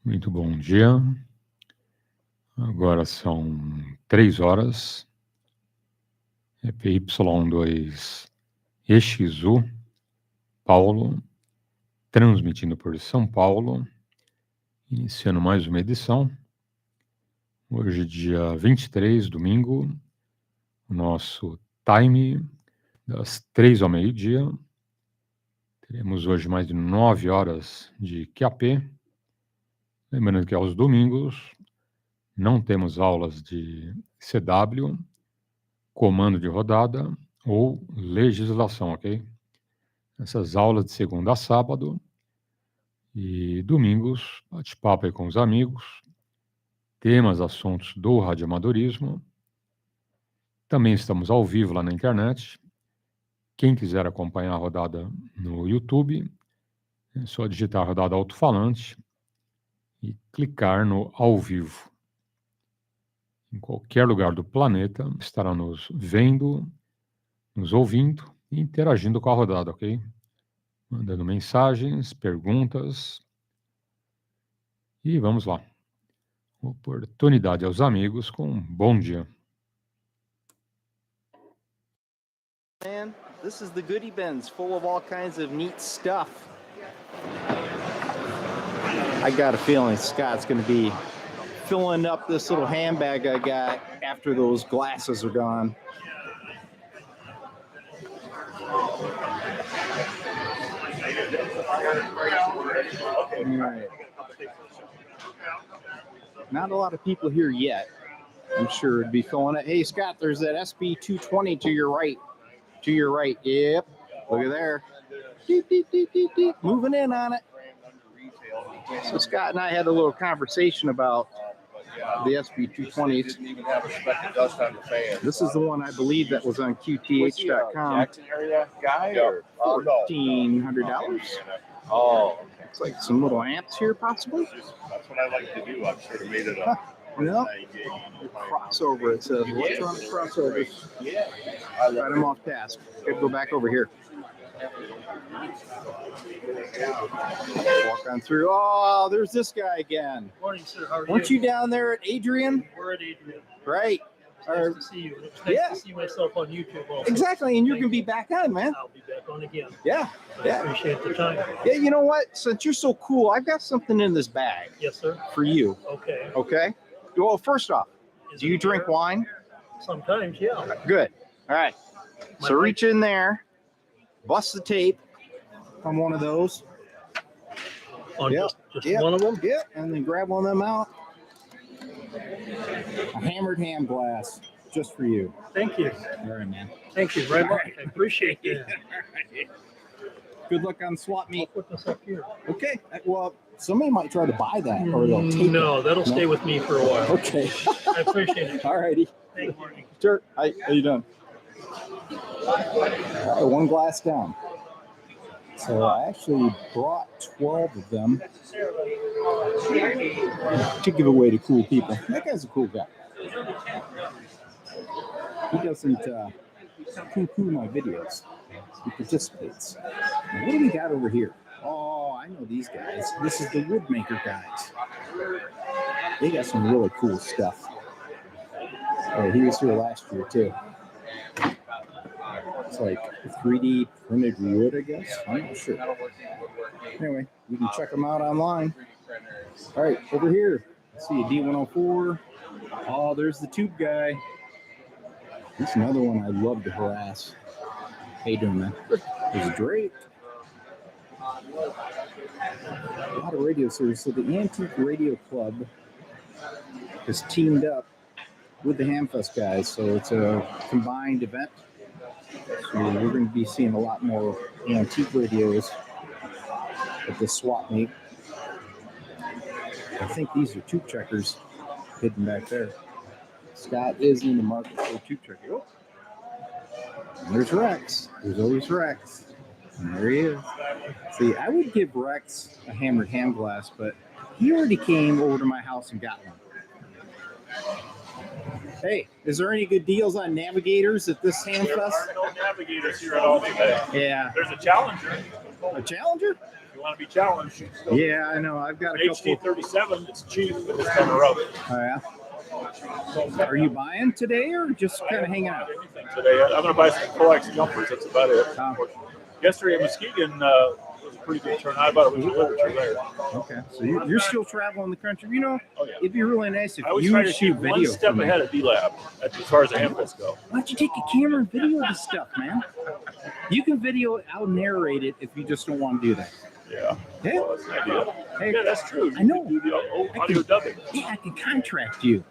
Muito bom dia. Agora são 3 horas. PY2EXU, Paulo, transmitindo por São Paulo, iniciando mais uma edição. Hoje, dia 23, domingo, o nosso time das 3 ao meio-dia. Teremos hoje mais de 9 horas de QAP. Lembrando que aos domingos não temos aulas de CW, comando de rodada ou legislação, ok? Essas aulas de segunda a sábado e domingos, bate-papo aí com os amigos, temas, assuntos do radioamadorismo. Também estamos ao vivo lá na internet. Quem quiser acompanhar a rodada no YouTube, é só digitar a rodada Alto-falante e clicar no ao vivo. Em qualquer lugar do planeta, estará nos vendo, nos ouvindo e interagindo com a rodada, ok? Mandando mensagens, perguntas. E vamos lá. Oportunidade aos amigos com um bom dia. Man, this is the goodie bins full of all kinds of neat stuff. I got a feeling Scott's going to be filling up this little handbag I got after those glasses are gone. All right. Not a lot of people here yet. I'm sure it'd be filling it. Hey, Scott, there's that SB220 to your right. To your right. Yep. Look at there. Deep, deep, deep, deep, deep. Moving in on it. So Scott and I had a little conversation about the SB220s. This is the one I believe that was on QTH.com. $1,400. Oh, It's like some little amps here, possibly. that's what I like to do. I've sort of made it a No. Crossover. It says electronic crossovers. Right, I'm off task. Gotta go back over here. Walk on through. Oh, there's this guy again. Morning, sir. How are you? Weren't you down there at Adrian? We're at Adrian. Right. It's nice to see you. It's nice to see myself on YouTube also. Exactly, and you're going to be back on, man. I'll be back on again. Yeah. I appreciate the time. Yeah, you know what? Since you're so cool, I've got something in this bag Yes, sir. for you. Okay. Okay? Well, first off, Is do it you drink beer? wine? Sometimes, yeah. Good. All right. My So wife- reach in there, bust the tape on one of those. On Yep, just yep. one of them? Yeah, and then grab one of them out. A hammered ham glass just for you. Thank you. All right, man. Thank you very much. I appreciate that. Good luck on swap I'll meet. put this up here. Okay. Well, somebody might try to buy that, or they'll take No, it. that'll stay with me for a while. Okay. I appreciate it. All righty. Thank you. Sure. How you doing? All right, one glass down. So I actually brought 12 of them to give away to cool people. That guy's a cool guy. He doesn't poo-poo my videos. He participates. Now, what do we got over here? Oh, I know these guys. This is the Woodmaker guys. They got some really cool stuff. Oh, he was here last year too. It's like 3D printed wood, I guess. I'm not sure. Anyway, you can check them out online. All right, over here, I see a D104. Oh, there's the tube guy. That's another one I love to harass. How you doing, man? There's Drake. A lot of radio series. So the Antique Radio Club has teamed up with the Hamfest guys. So it's a combined event. So we're going to be seeing a lot more antique radios at this swap meet. I think these are tube checkers hidden back there. Scott is in the market for a tube checker. Oh. And there's Rex. There's always Rex. And there he is. See, I would give Rex a hammered ham glass, but he already came over to my house and got one. Hey, is there any good deals on navigators at this Hamfest? There are no navigators here at all today. Yeah. There's a Challenger. A Challenger? If you want to be challenged. Yeah, I know. I've got a couple. HD37, it's cheap, but it's kind of rough. Oh, yeah. Are you buying today or just kind of hanging out? Anything today. I'm going to buy some coax jumpers. That's about it. Yesterday in Muskegon was a pretty good turnout. I bought a bunch of literature there. Okay, so you're still traveling the country. You know, Oh, yeah. it'd be really nice if I always you try to shoot keep one video. step ahead of D-Lab as far as the handprints go. Why don't you take a camera and video this stuff, man? You can video it. I'll narrate it if you just don't want to do that. Yeah. Yeah. Well, that's an idea. Hey, Yeah, that's true. I know. You can do the audio dubbing. Yeah, I can contract you.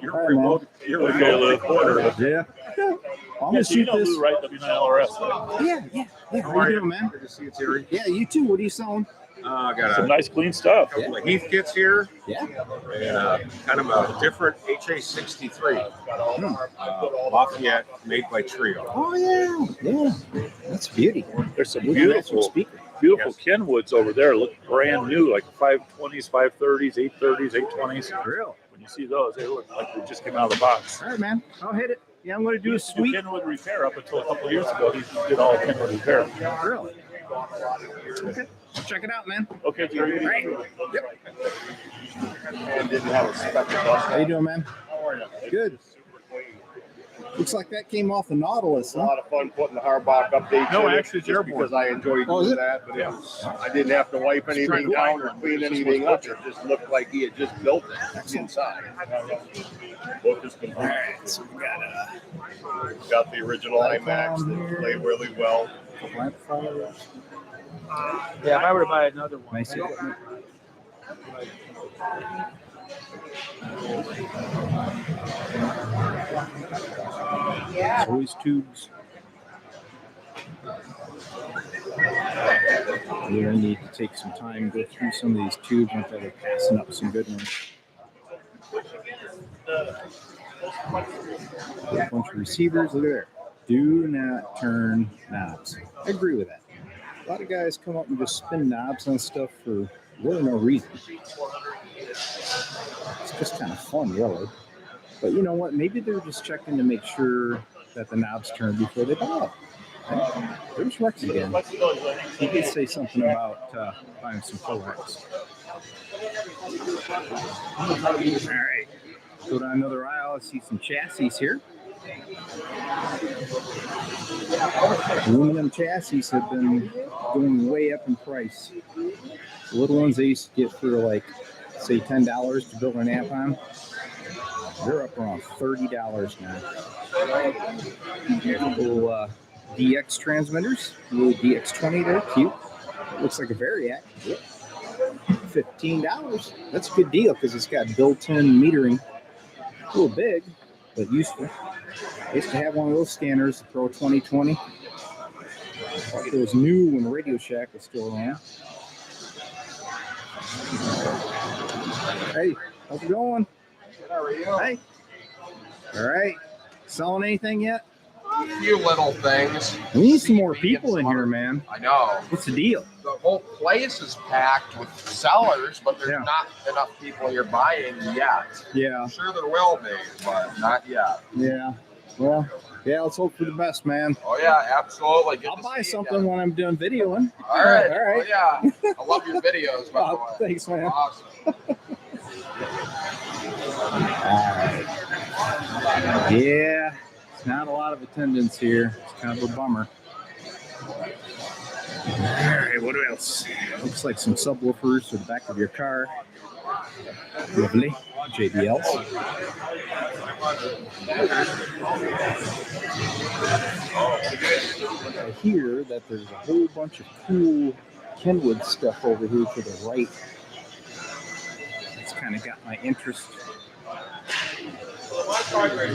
You're All right, remote. You're remote corner. Yeah. I'm Yeah, gonna so you shoot know this. Blue, right? W9LRS. Right? Yeah. How are you doing, man? Good to see you, Terry. Yeah, you too. What are you selling? I got Some a nice, clean stuff. couple of Heath kits here Yeah. and kind of a different HA63 Lafayette made by Trio. Oh yeah. That's beauty. There's some Look at that beautiful speaker. Beautiful Kenwoods over there. Look brand new, like 520s, 530s, 830s, 820s. Real. When you see those, they look like they just came out of the box. All right, man. I'll hit it. Yeah, I'm going to do a Used to do sweet. Kenwood repair up until a couple of years ago. He did all Kenwood repair. Really? Okay. Check it out, man. Okay, Jerry. Right. And didn't have a speck of dust. How you doing, man? How are you? Good. Looks like that came off the Nautilus, It's a huh? lot of fun putting the Harbach updates No, in it, actually, it's just airborne. because I enjoy Oh, is doing it? that. But it was, I didn't have to wipe anything down or clean anything up. It just looked like he had just built it inside. Book is complete. All right. So we got Got the original IMAX that play really well. Yeah, if I were to buy another one. nice equipment. Always tubes. We're gonna need to take some time, go through some of these tubes. I they're passing up some good ones. A bunch of receivers. Look at there. Do not turn knobs. I agree with that. A lot of guys come up and just spin knobs on stuff for really no reason. It's just kind of fun, really. But you know what? Maybe they're just checking to make sure that the knobs turn before they buy it. Right? There's Rex again. He did say something about buying some coax. All right. Go down another aisle. I see some chassis here. Aluminum chassis have been going way up in price. The little ones they used to get for like, say, $10 to build an amp on. They're up around $30 now. Little DX transmitters, little DX20 there, cute. Looks like a Variac. Yep. $15. That's a good deal because it's got built-in metering. A little big, but useful. I used to have one of those scanners, the Pro 2020. It was new when Radio Shack was still around. Hey, how's it going? How are you? Hey. All right. Selling anything yet? A few little things. We need some more people in here, man. I know. What's the deal? The whole place is packed with sellers, but there's Yeah. not enough people here buying yet. Yeah. I'm sure there will be, but not yet. Yeah. Well, yeah, let's hope for the best, man. Oh, yeah, absolutely. Good I'll to buy see you something again. when I'm done videoing. All right. All right. Oh, yeah. I love your videos, by the Oh, way. thanks, man. Awesome. Yeah, it's not a lot of attendance here. It's kind of a bummer. All right, what else? Looks like some subwoofers for the back of your car. Lovely. JBLs. I hear that there's a whole bunch of cool Kenwood stuff over here to the right. It's kind of got my interest.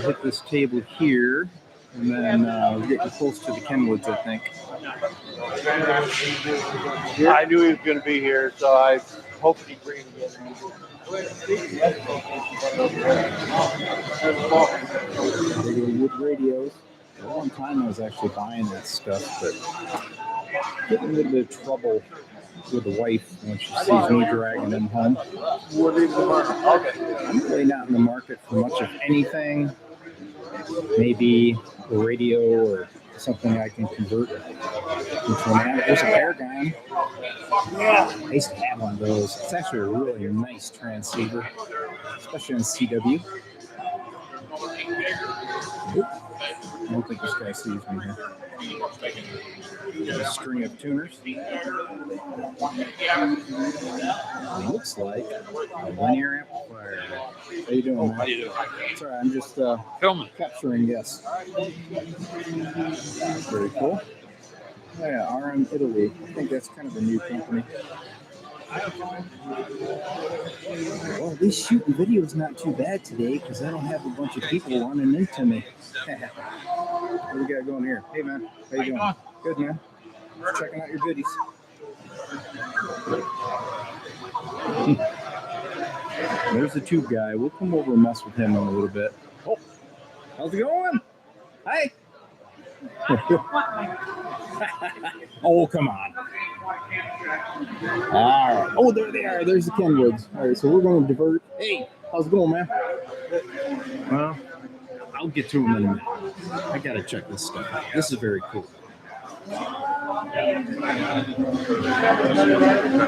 Hit this table here, and then we're getting close to the Kenwoods, I think. I knew he was going to be here, so I hoped he'd bring him again. Regular wood radios. At one time I was actually buying that stuff, but getting a little bit of trouble with the wife when she sees me dragging them home. I'm really not in the market for much of anything. Maybe a radio or something I can convert Which one? There's a Paragon. Yeah. I used to have one of those. It's actually a really nice transceiver, especially on CW. Oop. I don't think this guy sees me here. A string of tuners. It looks like a linear amplifier. How you doing, man? How you doing? Sorry, I'm just Filming. capturing, yes. Very cool. Oh, yeah, RM Italy. I think that's kind of a new company. Well, at least shooting video is not too bad today because I don't have a bunch of people running into me. What we got going here? Hey, man. How you doing? Good, man. Just checking out your goodies. There's the tube guy. We'll come over and mess with him in a little bit. Oh, how's it going? Hi. Oh, come on. All right. Oh, there they are. There's the Kenwoods. All right, so we're going to divert. Hey, how's it going, man? Well, I'll get to them in a minute. I got to check this stuff out. This is very cool.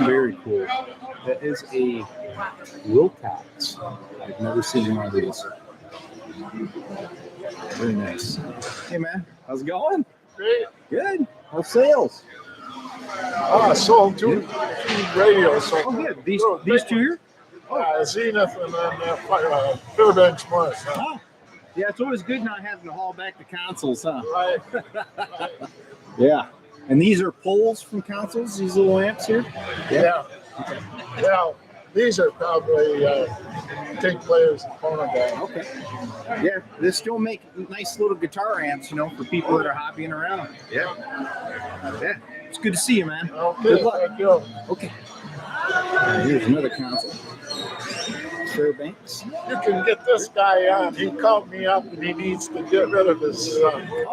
Very cool. That is a Wilcox. I've never seen one of these. Very nice. Hey, man. How's it going? Great. Good. How's sales? Sold two radios. So Oh, good. These two here? Zenith and then Fairbanks Morris. Oh. Yeah, it's always good not having to haul back the consoles, huh? Right. Yeah. And these are poles from consoles, these little amps here? Yeah. Yeah. These are probably take players and phonograph. Okay. Yeah, they still make nice little guitar amps, you know, for people that are hobbying around. Yeah. Yeah. It's good to see you, man. Okay, Good luck. thank you. Okay. Here's another console. Fairbanks. You can get this guy on. He called me up and he needs to get rid of his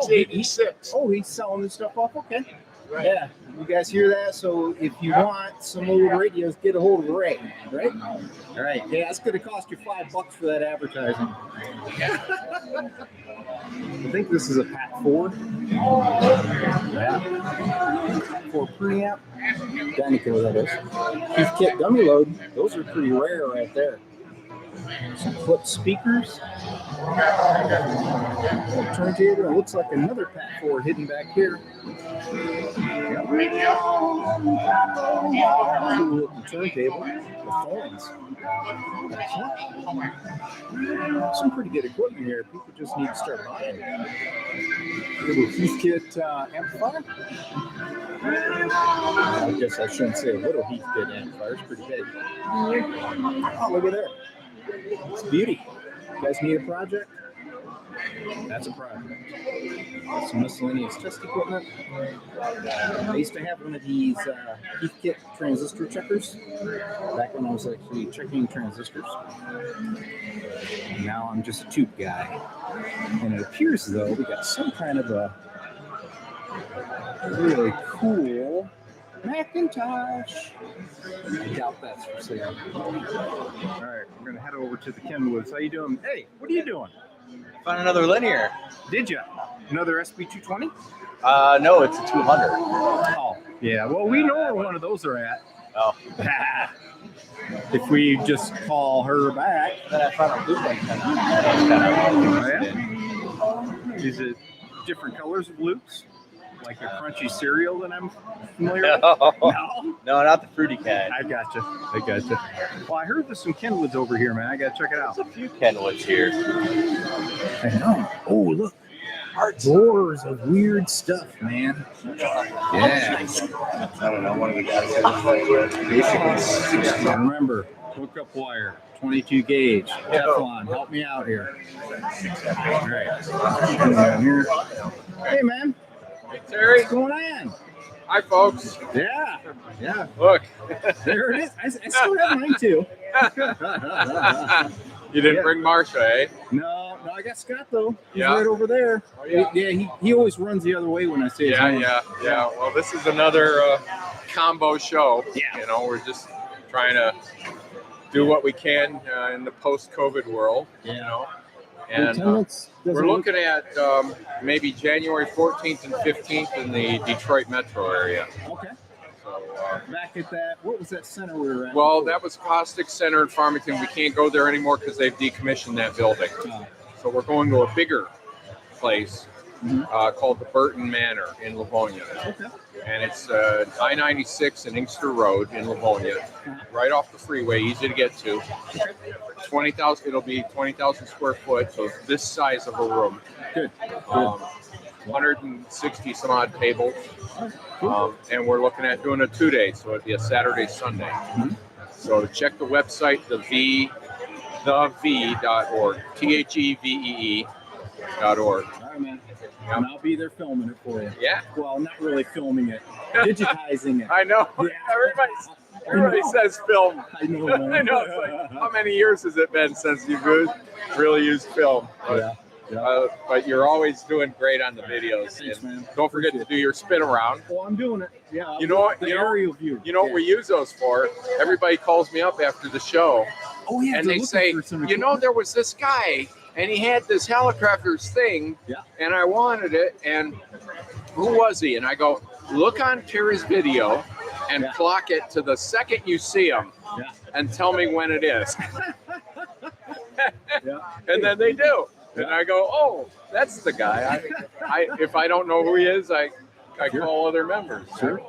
86. Oh, he's selling this stuff off? Okay. Right. Yeah. You guys hear that? So if you want some old radios, get a hold of Ray, right? All right. Yeah, it's going to cost you $5 for that advertising. I think this is a Pack 4. Yeah. Pack 4 preamp. Dynaco, that is. Heath Kit dummy load. Those are pretty rare right there. Some clip speakers. Turntable. It looks like another Pack 4 hidden back here. Cool looking turntable. The phones. Some pretty good equipment here. People just need to start buying. Little Heath Kit amplifier. I guess I shouldn't say a little Heath Kit amplifier. It's pretty big. Oh, look at that. It's beauty. You guys need a project? That's a project. Some miscellaneous test equipment. I used to have one of these Heath Kit transistor checkers back when I was actually checking transistors. Now I'm just a tube guy. And it appears, though, we got some kind of a really cool Macintosh. I doubt that's for sale. All right, we're going to head over to the Kenwoods. How you doing? Hey, what are you doing? Found another linear. Did you? Another SB220? No, it's a 200. Oh, yeah. Well, we know where one of those are at. Oh. If we just call her back. Then I found a bootleg kind of. Is it different colors of loops? Like a crunchy cereal that I'm familiar with? No. No? No, not the fruity kind. I gotcha. Well, I heard there's some Kenwoods over here, man. I gotta check it out. There's a few Kenwoods here. I know. Oh, look. Doors of weird stuff, man. Yeah. I don't know. One of the guys basically 60. Remember, hook up wire, 22 gauge, Teflon. Help me out here. All right. Down here. Hey, man. Terry. What's going on? Hi, folks. Yeah. Look. There it is. I still have mine, too. You didn't bring Marsha, eh? No, I got Scott, though. He's Yeah. right over there. Oh, yeah. He always runs the other way when I say his name. Yeah. Well, this is another combo show. Yeah. You know, we're just trying to do what we can in the post-COVID world. Yeah. You know, And Attendance doesn't we're look- looking at maybe January 14th and 15th in the Detroit metro area. Okay. So, Back at that, what was that center we were at? well, before? that was Caustic Center in Farmington. We can't go there anymore because they've decommissioned that building. Oh. So we're going to a bigger place Mhm. called the Burton Manor in Livonia. Okay. And it's I-96 and Inkster Road in Livonia, right off the freeway, easy to get to. 20,000. It'll be 20,000 square foot, so this size of a room. Good. 160 some odd tables, and we're looking at doing a 2-day, so it'd be a Saturday, Sunday. Mhm. So check the website, theve.org, THEVEE.org. All right, man. And I'll be there filming it for you. Yeah, Well, not really filming it, digitizing it. I know. Yeah. Everybody says film. I know, man. I know. It's like, how many years has it been since you've really used film? But, Yeah. but you're always doing great on the videos. Thanks, And man. don't forget to do your spin around. Well, I'm doing it. Yeah. You know what? The You know- aerial view. You know what we use those for? Everybody calls me up after the show, Oh, yeah. and they're they looking say, for some you know, there was this guy, and he had this helicopters thing, Yeah. and I wanted it, and who was he? And I go, look on Terry's video and Yeah. clock it to the second you see him, Yeah. and tell me when it is. Yeah. And then they do. And I go, oh, that's the guy. I if I don't know who he is, I call other members. Sure.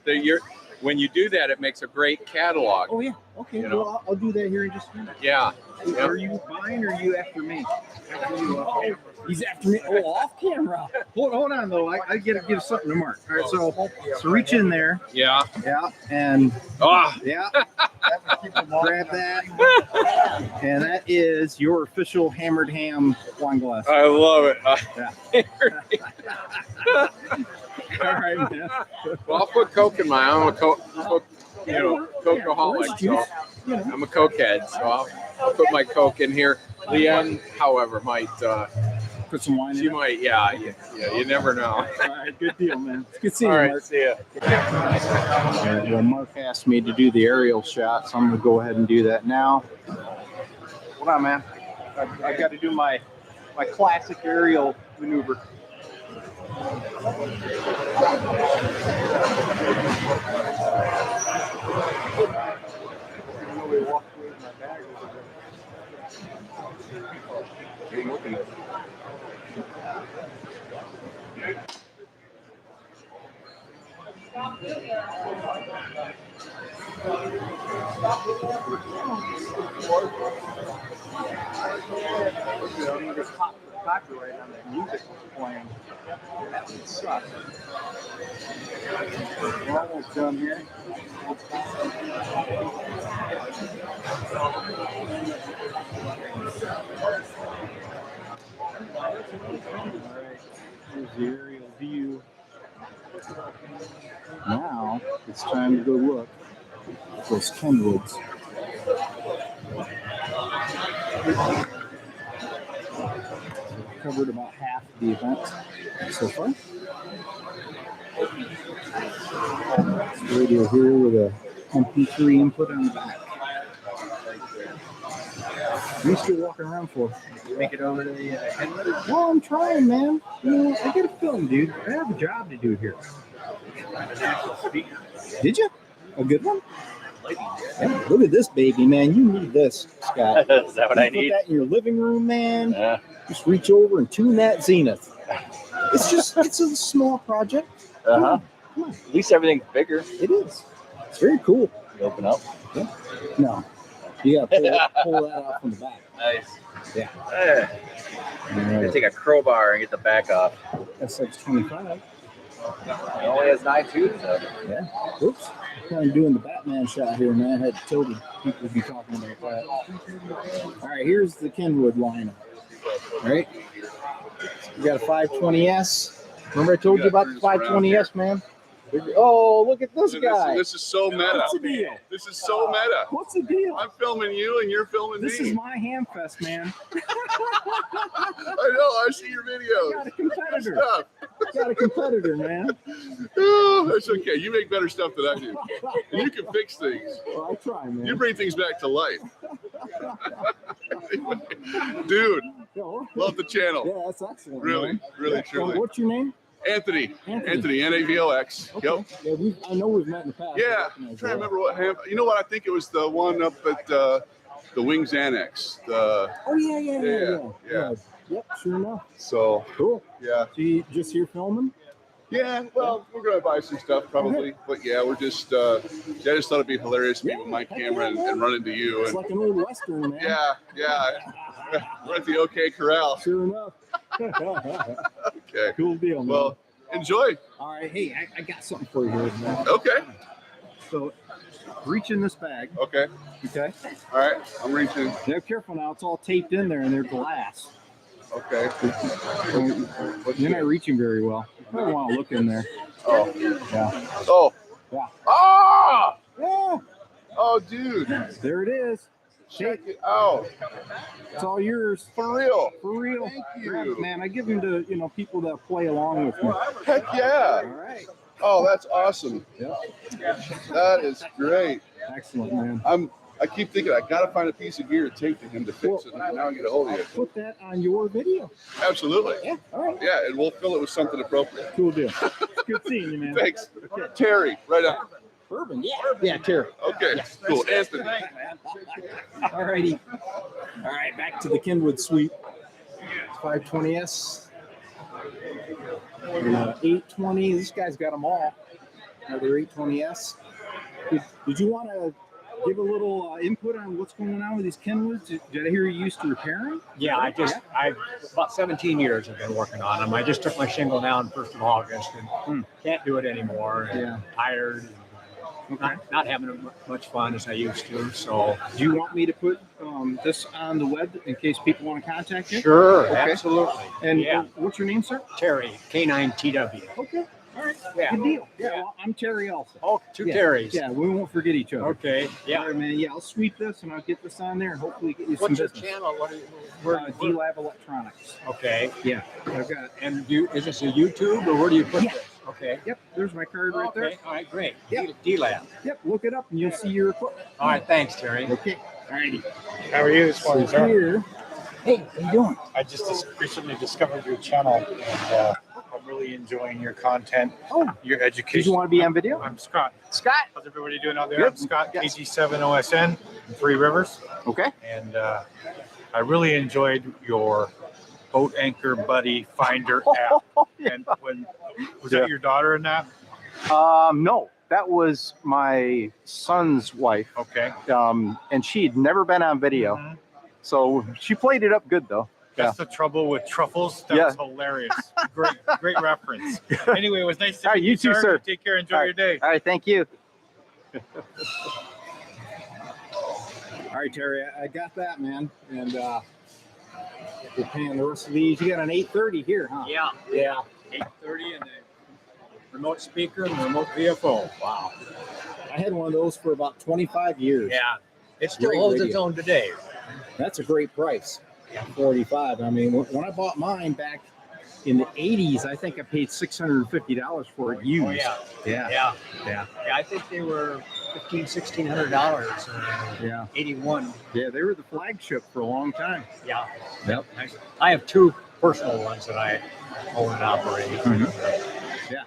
Yeah. When you do that, it makes a great catalog. Oh, yeah. Okay. You know. Well, I'll do that here in just a minute. Yeah. Are you buying or are you after me? He's after me. Oh, off camera. Hold on, though. I got to give something to Mark. All right, so reach in there. Yeah. Yeah, and yeah, grab that. And that is your official Hammered Ham wine glass. I love it. All right, man. Well, I'll put Coke in mine. I'm a Cokeaholic, so I'm a Cokehead, so I'll put my Coke in here. Leanne, however, might Put some wine in she it. might, yeah, you never know. All right, good deal, man. It's good seeing All you, right, Mark. see ya. Well, Mark asked me to do the aerial shot, so I'm going to go ahead and do that now. Hold on, man. I got to do my classic aerial maneuver. Just copyright on that music playing. That would suck. We're almost done here. Alright, here's the aerial view. Now it's time to go look at those Kenwoods. Covered about half of the event so far. It's the radio here with a MP3 input on the back. What are you still walking around for? Make it over to the Well, I'm trying, man. You know, I got a film, dude. I have a job to do here. Did you? A good one? Yeah, look at this baby, man. You need this, Scott. Is that what I You need? Put that in your living room, man. Yeah. Just reach over and tune that Zenith. It's a small project. Uh-huh. Come on. At least everything's bigger. It is. It's very cool. You open up. No, you gotta pull that out from the back. Nice. Yeah. Hey. All You right. take a crowbar and get the back off. SX25. It only has 9 tubes. Yeah. Oops. I'm doing the Batman shot here, man. I had tilted. People would be talking about that. All right, here's the Kenwood lineup. All right. We got a 520S. Remember I told you about the 520S, man? Oh, look at this guy. This is so meta. What's the deal? This is so meta. What's the deal? I'm filming you and you're filming This me. is my Hamfest, man. I know. I see your videos. Got a competitor. Stuff. Got a competitor, man. Oh, that's okay. You make better stuff than I do. And you can fix things. Well, I try, man. You bring things back to life. Dude, Love the channel. Yeah, that's excellent. Really, man. really, Yeah. truly. What's your name? Anthony, Navox. Okay. Yep. Yeah, I know we've met in the past. Yeah, I'm trying to remember what happened. You know what? I think it was the one up at the Wings Annex. Oh yeah. Yep, sure enough. So Cool. yeah. So you just here filming? Yeah, well, we're gonna buy some stuff probably, but yeah, we're just. I just thought it'd be hilarious to be with my camera and run into you. It's And like an old western, man. yeah. We're at the OK Corral. Sure enough. Okay. Cool deal, man. Well, enjoy. All right. Hey, I got something for you here, man. Okay. So, reach in this bag. Okay. Okay. All right. I'm reaching. Now, careful now. It's all taped in there, and they're glass. Okay. You're not reaching very well. You probably want to look in there. Oh. Yeah. Oh. Yeah. Ah! Yeah. Oh, dude. There it is. Check it out. It's all yours. For real. For real. Thank you. Grab it, man. I give them to people that play along with me. Heck yeah. All right. Oh, that's awesome. Yep. That is great. Excellent, man. I keep thinking I gotta find a piece of gear to take to him to fix it. And now I get a hold of you. Put that on your video. Absolutely. Yeah. All right. Yeah, and we'll fill it with something appropriate. Cool deal. It's good seeing you, man. Thanks. Okay. Terry, right on. Bourbon. Yeah. Yeah, Terry. Okay. Cool. Anthony. All righty. All right. Back to the Kenwood Suite. 520S. 820. This guy's got them all. Another 820S. Did you want to give a little input on what's going on with these Kenwoods? Did I hear you used to repair them? Yeah, I about 17 years I've been working on them. I just took my shingle down 1st of August and can't do it anymore. And Yeah. tired. And not having much fun as I used to. So, Do you want me to put this on the web in case people want to contact you? sure, Okay. absolutely. And yeah, what's your name, sir? Terry, K9TW. Okay. All right. Yeah. Good deal. Yeah. Well, I'm Terry also. Oh, two Yeah. Terrys. Yeah, we won't forget each other. Okay. Yeah. All right, man. Yeah, I'll sweep this and I'll get this on there and hopefully get you some What's your business. channel? What are you? D-Lab Electronics. Okay. Yeah, I've got. And is this a YouTube or where do you put Yeah. this? Okay. Yep, there's my card right there. Okay. All right. Great. Yep. D-Lab. Yep, look it up and you'll see your equipment. All right. Thanks, Terry. Okay. All righty. How are you this morning, So sir? here. Hey, how you doing? I just recently discovered your channel, and I'm really enjoying your content, Oh, your did education. you want to be on video? I'm Scott. Scott. How's everybody doing out there? Good. I'm Scott, Yes. KG7OSN in Three Rivers, Okay. and I really enjoyed your boat anchor buddy finder app. And was that your daughter in that? No, that was my son's wife. Okay. And she'd never been on video. Mhm. So she played it up good though. That's the trouble with truffles. That Yeah. was hilarious. Great reference. Anyway, it was nice to All right, meet you too, sir. Take care. Enjoy All your day. All right, thank you. All right, Terry, I got that, man. And we're paying the rest of these. You got an 830 here, huh? Yeah. Yeah. 830 and the remote speaker and the remote VFO. Wow. I had one of those for about 25 years. Yeah. It still Great holds its radio. own today. That's a great price. 45. I mean, when I bought mine back in the 80s, I think I paid $650 for it used. Oh, yeah. Yeah. Yeah. Yeah. Yeah, I think they were $1,600. Yeah. 81. Yeah, they were the flagship for a long time. Yeah. Yep. I have two personal ones that I own and operate. Yeah.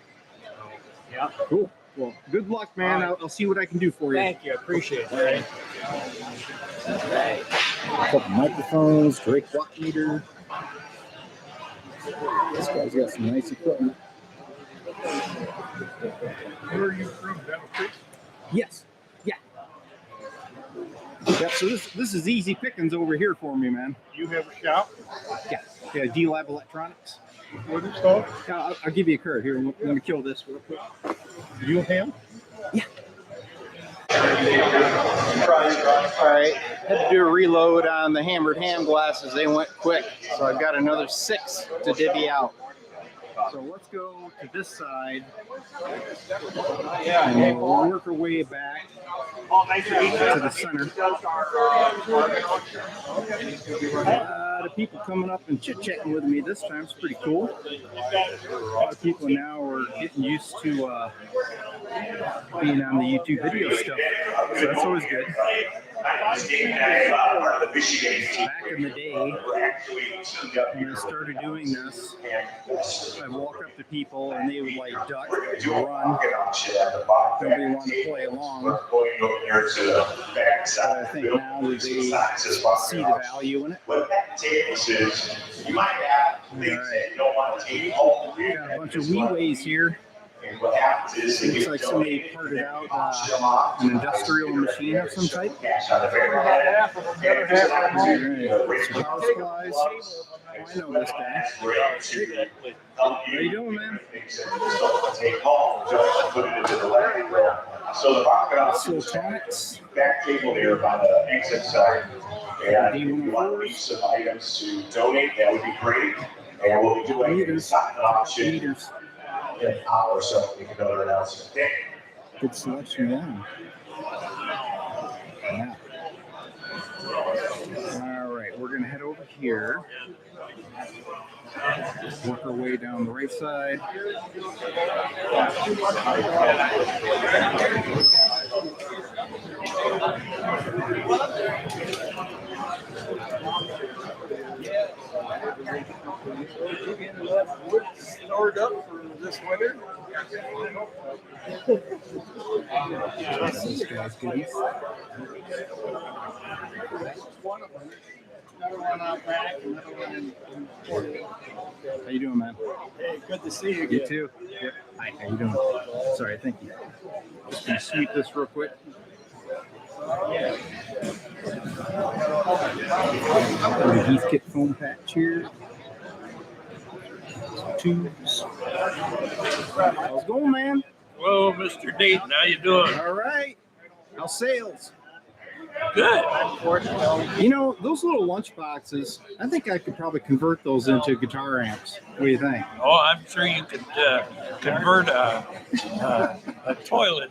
Yeah. Cool. Well, good luck, man. All right. I'll see what I can do for you. Thank you. I appreciate it. Right. A couple microphones, Drake watt meter. This guy's got some nice equipment. Where are you from? Battle Creek? Yes. Yeah. Yeah. So this is easy pickings over here for me, man. You have a shop? Yeah. Yeah. D-Lab Electronics. What is it called? I'll give you a card here. I'm going to kill this real quick. You ham? Yeah. All right. Had to do a reload on the hammered ham glasses. They went quick. So I've got another 6 to divvy out. So let's go to this side. And then we'll work our way back to the center. The people coming up and chit-chatting with me this time. It's pretty cool. A lot of people now are getting used to being on the YouTube video stuff. So that's always good. Back in the day, when I started doing this, I'd walk up to people and they would like duck and run. Nobody wanted to play along. But I think now that they see the value in it. You might have things that you don't want to take home. Got a bunch of wheelways here. And what happens is it looks like somebody parted out an industrial machine of some type. Power supplies. Oh, I know this guy. How you doing, man? So the electronics. Back table here by the exit side. And if you want to leave some items to donate, that would be great. And we'll be doing a silent auction in an hour or so. We can go to announce it. Good selection, yeah. All right, we're going to head over here. Work our way down the right side. Stored up for this winter. This guy's goodies. How you doing, man? Hey, good to see you again. You too. Yep. Hi, how you doing? Sorry, thank you. Just gonna sweep this real quick. The Heathkit foam patch here. Tubes. How's it going, man? Hello, Mr. Dayton. How you doing? All right. How's sales? Good. You know, those little lunch boxes, I think I could probably convert those into guitar amps. What do you think? Oh, I'm sure you could convert a toilet.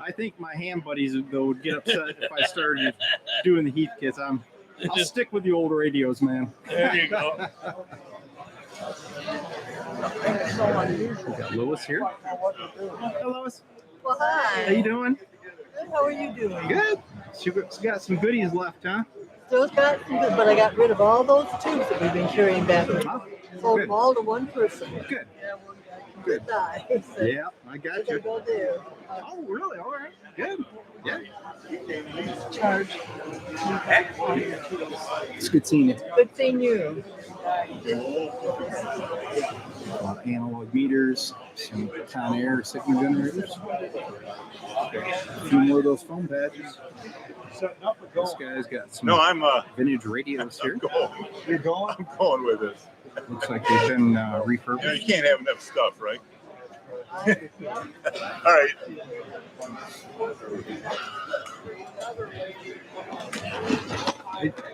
I think my ham buddies though would get upset if I started doing the Heathkits. I'll stick with the old radios, man. There you go. We got Lois here. Hi, Lois. Well, hi. How you doing? Good. How are you doing? Good. She got some goodies left, huh? Still got some good, but I got rid of all those tubes that we've been carrying back. Sold them all to one person. Good. Good. Die. So Yeah, I got you. go there. Oh, really? All right. Good. Yeah. Charge. It's good seeing you. Good seeing you. A lot of analog meters, some Conair signal generators. A few more of those foam patches. This guy's got some vintage radios here. You're going? I'm going with this. Looks like they've been refurbished. You can't have enough stuff, right? All right.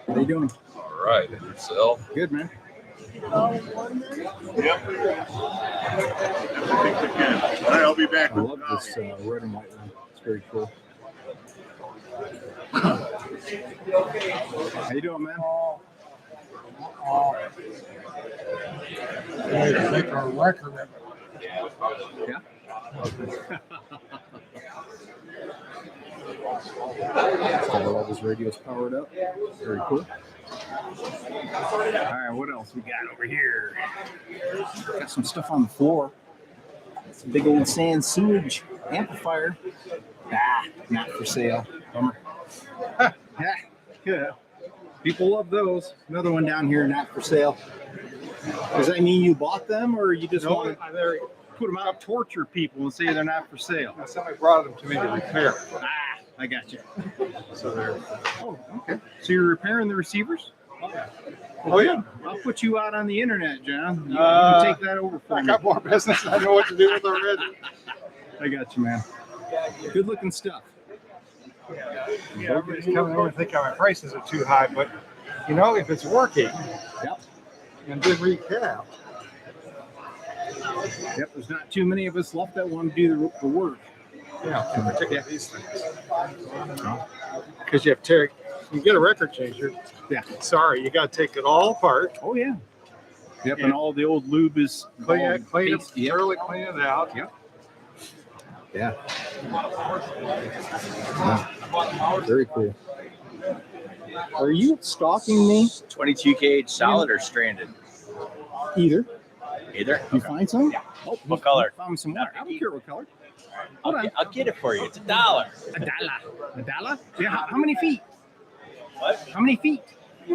How you doing? All right, and yourself? Good, man. Yep. All right, I'll be back. I love this red and white one. It's very cool. How you doing, man? Make our record. Yeah. All of his radios powered up. Very cool. All right, what else we got over here? Got some stuff on the floor. Some big old sand sewage amplifier. Not for sale. Bummer. Yeah. People love those. Another one down here, not for sale. Does that mean you bought them, or you just want to put them out, torture people, and say they're not for sale? Somebody brought them to me to repair. I got you. So they're. Oh, okay. So you're repairing the receivers? Oh yeah. I'll put you out on the internet, John. You can take that over for me. I got more business than I know what to do with already. I got you, man. Good looking stuff. Yeah, everybody's coming over and thinking my prices are too high, but you know, if it's working, and good recap. Yep, there's not too many of us left that want to do the work. Yeah, particularly these things. Because you have to, you get a record changer. Yeah. Sorry, you got to take it all apart. Oh yeah. Yep, and all the old lube is clean it, thoroughly clean it out. Yep. Yeah. Very cool. Are you stalking me? 22 gauge solid or stranded? Either. Either? You find some? Oh, what color? Found some more. I don't care what color. I'll get it for you. It's $1. A dollar? Yeah. How many feet? What? How many feet? A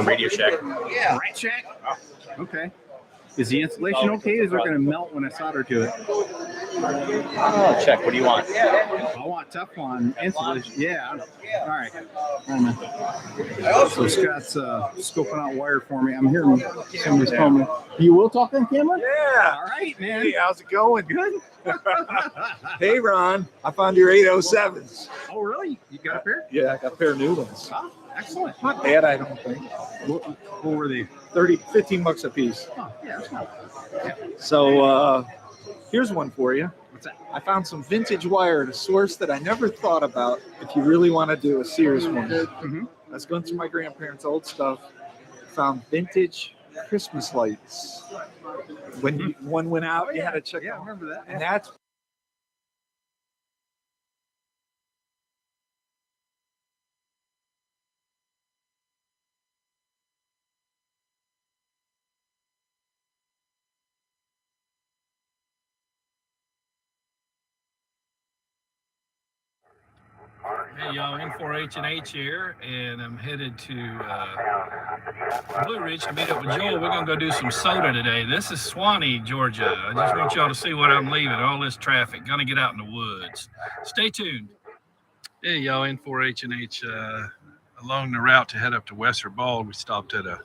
Radio Shack. Yeah. Rat Shack? Okay. Is the insulation okay? Is it going to melt when I solder to it? Oh, check. What do you want? I want Teflon insulation. Yeah. All right. So Scott's scoping out wire for me. I'm hearing somebody's calling me. You will talk on camera? Yeah. All right, man. Hey, how's it going? Good. Hey, Ron. I found your 807s. Oh, really? You got a pair? Yeah, I got a pair of new ones. Oh, excellent. Not bad, I don't think. What were they? 15 bucks a piece. Oh, yeah, that's not bad. Yeah. So here's one for you. What's that? I found some vintage wire at a source that I never thought about if you really want to do a serious one. Mm-hmm. I was going through my grandparents' old stuff, found vintage Christmas lights. When one went out, you had to check. Yeah, I remember that. And that's Hey y'all, N4H&H here, and I'm headed to Blue Ridge to meet up with Joel. We're gonna go do some soda today. This is Swanee, Georgia. I just want y'all to see what I'm leaving, all this traffic. Gonna get out in the woods. Stay tuned. Hey y'all, N4H&H. Along the route to head up to Western Bald, we stopped at a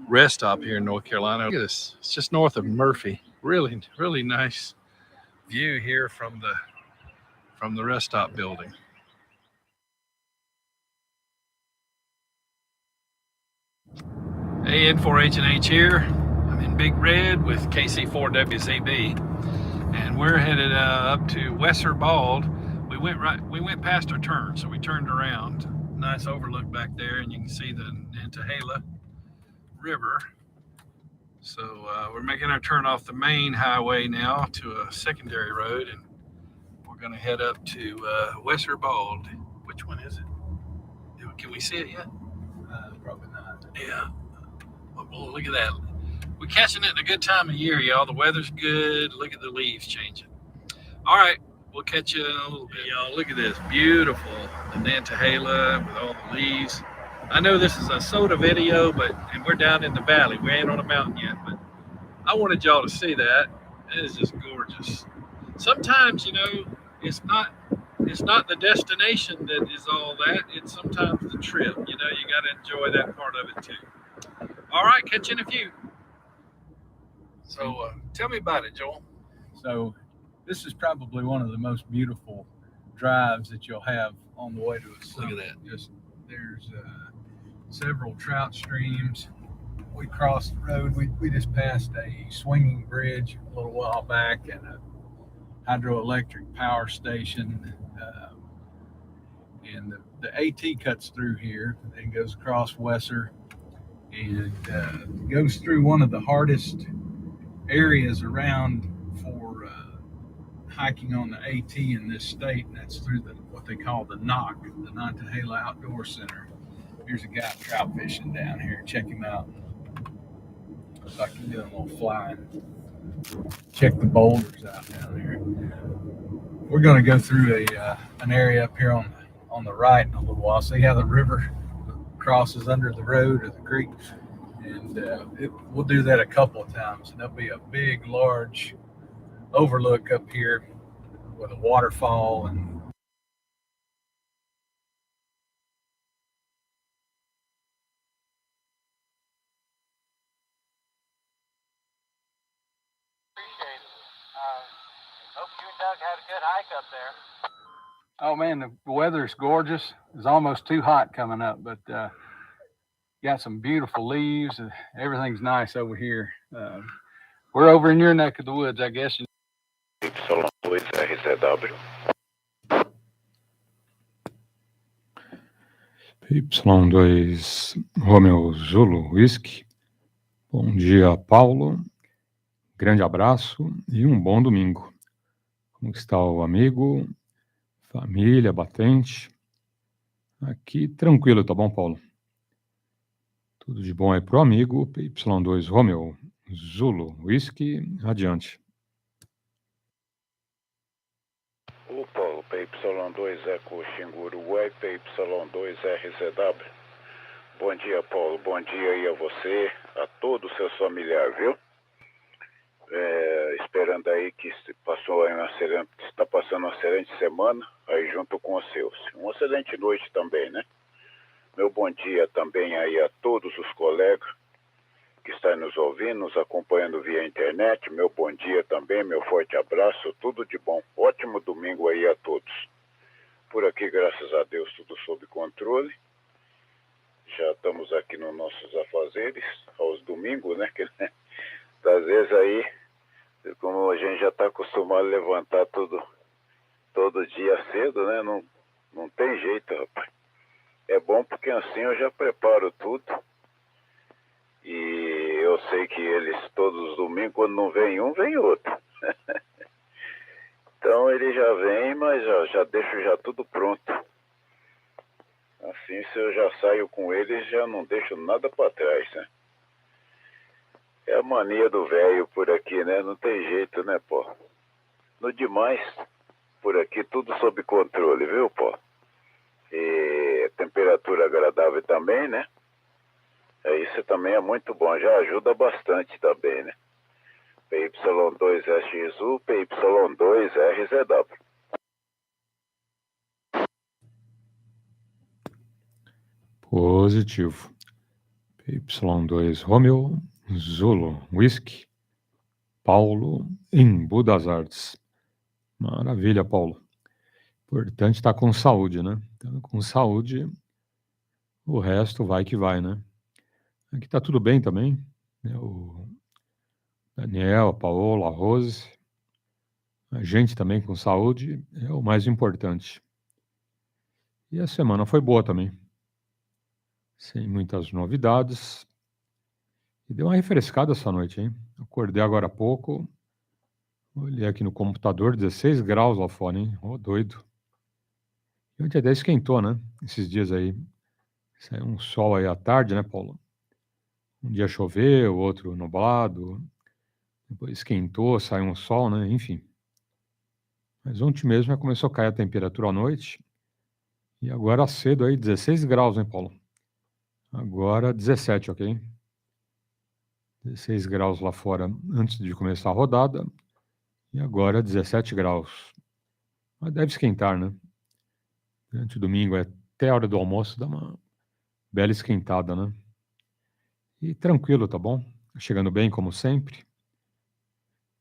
rest stop here in North Carolina. Look at this, it's just north of Murphy. Really, really nice view here from the rest stop building. Hey, N4H&H here. I'm in Big Red with KC4WZB, and we're headed up to Western Bald. We went past our turn, so we turned around. Nice overlook back there, and you can see the Nantahala River. So we're making our turn off the main highway now to a secondary road, and we're going to head up to Western Bald. Which one is it? Can we see it yet? Probably not. Yeah. Oh, look at that. We're catching it in a good time of year, y'all. The weather's good. Look at the leaves changing. All right. We'll catch you in a little bit, y'all. Look at this. Beautiful. The Nantahala with all the leaves. I know this is a soda video, and we're down in the valley. We ain't on a mountain yet, but I wanted y'all to see that. It is just gorgeous. Sometimes, you know, it's not the destination that is all that. It's sometimes the trip. You know, you got to enjoy that part of it too. All right, catch you in a few. So tell me about it, Joel. So this is probably one of the most beautiful drives that you'll have on the way to a summit. Look at that. There's several trout streams. We crossed the road. We just passed a swinging bridge a little while back and a hydroelectric power station. And the AT cuts through here and goes across Wesser and goes through one of the hardest areas around for hiking on the AT in this state, and that's through what they call the NOC, the Nantahala Outdoor Center. Here's a guy trout fishing down here. Check him out. If I can do a little flying. Check the boulders out down here. We're going to go through an area up here on the right in a little while. See how the river crosses under the road or the creek, and we'll do that a couple of times, and there'll be a big, large overlook up here with a waterfall and Hope you and Doug had a good hike up there. oh man, the weather's gorgeous. It's almost too hot coming up, but got some beautiful leaves. Everything's nice over here. We're over in your neck of the woods, I guess. PY2EXU Romeo Zulu Whisky. Bom dia, Paulo. Grande abraço e um bom domingo. Como está o amigo? Família, batente? Aqui tranquilo, tá bom, Paulo? Tudo de bom aí pro amigo. PY2 Romeo, Zulu, Whisky, adiante. O Paulo, PY2EXU, Xinguru, PY2RZW. Bom dia, Paulo. Bom dia aí a você, a todos os seus familiares, viu? Esperando aí que está passando uma excelente semana, aí junto com os seus. Uma excelente noite também, né? Meu bom dia também aí a todos os colegas que estão nos ouvindo, nos acompanhando via internet. Meu bom dia também, meu forte abraço, tudo de bom. Ótimo domingo aí a todos. Por aqui, graças a Deus, tudo sob controle. Já estamos aqui nos nossos afazeres, aos domingos, né? Que, às vezes aí, como a gente já está acostumado a levantar todo dia cedo, né? Não tem jeito, rapaz. É bom porque assim eu já preparo tudo. E eu sei que eles todos os domingos, quando não vem um, vem outro. Então ele já vem, mas já deixo já tudo pronto. Assim, se eu já saio com eles, já não deixo nada para trás, né? É a mania do velho por aqui, né? Não tem jeito, né, pô? No demais, por aqui tudo sob controle, viu, pô? E temperatura agradável também, né? Isso também é muito bom, já ajuda bastante também, né? PY2EXU, PY2RZW. Positivo. PY2 Romeo, Zulu, Whisky, Paulo, em Budas Artes. Maravilha, Paulo. Importante estar com saúde, né? Então, com saúde, o resto vai que vai, né? Aqui tá tudo bem também, né? O Daniel, a Paola, a Rose, a gente também com saúde é o mais importante. E a semana foi boa também, sem muitas novidades. E deu uma refrescada essa noite, hein? Acordei agora há pouco, olhei aqui no computador, 16 graus lá fora, hein? Ô, doido. E ontem até esquentou, né? Esses dias aí. Saiu um sol aí à tarde, né, Paulo? Um dia choveu, outro nublado, depois esquentou, saiu um sol, né? Enfim. Mas ontem mesmo já começou a cair a temperatura à noite. E agora cedo aí, 16 graus, hein, Paulo? Agora 17, ok? 16 graus lá fora antes de começar a rodada. E agora 17 graus. Mas deve esquentar, né? Durante o domingo, até a hora do almoço, dá uma bela esquentada, né? E tranquilo, tá bom? Chegando bem, como sempre.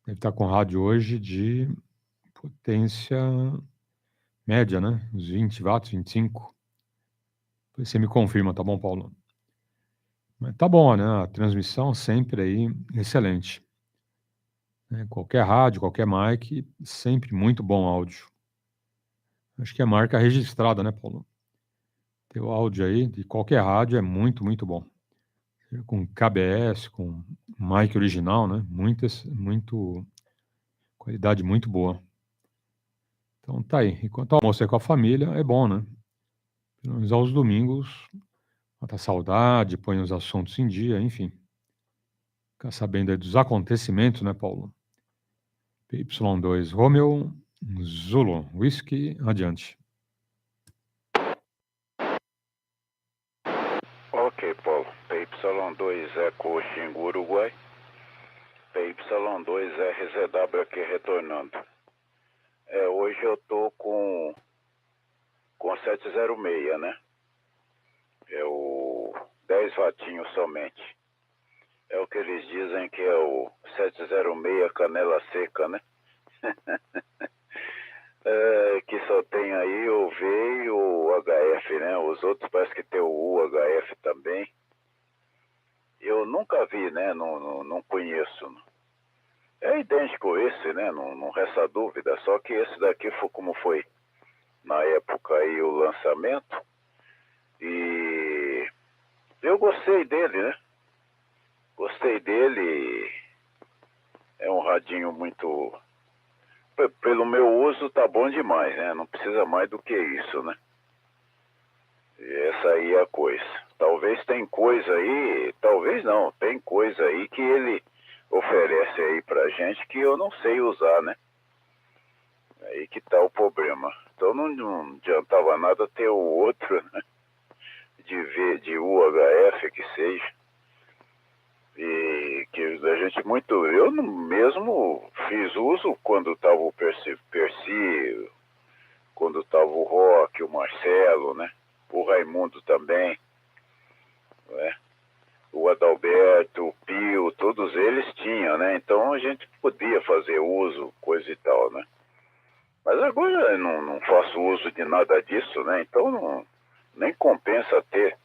Deve estar com rádio hoje de potência média, né? Uns 20 watts, 25. Depois você me confirma, tá bom, Paulo? Mas tá bom, né? A transmissão sempre aí excelente. Qualquer rádio, qualquer mic, sempre muito bom áudio. Acho que é marca registrada, né, Paulo? Teu áudio aí de qualquer rádio é muito, muito bom. Com KBS, com mic original, né? Muito qualidade muito boa. Então tá aí. Enquanto almoço aí com a família, é bom, né? Pelo menos aos domingos, mata a saudade, põe os assuntos em dia, enfim. Ficar sabendo aí dos acontecimentos, né, Paulo? PY2 Romeo, Zulu, Whisky, adiante. Ok, Paulo. PY2EXU, Xingu, Uruguai. PY2RZW aqui retornando. Hoje eu tô com 706, né? É o 10 watinhos somente. É o que eles dizem que é o 706 canela seca, né? Que só tem aí o V e o HF, né? Os outros parece que tem o UHF também. Eu nunca vi, né? Não conheço. É idêntico esse, né? Não resta dúvida. Só que esse daqui foi como foi na época aí o lançamento. E eu gostei dele, né? Gostei dele. É um radinho muito pelo meu uso tá bom demais, né? Não precisa mais do que isso, né? E essa aí é a coisa. Talvez tem coisa aí, talvez não, tem coisa aí que ele oferece aí pra gente que eu não sei usar, né? Aí que tá o problema. Então não adiantava nada ter o outro, né? De UHF que seja. E que a gente muito... Eu mesmo fiz uso quando tava o Percy, quando tava o Rock, o Marcelo, né? O Raimundo também, né? O Adalberto, o Pio, todos eles tinham, né? Então a gente podia fazer uso, coisa e tal, né? Mas agora eu não faço uso de nada disso, né? Então nem compensa ter.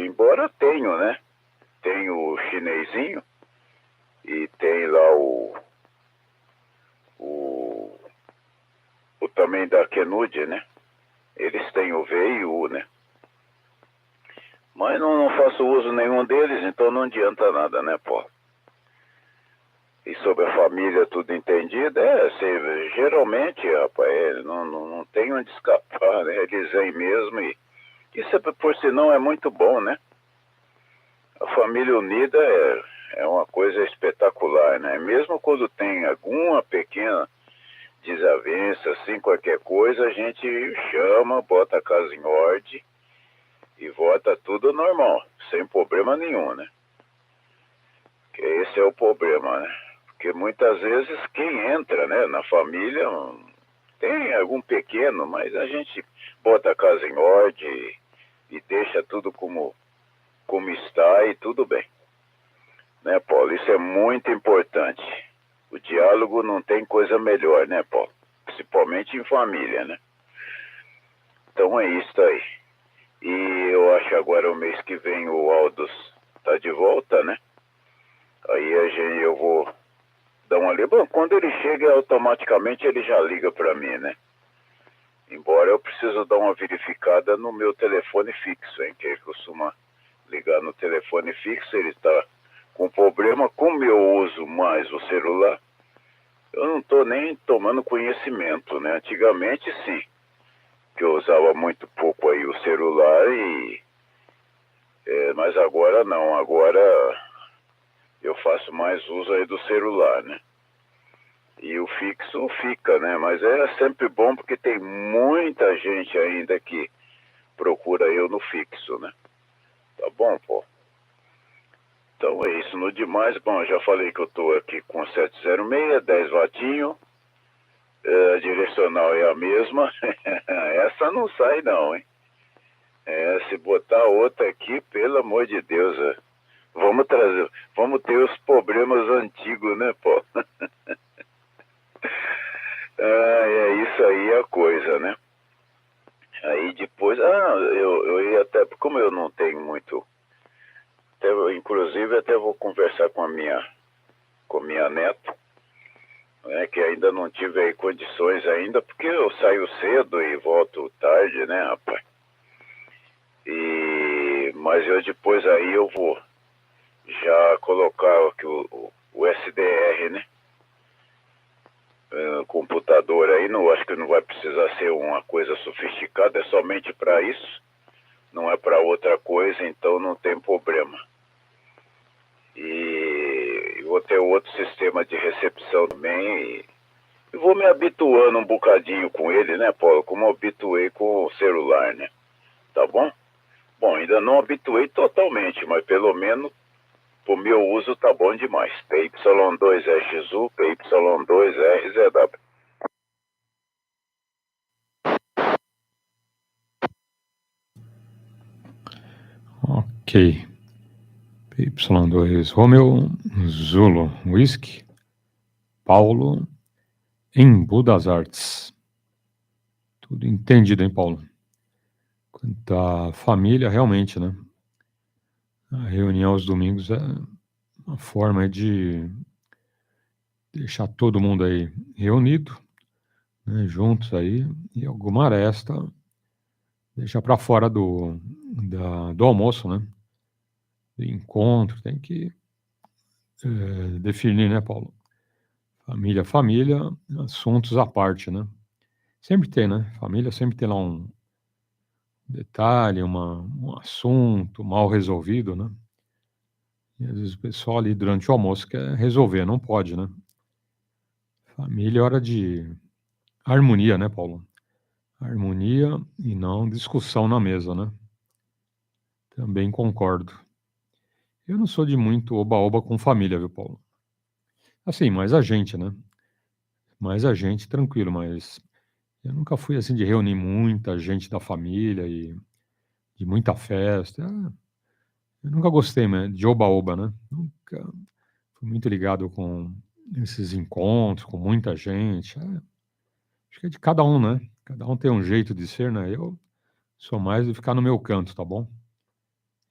Embora tenho, né? Tem o chinesinho e tem lá o também da Kenud, né? Eles têm o V e o U, né? Mas não faço uso nenhum deles, então não adianta nada, né, pô? E sobre a família, tudo entendido, geralmente, rapaz, não tem onde escapar, né? Eles vêm mesmo e isso, por sinal, é muito bom, né? A família unida é uma coisa espetacular, né? Mesmo quando tem alguma pequena desavença, assim, qualquer coisa, a gente chama, bota a casa em ordem e volta tudo normal, sem problema nenhum, né? Que esse é o problema, né? Porque muitas vezes quem entra, né, na família tem algum pequeno, mas a gente bota a casa em ordem e deixa tudo como está e tudo bem. Né, Paulo? Isso é muito importante. O diálogo não tem coisa melhor, né, Paulo? Principalmente em família, né? Então é isso aí. E eu acho agora o mês que vem o Aldous tá de volta, né? Aí eu vou dar uma liga. Bom, quando ele chega, automaticamente ele já liga para mim, né? Embora eu preciso dar uma verificada no meu telefone fixo, hein? Que ele costuma ligar no telefone fixo, ele está com problema. Como eu uso mais o celular, eu não estou nem tomando conhecimento, né? Antigamente, sim, que eu usava muito pouco aí o celular, mas agora não, agora eu faço mais uso aí do celular, né? E o fixo fica, né? Mas é sempre bom porque tem muita gente ainda que procura eu no fixo, né? Tá bom, pô? Então é isso. No demais, bom, já falei que eu tô aqui com 706, 10 watinho. A direcional é a mesma. Essa não sai não, hein? Se botar outra aqui, pelo amor de Deus, vamos ter os problemas antigos, né, pô? É isso aí a coisa, né? Aí depois, eu ia até, como eu não tenho muito, inclusive até vou conversar com a minha neta, né, que ainda não tive aí condições ainda, porque eu saio cedo e volto tarde, né, rapaz? Mas eu depois aí eu vou já colocar aqui o SDR, né? Computador aí, acho que não vai precisar ser uma coisa sofisticada, é somente para isso, não é para outra coisa, então não tem problema. E vou ter outro sistema de recepção também e vou me habituando um bocadinho com ele, né, Paulo? Como eu habituei com o celular, né? Tá bom? Bom, ainda não habituei totalmente, mas pelo menos o meu uso tá bom demais. PY2EXU, PY2RZW. Ok. PY2 Romeo, Zulu, Whisky, Paulo, Embu das Artes. Tudo entendido, hein, Paulo? Quanto à família, realmente, né? A reunião aos domingos é uma forma de deixar todo mundo aí reunido, né, juntos aí, e alguma aresta deixar para fora do almoço, né? Do encontro, tem que definir, né, Paulo? Família, família, assuntos à parte, né? Sempre tem, né? Família sempre tem lá um detalhe, um assunto mal resolvido, né? E às vezes o pessoal ali durante o almoço quer resolver, não pode, né? Família é hora de harmonia, né, Paulo? Harmonia e não discussão na mesa, né? Também concordo. Eu não sou de muito oba-oba com família, viu, Paulo? Assim, mais a gente, né? Mais a gente, tranquilo, mas eu nunca fui assim de reunir muita gente da família e de muita festa. Eu nunca gostei, né, de oba-oba, né? Nunca fui muito ligado com esses encontros, com muita gente. Acho que é de cada um, né? Cada um tem um jeito de ser, né? Eu sou mais de ficar no meu canto, tá bom?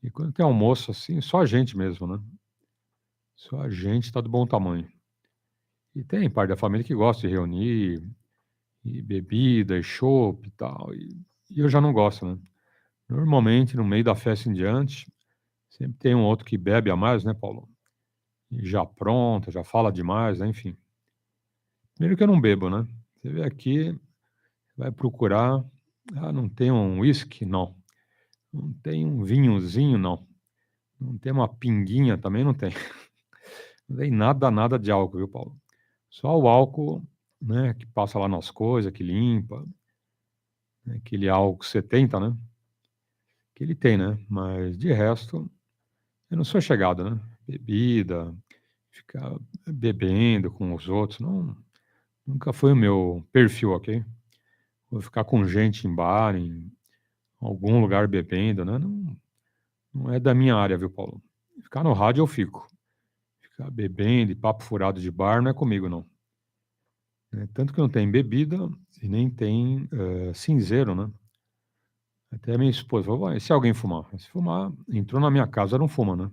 E quando tem almoço assim, só a gente mesmo, né? Só a gente tá do bom tamanho. E tem parte da família que gosta de reunir, e bebida, e chopp e tal, e eu já não gosto, né. Normalmente, no meio da festa em diante, sempre tem um outro que bebe a mais, né, Paulo, e já apronta, já fala demais, né, enfim. Primeiro que eu não bebo, né. Você vê aqui, vai procurar, não tem um uísque? Não. Não tem um vinhozinho? Não. Não tem uma pinguinha? Também não tem. Não tem nada, nada de álcool, viu, Paulo. Só o álcool, né, que passa lá nas coisas, que limpa, né, aquele álcool 70, né, que ele tem, né, mas de resto, eu não sou chegado, né, bebida, ficar bebendo com os outros, não, nunca foi o meu perfil, ok? Vou ficar com gente em bar, em algum lugar bebendo, né, não é da minha área, viu, Paulo? Ficar no rádio eu fico, ficar bebendo e papo furado de bar não é comigo não. Né, tanto que não tem bebida e nem tem, cinzeiro, né. Até minha esposa falou: "Uai, e se alguém fumar?" Se fumar, entrou na minha casa, não fuma, né.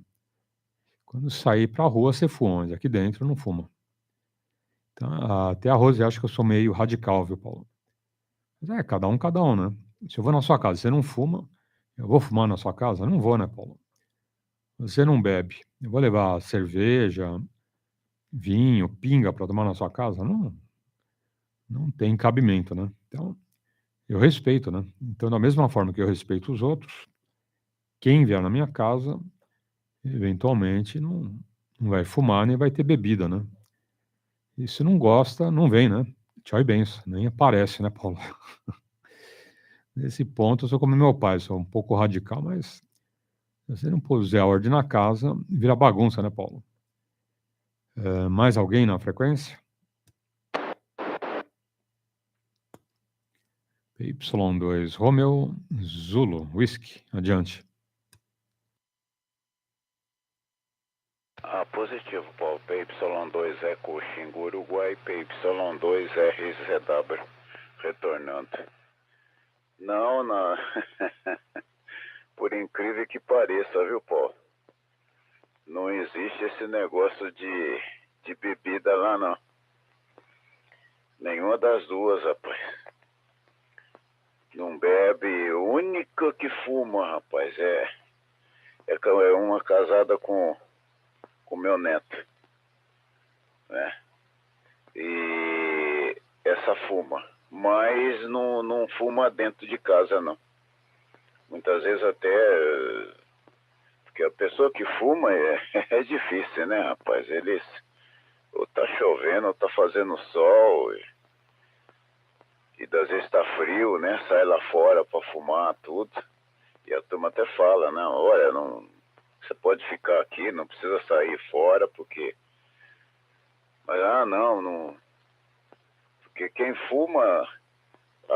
Quando sair pra rua, você fuma, mas aqui dentro não fuma. Então, até a Rose acha que eu sou meio radical, viu, Paulo. Mas é, cada um, né. Se eu vou na sua casa e você não fuma, eu vou fumar na sua casa? Não vou, né, Paulo. Você não bebe, eu vou levar cerveja, vinho, pinga pra tomar na sua casa? Não tem cabimento, né. Então, eu respeito, né. Então, da mesma forma que eu respeito os outros, quem vier na minha casa, eventualmente não vai fumar, nem vai ter bebida, né. E se não gosta, não vem, né. Tchau e benção, nem aparece, né, Paulo. Nesse ponto eu sou como meu pai, sou um pouco radical, mas se você não puser a ordem na casa, vira bagunça, né, Paulo. Mais alguém na frequência? PY2 Romeo Zulu Whisky, adiante. Positivo, Paulo. PY2EXU Xingu, Uruguai, PY2RZW, retornando. Não. Por incrível que pareça, viu, Paulo? Não existe esse negócio de bebida lá, não. Nenhuma das duas, rapaz. Não bebe. A única que fuma, rapaz, é uma casada com meu neto, né? E essa fuma, mas não fuma dentro de casa, não. Muitas vezes até, porque a pessoa que fuma é difícil, né, rapaz? Eles, ou tá chovendo, ou tá fazendo sol, e das vezes tá frio, né? Sai lá fora pra fumar, tudo. E a turma até fala, não, olha, você pode ficar aqui, não precisa sair fora, porque... Mas, não... Porque quem fuma,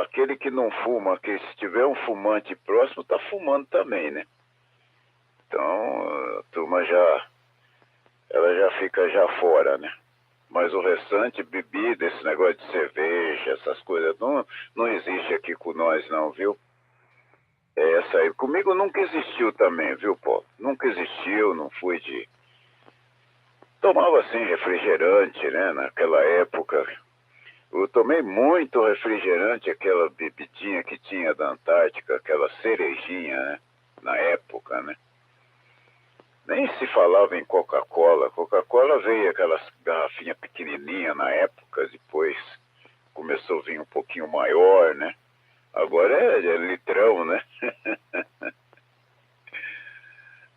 aquele que não fuma, que se tiver um fumante próximo, tá fumando também, né? Então, a turma ela já fica já fora, né? Mas o restante, bebida, esse negócio de cerveja, essas coisas, não existe aqui com nós não, viu? Essa aí, comigo nunca existiu também, viu, Paulo? Nunca existiu, não fui de... Tomava, assim, refrigerante, né, naquela época. Eu tomei muito refrigerante, aquela bebidinha que tinha da Antártica, aquela cerejinha, né, na época, né. Nem se falava em Coca-Cola. Coca-Cola veio aquelas garrafinhas pequenininhas na época, depois começou a vir um pouquinho maior, né? Agora é litrão, né?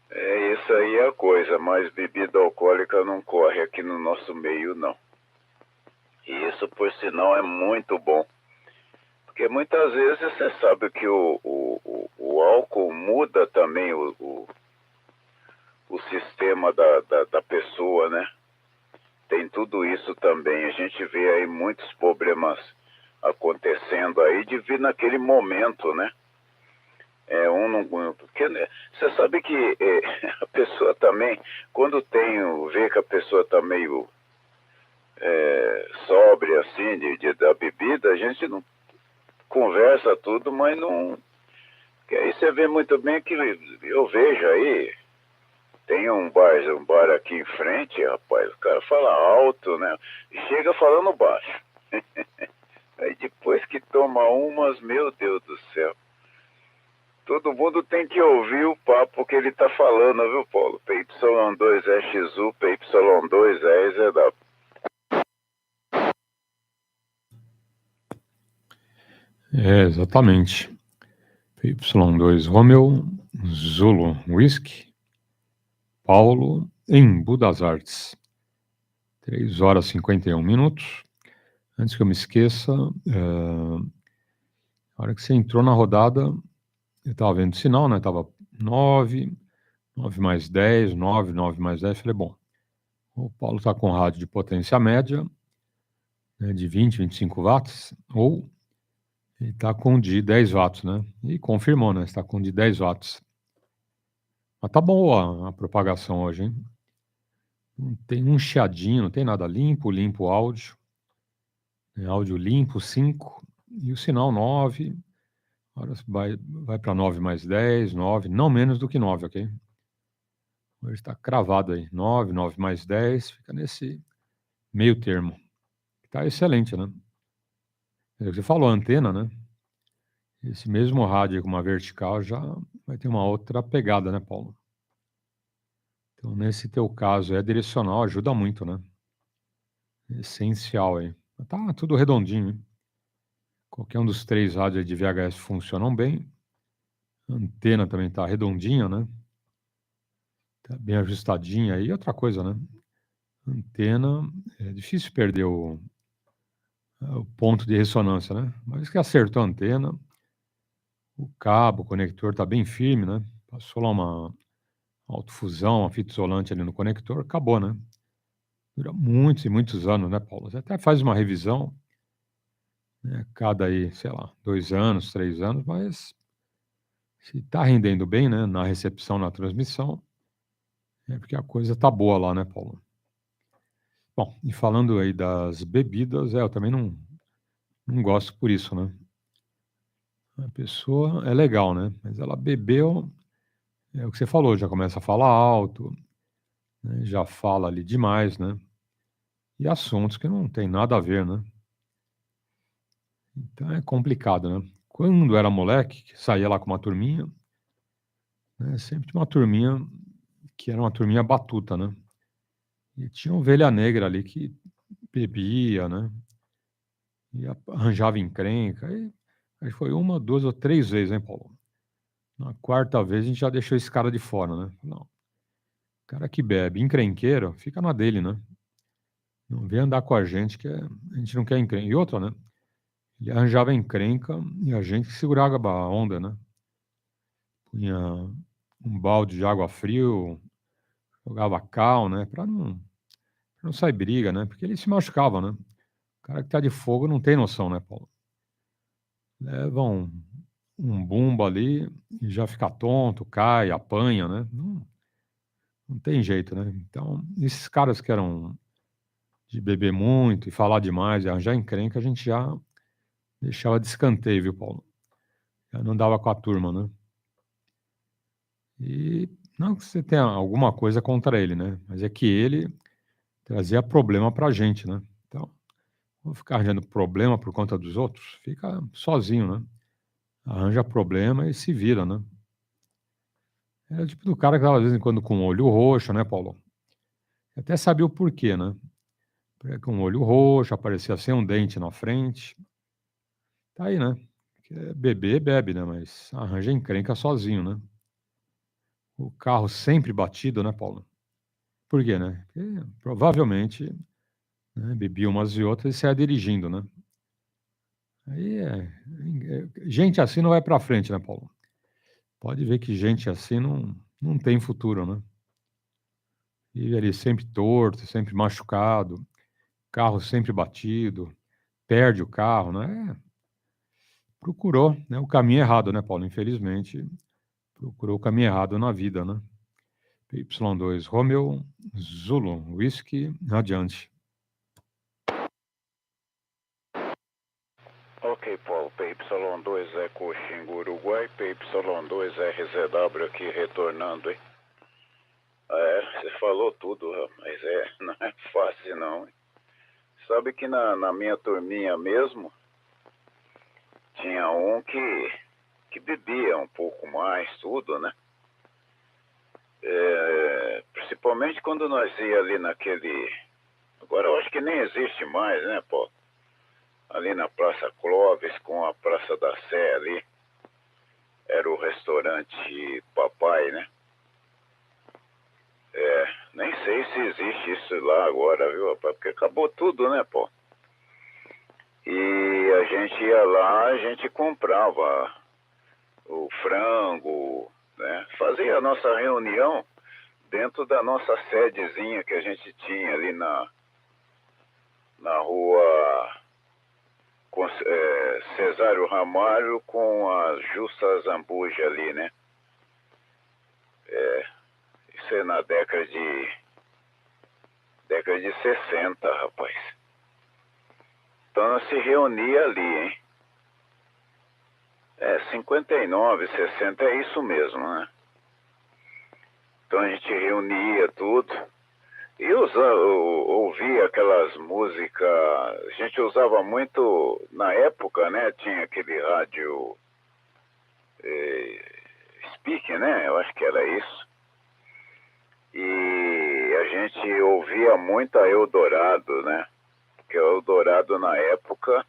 É isso aí a coisa, mas bebida alcoólica não corre aqui no nosso meio, não. E isso, por sinal, é muito bom. Porque muitas vezes você sabe que o álcool muda também o sistema da pessoa, né? Tem tudo isso também. A gente vê aí muitos problemas acontecendo aí de vir naquele momento, né? Porque, né, você sabe que a pessoa também, quando vê que a pessoa está meio sóbria assim, da bebida, a gente não conversa tudo, mas não... Que aí você vê muito bem que eu vejo aí, tem um bar aqui em frente, rapaz, o cara fala alto, né? E chega falando baixo. Aí depois que toma umas, meu Deus do céu. Todo mundo tem que ouvir o papo que ele tá falando, viu, Paulo? PY2EXU, PY2EXU. Exatamente. PY2 Romeo, Zulu Whisky, Paulo, em Budas Artes. 3 horas e 51 minutos. Antes que eu me esqueça, a hora que você entrou na rodada, eu estava vendo o sinal, né? Estava 9, 9 mais 10, 9, 9 mais 10. Falei, bom, o Paulo está com rádio de potência média, né, de 20, 25 watts, ou ele está com de 10 watts, né? E confirmou, né? Está com de 10 watts. Mas tá boa a propagação hoje, hein? Não tem um chiadinho, não tem nada. Limpo o áudio. Áudio limpo, 5. E o sinal 9. Agora vai para 9 mais 10, 9. Não menos do que 9, ok? Hoje está cravado aí. 9, 9 mais 10. Fica nesse meio termo. Tá excelente, né? É o que você falou, antena, né? Esse mesmo rádio com uma vertical já vai ter uma outra pegada, né, Paulo? Então, nesse teu caso, direcional ajuda muito, né? Essencial aí. Tá tudo redondinho, hein? Qualquer um dos 3 rádios de VHS funcionam bem. A antena também tá redondinha, né? Tá bem ajustadinha. E outra coisa, né? Antena, é difícil perder o ponto de ressonância, né? Mas que acertou a antena, o cabo, o conector tá bem firme, né? Passou lá uma autofusão, uma fita isolante ali no conector, acabou, né? Dura muitos e muitos anos, né, Paulo? Você até faz uma revisão, né, cada aí, sei lá, 2 anos, 3 anos, mas se está rendendo bem, né, na recepção, na transmissão, é porque a coisa tá boa lá, né, Paulo? Bom, e falando aí das bebidas, eu também não gosto por isso, né? A pessoa é legal, né? Mas ela bebeu, é o que você falou, já começa a falar alto, né, já fala ali demais, né? E assuntos que não tem nada a ver, né? Então é complicado, né? Quando era moleque, que saía lá com uma turminha, né, sempre tinha uma turminha que era uma turminha batuta, né? E tinha ovelha negra ali que bebia, né? E arranjava encrenca. Aí foi 1, 2 ou 3 vezes, hein, Paulo? Na 4ª vez a gente já deixou esse cara de fora, né? Não, cara que bebe, encrenqueiro, fica na dele, né? Não vem andar com a gente que a gente não quer encrenca. E outra, né? Ele arranjava encrenca e a gente que segurava a onda, né? Punha um balde de água frio, jogava cal, né? Pra não sair briga, né? Porque ele se machucava, né? O cara que tá de fogo não tem noção, né, Paulo? Leva um bumbo ali e já fica tonto, cai, apanha, né? Não tem jeito, né? Então, esses caras que eram de beber muito e falar demais e arranjar encrenca, a gente já deixava de escanteio, viu, Paulo? Já não dava com a turma, né? E não que você tenha alguma coisa contra ele, né? Mas é que ele trazia problema pra gente, né? Então, vou ficar arranjando problema por conta dos outros? Fica sozinho, né? Arranja problema e se vira, né? Era o tipo do cara que tava, de vez em quando, com o olho roxo, né, Paulo? Até sabia o porquê, né? Com o olho roxo, aparecia sem um dente na frente. Tá aí, né? Beber, bebe, né? Mas arranja encrenca sozinho, né? O carro sempre batido, né, Paulo? Por quê, né? Porque provavelmente, né, bebia umas e outras e saia dirigindo, né? Aí gente assim não vai para frente, né, Paulo? Pode ver que gente assim não tem futuro, né? Vive ali sempre torto, sempre machucado, carro sempre batido, perde o carro, né? Procurou, né, o caminho errado, né, Paulo? Infelizmente, procurou o caminho errado na vida, né? PY2 Romeo Zulu, whisky, adiante. Ok, Paulo, PY2 é Coxingo, Uruguai, PY2 RZW aqui retornando, hein? Você falou tudo, mas não é fácil não, hein? Sabe que na minha turminha mesmo, tinha um que bebia um pouco mais, tudo, né? Principalmente quando nós ia ali naquele... Agora eu acho que nem existe mais, né, Paulo? Ali na Praça Clóvis, com a Praça da Sé ali, era o restaurante Papai, né? Nem sei se existe isso lá agora, viu, rapaz? Porque acabou tudo, né, pô? E a gente ia lá, a gente comprava o frango, né? Fazia a nossa reunião dentro da nossa sedezinha que a gente tinha ali na rua Cesário Ramalho com a Justa Zambuja ali, né? Isso é na década de 60, rapaz. Então nós se reunia ali, hein? 59, 60, é isso mesmo, né? Então a gente reunia tudo e ouvia aquelas músicas. A gente usava muito, na época, né? Tinha aquele rádio Speak, né? Eu acho que era isso. E a gente ouvia muito a Eldorado, né? Porque a Eldorado na época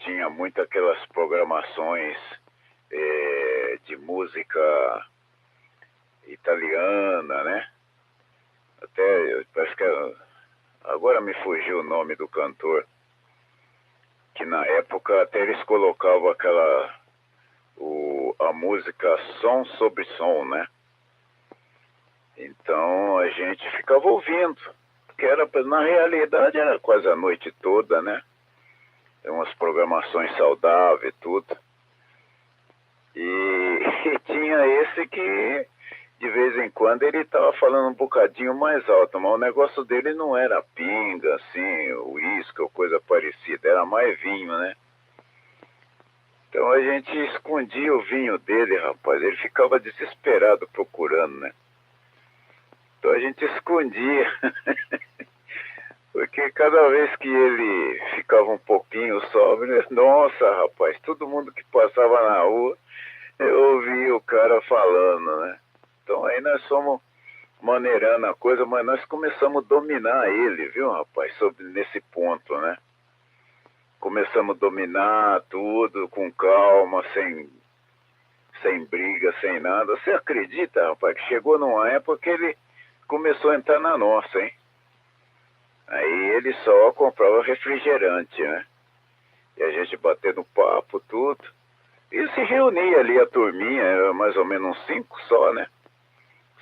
tinha muito aquelas programações de música italiana, né? Até parece que agora me fugiu o nome do cantor, que na época até eles colocavam a música som sobre som, né? Então a gente ficava ouvindo, porque na realidade era quase a noite toda, né? Umas programações saudáveis, tudo. E tinha esse que de vez em quando ele estava falando um bocadinho mais alto, mas o negócio dele não era pinga, assim, uísque ou coisa parecida, era mais vinho, né? Então a gente escondia o vinho dele, rapaz, ele ficava desesperado procurando, né? Então a gente escondia, porque cada vez que ele ficava um pouquinho sóbrio, nossa, rapaz, todo mundo que passava na rua, eu ouvia o cara falando, né? Então aí nós fomos maneirando a coisa, mas nós começamos a dominar ele, viu, rapaz, nesse ponto, né? Começamos a dominar tudo com calma, sem briga, sem nada. Você acredita, rapaz, que chegou numa época que ele começou a entrar na nossa, hein? Aí ele só comprava refrigerante, né? E a gente batendo papo, tudo. E se reunia ali a turminha, era mais ou menos uns 5 só, né?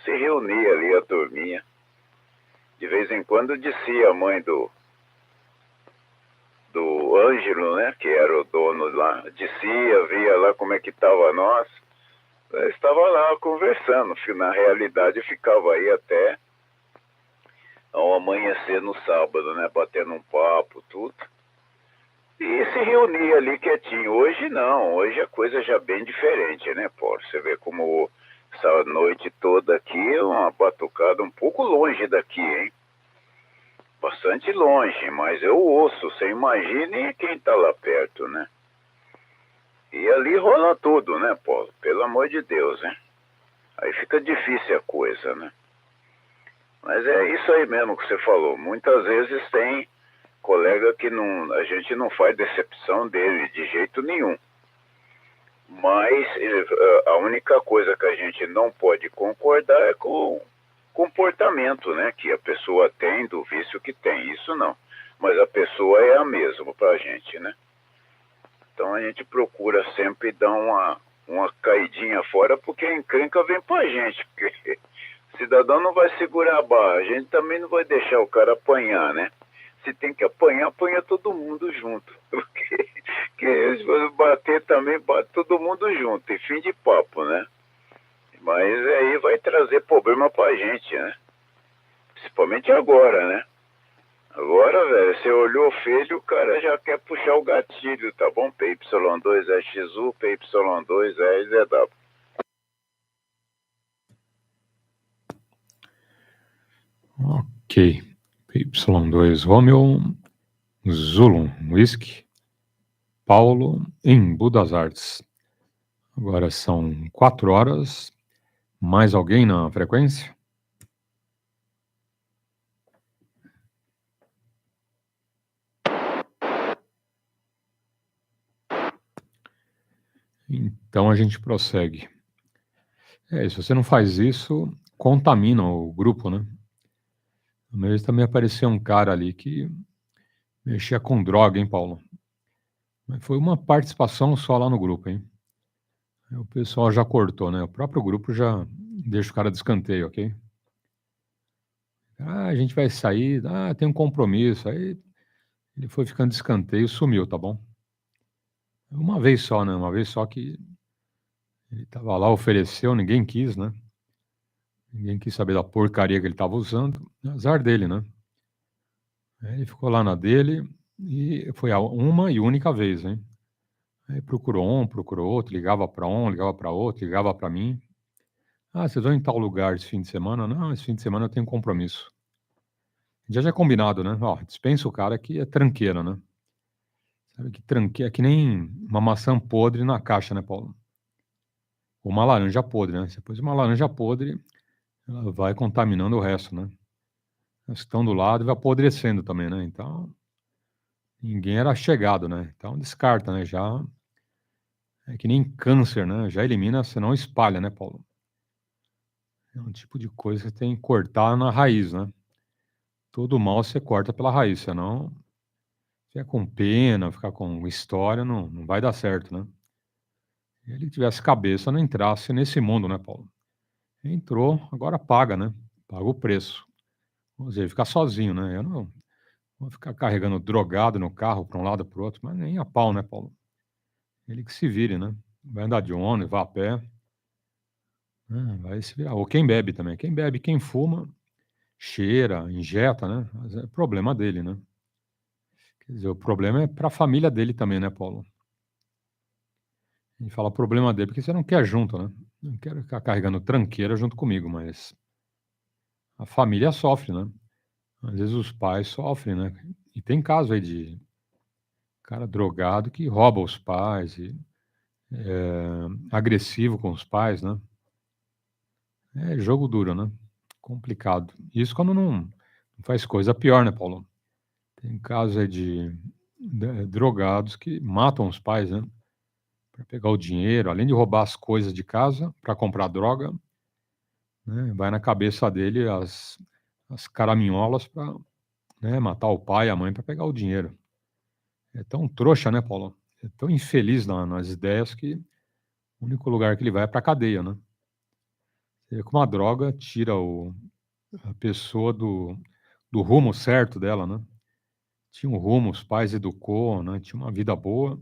Se reunia ali a turminha. De vez em quando descia a mãe do Ângelo, né? Que era o dono lá. Descia, via lá como é que estava nós. Eu estava lá conversando. Na realidade ficava aí até ao amanhecer no sábado, né? Batendo um papo, tudo. E se reunia ali quietinho. Hoje não, hoje a coisa já é bem diferente, né, Paulo? Você vê como essa noite toda aqui é uma batucada um pouco longe daqui, hein? Bastante longe, mas eu ouço, você imagine quem tá lá perto, né? E ali rola tudo, né, Paulo? Pelo amor de Deus, né? Aí fica difícil a coisa, né? Mas é isso aí mesmo que você falou. Muitas vezes tem colega que não, a gente não faz decepção dele de jeito nenhum. Mas a única coisa que a gente não pode concordar é com o comportamento, né, que a pessoa tem, do vício que tem. Isso não. Mas a pessoa é a mesma pra gente, né? Então a gente procura sempre dar uma caidinha fora, porque a encrenca vem pra gente. Porque o cidadão não vai segurar a barra. A gente também não vai deixar o cara apanhar, né? Se tem que apanhar, apanha todo mundo junto. Porque se bater também, bate todo mundo junto. E fim de papo, né? Mas aí vai trazer problema pra gente, né? Principalmente agora, né? Agora, velho, você olhou feio, o cara já quer puxar o gatilho, tá bom? PY2EXU, PY2EZW. Ok. PY2 Romeo, Zulu Whisky, Paulo em Budas Artes. Agora são 4 horas. Mais alguém na frequência? Então a gente prossegue. Se você não faz isso, contamina o grupo, né? Mas também apareceu um cara ali que mexia com droga, hein, Paulo? Mas foi uma participação só lá no grupo, hein? O pessoal já cortou, né? O próprio grupo já deixa o cara de escanteio, ok? A gente vai sair, tem um compromisso. Aí ele foi ficando de escanteio e sumiu, tá bom? Uma vez só, né? Uma vez só que ele tava lá, ofereceu, ninguém quis, né? Ninguém quis saber da porcaria que ele tava usando. Azar dele, né? Aí ele ficou lá na dele e foi a uma e única vez, hein? Aí procurou um, procurou outro, ligava para um, ligava para outro, ligava para mim. Vocês vão em tal lugar esse fim de semana? Não, esse fim de semana eu tenho compromisso. Já é combinado, né? Ó, dispensa o cara que é tranqueira, né? Sabe que tranqueira é que nem uma maçã podre na caixa, né, Paulo? Ou uma laranja podre, né? Você pôs uma laranja podre, ela vai contaminando o resto, né? As que estão do lado vai apodrecendo também, né? Então, ninguém era chegado, né? Então, descarta, né? Já é que nem câncer, né? Já elimina, senão espalha, né, Paulo? É um tipo de coisa que você tem que cortar na raiz, né? Todo mal você corta pela raiz, senão ficar com pena, ficar com história, não vai dar certo, né? Ele que tivesse cabeça, não entrasse nesse mundo, né, Paulo? Entrou, agora paga, né? Paga o preço. Ou seja, ficar sozinho, né? Eu não vou ficar carregando drogado no carro para um lado para o outro, mas nem a pau, né, Paulo? Ele que se vire, né? Vai andar de ônibus, vai a pé. Vai se virar. Ou quem bebe também. Quem bebe, quem fuma, cheira, injeta, né? Mas é problema dele, né? Quer dizer, o problema é para a família dele também, né, Paulo? A gente fala problema dele porque você não quer junto, né? Não quero ficar carregando tranqueira junto comigo, mas a família sofre, né? Às vezes os pais sofrem, né? E tem caso aí de cara drogado que rouba os pais e agressivo com os pais, né? É jogo duro, né? Complicado. Isso quando não faz coisa pior, né, Paulo? Tem casos aí de drogados que matam os pais, né? Para pegar o dinheiro, além de roubar as coisas de casa para comprar droga, né? Vai na cabeça dele as caraminholas para, né, matar o pai e a mãe para pegar o dinheiro. É tão trouxa, né, Paulo? É tão infeliz nas ideias que o único lugar que ele vai é para a cadeia, né? Você vê como a droga tira a pessoa do rumo certo dela, né? Tinha um rumo, os pais educou, né? Tinha uma vida boa,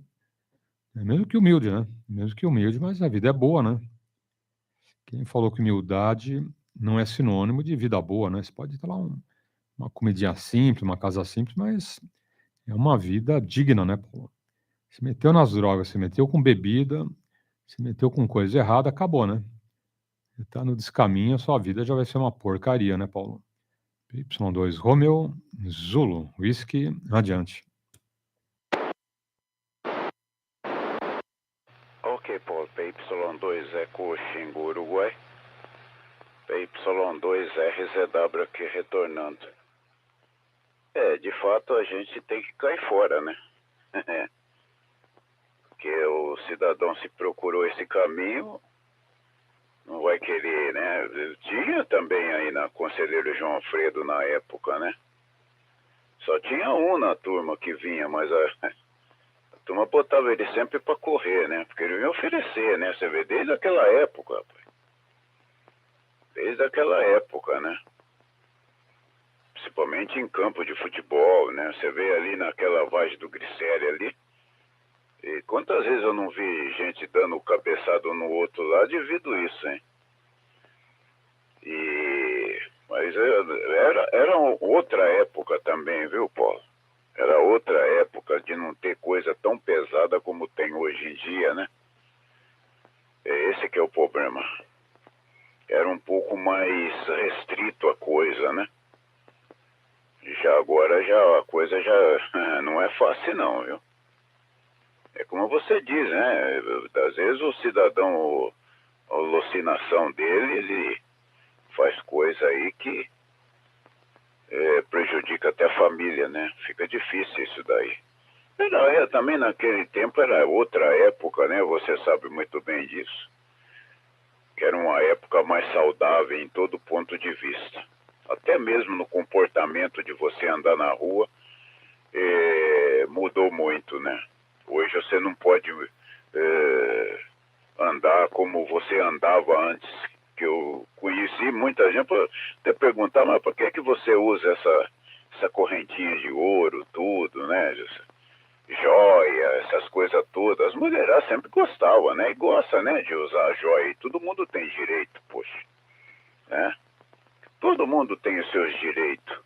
mesmo que humilde, né? Mesmo que humilde, mas a vida é boa, né? Quem falou que humildade não é sinônimo de vida boa, né? Você pode ter lá uma comidinha simples, uma casa simples, mas é uma vida digna, né, Paulo? Se meteu nas drogas, se meteu com bebida, se meteu com coisa errada, acabou, né? Você tá no descaminho, a sua vida já vai ser uma porcaria, né, Paulo? PY2 Romeo, Zulu, Whisky, adiante. PY2EXU Xingu, Uruguai. PY2RZW aqui retornando. De fato a gente tem que cair fora, né? Porque o cidadão se procurou esse caminho, não vai querer, né? Tinha também aí na Conselheiro João Alfredo na época, né? Só tinha um na turma que vinha, mas a turma botava ele sempre para correr, né? Porque ele vinha oferecer, né? Você vê, desde aquela época, rapaz. Desde aquela época, né? Principalmente em campo de futebol, né? Você vê ali naquela Vagem do Grissério ali. E quantas vezes eu não vi gente dando cabeçada no outro lá devido isso, hein? Mas era outra época também, viu, Paulo? Era outra época de não ter coisa tão pesada como tem hoje em dia, né? Esse que é o problema. Era um pouco mais restrito a coisa, né? Já agora a coisa já não é fácil não, viu? É como você diz, né? Às vezes o cidadão, a alucinação dele, ele faz coisa aí que prejudica até a família, né? Fica difícil isso daí. Também naquele tempo era outra época, né? Você sabe muito bem disso. Que era uma época mais saudável em todo ponto de vista. Até mesmo no comportamento de você andar na rua, mudou muito, né? Hoje você não pode andar como você andava antes. Que eu conheci muita gente, até perguntar, mas por que você usa essa correntinha de ouro, tudo, né? Joia, essas coisas todas. As mulheres sempre gostavam, né? E gosta, né, de usar joia. E todo mundo tem direito, poxa. Né? Todo mundo tem os seus direitos.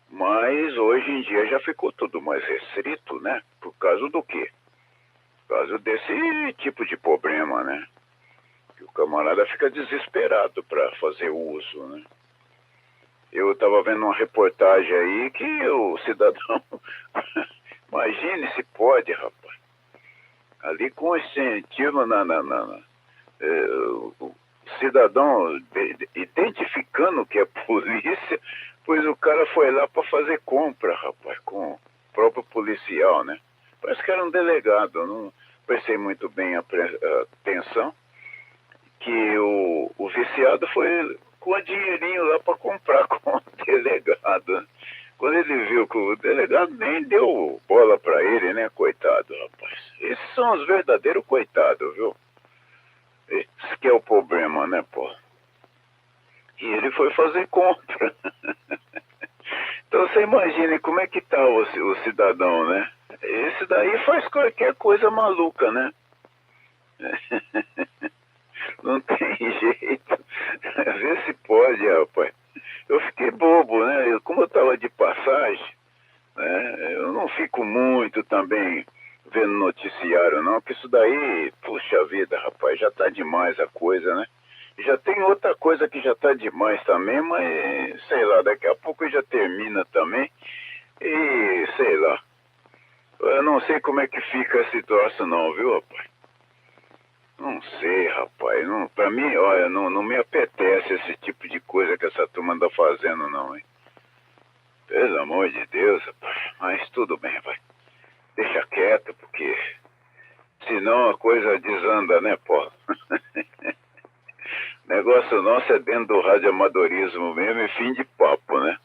Mas hoje em dia já ficou tudo mais restrito, né? Por causa do quê? Por causa desse tipo de problema, né? Que o camarada fica desesperado para fazer uso, né? Eu estava vendo uma reportagem aí que o cidadão... Imagine se pode, rapaz. Ali com o incentivo o cidadão identificando que é polícia, pois o cara foi lá para fazer compra, rapaz, com o próprio policial, né? Parece que era um delegado, eu não prestei muito bem a atenção, que o viciado foi com o dinheirinho lá para comprar com o delegado. Quando ele viu que o delegado nem deu bola para ele, né, coitado, rapaz. Esses são os verdadeiros coitados, viu? Esse que é o problema, né, pô? E ele foi fazer compra. Então você imagine como é que tá o cidadão, né? Esse daí faz qualquer coisa maluca, né? Não tem jeito. Vê se pode, rapaz. Eu fiquei bobo, né? Como eu estava de passagem, né? Eu não fico muito também vendo noticiário, não, que isso daí, puxa vida, rapaz, já tá demais a coisa, né? Já tem outra coisa que já tá demais também, mas, sei lá, daqui a pouco já termina também. E, sei lá, eu não sei como é que fica esse troço não, viu, rapaz? Não sei, rapaz. Não, pra mim, olha, não me apetece esse tipo de coisa que essa turma anda fazendo, não, hein? Pelo amor de Deus, rapaz. Mas tudo bem, vai. Deixa quieto, porque senão a coisa desanda, né, pô? Negócio nosso é dentro do radioamadorismo mesmo e fim de papo, né?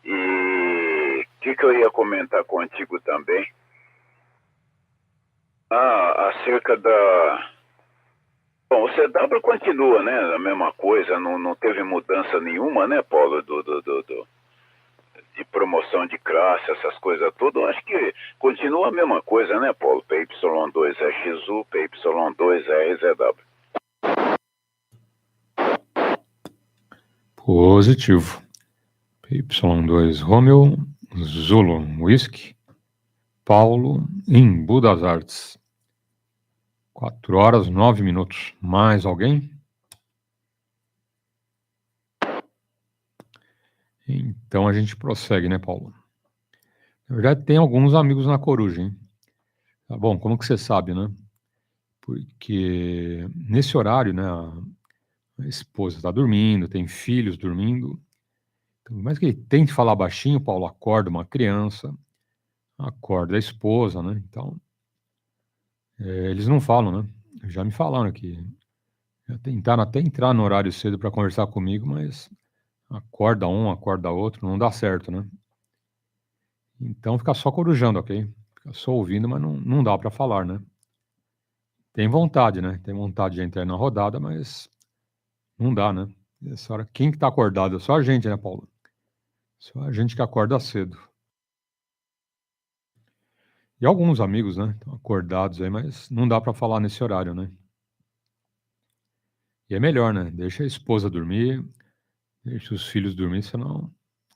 E o que eu ia comentar contigo também? Acerca da... Bom, o CW continua, né? A mesma coisa, não teve mudança nenhuma, né, Paulo? De promoção de classe, essas coisas todas. Eu acho que continua a mesma coisa, né, Paulo? PY2EXU, PY2RZW. Positivo. PY2 Romeo, Zulu Whisky, Paulo, em Budas Artes. 4h09. Mais alguém? Então a gente prossegue, né, Paulo? Na verdade, tem alguns amigos na Coruja, hein? Tá bom, como que você sabe, né? porque nesse horário, né, a esposa está dormindo, tem filhos dormindo. Então, por mais que ele tente falar baixinho, Paulo, acorda uma criança, acorda a esposa, né? Então, eles não falam, né? Já me falaram que já tentaram até entrar no horário cedo para conversar comigo, mas acorda um, acorda outro, não dá certo, né? Então fica só corujando, ok? Fica só ouvindo, mas não dá para falar, né? Tem vontade, né? Tem vontade de entrar na rodada, mas não dá, né? Essa hora, quem que tá acordado? Só a gente, né, Paulo? Só a gente que acorda cedo. E alguns amigos, né? Estão acordados aí, mas não dá para falar nesse horário, né? E é melhor, né? Deixa a esposa dormir, deixa os filhos dormir, senão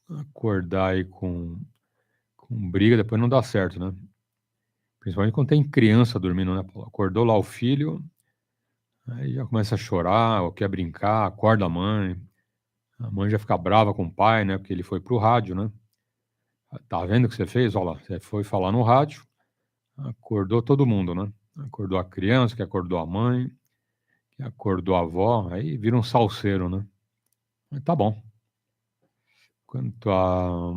acordar aí com briga, depois não dá certo, né? Principalmente quando tem criança dormindo, né, Paulo? Acordou lá o filho, aí já começa a chorar, ou quer brincar, acorda a mãe já fica brava com o pai, né, porque ele foi pro rádio, né? Tá vendo o que você fez? Olha lá, você foi falar no rádio, acordou todo mundo, né? Acordou a criança, que acordou a mãe, que acordou a avó, aí vira um salseiro, né? Mas tá bom. Quanto à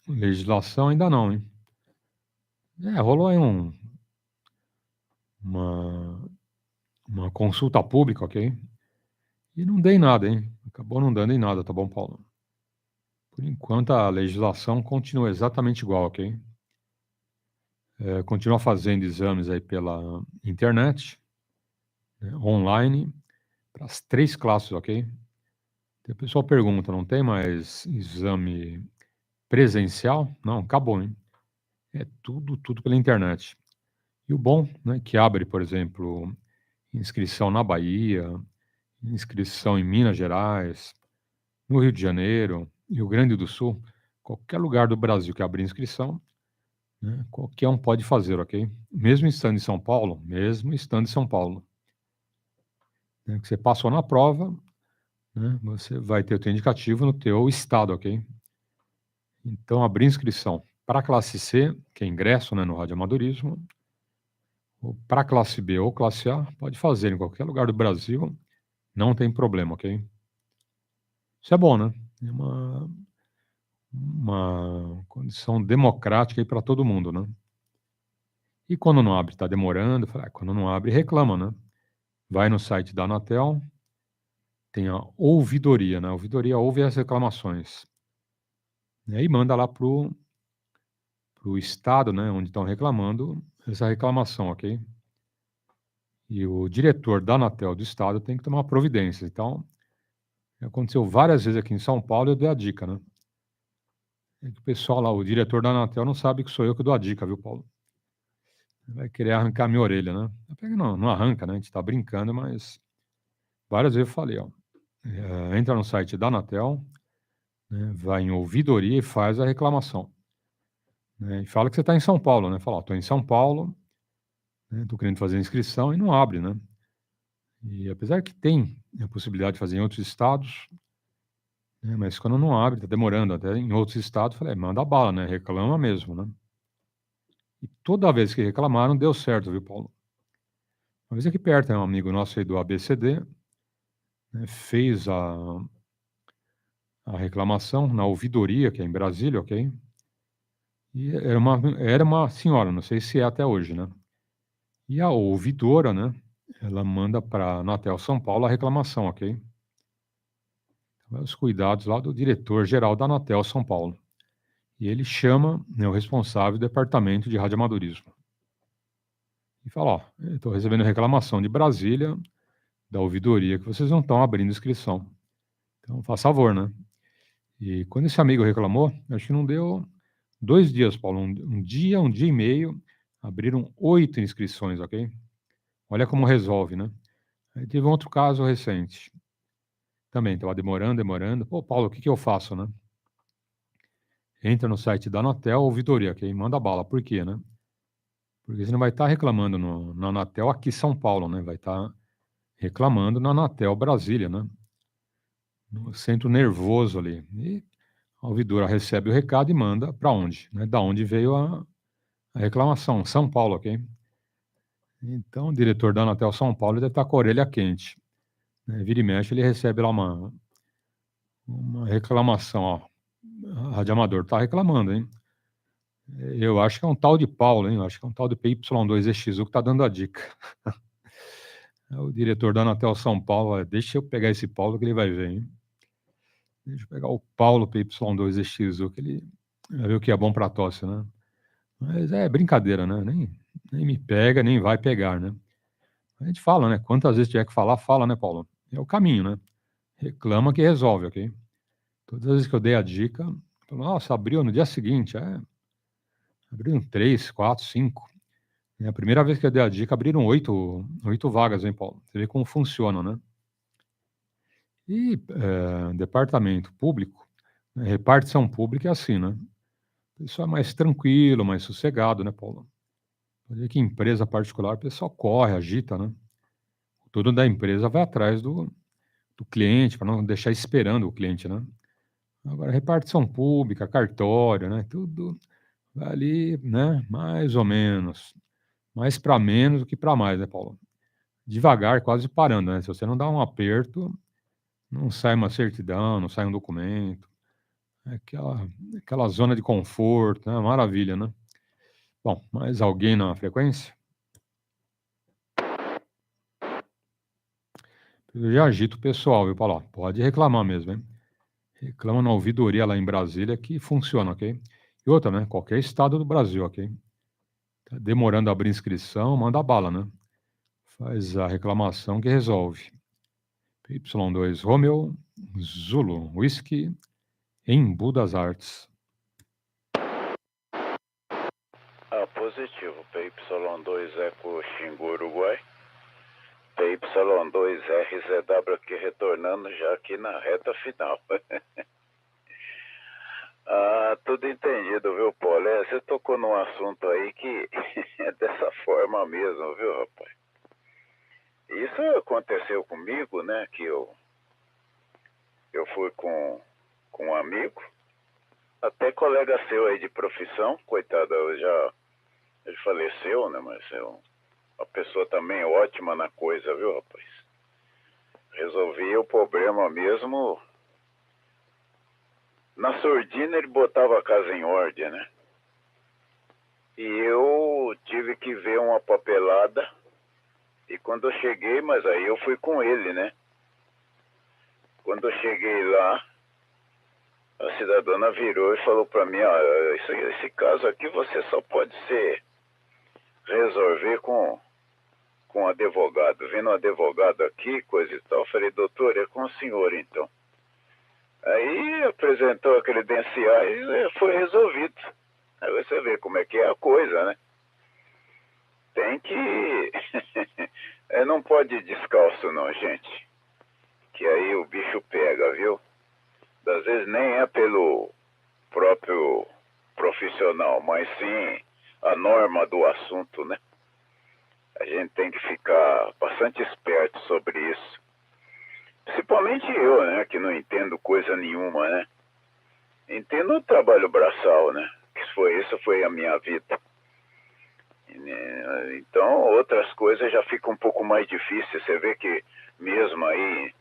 legislação, ainda não, hein? Rolou aí uma consulta pública, ok? E não dei nada, hein? Acabou não dando em nada, tá bom, Paulo? Por enquanto, a legislação continua exatamente igual, ok? Continua fazendo exames aí pela internet, né, online, para as 3 classes, ok? O pessoal pergunta, não tem mais exame presencial? Não, acabou, hein? É tudo pela internet. E o bom, né, que abre, por exemplo, inscrição na Bahia, inscrição em Minas Gerais, no Rio de Janeiro, Rio Grande do Sul, qualquer lugar do Brasil que abrir inscrição, né, qualquer um pode fazer, ok? Mesmo estando em São Paulo, né, que você passou na prova, né, você vai ter o teu indicativo no teu estado, ok? Então, abrir inscrição para a classe C, que é ingresso, né, no radioamadorismo, ou para a classe B ou classe A, pode fazer em qualquer lugar do Brasil, não tem problema, ok? Isso é bom, né? É uma condição democrática aí para todo mundo, né? E quando não abre, está demorando, quando não abre, reclama, né? Vai no site da Anatel, tem a ouvidoria, né? A ouvidoria ouve as reclamações. E aí manda lá pro estado, né, onde estão reclamando, essa reclamação, ok? E o diretor da Anatel do estado tem que tomar providência. Então, aconteceu várias vezes aqui em São Paulo, eu dei a dica, né? É que o pessoal lá, o diretor da Anatel não sabe que sou eu que dou a dica, viu, Paulo? Vai querer arrancar minha orelha, né? Não arranca, né? A gente está brincando, mas várias vezes eu falei, ó, entra no site da Anatel, né, vai em ouvidoria e faz a reclamação. Né, e fala que você está em São Paulo, né? Fala, estou em São Paulo, estou querendo fazer a inscrição e não abre, né? E apesar que tem a possibilidade de fazer em outros estados, né, mas quando não abre, está demorando até em outros estados, falei, manda bala, né? Reclama mesmo, né? E toda vez que reclamaram, deu certo, viu, Paulo? Uma vez aqui perto, um amigo nosso aí do ABCD, né, fez a reclamação na ouvidoria, que é em Brasília, ok? E era uma senhora, não sei se é até hoje, né? E a ouvidora, né, ela manda para a Anatel São Paulo a reclamação, ok? Então, os cuidados lá do diretor-geral da Anatel São Paulo. E ele chama, né, o responsável do departamento de radioamadorismo. E fala, ó, eu estou recebendo reclamação de Brasília, da ouvidoria, que vocês não estão abrindo inscrição. Então, faz favor, né? E quando esse amigo reclamou, acho que não deu 2 dias, Paulo, um dia e meio, abriram 8 inscrições, ok? Olha como resolve, né? Aí teve um outro caso recente. Também estava demorando. Pô, Paulo, o que eu faço, né? Entra no site da Anatel, ouvidoria, ok? Manda bala. Por quê, né? Porque você não vai estar reclamando na Anatel aqui em São Paulo, né? Vai estar reclamando na Anatel Brasília, né? No centro nervoso ali. E a ouvidora recebe o recado e manda para onde? Né? Da onde veio a reclamação, São Paulo, ok? Então, o diretor da Anatel São Paulo deve estar com a orelha quente, né? Vira e mexe, ele recebe lá uma reclamação, ó. Radioamador tá reclamando, hein? Eu acho que é um tal de Paulo, hein? Eu acho que é um tal de PY2EXU que tá dando a dica. O diretor da Anatel São Paulo, deixa eu pegar esse Paulo que ele vai ver, hein? Deixa eu pegar o Paulo PY2EXU, que ele vai ver o que é bom para tosse, né? Mas é brincadeira, né? Nem me pega, nem vai pegar, né? A gente fala, né? Quantas vezes tiver que falar, fala, né, Paulo? É o caminho, né? Reclama que resolve, ok? Todas as vezes que eu dei a dica, nossa, abriu no dia seguinte, abriram 3, 4, 5. É a primeira vez que eu dei a dica, abriram 8 vagas, hein, Paulo? Você vê como funciona, né? E departamento público, né, repartição pública é assim, né? O pessoal é mais tranquilo, mais sossegado, né, Paulo? Pode ver que empresa particular, o pessoal corre, agita, né? Tudo da empresa vai atrás do cliente, para não deixar esperando o cliente, né? Agora, repartição pública, cartório, né? Tudo vai ali, né? Mais ou menos. Mais para menos do que para mais, né, Paulo? Devagar, quase parando, né? Se você não dá um aperto, não sai uma certidão, não sai um documento. É aquela zona de conforto, né? Maravilha, né? Bom, mais alguém na frequência? Eu já agito o pessoal, viu, Paulo? Pode reclamar mesmo, hein? Reclama na ouvidoria lá em Brasília que funciona, ok? E outra, né? Qualquer estado do Brasil, ok? Tá demorando a abrir inscrição, manda bala, né? Faz a reclamação que resolve. PY2 Romeo, Zulu, Whisky, Embu das Artes. Positivo, PY2 Eco Xingu, Uruguai. PY2RZW aqui retornando já aqui na reta final. Tudo entendido, viu, Paulo? Você tocou num assunto aí que é dessa forma mesmo, viu, rapaz? Isso aconteceu comigo, né? Que eu fui com um amigo, até colega seu aí de profissão, coitado, ele faleceu, né? Mas é uma pessoa também ótima na coisa, viu, rapaz? Resolvi o problema mesmo. Na surdina ele botava a casa em ordem, né? E eu tive que ver uma papelada. E quando eu cheguei, mas aí eu fui com ele, né? Quando eu cheguei lá, a cidadã virou e falou para mim, esse caso aqui você só pode resolver com advogado. Vendo um advogado aqui, coisa e tal. Eu falei, doutor, é com o senhor então. Aí apresentou a credencial e foi resolvido. Aí você vê como é que é a coisa, né? Tem que... não pode ir descalço não, gente. Que aí o bicho pega, viu? Às vezes nem é pelo próprio profissional, mas sim a norma do assunto, né? A gente tem que ficar bastante esperto sobre isso. Principalmente eu, né? Que não entendo coisa nenhuma, né? Entendo o trabalho braçal, né? Isso foi a minha vida. Então, outras coisas já ficam um pouco mais difíceis. Você vê que mesmo aí...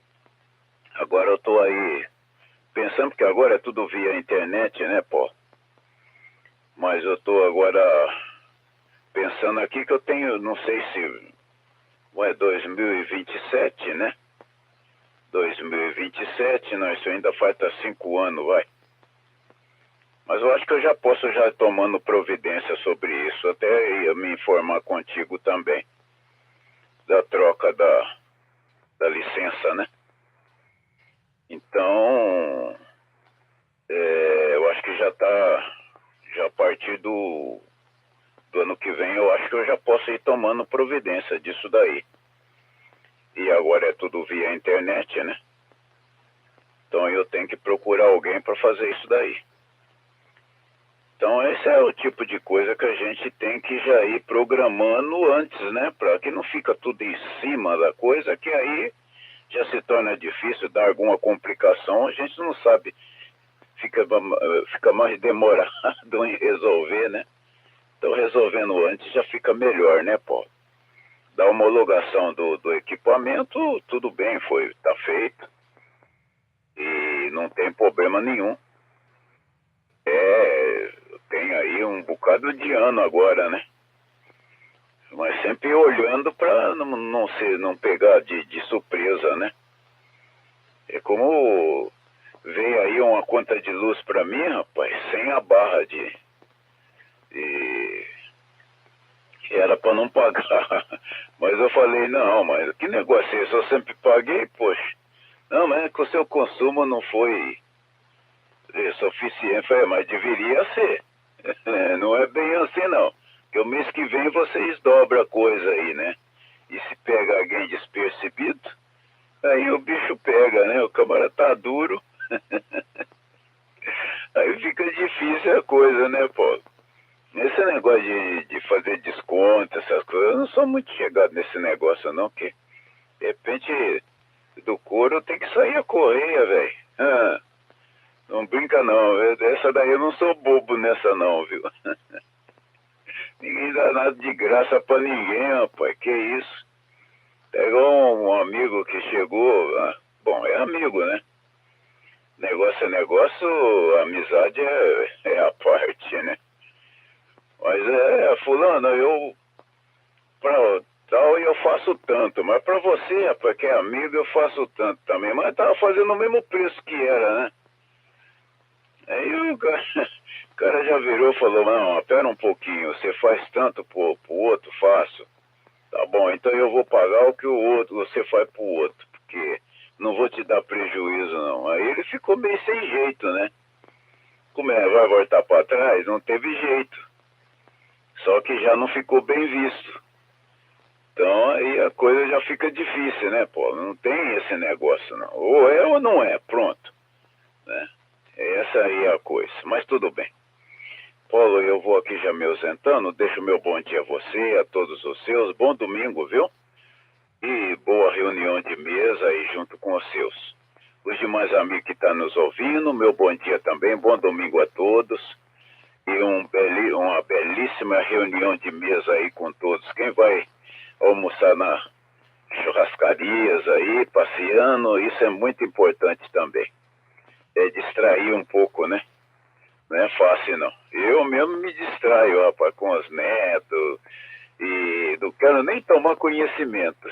Agora eu tô aí pensando que agora é tudo via internet, né, pô? Mas eu tô agora pensando aqui que eu tenho, não sei se... 2027, né? 2027, não, isso ainda falta 5 anos, vai. Mas eu acho que eu já posso já tomando providência sobre isso, até ia me informar contigo também, da troca da licença, né? Então, eu acho que já a partir do ano que vem, eu acho que eu já posso ir tomando providência disso daí. E agora é tudo via internet, né? Então eu tenho que procurar alguém para fazer isso daí. Então esse é o tipo de coisa que a gente tem que já ir programando antes, né? Para que não fica tudo em cima da coisa, que aí já se torna difícil, dar alguma complicação, a gente não sabe, fica mais demorado em resolver, né? Então resolvendo antes já fica melhor, né, Paulo? da homologação do equipamento, tudo bem, tá feito. E não tem problema nenhum. Tem aí um bocado de ano agora, né? Mas sempre olhando para não pegar de surpresa, né? É como veio aí uma conta de luz para mim, rapaz, sem a barra que era para não pagar. Mas eu falei, não, mas que negócio é esse? Eu sempre paguei, poxa. Não, mas é que o seu consumo não foi suficiente. Falei, mas deveria ser. Não é bem assim, não. Porque o mês que vem vocês dobram a coisa aí, né? E se pega alguém despercebido, aí o bicho pega, né? O camarada tá duro. Aí fica difícil a coisa, né, Paulo? Esse negócio de fazer desconto, essas coisas, eu não sou muito chegado nesse negócio, não, que de repente do couro tem que sair a correia, velho. Não brinca, não. Essa daí eu não sou bobo nessa, não, viu? Ninguém dá nada de graça pra ninguém, rapaz. Que isso? Pegou um amigo que chegou. Bom, é amigo, né? Negócio é negócio, amizade é a parte, né? Mas fulano, pra tal eu faço tanto, mas pra você, rapaz, que é amigo, eu faço tanto também. Mas tava fazendo o mesmo preço que era, né? Aí o cara já virou e falou, não, espera um pouquinho, você faz tanto pro outro, faço. Tá bom, então eu vou pagar o que o outro, você faz pro outro, porque não vou te dar prejuízo, não. Aí ele ficou meio sem jeito, né? Como vai voltar para trás? Não teve jeito. Só que já não ficou bem visto. Então aí a coisa já fica difícil, né, pô? Não tem esse negócio, não. Ou é ou não é, pronto. Né? Essa aí é a coisa. Mas tudo bem. Paulo, eu vou aqui já me ausentando. Deixo meu bom dia a você, a todos os seus. Bom domingo, viu? E boa reunião de mesa aí junto com os seus. Os demais amigos que estão nos ouvindo, meu bom dia também. Bom domingo a todos. E uma belíssima reunião de mesa aí com todos. Quem vai almoçar na churrascarias aí, passeando, isso é muito importante também. É distrair um pouco, né? Não é fácil, não. Eu mesmo me distraio, rapaz, com os netos e não quero nem tomar conhecimento.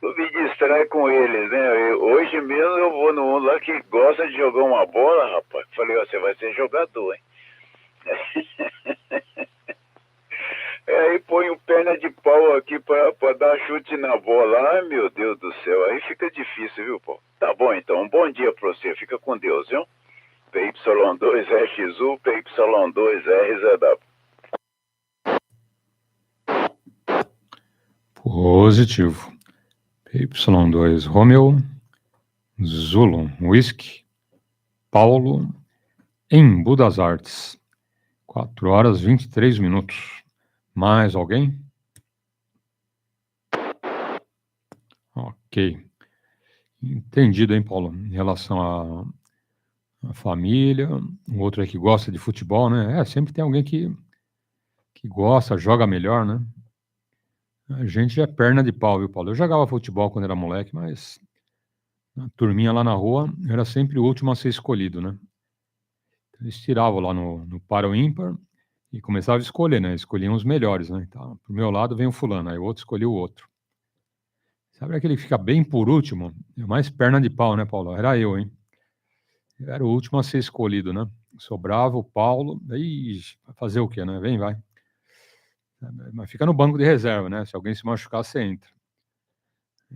Eu me distraio com eles, né? Hoje mesmo eu vou no um lá que gosta de jogar uma bola, rapaz. Falei, ó, você vai ser jogador, hein? Aí põe um perna de pau aqui pra dar chute na bola. Ai, meu Deus do céu, aí fica difícil, viu, pô? Tá bom, então, um bom dia pra você, fica com Deus, viu? PY2EXU, PY2RZW. Positivo. PY2 Romeo, Zulu Whisky, Paulo, Embu das Artes. 4 horas e 23 minutos. Mais alguém? Ok. Entendido, hein, Paulo? Em relação à família, o outro é que gosta de futebol, né? Sempre tem alguém que gosta, joga melhor, né? A gente é perna de pau, viu, Paulo? Eu jogava futebol quando era moleque, mas a turminha lá na rua era sempre o último a ser escolhido, né? Eles tiravam lá no par ou ímpar e começavam a escolher, né? Escolhiam os melhores, né? Então, pro meu lado vem o fulano, aí o outro escolheu o outro. Sabe aquele que fica bem por último? É mais perna de pau, né, Paulo? Era eu, hein? Eu era o último a ser escolhido, né? Sobrava o Paulo, aí fazer o quê, né? Vem, vai. Mas fica no banco de reserva, né? Se alguém se machucar, você entra.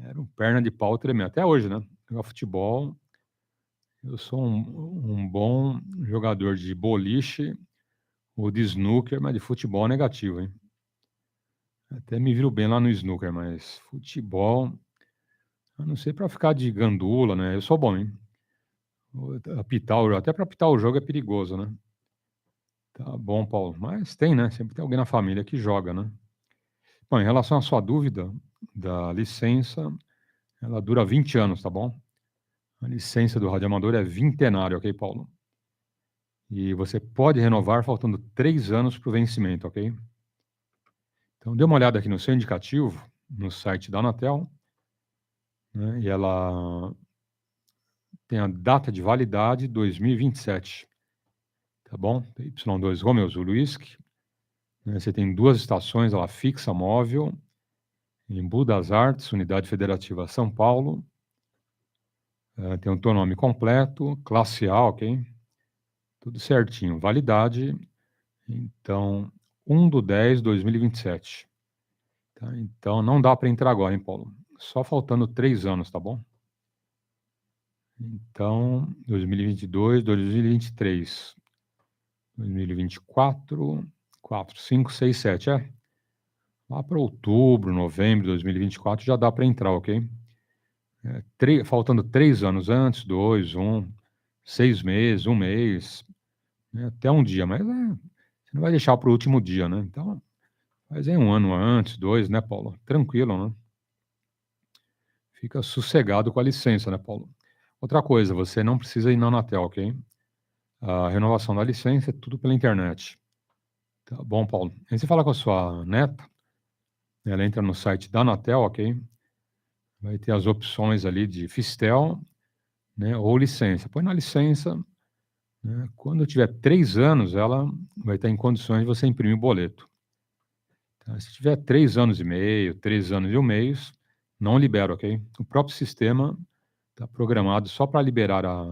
Era um perna de pau tremendo. Até hoje, né? Jogar futebol. Eu sou um bom jogador de boliche ou de snooker, mas de futebol negativo, hein? Até me viro bem lá no snooker, mas futebol, a não ser para ficar de gandula, né? Eu sou bom, hein? Até para apitar o jogo é perigoso, né? Tá bom, Paulo. Mas tem, né? Sempre tem alguém na família que joga, né? Bom, em relação à sua dúvida da licença, ela dura 20 anos, tá bom? A licença do radioamador é vintenário, ok, Paulo? E você pode renovar faltando 3 anos para o vencimento, ok? Então, dê uma olhada aqui no seu indicativo, no site da Anatel, né, e ela tem a data de validade 2027, tá bom? PY2 Romeo Zulu Whisky, né, você tem 2 estações, ela fixa móvel, em Budas Artes, Unidade Federativa São Paulo, tem o teu nome completo, classe A, ok? Tudo certinho, validade, então, 1/10/2027. Tá? Então, não dá para entrar agora, hein, Paulo? Só faltando 3 anos, tá bom? Então, 2022, 2023, 2024, 4, 5, 6, 7, lá para outubro, novembro de 2024 já dá para entrar, ok? Faltando 3 anos antes, 2, 1, 6 meses, 1 mês, né, até um dia, mas você não vai deixar para o último dia, né? Então, faz aí 1 ano antes, 2, né, Paulo? Tranquilo, né? Fica sossegado com a licença, né, Paulo? Outra coisa, você não precisa ir na Anatel, ok? A renovação da licença é tudo pela internet. Tá bom, Paulo? Aí você fala com a sua neta, ela entra no site da Anatel, ok? Vai ter as opções ali de Fistel, né, ou licença. Põe na licença, né, quando tiver 3 anos, ela vai estar em condições de você imprimir o boleto. Tá? Se tiver 3 anos e meio, 3 anos e um mês, não libera, ok? O próprio sistema está programado só para liberar a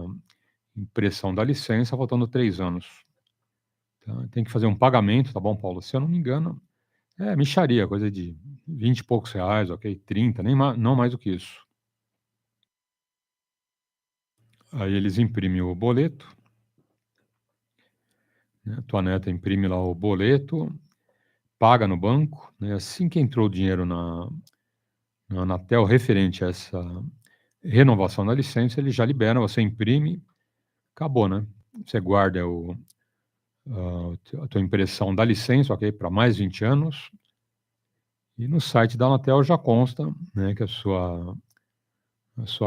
impressão da licença, faltando 3 anos. Tá? Tem que fazer um pagamento, tá bom, Paulo? Se eu não me engano, mixaria, coisa de 20 e poucos reais, ok? 30, não mais do que isso. Aí eles imprimem o boleto, né? Tua neta imprime lá o boleto, paga no banco, né? Assim que entrou o dinheiro na Anatel referente a essa renovação da licença, eles já liberam, você imprime, acabou, né? Você guarda a tua impressão da licença, ok? Para mais 20 anos. E no site da Anatel já consta, né, que a sua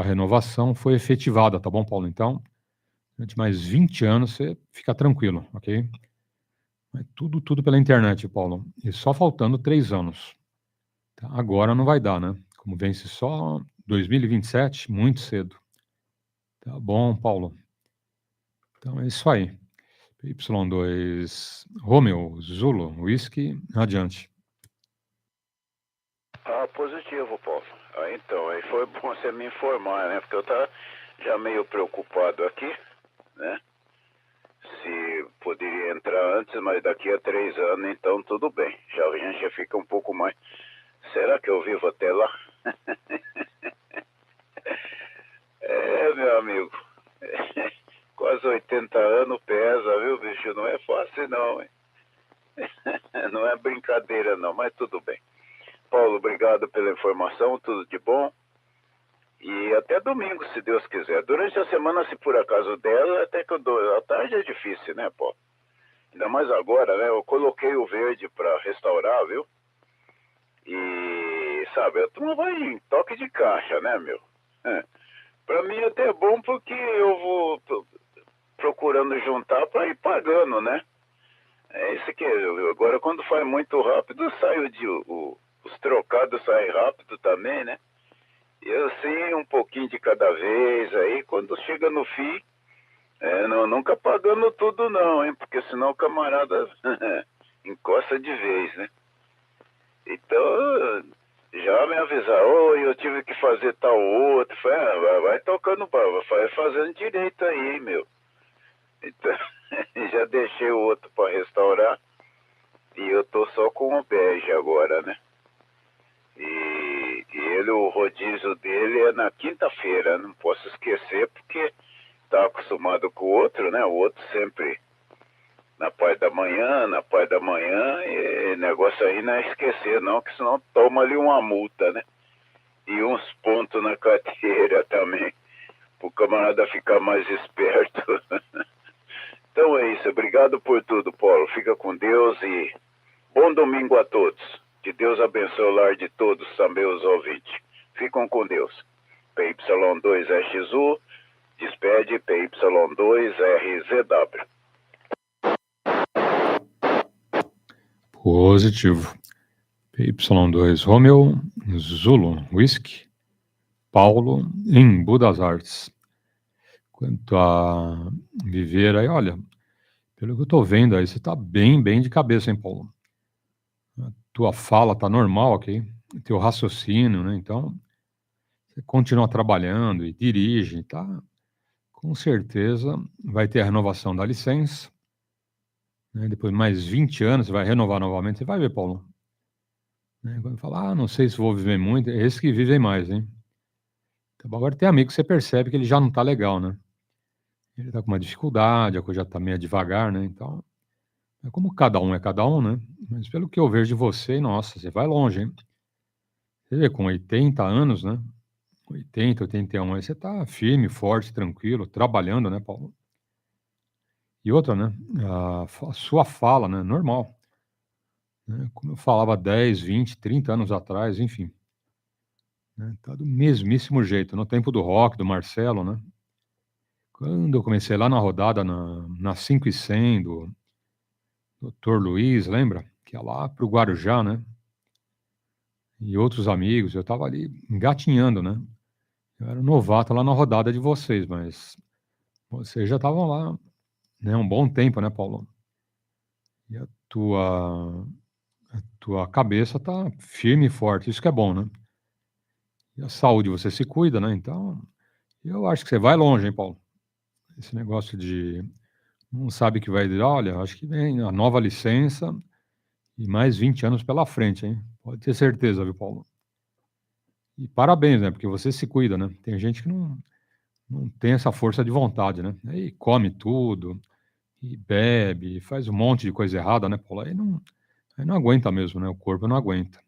renovação foi efetivada, tá bom, Paulo? Então, durante mais 20 anos você fica tranquilo, ok? É tudo pela internet, Paulo. E só faltando 3 anos. Tá? Agora não vai dar, né? Como vence só 2027, muito cedo. Tá bom, Paulo? Então é isso aí. PY2 Romeo Zulu Whisky, adiante. Positivo, Paulo. Então, aí foi bom você me informar, né? Porque eu tava já meio preocupado aqui, né? Se poderia entrar antes, mas daqui a 3 anos, então tudo bem. Já a gente já fica um pouco mais... Será que eu vivo até lá? Meu amigo. Quase 80 anos pesa, viu, bicho? Não é fácil, não, hein? Não é brincadeira, não, mas tudo bem. Paulo, obrigado pela informação, tudo de bom. E até domingo, se Deus quiser. Durante a semana, se por acaso der, até que eu dou. A tarde é difícil, né, Paulo? Ainda mais agora, né? Eu coloquei o verde para restaurar, viu? E, sabe, a turma vai em toque de caixa, né, meu? Pra mim até é bom porque eu vou procurando juntar para ir pagando, né? É isso que agora quando faz muito rápido, os trocados saem rápido também, né? E assim, um pouquinho de cada vez, aí quando chega no fim, nunca pagando tudo não, hein? Porque senão o camarada encosta de vez, né? Então, já me avisaram, eu tive que fazer tal outro. Falei, vai tocando, vai fazendo direito aí, meu. Então, já deixei o outro para restaurar e eu tô só com o bege agora, né? E o rodízio dele é na quinta-feira, não posso esquecer porque tá acostumado com o outro, né? O outro sempre na parte da manhã, e negócio aí não é esquecer não, que senão toma ali uma multa, né? E uns pontos na carteira também, pro camarada ficar mais esperto. Então é isso, obrigado por tudo, Paulo. Fica com Deus e bom domingo a todos. Que Deus abençoe o lar de todos, também os ouvintes. Ficam com Deus. PY2EXU, despede PY2RZW. Positivo. PY2 Romeo, Zulu, Whisky, Paulo, em Budas Artes. Quanto a viver aí, olha, pelo que eu tô vendo aí, você tá bem de cabeça, hein, Paulo? A tua fala tá normal, ok? Teu raciocínio, né? Então, você continua trabalhando e dirige, tá? Com certeza vai ter a renovação da licença, né? Depois de mais 20 anos, você vai renovar novamente, você vai ver, Paulo. Né? Quando fala, não sei se vou viver muito, é esses que vivem mais, hein? Então, agora tem amigo que você percebe que ele já não tá legal, né? Ele tá com uma dificuldade, a coisa já tá meio devagar, né? Então, é como é cada um, né? Mas pelo que eu vejo de você, nossa, você vai longe, hein? Você vê, com 80 anos, né? 80, 81, aí você tá firme, forte, tranquilo, trabalhando, né, Paulo? E outra, né? A sua fala, né? Normal. Né? Como eu falava 10, 20, 30 anos atrás, enfim. Né? Tá do mesmíssimo jeito. No tempo do rock, do Marcelo, né? Quando eu comecei lá na rodada, na 5 e 100, do Dr. Luiz, lembra? Que ia lá pro Guarujá, né? E outros amigos, eu tava ali engatinhando, né? Eu era novato lá na rodada de vocês, mas vocês já estavam lá, né, um bom tempo, né, Paulo? E a tua cabeça tá firme e forte, isso que é bom, né? E a saúde você se cuida, né? Então, eu acho que você vai longe, hein, Paulo? Esse negócio de não sabe que vai dizer, olha, acho que vem a nova licença e mais 20 anos pela frente, hein? Pode ter certeza, viu, Paulo? E parabéns, né? Porque você se cuida, né? Tem gente que não tem essa força de vontade, né? Aí come tudo, e bebe, e faz um monte de coisa errada, né, Paulo? Aí não aguenta mesmo, né? O corpo não aguenta.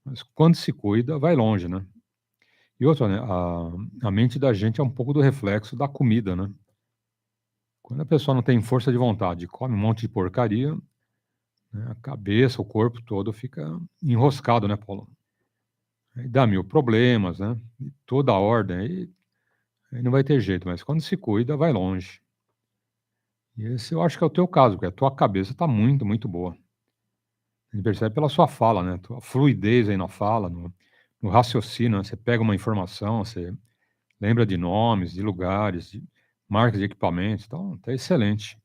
Mas quando se cuida, vai longe, né? E outra, né? A mente da gente é um pouco do reflexo da comida, né? Quando a pessoa não tem força de vontade, come um monte de porcaria, né, a cabeça, o corpo todo fica enroscado, né, Paulo? Aí dá mil problemas, né? E toda a ordem, aí não vai ter jeito, mas quando se cuida, vai longe. E esse eu acho que é o teu caso, porque a tua cabeça está muito boa. A gente percebe pela sua fala, né? Tua fluidez aí na fala, no raciocínio, né? Você pega uma informação, você lembra de nomes, de lugares, de marcas de equipamentos, então tá excelente.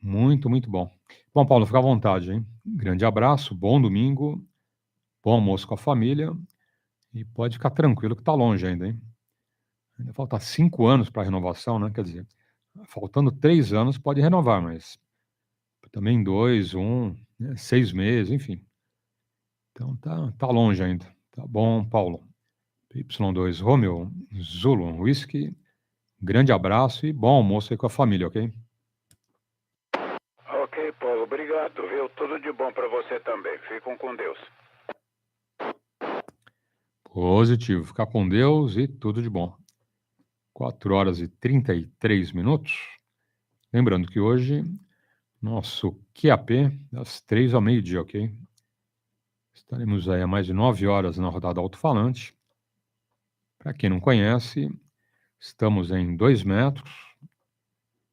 Muito bom. Bom, Paulo, fica à vontade, hein? Grande abraço, bom domingo, bom almoço com a família e pode ficar tranquilo que tá longe ainda, hein? Ainda falta 5 anos para a renovação, né? Quer dizer, faltando 3 anos pode renovar, mas também 2, 1, né, 6 meses, enfim. Então tá longe ainda. Tá bom, Paulo. Y2 Romeo, Zulu, Whisky, grande abraço e bom almoço aí com a família, ok? Ok, Paulo, obrigado, viu? Tudo de bom para você também. Ficam com Deus. Positivo. Ficar com Deus e tudo de bom. 4 horas e 33 minutos. Lembrando que hoje, nosso QAP, das 3 ao meio-dia, ok? Estaremos aí há mais de 9 horas na rodada Alto-falante. Para quem não conhece, estamos em 2 metros,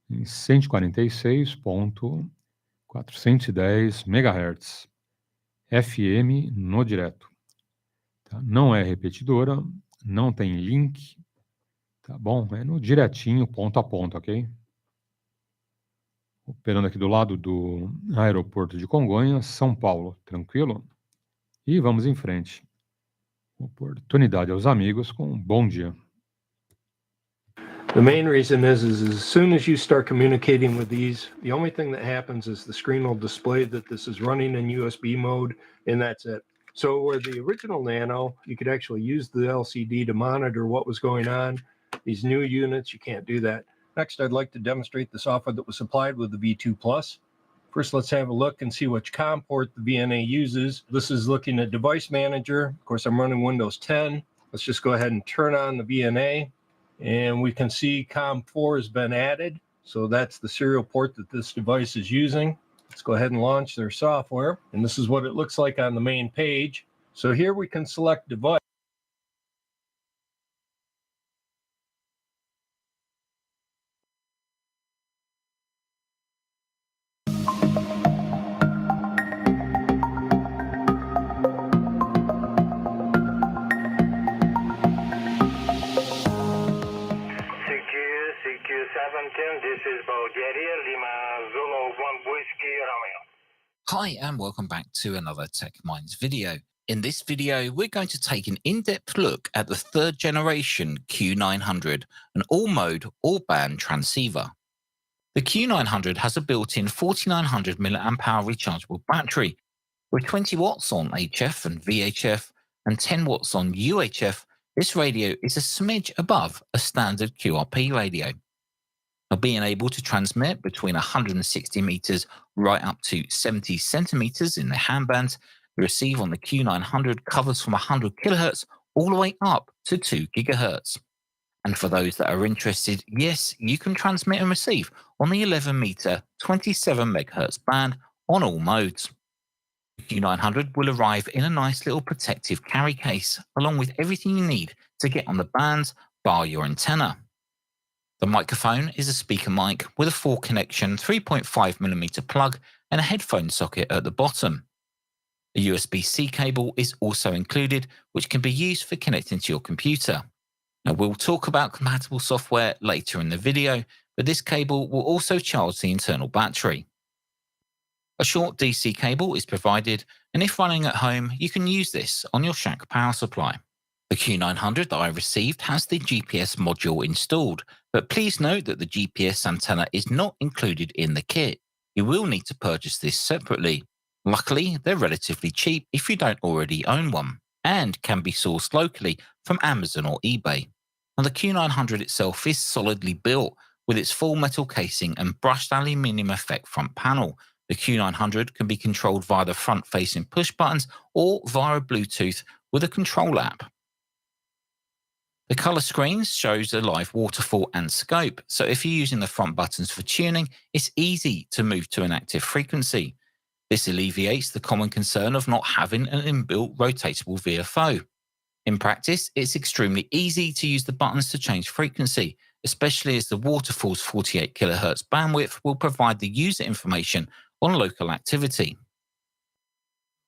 em 146.410 MHz, FM no direto. Tá? Não é repetidora, não tem link, tá bom? É no direitinho, ponto a ponto, ok? Operando aqui do lado do aeroporto de Congonhas, São Paulo, tranquilo? E vamos em frente. Oportunidade aos amigos com um bom dia. The main reason is as soon as you start communicating with these, the only thing that happens is the screen will display that this is running in USB mode, and that's it. So where the original Nano, you could actually use the LCD to monitor what was going on. These new units, you can't do that. Next, I'd like to demonstrate the software that was supplied with the V2 Plus. First, let's have a look and see which COM port the VNA uses. This is looking at Device Manager. Of course, I'm running Windows 10. Let's just go ahead and turn on the VNA. And we can see COM4 has been added. So that's the serial port that this device is using. Let's go ahead and launch their software. And this is what it looks like on the main page. So here we can select device. CQ710, this is Bulgaria, Lima Zulu 1 Whiskey Romeo. Hi and welcome back to another Tech Minds video. In this video, we're going to take an in-depth look at the third generation Q900, an all-mode, all-band transceiver. The Q900 has a built-in 4900 mAh rechargeable battery. With 20 watts on HF and VHF and 10 watts on UHF, this radio is a smidge above a standard QRP radio. Now, being able to transmit between 160 meters right up to 70 centimeters in the handbands, the receive on the Q900 covers from 100 kilohertz all the way up to 2 gigahertz. And for those that are interested, yes, you can transmit and receive on the 11 meter, 27 megahertz band on all modes. The Q900 will arrive in a nice little protective carry case, along with everything you need to get on the bands, bar your antenna. The microphone is a speaker mic with a 4-connection 3.5mm plug and a headphone socket at the bottom. A USB-C cable is also included, which can be used for connecting to your computer. Now, we'll talk about compatible software later in the video, but this cable will also charge the internal battery. A short DC cable is provided, and if running at home, you can use this on your shack power supply. The Q900 that I received has the GPS module installed, but please note that the GPS antenna is not included in the kit. You will need to purchase this separately. Luckily, they're relatively cheap if you don't already own one, and can be sourced locally from Amazon or eBay. Now, the Q900 itself is solidly built with its full metal casing and brushed aluminium effect front panel. The Q900 can be controlled via the front-facing push buttons or via Bluetooth with a control app. The color screens shows a live waterfall and scope, so if you're using the front buttons for tuning, it's easy to move to an active frequency. This alleviates the common concern of not having an inbuilt rotatable VFO. In practice, it's extremely easy to use the buttons to change frequency, especially as the waterfall's 48 kHz bandwidth will provide the user information on local activity.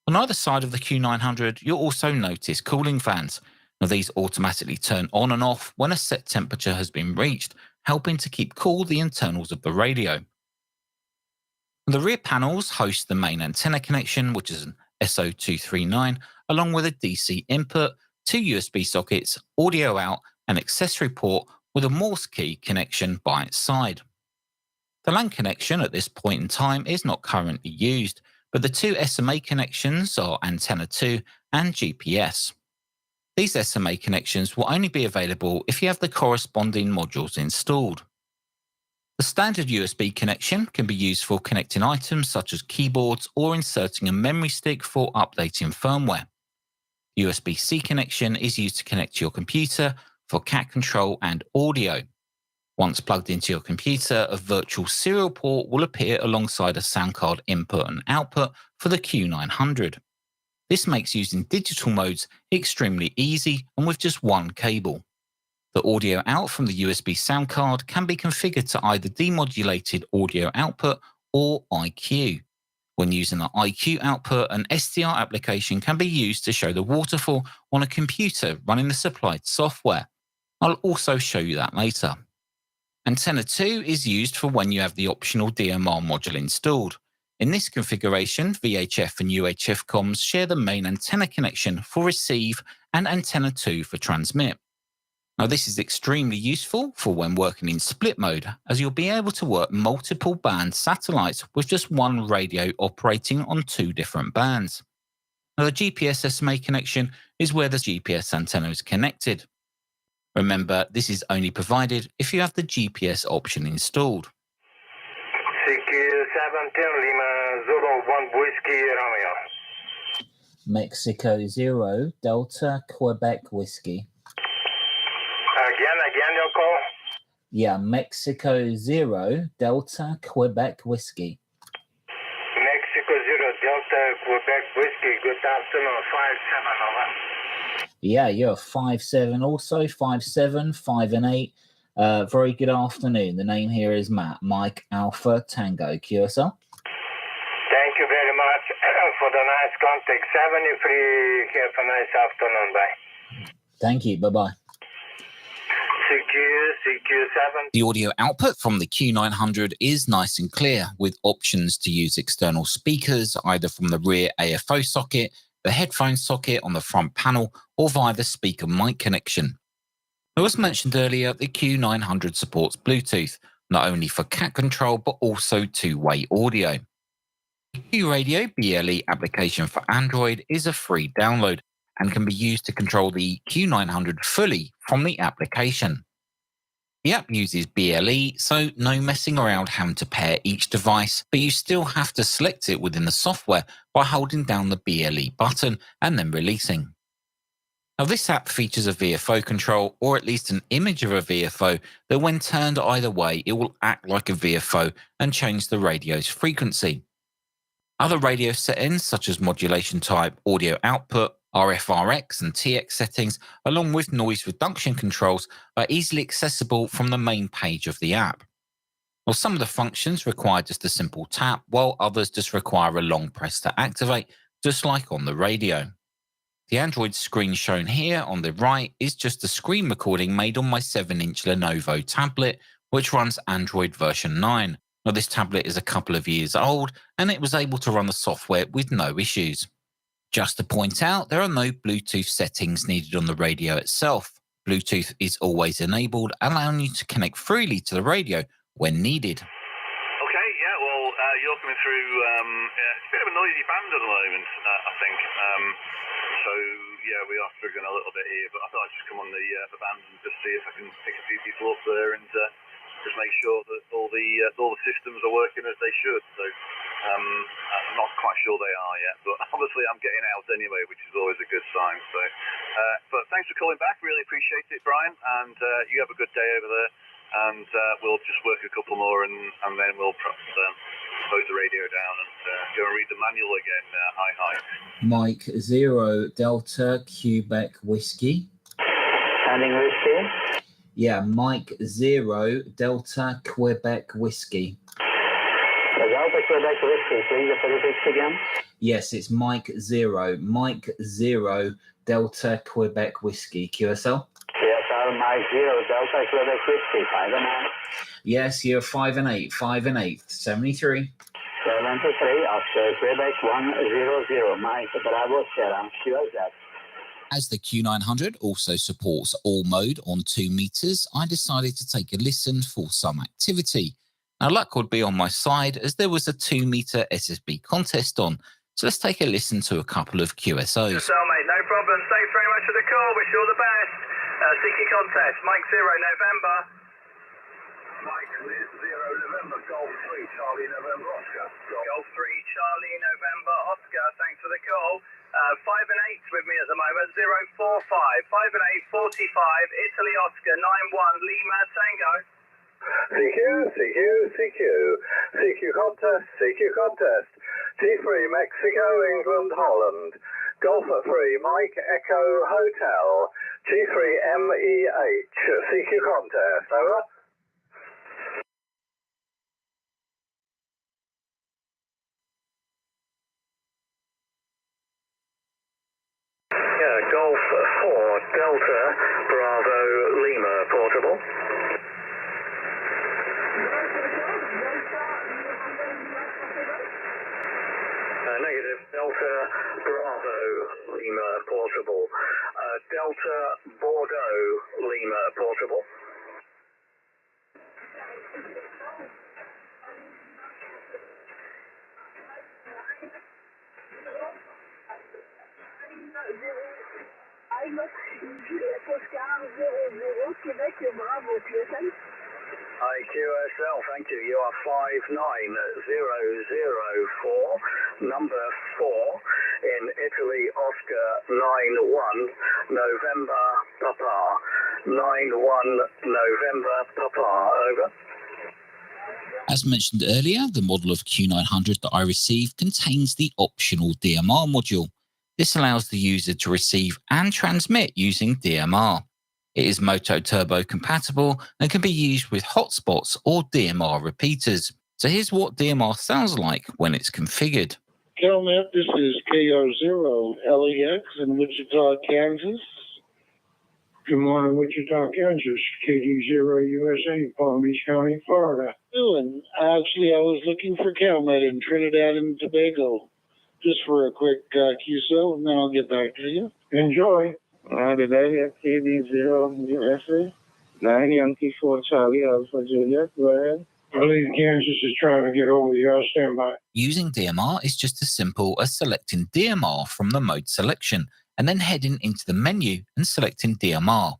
On either side of the Q900, you'll also notice cooling fans. Now, these automatically turn on and off when a set temperature has been reached, helping to keep cool the internals of the radio. The rear panels host the main antenna connection, which is an SO239, along with a DC input, 2 USB sockets, audio out, an accessory port with a Morse key connection by its side. The LAN connection at this point in time is not currently used, but the 2 SMA connections are Antenna 2 and GPS. These SMA connections will only be available if you have the corresponding modules installed. The standard USB connection can be used for connecting items such as keyboards or inserting a memory stick for updating firmware. The USB-C connection is used to connect to your computer for cat control and audio. Once plugged into your computer, a virtual serial port will appear alongside a sound card input and output for the Q900. This makes using digital modes extremely easy and with just one cable. The audio out from the USB sound card can be configured to either demodulated audio output or IQ. When using the IQ output, an SDR application can be used to show the waterfall on a computer running the supplied software. I'll also show you that later. Antenna 2 is used for when you have the optional DMR module installed. In this configuration, VHF and UHF comms share the main antenna connection for receive and Antenna 2 for transmit. Now, this is extremely useful for when working in split mode, as you'll be able to work multiple band satellites with just one radio operating on 2 different bands. Now, the GPS SMA connection is where the GPS antenna is connected. Remember, this is only provided if you have the GPS option installed. CQ710 Lima Zulu 1 Whiskey Romeo. Mexico 0, Delta, Quebec Whiskey. Again, your call? Yeah, Mexico 0, Delta, Quebec Whiskey. Mexico 0, Delta, Quebec Whiskey. Good afternoon, 57 over. Yeah, you're 5-7 also, 5-7, 5 and 8. Very good afternoon. The name here is Matt, Mike Alpha Tango QSL. Thank you very much for the nice contact. 73, have a nice afternoon. Bye. Thank you. Bye-bye. CQ7. The audio output from the Q900 is nice and clear, with options to use external speakers either from the rear AFO socket, the headphone socket on the front panel, or via the speaker mic connection. Now, as mentioned earlier, the Q900 supports Bluetooth, not only for cat control but also two-way audio. The Q-Radio BLE application for Android is a free download and can be used to control the Q900 fully from the application. The app uses BLE, so no messing around having to pair each device, but you still have to select it within the software by holding down the BLE button and then releasing. Now, this app features a VFO control, or at least an image of a VFO, that when turned either way, it will act like a VFO and change the radio's frequency. Other radio settings, such as modulation type, audio output, RFRX and TX settings, along with noise reduction controls, are easily accessible from the main page of the app. Well, some of the functions require just a simple tap, while others just require a long press to activate, just like on the radio. The Android screen shown here on the right is just a screen recording made on my 7-inch Lenovo tablet, which runs Android version 9. Now, this tablet is a couple of years old, and it was able to run the software with no issues. Just to point out, there are no Bluetooth settings needed on the radio itself. Bluetooth is always enabled, allowing you to connect freely to the radio when needed. Okay, yeah, well, you're coming through, it's a bit of a noisy band at the moment, I think. So, yeah, we are struggling a little bit here, but I thought I'd just come on the band and just see if I can pick a few people up there and just make sure that all the systems are working as they should. So, I'm not quite sure they are yet, but obviously I'm getting out anyway, which is always a good sign. So, but thanks for calling back. Really appreciate it, Brian, and you have a good day over there. And we'll just work a couple more, and then we'll perhaps close the radio down and go and read the manual again. Hi. Mike 0 Delta Quebec Whiskey. Standing whiskey. Yeah, Mike 0 Delta Quebec Whiskey. Delta Quebec Whiskey, please, the politics again. Yes, it's Mike 0 Delta Quebec Whiskey. QSL? QSL, Mike 0 Delta Quebec Whiskey, 5 and 8. Yes, you're 5 and 8, 5 and 8, 73. 73, Oscar Quebec 100, Mike Bravo Sierra, QSL. As the Q900 also supports all mode on 2 meters, I decided to take a listen for some activity. Now, luck would be on my side as there was a 2 meter SSB contest on. So let's take a listen to a couple of QSOs. So, mate, no problem. Thanks very much for the call. Wish you all the best. CQ contest, Mike 0 November. Mike 0 November, Golf 3 Charlie November Oscar. Golf 3 Charlie November Oscar. Thanks for the call. 5 and 8 with me at the moment. 045. 5 and 8, 45. Italy Oscar 91 Lima Tango. CQ contest. T3 Mexico, England, Holland. Golfer 3 Mike Echo Hotel. T3 MEH. CQ contest. Over. Golf 4 Delta Bravo Lima portable. Negative. Delta Bravo Lima portable. Delta Bordeaux Lima portable. IQSL, thank you. You are 59004, number 4 in Italy, Oscar 91 November Papa. 91 November Papa. Over. As mentioned earlier, the model of Q900 that I received contains the optional DMR module. This allows the user to receive and transmit using DMR. It is Moto Turbo compatible and can be used with hotspots or DMR repeaters. So here's what DMR sounds like when it's configured. Kelnet, this is KR0 LEX in Wichita, Kansas. Good morning, Wichita, Kansas. KD0 USA, Palm Beach County, Florida. Doing? Actually, I was looking for CalMed in Trinidad and Tobago, just for a quick QSO, and then I'll get back to you. Enjoy. Today at KD0 USA, 9 Yankee 4 Charlie Alpha Juliet. Go ahead. I believe Kansas is trying to get over you. I'll stand by. Using DMR is just as simple as selecting DMR from the mode selection and then heading into the menu and selecting DMR.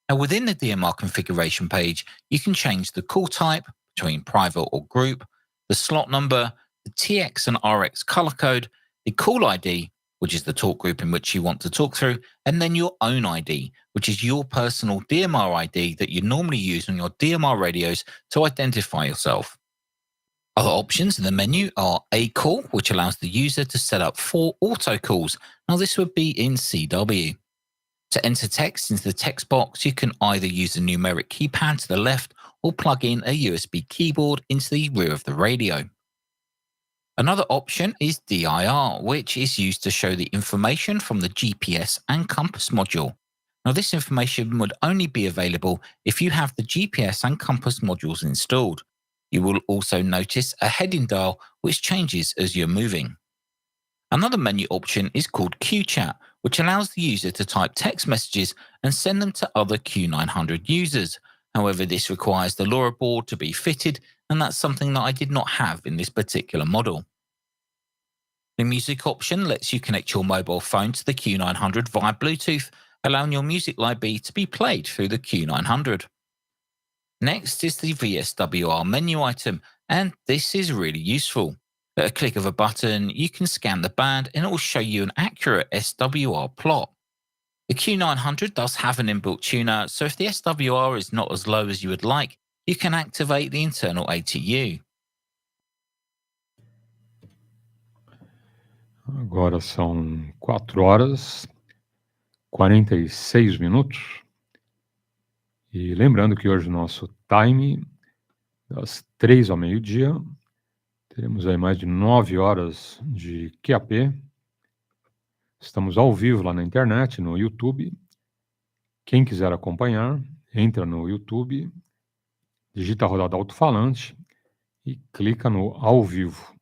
Now within the DMR configuration page, you can change the call type between private or group, the slot number, the TX and RX color code, the call ID, which is the talk group in which you want to talk through, and then your own ID, which is your personal DMR ID that you normally use on your DMR radios to identify yourself. Other options in the menu are A call, which allows the user to set up 4 auto calls. Now this would be in CW. To enter text into the text box, you can either use a numeric keypad to the left or plug in a USB keyboard into the rear of the radio. Another option is DIR, which is used to show the information from the GPS and compass module. Now this information would only be available if you have the GPS and compass modules installed. You will also notice a heading dial which changes as you're moving. Another menu option is called QChat, which allows the user to type text messages and send them to other Q900 users. However, this requires the LoRa board to be fitted, and that's something that I did not have in this particular model. The music option lets you connect your mobile phone to the Q900 via Bluetooth, allowing your music library to be played through the Q900. Next is the VSWR menu item, and this is really useful. At a click of a button, you can scan the band and it will show you an accurate SWR plot. The Q900 does have an inbuilt tuner, so if the SWR is not as low as you would like, you can activate the internal ATU. Agora são 4h46. E lembrando que hoje o nosso time, das 3 ao meio-dia, teremos aí mais de 9 horas de QAP. Estamos ao vivo lá na internet, no YouTube. Quem quiser acompanhar, entra no YouTube, digita a Rodada Alto-falante e clica no ao vivo.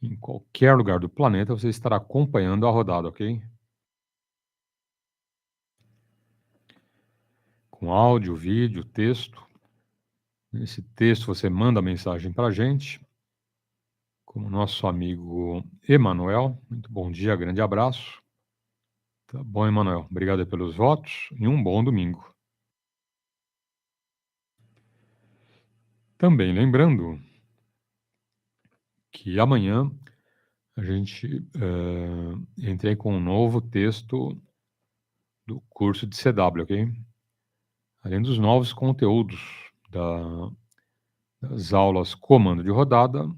Em qualquer lugar do planeta você estará acompanhando a rodada, ok? Com áudio, vídeo, texto. Nesse texto você manda mensagem para a gente. Como nosso amigo Emanuel. Muito bom dia, grande abraço. Tá bom, Emanuel. Obrigado pelos votos e um bom domingo. Também lembrando que amanhã a gente entrei com um novo texto do curso de CW, ok? Além dos novos conteúdos das aulas Comando de Rodada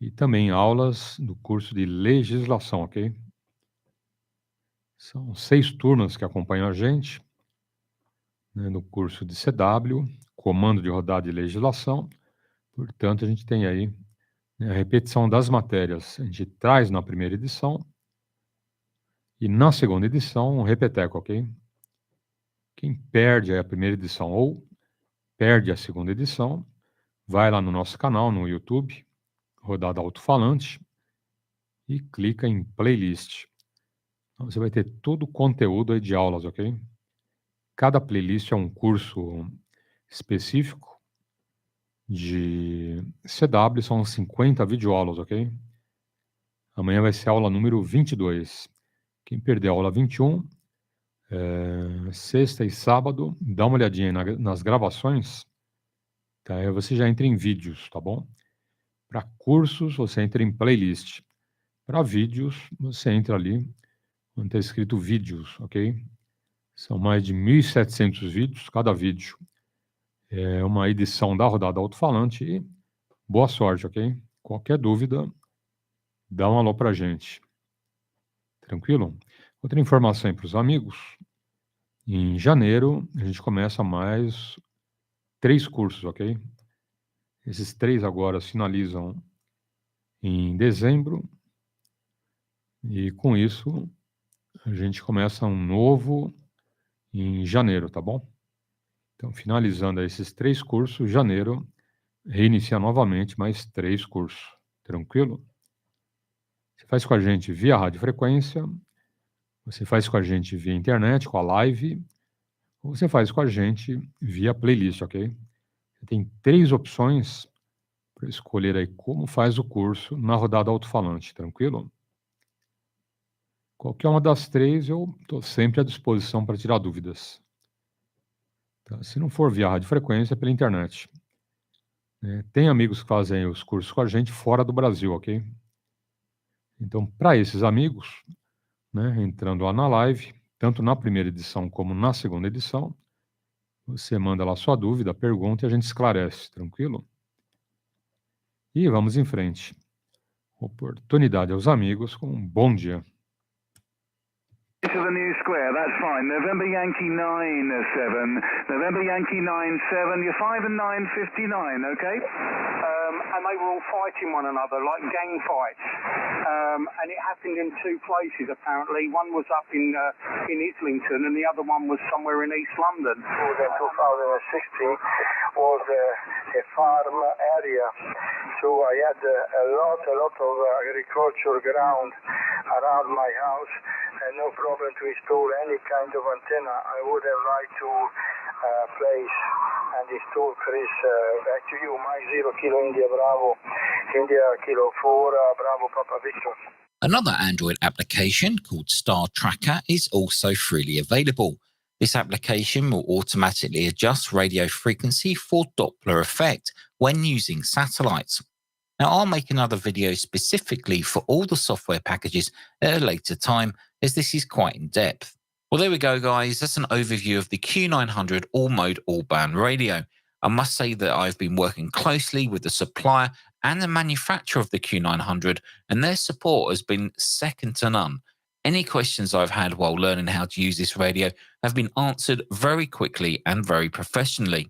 e também aulas do curso de Legislação, ok? São 6 turmas que acompanham a gente, né, no curso de CW, Comando de Rodada e Legislação. Portanto, a gente tem aí, né, a repetição das matérias. A gente traz na primeira edição e na segunda edição um repeteco, ok? Quem perde a primeira edição ou perde a segunda edição, vai lá no nosso canal, no YouTube, Rodada Alto-falante, e clica em Playlist. Então, você vai ter todo o conteúdo aí de aulas, ok? Cada playlist é um curso específico de CW, são 50 videoaulas, ok? Amanhã vai ser a aula número 22. Quem perder a aula 21, sexta e sábado, dá uma olhadinha nas gravações, tá? Aí você já entra em vídeos, tá bom? Para cursos, você entra em playlist. Para vídeos, você entra ali, onde está escrito vídeos, ok? São mais de 1.700 vídeos, cada vídeo é uma edição da Rodada Alto-falante e boa sorte, ok? Qualquer dúvida, dá um alô pra gente. Tranquilo? Outra informação aí para os amigos. Em janeiro, a gente começa mais 3 cursos, ok? Esses 3 agora finalizam em dezembro. E com isso, a gente começa um novo em janeiro, tá bom? Então, finalizando esses 3 cursos, janeiro, reinicia novamente mais 3 cursos, tranquilo? Você faz com a gente via radiofrequência, você faz com a gente via internet, com a live, ou você faz com a gente via playlist, ok? Você tem 3 opções para escolher aí como faz o curso na rodada alto-falante, tranquilo? Qualquer uma das 3, eu estou sempre à disposição para tirar dúvidas. Tá? Se não for via radiofrequência, é pela internet. Tem amigos que fazem os cursos com a gente fora do Brasil, ok? Então, para esses amigos, entrando lá na live, tanto na primeira edição como na segunda edição, você manda lá sua dúvida, pergunta e a gente esclarece, tranquilo? E vamos em frente. Oportunidade aos amigos com um bom dia. To the new square, that's fine. November Yankee 9-7. November Yankee 9-7. You're 5 and 9-59, okay? And they were all fighting one another, like gang fights. And it happened in 2 places, apparently. One was up in Islington, and the other one was somewhere in East London. 2060 was a farm area. So I had a lot of agriculture ground around my house, and no problem to install any kind of antenna. I would have liked to place and install, Chris, back to you, Mike 0 Kilo India Bravo, India Kilo 4 Bravo Papa Victor. Another Android application called Star Tracker is also freely available. This application will automatically adjust radio frequency for Doppler effect when using satellites. Now, I'll make another video specifically for all the software packages at a later time, as this is quite in depth. Well, there we go, guys. That's an overview of the Q900 all-mode, all-band radio. I must say that I've been working closely with the supplier and the manufacturer of the Q900, and their support has been second to none. Any questions I've had while learning how to use this radio have been answered very quickly and very professionally.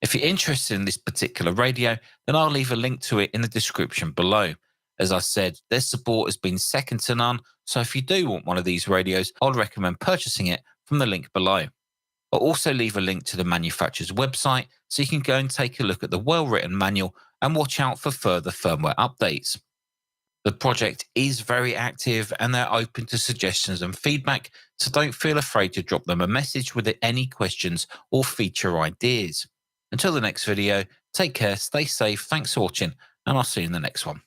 If you're interested in this particular radio, then I'll leave a link to it in the description below. As I said, their support has been second to none, so if you do want one of these radios, I'd recommend purchasing it from the link below. I'll also leave a link to the manufacturer's website so you can go and take a look at the well-written manual and watch out for further firmware updates. The project is very active and they're open to suggestions and feedback, so don't feel afraid to drop them a message with any questions or feature ideas. Until the next video, take care, stay safe, thanks for watching, and I'll see you in the next one.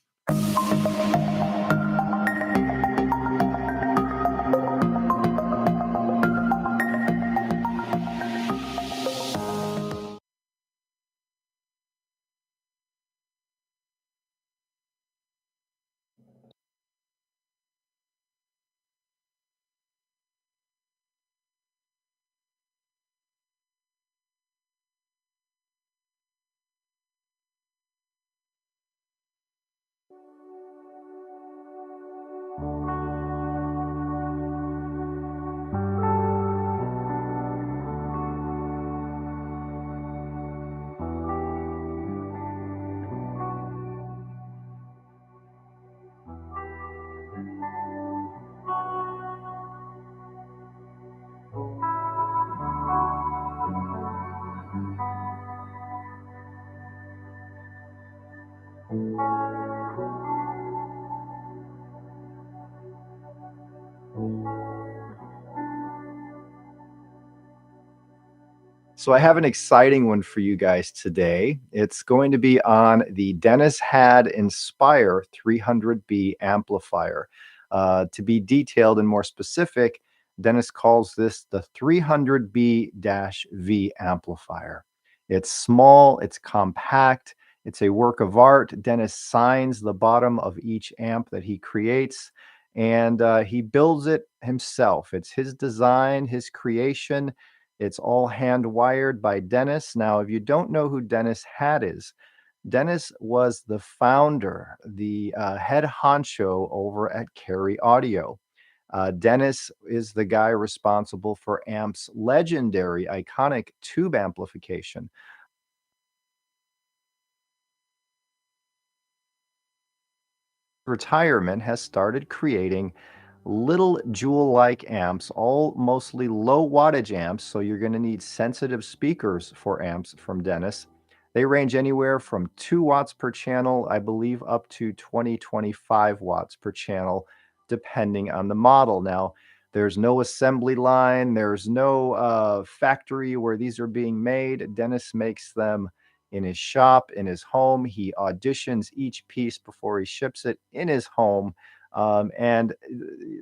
So I have an exciting one for you guys today. It's going to be on the Dennis Had Inspire 300B amplifier. To be detailed and more specific, Dennis calls this the 300B-V amplifier. It's small, it's compact, it's a work of art. Dennis signs the bottom of each amp that he creates, and he builds it himself. It's his design, his creation. It's all hand wired by Dennis. Now, if you don't know who Dennis Had is, Dennis was the founder, the head honcho over at Carry Audio. Dennis is the guy responsible for Amp's legendary, iconic tube amplification. Retirement has started creating little jewel-like amps, all mostly low wattage amps, so you're going to need sensitive speakers for amps from Dennis. They range anywhere from 2 watts per channel, I believe, up to 25 watts per channel, depending on the model. Now, there's no assembly line, there's no factory where these are being made. Dennis makes them in his shop, in his home. He auditions each piece before he ships it in his home. And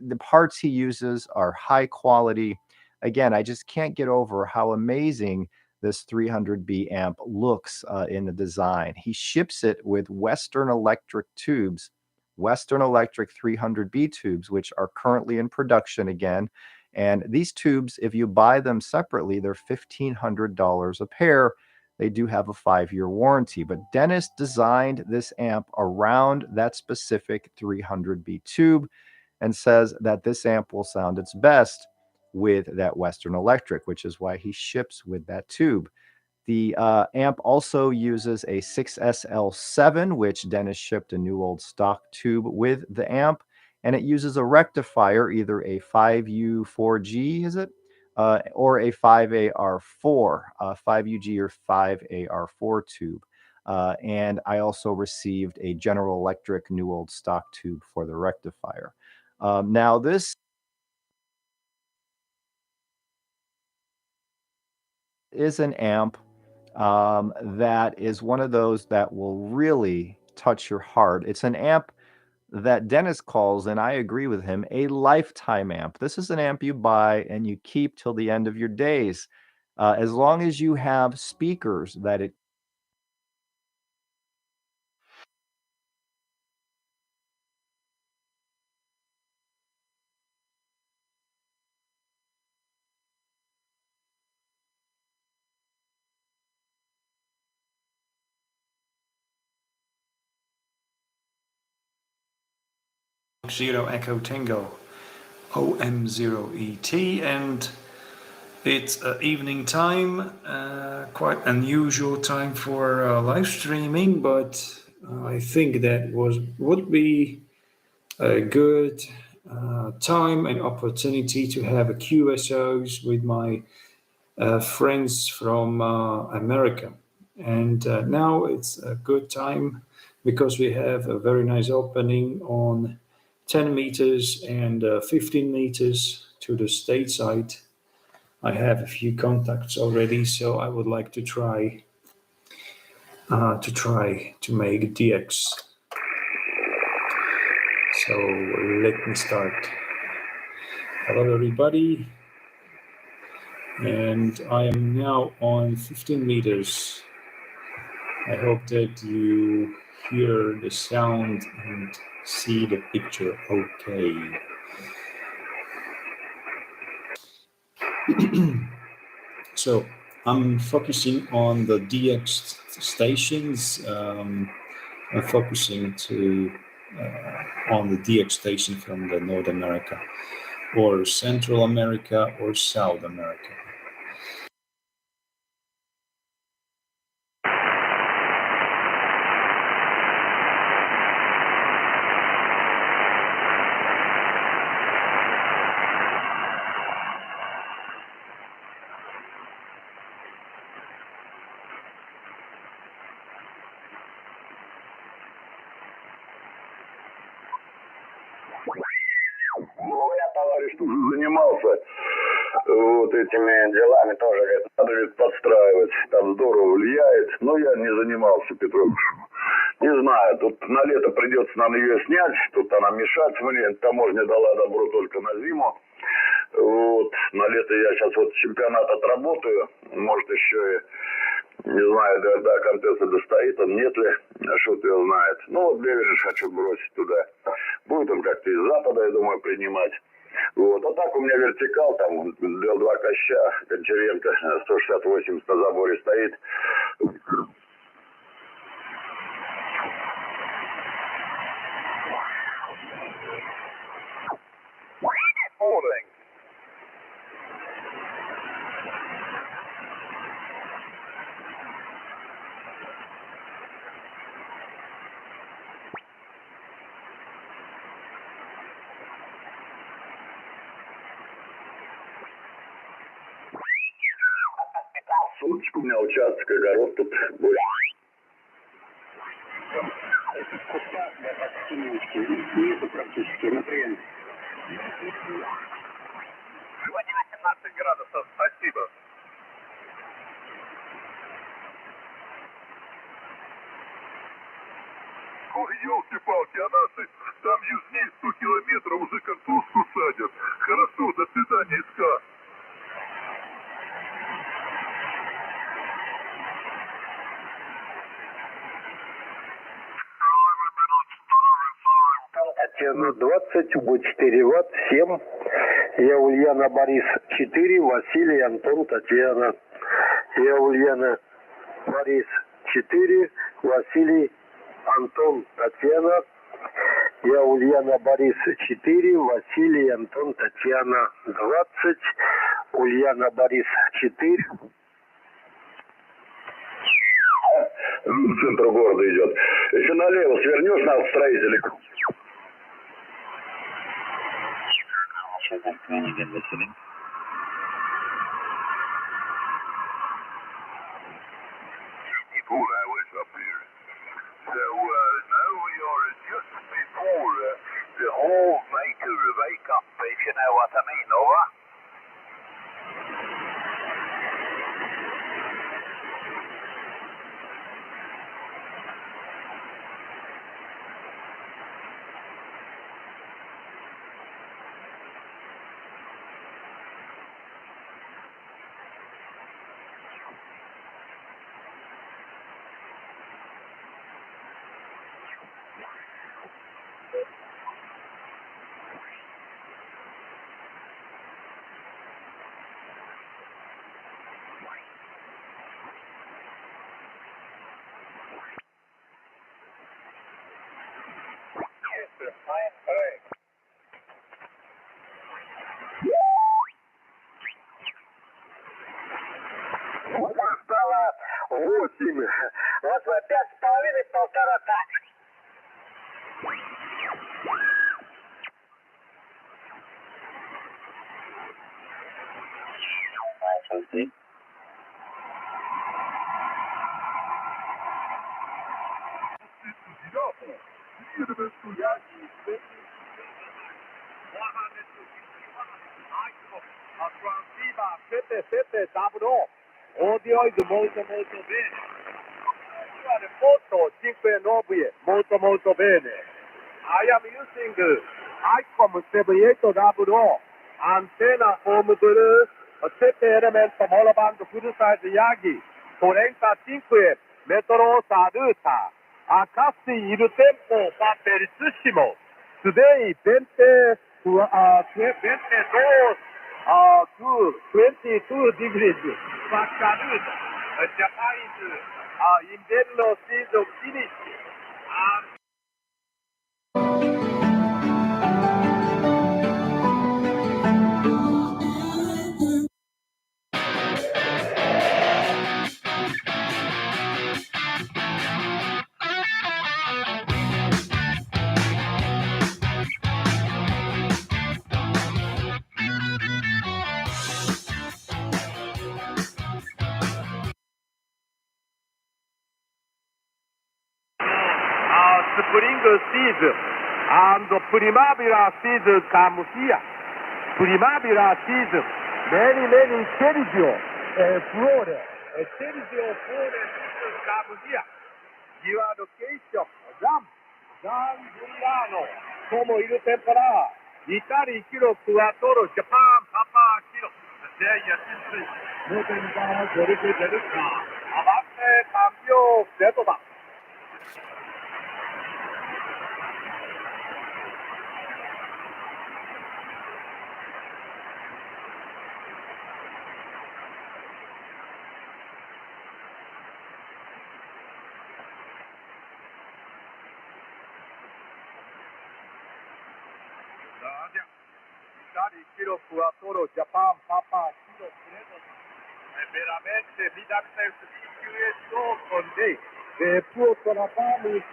the parts he uses are high quality. Again, I just can't get over how amazing this 300B amp looks in the design. He ships it with Western Electric tubes, Western Electric 300B tubes, which are currently in production again. And these tubes, if you buy them separately, they're $1,500 a pair. They do have a 5-year warranty, but Dennis designed this amp around that specific 300B tube and says that this amp will sound its best with that Western Electric, which is why he ships with that tube. The amp also uses a 6SL7, which Dennis shipped a new old stock tube with the amp, and it uses a rectifier, either a 5U4G, is it? Or a 5AR4, 5UG or 5AR4 tube. And I also received a General Electric new old stock tube for the rectifier. Now this is an amp that is one of those that will really touch your heart. It's an amp that Dennis calls, and I agree with him, a lifetime amp. This is an amp you buy and you keep till the end of your days. As long as you have speakers that it Zero Echo Tango OM0ET, and it's evening time, quite unusual time for live streaming, but I think that would be a good time and opportunity to have a QSOs with my friends from America. And now it's a good time because we have a very nice opening on 10 meters and 15 meters to the stateside. I have a few contacts already, so I would like to try to make DX. So let me start. Hello everybody, and I am now on 15 meters. I hope that you hear the sound and see the picture okay. So I'm focusing on the DX stations. I'm focusing on the DX station from the North America, or Central America, or South America. У меня товарищ тоже занимался вот этими делами, тоже говорит, надо ведь подстраивать, там здорово влияет, но я не занимался, Петрович. Не знаю, тут на лето придется нам ее снять, тут она мешать мне, таможня дала добро только на зиму. Вот, на лето я сейчас вот чемпионат отработаю, может еще и, не знаю, до контеста достоит он, нет ли, что-то его знает. Ну вот Беверидж хочу бросить туда. Будет он как-то из запада, я думаю, принимать. Вот, а так у меня вертикал, там, Л2 Коща, Гончаренко, 168 на заборе стоит. Morning. минуточку, у меня участок, огород тут больше. Куста нету практически на приеме. Сегодня 18 градусов, спасибо. Ой, елки-палки, а наши там южнее 100 километров уже картошку садят. Хорошо, до свидания, СК. Татьяна 20, УБ4 Ватт, 7. Я Ульяна Борис 4, Василий Антон Татьяна. Я Ульяна Борис 4, Василий Антон Татьяна. Я Ульяна Борис 4, Василий Антон Татьяна 20. Ульяна Борис 4. В центр города идет. Еще налево свернешь на строителей. Highways up here. So now we are just before the whole wake up, if you know what I mean, alright? Стало 8. Вот вы 5,5, 1,5 так. Audio is molto molto bene. Foto 5.9 molto bene. I am using ICOM 7800 antenna home blue, a set element moloband full size Yagi 35 metro saluta. Accassi il tempo batterissimo. Today 22 to 22 degrees. Faccialuta. Japan is inverno season finished. Spring season and primavera season come here. Primavera season, many Sergio flora. Sergio flora season come here. Your location, San Giuliano, como il temporada. Italy kilo 4, Japan Papa kilo. There you see. Modern Delta. Avante cambio Delta. Kilo 4, Japan, Papa, Kilo 3, veramente mi dà questo con te, può con la fame.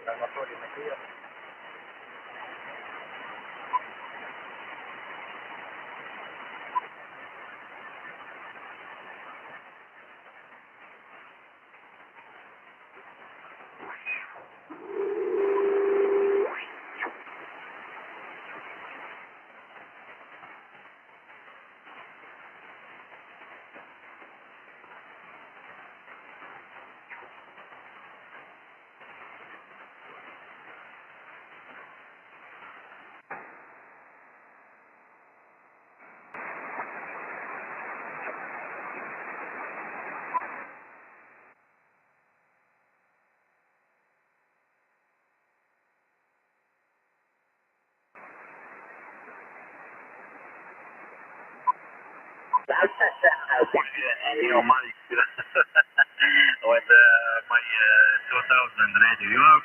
Salvatore Radio Mike. With my 2000 radio. You are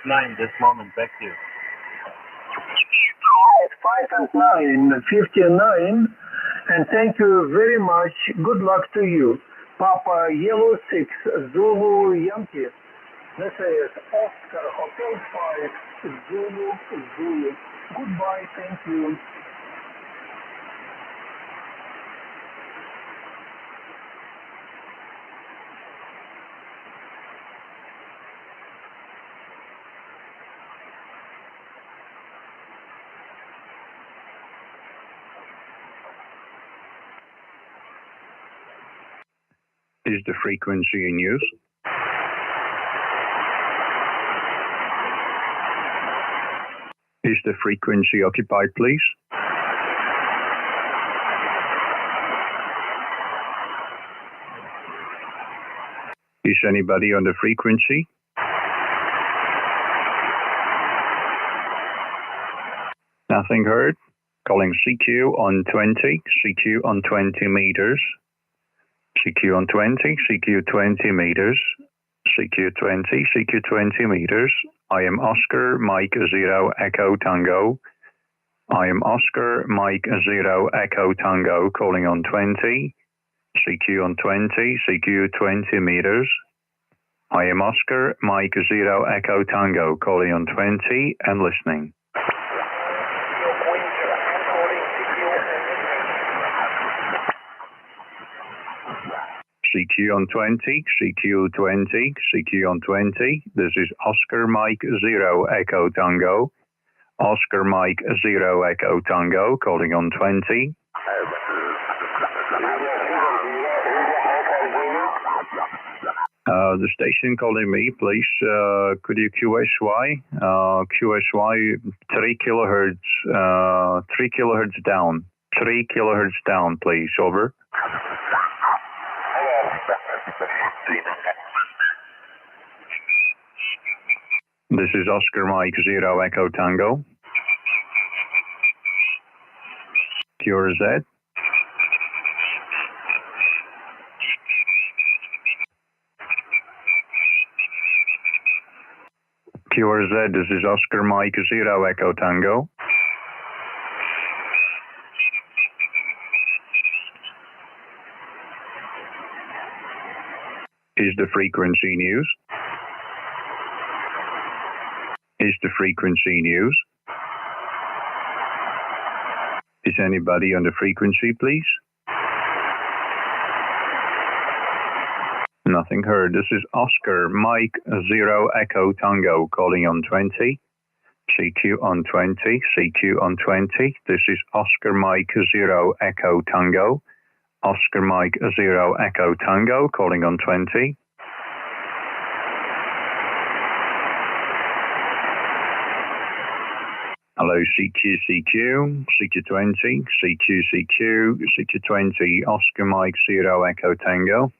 5759 this moment. Back to you. 559, and thank you very much. Good luck to you. Papa Yellow 6, Zulu Yankee. This is Oscar Hotel 5, Zulu Zulu. Goodbye, thank you. Is the frequency in use? Is the frequency occupied, please? Is anybody on the frequency? Nothing heard. Calling CQ on 20, CQ on 20 meters. CQ on 20, CQ 20 meters, CQ 20, CQ 20 meters. I am Oscar, Mike 0, Echo Tango. I am Oscar, Mike 0, Echo Tango, calling on 20, CQ on 20, CQ 20 meters. I am Oscar, Mike 0, Echo Tango, calling on 20 and listening. CQ on 20, CQ 20, CQ on 20. This is Oscar Mike 0 Echo Tango. Oscar Mike 0 Echo Tango, calling on 20. The station calling me, please. Could you QSY? QSY 3 kilohertz, 3 kilohertz down. 3 kilohertz down, please. Over. This is Oscar Mike 0 Echo Tango. QRZ. QRZ, this is Oscar Mike 0 Echo Tango. Is the frequency in use? Is the frequency in use? Is anybody on the frequency, please? Nothing heard. This is Oscar Mike 0 Echo Tango, calling on 20. CQ on 20, CQ on 20. This is Oscar Mike 0 Echo Tango. Oscar Mike 0 Echo Tango, calling on 20. Hello, CQ, CQ, CQ20, CQ, CQ, CQ20, Oscar Mike 0 Echo Tango.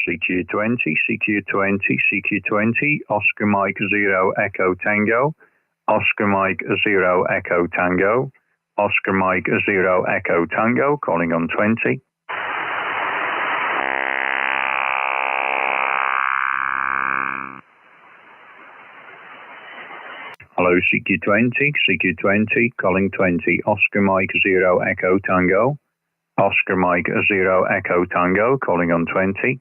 CQ20, CQ20, CQ20, Oscar Mike 0 Echo Tango. Oscar Mike 0 Echo Tango. Oscar Mike 0 Echo Tango, calling on 20. Hello, CQ20, CQ20, calling 20, Oscar Mike 0 Echo Tango. Oscar Mike 0 Echo Tango, calling on 20.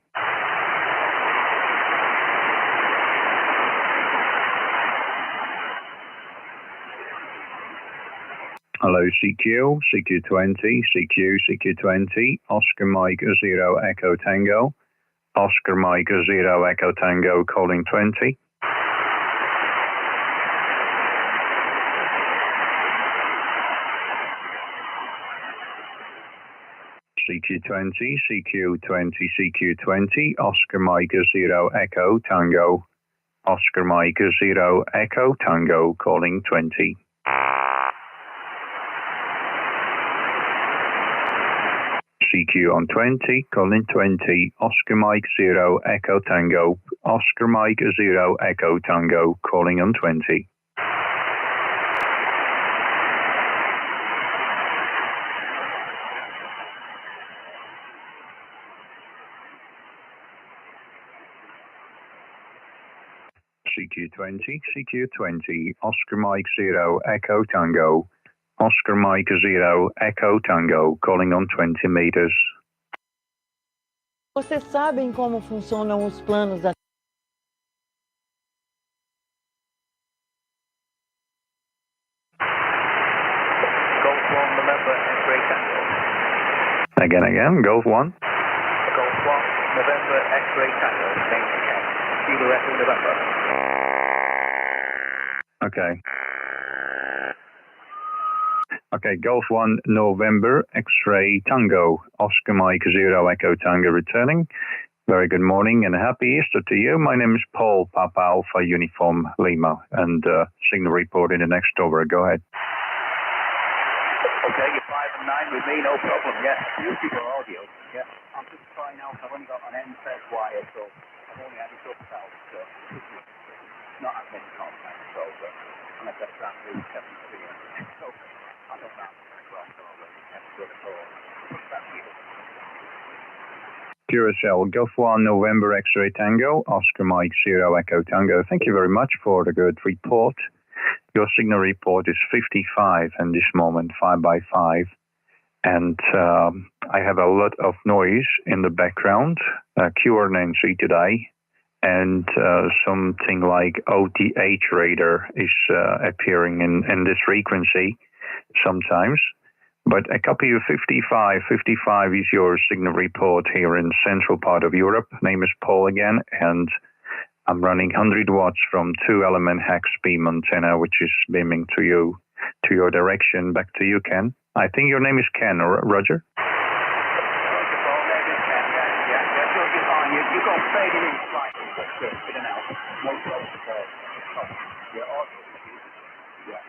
Hello, CQ, CQ20, CQ, CQ20, Oscar Mike 0 Echo Tango. Oscar Mike 0 Echo Tango, calling 20. CQ20, CQ20, CQ20, Oscar Mike 0 Echo Tango. Oscar Mike 0 Echo Tango, calling 20. CQ on 20, calling 20, Oscar Mike 0, Echo Tango, Oscar Mike 0, Echo Tango, calling on 20. CQ20, CQ20, Oscar Mike 0, Echo Tango, Oscar Mike 0, Echo Tango, calling on 20 meters. Vocês sabem como funcionam os planos da... Golf 1, November, X-ray Tango. Again, Golf 1. Golf 1, November, X-ray Tango. Thank you, Ken. Kilo Echo November. Okay. Okay, Golf 1, November, X-ray Tango, Oscar Mike 0, Echo Tango returning. Very good morning and a happy Easter to you. My name is Paul, Papa Alpha Uniform Lima, and signal report in the next over. Go ahead. Okay, you're 5 and 9 with me, no problem. Yeah, beautiful audio. Yeah, I'm just trying out. I've only got an end-fed wire, so I've only had it up south, so not as many contacts, so unless that's that route 73. So I don't know very well, so that's good at all. That's you. Curacao, Golf 1, November, X-ray Tango, Oscar Mike 0, Echo Tango. Thank you very much for the good report. Your signal report is 55 in this moment, 5 by 5. And I have a lot of noise in the background, QRNC today. And something like OTH radar is appearing in this frequency sometimes. But a copy of 55 is your signal report here in central part of Europe. Name is Paul again, and I'm running 100 watts from 2-element hex beam antenna, which is beaming to you, to your direction. Back to you, Ken. I think your name is Ken, or Roger? You got faded in slightly, but good, in and out. No problem at all. Yeah, awesome. Yeah.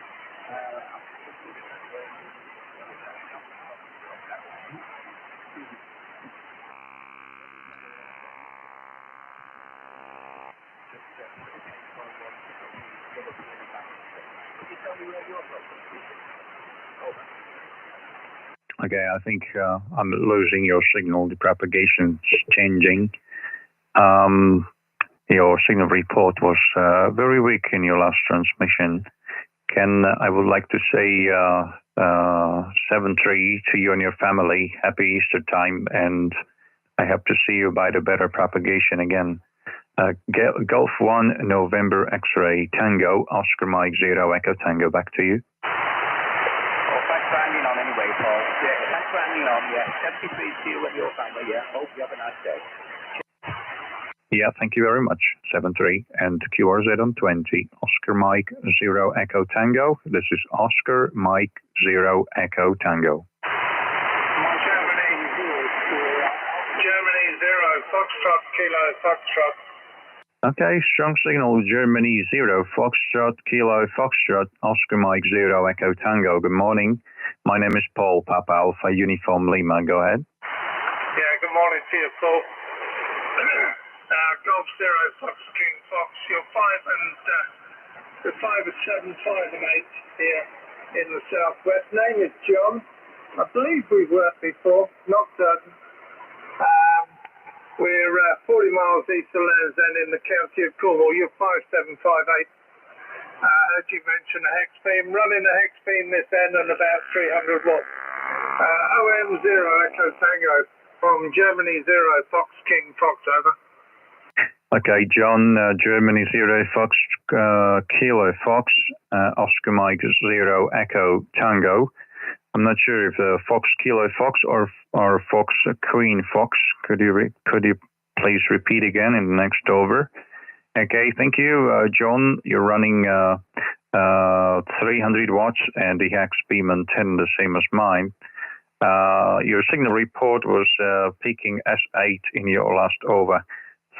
Okay, I think I'm losing your signal. The propagation is changing. Your signal report was very weak in your last transmission. Ken, I would like to say 7-3 to you and your family. Happy Easter time, and I hope to see you by the better propagation again. Golf 1, November, X-ray Tango, Oscar Mike 0, Echo Tango. Back to you. Well, thanks for hanging on anyway, Paul. Yeah, thanks for hanging on. Yeah, 73 to you and your family. Yeah, hope you have a nice day. Yeah, thank you very much. 7-3 and QRZ on 20. Oscar Mike 0 Echo Tango. This is Oscar Mike 0 Echo Tango. Germany 0, Foxtrot, Kilo, Foxtrot. Okay, strong signal. Germany 0, Foxtrot, Kilo, Foxtrot, Oscar Mike 0 Echo Tango. Good morning. My name is Paul, Papa Alpha Uniform Lima. Go ahead. Yeah, good morning to you, Paul. Golf 0, Fox King Fox, you're 5 and 7, 5 and 8 here in the southwest. Name is John. I believe we've worked before, not certain. We're 40 miles east of Land's End in the county of Cornwall. You're 5758. Heard you mention a hex beam. Running a hex beam this end and about 300 watts. OM 0 Echo Tango from Germany 0 Fox King Fox, over. Okay, John, Germany 0 Fox Kilo Fox, Oscar Mike 0 Echo Tango. I'm not sure if Fox Kilo Fox or Fox Queen Fox. Could you please repeat again in the next over? Okay, thank you, John. You're running 300 watts and the hex beam antenna the same as mine. Your signal report was peaking S8 in your last over.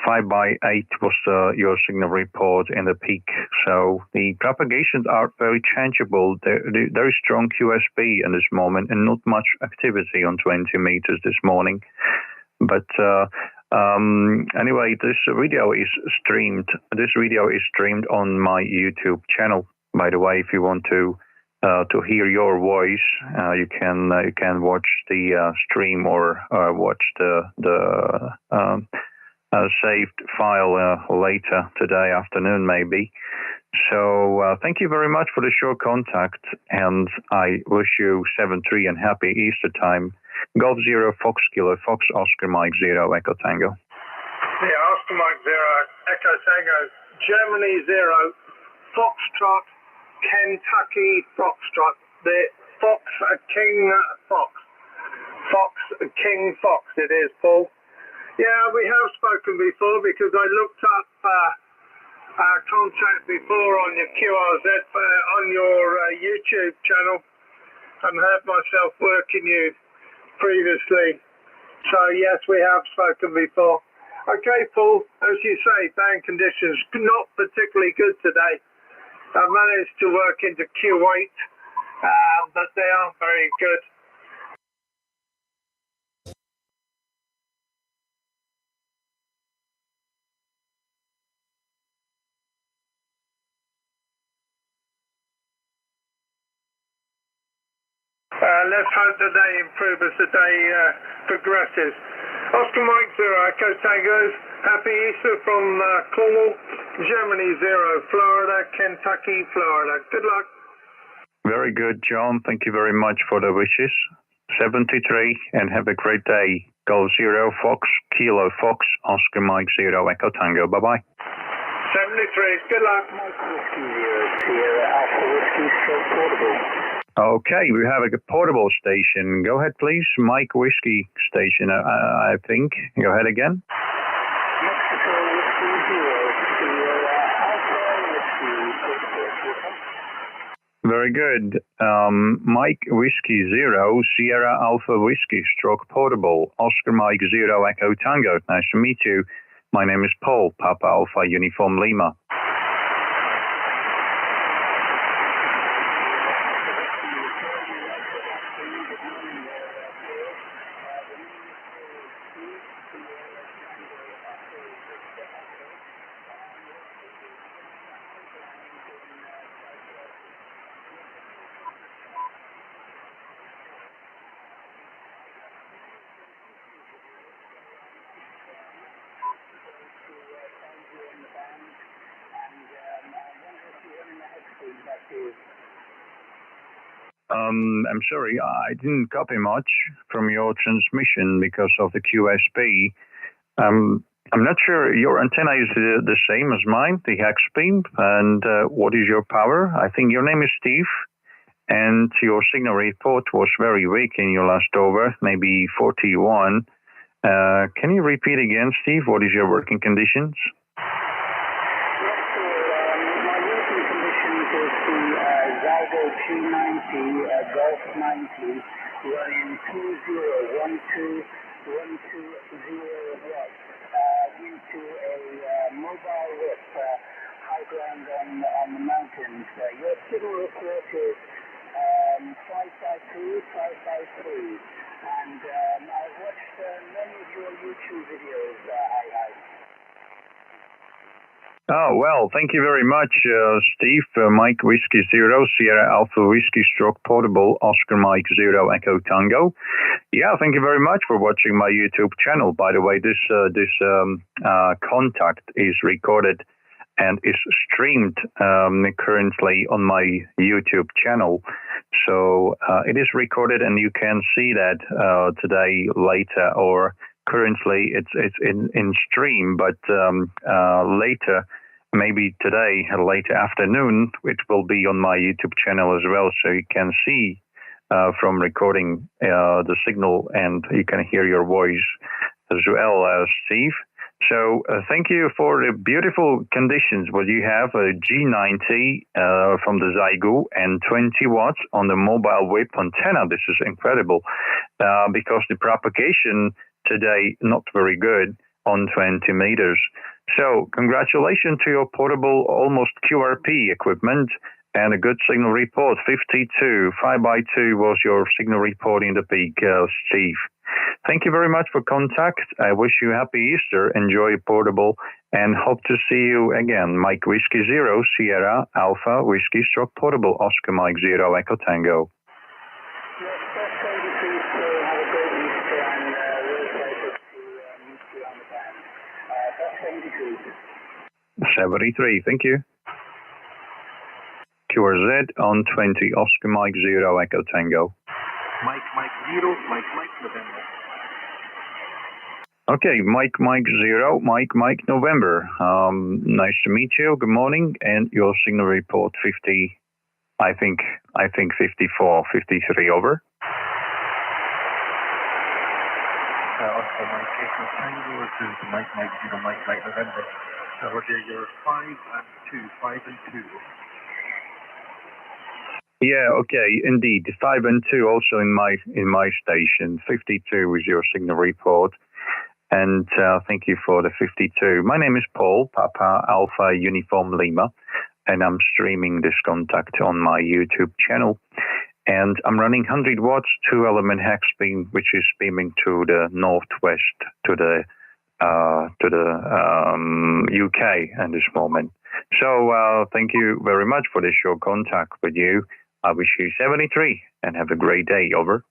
5x8 was your signal report in the peak. So the propagations are very changeable. There is strong QSP in this moment and not much activity on 20 meters this morning. But anyway, this video is streamed. This video is streamed on my YouTube channel. By the way, if you want to hear your voice, you can watch the stream or watch the saved file later today afternoon, maybe. So thank you very much for the short contact, and I wish you 7-3 and happy Easter time. Golf 0, Fox Kilo, Fox Oscar Mike 0, Echo Tango. Yeah, Oscar Mike 0, Echo Tango, Germany 0, Foxtrot, Kentucky Foxtrot, the Fox King Fox. Fox King Fox it is, Paul. Yeah, we have spoken before because I looked up our contact before on your QRZ on your YouTube channel and heard myself working you previously. So yes, we have spoken before. Okay, Paul, as you say, band conditions not particularly good today. I've managed to work into Q8, but they aren't very good. Let's hope that they improve as the day progresses. Oscar Mike 0, Echo Tangos, happy Easter from Cornwall, Germany 0, Florida, Kentucky, Florida. Good luck. Very good, John. Thank you very much for the wishes. 73 and have a great day. Golf 0, Fox, Kilo, Fox, Oscar Mike 0, Echo Tango. Bye-bye. 73, good luck. Mike Whiskey 0, Sierra Alpha Whiskey, stroke portable. Okay, we have a portable station. Go ahead, please. Mike Whiskey station, I think. Go ahead again. Mexico Whiskey 0, Sierra Alpha Whiskey. Very good. Mike Whiskey 0, Sierra Alpha Whiskey, stroke portable. Oscar Mike 0, Echo Tango. Nice to meet you. My name is Paul, Papa Alpha Uniform Lima. I'm sorry, I didn't copy much from your transmission because of the QSP. I'm not sure your antenna is the same as mine, the hex beam. And what is your power? I think your name is Steve, and your signal report was very weak in your last over, maybe 41. Can you repeat again, Steve? What is your working conditions? G90, Golf 90, running 2012 watts into a mobile whip, high ground on the mountains. Your signal report is 552, 553, and I've watched many of your YouTube videos, Oh, well, thank you very much, Steve. Mike Whiskey 0, Sierra Alpha Whiskey stroke portable, Oscar Mike 0, Echo Tango. Yeah, thank you very much for watching my YouTube channel. By the way, this contact is recorded and is streamed currently on my YouTube channel. So it is recorded and you can see that today, later, or currently it's in stream, but later, maybe today, late afternoon, it will be on my YouTube channel as well, so you can see from recording the signal and you can hear your voice as well, Steve. So thank you for the beautiful conditions. Well, you have a G90 from the Zygu and 20 watts on the mobile whip antenna. This is incredible because the propagation today not very good. on 20 meters. So congratulations to your portable almost QRP equipment and a good signal report. 52, 5x2 was your signal report in the peak, Steve. Thank you very much for contact. I wish you happy Easter. Enjoy your portable and hope to see you again. Mike Whiskey 0, Sierra, Alpha, Whiskey Stroke Portable, Oscar Mike 0, Echo Tango. 73, thank you. QRZ on 20, Oscar Mike 0, Echo Tango. Mike 0, Mike November. Okay, Mike 0, Mike November. Nice to meet you. Good morning. And your signal report 50, I think 54, 53, over. Oscar Mike Echo Tango to Mike 0, Mike November. Roger, you're 5 and 2. Yeah, okay, indeed. 5 and 2 also in my station. 52 is your signal report. And thank you for the 52. My name is Paul, Papa Alpha Uniform Lima, and I'm streaming this contact on my YouTube channel. And I'm running 100 watts, 2-element hex beam, which is beaming to the northwest, to the UK at this moment. So thank you very much for this short contact with you. I wish you 73 and have a great day. Over.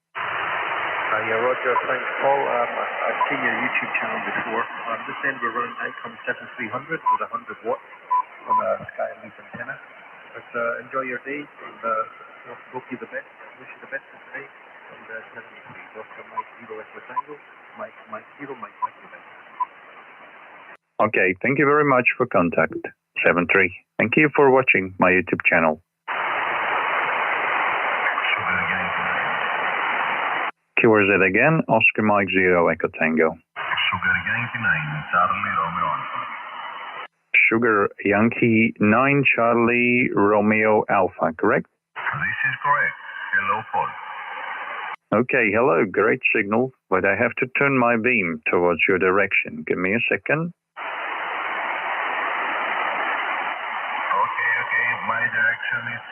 Yeah, Roger. Thanks, Paul. I've seen your YouTube channel before. This end we're running ICOM 7300 with 100 watts on a Skyloop antenna. But enjoy your day and hope you the best. Wish you the best for today. And 73. Oscar Mike 0 Echo Tango. Mike 0, Mike November. Okay, thank you very much for contact. 73. Thank you for watching my YouTube channel. QRZ again, Oscar Mike 0, Echo Tango. Sugar Yankee 9, Charlie Romeo Alpha. Sugar Yankee 9, Charlie Romeo Alpha, correct? This is correct. Hello, Paul. Okay, hello, great signal, but I have to turn my beam towards your direction. Give me a second. Okay, my direction is,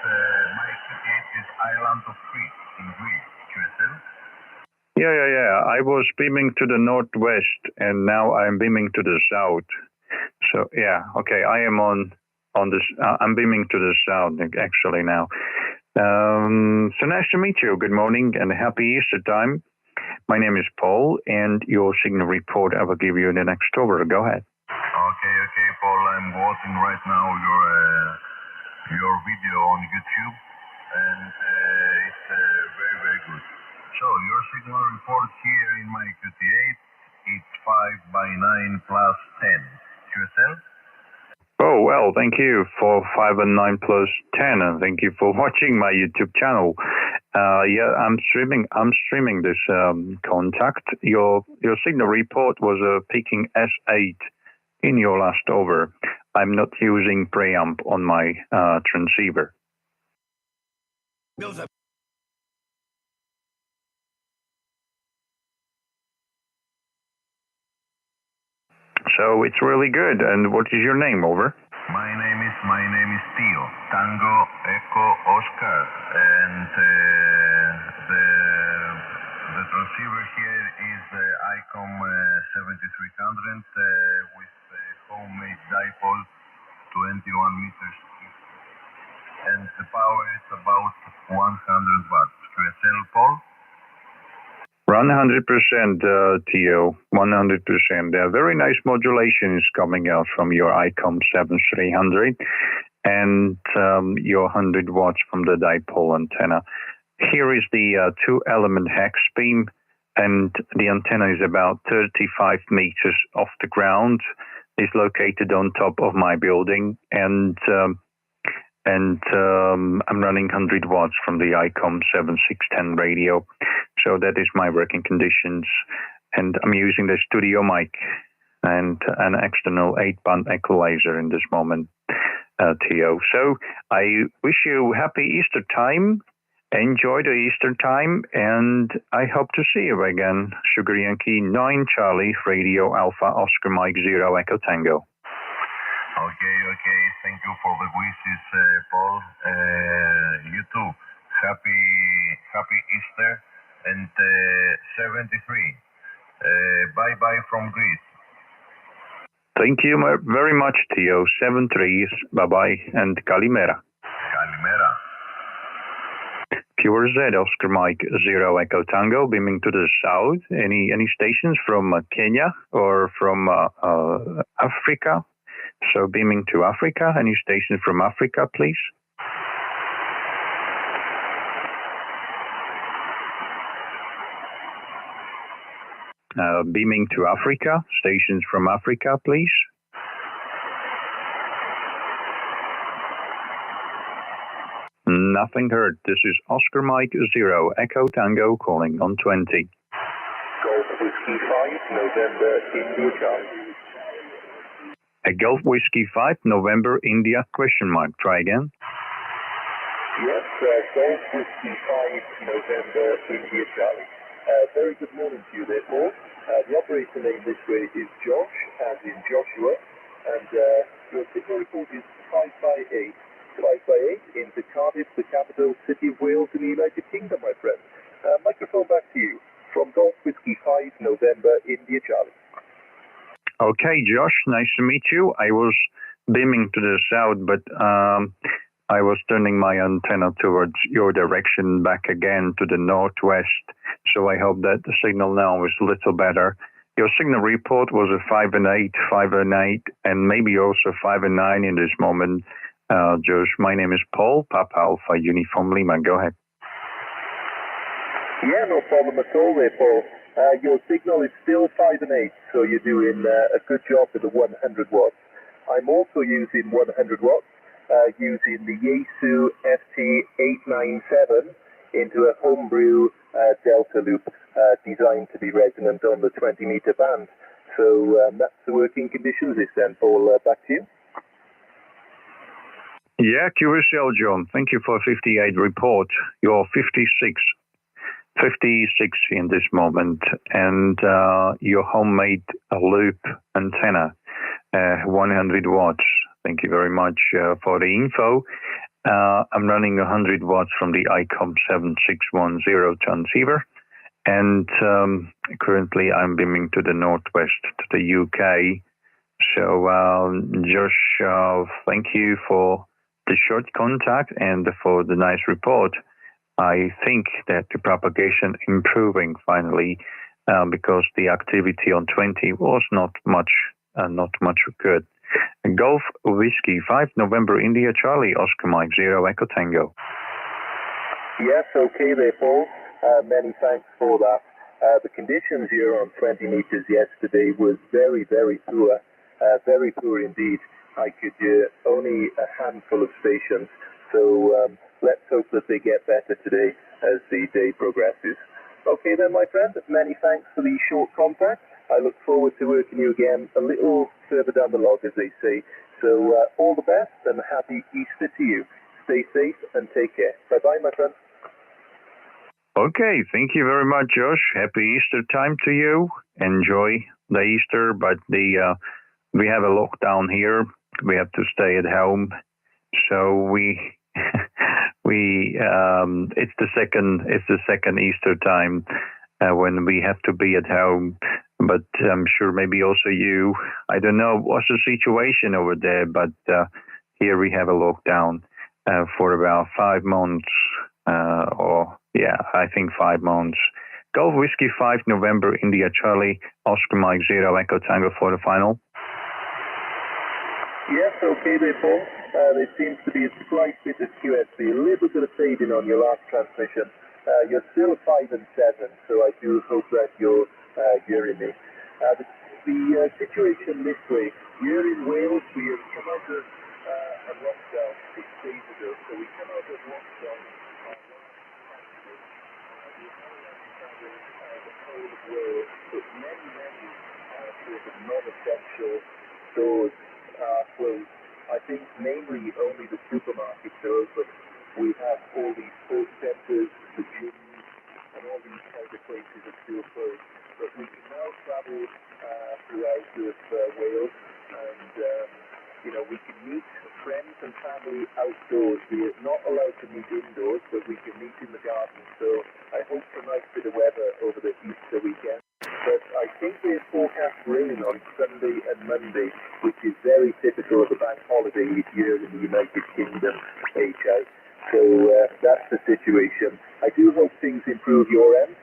my ticket is Island of Crete in Greece, QSL. Yeah. I was beaming to the northwest, and now I'm beaming to the south. So yeah, okay, I am on this. I'm beaming to the south actually now. So nice to meet you. Good morning and happy Easter time. My name is Paul, and your signal report I will give you in the next over. Go ahead. Okay, Paul. I'm watching right now your video on YouTube, and it's very, very good. So your signal report here in my QT8, it's 5 by 9 plus 10. QSL? Oh, well, thank you for 5 and 9 plus 10, and thank you for watching my YouTube channel. Yeah, I'm streaming this contact. Your signal report was a peaking S8 in your last over. I'm not using preamp on my transceiver. So it's really good. And what is your name? Over. My name is Tio. Tango Echo Oscar, and the transceiver here is the ICOM 7300 with homemade dipole, 21 meters, and the power is about 100 watts. QSL, Paul? 100%, Tio, 100%. There are very nice modulations coming out from your ICOM 7300 and your 100 watts from the dipole antenna. Here is the 2-element hex beam, and the antenna is about 35 meters off the ground. It's located on top of my building, and I'm running 100 watts from the ICOM 7610 radio. So that is my working conditions. And I'm using the studio mic and an external 8-band equalizer in this moment, Tio. So I wish you happy Easter time. Enjoy the Easter time, and I hope to see you again. Sugar Yankee 9 Charlie, Radio Alpha Oscar Mike 0 Echo Tango. Okay. Thank you for the wishes, Paul. You too. Happy Easter and 73. Bye from Greece. Thank you very much, Theo. 73. Bye-bye and Kalimera. Kalimera. Pure Z, Oscar Mike 0 Echo Tango, beaming to the south. Any stations from Kenya or from Africa? So beaming to Africa. Any stations from Africa, please? Beaming to Africa. Stations from Africa, please. Nothing heard. This is Oscar Mike 0 Echo Tango calling on 20. Golf Whiskey 5, November, India, Charlie. A Golf Whiskey 5, November, India, question mark. Try again. Yes, Golf Whiskey 5, November, India, Charlie. Very good morning to you there, Paul. The operator name this way is Josh, as in Joshua, and your signal report is 5/8. 5/8 into Cardiff, the capital city of Wales in the United Kingdom, my friend. Microphone back to you from Golf Whiskey 5, November, India, Charlie. Okay, Josh, nice to meet you. I was beaming to the south, but I was turning my antenna towards your direction back again to the northwest. So I hope that the signal now is a little better. Your signal report was a 5/8, 5/8, and maybe also 5/9 in this moment. Josh, my name is Paul, Papa Alpha Uniform Lima. Go ahead. Yeah, no problem at all there, Paul. Your signal is still 5/8, so you're doing a good job with the 100 watts. I'm also using 100 watts, using the Yaesu FT897 into a homebrew delta loop designed to be resonant on the 20-meter band. So that's the working conditions this then, Paul. Back to you. Yeah, QSL, John. Thank you for 58 report. You're 56 in this moment, and your homemade loop antenna, 100 watts. Thank you very much for the info. I'm running 100 watts from the ICOM 7610 transceiver, and currently I'm beaming to the northwest, to the UK. So, Josh, thank you for the short contact and for the nice report. I think that the propagation improving finally, because the activity on 20 was not much good. Golf Whiskey 5 November India Charlie Oscar Mike 0 Echo Tango. Yes, okay there, Paul. Many thanks for that. The conditions here on 20 meters yesterday was very, very poor. Very poor indeed. I could only a handful of stations. So let's hope that they get better today as the day progresses. Okay then, my friend, many thanks for the short contact. I look forward to working you again a little further down the log, as they say. So all the best and happy Easter to you. Stay safe and take care. Bye-bye, my friend. Okay, thank you very much, Josh. Happy Easter time to you. Enjoy the Easter, but we have a lockdown here. We have to stay at home. So it's the second Easter time when we have to be at home. But I'm sure maybe also you, I don't know what's the situation over there, but here we have a lockdown for about 5 months, I think 5 months. Golf Whiskey 5 November India Charlie Oscar Mike 0 Echo Tango for the final. Yes, okay there, Paul. There seems to be a slight bit of QSB, a little bit of fading on your last transmission. You're still 5 and 7, so I do hope that you're hearing me. The situation this way, here in Wales, we have come out of a lockdown 6 days ago, so we come out of lockdown the whole of Wales, but many sort of non-essential stores are closed. I think mainly only the supermarkets are open. we have all these sports centres, the gyms, and all these kind of places are still closed. But we can now travel throughout Wales, and we can meet friends and family outdoors. We are not allowed to meet indoors, but we can meet in the garden. So I hope for a nice bit of weather over the Easter weekend. But I think there's forecast rain on Sunday and Monday, which is very typical of a bank holiday each year in the United Kingdom, HI. So that's the situation. I do hope things improve your end.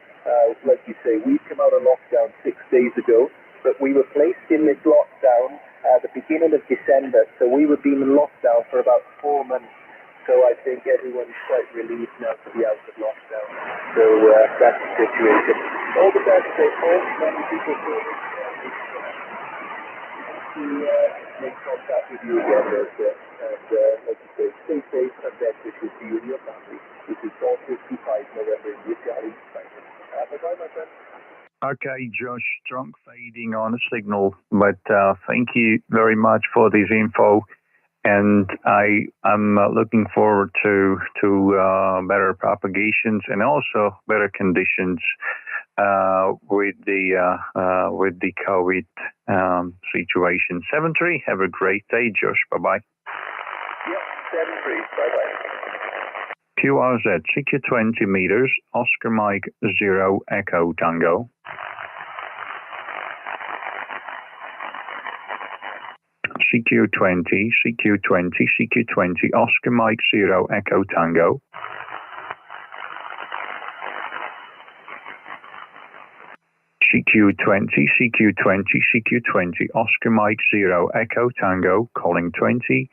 Like you say, we've come out of lockdown 6 days ago, but we were placed in this lockdown at the beginning of December, so we were being in lockdown for about 4 months. So I think everyone's quite relieved now to be out of lockdown. So that's the situation. All the best to all many people to make contact with you again, Rosa. And like you say, stay safe and best wishes to you and your family. This is 455 November in the Charlie. Bye-bye, my friend. Okay, Josh, strong fading on the signal, but thank you very much for this info. And I'm looking forward to better propagations and also better conditions with the COVID situation. 7-3, have a great day, Josh. Bye-bye. Yep, 7-3, bye-bye. QRZ, CQ 20 meters, Oscar Mike 0, Echo Tango. CQ20, CQ20, CQ20, Oscar Mike 0, Echo Tango. CQ20, CQ20, CQ20, Oscar Mike 0, Echo Tango, calling 20,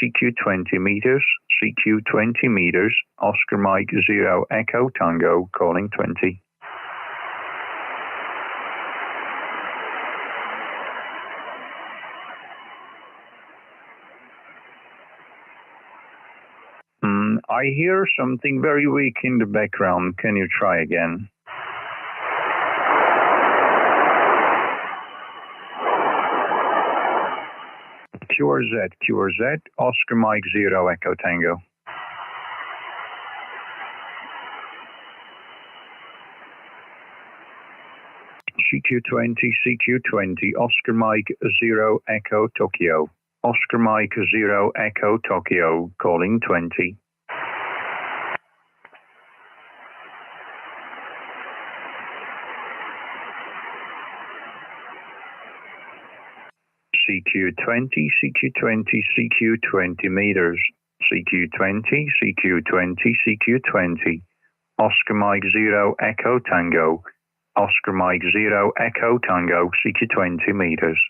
CQ20 meters, CQ20 meters, Oscar Mike 0, Echo Tango, calling 20. I hear something very weak in the background. Can you try again? QRZ, QRZ, Oscar Mike 0, Echo Tango. CQ20, CQ20, Oscar Mike 0, Echo Tokyo. Oscar Mike 0, Echo Tokyo, calling 20. CQ20, CQ20, CQ20 meters. CQ20, CQ20, CQ20. Oscar Mike 0, Echo Tango. Oscar Mike 0, Echo Tango, CQ20 meters.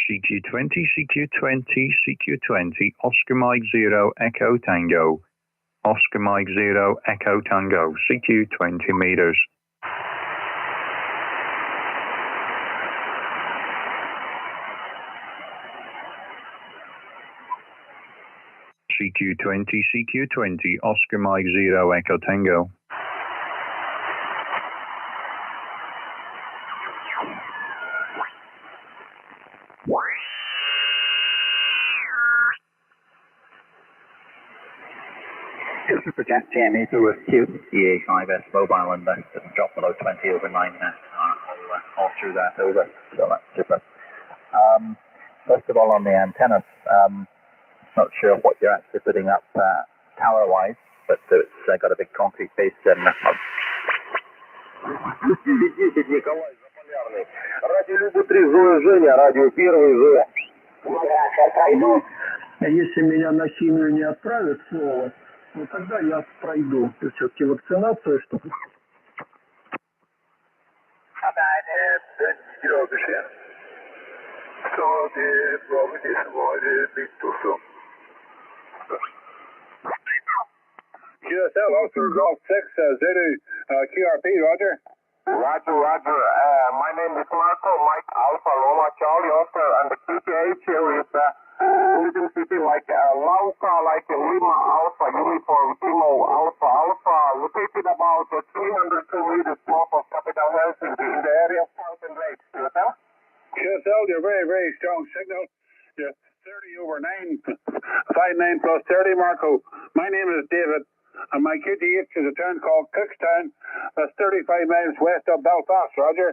CQ20, CQ20, CQ20, Oscar Mike 0, Echo Tango. Oscar Mike 0, Echo Tango, CQ20 meters. CQ20, CQ20, Oscar Mike 0, Echo Tango. Project TME through a Q, EA5S mobile and doesn't drop below 20 over 9 net. All through that over, so that's super. First of all, on the antennas, not sure what you're actually putting up tower-wise, but it's got a big concrete base and Если меня на химию не отправят снова, ну тогда я пройду. Все-таки вакцинация, что ли? Så det var väl det som var nytt och så. QSL, Oscar Golf 6, Zulu, QRP, Roger. Roger, Roger. My name is Marco, Mike Alpha, Loma, Charlie, Oscar, and the QTH here is City like Lauca, like like Lima Alpha, Uniform Kilo Alpha Alpha, located about 302 meters north of capital Helsinki in the area of Southern Lakes. QSL? QSL, you're very, very strong signal. You're 30 over 9, 59 plus 30, Marco. My name is David, and my QTH is a town called Cookstown. That's 35 miles west of Belfast, Roger.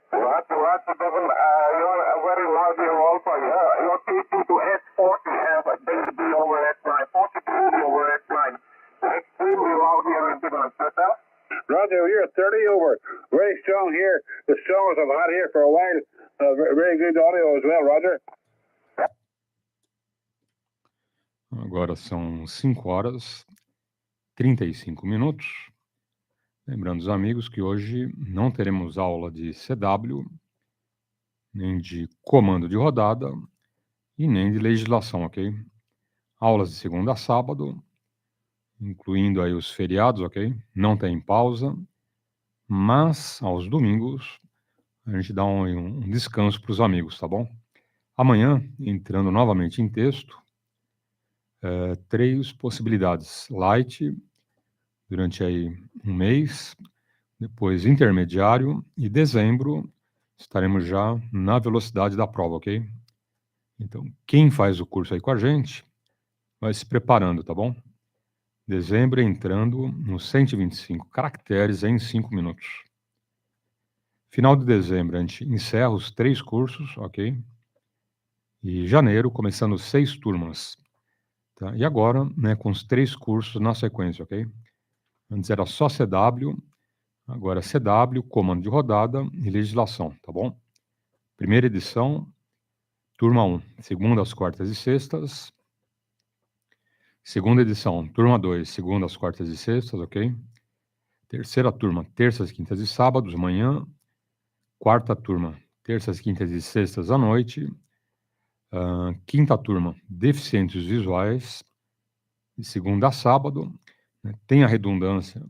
Roger, Devon. You're very loud here also. Your PY2EXU have a DB over S9, 40 over S9. Extremely loud here in Devon. Roger, you're 30 over. Very strong here. The strongest I've had here for a while. Very good audio as well, Roger. Agora são 5 horas 35 minutos. Lembrando os amigos que hoje não teremos aula de CW, nem de comando de rodada e nem de legislação, ok? Aulas de segunda a sábado, incluindo aí os feriados, ok? Não tem pausa, mas aos domingos a gente dá um descanso para os amigos, tá bom? Amanhã, entrando novamente em texto, 3 possibilidades. Light, durante aí um mês, depois intermediário, e dezembro estaremos já na velocidade da prova, ok? Então, quem faz o curso aí com a gente, vai se preparando, tá bom? Dezembro entrando nos 125 caracteres em 5 minutos. Final de dezembro, a gente encerra os 3 cursos, ok? E janeiro, começando 6 turmas. Tá? E agora, né, com os 3 cursos na sequência, ok? Antes era só CW, agora CW, comando de rodada e legislação, tá bom? Primeira edição, turma 1, segundas, quartas e sextas. Segunda edição, turma 2, segundas, quartas e sextas, ok? Terceira turma, terças, quintas e sábados, manhã. Quarta turma, terças, quintas e sextas à noite. Quinta turma, deficientes visuais, de segunda a sábado. Né? Tem a redundância,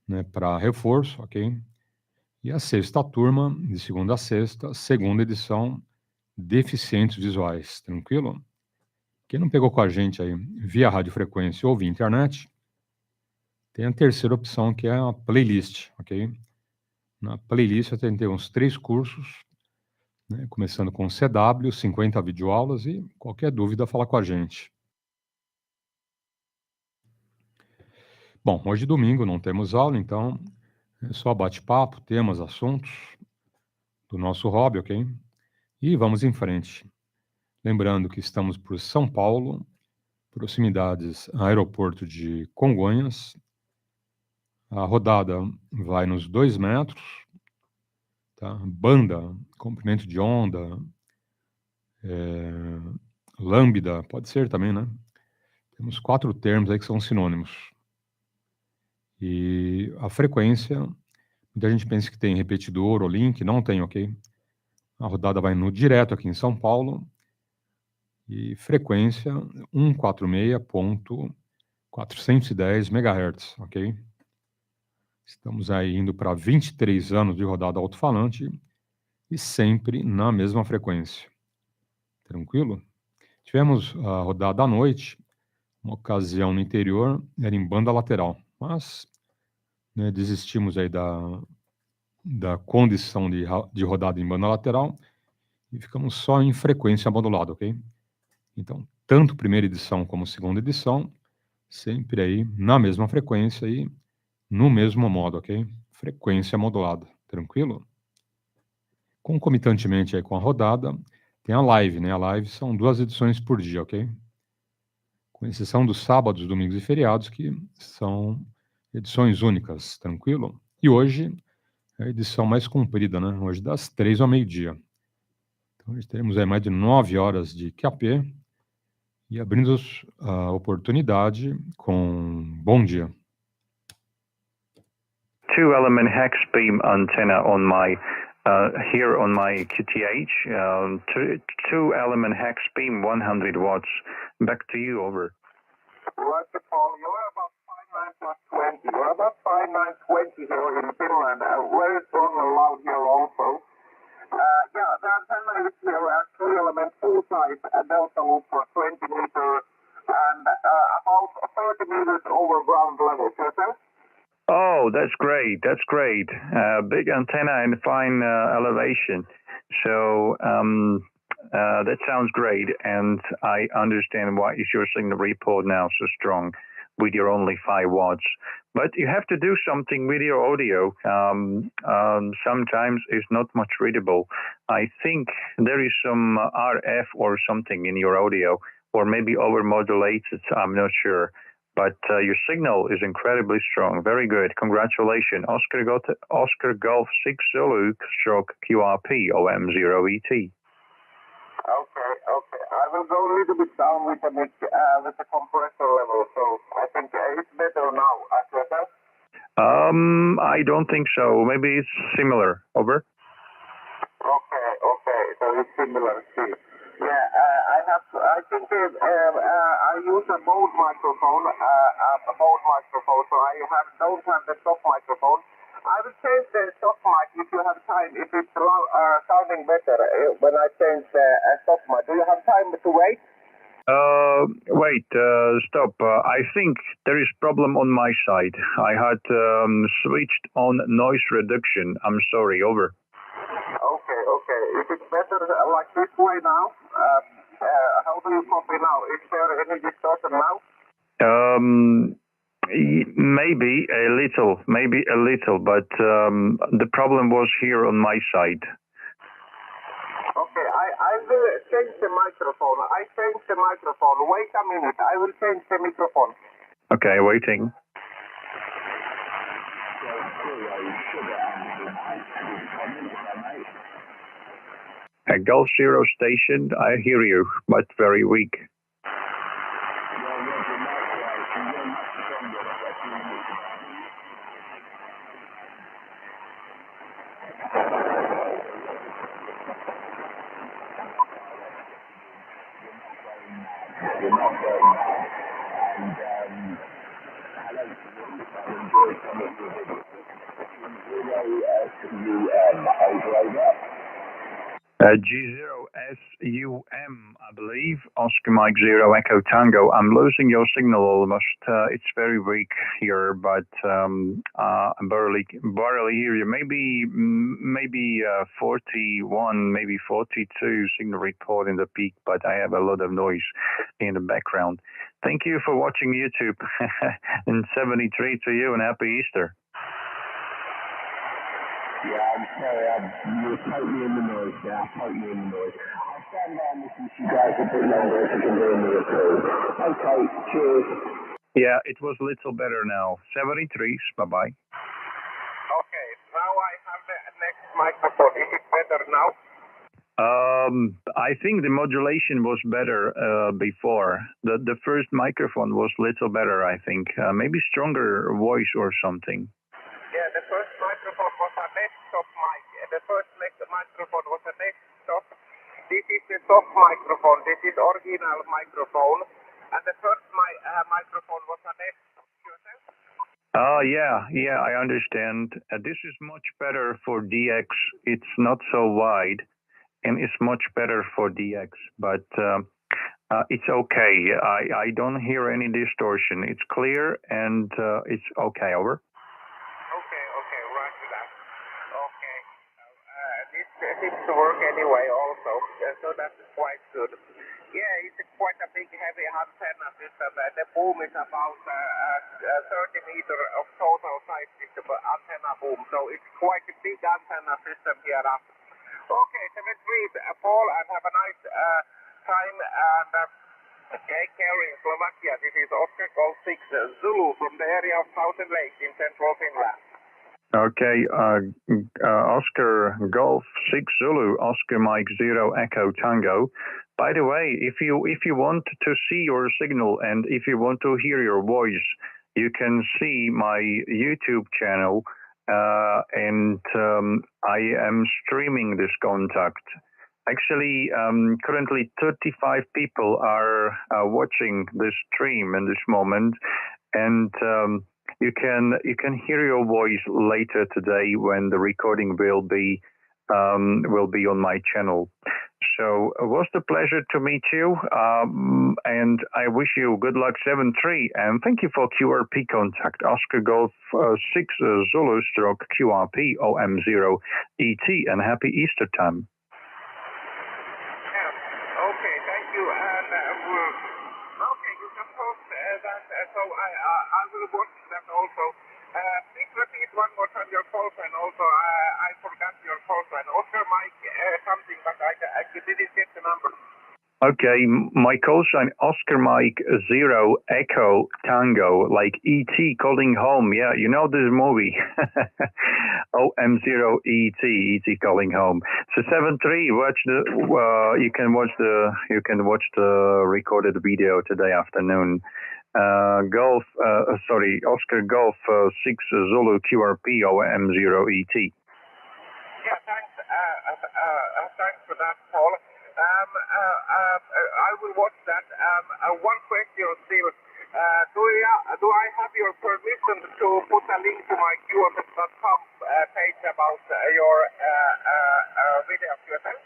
né, para reforço, ok? E a sexta turma, de segunda a sexta, segunda edição, deficientes visuais, tranquilo? Quem não pegou com a gente aí via radiofrequência ou via internet, tem a terceira opção, que é a playlist, ok? Na playlist eu tentei uns 3 cursos, né, começando com CW, 50 videoaulas, e qualquer dúvida, fala com a gente. Bom, hoje domingo não temos aula, então é só bate-papo, temas, assuntos do nosso hobby, ok? E vamos em frente. Lembrando que estamos por São Paulo, proximidades ao aeroporto de Congonhas. A rodada vai nos 2 metros, tá? Banda, comprimento de onda, lambda, pode ser também, né? Temos 4 termos aí que são sinônimos. E a frequência, muita gente pensa que tem repetidor ou link, não tem, ok? A rodada vai no direto aqui em São Paulo, e frequência 146.410 MHz, ok? Estamos aí indo para 23 anos de rodada alto-falante e sempre na mesma frequência. Tranquilo? Tivemos a rodada à noite, uma ocasião no interior, era em banda lateral, mas, né, desistimos aí da condição de rodada em banda lateral e ficamos só em frequência modulada, ok? Então, tanto primeira edição como segunda edição, sempre aí na mesma frequência e no mesmo modo, ok? Frequência modulada, tranquilo? Concomitantemente aí com a rodada, tem a live, né? A live são 2 edições por dia, ok? Com exceção dos sábados, domingos e feriados, que são edições únicas, tranquilo? E hoje é a edição mais comprida, né? Hoje das 3 ao meio-dia. Então, hoje teremos aí mais de 9 horas de QAP e abrindo a oportunidade com bom dia. 2-element hex beam antenna on my here on my QTH. 2-element hex beam, 100 watts. Back to you. Over. Roger, Paul. You're about 59 plus 20. You're about 5920 here in Finland. Very strong and loud here also. Yeah, the antenna is here at 2-element full size, a delta loop for 20 meters, and about 30 meters over ground level, yes, sir? Oh, that's great. That's great. Big antenna and fine elevation. So that sounds great, and I understand why is your signal report now so strong with your only 5 watts. But you have to do something with your audio. Sometimes it's not much readable. I think there is some RF or something in your audio, or maybe overmodulated. I'm not sure. But your signal is incredibly strong. Very good. Congratulations. Oscar Golf 6 Zulu stroke QRP OM0ET. Okay. I will go a little bit down with the compressor level, so I think it's better now. Yes, I don't think so. Maybe it's similar. Over. Okay. So it's similar. See. Yeah, I think I use a mode microphone, so I don't have the stock microphone. I will change the stock mic if you have time, if it's sounding better when I change the stock mic. Do you have time to wait? Wait, stop. I think there is problem on my side. I had switched on noise reduction. I'm sorry, over. Okay. If it's better like this way now, how do you copy now? Is there any distortion now? Maybe a little, but the problem was here on my side. Okay, I will change the microphone. Wait a minute, I will change the microphone. Okay, waiting. At Golf Zero station, I hear you, but very weak. G0SUM, I believe. Oscar Mike 0 Echo Tango. I'm losing your signal almost. It's very weak here, but I barely hear you. Maybe 41, maybe 42 signal report in the peak, but I have a lot of noise in the background. Thank you for watching YouTube. And 73 to you, and happy Easter. Yeah, I'm sorry, you're totally in the noise now, I'll stand down and listen to you guys a bit longer if you can hear me at all. Okay, cheers. Yeah, it was a little better now. 73, bye-bye. Okay, now I have the next microphone. Is it better now? I think the modulation was better before. The first microphone was a little better, I think. Maybe stronger voice or something. Yeah, the first microphone was a desktop mic. The first microphone was a desktop. This is the top microphone. This is original microphone. And the first microphone was a desktop. Oh, yeah, I understand. This is much better for DX. It's not so wide, and it's much better for DX, but it's okay. I don't hear any distortion. It's clear, and it's okay, over. Okay, roger that. Okay. This seems to work anyway also, so that's quite good. Yeah, it's quite a big heavy antenna system. The boom is about 30 meters of total size system antenna boom, so it's quite a big antenna system here. Okay, 73, Paul, and have a nice time, and take care in Slovakia. This is Oscar Golf 6 Zulu from the area of Southern Lake in central Finland. Okay, Oscar Golf 6 Zulu, Oscar Mike 0 Echo Tango. By the way, if you want to see your signal and if you want to hear your voice, you can see my YouTube channel, and I am streaming this contact. Actually, currently 35 people are watching this stream in this moment, and you can hear your voice later today when the recording will be on my channel. So it was a pleasure to meet you, and I wish you good luck 7-3, and thank you for QRP contact, Oscar Golf 6 Zulu stroke QRP OM0 ET, and happy Easter time. Okay, thank you. And okay, you can post that. So I will watch that also. Please repeat one more time your call sign. Also, I forgot your call sign. Oscar Mike something, but I didn't get the number. Okay, my call sign Oscar Mike 0 Echo Tango, like ET calling home. Yeah, you know this movie. OM0 ET calling home. So 7-3. Watch the. You can watch the recorded video today afternoon. Oscar Golf 6 Zulu QRP OM0 ET. Yeah, thanks. Thanks for that, Paul. I will watch that. One question still. Do I have your permission to put a link to my QFS.com page about your video QFS?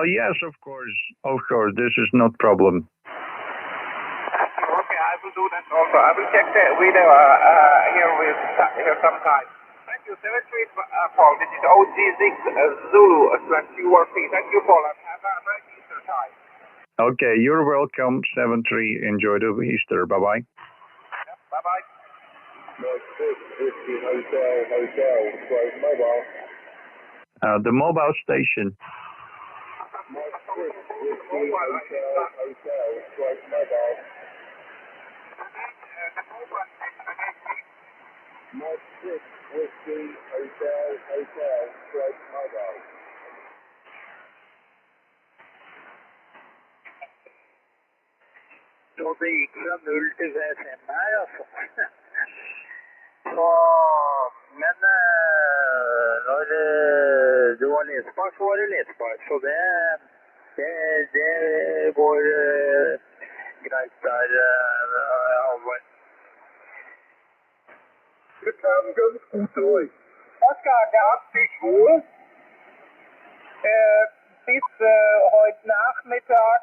Yes, of course. Of course, this is not problem. Okay, I will do that also. I will check the video here sometime. Thank you. 7-3, Paul. This is OG6 Zulu /QRP. Thank you, Paul, and have a nice Easter time. Okay, you're welcome. 7-3. Enjoy the Easter. Bye-bye. Yep, bye-bye. The mobile station. Så det gick från 0 till 5 här alltså. Så, men när du var lesbar så var det lesbar. Så det går greit där, Halvor. Du kan ganz gut durch. Oskar, gab sich wohl bis heute Nachmittag.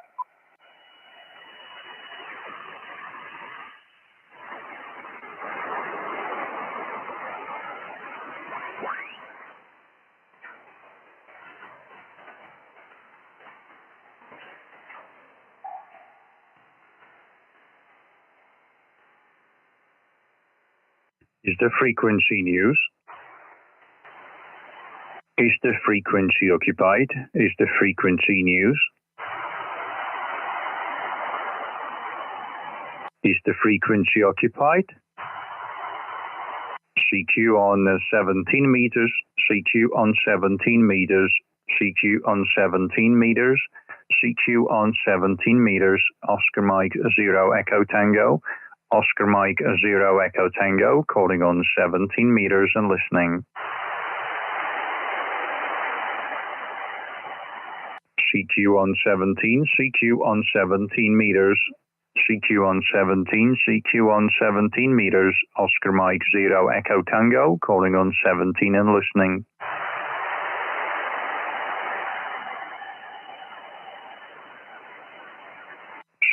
Is the frequency news? Is the frequency occupied? Is the frequency news? Is the frequency occupied? CQ on 17 meters, CQ on 17 meters, CQ on 17 meters, CQ on 17 meters, Oscar Mike 0 Echo Tango, Oscar Mike 0 Echo Tango, calling on 17 meters and listening. CQ on 17, CQ on 17 meters, CQ on 17, CQ on 17 meters, Oscar Mike 0 Echo Tango, calling on 17 and listening.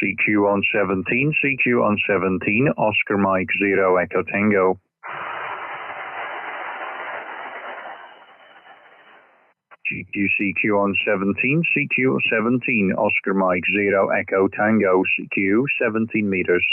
CQ on 17, CQ on 17, Oscar Mike 0 Echo Tango. CQ on 17, CQ 17, Oscar Mike 0 Echo Tango, CQ 17 meters.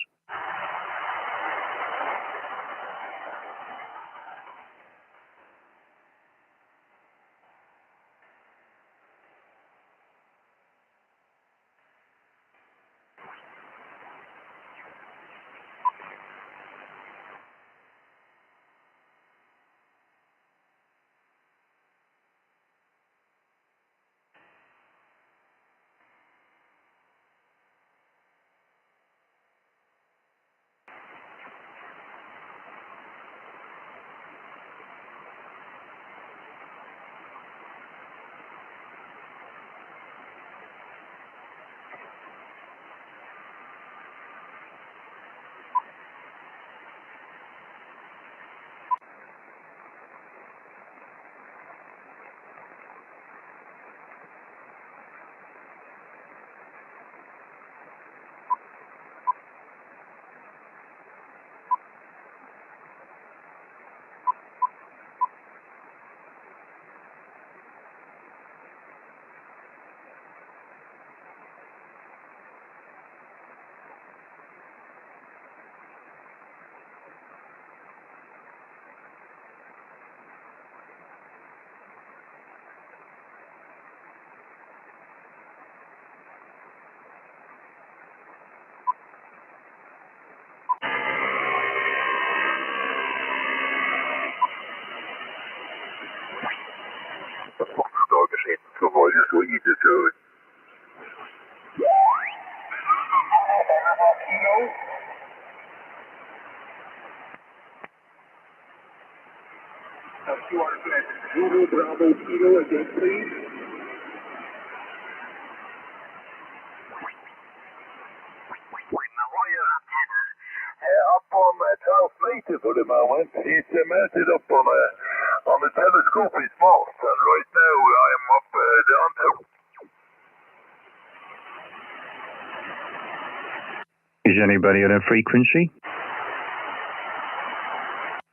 Paul. QR flat Zulu Bravo Kilo again, please. Up on that 12 meter for the moment. It's mounted up on the telescopic mast, and right now I am up down to. Is anybody on a frequency?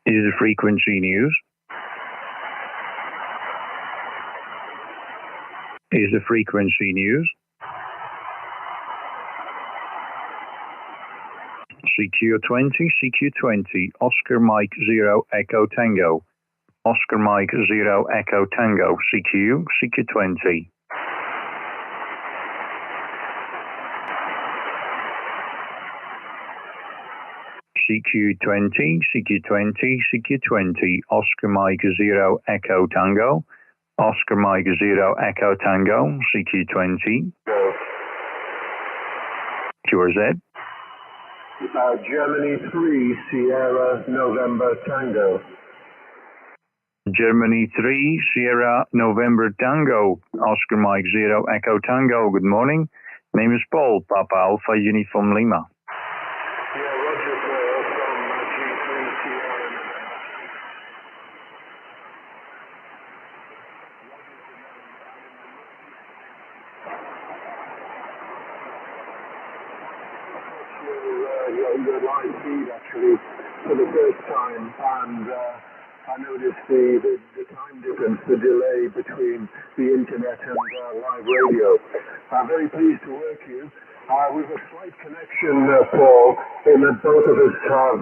Is the frequency news? Is the frequency news? CQ20, CQ20, Oscar Mike 0 Echo Tango. Oscar Mike 0 Echo Tango, CQ, CQ20. CQ20, CQ20, CQ20, Oscar Mike 0 Echo Tango. Oscar Mike 0 Echo Tango, CQ20. QRZ. Germany 3, Sierra November Tango. Germany 3, Sierra November Tango. Oscar Mike 0 Echo Tango. Good morning. Name is Paul, Papa Alpha Uniform Lima. Yeah, Roger, Paul from G3 Sierra. Your live feed actually for the first time, and I noticed the time difference, the delay between the internet and live radio. I'm very pleased to work you. We've a slight connection, Paul, in that both of us have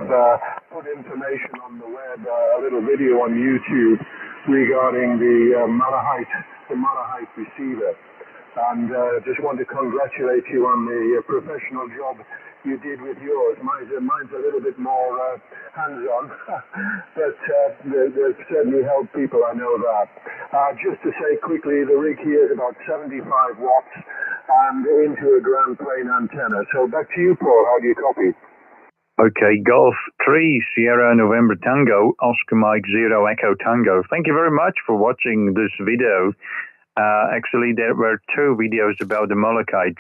put information on the web, a little video on YouTube regarding the Malahite receiver. And just want to congratulate you on the professional job you did with yours. Mine's a little bit more hands-on, but they've certainly helped people, I know that. Just to say quickly, the rig here is about 75 watts and into a ground plane antenna. So back to you, Paul. How do you copy? Okay, Golf 3, Sierra November Tango, Oscar Mike 0 Echo Tango. Thank you very much for watching this video. Actually, there were two videos about the Malachite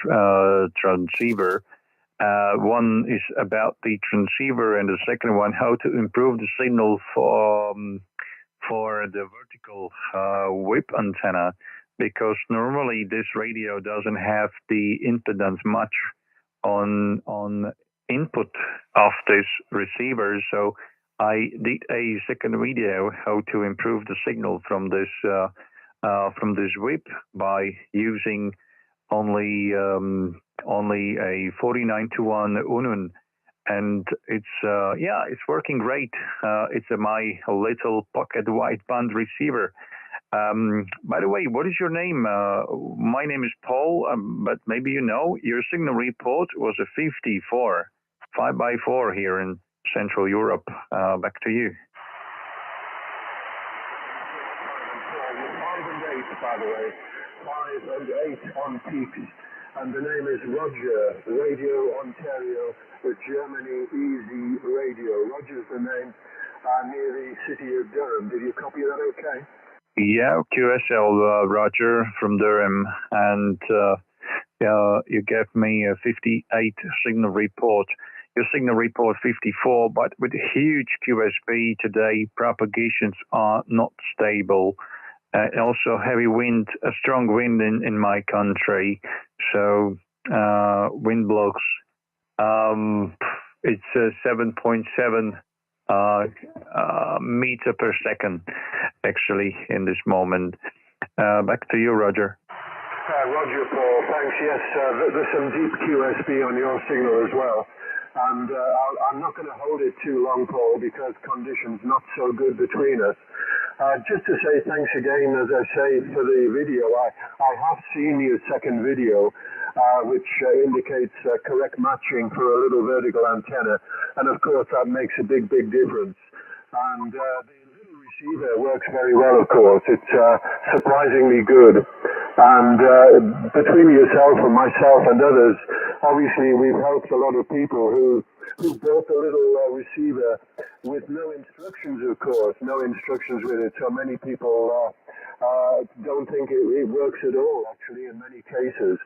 transceiver. One is about the transceiver, and the second one how to improve the signal for the vertical whip antenna, because normally this radio doesn't have the impedance much on input of this receiver. So I did a second video how to improve the signal from this whip by using only a 49-to-1 Unun, and it's working great. It's my little pocket wideband receiver. By the way, what is your name? My name is Paul, but maybe you know your signal report was a 54, 5x4 here in Central Europe. Back to you. 5 and 8, by the way. 5 and 8 on peaks. And the name is Roger, Radio Ontario, with Germany Easy Radio. Roger's the name near the city of Durham. Did you copy that okay? Yeah, QSL, Roger from Durham. And you gave me a 58 signal report. Your signal report 54, but with huge QSB today, propagations are not stable. Also heavy wind, a strong wind in my country. So wind blocks, it's 7.7 meter per second, actually, in this moment. Back to you, Roger. Roger, Paul, thanks. Yes, there's some deep QSB on your signal as well. And I'm not going to hold it too long, Paul, because conditions not so good between us. Just to say thanks again, as I say, for the video. I have seen your second video, which indicates correct matching for a little vertical antenna. And of course, that makes a big, big difference. And the little receiver works very well, of course. It's surprisingly good. And between yourself and myself and others, obviously we've helped a lot of people who bought a little receiver with no instructions, of course, no instructions with it. So many people don't think it works at all, actually, in many cases.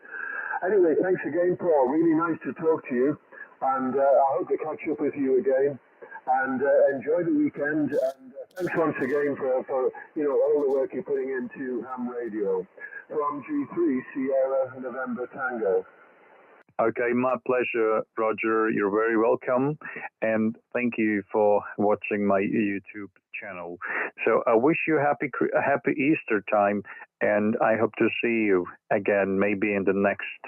Anyway, thanks again, Paul. Really nice to talk to you, and I hope to catch up with you again. And enjoy the weekend. And thanks once again for all the work you're putting into ham radio. From G3 Sierra November Tango. Okay, my pleasure, Roger. You're very welcome, and thank you for watching my YouTube channel. So I wish you a happy Easter time, and I hope to see you again, maybe in the next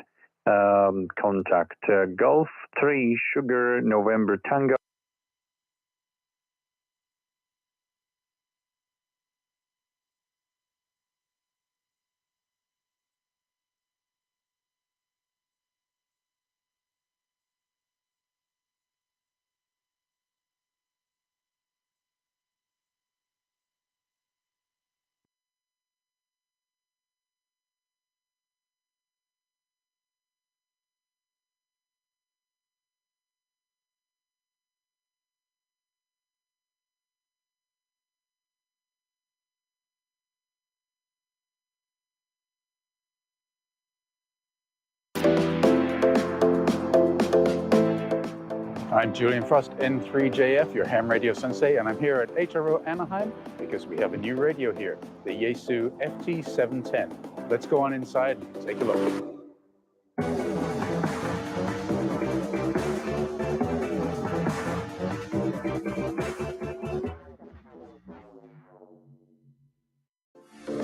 contact. Golf 3 Sugar November Tango. I'm Julian Frost, N3JF, your ham radio sensei, and I'm here at HRO Anaheim because we have a new radio here, the Yaesu FT710. Let's go on inside and take a look.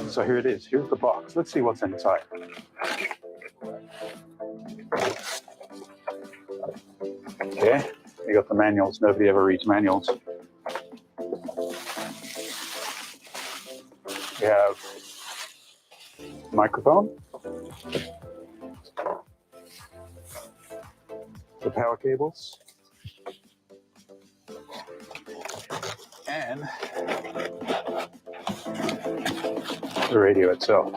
So here it is. Here's the box. Let's see what's inside. Okay, you got the manuals. Nobody ever reads manuals. We have microphone, the power cables, and the radio itself.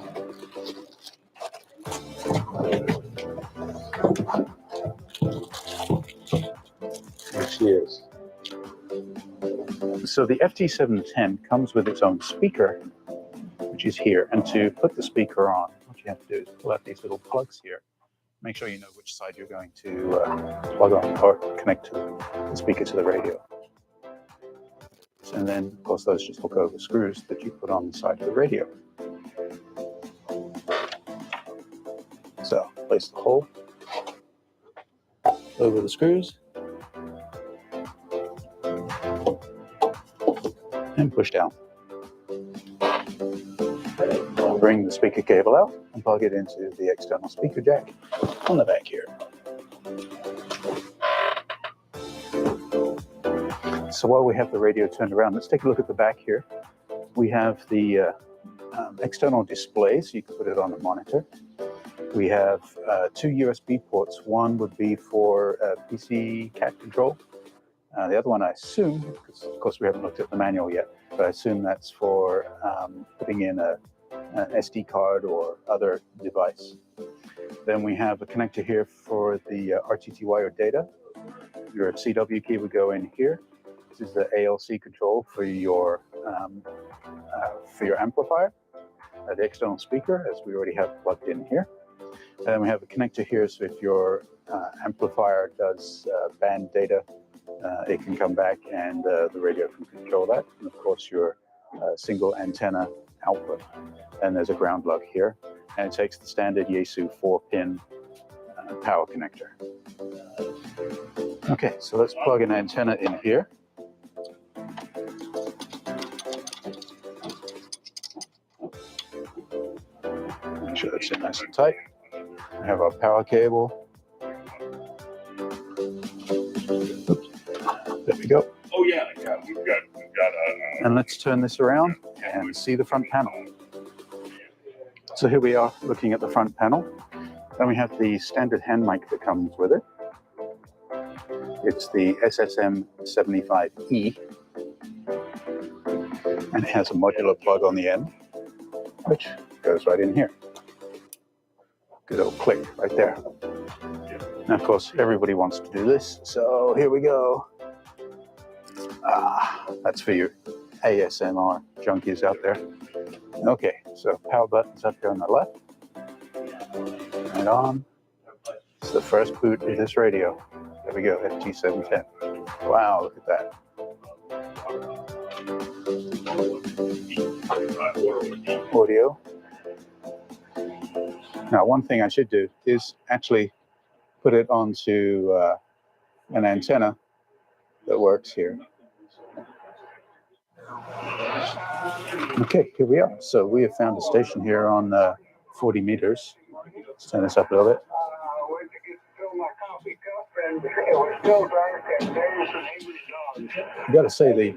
Here she is. So the FT710 comes with its own speaker, which is here. And to put the speaker on, what you have to do is pull out these little plugs here. Make sure you know which side you're going to plug on or connect to the speaker to the radio. And then, of course, those just hook over screws that you put on the side of the radio. So, place the hole over the screws and push down. Bring the speaker cable out and plug it into the external speaker jack on the back here. So while we have the radio turned around, let's take a look at the back here. We have the external display, so you can put it on a monitor. We have two USB ports. One would be for PC cat control. The other one, I assume, because of course we haven't looked at the manual yet, but I assume that's for putting in an SD card or other device. Then we have a connector here for the RTT wire data. Your CW key would go in here. This is the ALC control for your amplifier. The external speaker, as we already have plugged in here. Then we have a connector here, so if your amplifier does band data, it can come back and the radio can control that. And of course, your single antenna output. And there's a ground plug here, and it takes the standard Yaesu 4-pin power connector. Okay, so let's plug an antenna in here. Make sure that's in nice and tight. We have our power cable. Oops. There we go. Oh yeah, we've got. And let's turn this around and see the front panel. So here we are looking at the front panel. Then we have the standard hand mic that comes with it. It's the SSM75E, and it has a modular plug on the end, which goes right in here. Good old click right there. And of course, everybody wants to do this, so here we go. That's for you ASMR junkies out there. Okay, so power button's up here on the left. Right on. It's the first boot of this radio. There we go, FT710. Wow, look at that. Audio. Now, one thing I should do is actually put it onto an antenna that works here. Okay, here we are. So we have found a station here on 40 meters. Let's turn this up a little bit. I got to say,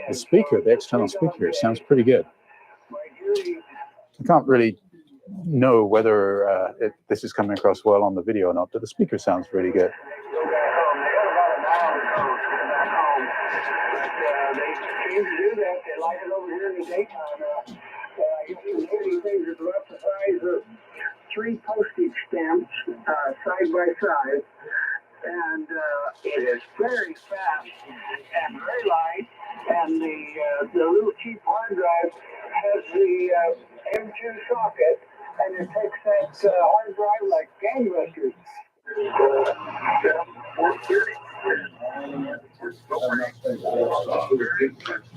the speaker, the external speaker, sounds pretty good. I can't really know whether this is coming across well on the video or not, but the speaker sounds really good. They seem to do that. They like it over here in the daytime. You can hear these things that are about the size of 3 postage stamps side by side. And it is very fast and very light. And the little cheap hard drive has the M2 socket, and it takes that hard drive like gangbusters.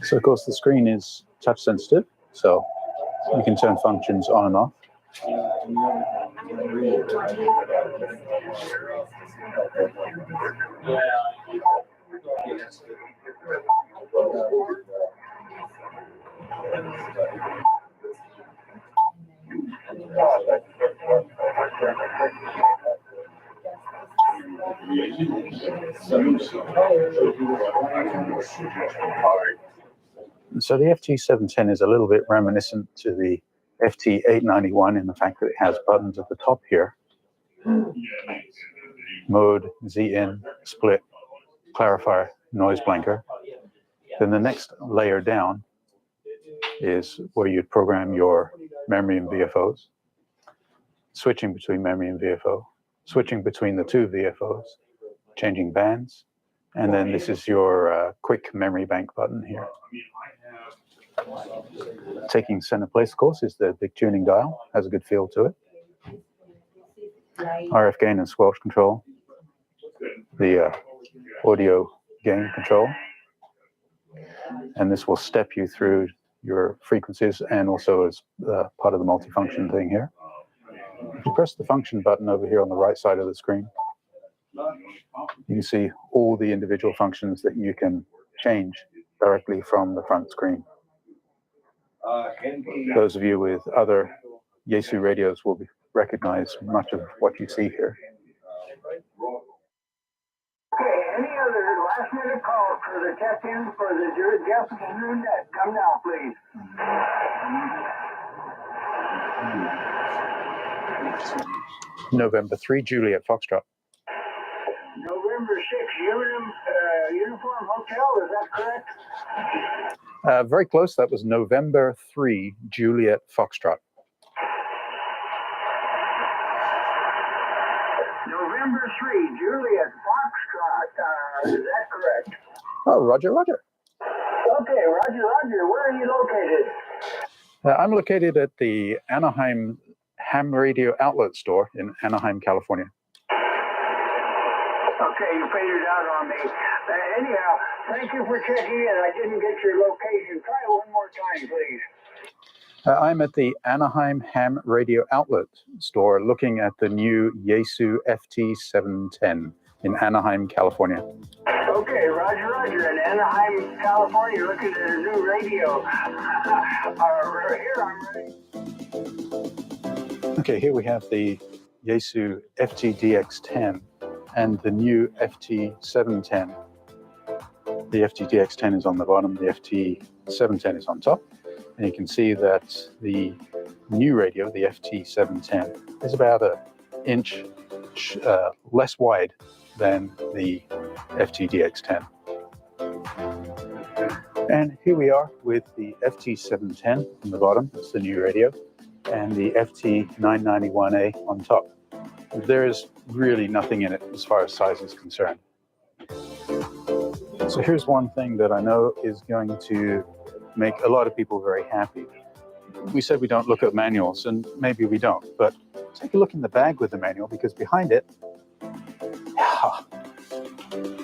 So of course the screen is touch sensitive, so you can turn functions on and off. So the FT710 is a little bit reminiscent to the FT891 in the fact that it has buttons at the top here. Mode, Z-in, split, clarifier, noise blanker. Then the next layer down is where you'd program your memory and VFOs, switching between memory and VFO, switching between the 2 VFOs, changing bands, and then this is your quick memory bank button here. Taking center place, of course, is the big tuning dial, has a good feel to it. RF gain and squelch control, the audio gain control, and this will step you through your frequencies and also as part of the multifunction thing here. If you press the function button over here on the right side of the screen, you can see all the individual functions that you can change directly from the front screen. Those of you with other Yaesu radios will recognize much of what you see here. Okay, any other last-minute calls for the check-in for the Japanese roulette? Come now, please. November 3, Juliet Foxtrot. November 6, Uniform Hotel, is that correct? Very close. That was November 3, Juliet Foxtrot. November 3, Juliet Foxtrot, is that correct? Oh, Roger, Roger. Okay, Roger, Roger. Where are you located? I'm located at the Anaheim Ham Radio Outlet Store in Anaheim, California. Okay, you faded out on me. Anyhow, thank you for checking in. I didn't get your location. Try it one more time, please. I'm at the Anaheim Ham Radio Outlet Store looking at the new Yaesu FT710 in Anaheim, California. Okay, Roger, Roger. In Anaheim, California, looking at a new radio. Here I'm ready. Okay, here we have the Yaesu FT-DX10 and the new FT710. The FT-DX10 is on the bottom, the FT710 is on top. And you can see that the new radio, the FT710, is about an inch less wide than the FT-DX10. And here we are with the FT710 on the bottom, that's the new radio, and the FT991A on top. there's really nothing in it as far as size is concerned. So here's one thing that I know is going to make a lot of people very happy. We said we don't look at manuals, and maybe we don't, but take a look in the bag with the manual, because behind it,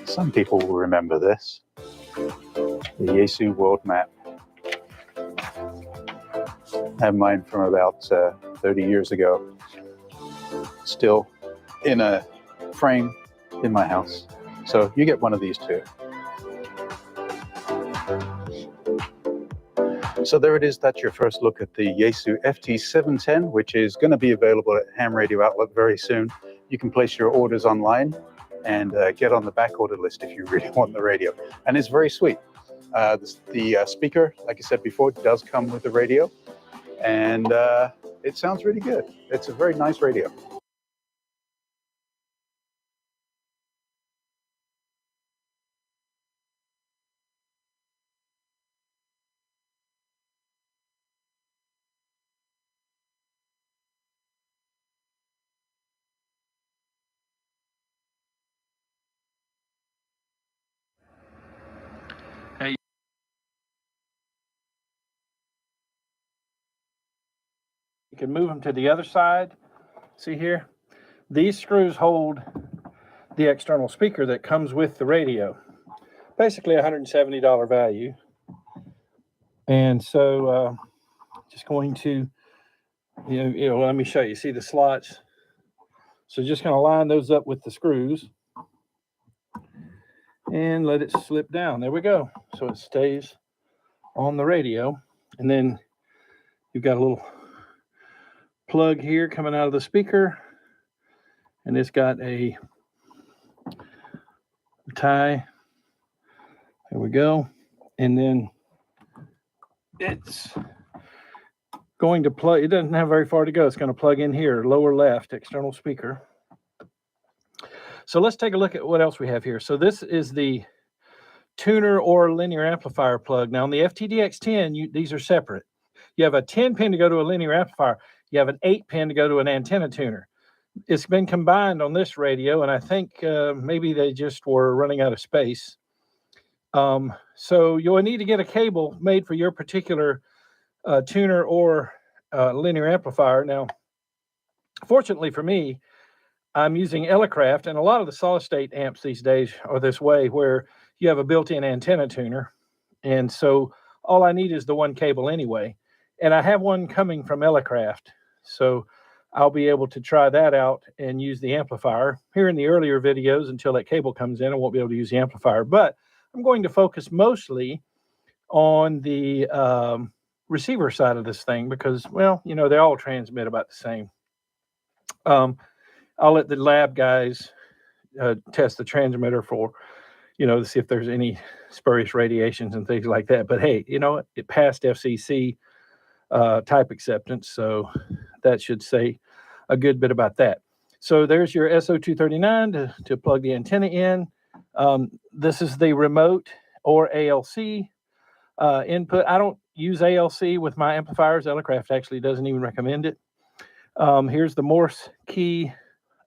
some people will remember this, the Yaesu world map. I have mine from about 30 years ago, still in a frame in my house. So you get one of these too. So there it is. That's your first look at the Yaesu FT710, which is going to be available at Ham Radio Outlet very soon. You can place your orders online and get on the back order list if you really want the radio. And it's very sweet. The speaker, like I said before, does come with the radio, and it sounds really good. It's a very nice radio. You can move them to the other side. See here? These screws hold the external speaker that comes with the radio. Basically $170 value. And so just going to, let me show you. See the slots? So just going to line those up with the screws and let it slip down. There we go. So it stays on the radio. And then you've got a little plug here coming out of the speaker, and it's got a tie. There we go. And then it's going to plug. It doesn't have very far to go. It's going to plug in here, lower left, external speaker. So let's take a look at what else we have here. So this is the tuner or linear amplifier plug. Now on the FTDX10, these are separate. You have a 10 pin to go to a linear amplifier. You have an 8 pin to go to an antenna tuner. It's been combined on this radio, and I think maybe they just were running out of space. So you'll need to get a cable made for your particular tuner or linear amplifier. Now, fortunately for me, I'm using Elecraft, and a lot of the solid-state amps these days are this way, where you have a built-in antenna tuner, and so all I need is the one cable anyway. And I have one coming from Elecraft, so I'll be able to try that out and use the amplifier. Here in the earlier videos, until that cable comes in, I won't be able to use the amplifier, but I'm going to focus mostly on the receiver side of this thing because, well, they all transmit about the same. I'll let the lab guys test the transmitter for, to see if there's any spurious radiations and things like that. But hey, it passed FCC type acceptance, so that should say a good bit about that. So there's your SO239 to plug the antenna in. This is the remote or ALC input. I don't use ALC with my amplifiers. Elecraft actually doesn't even recommend it. Here's the Morse key,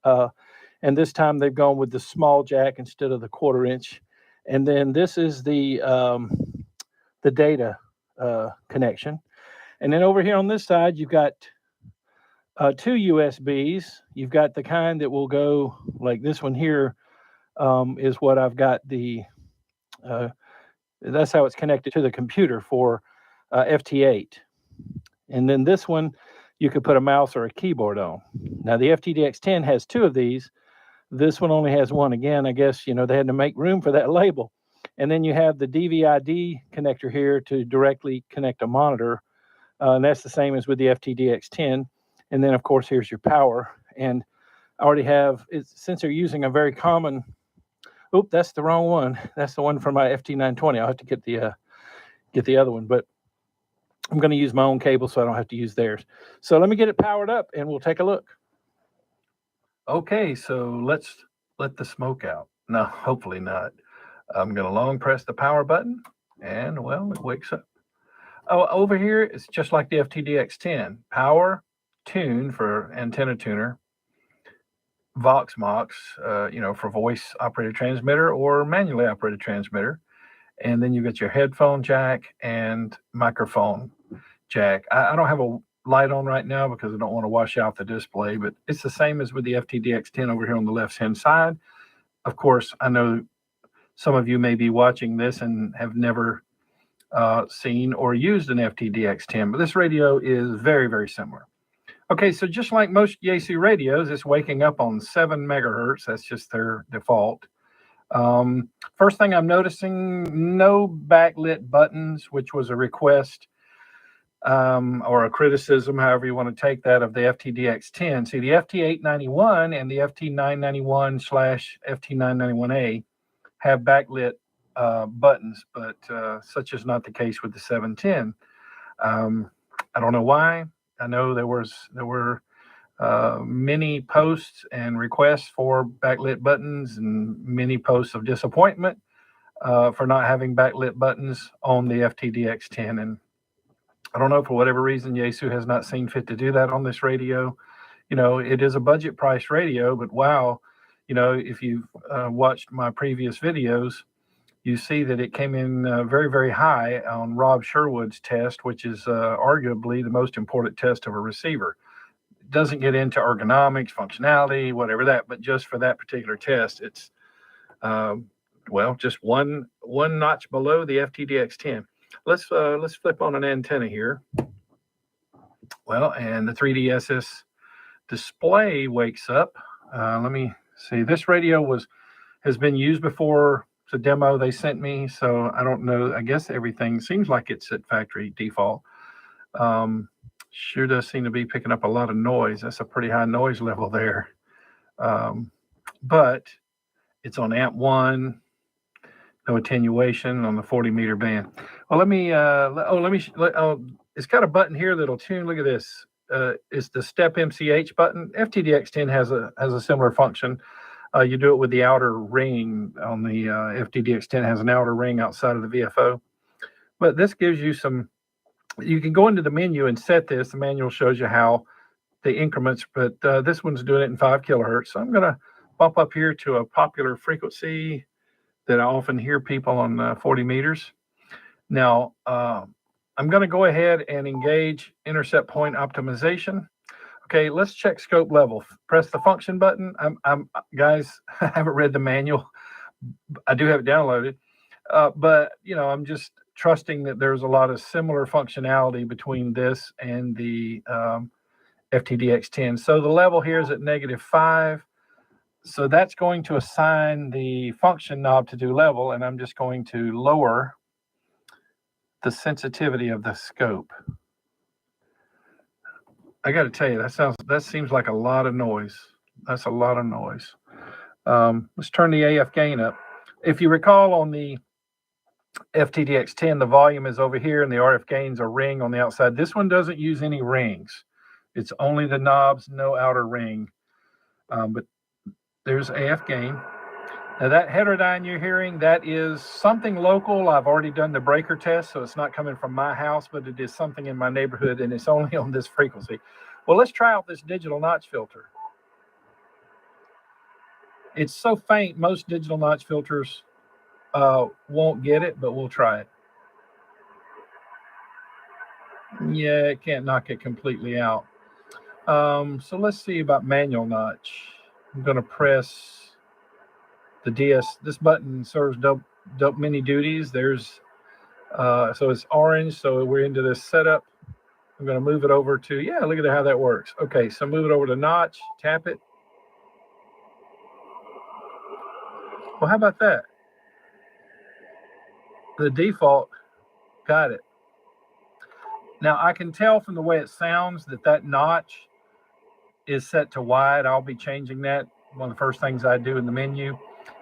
and this time they've gone with the small jack instead of the 1/4 inch. And then this is the data connection. And then over here on this side, you've got 2 USBs. You've got the kind that will go like this one here is what I've got that's how it's connected to the computer for FT8. And then this one, you could put a mouse or a keyboard on. Now the FTDX10 has 2 of these. This one only has 1. Again, I guess, they had to make room for that label. And then you have the DVI-D connector here to directly connect a monitor. And that's the same as with the FTDX10. And then, of course, here's your power. And I already have, since they're using a very common, that's the wrong one. That's the one for my FT920. I'll have to get the other one. But I'm going to use my own cable so I don't have to use theirs. So let me get it powered up and we'll take a look. Okay, so let's let the smoke out. No, hopefully not. I'm going to long press the power button and, well, it wakes up. Oh, over here, it's just like the FTDX10. Power, tune for antenna tuner. VoxMox, for voice operated transmitter or manually operated transmitter. And then you get your headphone jack and microphone jack. I don't have a light on right now because I don't want to wash out the display, but it's the same as with the FTDX10 over here on the left-hand side. Of course, I know some of you may be watching this and have never seen or used an FTDX10, but this radio is very, very similar. Okay, so just like most Yaesu radios, it's waking up on 7 megahertz. That's just their default. First thing I'm noticing, no backlit buttons, which was a request or a criticism, however you want to take that, of the FTDX10. See, the FT891 and the FT991/FT991A have backlit buttons, but such is not the case with the 710. I don't know why. I know there were many posts and requests for backlit buttons and many posts of disappointment for not having backlit buttons on the FTDX10. And I don't know, for whatever reason, Yaesu has not seen fit to do that on this radio. It is a budget price radio, but wow, if you've watched my previous videos, you see that it came in very, very high on Rob Sherwood's test, which is arguably the most important test of a receiver. It doesn't get into ergonomics, functionality, whatever that, but just for that particular test, it's, just one notch below the FTDX10. Let's flip on an antenna here. Well, and the 3DSS display wakes up. Let me see. This radio has been used before. It's a demo they sent me, so I don't know. I guess everything seems like it's at factory default. Sure does seem to be picking up a lot of noise. That's a pretty high noise level there. But it's on amp 1, no attenuation on the 40-meter band. Well, it's got a button here that'll tune. Look at this. It's the Step MCH button. FTDX10 has a similar function. You do it with the outer ring on the FTDX10 has an outer ring outside of the VFO. But this gives you you can go into the menu and set this. The manual shows you how the increments, but this one's doing it in 5 kilohertz. So I'm going to bump up here to a popular frequency that I often hear people on 40 meters. Now, I'm going to go ahead and engage intercept point optimization. Okay, let's check scope level. Press the function button. Guys, I haven't read the manual. I do have it downloaded, but I'm just trusting that there's a lot of similar functionality between this and the FTDX10. So the level here is at -5. So that's going to assign the function knob to do level, and I'm just going to lower the sensitivity of the scope. I got to tell you, that seems like a lot of noise. That's a lot of noise. Let's turn the AF gain up. If you recall, on the FTDX10, the volume is over here and the RF gains are ring on the outside. This one doesn't use any rings. It's only the knobs, no outer ring. But there's AF gain. Now that heterodyne you're hearing, that is something local. I've already done the breaker test, so it's not coming from my house, but it is something in my neighborhood, and it's only on this frequency. Well, let's try out this digital notch filter. It's so faint, most digital notch filters won't get it, but we'll try it. Yeah, it can't knock it completely out. So let's see about manual notch. I'm going to press the DS. This button serves many duties. There's so it's orange, so we're into this setup. I'm going to move it over to, look at how that works. Okay, so move it over to notch, tap it. Well, how about that? The default got it. Now I can tell from the way it sounds that notch is set to wide. I'll be changing that. One of the first things I do in the menu.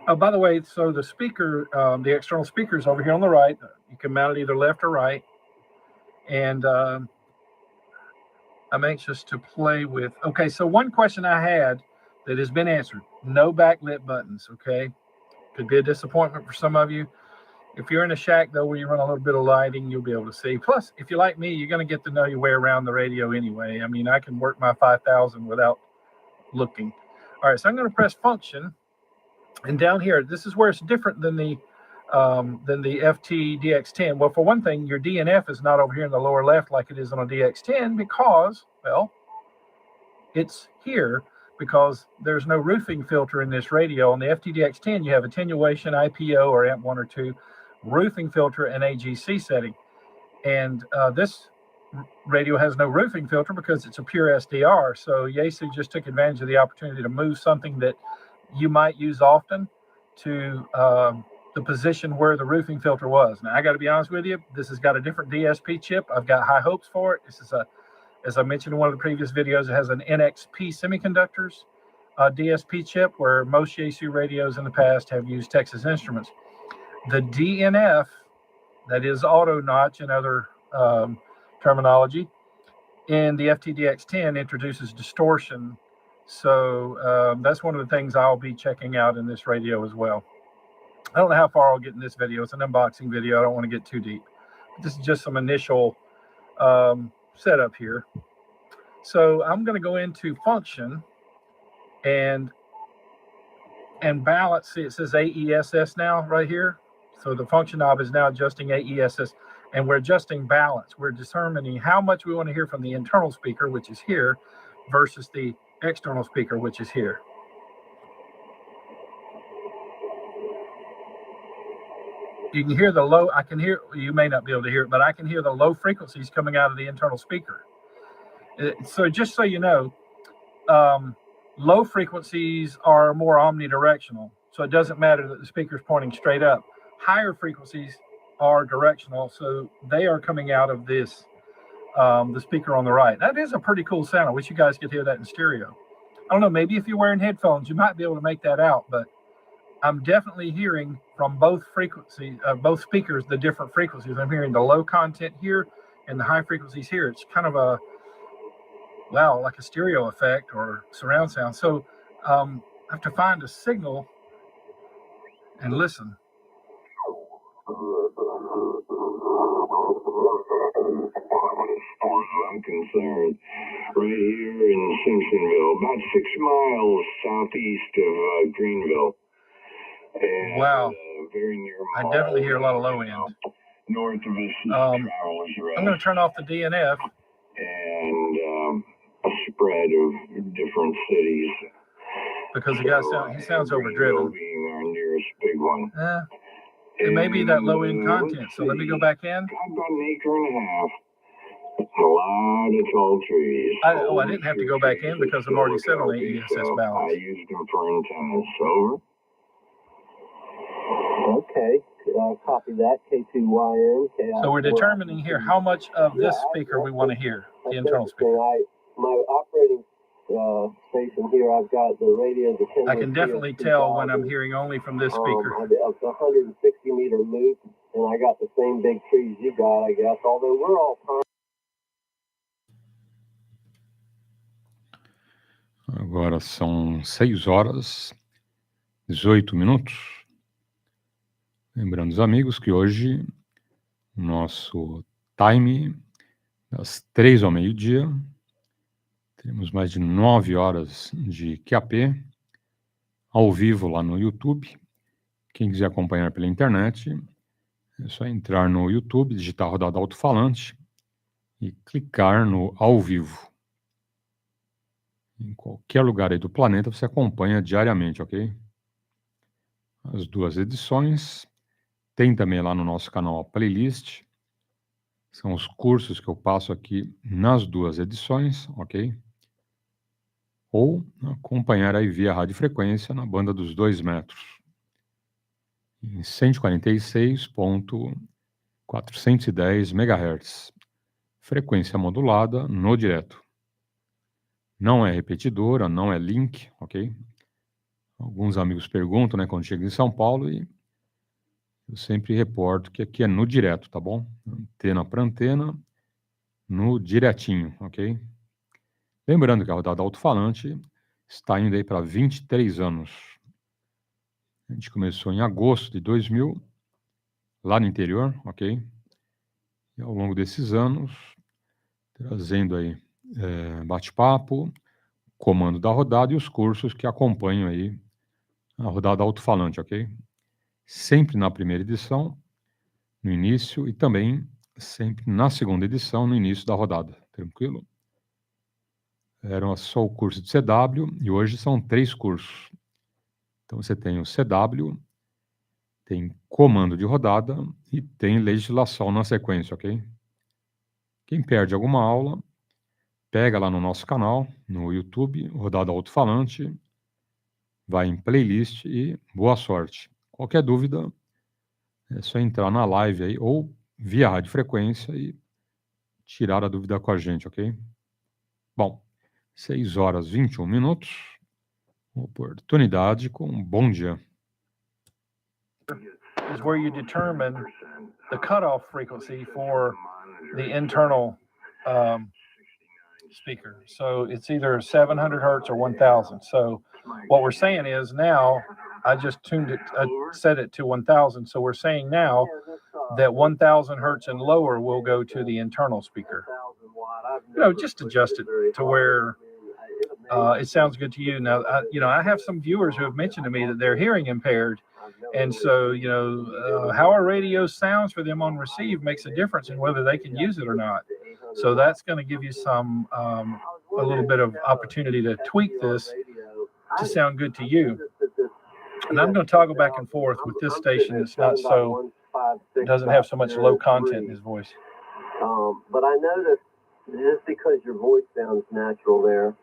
Oh, by the way, so the speaker, the external speakers over here on the right, you can mount it either left or right. And I'm anxious to play with. Okay, so one question I had that has been answered: no backlit buttons. Okay, could be a disappointment for some of you. If you're in a shack though, where you run a little bit of lighting, you'll be able to see. Plus, if you're like me, you're going to get to know your way around the radio anyway. I mean, I can work my 5000 without looking. All right, so I'm going to press function, and down here, this is where it's different than the FT-DX10. Well, for one thing, your DNF is not over here in the lower left like it is on a DX10 because, well, it's here because there's no roofing filter in this radio. On the FT-DX10, you have attenuation, IPO, or amp 1 or 2, roofing filter, and AGC setting. And this radio has no roofing filter because it's a pure SDR. So Yaesu just took advantage of the opportunity to move something that you might use often to the position where the roofing filter was. Now, I got to be honest with you, this has got a different DSP chip. I've got high hopes for it. This is as I mentioned in one of the previous videos, it has an NXP Semiconductors DSP chip, where most Yaesu radios in the past have used Texas Instruments. The DNF, that is auto notch and other terminology, in the FT-DX10 introduces distortion. So that's one of the things I'll be checking out in this radio as well. I don't know how far I'll get in this video. It's an unboxing video. I don't want to get too deep. This is just some initial setup here. So I'm going to go into function and balance. See, it says AESS now right here. So the function knob is now adjusting AESS, and we're adjusting balance. We're determining how much we want to hear from the internal speaker, which is here, versus the external speaker, which is here. You can hear the low, I can hear, you may not be able to hear it, but I can hear the low frequencies coming out of the internal speaker. So just so you know, low frequencies are more omnidirectional. So it doesn't matter that the speaker is pointing straight up. Higher frequencies are directional, so they are coming out of this, the speaker on the right. That is a pretty cool sound. I wish you guys could hear that in stereo. I don't know, maybe if you're wearing headphones, you might be able to make that out, but I'm definitely hearing from both frequencies, both speakers, the different frequencies. I'm hearing the low content here and the high frequencies here. It's kind of a, wow, like a stereo effect or surround sound. So I have to find a signal and listen. As far as I'm concerned, right here in Simpsonville, about 6 miles southeast of Greenville. And, wow. Very near I definitely hear a lot of low end. North of us, Travelers Rest. I'm going to turn off the DNF. And a spread of different cities. Because the guy he sounds overdriven. Being our nearest big one. It may be that low end content. So let me go back in. Got about an acre and a half. A lot of tall trees. I didn't have to go back in because I'm already set on AESS balance. I used them for antennas. Over. Okay, copy that. K2YN. So we're determining here how much of this speaker we want to hear, the internal speaker. My operating station here, I've got the radio. I can definitely tell when I'm hearing only from this speaker. It's a 160-meter loop, and I got the same big trees you got, I guess, although we're all Agora são 6 horas, 18 minutos. Lembrando os amigos que hoje o nosso time das 3 ao meio-dia, temos mais de 9 horas de QAP ao vivo lá no YouTube. Quem quiser acompanhar pela internet, é só entrar no YouTube, digitar Rodada Alto-falante e clicar no ao vivo. Em qualquer lugar aí do planeta você acompanha diariamente, ok? As 2 edições. Tem também lá no nosso canal a playlist. São os cursos que eu passo aqui nas 2 edições, ok? Ou acompanhar aí via radiofrequência na banda dos 2 metros. Em 146.410 MHz. Frequência modulada no direto. Não é repetidora, não é link, ok? Alguns amigos perguntam, né, quando chega em São Paulo, e eu sempre reporto que aqui é no direto, tá bom? Antena para antena, no diretinho, ok? Lembrando que a Rodada Alto-falante está indo aí para 23 anos. A gente começou em agosto de 2000, lá no interior, ok? E ao longo desses anos, trazendo aí bate-papo, comando da rodada e os cursos que acompanham aí a rodada alto-falante, ok? Sempre na primeira edição, no início, e também sempre na segunda edição, no início da rodada. Tranquilo? Era só o curso de CW e hoje são 3 cursos. Então você tem o CW, tem comando de rodada e tem legislação na sequência, ok? Quem perde alguma aula, pega lá no nosso canal, no YouTube, Rodada Alto-falante, vai em playlist e boa sorte. Qualquer dúvida, é só entrar na live aí ou via radiofrequência e tirar a dúvida com a gente, ok? Bom, 6h21. Oportunidade com um bom dia. Is where you determine the cutoff frequency for the internal speaker. So it's either 700 hertz or 1000. So what we're saying is now, I just tuned it, set it to 1000. So we're saying now that 1000 hertz and lower will go to the internal speaker. You know, just adjust it to where it sounds good to you. Now, I have some viewers who have mentioned to me that they're hearing impaired. And so, how our radio sounds for them on receive makes a difference in whether they can use it or not. So that's going to give you some, a little bit of opportunity to tweak this to sound good to you. And I'm going to toggle back and forth with this station. It's not so, doesn't have so much low content in his voice. But I noticed, just because your voice sounds natural there,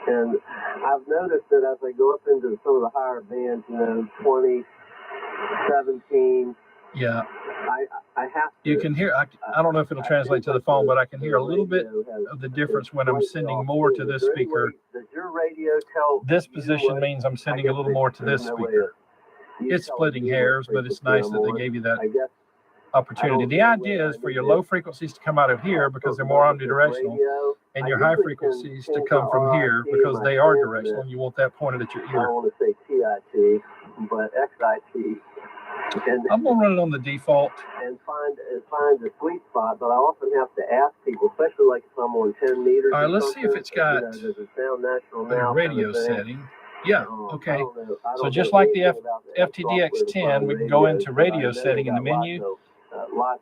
and I've noticed that as I go up into some of the higher bands, 20, 17. Yeah. I have to. You can hear, I don't know if it'll translate to the phone, but I can hear a little bit of the difference when I'm sending more to this speaker. Does your radio tell this position means I'm sending a little more to this speaker. It's splitting hairs, but it's nice that they gave you that opportunity. The idea is for your low frequencies to come out of here because they're more omnidirectional, and your high frequencies to come from here because they are directional, and you want that pointed at your ear. I don't want to say TIT, but XIT. I'm going to run it on the default. And find the sweet spot, but I often have to ask people, especially like if I'm on 10 meters. All right, let's see if it's got does it sound natural now? A radio setting. Yeah, okay. So just like the FTDX10, we can go into radio setting in the menu,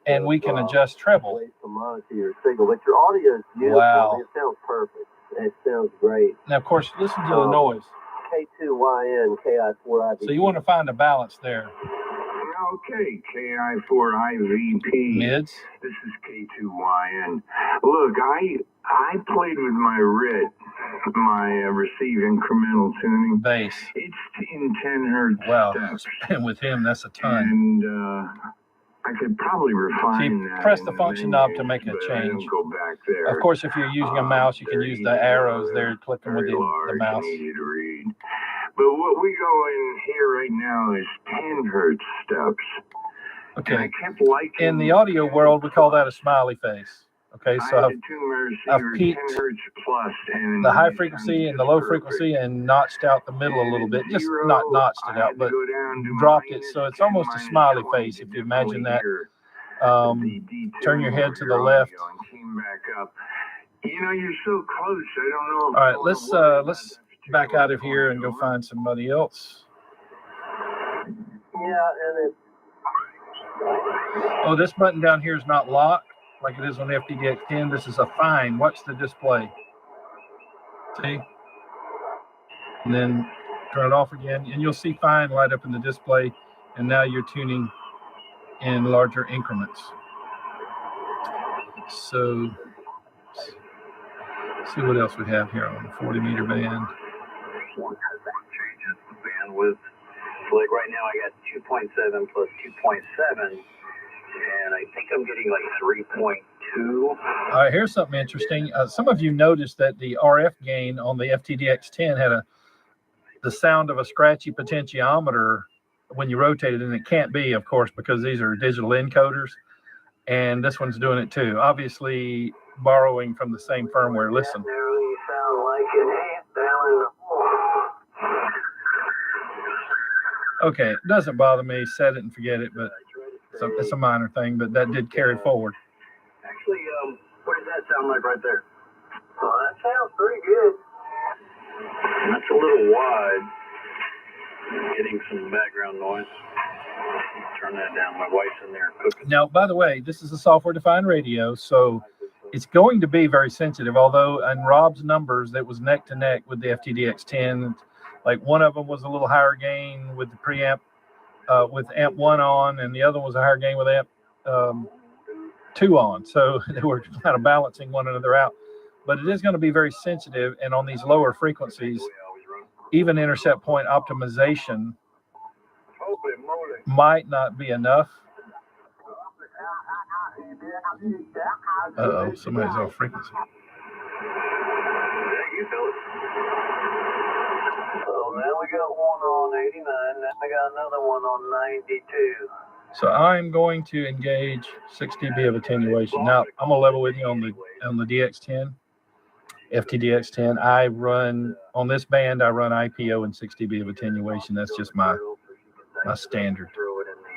and we can adjust treble. But your audio is beautiful. Wow. It sounds perfect. It sounds great. Now, of course, listen to the noise. K2YN, KI4IVP. So you want to find a balance there. Okay, KI4IVP. Mids. This is K2YN. Look, I played with my RIT, my receive incremental tuning. Bass. It's in 10 hertz steps. And with him, that's a ton. And I could probably refine that. Press the function knob to make a change. Go back there. Of course, if you're using a mouse, you can use the arrows there, clicking with the mouse. Easy to read. But what we go in here right now is 10 hertz steps. Okay. And I kept liking in the audio world, we call that a smiley face. Okay, so I've peaked the high frequency and the low frequency and notched out the middle a little bit. Just not notched it out, but dropped it. So it's almost a smiley face if you imagine that. Turn your head to the left. You know, you're so close. I don't know. All right, let's back out of here and go find somebody else. Yeah, and it's. Oh, this button down here is not locked like it is on the FTDX10. This is a fine. Watch the display. See? And then turn it off again, and you'll see fine light up in the display. And now you're tuning in larger increments. So, see what else we have here on the 40 meter band. Changes the bandwidth. So like right now I got 2.7 plus 2.7, and I think I'm getting like 3.2. All right, here's something interesting. Some of you noticed that the RF gain on the FTDX10 had the sound of a scratchy potentiometer when you rotate it, and it can't be, of course, because these are digital encoders, and this one's doing it too. Obviously, borrowing from the same firmware. Listen. Okay, it doesn't bother me. Set it and forget it, but it's a minor thing, but that did carry forward. Actually, what does that sound like right there? Well, that sounds pretty good. That's a little wide. Getting some background noise. Turn that down. My wife's in there cooking. Now, by the way, this is a software-defined radio, so it's going to be very sensitive, although in Rob's numbers, that was neck to neck with the FTDX10. Like one of them was a little higher gain with the preamp, with amp 1 on, and the other was a higher gain with amp 2 on. So they were kind of balancing one another out. But it is going to be very sensitive, and on these lower frequencies, even intercept point optimization might not be enough. Uh-oh, somebody's off frequency. So now we got one on 89, then we got another one on 92. So I'm going to engage 6 dB of attenuation. Now I'm gonna level with you on the DX10, FTDX10. I run on this band. I run IPO and 6 dB of attenuation. That's just my standard. Throw it in the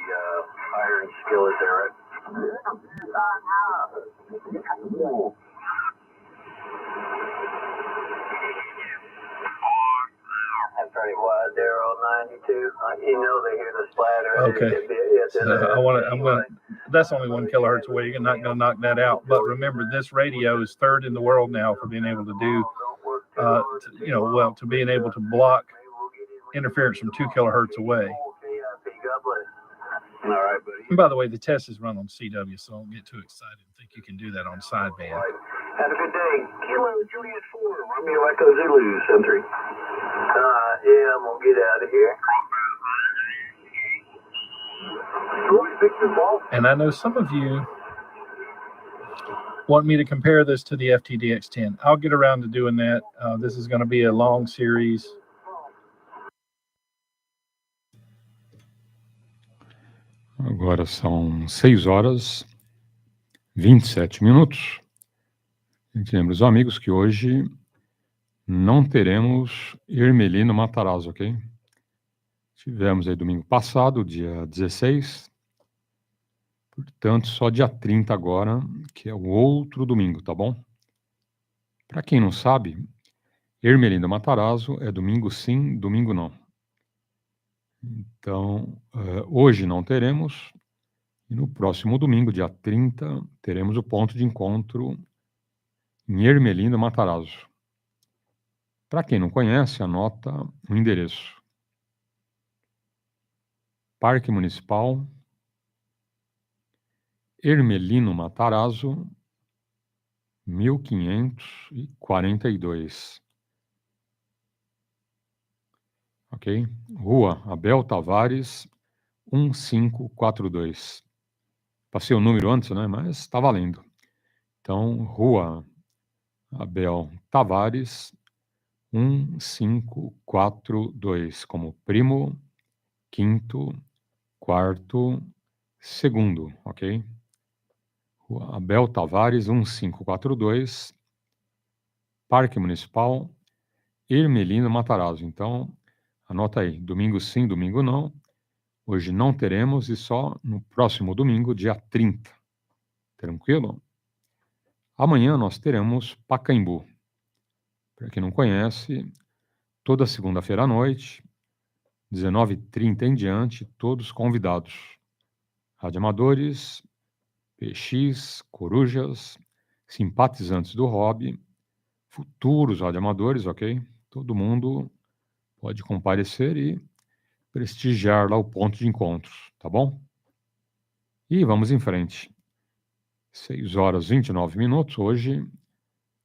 iron skillet there, right? That's pretty wide there on 92. You know they hear the splatter. Okay. So that's only 1 kilohertz away. You're not going to knock that out. But remember, this radio is third in the world now for being able to do, to being able to block interference from 2 kilohertz away. All right, buddy. And by the way, the test is run on CW, so don't get too excited and think you can do that on sideband. Have a good day. Kilo Juliet 4, Romeo Echo Zulu, 7-3. Yeah, I'm going to get out of here. And I know some of you want me to compare this to the FTDX10. I'll get around to doing that. This is going to be a long series. Agora são 6h27. A gente lembra os amigos que hoje não teremos Hermelino Matarazzo, ok? Tivemos aí domingo passado, dia 16. Portanto, só dia 30 agora, que é o outro domingo, tá bom? Para quem não sabe, Hermelino Matarazzo é domingo sim, domingo não. Então, hoje não teremos, e no próximo domingo, dia 30, teremos o ponto de encontro em Hermelino Matarazzo. Para quem não conhece, anota o endereço. Parque Municipal, Hermelino Matarazzo, 1542. Ok? Rua Abel Tavares, 1542. Passei o número antes, né? Mas está valendo. Então, Rua Abel Tavares, 1542, como primo, quinto, quarto, segundo, ok? Rua Abel Tavares, 1542, Parque Municipal, Hermelino Matarazzo. Então, anota aí, domingo sim, domingo não. Hoje não teremos e só no próximo domingo, dia 30. Tranquilo? Amanhã nós teremos Pacaembu. Para quem não conhece, toda segunda-feira à noite, 19h30 em diante, todos convidados. Radioamadores, PX, corujas, simpatizantes do hobby, futuros radioamadores, ok? Todo mundo pode comparecer e prestigiar lá o ponto de encontros, tá bom? E vamos em frente. 6h29. Hoje,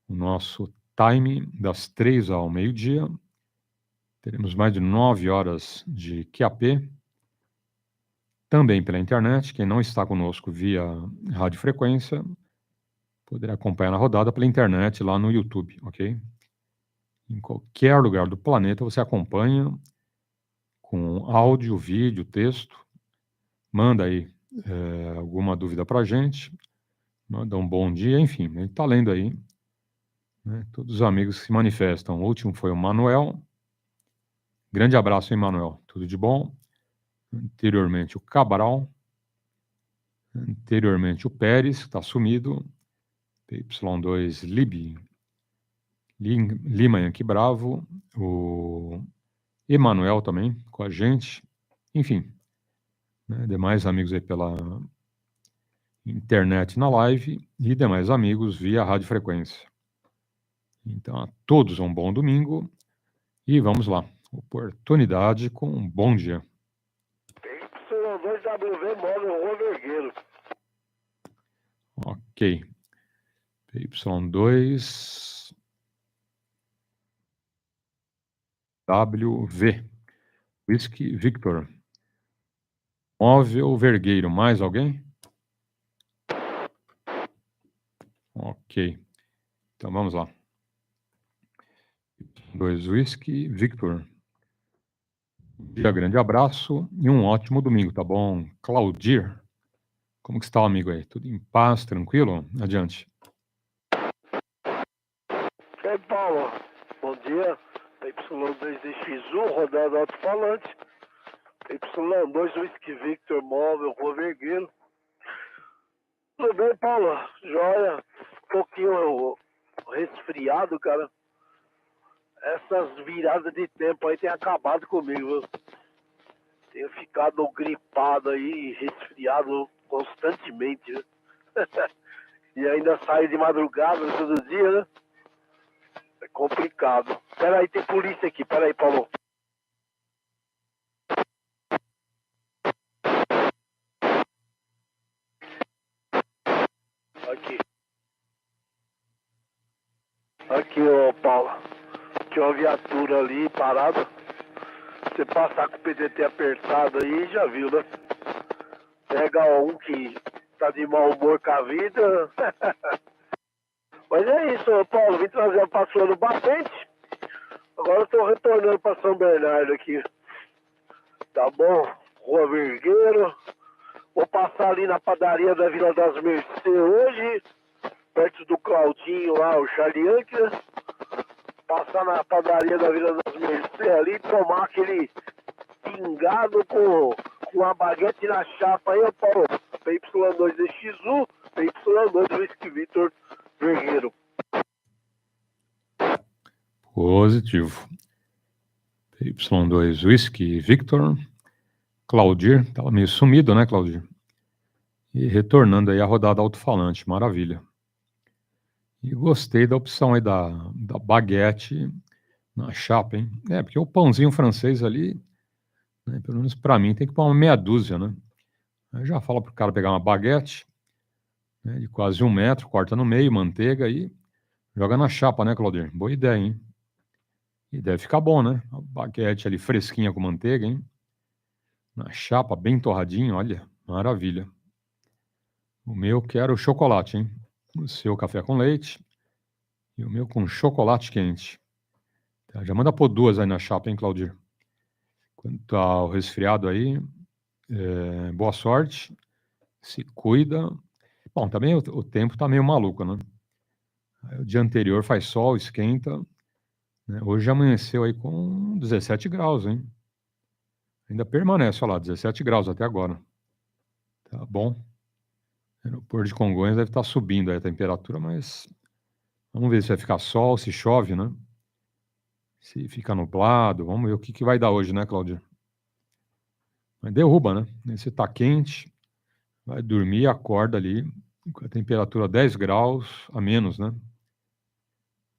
o nosso time das 3 ao meio-dia. Teremos mais de 9 horas de QAP. Também pela internet. Quem não está conosco via radiofrequência poderá acompanhar a rodada pela internet lá no YouTube, ok? Em qualquer lugar do planeta você acompanha com áudio, vídeo, texto. Manda aí alguma dúvida para a gente. Manda um bom dia, enfim. A gente está lendo aí, né, todos os amigos que se manifestam. O último foi o Manuel. Grande abraço, hein, Manuel? Tudo de bom. Anteriormente o Cabral. Anteriormente o Pérez, que está sumido. PY2 Lib. Lima Yankee Bravo, o Emanuel também com a gente, enfim, né, demais amigos aí pela internet na live e demais amigos via radiofrequência. Então, a todos um bom domingo e vamos lá. Oportunidade com um bom dia. PY2WV móvel Rua Vergueiro. Ok. PY2WV. Whisky Victor. Móvel Vergueiro. Mais alguém? Ok. Então vamos lá. 2 Whisky Victor. Dia, grande abraço e um ótimo domingo, tá bom? Claudir, como que está, amigo aí? Tudo em paz, tranquilo? Adiante. Ei, Paulo, bom dia. PY2EXU, rodada alto-falante. PY2 Whisky Victor móvel Rua Vergueiro. Tudo bem, Paulo? Joia. Um pouquinho resfriado, cara. Essas viradas de tempo aí tem acabado comigo, viu? Tenho ficado gripado aí, resfriado constantemente, viu? E ainda saio de madrugada todo dia, né? É complicado. Peraí, tem polícia aqui. Peraí, Paulo. Aqui, ô Paulo. Tinha uma viatura ali parada. Você passar com o PDT apertado aí, já viu, né? Pega um que tá de mau humor com a vida. Mas é isso, ô Paulo. Vim trazer a paçoa no batente. Agora eu tô retornando pra São Bernardo aqui. Tá bom? Rua Vergueiro. Vou passar ali na padaria da Vila das Mercês hoje. Perto do Claudinho lá, o Charlie Anker. Passar na padaria da Vila das Mercês ali, tomar aquele pingado com uma baguete na chapa aí, Paulo. PY2EXU, PY2 Whisky Victor Vergueiro. Positivo. PY2 Whisky Victor. Claudir, estava meio sumido, né, Claudir? E retornando aí a rodada alto-falante, maravilha. E gostei da opção aí da baguete na chapa, hein? É, porque o pãozinho francês ali, né, pelo menos para mim, tem que pôr uma meia dúzia, né? Aí já fala pro cara pegar uma baguete, né, de quase 1 metro, corta no meio, manteiga e joga na chapa, né, Claudir? Boa ideia, hein? E deve ficar bom, né? A baguete ali fresquinha com manteiga, hein? Na chapa, bem torradinho, olha, maravilha. O meu quero chocolate, hein? O seu café com leite e o meu com chocolate quente. Tá, já manda pôr 2 aí na chapa, hein, Claudir? Quanto ao resfriado aí, boa sorte, se cuida. Bom, também o tempo tá meio maluco, né? Aí o dia anterior faz sol, esquenta, né? Hoje amanheceu aí com 17 graus, hein? Ainda permanece, olha lá, 17 graus até agora. Tá bom? O aeroporto de Congonhas deve estar subindo aí a temperatura, mas vamos ver se vai ficar sol, se chove, né? Se fica nublado, vamos ver o que vai dar hoje, né, Cláudio? Mas derruba, né? Se tá quente, vai dormir, acorda ali, com a temperatura 10 graus a menos, né?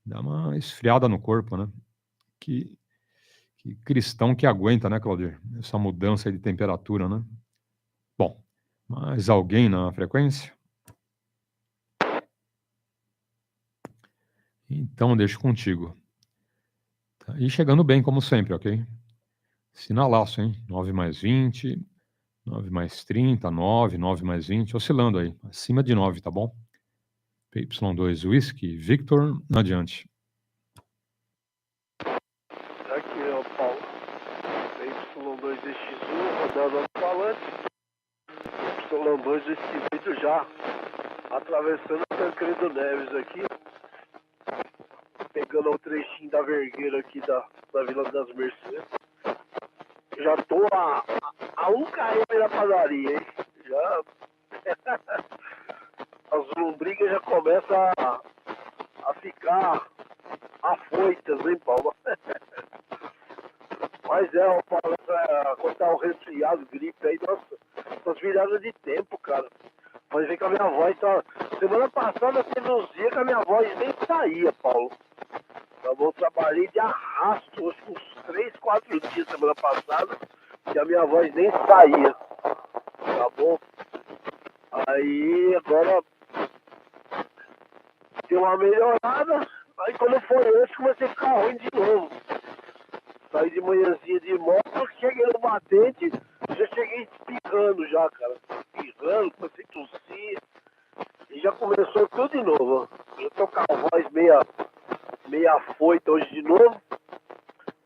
Dá uma esfriada no corpo, né? Que cristão que aguenta, né, Claudir? Essa mudança aí de temperatura, né? Bom, mais alguém na frequência? Então, deixo contigo. Tá, e chegando bem, como sempre, ok? Sinalaço, hein? 9 mais 20, 9 mais 30, 9, 9 mais 20, oscilando aí, acima de 9, tá bom? PY2 Whisky, Victor, adiante. Aqui é o Paulo. PY2EXU, rodando alto-falante. PY2 Whisky Victor já atravessando a Tancredo Neves aqui. Pegando o trechinho da Vergueira aqui da Vila das Mercês. Já tô a 1 km da padaria, hein? Já. As lombrigas já começam a ficar afoitas, hein, Paulo? Mas Paulo, quando tá um resfriado, gripe aí, nossa, essas viradas de tempo, cara. Pode ver que a minha voz tá... Semana passada teve uns dias que a minha voz nem saía, Paulo. Eu trabalhei de arrasto, acho que uns 3, 4 dias semana passada, que a minha voz nem saía. Tá bom? Aí agora deu uma melhorada, aí quando foi hoje comecei a ficar ruim de novo. Saí de manhãzinha de moto, cheguei no batente, já cheguei espirrando já, cara. Espirrando, comecei a tossir. E já começou tudo de novo. Já tô com a voz meia afoita hoje de novo.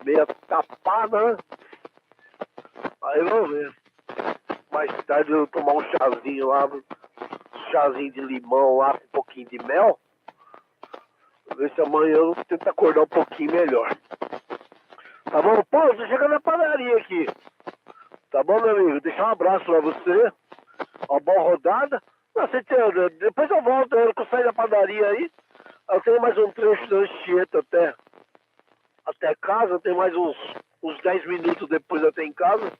Meia tapada, né? Aí vamos ver. Mais tarde eu vou tomar um chazinho lá, chazinho de limão lá, com um pouquinho de mel. Ver se amanhã eu tento acordar um pouquinho melhor. Tá bom? Pô, tô chegando na padaria aqui. Tá bom, meu amigo? Deixar um abraço pra você. Uma boa rodada. Não, depois eu volto, eu saio da padaria aí. Eu tenho mais um trecho da Anchieta até casa. Tem mais uns 10 minutos depois até em casa.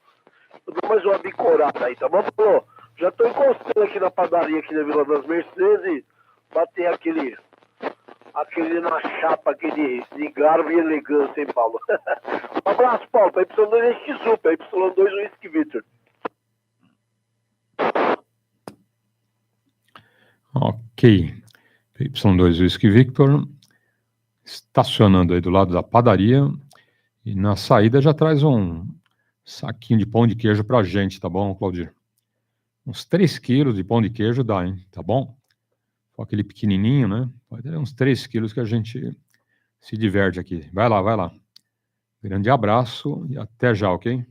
Eu dou mais uma bicorada aí, tá bom? Pô, já tô encostando aqui na padaria aqui na Vila das Mercedes e bater aquele na chapa aqui de garbo e elegância, hein, Paulo? Um abraço, Paulo, para PY2EXU, para PY2EXU Victor. Ok. PY2EXU Victor, estacionando aí do lado da padaria, e na saída já traz um saquinho de pão de queijo pra gente, tá bom, Claudir? Uns 3 quilos de pão de queijo dá, hein? Tá bom? Com aquele pequenininho, né? Pode ter uns 3 quilos que a gente se diverte aqui. Vai lá, vai lá. Grande abraço e até já, ok?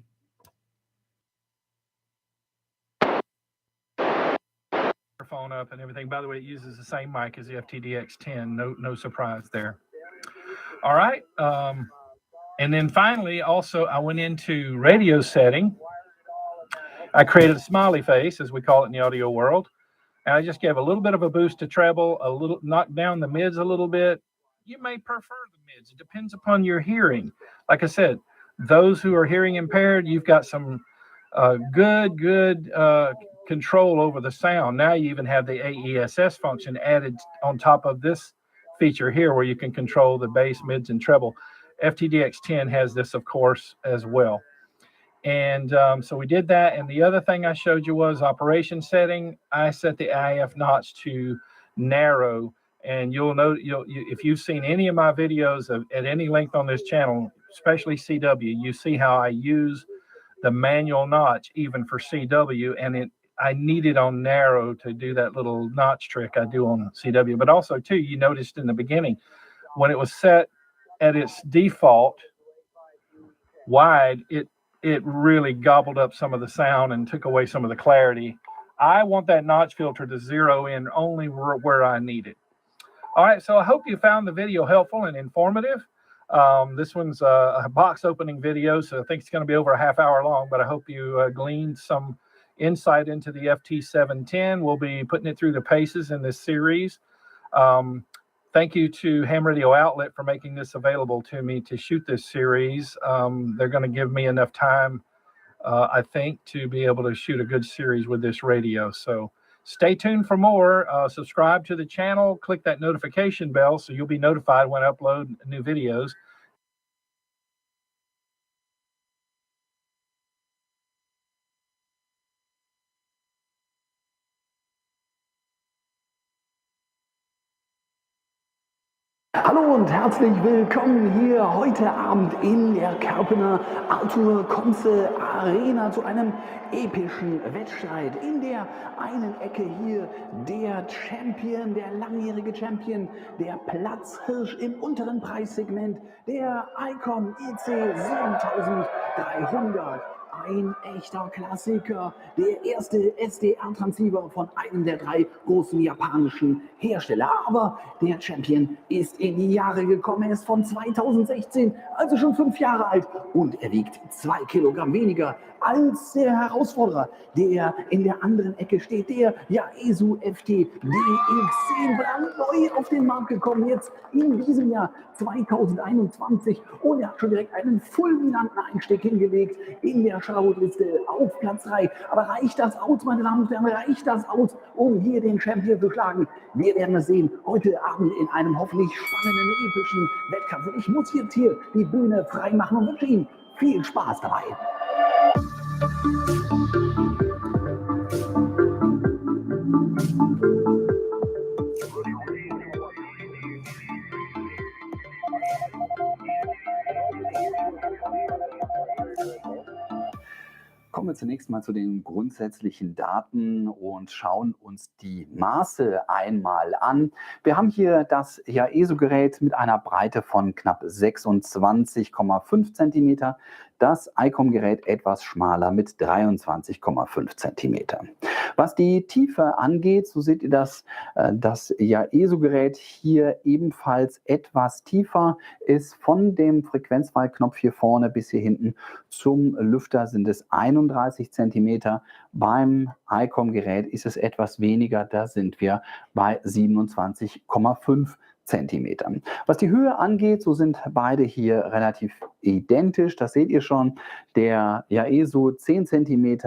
Phone up and everything. By the way, it uses the same mic as the FTDX10. No surprise there. All right. And then finally, also, I went into radio setting. I created a smiley face, as we call it in the audio world. And I just gave a little bit of a boost to treble, a little, knocked down the mids a little bit. You may prefer the mids. It depends upon your hearing. Like I said, those who are hearing impaired, you've got some good control over the sound. Now you even have the AESS function added on top of this feature here, where you can control the bass, mids, and treble. FTDX10 has this, of course, as well. And so we did that. And the other thing I showed you was operation setting. I set the IF notch to narrow. And you'll know, if you've seen any of my videos at any length on this channel, especially CW, you see how I use the manual notch even for CW. And I need it on narrow to do that little notch trick I do on CW. But also, too, you noticed in the beginning, when it was set at its default wide, it really gobbled up some of the sound and took away some of the clarity. I want that notch filter to zero in only where I need it. All right, so I hope you found the video helpful and informative. This one's a box opening video, so I think it's going to be over a half hour long, but I hope you gleaned some insight into the FT710. We'll be putting it through the paces in this series. Thank you to Ham Radio Outlet for making this available to me to shoot this series. They're going to give me enough time, I think, to be able to shoot a good series with this radio. So stay tuned for more. Subscribe to the channel. Click that notification bell so you'll be notified when I upload new videos. Hallo und herzlich willkommen hier heute Abend in der Kerpener Arthur Kunze Arena zu einem epischen Wettstreit. In der einen Ecke hier der Champion, der langjährige Champion, der Platzhirsch im unteren Preissegment, der ICOM IC 7300. ein echter Klassiker. Der erste SDR-Transceiver von einem der 3 großen japanischen Hersteller. Aber der Champion ist in die Jahre gekommen. Er ist von 2016, also schon 5 Jahre alt. Und er wiegt 2 Kilogramm weniger als der Herausforderer, der in der anderen Ecke steht, der Yaesu FT DX10, brandneu auf den Markt gekommen, jetzt in diesem Jahr 2021, und er hat schon direkt einen fulminanten Einstieg hingelegt in der Scharwood-Liste auf Platz 3. Aber reicht das aus, meine Damen und Herren, reicht das aus, um hier den Champion zu schlagen? Wir werden es sehen, heute Abend in einem hoffentlich spannenden, epischen Wettkampf. Und ich muss jetzt hier die Bühne frei machen und wünsche Ihnen viel Spaß dabei. Kommen wir zunächst mal zu den grundsätzlichen Daten und schauen uns die Maße einmal an. Wir haben hier das Yaesu-Gerät mit einer Breite von knapp 26,5 cm, das ICOM-Gerät etwas schmaler mit 23,5 cm. Was die Tiefe angeht, so seht ihr das Yaesu-Gerät hier ebenfalls etwas tiefer ist. Von dem Frequenzwahlknopf hier vorne bis hier hinten zum Lüfter sind es 31 cm. Beim ICOM-Gerät ist es etwas weniger, da sind wir bei 27,5 Zentimetern. Was die Höhe angeht, so sind beide hier relativ identisch. Das seht ihr schon. Der Yaesu 10 cm,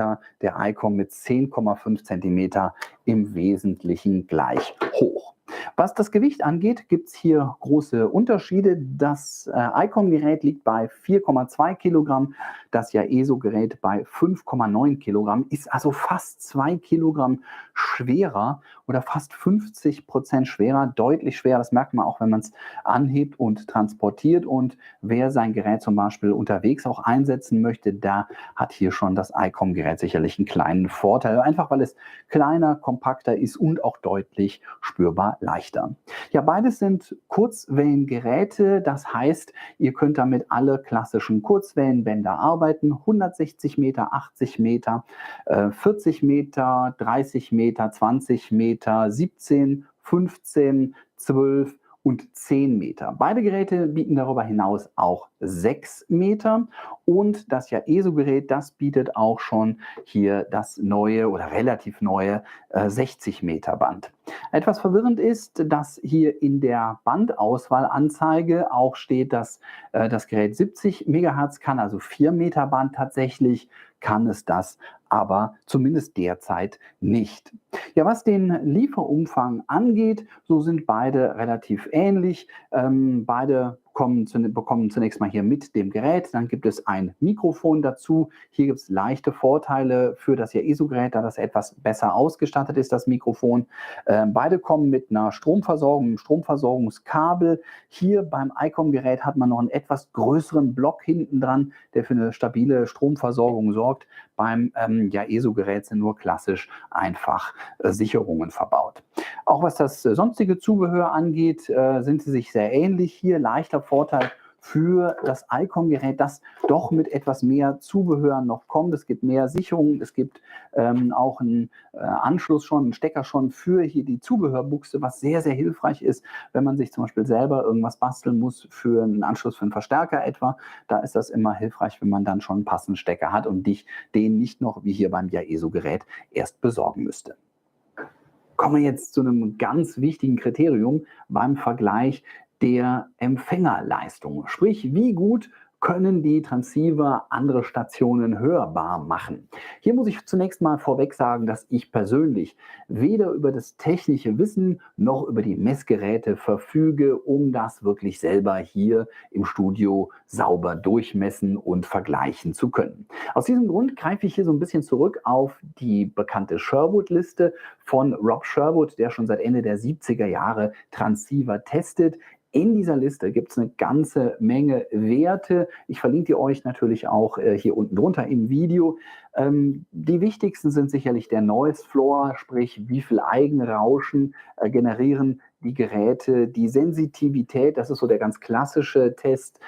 der ICOM mit 10,5 cm im Wesentlichen gleich hoch. Was das Gewicht angeht, gibt es hier große Unterschiede. Das ICOM-Gerät liegt bei 4,2 Kilogramm, das Yaesu-Gerät bei 5,9 Kilogramm, ist also fast 2 Kilogramm schwerer oder fast 50% schwerer, deutlich schwerer. Das merkt man auch, wenn man es anhebt und transportiert. Und wer sein Gerät zum Beispiel unterwegs auch einsetzen möchte, da hat hier schon das ICOM-Gerät sicherlich einen kleinen Vorteil, einfach weil es kleiner, kompakter ist und auch deutlich spürbar leichter. Ja, beides sind Kurzwellengeräte, das heißt, ihr könnt damit alle klassischen Kurzwellenbänder arbeiten, 160 Meter, 80 Meter, 40 Meter, 30 Meter, 20 Meter, 17, 15, 12 und 10 Meter. Beide Geräte bieten darüber hinaus auch 6 Meter, und das Yaesu-Gerät, das bietet auch schon hier das neue oder relativ neue 60 Meter Band. Etwas verwirrend ist, dass hier in der Bandauswahlanzeige auch steht, dass das Gerät 70 MHz kann, also 4 Meter Band. Tatsächlich kann es das aber zumindest derzeit nicht. Ja, was den Lieferumfang angeht, so sind beide relativ ähnlich. Beide bekommen zunächst mal hier mit dem Gerät, dann gibt es ein Mikrofon dazu. Hier gibt es leichte Vorteile für das Yaesu-Gerät, da das etwas besser ausgestattet ist, das Mikrofon. Beide kommen mit einer Stromversorgung, einem Stromversorgungskabel. Hier beim ICOM-Gerät hat man noch einen etwas größeren Block hinten dran, der für eine stabile Stromversorgung sorgt. Beim Yaesu-Gerät sind nur klassisch einfach Sicherungen verbaut. Auch was das sonstige Zubehör angeht, sind sie sich sehr ähnlich. Hier leichter Vorteil für das ICOM-Gerät, das doch mit etwas mehr Zubehör noch kommt. Es gibt mehr Sicherungen, es gibt auch einen Anschluss schon, einen Stecker schon für hier die Zubehörbuchse, was sehr, sehr hilfreich ist, wenn man sich zum Beispiel selber irgendwas basteln muss für einen Anschluss für einen Verstärker etwa. Da ist das immer hilfreich, wenn man dann schon einen passenden Stecker hat und den nicht noch wie hier beim Yaesu-Gerät erst besorgen müsste. Kommen wir jetzt zu einem ganz wichtigen Kriterium beim Vergleich der Empfängerleistung. Sprich, wie gut können die Transceiver andere Stationen hörbar machen. Hier muss ich zunächst mal vorweg sagen, dass ich persönlich weder über das technische Wissen noch über die Messgeräte verfüge, um das wirklich selber hier im Studio sauber durchmessen und vergleichen zu können. Aus diesem Grund greife ich hier so ein bisschen zurück auf die bekannte Sherwood-Liste von Rob Sherwood, der schon seit Ende der 70er Jahre Transceiver testet. In dieser Liste gibt es eine ganze Menge Werte. Ich verlinke die euch natürlich auch hier unten drunter im Video. Die wichtigsten sind sicherlich der Noise Floor, sprich wie viel Eigenrauschen generieren die Geräte, die Sensitivität, das ist so der ganz klassische Test,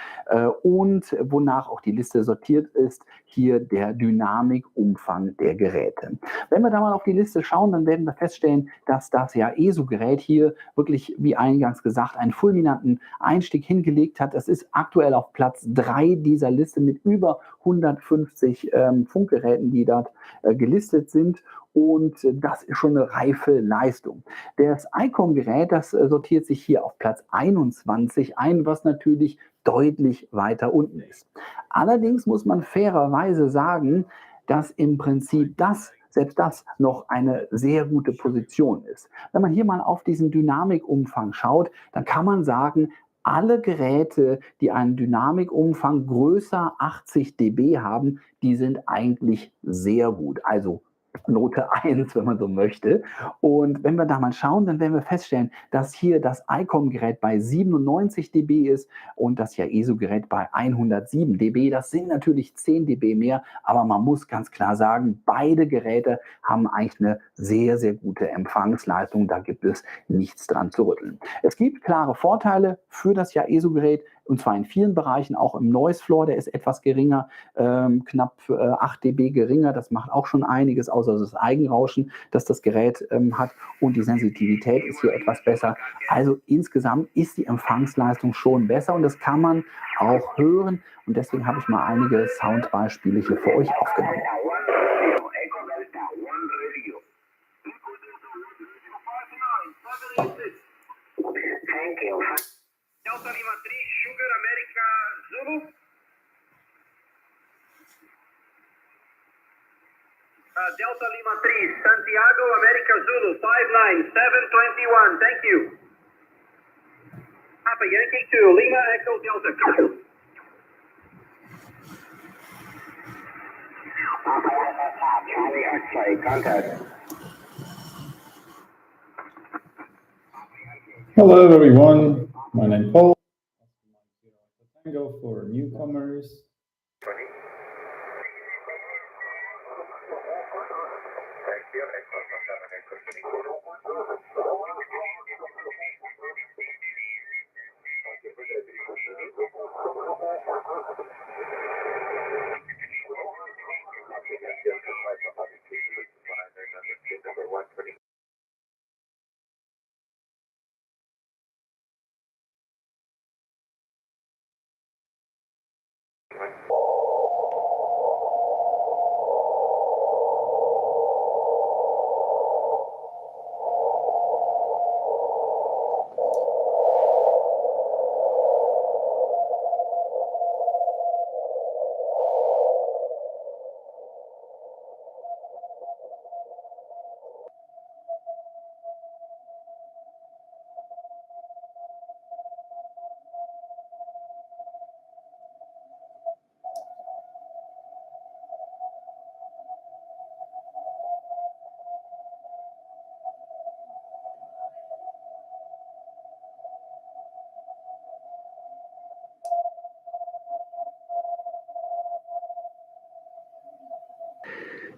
und wonach auch die Liste sortiert ist, hier der Dynamikumfang der Geräte. Wenn wir da mal auf die Liste schauen, dann werden wir feststellen, dass das ESU-Gerät hier wirklich, wie eingangs gesagt, einen fulminanten Einstieg hingelegt hat. Es ist aktuell auf Platz 3 dieser Liste mit über 150 Funkgeräten, die dort gelistet sind. Und das ist schon eine reife Leistung. Das ICOM-Gerät, das sortiert sich hier auf Platz 21 ein, was natürlich deutlich weiter unten ist. Allerdings muss man fairerweise sagen, dass im Prinzip selbst das noch eine sehr gute Position ist. Wenn man hier mal auf diesen Dynamikumfang schaut, dann kann man sagen, alle Geräte, die einen Dynamikumfang größer 80 dB haben, die sind eigentlich sehr gut. Also Note 1, wenn man so möchte. Und wenn wir da mal schauen, dann werden wir feststellen, dass hier das ICOM-Gerät bei 97 dB ist und das ESU-Gerät bei 107 dB. Das sind natürlich 10 dB mehr, aber man muss ganz klar sagen, beide Geräte haben eigentlich eine sehr, sehr gute Empfangsleistung. Da gibt es nichts dran zu rütteln. Es gibt klare Vorteile für das ESU-Gerät, und zwar in vielen Bereichen, auch im Noise Floor, der ist etwas geringer, knapp 8 dB geringer. Das macht auch schon einiges aus, also das Eigenrauschen, das das Gerät hat, und die Sensitivität ist hier etwas besser. Also insgesamt ist die Empfangsleistung schon besser und das kann man auch hören, und deswegen habe ich mal einige Soundbeispiele hier für euch aufgenommen. Delta Lima 3, Sugar America Zulu. Delta Lima 3, Santiago America Zulu, 59721, thank you. Papa Yankee 2, Lima Echo Delta. Charlie X-ray, contact. Hello everyone, my name is Paul. Tango for newcomers.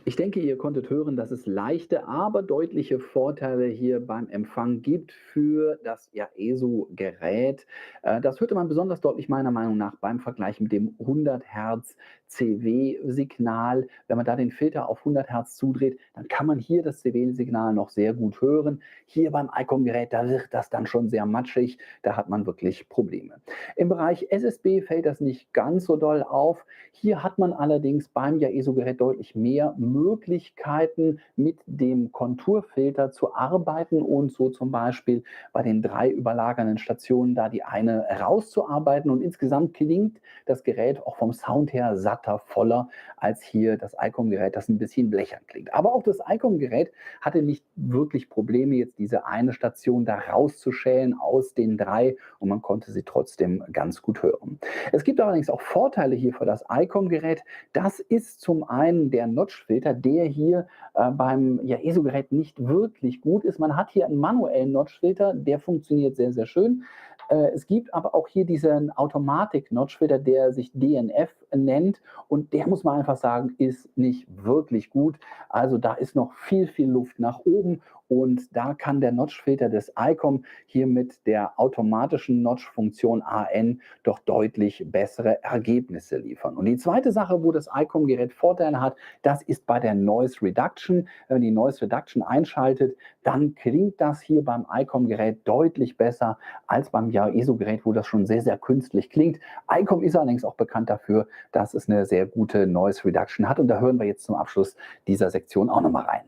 Ich denke, ihr konntet hören, dass es leichte, aber deutliche Vorteile hier beim Empfang gibt für das ESU-Gerät. Das hörte man besonders deutlich meiner Meinung nach beim Vergleich mit dem 100 Hertz CW-Signal. Wenn man da den Filter auf 100 Hertz zudreht, dann kann man hier das CW-Signal noch sehr gut hören. Hier beim ICOM-Gerät, da wird das dann schon sehr matschig. Da hat man wirklich Probleme. Im Bereich SSB fällt das nicht ganz so doll auf. Hier hat man allerdings beim ESU-Gerät deutlich mehr Möglichkeiten, mit dem Konturfilter zu arbeiten und so zum Beispiel bei den 3 überlagernden Stationen da die eine rauszuarbeiten. Und insgesamt klingt das Gerät auch vom Sound her satter, voller als hier das ICOM-Gerät, das ein bisschen blechern klingt. Aber auch das ICOM-Gerät hatte nicht wirklich Probleme, jetzt diese eine Station da rauszuschälen aus den 3, und man konnte sie trotzdem ganz gut hören. Es gibt allerdings auch Vorteile hier für das ICOM-Gerät. Das ist zum einen der Notch-Filter, der hier beim ESU-Gerät nicht wirklich gut ist. Man hat hier einen manuellen Notch-Filter, der funktioniert sehr, sehr schön. Es gibt aber auch hier diesen Automatik-Notch-Filter, der sich DNF nennt, und der, muss man einfach sagen, ist nicht wirklich gut. Also da ist noch viel, viel Luft nach oben, Und da kann der Notch-Filter des ICOM hier mit der automatischen Notch-Funktion AN doch deutlich bessere Ergebnisse liefern. Und die zweite Sache, wo das ICOM-Gerät Vorteile hat, das ist bei der Noise Reduction. Wenn man die Noise Reduction einschaltet, dann klingt das hier beim ICOM-Gerät deutlich besser als beim Yaesu-Gerät, wo das schon sehr, sehr künstlich klingt. ICOM ist allerdings auch bekannt dafür, dass es eine sehr gute Noise Reduction hat. Und da hören wir jetzt zum Abschluss dieser Sektion auch nochmal rein.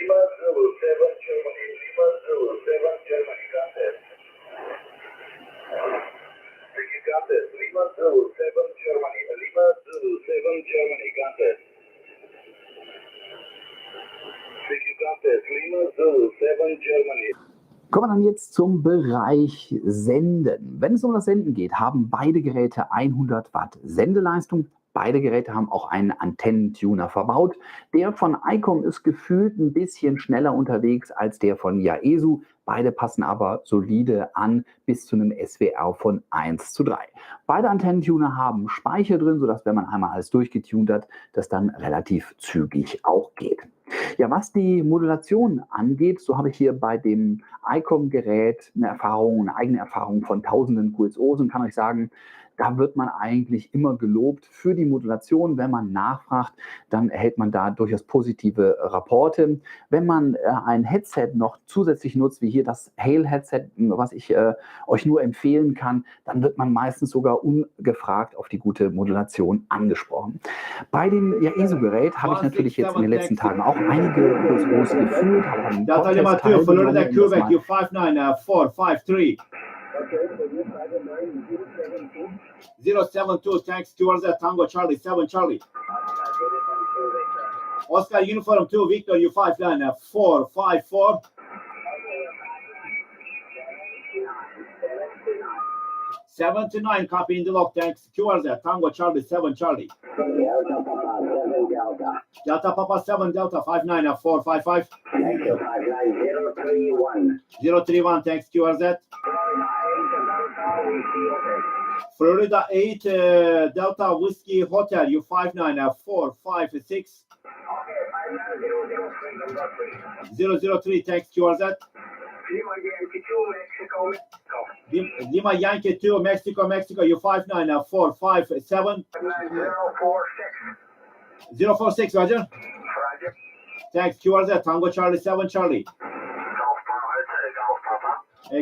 Lima Zulu 7 Germany, Lima Zulu 7 Germany, got this. You got this. Lima Zulu 7 Germany, Lima Zulu 7 Germany, got this. You got this. Lima Zulu 7 Germany. Kommen wir dann jetzt zum Bereich Senden. Wenn es um das Senden geht, haben beide Geräte 100 Watt Sendeleistung. Beide Geräte haben auch einen Antennentuner verbaut. Der von ICOM ist gefühlt ein bisschen schneller unterwegs als der von Yaesu. Beide passen aber solide an bis zu einem SWR von 1:3. Beide Antennentuner haben Speicher drin, sodass, wenn man einmal alles durchgetunt hat, das dann relativ zügig auch geht. Ja, was die Modulation angeht, so habe ich hier bei dem ICOM-Gerät eine eigene Erfahrung von tausenden QSOs und kann euch sagen, da wird man eigentlich immer gelobt für die Modulation. Wenn man nachfragt, dann erhält man da durchaus positive Rapporte. Wenn man ein Headset noch zusätzlich nutzt, wie hier das Hail-Headset, was ich euch nur empfehlen kann, dann wird man meistens sogar ungefragt auf die gute Modulation angesprochen. Bei dem Yaesu-Gerät habe ich natürlich jetzt in den letzten Tagen auch einige QSOs gefühlt, habe einen Podcast teilgenommen, Okay, so you 072, thanks, QRZ, Tango Charlie, 7 Charlie. Oscar Uniform 2, Victor, U59, 454. 7-9, copy in the log, thanks, QRZ, Tango Charlie, 7 Charlie. Delta Papa 7 Delta 59 455. Thank you, 59031. 031, thanks, QRZ. Florida 8 Delta Whiskey Hotel U59 456. 003, thanks, QRZ. Lima Yankee 2 Mexico U59 457. 046, Roger. Roger. Thanks, QRZ, Tango Charlie, 7 Charlie.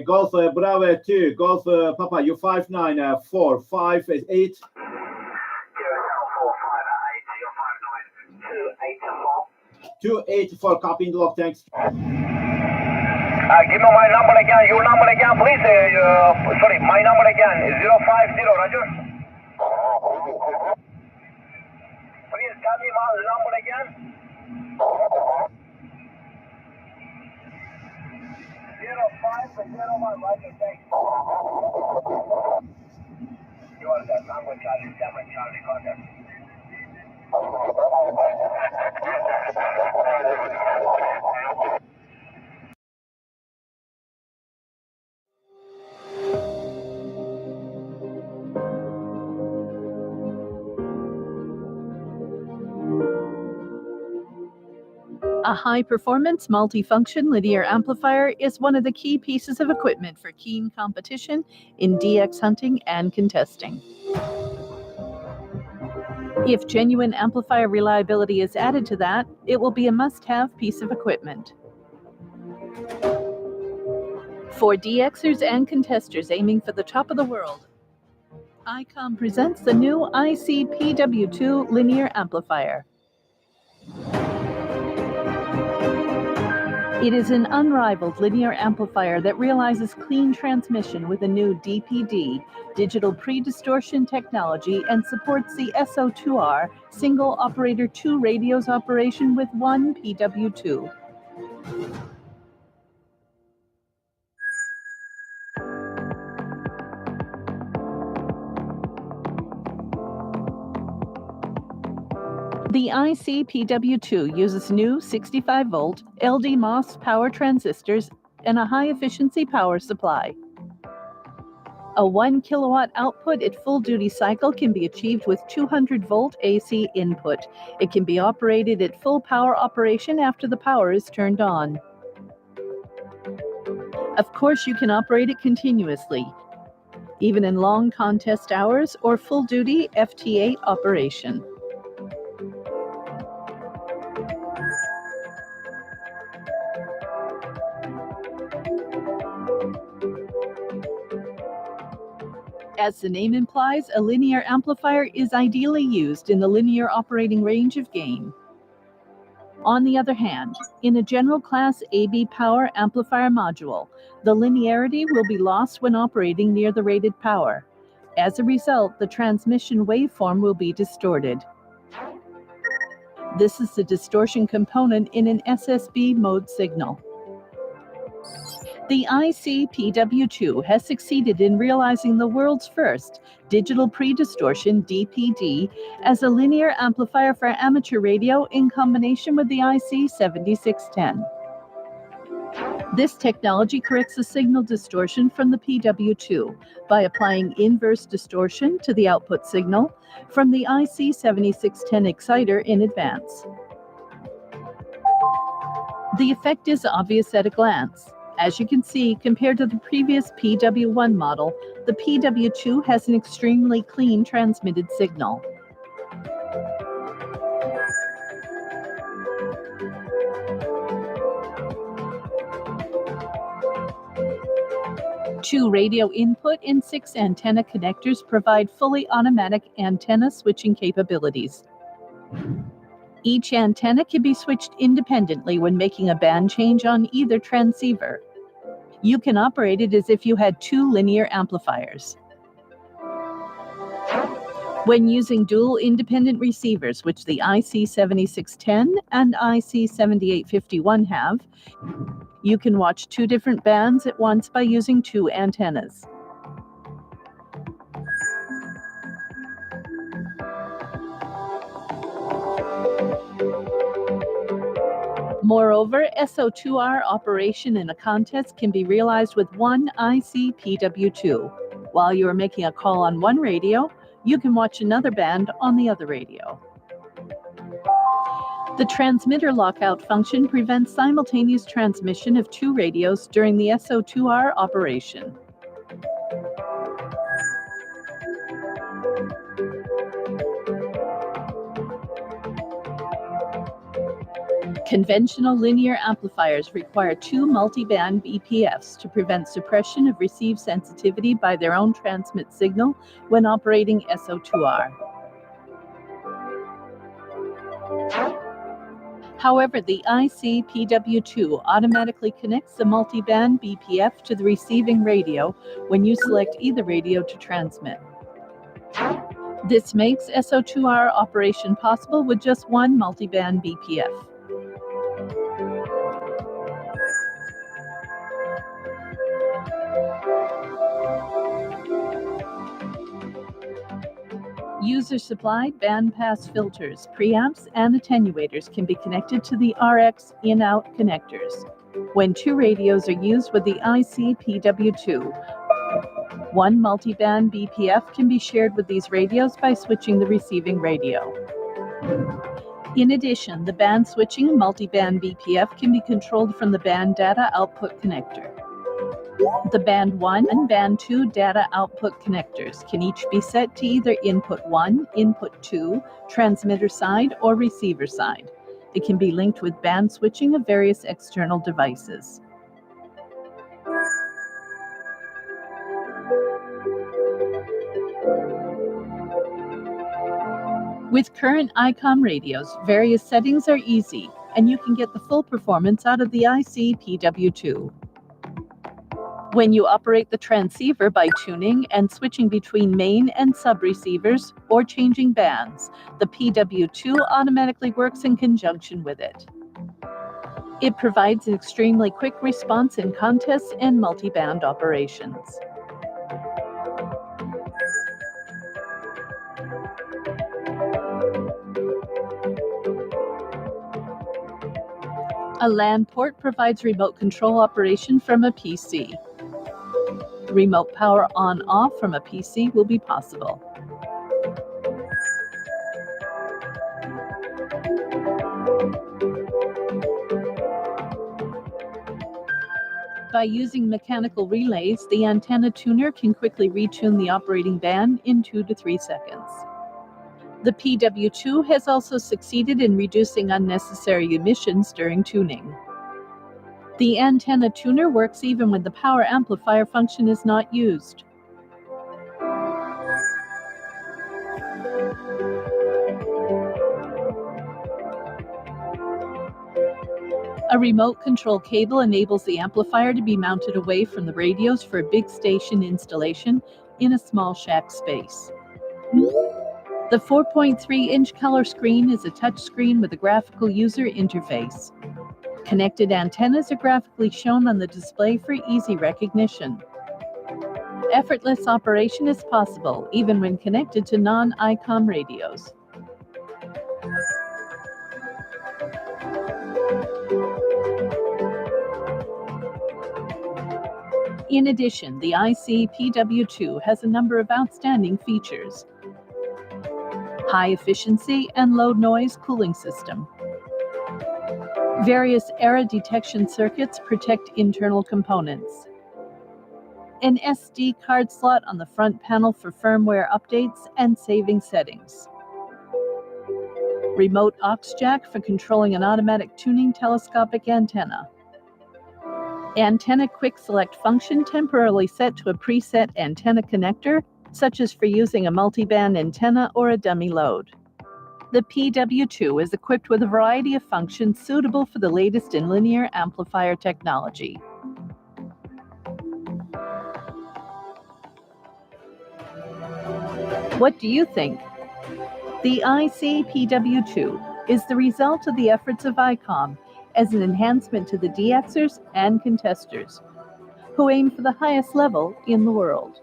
Golf Bravo 2, Golf Papa, U59 458. 284, copy in the log, thanks. Give me my number again, your number again, please. Sorry, my number again, 050, Roger. Please tell me my number again. 0501, Roger, thanks. You are the Tango Charlie, 7 Charlie, contact. A high-performance, multifunction linear amplifier is one of the key pieces of equipment for keen competition in DX hunting and contesting. If genuine amplifier reliability is added to that, it will be a must-have piece of equipment. For DXers and contesters aiming for the top of the world, ICOM presents the new IC-PW2 linear amplifier. It is an unrivaled linear amplifier that realizes clean transmission with a new DPD, digital pre-distortion technology, and supports the SO2R, single operator 2 radios operation with 1 PW2. The IC-PW2 uses new 65-volt LD-MOS power transistors and a high-efficiency power supply. A 1 kilowatt output at full duty cycle can be achieved with 200 volt AC input. It can be operated at full power operation after the power is turned on. Of course, you can operate it continuously, even in long contest hours or full duty FT8 operation. As the name implies, a linear amplifier is ideally used in the linear operating range of gain. On the other hand, in a general class AB power amplifier module, the linearity will be lost when operating near the rated power. As a result, the transmission waveform will be distorted. This is the distortion component in an SSB mode signal. The IC-PW2 has succeeded in realizing the world's first digital pre-distortion DPD as a linear amplifier for amateur radio in combination with the IC-7610. This technology corrects the signal distortion from the PW2 by applying inverse distortion to the output signal from the IC-7610 exciter in advance. The effect is obvious at a glance. As you can see, compared to the previous PW1 model, the PW2 has an extremely clean transmitted signal. Two radio input and 6 antenna connectors provide fully automatic antenna switching capabilities. Each antenna can be switched independently when making a band change on either transceiver. You can operate it as if you had two linear amplifiers. When using dual independent receivers, which the IC-7610 and IC-7851 have, you can watch two different bands at once by using two antennas. Moreover, SO2R operation in a contest can be realized with one IC-PW2. While you are making a call on one radio, you can watch another band on the other radio. The transmitter lockout function prevents simultaneous transmission of two radios during the SO2R operation. Conventional linear amplifiers require two multi-band BPFs to prevent suppression of received sensitivity by their own transmit signal when operating SO2R. However, the IC-PW2 automatically connects the multi-band BPF to the receiving radio when you select either radio to transmit. This makes SO2R operation possible with just one multi-band BPF. User-supplied bandpass filters, preamps, and attenuators can be connected to the RX in-out connectors. When two radios are used with the IC-PW2, one multi-band BPF can be shared with these radios by switching the receiving radio. In addition, the band switching multi-band BPF can be controlled from the band data output connector. The Band 1 and Band 2 data output connectors can each be set to either Input 1, Input 2, transmitter side, or receiver side. It can be linked with band switching of various external devices. With current ICOM radios, various settings are easy, and you can get the full performance out of the IC-PW2. When you operate the transceiver by tuning and switching between main and sub-receivers or changing bands, the PW2 automatically works in conjunction with it. It provides an extremely quick response in contests and multi-band operations. A LAN port provides remote control operation from a PC. Remote power on-off from a PC will be possible. By using mechanical relays, the antenna tuner can quickly retune the operating band in 2 to 3 seconds. The PY2EXU has also succeeded in reducing unnecessary emissions during tuning. The antenna tuner works even when the power amplifier function is not used. A remote control cable enables the amplifier to be mounted away from the radios for a big station installation in a small shack space. The 4.3-inch color screen is a touchscreen with a graphical user interface. Connected antennas are graphically shown on the display for easy recognition. Effortless operation is possible even when connected to non-ICOM radios. In addition, the IC PY2EXU has a number of outstanding features. High efficiency and low noise cooling system. Various error detection circuits protect internal components. An SD card slot on the front panel for firmware updates and saving settings. Remote aux jack for controlling an automatic tuning telescopic antenna. Antenna quick select function temporarily set to a preset antenna connector, such as for using a multiband antenna or a dummy load. The PY2EXU is equipped with a variety of functions suitable for the latest in linear amplifier technology. What do you think? The IC PY2EXU is the result of the efforts of ICOM as an enhancement to the DXers and contesters, who aim for the highest level in the world.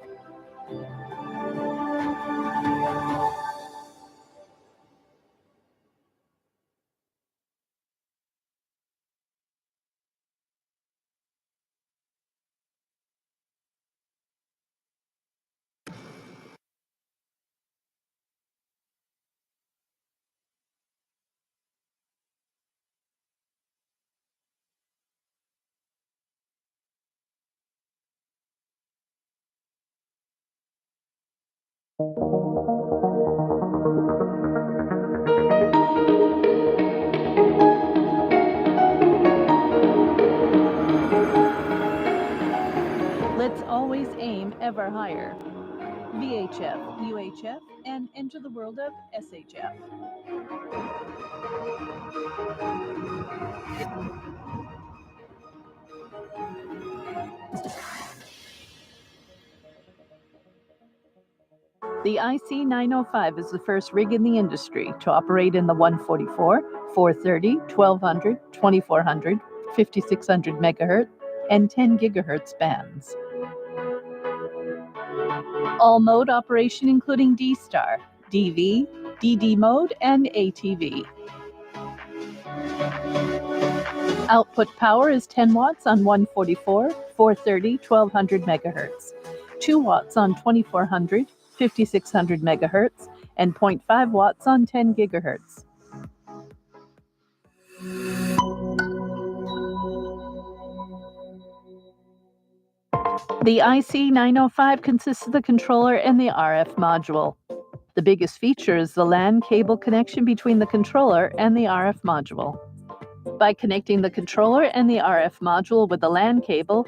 Let's always aim ever higher. VHF, UHF, and enter the world of SHF. The IC905 is the first rig in the industry to operate in the 144, 430, 1200, 2400, 5600 MHz, and 10 GHz bands. All mode operation including D-Star, DV, DD mode, and ATV. Output power is 10 watts on 144, 430, 1200 MHz, 2 watts on 2400, 5600 MHz, and 0.5 watts on 10 GHz. The IC905 consists of the controller and the RF module. The biggest feature is the LAN cable connection between the controller and the RF module. By connecting the controller and the RF module with the LAN cable,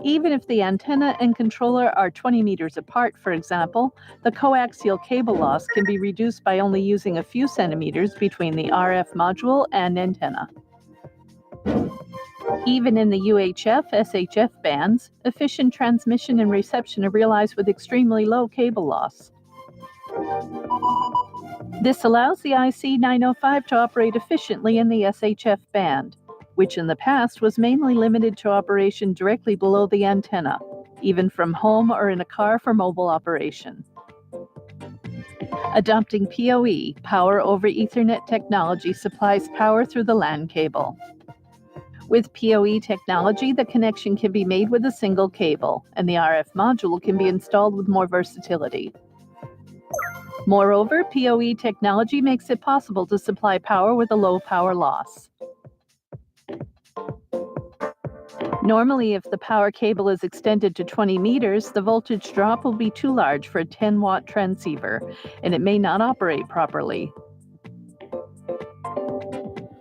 even if the antenna and controller are 20 meters apart, for example, the coaxial cable loss can be reduced by only using a few centimeters between the RF module and antenna. Even in the UHF, SHF bands, efficient transmission and reception are realized with extremely low cable loss. This allows the IC905 to operate efficiently in the SHF band, which in the past was mainly limited to operation directly below the antenna, even from home or in a car for mobile operation. Adopting PoE, Power over Ethernet technology, supplies power through the LAN cable. With PoE technology, the connection can be made with a single cable, and the RF module can be installed with more versatility. Moreover, PoE technology makes it possible to supply power with a low power loss. Normally, if the power cable is extended to 20 meters, the voltage drop will be too large for a 10-watt transceiver, and it may not operate properly.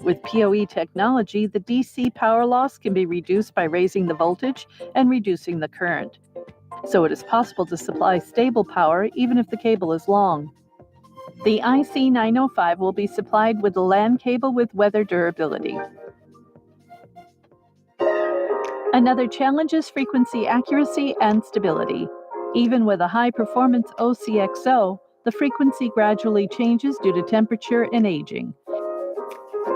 With PoE technology, the DC power loss can be reduced by raising the voltage and reducing the current. So it is possible to supply stable power even if the cable is long. The IC905 will be supplied with a LAN cable with weather durability. Another challenge is frequency accuracy and stability. Even with a high-performance OCXO, the frequency gradually changes due to temperature and aging.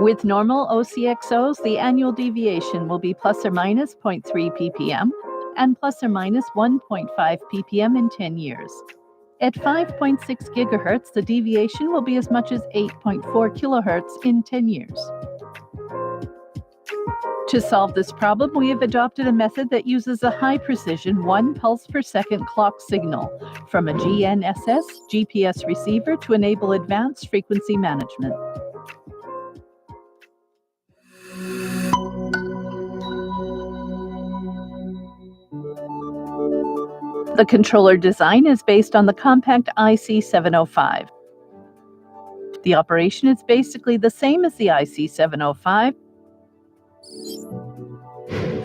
With normal OCXOs, the annual deviation will be plus or minus 0.3 ppm and plus or minus 1.5 ppm in 10 years. At 5.6 gigahertz, the deviation will be as much as 8.4 kilohertz in 10 years. To solve this problem, we have adopted a method that uses a high-precision 1 pulse per second clock signal from a GNSS GPS receiver to enable advanced frequency management. The controller design is based on the compact IC705. The operation is basically the same as the IC705,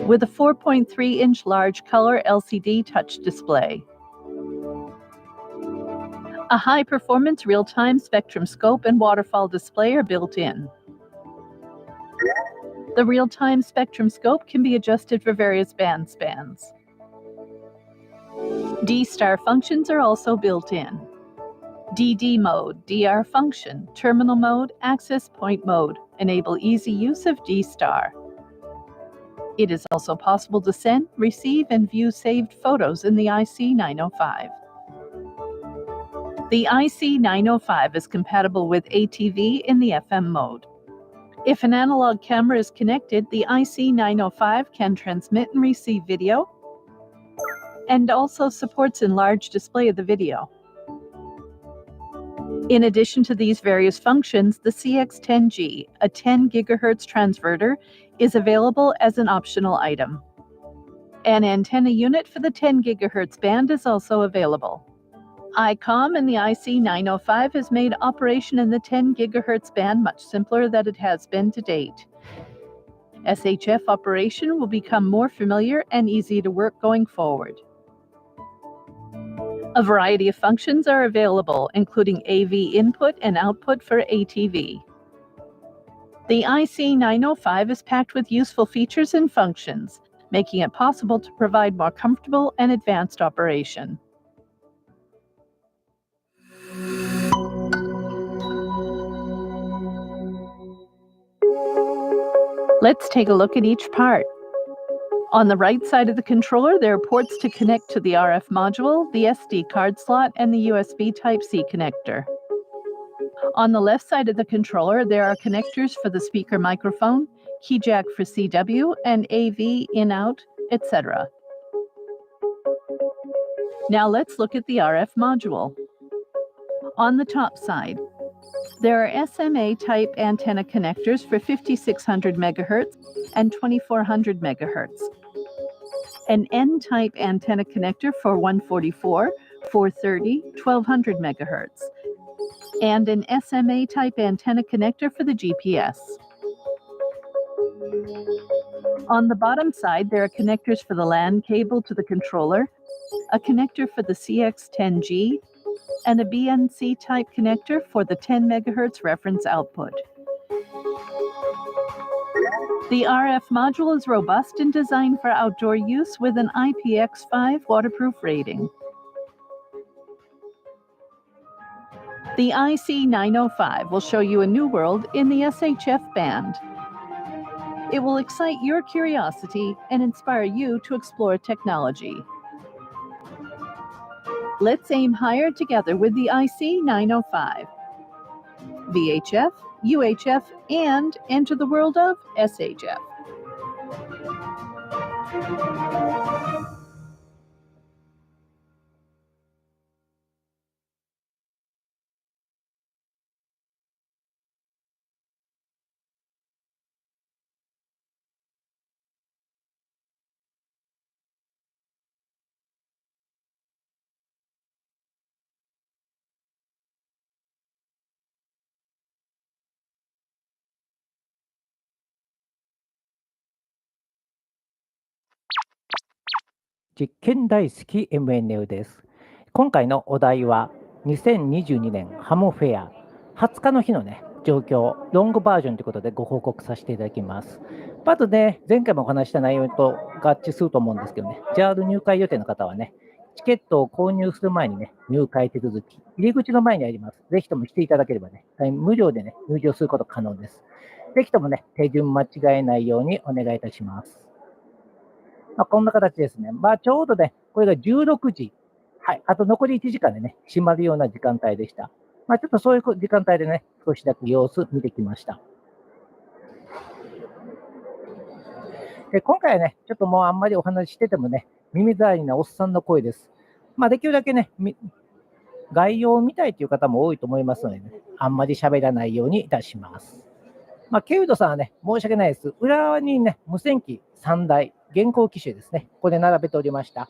with a 4.3-inch large color LCD touch display. A high-performance real-time spectrum scope and waterfall display are built in. The real-time spectrum scope can be adjusted for various band spans. D-star functions are also built in. DD mode, DR function, terminal mode, access point mode enable easy use of D-star. It is also possible to send, receive, and view saved photos in the IC905. The IC905 is compatible with ATV in the FM mode. If an analog camera is connected, the IC905 can transmit and receive video, and also supports enlarged display of the video. In addition to these various functions, the CX10G, a 10 GHz transverter, is available as an optional item. An antenna unit for the 10 GHz band is also available. ICOM in the IC905 has made operation in the 10 GHz band much simpler than it has been to date. SHF operation will become more familiar and easy to work going forward. A variety of functions are available, including AV input and output for ATV. The IC905 is packed with useful features and functions, making it possible to provide more comfortable and advanced operation. Let's take a look at each part. On the right side of the controller, there are ports to connect to the RF module, the SD card slot, and the USB Type-C connector. On the left side of the controller, there are connectors for the speaker microphone, key jack for CW, and AV in-out, etc. Now let's look at the RF module. On the top side, there are SMA-type antenna connectors for 5600 MHz and 2400 MHz. An N-type antenna connector for 144, 430, 1200 MHz. And an SMA-type antenna connector for the GPS. On the bottom side, there are connectors for the LAN cable to the controller, a connector for the CX10G, and a BNC-type connector for the 10 MHz reference output. The RF module is robust and designed for outdoor use with an IPX5 waterproof rating. The IC905 will show you a new world in the SHF band. It will excite your curiosity and inspire you to explore technology. Let's aim higher together with the IC905. VHF, UHF, and enter the world of SHF. 実験大好き MNL です。今回のお題は2022年ハムフェア20日の日のね、状況、ロングバージョンということでご報告させていただきます。まずね、前回もお話した内容と合致すると思うんですけどね、JAL 入会予定の方はね、チケットを購入する前にね、入会手続き、入り口の前にあります。ぜひともしていただければね、無料でね、入場すること可能です。ぜひともね、手順間違えないようにお願いいたします。こんな形ですね。ちょうどね、これが16時。はい。あと残り1時間でね、閉まるような時間帯でした。ちょっとそういう時間帯でね、少しだけ様子見てきました。で、今回はね、ちょっともうあんまりお話ししててもね、耳障りなおっさんの声です。できるだけね、概要を見たいという方も多いと思いますのでね、あんまり喋らないようにいたします。ケウドさんはね、申し訳ないです。裏側にね、無線機3台、現行機種ですね、ここで並べておりました。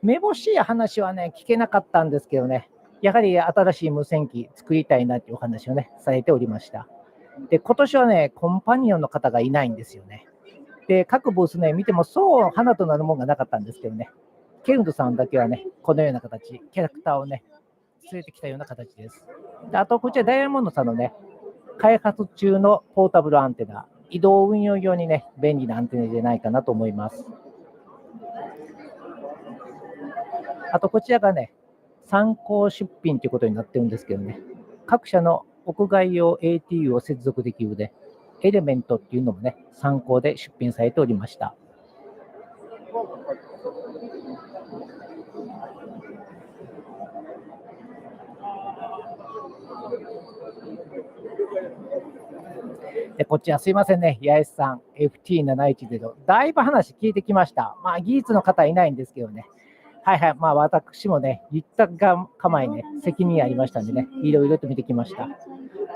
めぼしい話はね、聞けなかったんですけどね、やはり新しい無線機作りたいなというお話をね、されておりました。で、今年はね、コンパニオンの方がいないんですよね。で、各ブースね、見てもそう花となるものがなかったんですけどね、ケウドさんだけはね、このような形、キャラクターをね、連れてきたような形です。で、あと、こちらダイヤモンドさんのね、開発中のポータブルアンテナ、移動運用用にね、便利なアンテナじゃないかなと思います。あと、こちらがね、参考出品ということになってるんですけどね、各社の屋外用 ATU を接続できるで、エレメントっていうのもね、参考で出品されておりました。でこちらすいませんね、八重さん、FT710、だいぶ話聞いてきました。技術の方いないんですけどね、私もね、言ったが構えね、責任ありましたんでね、いろいろと見てきました。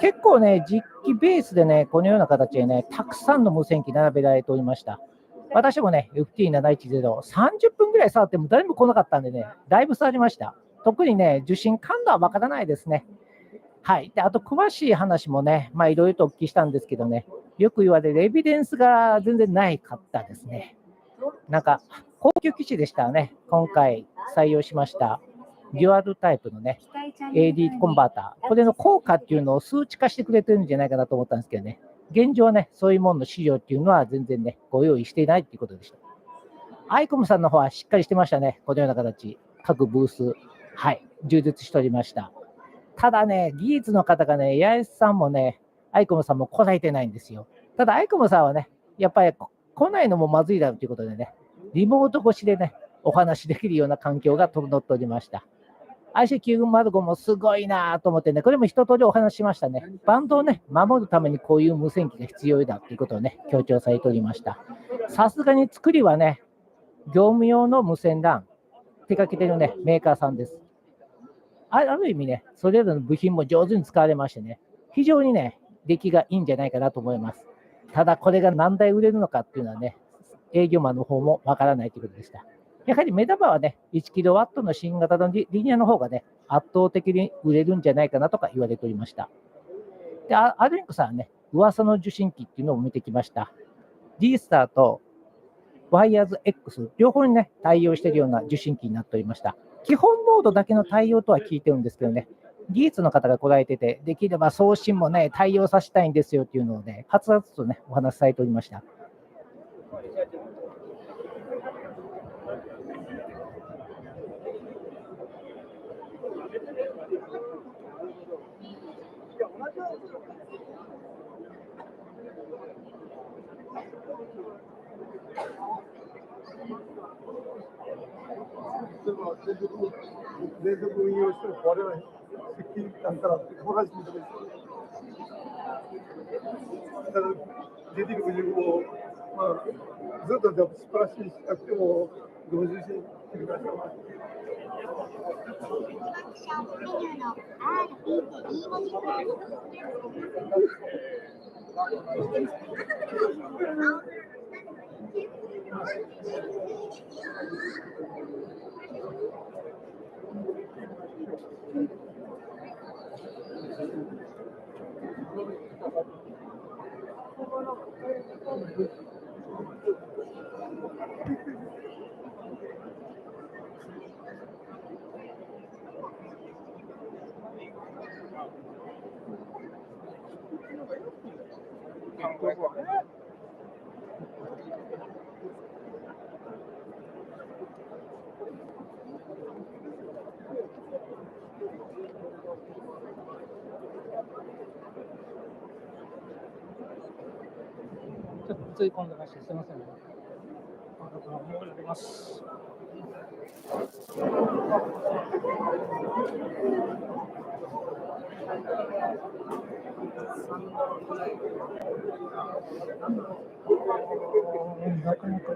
結構ね、実機ベースでね、このような形でね、たくさんの無線機並べられておりました。私もね、FT710、30分ぐらい触っても誰も来なかったんでね、だいぶ触りました。特にね、受信感度はわからないですね。はい。で、あと、詳しい話もね、いろいろとお聞きしたんですけどね、よく言われるエビデンスが全然ないかったですね。高級機種でしたね、今回採用しました、デュアルタイプのね、AD コンバーター、これの効果っていうのを数値化してくれてるんじゃないかなと思ったんですけどね、現状はね、そういうものの資料っていうのは全然ね、ご用意していないということでした。アイコムさんの方はしっかりしてましたね、このような形、各ブース、はい、充実しておりました。ただね、技術の方がね、八重さんもね、アイコムさんも来られてないんですよ。ただ、アイコムさんはね、やっぱり来ないのもまずいだろうということでね、リモート越しでね、お話できるような環境が整っておりました。IC905 もすごいなと思ってね、これも一通りお話ししましたね。バンドをね、守るためにこういう無線機が必要だということをね、強調されておりました。さすがに作りはね、業務用の無線 LAN、手掛けてるね、メーカーさんです。ある意味ね、それぞれの部品も上手に使われましてね、非常にね、出来がいいんじゃないかなと思います。ただ、これが何台売れるのかっていうのはね、営業マンの方もわからないということでした。やはり目玉はね、1kW の新型のリニアの方がね、圧倒的に売れるんじゃないかなとか言われておりました。で、アルリンクさんはね、噂の受信機っていうのを見てきました。D スターとワイヤーズ X、両方にね、対応しているような受信機になっておりました。基本モードだけの対応とは聞いてるんですけどね、技術の方が来られてて、できれば送信もね、対応させたいんですよっていうのをね、はつらつとね、お話しされておりました。連続運用しても我々責任だったら同じことです。だから出てくる情報をまあ、ずっとダブスプラッシュしたくても、同時にしてください。ちょっと映り込んでまして、すみませんね。戻ります。なかなか。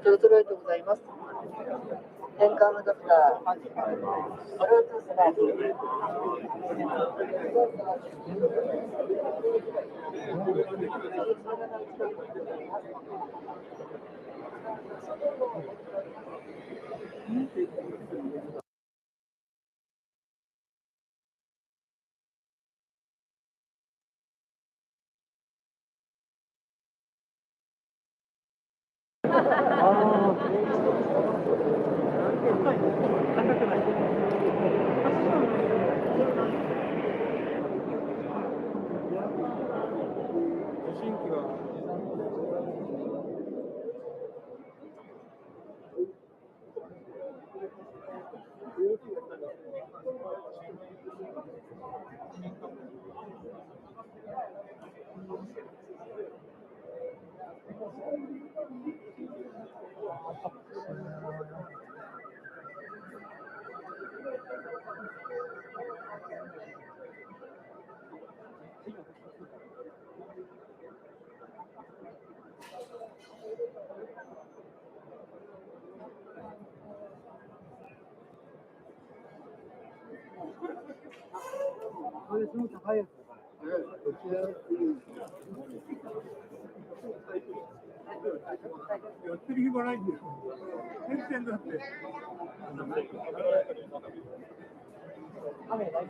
トライでございます。変換アダプター、Bluetooth スナップ。これすごく高いやつだから。やってる暇ないんですよ。変遷だって。雨ない。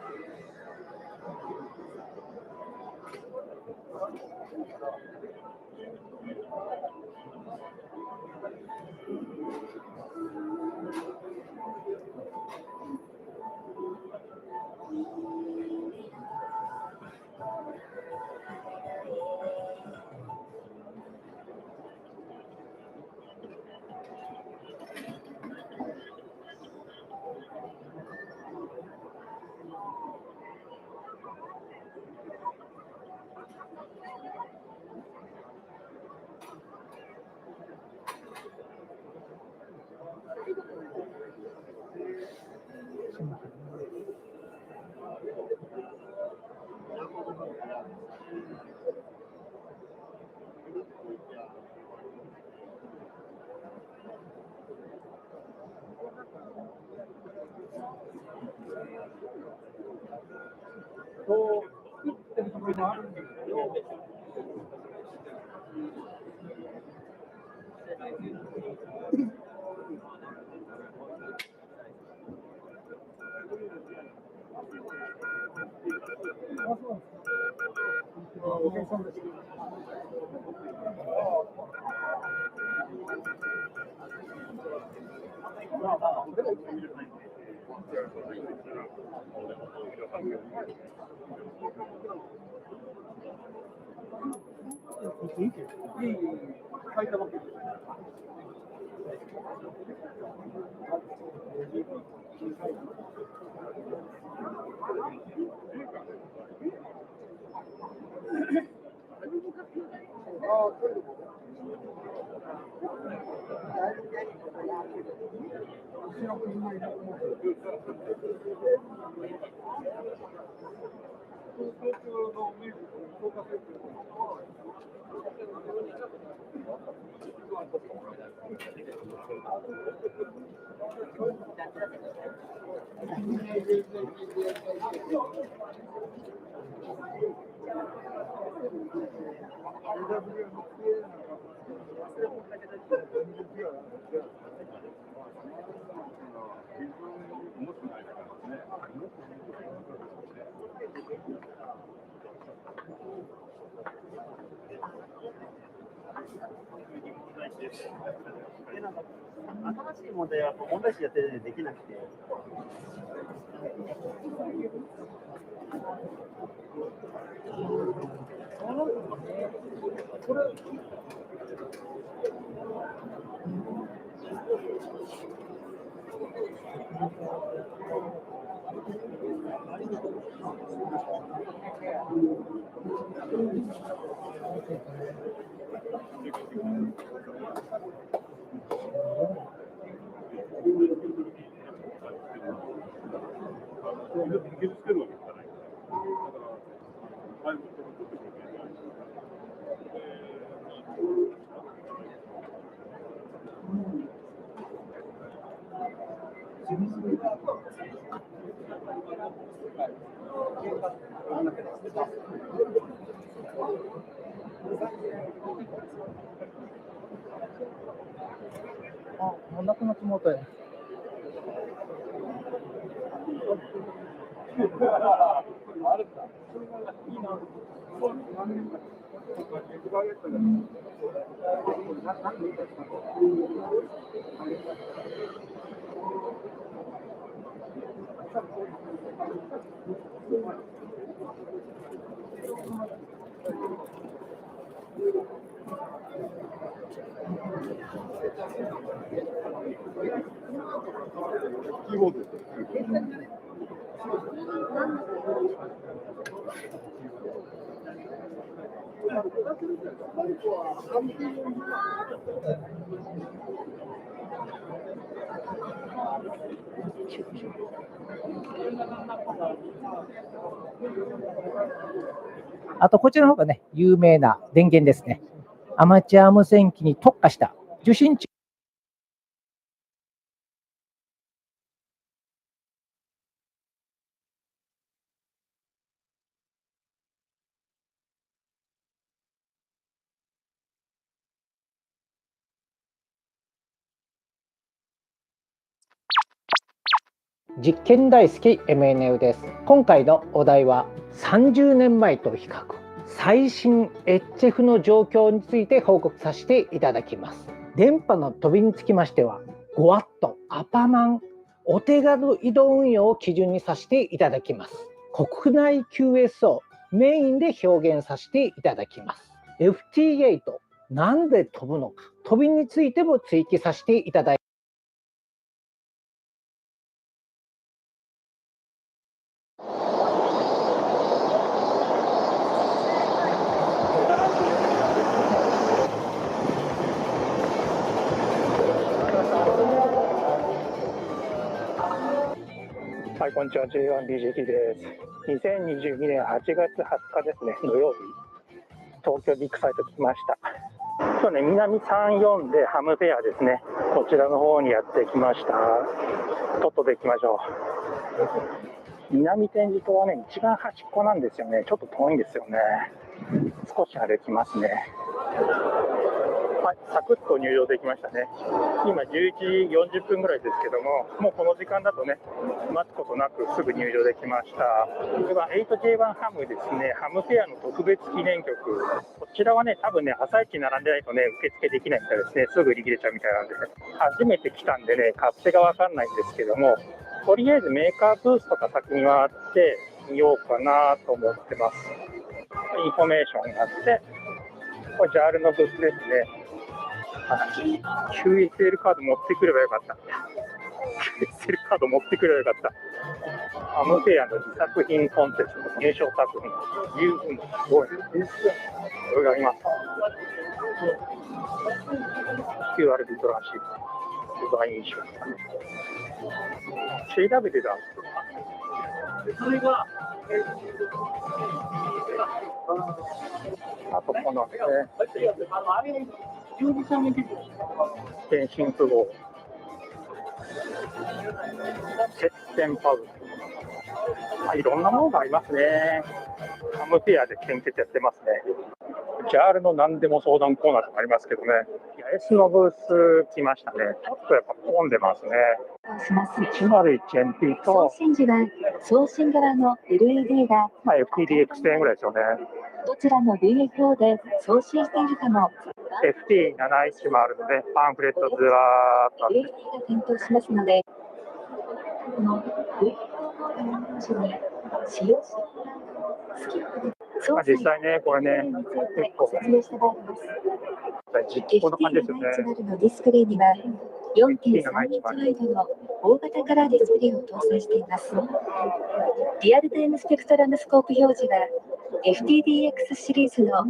こう、作ってるところもあるんですけど、お客さんです。書いたわけです。新しい問題は問題集やってるのでできなくて。あ、なくなってもうたよ。キーボード。あとこちらの方がね、有名な電源ですね。アマチュア無線機に特化した受信中。実験大好き MNU です。今回のお題は30年前と比較、最新 HF の状況について報告させていただきます。電波の飛びにつきましては 5W アパマンお手軽移動運用を基準にさせていただきます。国内 QS をメインで表現させていただきます。 FT8 なんで飛ぶのか、飛びについても追記させていただいてはい、こんにちは。J1BJT です。2022年8月20日ですね、土曜日、東京ビッグサイト来ました。今日ね、南34でハムフェアですね、こちらの方にやってきました。とっとと行きましょう。南展示棟はね、一番端っこなんですよね。ちょっと遠いんですよね。少し歩きますね。はい、サクッと入場できましたね。今11時40分ぐらいですけども、もうこの時間だとね、待つことなくすぐ入場できました。これは 8J1 ハムですね、ハムフェアの特別記念曲。こちらはね、多分ね、朝一並んでないとね、受付できないみたいですね。すぐ売り切れちゃうみたいなんで、初めて来たんでね、勝手がわかんないんですけども、とりあえずメーカーブースとか先に回ってみようかなと思ってます。インフォメーションがあって、これ JAL のブースですね。QSL カード持ってくればよかった。QSL カード持ってくればよかった。アムフェアの自作品コンテストの入賞作品、十分すごい。これがあります。QR リトランシープ、デザイン印象。調べてた。それが、あとこのね、検診符号、接点パズル。いろんなものがありますね。アムフェアで献血やってますね。JAL の何でも相談コーナーとかありますけどね。S のブース来ましたね。ちょっとやっぱ混んでますね。101MP と、送信時は送信側の LED が、FTDX10 ぐらいですよね。どちらの VFO で送信しているかも。FT71 もあるので、パンフレットずらーっとあって。LED が点灯しますので、この VFO の時に使用して実際ね、これね、結構実機こんな感じですよね。FT710のディスプレイには 4.3 インチワイドの大型カラーディスプレイを搭載しています。リアルタイムスペクトラムスコープ表示は FTDX シリーズの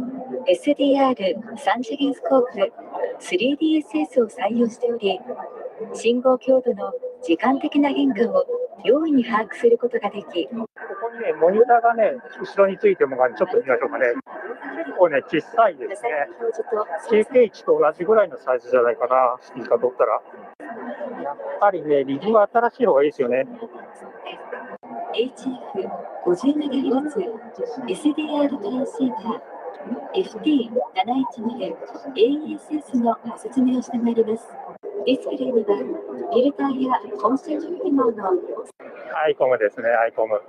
SDR3 次元スコープ 3DSS を採用しており、信号強度の時間的な変化を容易に把握することができ、ここにね、モニターがね、後ろについてるのが、ちょっと見ましょうかね。結構ね、小さいですね。KK1 と同じぐらいのサイズじゃないかな、スピーカー取ったら。やっぱりね、リズムは新しい方がいいですよね。HF50MHz SDR トランシーバー FT710 AESS のご説明をしてまいります。ディスプレイにはフィルターやコンセント機能のアイコムですね、アイコム。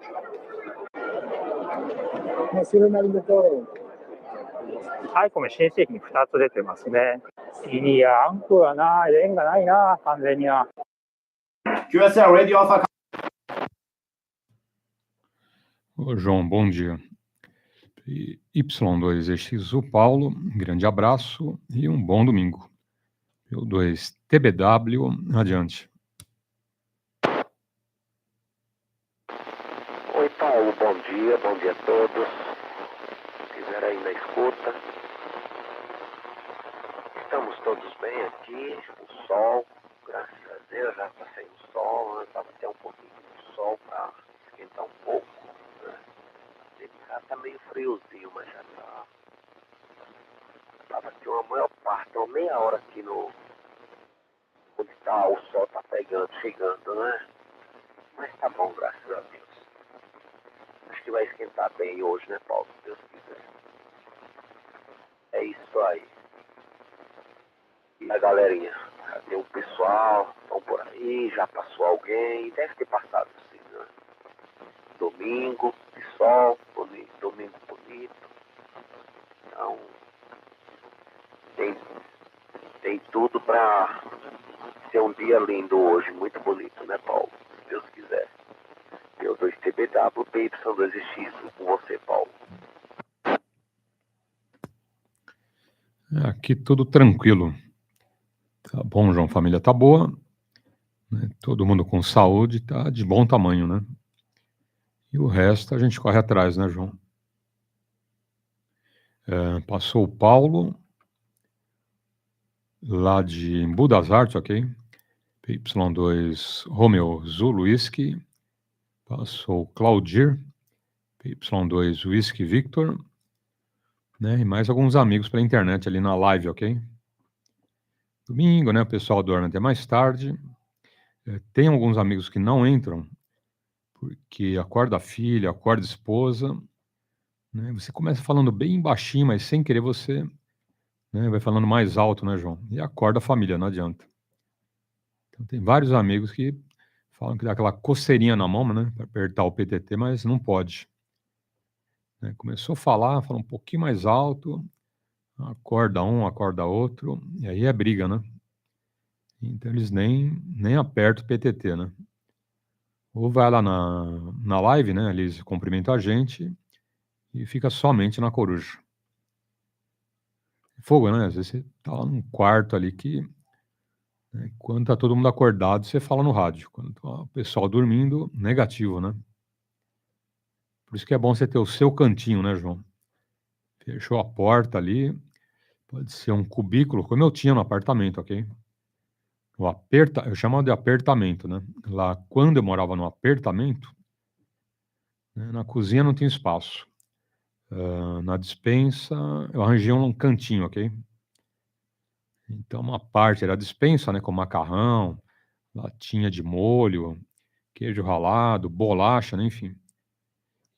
アイコム新製品2つ出てますね。いや、アンプはな、円がないな、完全には。QSL Radio Alpha. Ô, João, bom dia. PY2EXU, Paulo, grande abraço e um bom domingo. PY2TBW, adiante. Oi, Paulo, bom dia a todos. Estiver aí na escuta. Estamos todos bem aqui, o sol, graças a Deus, já está saindo sol, estava até um pouquinho de sol para esquentar um pouco. Já está meio friozinho, mas já está. Estava aqui uma maior parte, uma meia hora aqui no. Onde tá, o sol está pegando, chegando, né? Mas tá bom, graças a Deus. Acho que vai esquentar bem hoje, né, Paulo? Se Deus quiser. É isso aí. E a galerinha? Já tem um pessoal, estão por aí, já passou alguém, deve ter passado sim, né? Domingo, de sol, domingo bonito. Então, tem tudo para ser um dia lindo hoje, muito bonito, né, Paulo? Se Deus quiser. PY2TBW, PY2EXU, com você, Paulo. Aqui tudo tranquilo. Tá bom, João, família tá boa, né? Todo mundo com saúde, tá de bom tamanho, né? E o resto a gente corre atrás, né, João? Passou o Paulo, lá de Embu das Artes, ok? PY2 Romeo Zulu Whisky. Passou o Claudir, PY2 Whisky Victor, né? E mais alguns amigos pela internet ali na live, ok? Domingo, né? O pessoal dorme até mais tarde. Tem alguns amigos que não entram, porque acorda a filha, acorda a esposa, né? Você começa falando bem baixinho, mas sem querer você, né, vai falando mais alto, né, João? E acorda a família, não adianta. Então tem vários amigos que falam que dá aquela coceirinha na mão, né, para apertar o PTT, mas não pode. Né? Começou a falar, fala um pouquinho mais alto, acorda um, acorda outro, e aí é briga, né? Então eles nem apertam o PTT, né? Ou vai lá na live, né, eles cumprimentam a gente e fica somente na coruja. Fogo, né? Às vezes você tá lá num quarto ali que, né, quando tá todo mundo acordado, você fala no rádio. Quando tá o pessoal dormindo, negativo, né? Por isso que é bom você ter o seu cantinho, né, João? Fechou a porta ali, pode ser um cubículo, como eu tinha no apartamento, ok? Eu chamo de apertamento, né? Lá, quando eu morava no apartamento, né, na cozinha não tinha espaço. Na despensa, eu arranjei um cantinho, ok? Então, uma parte era a despensa, né, com macarrão, latinha de molho, queijo ralado, bolacha, né, enfim.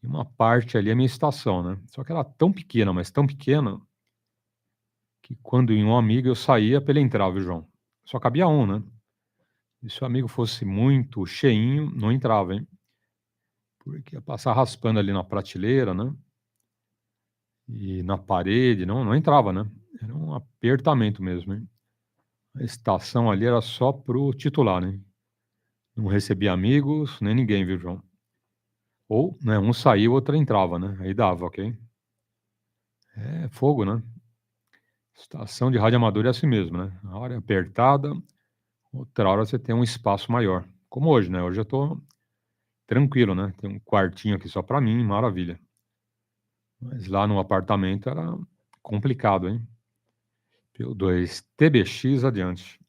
E uma parte ali é a minha estação, né? Só que ela era tão pequena, mas tão pequena, que quando ia um amigo eu saía pra ele entrar, viu, João? Só cabia um, né? E se o amigo fosse muito cheinho, não entrava, hein? Porque ia passar raspando ali na prateleira, né? E na parede, não entrava, né? Era um apertamento mesmo, hein? A estação ali era só pro titular, né? Não recebia amigos, nem ninguém, viu, João? Ou, né, um saía, o outro entrava, né? Aí dava, ok? É fogo, né? Estação de rádio amador é assim mesmo, né? A hora é apertada, outra hora você tem um espaço maior. Como hoje, né? Hoje eu tô tranquilo, né? Tem um quartinho aqui só pra mim, maravilha. Mas lá no apartamento era complicado, hein? PY2EXU adiante.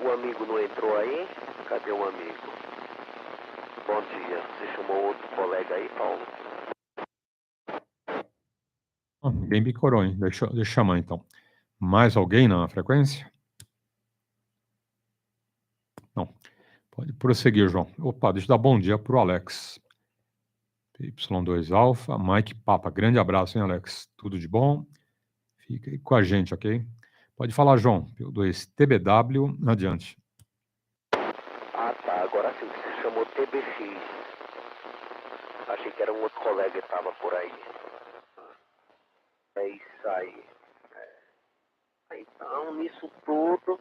O amigo não entrou aí? Cadê o amigo? Bom dia. Você chamou outro colega aí, Paulo? Ninguém bicorou, hein? Deixa eu chamar então. Mais alguém na frequência? Não. Pode prosseguir, João. Opa, deixa eu dar bom dia pro Alex. PY2 Alpha, Mike Papa. Grande abraço, hein, Alex? Tudo de bom? Fica aí com a gente, ok? Pode falar, João. PY2 TBW, adiante. Ah, tá. Agora sim, você chamou TBX. Achei que era um outro colega que estava por aí. É isso aí. Então, nisso tudo,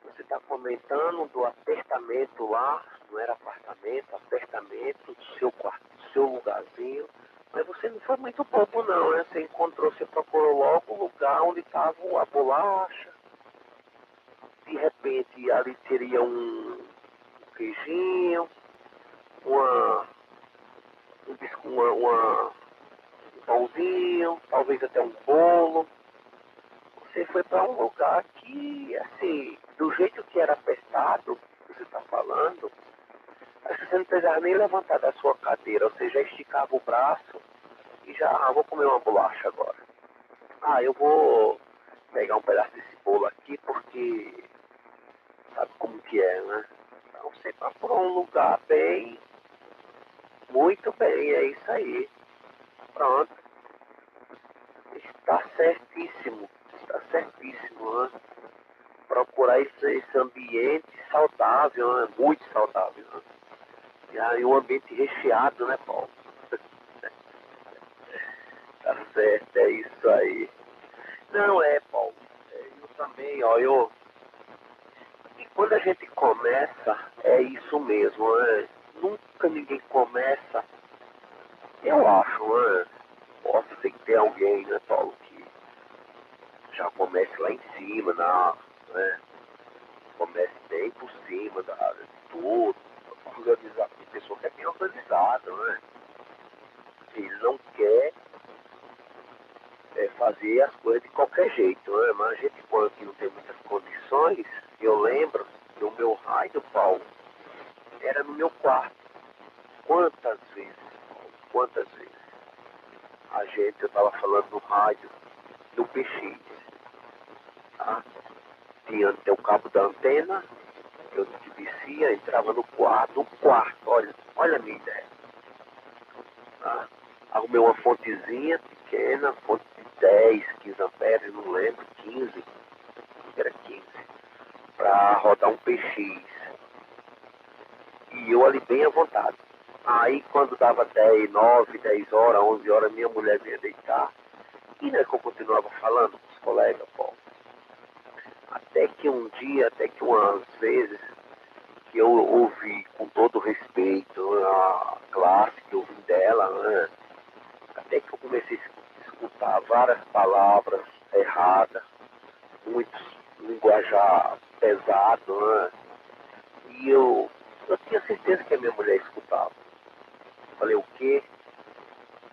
você está comentando do apertamento lá, não era apartamento, apertamento, do seu quarto, do seu lugarzinho. Mas você não foi muito bobo não, né? Você procurou logo o lugar onde estava a bolacha. De repente ali teria um queijinho, um pãozinho, talvez até um bolo. Você foi para um lugar que, assim, do jeito que era apertado, que você está falando, acho que você não precisava nem levantar da sua cadeira, ou seja, esticava o braço e já, vou comer uma bolacha agora. Eu vou pegar um pedaço desse bolo aqui porque sabe como que é, né? Então você procurou um lugar bem, muito bem, é isso aí. Pronto. Está certíssimo, né? Procurar esse ambiente saudável, né? Muito saudável, né? E aí um ambiente recheado, né, Paulo? Tá certo, é isso aí. Não é, Paulo. Eu também, E quando a gente começa, é isso mesmo, né? Nunca ninguém começa. Eu acho, né? Posso ter que ter alguém, né, Paulo, que já comece lá em cima, né? Comece bem por cima de tudo. Organizar, tem pessoa que é bem organizada, né? Ele não quer fazer as coisas de qualquer jeito, né? Mas a gente, quando aqui não tem muitas condições, eu lembro do meu rádio, Paulo, era no meu quarto. Quantas vezes eu estava falando no rádio do PX, tá? Tinha o cabo da antena, eu descia, entrava no quarto, olha a minha ideia. Tá? Arrumei uma fontezinha pequena, fonte de 10, 15 amperes, não lembro, 15, era 15, para rodar um PX. E eu ali bem à vontade. Aí quando dava 10, 9, 10 horas, 11 horas, minha mulher vinha deitar. E não é que eu continuava falando com os colegas, Paulo. Até que umas vezes, eu ouvi com todo respeito a classe que eu ouvi dela, né? Até que eu comecei a escutar várias palavras erradas, muito linguajar pesado, né? E eu tinha certeza que a minha mulher escutava. Falei, o quê?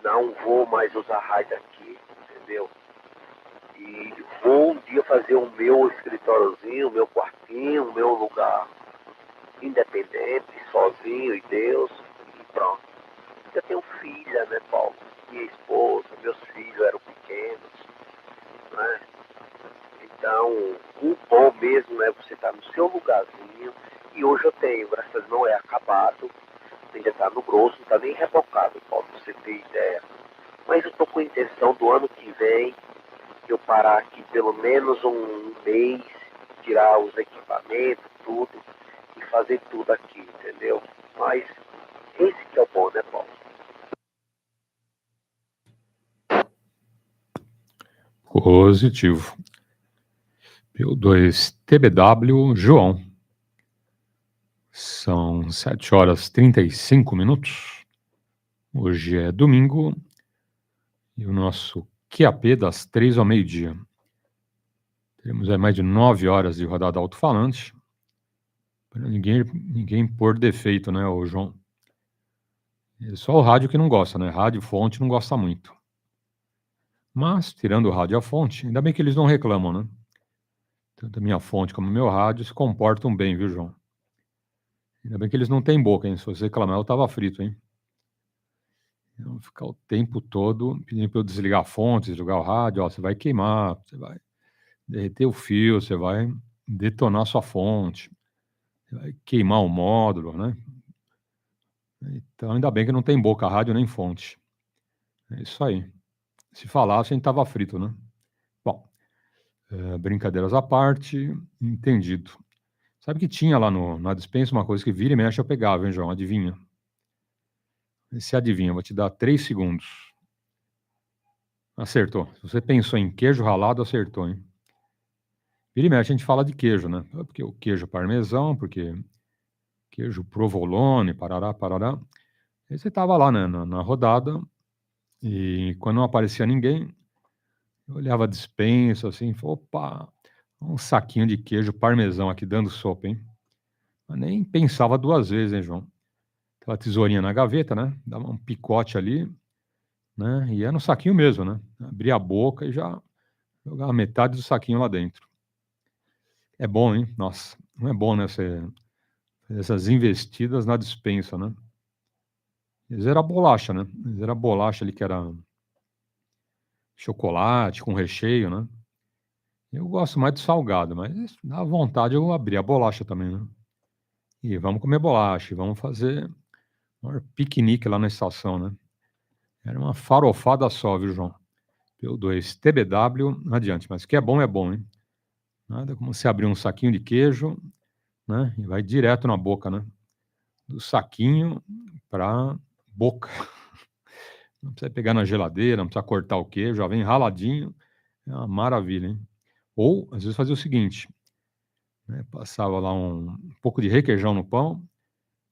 Não vou mais usar rádio aqui, entendeu? E vou um dia fazer o meu escritóriozinho, o meu quartinho, o meu lugar independente, sozinho, e Deus, e pronto. Eu tenho filha, né, Paulo? Minha esposa, meus filhos eram pequenos, né? Então, o bom mesmo é você estar no seu lugarzinho, e hoje eu tenho, graças a Deus não é acabado, ainda está no grosso, não está nem rebocado, Paulo, pra você ter ideia. Mas eu estou com a intenção do ano que vem, eu parar aqui pelo menos um mês, tirar os equipamentos, tudo, e fazer tudo aqui, entendeu? Mas esse que é o bom, né, Paulo? Positivo. PY2EXU, João. São 7h35. Hoje é domingo e o nosso QAP das 3 ao meio-dia. Temos aí mais de 9 horas de rodada alto-falante. Para ninguém pôr defeito, né, ô João? É só o rádio que não gosta, né? Rádio fonte não gosta muito. Mas, tirando o rádio e a fonte, ainda bem que eles não reclamam, né? Tanto a minha fonte como o meu rádio se comportam bem, viu, João? Ainda bem que eles não têm boca, hein? Se você reclamar, eu tava frito, hein? Não ficar o tempo todo pedindo para eu desligar a fonte, desligar o rádio, ó, você vai queimar, você vai derreter o fio, você vai detonar sua fonte, você vai queimar o módulo, né? Então, ainda bem que não tem boca, rádio nem fonte. É isso aí. Se falasse, a gente tava frito, né? Bom, brincadeiras à parte, entendido. Sabe que tinha lá na despensa uma coisa que vira e mexe eu pegava, hein, João? Adivinha? Se adivinha, vou te dar 3 segundos. Acertou. Se você pensou em queijo ralado, acertou, hein? Vira e mexe a gente fala de queijo, né? Porque o queijo parmesão, porque queijo provolone, parará, parará. Aí você tava lá, né, na rodada, e quando não aparecia ninguém, eu olhava a despensa, assim, falei, opa, um saquinho de queijo parmesão aqui dando sopa, hein? Mas nem pensava 2 vezes, hein, João? Aquela tesourinha na gaveta, né? Dava um picote ali, né? E era no saquinho mesmo, né? Abria a boca e já jogava metade do saquinho lá dentro. É bom, hein? Nossa, não é bom, né? Essas investidas na despensa, né? Eles era bolacha, né? Eles era bolacha ali que era chocolate com recheio, né? Eu gosto mais do salgado, mas dá vontade eu abrir a bolacha também, né? E vamos comer bolacha, vamos fazer um piquenique lá na estação, né? Era uma farofada só, viu, João? PY2 TBW, adiante. Mas o que é bom, hein? Nada como você abrir um saquinho de queijo, né? E vai direto na boca, né? Do saquinho para boca. Não precisa pegar na geladeira, não precisa cortar o queijo, já vem raladinho. É uma maravilha, hein? Ou, às vezes, fazia o seguinte, né? Passava lá um pouco de requeijão no pão,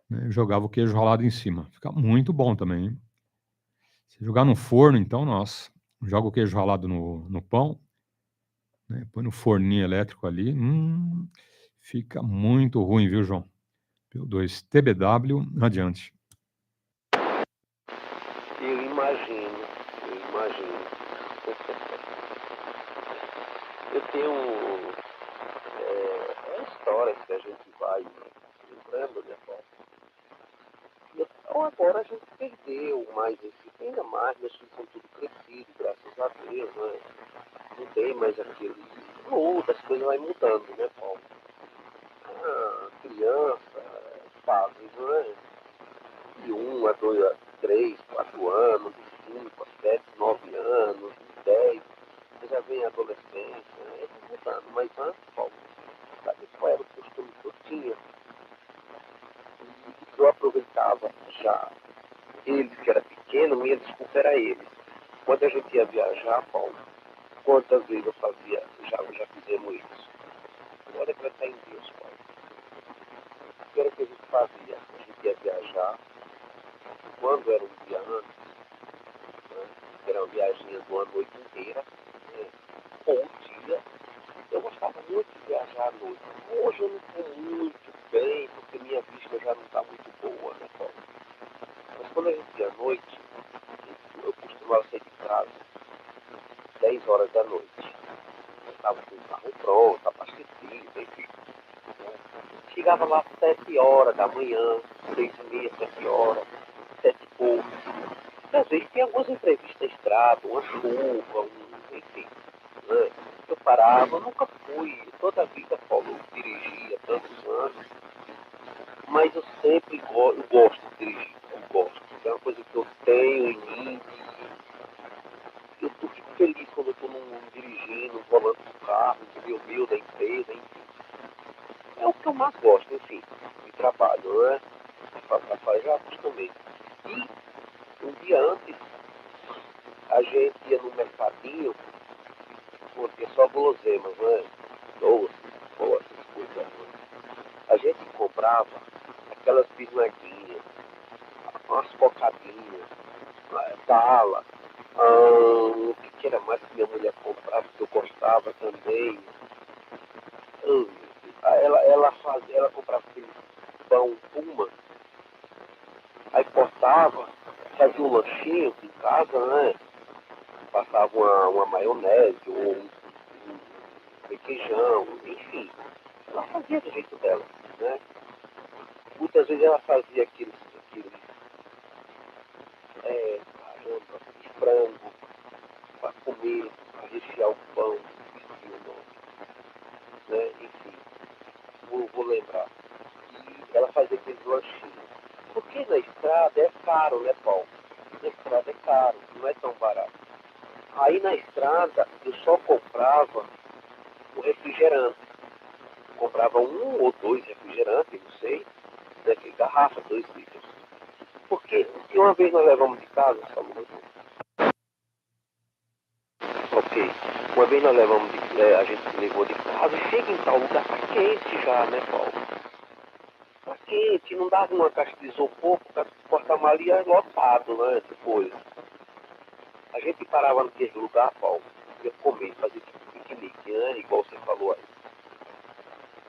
né? E jogava o queijo ralado em cima. Fica muito bom também, hein? Se jogar no forno, então, nossa, joga o queijo ralado no pão, né? Põe no forninho elétrico ali, fica muito ruim, viu, João? PY2 TBW, adiante. Eu imagino. Eu tenho histórias que a gente vai lembrando, né, Paulo? Então agora a gente perdeu mais esse, ainda mais, meus filhos são tudo crescidos, graças a Deus, né? Não tem mais aquele. Muda, as coisas vai mudando, né, Paulo? Criança, fases, né? De 1 a 2 a 3, 4 anos, de 5 a 7, 9 anos, de 10, já vem a adolescência, né? Mudando, mas antes, Paulo, sabe qual era o costume que eu tinha? E eu aproveitava já eles que era pequeno, minha desculpa era eles. Quando a gente ia viajar, Paulo, quantas vezes eu fazia, já fizemos isso. Agora é para estar em Deus, Paulo. que era que a gente fazia? A gente ia viajar, quando era um dia antes, né? Eram viagens de uma noite inteira, né? Ou um dia. Eu gostava muito de viajar à noite. Hoje eu não estou muito bem, porque minha vista já não está muito boa, né, Paulo? Mas quando a gente ia à noite, eu costumava sair de casa 10 horas da noite. Eu estava com o carro pronto, abastecido, enfim. Chegava lá às 7 horas da manhã, 6h30, 7 horas, 7 e pouco. Às vezes tem algumas entrevistas na estrada, uma chuva, enfim. Né? Eu parava, eu nunca fui, toda a vida, Paulo, eu dirigia tantos anos, mas eu sempre gosto de dirigir, eu gosto. É uma coisa que eu tenho em mim. Eu fico feliz quando eu estou dirigindo, no volante do carro, do meu, da empresa, enfim. É o que eu mais gosto, enfim, de trabalho, né? Rapaz, já acostumei. E um dia antes, a gente ia no mercadinho, porque só guloseimas, né? Doces, boas, essas coisas. Né? A gente comprava aquelas bisnaguinhas, umas cocadinhas, bala, o que era mais que minha mulher comprava, que eu gostava também. Ela comprava aquele pão Puma, aí cortava, fazia um lanchinho em casa, né? Passava uma maionese ou um requeijão, enfim. Ela fazia do jeito dela, né? Muitas vezes ela fazia aqueles caramba, de frango, para comer, para rechear o pão, esqueci o nome, né? Enfim, vou lembrar. E ela fazia aqueles lanchinhos. Porque na estrada é caro, né, Paulo? Na estrada é caro, não é tão barato. Aí na estrada eu só comprava o refrigerante. Comprava 1 ou 2 refrigerantes, não sei, né, que garrafa, 2 litros. Porque uma vez nós levamos de casa, só um minuto. Ok. Uma vez nós levamos a gente levou de casa e chega em tal lugar, tá quente já, né, Paulo? Tá quente, não dava uma caixa de isopor, porque o porta-malas é lotado, né, depois. A gente parava naquele lugar, Paulo, ia comer, fazer tipo piquenique, né, igual você falou aí.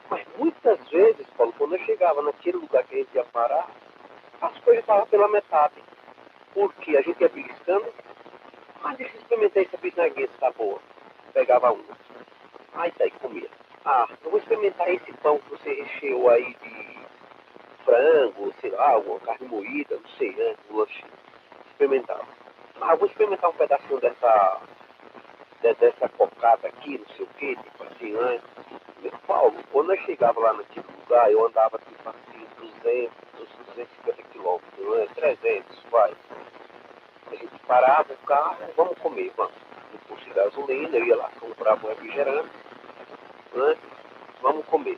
Mas muitas vezes, Paulo, quando eu chegava naquele lugar que a gente ia parar, as coisas estavam pela metade. Porque a gente ia beliscando, deixa eu experimentar essa bisnaguinha, tá boa. Pegava uma. Aí daí comia. Eu vou experimentar esse pão que você recheou aí de frango, sei lá, alguma carne moída, não sei, né? Um lanche. Experimentava. Vou experimentar um pedacinho dessa cocada aqui, não sei o que, tipo assim, né? Meu Paulo, quando eu chegava lá naquele lugar, eu andava tipo assim, 250 quilômetros, né? 300, vai. A gente parava o carro, vamos comer, vamos. No posto de gasolina, eu ia lá, comprava um refrigerante, né? Vamos comer.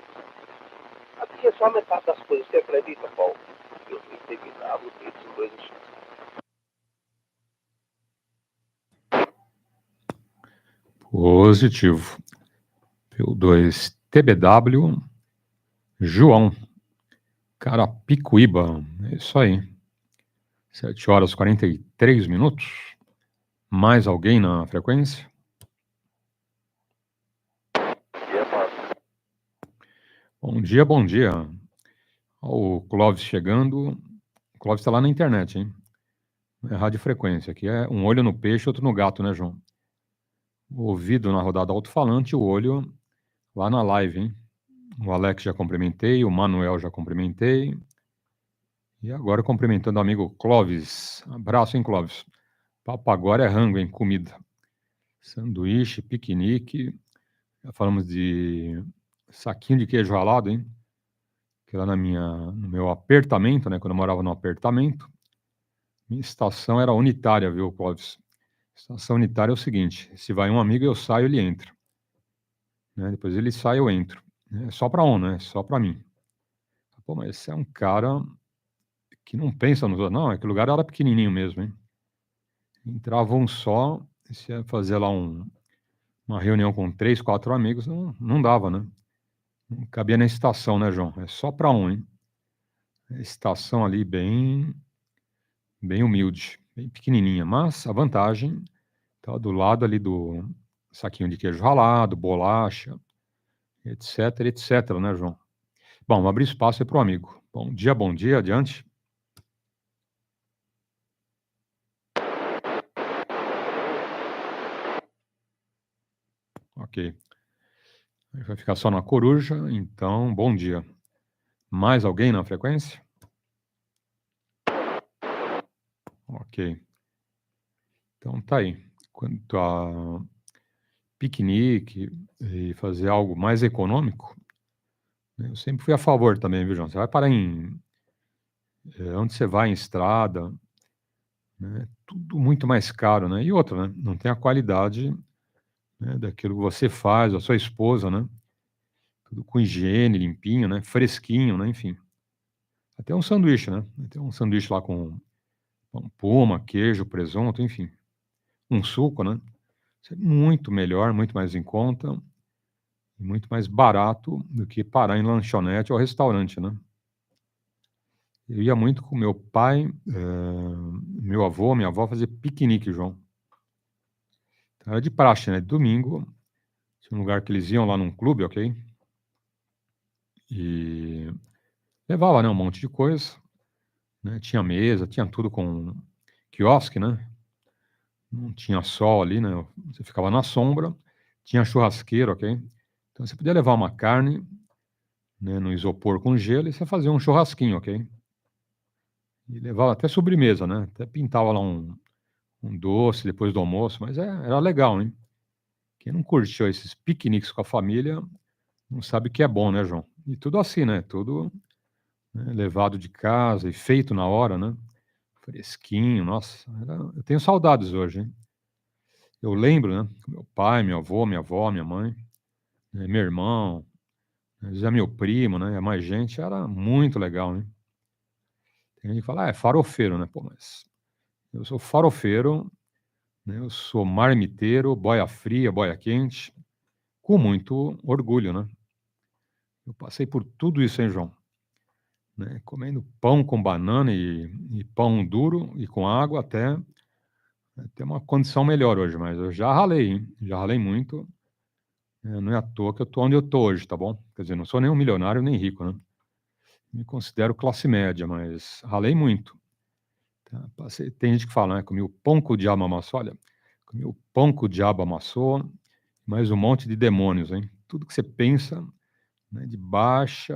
Aqui é só a metade das coisas, você acredita, Paulo? Eu teve água, esses 2 enxertos. Positivo. PY2EXU, João, Carapicuíba, é isso aí. 7 horas e 43 minutos. Mais alguém na frequência? Bom dia, bom dia. O Clóvis chegando. O Clóvis está lá na internet, hein? É radiofrequência. Aqui é um olho no peixe, outro no gato, né, João? O ouvido na rodada alto-falante, o olho lá na live, hein? O Alex já cumprimentei, o Manuel já cumprimentei. E agora cumprimentando o amigo Clóvis. Abraço, hein, Clóvis? Papo agora é rango, hein? Comida. Sanduíche, piquenique. Já falamos de saquinho de queijo ralado, hein? Que lá no meu apertamento, né? Quando eu morava no apertamento, minha estação era unitária, viu, Clóvis? Estação unitária é o seguinte: se vai um amigo, eu saio, ele entra. Né? Depois ele sai, eu entro. É só para um, né? Só para mim. Pô, mas esse é um cara que não pensa nos outros. Não, aquele lugar era pequenininho mesmo, hein? Entrava um só, se ia fazer lá uma reunião com 3, 4 amigos, não dava, né? Não cabia na estação, né, João? É só para um, hein? estação ali bem humilde, bem pequenininha, mas a vantagem tá do lado ali do saquinho de queijo ralado, bolacha, etc, etc, né, João? Bom, vou abrir espaço aí para o amigo. Bom dia, adiante. Ok. Vai ficar só na coruja, então, bom dia. Mais alguém na frequência? Ok. Então tá aí. Quanto a piquenique e fazer algo mais econômico, né, eu sempre fui a favor também, viu, João? Você vai parar onde você vai, em estrada, né, tudo muito mais caro, né? E outra, né, não tem a qualidade, né, daquilo que você faz, a sua esposa, né? Tudo com higiene, limpinho, né? Fresquinho, né? Enfim. Até um sanduíche, né? Tem um sanduíche lá com pão puma, queijo, presunto, enfim. Um suco, né? Isso é muito melhor, muito mais em conta, muito mais barato do que parar em lanchonete ou restaurante, né? Eu ia muito com meu pai, meu avô, minha avó fazer piquenique, João. Então era de praxe, né? Domingo, tinha um lugar que eles iam lá num clube, ok? E levava, né, um monte de coisa, né? Tinha mesa, tinha tudo com quiosque, né? Não tinha sol ali, né? Você ficava na sombra, tinha churrasqueiro, ok? Então você podia levar uma carne, né, no isopor com gelo e você fazia um churrasquinho, ok? E levava até sobremesa, né? Até pintava lá um doce depois do almoço, mas era legal, hein? Quem não curtiu esses piqueniques com a família não sabe o que é bom, né, João? E tudo assim, né? Tudo, né, levado de casa e feito na hora, né? Fresquinho, nossa, eu tenho saudades hoje, hein? Eu lembro, né? Meu pai, meu avô, minha avó, minha mãe, né, meu irmão, já meu primo, né? Mais gente, era muito legal, hein? Tem gente que fala, é farofeiro, né? Pô, mas eu sou farofeiro, né? Eu sou marmiteiro, boia fria, boia quente, com muito orgulho, né? Eu passei por tudo isso, hein, João? Né? Comendo pão com banana e pão duro e com água até ter uma condição melhor hoje, mas eu já ralei, hein? Já ralei muito. Não é à toa que eu tô onde eu tô hoje, tá bom? Quer dizer, não sou nem um milionário nem rico, né? Me considero classe média, mas ralei muito. Tá? Tem gente que fala, né? Comi o pão que o diabo amassou. Olha, comi o pão que o diabo amassou, mais um monte de demônios, hein? Tudo que você pensa, né, de baixa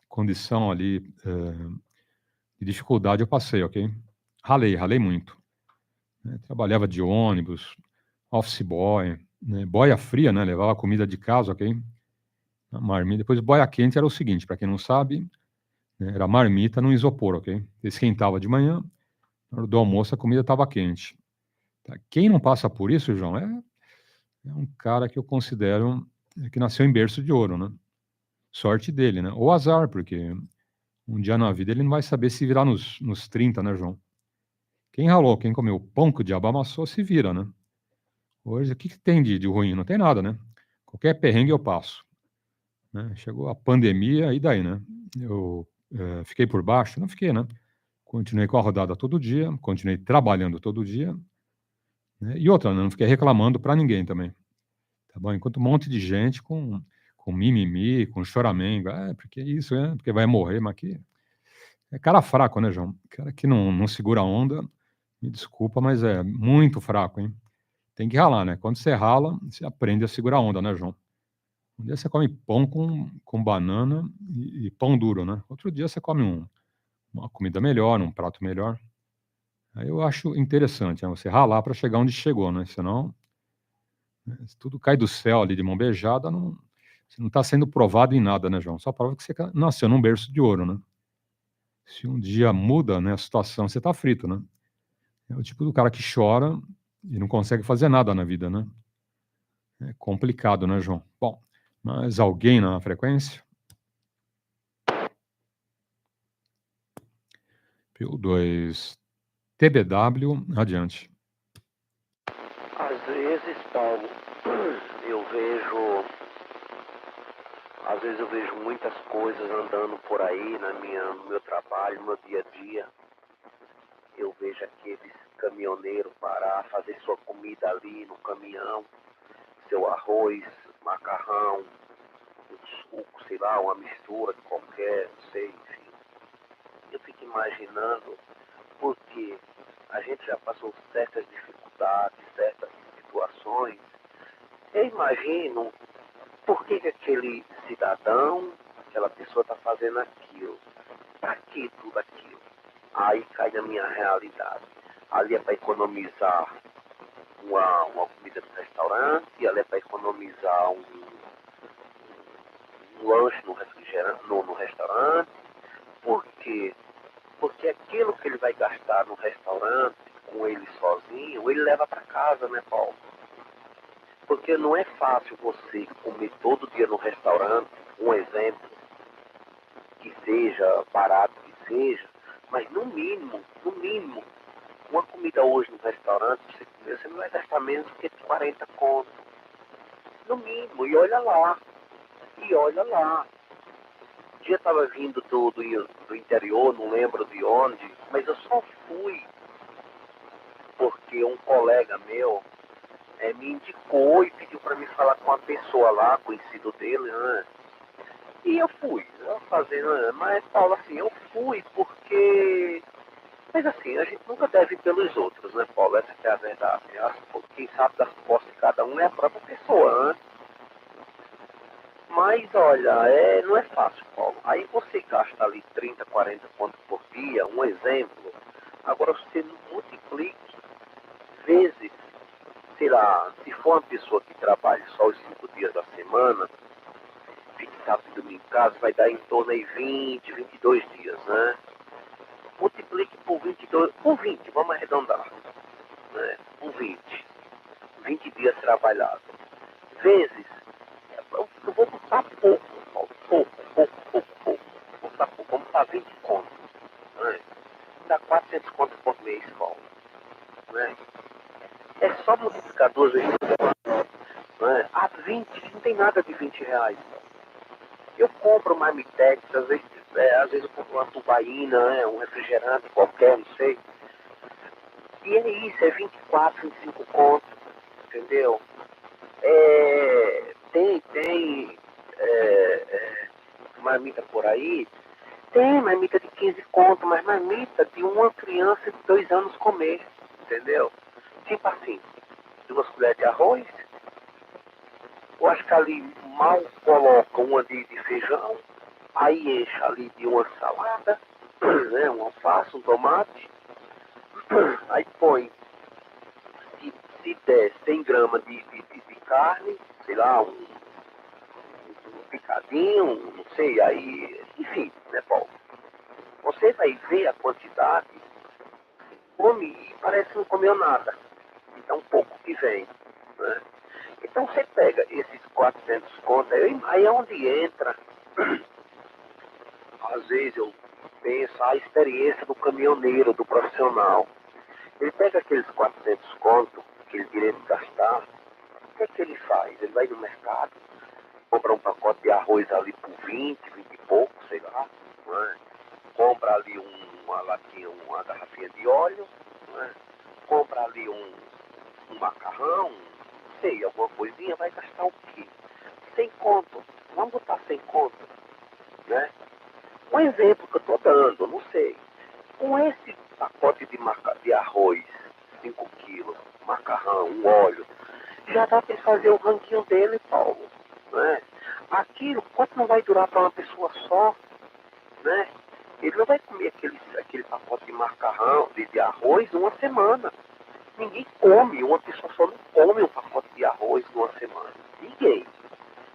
condição ali, de dificuldade eu passei, ok? Ralei muito. Né? Trabalhava de ônibus, office boy, né? Boia fria, né? Levava comida de casa, ok? A marmita. Depois, boia quente era o seguinte, para quem não sabe, né, era marmita no isopor, ok? Esquentava de manhã, na hora do almoço a comida estava quente. Tá? Quem não passa por isso, João, é um cara que eu considero que nasceu em berço de ouro, né? Sorte dele, né? Ou azar, porque um dia na vida ele não vai saber se virar nos 30, né, João? Quem ralou, quem comeu pão que o diabo amassou, se vira, né? Hoje, o que tem de ruim? Não tem nada, né? Qualquer perrengue eu passo. Né? Chegou a pandemia, e daí, né? Eu fiquei por baixo? Não fiquei, né? Continuei com a rodada todo dia, continuei trabalhando todo dia, né? E outra, né? Não fiquei reclamando para ninguém também, tá bom? Enquanto um monte de gente com mimimi, com choramingo, porque isso, porque vai morrer, mas que é cara fraco, né, João? Cara que não segura a onda, me desculpa, mas é muito fraco, hein? Tem que ralar, né? Quando você rala, você aprende a segurar a onda, né, João? Um dia você come pão com banana e pão duro, né? Outro dia você come uma comida melhor, um prato melhor. Aí eu acho interessante, né, você ralar para chegar onde chegou, né? Senão, né, se tudo cai do céu ali de mão beijada, você não está sendo provado em nada, né, João? Só prova que você nasceu num berço de ouro, né? Se um dia muda, né, a situação, você está frito, né? É o tipo do cara que chora e não consegue fazer nada na vida, né? É complicado, né, João? Bom, mas alguém na frequência? PY2EXU, TBW, adiante. Às vezes, Paulo, eu vejo Às vezes eu vejo muitas coisas andando por aí no meu trabalho, no meu dia a dia. Eu vejo aqueles caminhoneiros parar, fazer sua comida ali no caminhão, seu arroz, macarrão, um suco, sei lá, uma mistura qualquer, não sei, enfim. Eu fico imaginando, porque a gente já passou certas dificuldades, certas situações. Eu imagino por que aquele cidadão, aquela pessoa está fazendo aquilo. Para que tudo aquilo? Aí cai na minha realidade. Ali é para economizar uma comida no restaurante, ali é para economizar um lanche no restaurante. Por quê? Porque aquilo que ele vai gastar no restaurante, com ele sozinho, ele leva para casa, né, Paulo? Porque não é fácil você comer todo dia no restaurante, um exemplo, que seja barato que seja, mas no mínimo, uma comida hoje no restaurante, você não vai gastar menos do que 40 conto. No mínimo, e olha lá. Um dia eu estava vindo do interior, não lembro de onde, mas eu só fui porque um colega meu me indicou e pediu para me falar com uma pessoa lá, conhecido dele, né? E eu fui, mas Paulo, assim, eu fui porque... Mas assim, a gente nunca deve ir pelos outros, né, Paulo? Essa que é a verdade. Quem sabe das costas de cada um é a própria pessoa, né? Mas, olha, não é fácil, Paulo. Aí você gasta ali 30, 40 contos por dia, um exemplo. Agora você multiplique vezes, sei lá, se for uma pessoa que trabalha só os 5 dias da semana, fique sábado e domingo em casa, vai dar em torno de 20, 22 dias, né? Multiplique por 22, por 20, vamos arredondar, né? Por 20 dias trabalhados. Vezes, eu vou botar pouco, Paulo, pouco. Vou botar pouco, vamos botar 20 contos, né? Dá 400 contos por mês, Paulo, né? É só multiplicar 2 vezes por semana, né? 20, não tem nada de 20 reais. Eu compro uma Marmitex, às vezes eu compro uma tubaína, né? Um refrigerante qualquer, não sei. E é isso, é 24, 25 contos, entendeu? Tem marmita por aí, tem marmita de 15 contos, mas marmita de uma criança de 2 anos comer, entendeu? Tipo assim, 2 colheres de arroz, eu acho que ali mal coloca uma de feijão, aí enche ali de uma salada, né, um alface, um tomate, aí põe, se der 100 gramas de carne, sei lá, um picadinho, não sei, aí, enfim, né, Paulo? Você vai ver a quantidade, come e parece que não comeu nada, então pouco que vem, né? Então você pega esses 400 contos, aí é onde entra, às vezes eu penso, a experiência do caminhoneiro, do profissional. Ele pega aqueles 400 contos que ele direito de gastar, o que é que ele faz? Ele vai no mercado, compra um pacote de arroz ali por 20 e pouco, sei lá, né? Compra ali uma latinha, uma garrafinha de óleo, né? Compra ali um macarrão, não sei, alguma coisinha, vai gastar o quê? 100 conto, vamos botar 100 conto, né? Um exemplo que eu estou dando, não sei, com esse pacote de arroz, 5 quilos, macarrão, um óleo, já dá para ele fazer o ranquinho dele, Paulo, né? Aquilo, quanto não vai durar para uma pessoa só, né? Ele não vai comer aquele pacote de macarrão, de arroz, uma semana. Ninguém come, uma pessoa só não come um pacote de arroz numa semana. Ninguém.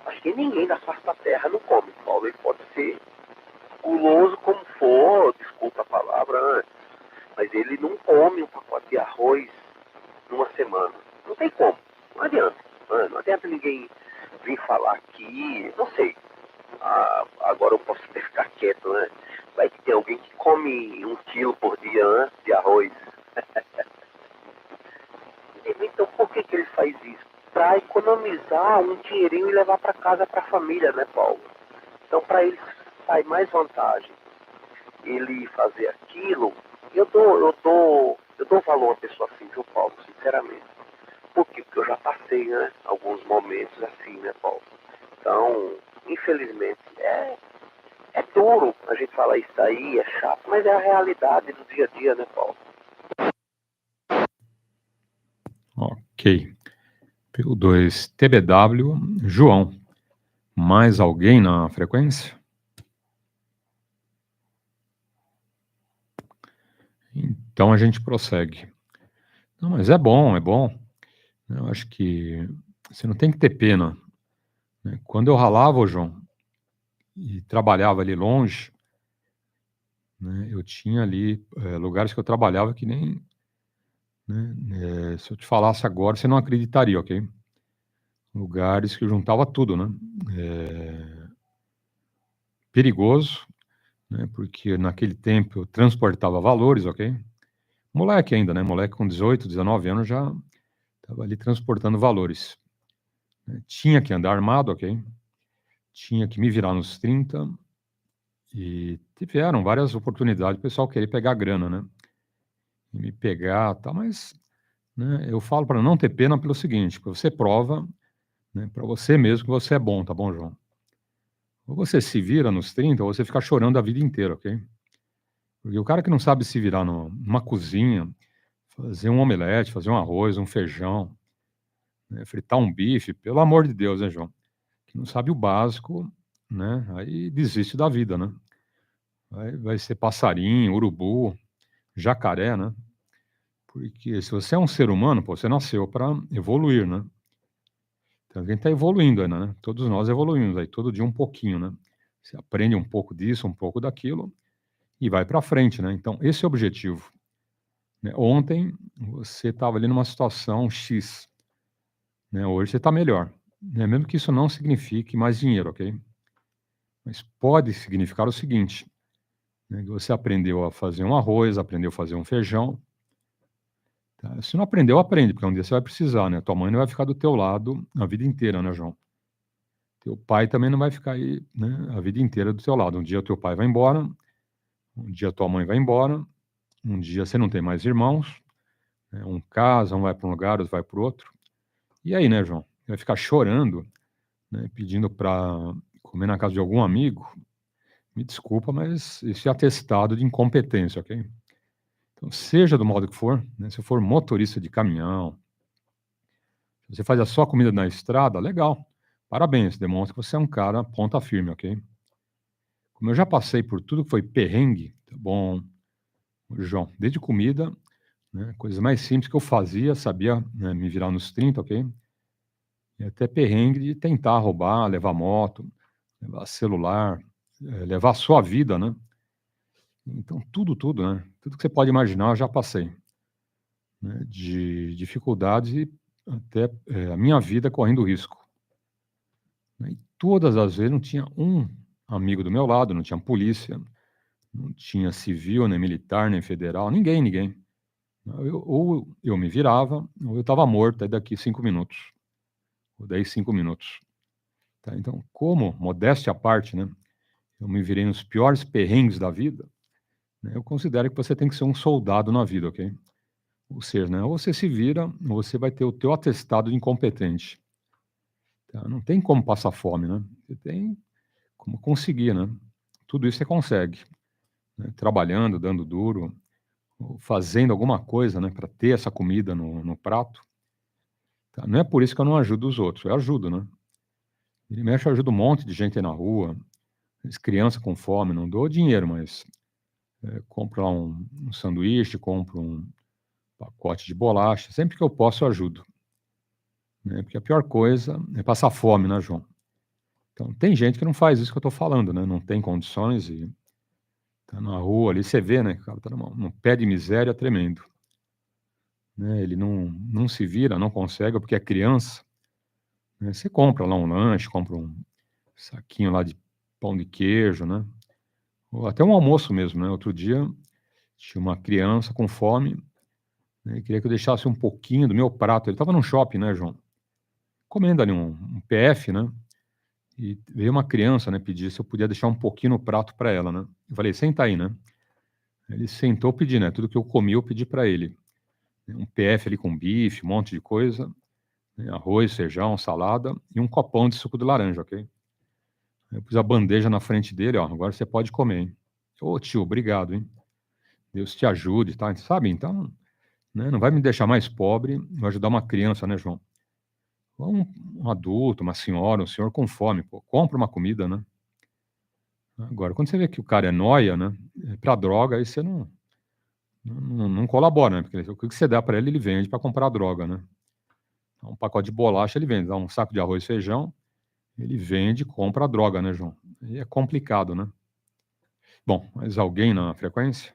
Acho que ninguém da face da terra não come, Paulo. Ele pode ser guloso como for, desculpa a palavra, né? Mas ele não come um pacote de arroz numa semana. Não tem como. Não adianta. Não adianta ninguém vir falar aqui, não sei. Agora eu posso até ficar quieto, né? Vai que tem alguém que come 1 quilo por dia, né, de arroz. Então por que ele faz isso? Para economizar um dinheirinho e levar para casa, para a família, né, Paulo? Então, para ele sai mais vantagem ele fazer aquilo. Eu dou valor a pessoa assim, viu, Paulo, sinceramente. Por quê? Porque eu já passei, né, alguns momentos assim, né, Paulo? Então, infelizmente, é duro a gente falar isso aí, é chato, mas é a realidade do dia a dia, né, Paulo? Ok. PY2EXU, João. Mais alguém na frequência? Então a gente prossegue. Não, mas é bom, é bom. Eu acho que você não tem que ter pena, né? Quando eu ralava, ô João, e trabalhava ali longe, né, eu tinha ali lugares que eu trabalhava que nem, né, se eu te falasse agora, você não acreditaria, ok? Lugares que eu juntava tudo, né? Perigoso, né? Porque naquele tempo eu transportava valores, ok? Moleque ainda, né? Moleque com 18, 19 anos já estava ali transportando valores. Tinha que andar armado, ok? Tinha que me virar nos 30 e tiveram várias oportunidades, o pessoal querer pegar grana, né? E me pegar, tá? Mas, né, eu falo para não ter pena pelo seguinte, porque você prova, né, para você mesmo que você é bom, tá bom, João? Ou você se vira nos 30 ou você fica chorando a vida inteira, ok? Porque o cara que não sabe se virar numa cozinha, fazer um omelete, fazer um arroz, um feijão, né, fritar um bife, pelo amor de Deus, né, João? Que não sabe o básico, né? Aí desiste da vida, né? Vai ser passarinho, urubu, jacaré, né? Porque se você é um ser humano, pô, você nasceu para evoluir, né? Então a gente está evoluindo ainda, né? Todos nós evoluímos aí, todo dia um pouquinho, né? Você aprende um pouco disso, um pouco daquilo e vai para frente, né? Então esse é o objetivo, né? Ontem você estava ali numa situação X, né? Hoje você está melhor, né? Mesmo que isso não signifique mais dinheiro, ok? Mas pode significar o seguinte, né? Que você aprendeu a fazer um arroz, aprendeu a fazer um feijão. Tá? Se não aprendeu, aprende, porque um dia você vai precisar, né? Tua mãe não vai ficar do teu lado a vida inteira, né, João? Teu pai também não vai ficar aí, né, a vida inteira do teu lado. Um dia teu pai vai embora, um dia tua mãe vai embora, um dia você não tem mais irmãos, né? Um casa, um vai para um lugar, outro vai para o outro. E aí, né, João? Vai ficar chorando, né, pedindo para comer na casa de algum amigo? Me desculpa, mas isso é atestado de incompetência, ok? Então, seja do modo que for, né, se for motorista de caminhão, se você faz a sua comida na estrada, legal. Parabéns, demonstra que você é um cara ponta firme, ok? Como eu já passei por tudo que foi perrengue, tá bom, João, desde comida, né, coisas mais simples que eu fazia, sabia, né, me virar nos 30, ok? E até perrengue de tentar roubar, levar moto, levar celular, levar a sua vida, né? Então, tudo, né? Tudo que você pode imaginar, eu já passei, né? De dificuldades e até a minha vida correndo risco. Né? E todas as vezes não tinha um amigo do meu lado, não tinha polícia, não tinha civil, nem militar, nem federal, ninguém. Ou eu me virava, ou eu estava morto aí daqui 5 minutos, ou daí 5 minutos. Tá? Então, como, modéstia à parte, né, eu me virei nos piores perrengues da vida, né, eu considero que você tem que ser um soldado na vida, ok? Ou seja, né, ou você se vira, ou você vai ter o teu atestado de incompetente. Tá? Não tem como passar fome, né? Você tem como conseguir, né? Tudo isso você consegue, né? Trabalhando, dando duro, ou fazendo alguma coisa, né, para ter essa comida no prato. Tá? Não é por isso que eu não ajudo os outros, eu ajudo, né? Ele mexe, eu ajudo um monte de gente aí na rua, criança com fome, não dou dinheiro, mas compro lá um sanduíche, compro um pacote de bolacha, sempre que eu posso eu ajudo. Né? Porque a pior coisa é passar fome, né, João? Então, tem gente que não faz isso que eu estou falando, né? Não tem condições e tá na rua ali, você vê, né? O cara tá num pé de miséria tremendo. Né? Ele não se vira, não consegue, porque é criança. Né? Você compra lá um lanche, compra um saquinho lá de pão de queijo, né? Ou até um almoço mesmo, né? Outro dia tinha uma criança com fome, né? E queria que eu deixasse um pouquinho do meu prato. Ele estava num shopping, né, João? Comendo ali um PF, né? e veio uma criança, né, pedir se eu podia deixar um pouquinho no prato para ela, né. Eu falei: "Senta aí", né. Ele sentou, pedi, né, tudo que eu comi eu pedi para ele. Um PF ali com bife, um monte de coisa, né, arroz, feijão, salada e um copão de suco de laranja, ok. Eu pus a bandeja na frente dele: "Ó, agora você pode comer, hein". "Ô tio, obrigado, hein. Deus te ajude", tá, sabe, então, né, não vai me deixar mais pobre, vai ajudar uma criança, né, João. Um adulto, uma senhora, um senhor com fome, pô, compra uma comida, né. Agora, quando você vê que o cara é nóia, né, pra droga, aí você não colabora, né, porque o que você dá para ele, ele vende para comprar droga, né. Um pacote de bolacha ele vende, dá um saco de arroz e feijão, ele vende, compra droga, né, João. Aí é complicado, né. Bom, mais alguém na frequência?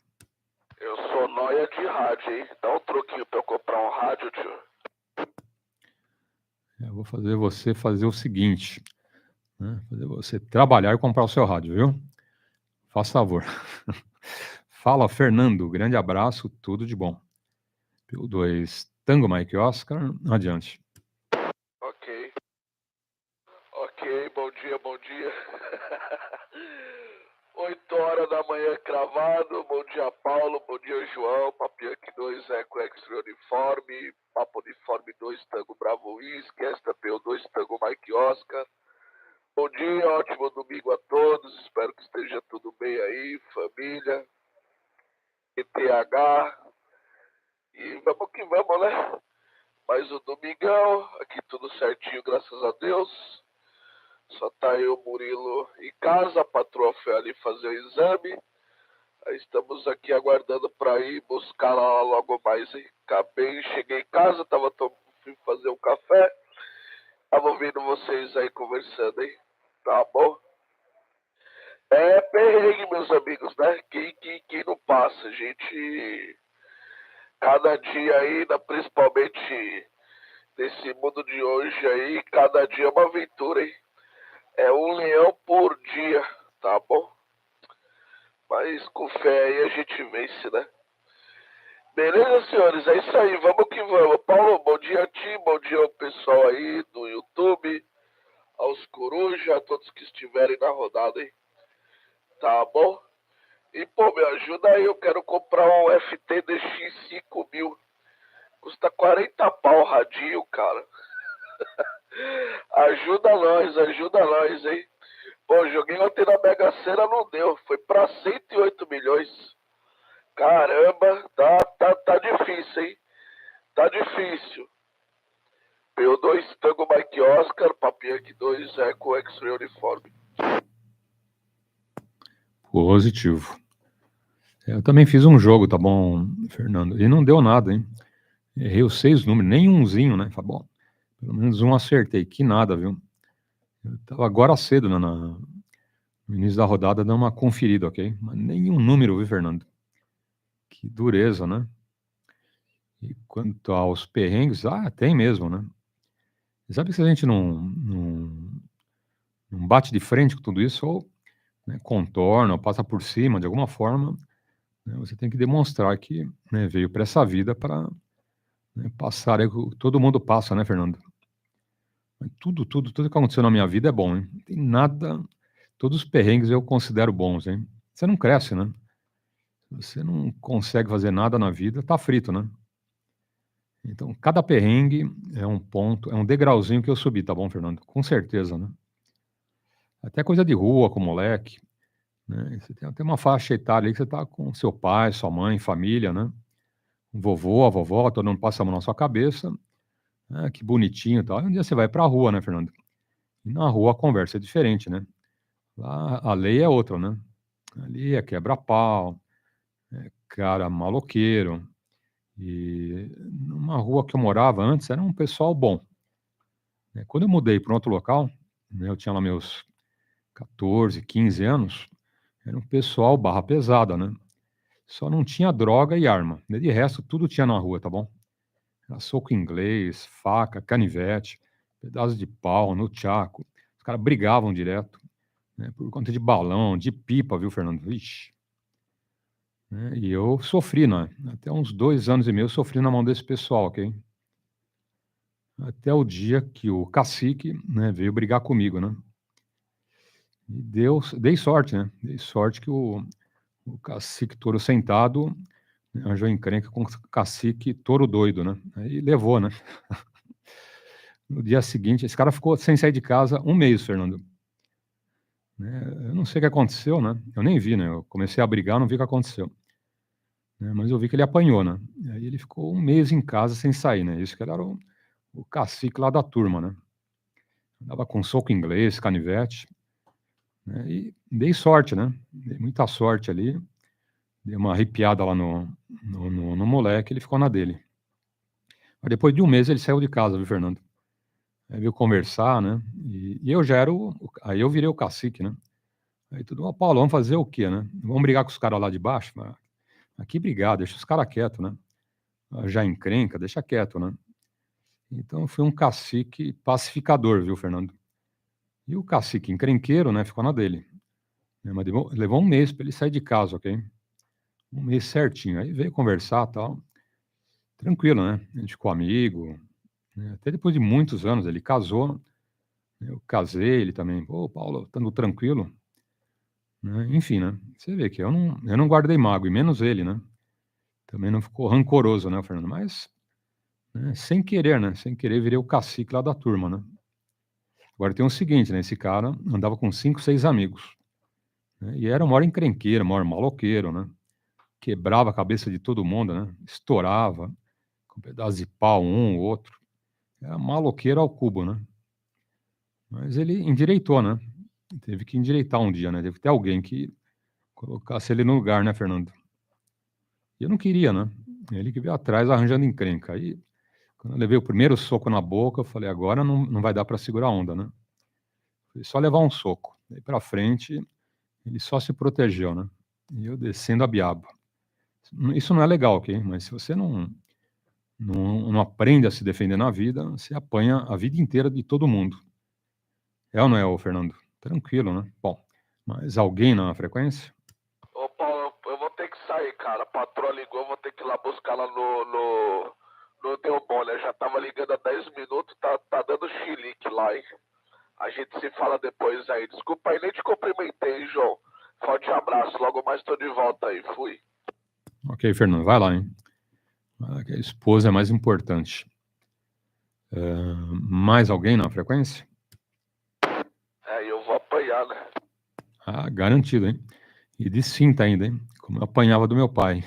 Eu sou nóia de rádio, hein? Dá um troquinho pra eu comprar um rádio, tio. Eu vou fazer você fazer o seguinte, né, fazer você trabalhar e comprar o seu rádio, viu. Faça favor. Fala, Fernando, grande abraço, tudo de bom. PY2 Tango Mike Oscar, adiante. Ok. Ok, bom dia, bom dia. 8 horas da manhã cravado, bom dia Paulo, bom dia João, PY2EXU uniforme, Papo uniforme 2 Tango Bravo Whisky, esta PY2 Tango Mike Oscar. Bom dia, ótimo domingo a todos, espero que esteja tudo bem aí, família, ETH, e vamos que vamos, né? Mais um domingão, aqui tudo certinho, graças a Deus. Só tá eu, Murilo, em casa, a patroa foi ali fazer o exame. Aí estamos aqui aguardando para ir buscar lá logo mais, hein? Acabei, cheguei em casa, fui fazer um café. Tava ouvindo vocês aí conversando, hein? Tá bom? É perrengue, meus amigos, né? Quem não passa, gente? Cada dia aí, principalmente nesse mundo de hoje aí, cada dia é uma aventura, hein? É um leão por dia, tá bom? Mas com fé aí a gente vence, né? Beleza, senhores? É isso aí, vamos que vamos. Paulo, bom dia a ti, bom dia ao pessoal aí do YouTube, aos corujas, a todos que estiverem na rodada, hein? Tá bom? E, pô, me ajuda aí, eu quero comprar um FTDX 5000. Custa 40 pau radinho, cara. Ajuda nós, hein? Pô, joguei ontem na Mega Sena, não deu. Foi pra 108 milhões. Caramba, tá difícil, hein? Tá difícil. PY2 Tango Mike Oscar, PY2 Eco X-Ray Uniforme. Positivo. Eu também fiz um jogo, tá bom, Fernando? E não deu nada, hein? Errei os 6 números, nem umzinho, né? Tá bom. Pelo menos um acertei, que nada, viu? Eu tava agora cedo, né, no início da rodada, dando uma conferida, ok? Mas nenhum número, viu, Fernando? Que dureza, né? E quanto aos perrengues, tem mesmo, né? Sabe que se a gente não bate de frente com tudo isso, ou, né, contorna, ou passa por cima de alguma forma, né, você tem que demonstrar que, né, veio para essa vida para, né, passar, todo mundo passa, né, Fernando? Tudo que aconteceu na minha vida é bom, hein? Não tem nada, todos os perrengues eu considero bons, hein? Você não cresce, né? Você não consegue fazer nada na vida, tá frito, né? Então, cada perrengue é um ponto, é um degrauzinho que eu subi, tá bom, Fernando? Com certeza, né? Até coisa de rua com moleque, né? Você tem até uma faixa etária aí que você tá com seu pai, sua mãe, família, né? O vovô, a vovó, todo mundo passa a mão na sua cabeça, né? Que bonitinho e tal. E um dia você vai pra rua, né, Fernando? E na rua a conversa é diferente, né? Lá a lei é outra, né? Ali é quebra-pau, é cara maloqueiro. E numa rua que eu morava antes era um pessoal bom, né? Quando eu mudei para um outro local, né, eu tinha lá meus 14, 15 anos, era um pessoal barra pesada, né? Só não tinha droga e arma. De resto, tudo tinha na rua, tá bom? Era soco inglês, faca, canivete, pedaço de pau, no tchaco. Os caras brigavam direto, né? Por conta de balão, de pipa, viu, Fernando? Vixe. Né? E eu sofri, né? Até uns 2 anos e meio eu sofri na mão desse pessoal, ok? Até o dia que o cacique, né, veio brigar comigo, né? E dei sorte, né? Dei sorte que o cacique touro sentado arranjou encrenca com o cacique touro doido, né? Aí levou, né? No dia seguinte, esse cara ficou sem sair de casa 1 mês, Fernando. Eu não sei o que aconteceu, né? Eu nem vi, né? Eu comecei a brigar, não vi o que aconteceu. Mas eu vi que ele apanhou, né? E aí ele ficou 1 mês em casa sem sair, né? Isso que ele era o cacique lá da turma, né? Andava com soco inglês, canivete, né? E dei sorte, né? Dei muita sorte ali. Dei uma arrepiada lá no moleque, ele ficou na dele. Mas depois de 1 mês ele saiu de casa, viu, Fernando? Aí veio conversar, né? E eu já era aí eu virei o cacique, né? Aí tudo, ó, Paulo, vamos fazer o quê, né? Vamos brigar com os caras lá de baixo? Aqui brigar, deixa os caras quietos, né? Já encrenca, deixa quieto, né? Então eu fui um cacique pacificador, viu, Fernando? E o cacique encrenqueiro, né, ficou na dele. Mas levou 1 mês para ele sair de casa, ok? 1 mês certinho. Aí veio conversar e tal. Tranquilo, né? A gente ficou amigo, né? Até depois de muitos anos, ele casou. Eu casei, ele também. Pô, Paulo, estando tranquilo. Né? Enfim, né? Você vê que eu não guardei mágoa, e menos ele, né? Também não ficou rancoroso, né, Fernando? Mas, né, sem querer, né? Sem querer, virei o cacique lá da turma, né? Agora tem o seguinte, né? Esse cara andava com 5, 6 amigos. Né? E era o maior encrenqueiro, o maior maloqueiro, né? Quebrava a cabeça de todo mundo, né? Estourava com um pedaço de pau, um, outro. Era maloqueiro ao cubo, né? Mas ele endireitou, né? Teve que endireitar um dia, né? Teve que ter alguém que colocasse ele no lugar, né, Fernando? E eu não queria, né? Ele que veio atrás arranjando encrenca. Aí, quando eu levei o primeiro soco na boca, eu falei, agora não vai dar para segurar a onda, né? Foi só levar um soco. Daí para frente, ele só se protegeu, né? E eu descendo a biaba. Isso não é legal, ok? Mas se você não aprende a se defender na vida, você apanha a vida inteira de todo mundo. É ou não é, ô Fernando? Tranquilo, né? Bom, mas alguém na frequência? Ô, Paulo, eu vou ter que sair, cara. A patroa ligou, eu vou ter que ir lá buscar ela no Delbon, né? Já tava ligando há 10 minutos, tá dando chilique lá, hein? A gente se fala depois aí. Desculpa aí, nem te cumprimentei, hein, João. Forte abraço, logo mais tô de volta aí. Fui. Ok, Fernando, vai lá, hein? A esposa é mais importante. Mais alguém na frequência? Eu vou apanhar, né? Ah, garantido, hein? E de cinta ainda, hein? Como eu apanhava do meu pai.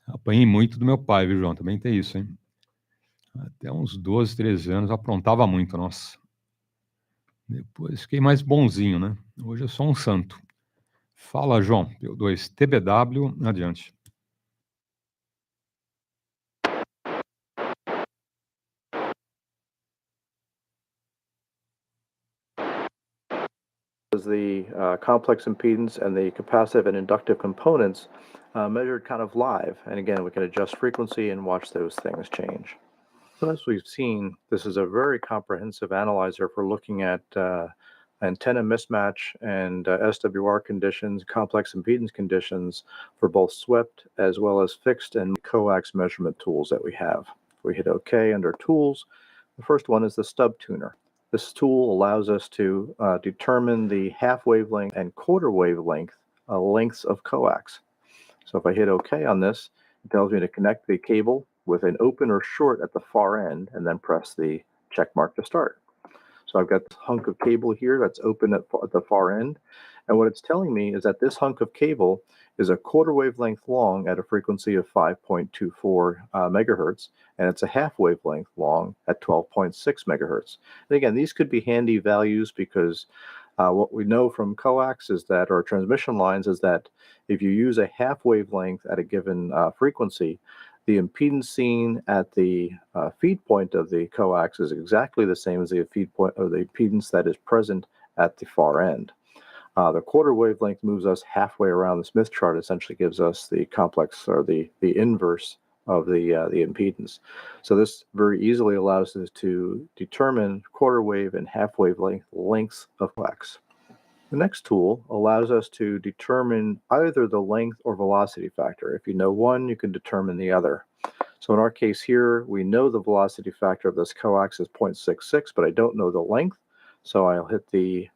Apanhei muito do meu pai, viu, João? Também tem isso, hein? Até uns 12, 13 anos, aprontava muito, nossa. Depois fiquei mais bonzinho, né? Hoje eu sou um santo. Fala, João. PY2EXU, adiante. The complex impedance and the capacitive and inductive components measured kind of live. And again, we can adjust frequency and watch those things change. So as we've seen, this is a very comprehensive analyzer for looking at antenna mismatch and SWR conditions, complex impedance conditions for both swept as well as fixed and coax measurement tools that we have. If we hit OK under tools, the first one is the stub tuner. This tool allows us to determine the half wavelength and quarter wavelength lengths of coax. So if I hit OK on this, it tells me to connect the cable with an open or short at the far end and then press the check mark to start. So I've got this hunk of cable here that's open at the far end. And what it's telling me is that this hunk of cable is a quarter wavelength long at a frequency of 5.24 megahertz, and it's a half wavelength long at 12.6 megahertz. And again, these could be handy values because what we know from coax is that, or transmission lines, is that if you use a half wavelength at a given frequency, the impedance seen at the feed point of the coax is exactly the same as the feed point or the impedance that is present at the far end. The quarter wavelength moves us halfway around the Smith chart, essentially gives us the complex or the inverse of the impedance. So this very easily allows us to determine quarter wave and half wavelength lengths of coax. The next tool allows us to determine either the length or velocity factor. If you know one, you can determine the other. So in our case here, we know the velocity factor of this coax is 0.66, but I don't know the length. So I'll hit the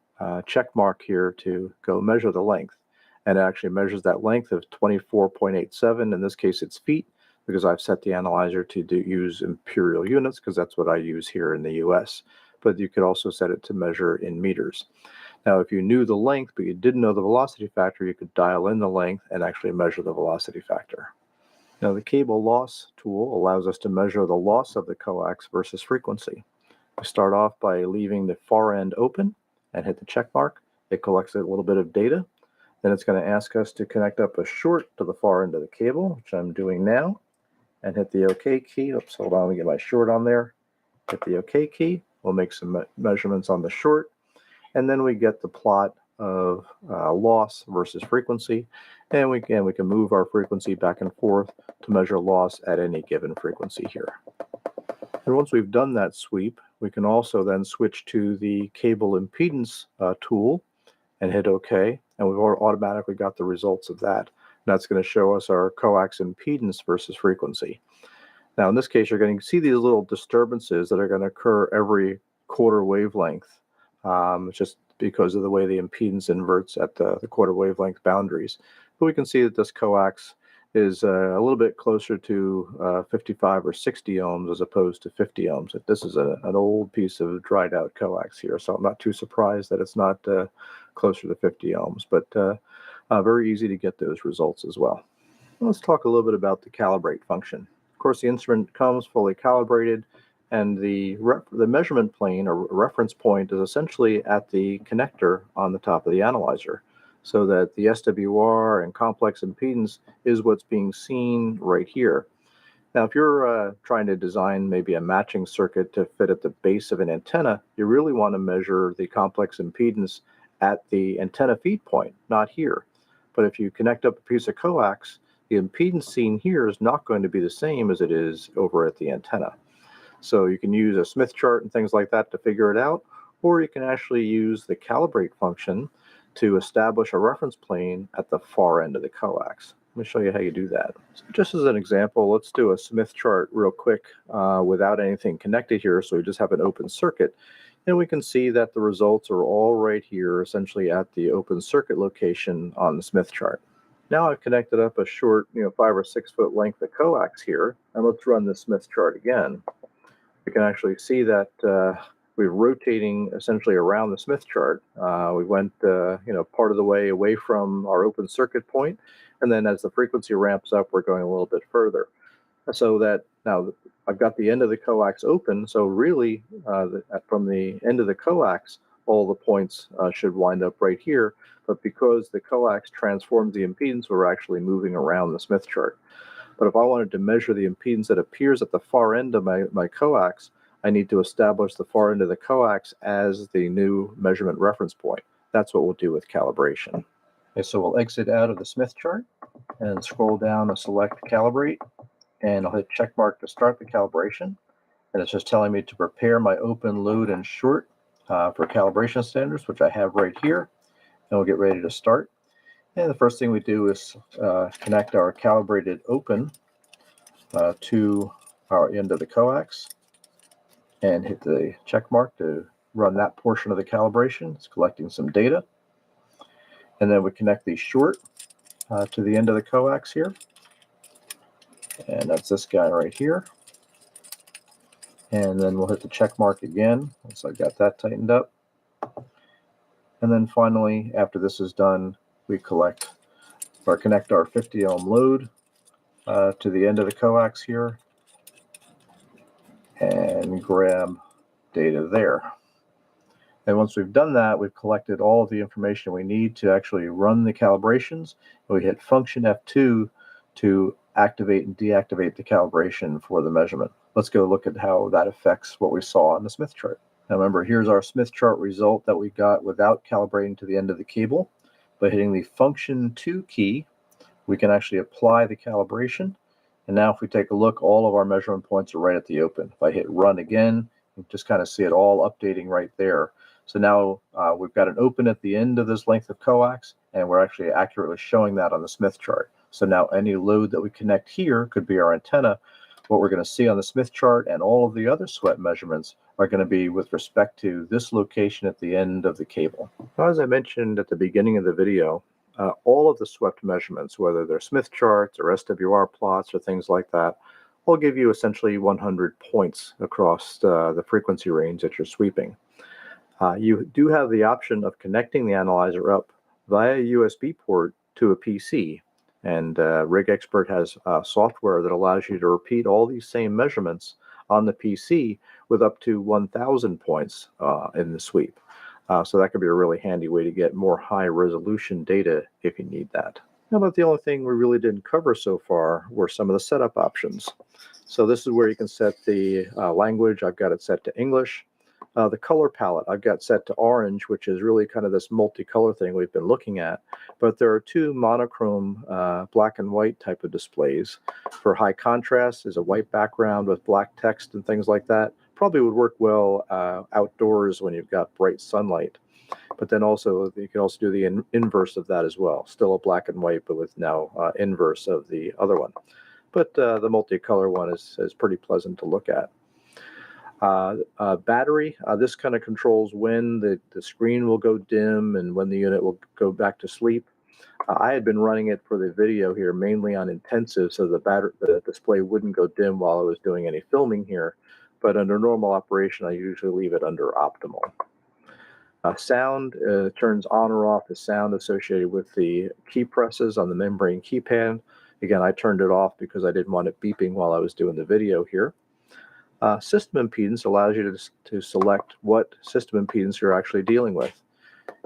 check mark here to go measure the length. And it actually measures that length of 24.87. In this case, it's feet, because I've set the analyzer to use imperial units, because that's what I use here in the US. But you could also set it to measure in meters. Now, if you knew the length, but you didn't know the velocity factor, you could dial in the length and actually measure the velocity factor. Now, the cable loss tool allows us to measure the loss of the coax versus frequency. We start off by leaving the far end open and hit the check mark. It collects a little bit of data. Then it's going to ask us to connect up a short to the far end of the cable, which I'm doing now, and hit the OK key. Oops, hold on, let me get my short on there. Hit the OK key. We'll make some measurements on the short, and then we get the plot of loss versus frequency, and we can move our frequency back and forth to measure loss at any given frequency here. And once we've done that sweep, we can also then switch to the cable impedance tool and hit OK, and we've automatically got the results of that. And that's going to show us our coax impedance versus frequency. Now, in this case, you're going to see these little disturbances that are going to occur every quarter wavelength, just because of the way the impedance inverts at the quarter wavelength boundaries. But we can see that this coax is a little bit closer to 55 or 60 ohms as opposed to 50 ohms. This is an old piece of dried out coax here, so I'm not too surprised that it's not closer to 50 ohms, but very easy to get those results as well. Let's talk a little bit about the calibrate function. Of course, the instrument comes fully calibrated, and the measurement plane or reference point is essentially at the connector on the top of the analyzer, so that the SWR and complex impedance is what's being seen right here. Now, if you're trying to design maybe a matching circuit to fit at the base of an antenna, you really want to measure the complex impedance at the antenna feed point, not here. But if you connect up a piece of coax, the impedance seen here is not going to be the same as it is over at the antenna. So you can use a Smith chart and things like that to figure it out, or you can actually use the calibrate function to establish a reference plane at the far end of the coax. Let me show you how you do that. So just as an example, let's do a Smith chart real quick without anything connected here, so we just have an open circuit. And we can see that the results are all right here, essentially at the open circuit location on the Smith chart. Now I've connected up a short, 5 or 6 foot length of coax here, and let's run the Smith chart again. We can actually see that we're rotating essentially around the Smith chart. We went, part of the way away from our open circuit point, and then as the frequency ramps up, we're going a little bit further. So that now I've got the end of the coax open, so really from the end of the coax, all the points should wind up right here. But because the coax transforms the impedance, we're actually moving around the Smith chart. But if I wanted to measure the impedance that appears at the far end of my coax, I need to establish the far end of the coax as the new measurement reference point. That's what we'll do with calibration. Okay, so we'll exit out of the Smith chart and scroll down and select calibrate, and I'll hit check mark to start the calibration. And it's just telling me to prepare my open, load, and short for calibration standards, which I have right here. And we'll get ready to start. And the first thing we do is connect our calibrated open to our end of the coax and hit the check mark to run that portion of the calibration. It's collecting some data. And then we connect the short to the end of the coax here. And that's this guy right here. And then we'll hit the check mark again once I've got that tightened up. And then finally, after this is done, we connect our 50 ohm load to the end of the coax here and grab data there. And once we've done that, we've collected all of the information we need to actually run the calibrations. And we hit function F2 to activate and deactivate the calibration for the measurement. Let's go look at how that affects what we saw on the Smith chart. Now remember, here's our Smith chart result that we got without calibrating to the end of the cable. By hitting the function 2 key, we can actually apply the calibration. And now if we take a look, all of our measurement points are right at the open. If I hit run again, you just kind of see it all updating right there. So now we've got an open at the end of this length of coax, and we're actually accurately showing that on the Smith chart. So now any load that we connect here could be our antenna, What we're going to see on the Smith chart and all of the other swept measurements are going to be with respect to this location at the end of the cable. Now, as I mentioned at the beginning of the video, all of the swept measurements, whether they're Smith charts or SWR plots or things like that, will give you essentially 100 points across the frequency range that you're sweeping. You do have the option of connecting the analyzer up via USB port to a PC. And RigExpert has software that allows you to repeat all these same measurements on the PC with up to 1,000 points in the sweep. So that could be a really handy way to get more high resolution data if you need that. Now, about the only thing we really didn't cover so far were some of the setup options. So this is where you can set the language. I've got it set to English. The color palette I've got set to orange, which is really kind of this multicolor thing we've been looking at. But there are two monochrome black and white type of displays. For high contrast is a white background with black text and things like that. Probably would work well outdoors when you've got bright sunlight. But then also you can also do the inverse of that as well. Still a black and white, but with now inverse of the other one. But the multicolor one is pretty pleasant to look at. Battery, this kind of controls when the screen will go dim and when the unit will go back to sleep. I had been running it for the video here mainly on intensive, so the display wouldn't go dim while I was doing any filming here. But under normal operation, I usually leave it under optimal. Sound turns on or off the sound associated with the key presses on the membrane keypad. Again, I turned it off because I didn't want it beeping while I was doing the video here. System impedance allows you to select what system impedance you're actually dealing with.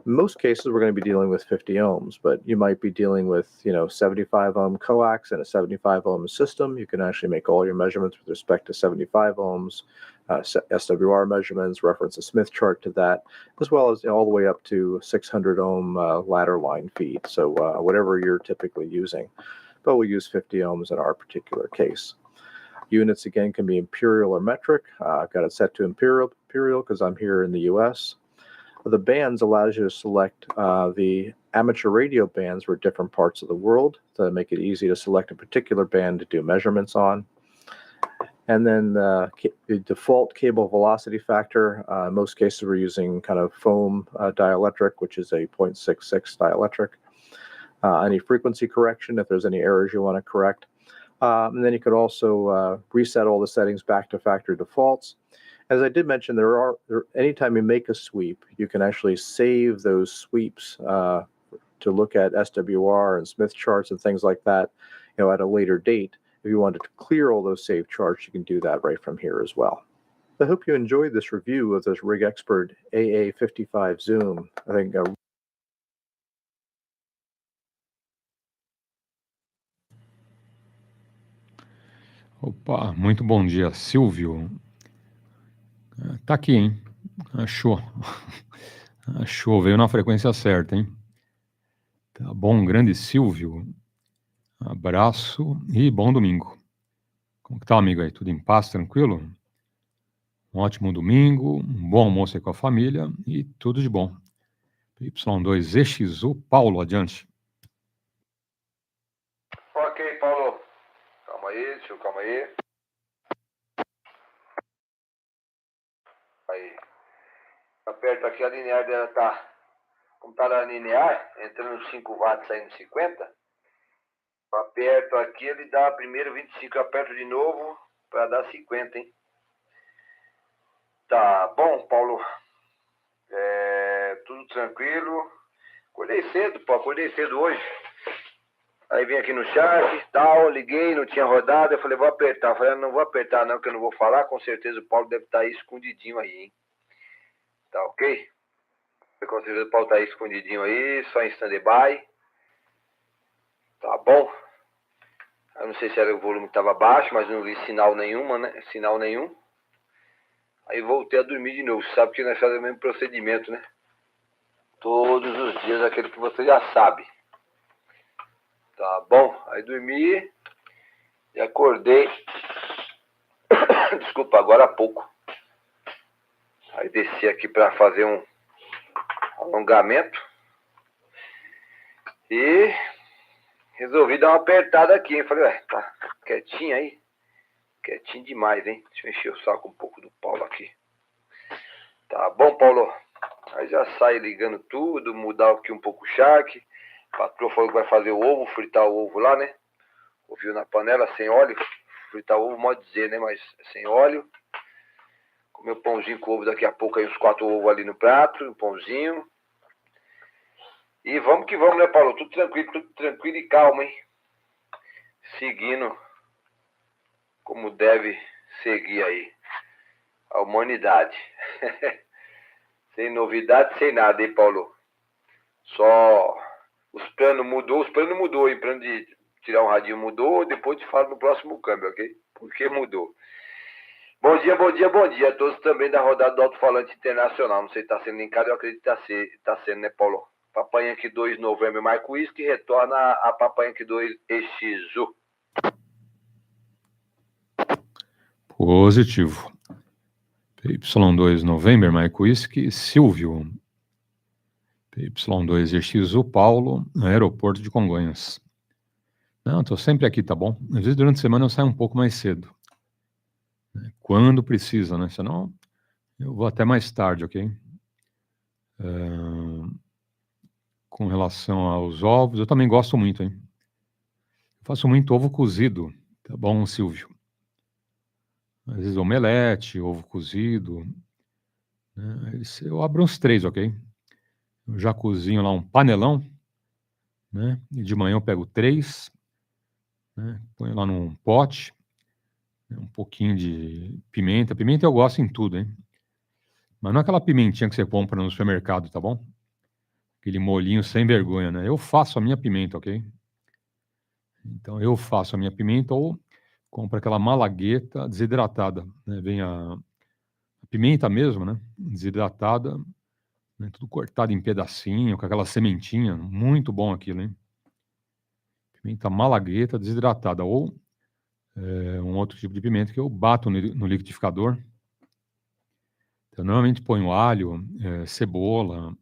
In most cases, we're going to be dealing with 50 ohms, but you might be dealing with 75 ohm coax and a 75 ohm system. You can actually make all your measurements with respect to 75 ohms, SWR measurements, reference a Smith chart to that, as well as all the way up to 600 ohm ladder line feed. So whatever you're typically using, but we'll use 50 ohms in our particular case. Units, again, can be imperial or metric. I've got it set to imperial because I'm here in the US. The bands allows you to select the amateur radio bands for different parts of the world to make it easy to select a particular band to do measurements on. And then the default cable velocity factor, in most cases we're using kind of foam dielectric, which is a 0.66 dielectric. Any frequency correction, if there's any errors you want to correct. And then you could also reset all the settings back to factory defaults. As I did mention, anytime you make a sweep, you can actually save those sweeps to look at SWR and Smith charts and things like that, at a later date. If you wanted to clear all those saved charts, you can do that right from here as well. I hope you enjoyed this review of this RigExpert AA55 Zoom. I think Opa, muito bom dia, Silvio. Tá aqui, hein? Achou. Achou, veio na frequência certa, hein? Tá bom, grande Silvio. Abraço e bom domingo. Como que tá, amigo aí? Tudo em paz, tranquilo? Um ótimo domingo, um bom almoço aí com a família e tudo de bom. PY2EXU, Paulo, adiante. Ok, Paulo. Calma aí, tio, calma aí. Aí. Aperta aqui, a linear dela tá... Como tá na linear, entrando 5 watts, saindo 50. Eu aperto aqui, ele dá primeiro 25, eu aperto de novo para dar 50, hein? Tá bom, Paulo. Tudo tranquilo. Acordei cedo hoje. Aí vim aqui no chat, tal, liguei, não tinha rodada, eu falei, vou apertar. Eu falei, não vou apertar não, que eu não vou falar, com certeza o Paulo deve estar aí escondidinho aí, hein? Tá ok? Com certeza o Paulo tá aí escondidinho aí, só em stand-by. Tá bom. Eu não sei se era o volume que estava baixo, mas não vi sinal nenhuma, né? Sinal nenhum. Aí voltei a dormir de novo. Você sabe que nós fazemos o mesmo procedimento, né? Todos os dias, aquele que você já sabe. Tá bom. Aí dormi e acordei. Desculpa, agora há pouco. Aí desci aqui para fazer um alongamento. E resolvi dar uma apertada aqui, hein? Falei, ué, tá quietinho aí? Quietinho demais, hein? Deixa eu encher o saco um pouco do Paulo aqui. Tá bom, Paulo? Aí já sai ligando tudo, mudar aqui um pouco o charque. O patrão falou que vai fazer o ovo, fritar o ovo lá, né? Ouviu na panela, sem óleo. Fritar o ovo, pode dizer, né? Mas sem óleo. Comer um pãozinho com ovo daqui a pouco, aí uns 4 ovos ali no prato, um pãozinho. E vamos que vamos, né, Paulo? Tudo tranquilo e calmo, hein? Seguindo como deve seguir aí a humanidade. Sem novidade, sem nada, hein, Paulo? Só os planos mudou, hein? O plano de tirar um radinho mudou, depois te falo no próximo câmbio, ok? Porque mudou. Bom dia a todos também da rodada do Alto-falante Internacional. Não sei se está sendo linkado, eu acredito que está sendo, né, Paulo? Papai Yankee 2 Novembro Mike Whisky retorna a Papai Yankee 2EXU. Positivo. PY2 November Mike Whisky Silvio. PY2EXU Paulo, no aeroporto de Congonhas. Não, estou sempre aqui, tá bom? Às vezes durante a semana eu saio um pouco mais cedo. Quando precisa, né? Senão eu vou até mais tarde, ok? Com relação aos ovos, eu também gosto muito, hein? Eu faço muito ovo cozido, tá bom, Silvio? Às vezes omelete, ovo cozido. Né? Eu abro uns 3, ok? Eu já cozinho lá um panelão, né? E de manhã eu pego 3, né? Ponho lá num pote, um pouquinho de pimenta. Pimenta eu gosto em tudo, hein? Mas não é aquela pimentinha que você compra no supermercado, tá bom? Aquele molhinho sem vergonha, né? Eu faço a minha pimenta, ok? Então eu faço a minha pimenta ou compro aquela malagueta desidratada, né? Vem a pimenta mesmo, né? Desidratada, né? Tudo cortado em pedacinho, com aquela sementinha. Muito bom aquilo, hein? Pimenta malagueta desidratada ou um outro tipo de pimenta que eu bato no liquidificador. Eu normalmente ponho alho, cebola,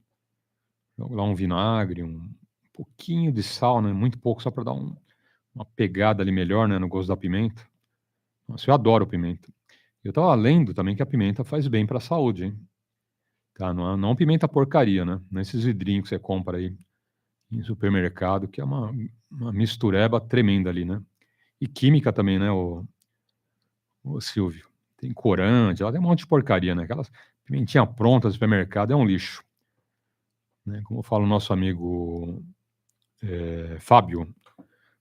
jogo lá um vinagre, um pouquinho de sal, né? Muito pouco, só para dar uma pegada ali melhor, né? No gosto da pimenta. Nossa, eu adoro pimenta. Eu estava lendo também que a pimenta faz bem para a saúde, hein? Tá? Não pimenta porcaria, né? Não esses vidrinhos que você compra aí em supermercado, que é uma mistureba tremenda ali, né? E química também, né, o Silvio? Tem corante, ela tem um monte de porcaria, né? Aquelas pimentinha pronta do supermercado é um lixo. Né? Como fala o nosso amigo Fábio,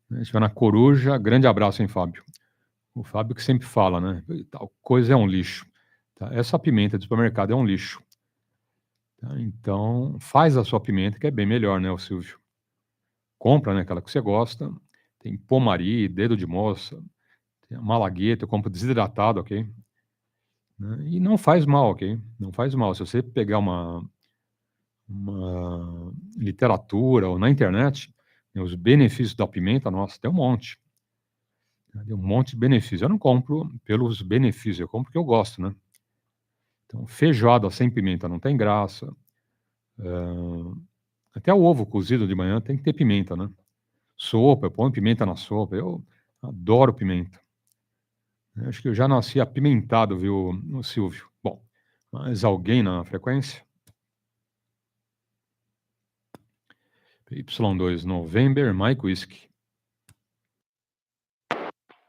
né? Estiver na Coruja, grande abraço, hein, Fábio? O Fábio que sempre fala, né? Tal coisa é um lixo. Tá? Essa pimenta do supermercado é um lixo. Tá? Então, faz a sua pimenta, que é bem melhor, né, o Silvio? Compra, né, aquela que você gosta. Tem pomari, dedo de moça, tem a malagueta, eu compro desidratado, ok? Né? E não faz mal, ok? Não faz mal. Se você pegar uma literatura ou na internet, né, os benefícios da pimenta, nossa, tem um monte. Tem um monte de benefícios. Eu não compro pelos benefícios, eu compro porque eu gosto, né? Então, feijoada sem pimenta não tem graça. Até o ovo cozido de manhã tem que ter pimenta, né? Sopa, eu ponho pimenta na sopa. Eu adoro pimenta. Eu acho que eu já nasci apimentado, viu, Silvio? Bom, mais alguém na frequência? PY2 November, Mike Whisky.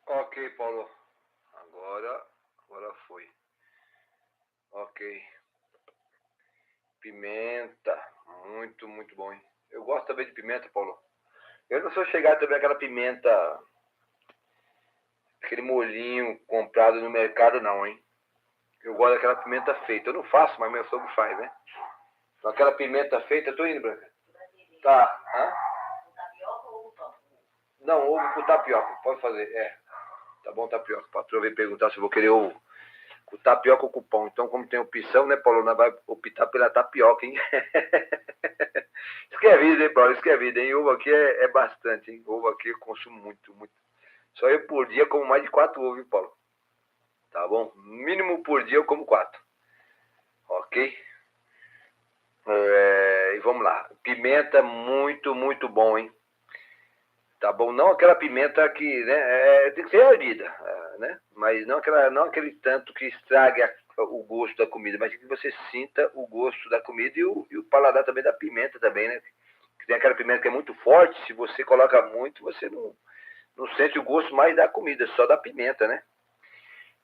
Ok, Paulo. Agora foi. Ok. Pimenta. Muito, muito bom, hein? Eu gosto também de pimenta, Paulo. Eu não sou chegado também àquela pimenta, aquele molhinho comprado no mercado, não, hein? Eu gosto daquela pimenta feita. Eu não faço, mas meu sogro faz, né? Então, aquela pimenta feita, eu tô indo, Branca. Tá. Hã? Não, ovo com tapioca. Pode fazer, Tá bom, tapioca. O patrão veio perguntar se eu vou querer ovo com tapioca ou com pão. Então, como tem opção, né, Paulo? Nós vai optar pela tapioca, hein? Isso que é vida, hein, Paulo? Isso que é vida, hein? Ovo aqui é bastante, hein? Ovo aqui eu consumo muito, muito. Só eu por dia como mais de 4 ovos, hein, Paulo? Tá bom? Mínimo por dia eu como 4. Ok? E vamos lá. Pimenta muito, muito bom, hein? Tá bom? Não aquela pimenta que, né? Tem que ser ardida. né? Mas não aquele tanto que estrague o gosto da comida, mas que você sinta o gosto da comida e o paladar também da pimenta também, né? Que tem aquela pimenta que é muito forte, se você coloca muito, você não sente o gosto mais da comida, só da pimenta, né?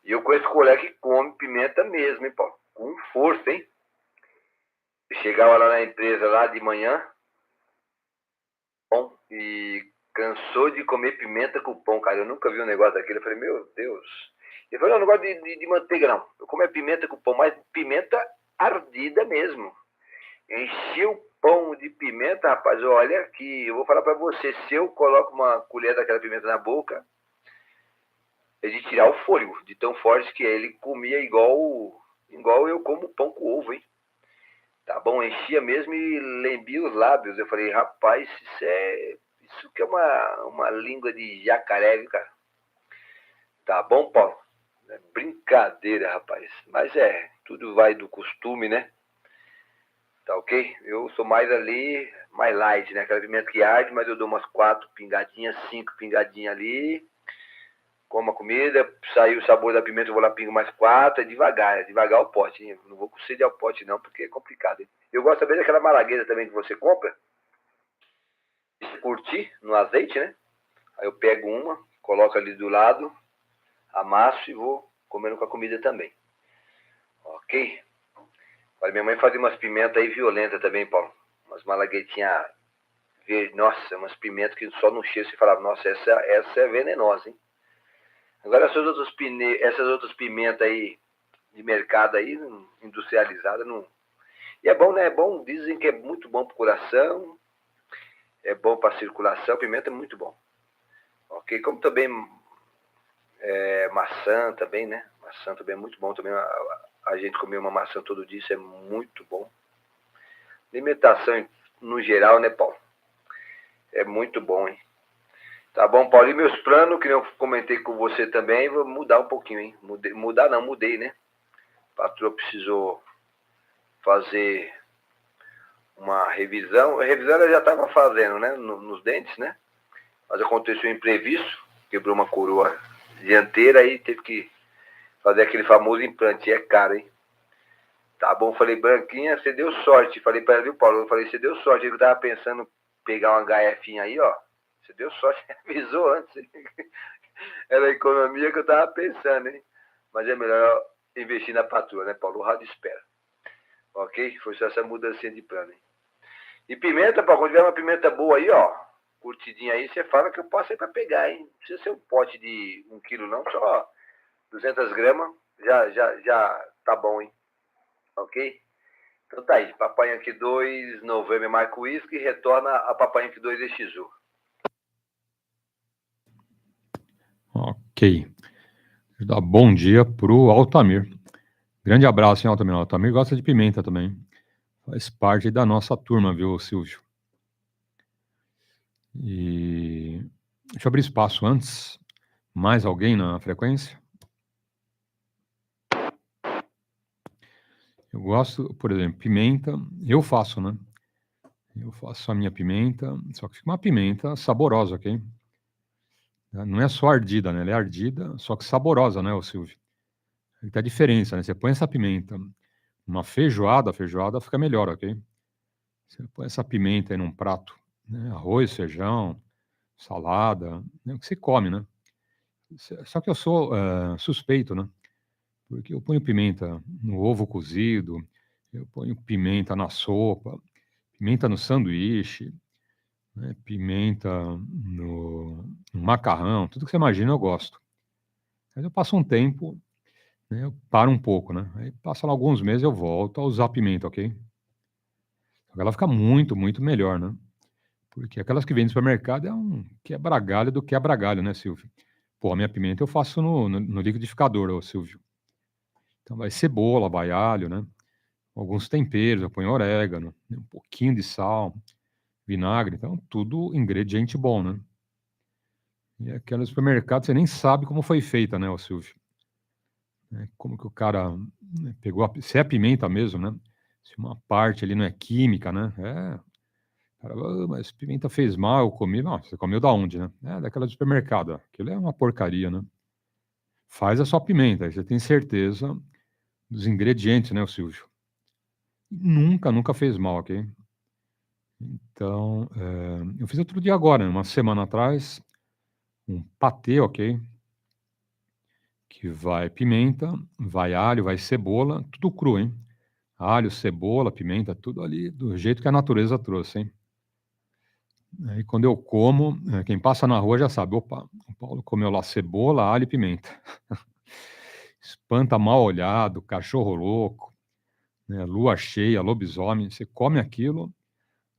E eu conheço colega que come pimenta mesmo, hein, Paulo? Com força, hein? Eu chegava lá na empresa lá de manhã, bom, e cansou de comer pimenta com pão, cara. Eu nunca vi um negócio daquele. Eu falei, meu Deus. Ele falou, não, eu não gosto de manteiga, não. Eu como pimenta com pão, mas pimenta ardida mesmo. Enchi o pão de pimenta, rapaz. Olha que eu vou falar pra você, se eu coloco uma colher daquela pimenta na boca, é de tirar o fôlego, de tão forte que é. Ele comia igual eu como pão com ovo, hein? Tá bom, enchia mesmo e lambia os lábios. Eu falei, rapaz, isso que é uma língua de jacaré, viu, cara? Tá bom, Paulo? É brincadeira, rapaz. Mas tudo vai do costume, né? Tá ok? Eu sou mais light, né? Aquela pimenta que arde, mas eu dou umas 4 pingadinhas, 5 pingadinhas ali. Como a comida, saiu o sabor da pimenta, eu vou lá, pingo mais 4, é devagar o pote, hein? Não vou conceder ao pote não, porque é complicado, hein? Eu gosto também daquela malagueta também que você compra, e curtir no azeite, né? Aí eu pego uma, coloco ali do lado, amasso e vou comendo com a comida também. Ok? Olha, minha mãe fazia umas pimentas aí violentas também, Paulo. Umas malaguetinhas verdes, nossa, umas pimentas que só no cheiro você falava, nossa, essa é venenosa, hein? Agora essas outras pimentas aí de mercado aí, industrializada, não. E é bom, né? É bom, dizem que é muito bom pro coração, é bom para circulação, pimenta é muito bom. Ok? Como também maçã também, né? Maçã também é muito bom também. A gente comer uma maçã todo dia, isso é muito bom. Alimentação no geral, né, Paulo? É muito bom, hein? Tá bom, Paulo? E meus planos, que eu comentei com você também, vou mudar um pouquinho, hein? Mudei, né? A patroa precisou fazer uma revisão. A revisão ela já estava fazendo, né? Nos dentes, né? Mas aconteceu um imprevisto, quebrou uma coroa dianteira e teve que fazer aquele famoso implante. E é caro, hein? Tá bom, falei, Branquinha, você deu sorte. Falei para ela, viu, Paulo? Eu falei, você deu sorte. Eu tava pensando em pegar uma HF aí, ó. Você deu sorte, avisou antes. Era a economia que eu tava pensando, hein? Mas é melhor investir na patroa, né, Paulo? O rádio espera. Ok? Foi só essa mudança de plano, hein? E pimenta, Paulo, quando tiver uma pimenta boa aí, ó, curtidinha aí, você fala que eu posso ir pra pegar, hein? Não precisa ser um pote de 1 quilo, não, só 200 gramas, já tá bom, hein? Ok? Então tá aí, Papai Yankee 2, Novembro Marco Whisky, retorna a Papai Yankee 2EXU. Ok. Vou dar bom dia pro Altamir. Grande abraço, hein, Altamir. Altamir gosta de pimenta também. Faz parte da nossa turma, viu, Silvio? E deixa eu abrir espaço antes. Mais alguém na frequência? Eu gosto, por exemplo, pimenta. Eu faço, né? Eu faço a minha pimenta, só que fica uma pimenta saborosa, ok? Não é só ardida, né? Ela é ardida, só que saborosa, né, ô Silvio? Aí tá a diferença, né? Você põe essa pimenta numa feijoada, a feijoada fica melhor, ok? Você põe essa pimenta aí num prato, né? Arroz, feijão, salada, né? O que você come, né? Só que eu sou suspeito, né? Porque eu ponho pimenta no ovo cozido, eu ponho pimenta na sopa, pimenta no sanduíche, né? Pimenta no macarrão, tudo que você imagina eu gosto. Mas eu passo um tempo, né? Eu paro um pouco, né? Aí passa lá alguns meses eu volto a usar pimenta, ok? Ela fica muito, muito melhor, né? Porque aquelas que vêm no supermercado é um quebra-galho do quebra-galho, né, Silvio? Pô, a minha pimenta eu faço no liquidificador, ô Silvio. Então vai cebola, vai alho, né? Alguns temperos, eu ponho orégano, né? Um pouquinho de sal, vinagre, então tudo ingrediente bom, né? E aquela no supermercado você nem sabe como foi feita, né, ô Silvio? Como que o cara pegou, se é pimenta mesmo, né? Se uma parte ali não é química, né? Cara, mas pimenta fez mal, eu comi. Não, você comeu da onde, né? Daquela do supermercado. Aquilo é uma porcaria, né? faz a sua pimenta, aí você tem certeza dos ingredientes, né, o Silvio? Nunca fez mal, ok? Então, eu fiz outro dia agora, uma semana atrás, um patê, ok? Que vai pimenta, vai alho, vai cebola, tudo cru, hein? Alho, cebola, pimenta, tudo ali do jeito que a natureza trouxe, hein? Aí quando eu como, quem passa na rua já sabe, opa, o Paulo comeu lá cebola, alho e pimenta. Espanta mal olhado, cachorro louco, né, lua cheia, lobisomem, você come aquilo,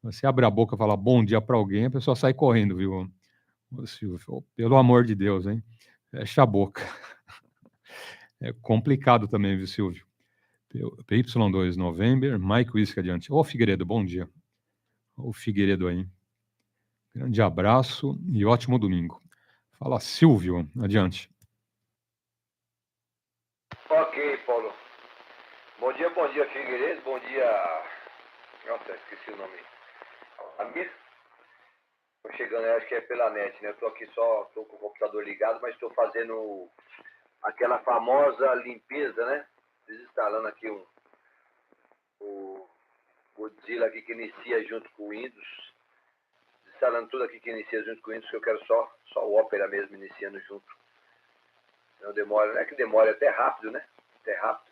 você abre a boca e fala bom dia para alguém, a pessoa sai correndo, viu? Ô, Silvio, pelo amor de Deus, hein? Fecha a boca. É complicado também, viu, Silvio? PY2 November, Mike Whisky adiante. Ô, Figueiredo, bom dia. Ô, Figueiredo aí. Grande abraço e ótimo domingo. Fala, Silvio, adiante. Ok, Paulo. Bom dia, Figueiredo. Bom dia. Nossa, esqueci o nome. Amir? Tô chegando, acho que é pela net, né? Eu tô aqui só, tô com o computador ligado, mas estou fazendo aquela famosa limpeza, né? Desinstalando aqui o Godzilla aqui que inicia junto com o Windows. Instalando tudo aqui que inicia junto com o Windows, que eu quero só o Opera mesmo iniciando junto. Não demora, não é que demora, é até rápido, né? Até rápido.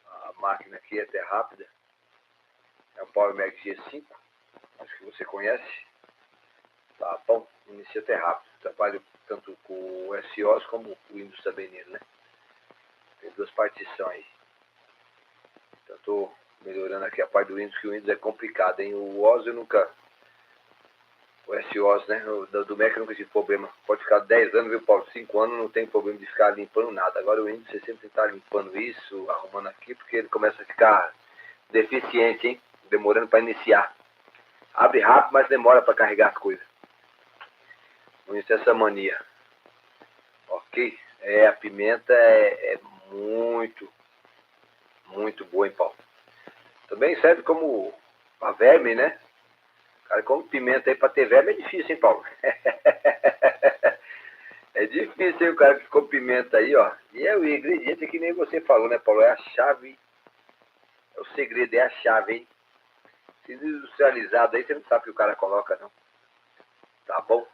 A máquina aqui é até rápida. É o Power Mac G5, acho que você conhece. Tá bom, inicia até rápido. Trabalho tanto com o SOS como o Windows também nele, né? Tem duas partições. Então estou melhorando aqui a parte do Windows, que o Windows é complicado, hein? O OS eu nunca... O SOS, né? Do Mac eu nunca tive problema. Pode ficar 10 anos, viu, Paulo? 5 anos não tem problema de ficar limpando nada. Agora o Windows você sempre está limpando isso, arrumando aqui, porque ele começa a ficar deficiente, hein? Demorando para iniciar. Abre rápido, mas demora para carregar as coisas. Não tem essa mania. Ok? A pimenta é muito boa, hein, Paulo? Também serve como a verme, né? Cara, come pimenta aí pra ter verme é difícil, hein, Paulo? É difícil, hein, o cara que come pimenta aí, ó. E o ingrediente é que nem você falou, né, Paulo? É a chave. É o segredo, é a chave, hein? Se industrializado aí, você não sabe o que o cara coloca, não. Tá bom?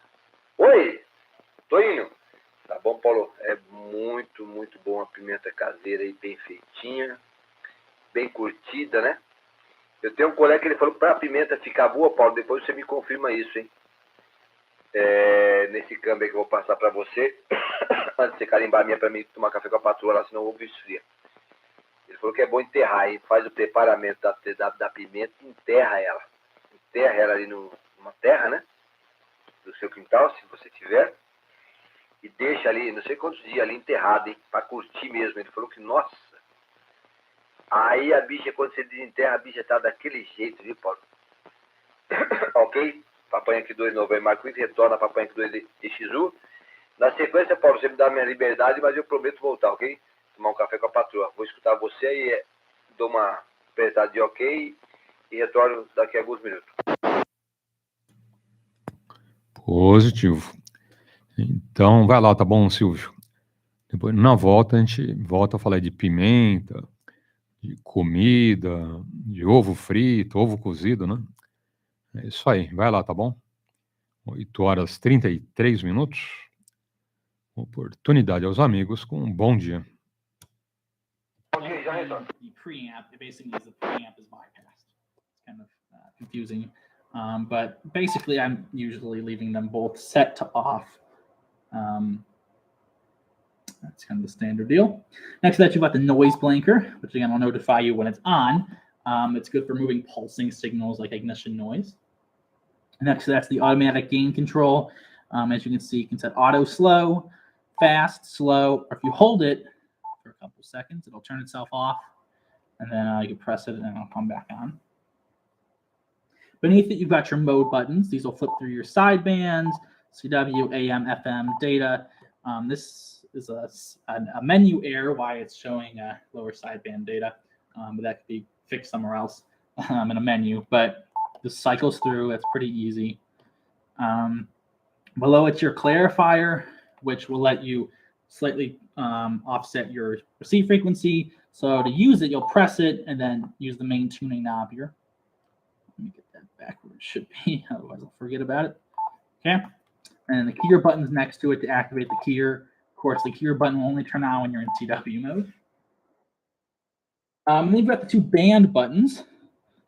Oi! Toinho! Tá bom, Paulo? É muito bom a pimenta caseira aí, bem feitinha, bem curtida, né? Eu tenho um colega que ele falou que para a pimenta ficar boa, Paulo, depois você me confirma isso, hein? Nesse câmbio aí que eu vou passar para você, antes de você carimbar a minha para mim tomar café com a patroa lá, senão o ovo esfria. Ele falou que é bom enterrar, hein? Faz o preparamento da pimenta, enterra ela ali numa terra, né? Do seu quintal, se você tiver. E deixa ali, não sei quantos dias ali enterrado, hein? Pra curtir mesmo. Ele falou que, nossa. Aí a bicha, quando você desenterra, a bicha tá daquele jeito, viu, Paulo? Ok? Papai aqui 2 Novembro Marco e retorna Papai aqui 2EXU. Na sequência, Paulo, você me dá a minha liberdade, mas eu prometo voltar, ok? Tomar um café com a patroa. Vou escutar você e dou uma apertada de ok e retorno daqui a alguns minutos. Positivo. Então, vai lá, tá bom, Silvio? Depois, na volta, a gente volta a falar de pimenta, de comida, de ovo frito, ovo cozido, né? É isso aí, vai lá, tá bom? 8h33. Oportunidade aos amigos com um bom dia. The preamp, it basically means the preamp is bypassed. It's kind of confusing. But basically, I'm usually leaving them both set to off. That's kind of the standard deal. Next to that, you've got the noise blanker, which again will notify you when it's on. It's good for moving pulsing signals like ignition noise. Next to that's the automatic gain control. As you can see, you can set auto slow, fast, slow, or if you hold it for a couple seconds, it'll turn itself off. And then you can press it and it'll come back on. Beneath it, you've got your mode buttons. These will flip through your sidebands, CW, AM, FM, data. This is a menu error why it's showing lower sideband data, but that could be fixed somewhere else in a menu. But this cycles through. It's pretty easy. Below it's your clarifier, which will let you slightly offset your receive frequency. So to use it, you'll press it and then use the main tuning knob here. Let me get that back where it should be, otherwise I'll forget about it. Okay, and the keyer button is next to it to activate the keyer. Of course, the keyer button will only turn on when you're in CW mode. Then you've got the two band buttons.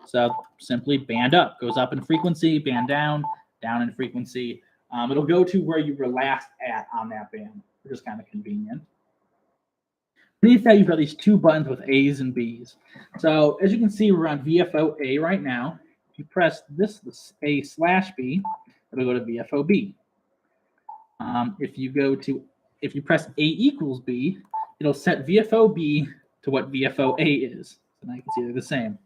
So simply band up, goes up in frequency, band down, down in frequency. It'll go to where you were last at on that band, which is kind of convenient. Beneath that, you've got these two buttons with A's and B's. So as you can see, we're on VFO-A right now. If you press this A/B, it'll go to VFO-B. If you press A=B, it'll set VFO-B to what VFO-A is. So now you can see they're the same.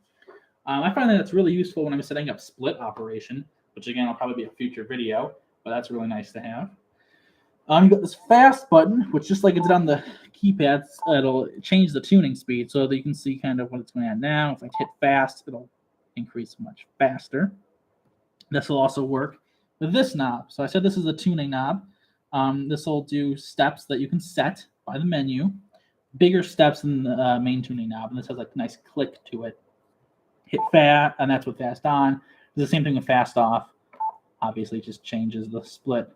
I find that it's really useful when I'm setting up split operation, which again will probably be a future video, but that's really nice to have. You've got this fast button, which just like it did on the keypads, it'll change the tuning speed so that you can see kind of what it's going at now. If I hit fast, it'll increase much faster. This will also work with this knob. So I said this is a tuning knob. This will do steps that you can set by the menu, bigger steps than the main tuning knob, and this has like a nice click to it. Hit fast, and that's with fast on. It's the same thing with fast off. Obviously, it just changes the split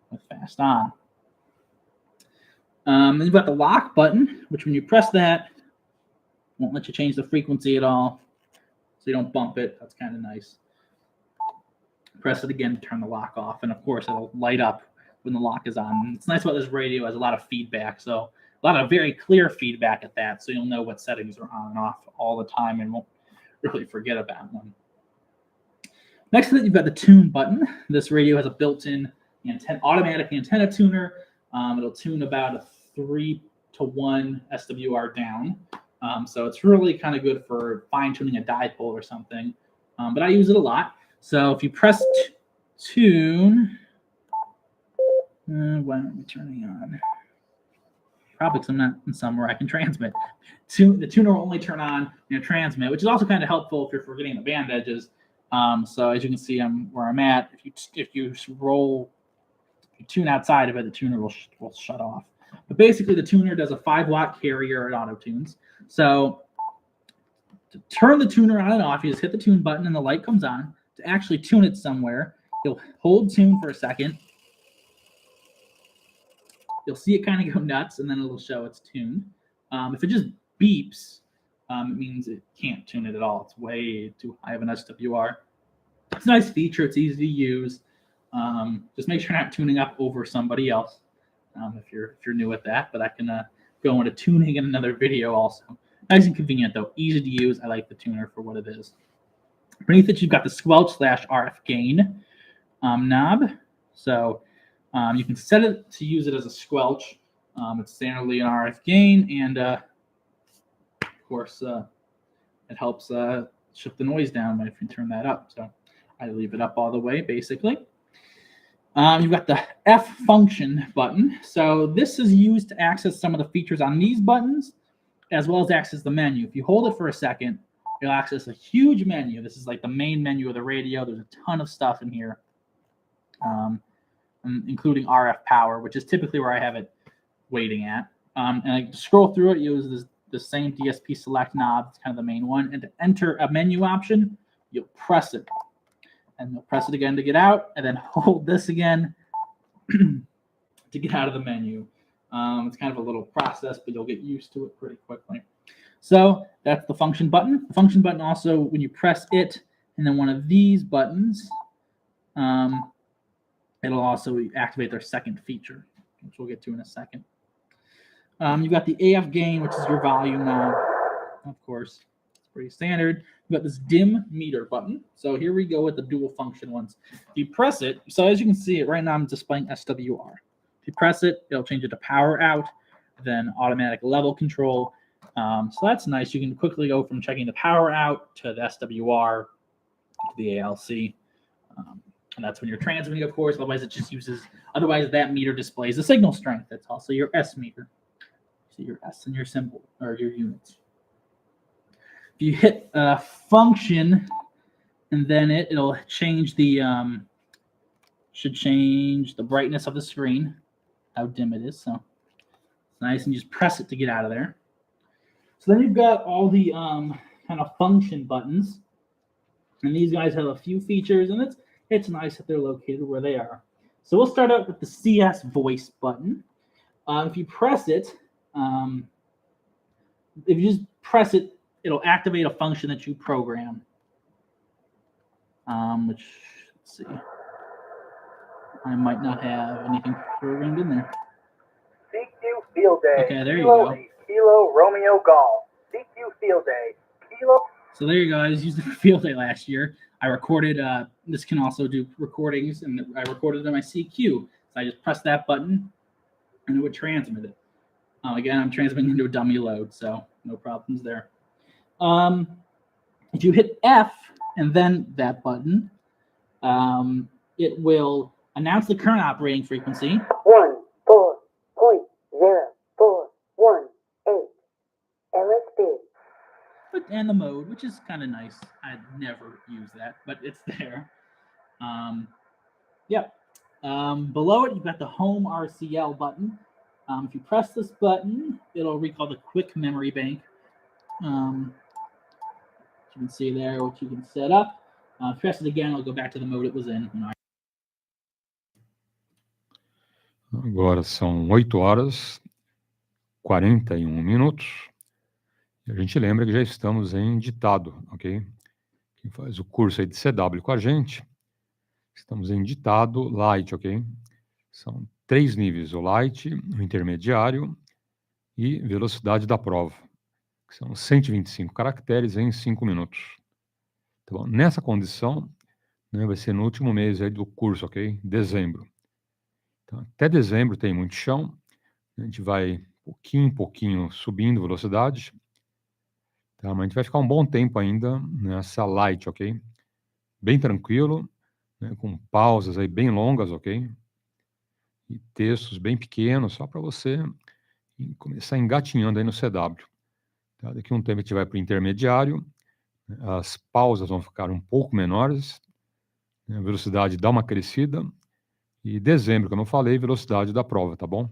with fast on. Then you've got the lock button, which when you press that, won't let you change the frequency at all, so you don't bump it. That's kind of nice. Press it again to turn the lock off, and of course, it'll light up when the lock is on. And it's nice about this radio, it has a lot of feedback, so a lot of very clear feedback at that, so you'll know what settings are on and off all the time and won't really forget about them. Next to that, you've got the tune button. This radio has a built-in automatic antenna tuner. It'll tune about a 3-to-1 SWR down. So it's really kind of good for fine-tuning a dipole or something. But I use it a lot. So if you press tune, why aren't we turning on? Probably because I'm not in somewhere I can transmit. The tuner will only turn on transmit, which is also kind of helpful if you're forgetting the band edges. So as you can see, where I'm at. If you tune outside of it, the tuner will shut off. But basically, the tuner does a 5-watt carrier. It auto tunes. So to turn the tuner on and off, you just hit the tune button and the light comes on. To actually tune it somewhere, you'll hold tune for a second. You'll see it kind of go nuts, and then it'll show it's tuned. If it just beeps, it means it can't tune it at all. It's way too high of an SWR. It's a nice feature. It's easy to use. Just make sure you're not tuning up over somebody else if you're new at that. But I can go into tuning in another video also. Nice and convenient though. Easy to use. I like the tuner for what it is. Beneath it, you've got the squelch/RF gain knob. So you can set it to use it as a squelch. It's standardly an RF gain, and of course, it helps shift the noise down if you turn that up. So I leave it up all the way, basically. You've got the F function button. So this is used to access some of the features on these buttons, as well as access the menu. If you hold it for a second, you'll access a huge menu. This is like the main menu of the radio. There's a ton of stuff in here, including RF power, which is typically where I have it waiting at. And I scroll through it, use the same DSP select knob. It's kind of the main one. And to enter a menu option, you'll press it. And you'll press it again to get out, and then hold this again to get out of the menu. It's kind of a little process, but you'll get used to it pretty quickly. So that's the function button. The function button also, when you press it and then one of these buttons, it'll also activate their second feature, which we'll get to in a second. You've got the AF gain, which is your volume knob, of course. It's pretty standard. You've got this dim meter button. So here we go with the dual function ones. If you press it, so as you can see, right now I'm displaying SWR. If you press it, it'll change it to power out, then automatic level control. So that's nice. You can quickly go from checking the power out to the SWR to the ALC. And that's when you're transmitting, of course. Otherwise, it just uses, otherwise that meter displays the signal strength. That's also your S meter. So your S and your symbol, or your units. If you hit function, and then it'll change the, should change the brightness of the screen. how dim it is. So it's nice, and you just press it to get out of there. So then you've got all the kind of function buttons, and these guys have a few features, and it's nice that they're located where they are. So we'll start out with the CS voice button. If you press it, if you just press it, it'll activate a function that you program. Which, let's see, I might not have anything programmed in there. CQ Field Day. Okay, there you go. Kilo Romeo Golf. CQ Field Day. Kilo. So there you go. I was using it for Field Day last year. I recorded, this can also do recordings, and I recorded in my CQ. So I just pressed that button, and it would transmit it. Again, I'm transmitting into a dummy load, so no problems there. If you hit F and then that button, it will announce the current operating frequency. 14.0418 LSB. And the mode, which is kind of nice. I'd never use that, but it's there. Yep. Below it, you've got the Home RCL button. If you press this button, it'll recall the quick memory bank. You can see there what you can set up. Press it again, it'll go back to the mode it was in. Agora são 8h41. E a gente lembra que já estamos em ditado, ok? Quem faz o curso aí de CW com a gente, estamos em ditado light, ok? São 3 níveis, o light, o intermediário e velocidade da prova, que são 125 caracteres em 5 minutos. Tá bom? Nessa condição, né, vai ser no último mês aí do curso, ok? Dezembro. Então, até dezembro tem muito chão, a gente vai pouquinho em pouquinho subindo velocidade, tá? Mas a gente vai ficar um bom tempo ainda nessa light, ok? Bem tranquilo, né, com pausas aí bem longas, ok? E textos bem pequenos, só para você começar engatinhando aí no CW. Tá? Daqui a um tempo a gente vai para o intermediário, né, as pausas vão ficar um pouco menores, né, a velocidade dá uma crescida, e dezembro, como eu falei, velocidade da prova, tá bom?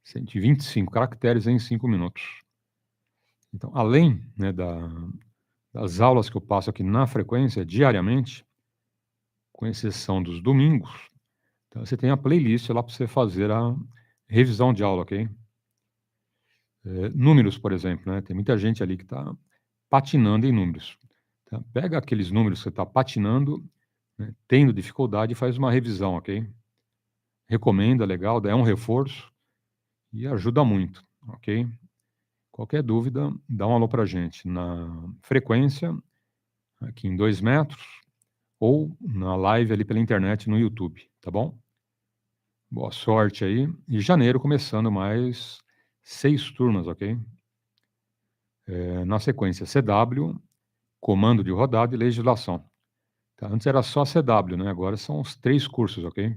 125 caracteres em 5 minutos. Então, além, né, das aulas que eu passo aqui na frequência, diariamente, com exceção dos domingos, então você tem a playlist lá para você fazer a revisão de aula, ok? Números, por exemplo, né? Tem muita gente ali que está patinando em números. Tá? Pega aqueles números que você está patinando, né, tendo dificuldade, e faz uma revisão, ok? Recomenda, legal, é um reforço e ajuda muito, ok? Qualquer dúvida, dá um alô para a gente na frequência, aqui em 2 metros, ou na live ali pela internet no YouTube, tá bom? Boa sorte aí. E janeiro começando mais 6 turmas, ok? Na sequência, CW, comando de rodada e legislação. Tá? Antes era só CW, né? Agora são os 3 cursos, ok?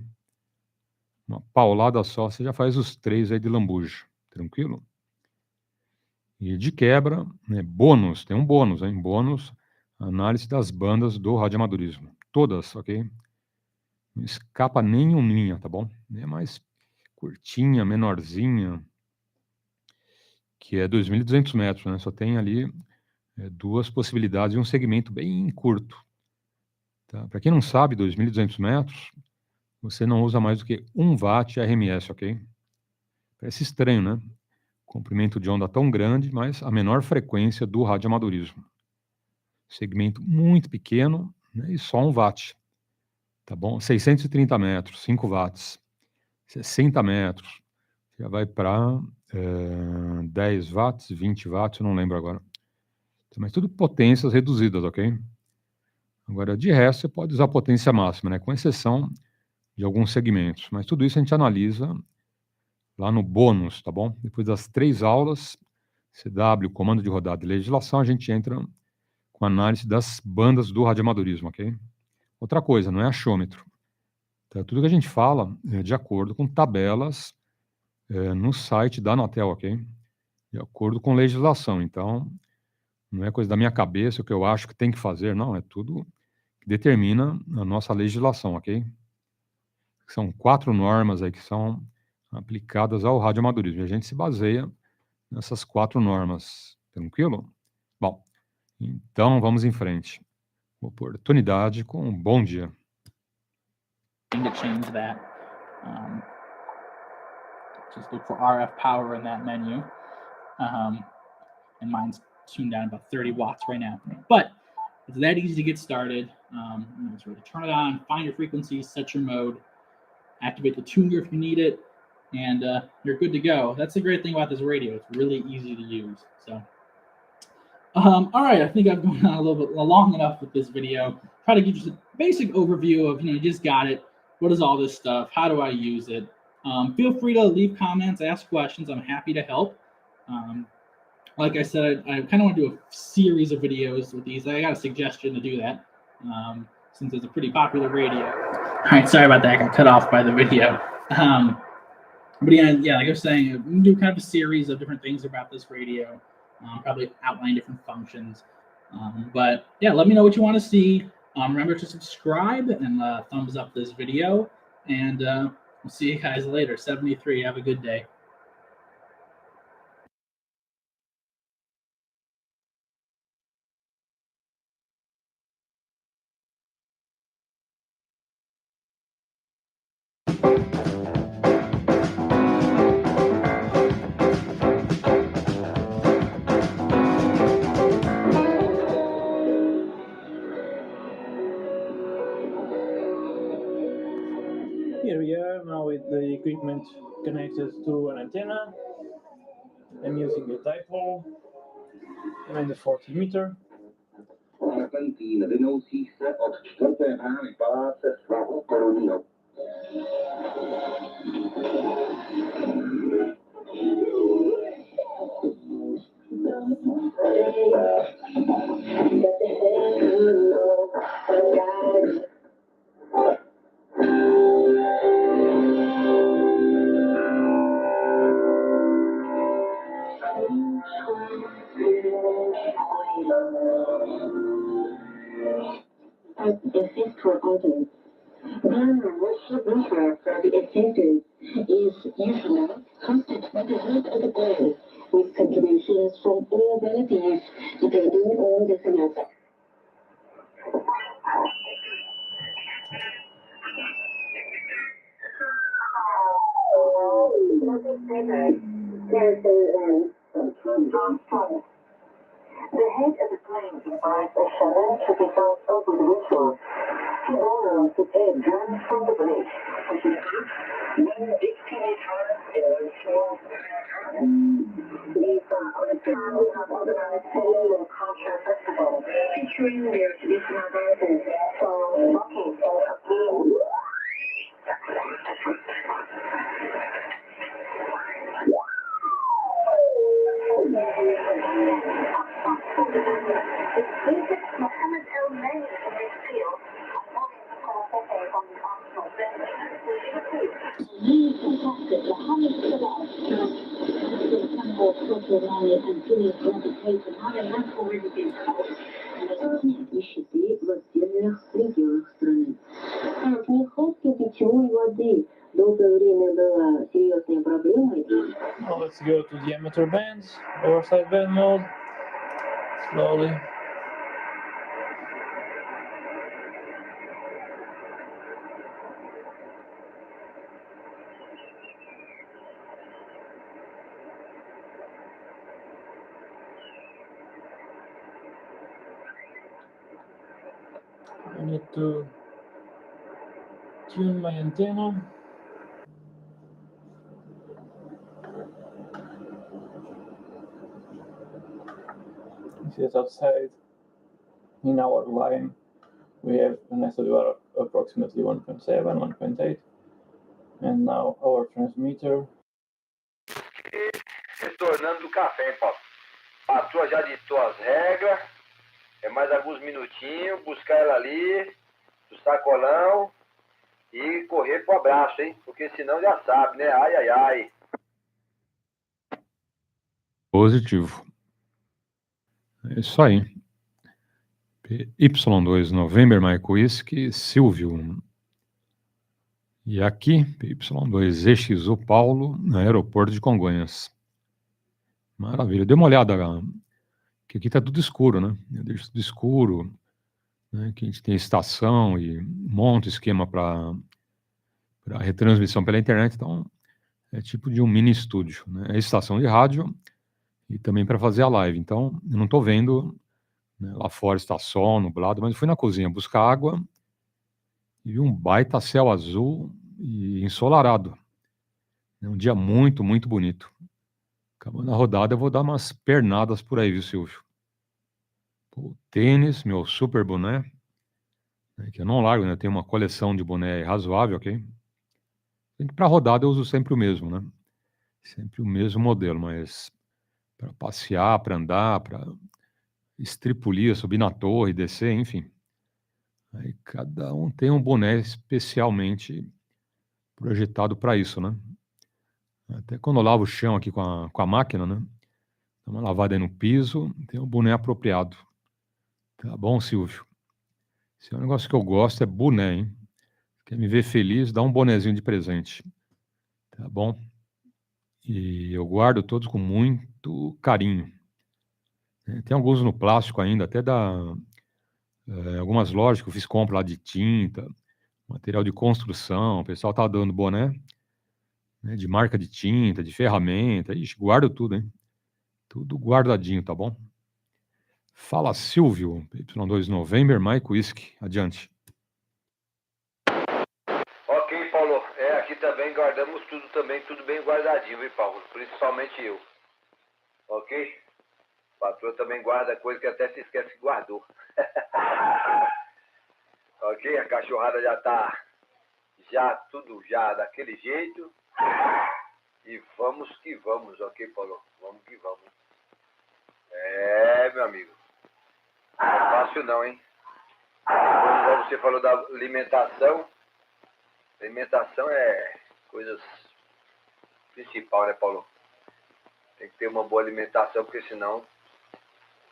Uma paulada só, você já faz os 3 aí de lambuja, tranquilo? E de quebra, né, bônus, tem um bônus, hein? Bônus, análise das bandas do radioamadorismo. Todas, ok? Não escapa nenhuminha, tá bom? É mais curtinha, menorzinha, que é 2.200 metros, né? Só tem ali 2 possibilidades e um segmento bem curto. Tá? Para quem não sabe, 2.200 metros, você não usa mais do que 1 watt RMS, ok? Parece estranho, né? Comprimento de onda tão grande, mas a menor frequência do radioamadorismo. Segmento muito pequeno, né? E só 1 watt. Tá bom? 630 metros, 5 watts. 60 metros, já vai para 10 watts, 20 watts, eu não lembro agora. Mas tudo potências reduzidas, ok? Agora, de resto, você pode usar potência máxima, né? Com exceção de alguns segmentos. Mas tudo isso a gente analisa lá no bônus, tá bom? Depois das 3 aulas, CW, comando de rodada e legislação, a gente entra com análise das bandas do radioamadorismo, ok? Outra coisa, não é achômetro. Tá? Tudo que a gente fala é de acordo com tabelas no site da Anatel, ok? De acordo com legislação. Então, não é coisa da minha cabeça o que eu acho que tem que fazer, não. É tudo que determina a nossa legislação, ok? São 4 normas aí que são aplicadas ao radioamadorismo. E a gente se baseia nessas 4 normas. Tranquilo? Bom, então vamos em frente. Oportunidade com um bom dia. To change that, just look for RF power in that menu. And mine's tuned down about 30 watts right now. But it's that easy to get started. It's really turn it on, find your frequencies, set your mode, activate the tuner if you need it, and you're good to go. That's the great thing about this radio. It's really easy to use. So, all right, I think I've gone on a little bit long enough with this video. Try to give you a basic overview of, you just got it. What is all this stuff? How do I use it? Feel free to leave comments, ask questions. I'm happy to help. Like I said, I kind of want to do a series of videos with these. I got a suggestion to do that since it's a pretty popular radio. All right, sorry about that. I got cut off by the video. But yeah, like I was saying, we can do kind of a series of different things about this radio. Probably outline different functions. But yeah, let me know what you want to see. Remember to subscribe and thumbs up this video. And we'll see you guys later. 73, have a good day. Here we are now with the equipment connected to an antenna. I'm using a dipole and a 40 meter. Argentina denouncícia od 4. rány paláce svahu korunního. Effector audio. Then the subwoofer for the effectors is usually hosted by the head of the band with contributions from all relatives depending on the semester. The head of the plane provides a shaman to be felt over the ritual. He borrows the air gun from the bridge, which is one big TV truck and one small These orchestras have organized annual culture festival featuring their traditional dances, songs, walking, and games. Mohammed El Ney in this field, Now let's go to diameter bands, overside band mode, slowly. I need to tune my antenna. See that outside in our line we have an SWR of approximately 1.7, 1.8, and now our transmitter. Retornando do café, hein, Paulo? Passou, já ditou as regras. É mais alguns minutinhos, buscar ela ali, do sacolão, e correr pro abraço, hein? Porque senão já sabe, né? Ai, ai, ai. Positivo. É isso aí. PY2 November Mike Whisky, Silvio. E aqui, PY2EXU Paulo, no aeroporto de Congonhas. Maravilha. Dê uma olhada, que aqui está tudo escuro, né? Eu deixo tudo escuro, né? Que a gente tem estação e monta o esquema para retransmissão pela internet, então é tipo de um mini estúdio, né? É estação de rádio e também para fazer a live. Então, eu não estou vendo, né? Lá fora está sol, nublado, mas eu fui na cozinha buscar água e vi um baita céu azul e ensolarado. É um dia muito, muito bonito. Acabando a rodada, eu vou dar umas pernadas por aí, viu, Silvio? Pô, tênis, meu super boné, né, que eu não largo, né? Eu tenho uma coleção de boné razoável, ok? Para rodada eu uso sempre o mesmo, né? Sempre o mesmo modelo, mas para passear, para andar, para estripulia, subir na torre, descer, enfim. Aí cada um tem um boné especialmente projetado para isso, né? Até quando eu lavo o chão aqui com a máquina, né? Dá uma lavada aí no piso, tem um boné apropriado. Tá bom, Silvio? Se é um negócio que eu gosto, é boné, hein? Quer me ver feliz, dá um bonezinho de presente. Tá bom? E eu guardo todos com muito carinho. Tem alguns no plástico ainda, até algumas lojas que eu fiz compra lá de tinta, material de construção, o pessoal tá dando boné, né, de marca de tinta, de ferramenta, ixi, guardo tudo, hein? Tudo guardadinho, tá bom? Fala, Silvio, PY2 November, Mike Whisky, adiante. Ok, Paulo. Aqui também guardamos tudo também, tudo bem guardadinho, viu, Paulo? Principalmente eu. Ok? A patroa também guarda coisa que até se esquece que guardou. Ok? A cachorrada já tá tudo daquele jeito. E vamos que vamos, ok, Paulo? Vamos que vamos. Meu amigo. Não é fácil não, hein? Como você falou da alimentação. Alimentação é coisa principal, né, Paulo? Tem que ter uma boa alimentação, porque senão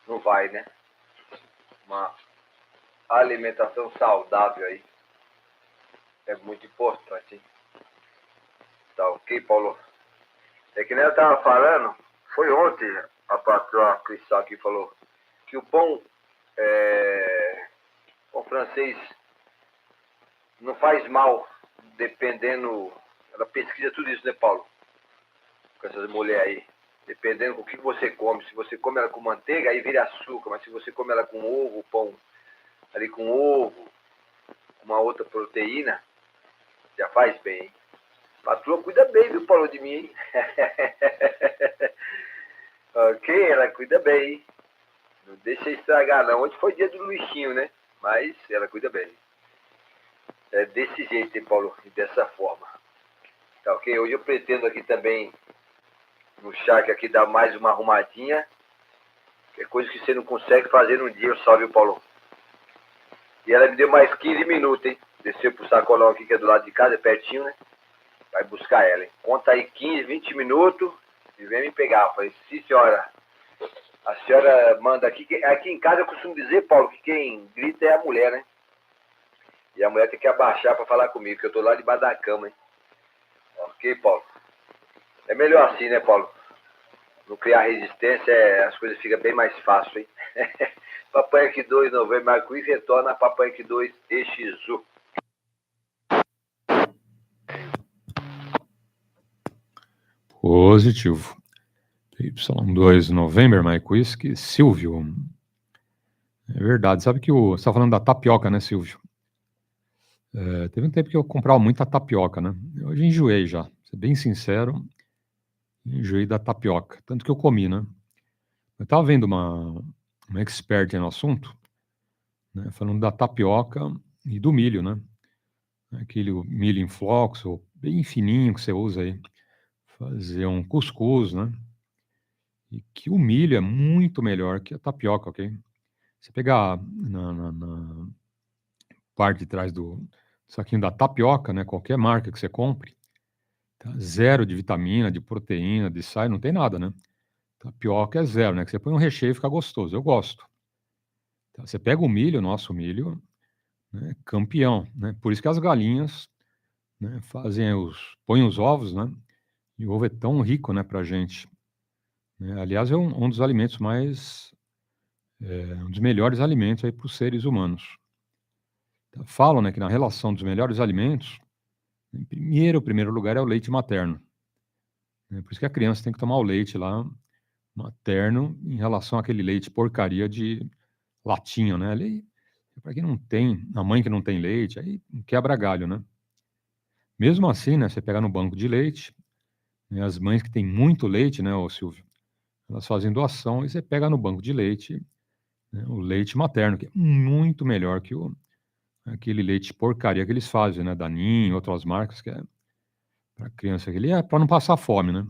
não vai, né? Uma alimentação saudável aí é muito importante, hein? Tá ok, Paulo? É que nem eu tava falando, foi ontem a patroa Cristal aqui falou que o pão francês não faz mal, dependendo. Ela pesquisa tudo isso, né, Paulo? Com essas mulheres aí. Dependendo do que você come. Se você come ela com manteiga, aí vira açúcar. Mas se você come ela com ovo, pão ali com ovo, uma outra proteína, já faz bem, hein? A patroa cuida bem, viu, Paulo, de mim, hein? Ok, ela cuida bem, hein? Não deixa estragar, não. Hoje foi dia do Luichinho, né? Mas ela cuida bem. É desse jeito, hein, Paulo? E dessa forma. Tá ok? Hoje eu pretendo aqui também, no chat aqui, dar mais uma arrumadinha. Que é coisa que você não consegue fazer num dia só, viu, Paulo? E ela me deu mais 15 minutos, hein? Desceu pro sacolão aqui, que é do lado de casa, é pertinho, né? Vai buscar ela, hein? Conta aí 15, 20 minutos e vem me pegar. Eu falei, sim, senhora. A senhora manda aqui. Aqui em casa eu costumo dizer, Paulo, que quem grita é a mulher, né? E a mulher tem que abaixar para falar comigo, que eu tô lá debaixo da cama, hein? Ok, Paulo? É melhor assim, né, Paulo? Não criar resistência, as coisas ficam bem mais fáceis, hein? Papai aqui 2, Novembro, Marco e retorna a Papai aqui 2, EXU. Positivo. PY2 November, Mike Whisky, Silvio. É verdade. Sabe que você está falando da tapioca, né, Silvio? Teve um tempo que eu comprava muita tapioca, né? Hoje enjoei já. Ser bem sincero, enjoei da tapioca. Tanto que eu comi, né? Eu estava vendo uma expert no assunto, né, falando da tapioca e do milho, né? Aquele milho em flocos, ou bem fininho que você usa aí. Fazer um cuscuz, né? E que o milho é muito melhor que a tapioca, ok? Você pegar na parte de trás do saquinho da tapioca, né? Qualquer marca que você compre, tá zero de vitamina, de proteína, de sal, não tem nada, né? Tapioca é zero, né? Que você põe um recheio e fica gostoso. Eu gosto. Tá? Você pega o milho, nosso milho, né? Campeão, né? Por isso que as galinhas né, põem os ovos, né, e o ovo é tão rico, né, pra gente, né, aliás, é um dos alimentos um dos melhores alimentos aí para os seres humanos. Falam, né, que na relação dos melhores alimentos, em primeiro lugar é o leite materno, né, por isso que a criança tem que tomar o leite lá materno em relação àquele leite porcaria de latinha, né, para quem não tem, a mãe que não tem leite, aí quebra galho, né. Mesmo assim, né, você pegar no banco de leite, né, as mães que têm muito leite, né, ô Silvio, elas fazem doação e você pega no banco de leite, né, o leite materno, que é muito melhor que aquele leite porcaria que eles fazem, né, da Ninho, outras marcas, que é para criança, aquele é para não passar fome, né.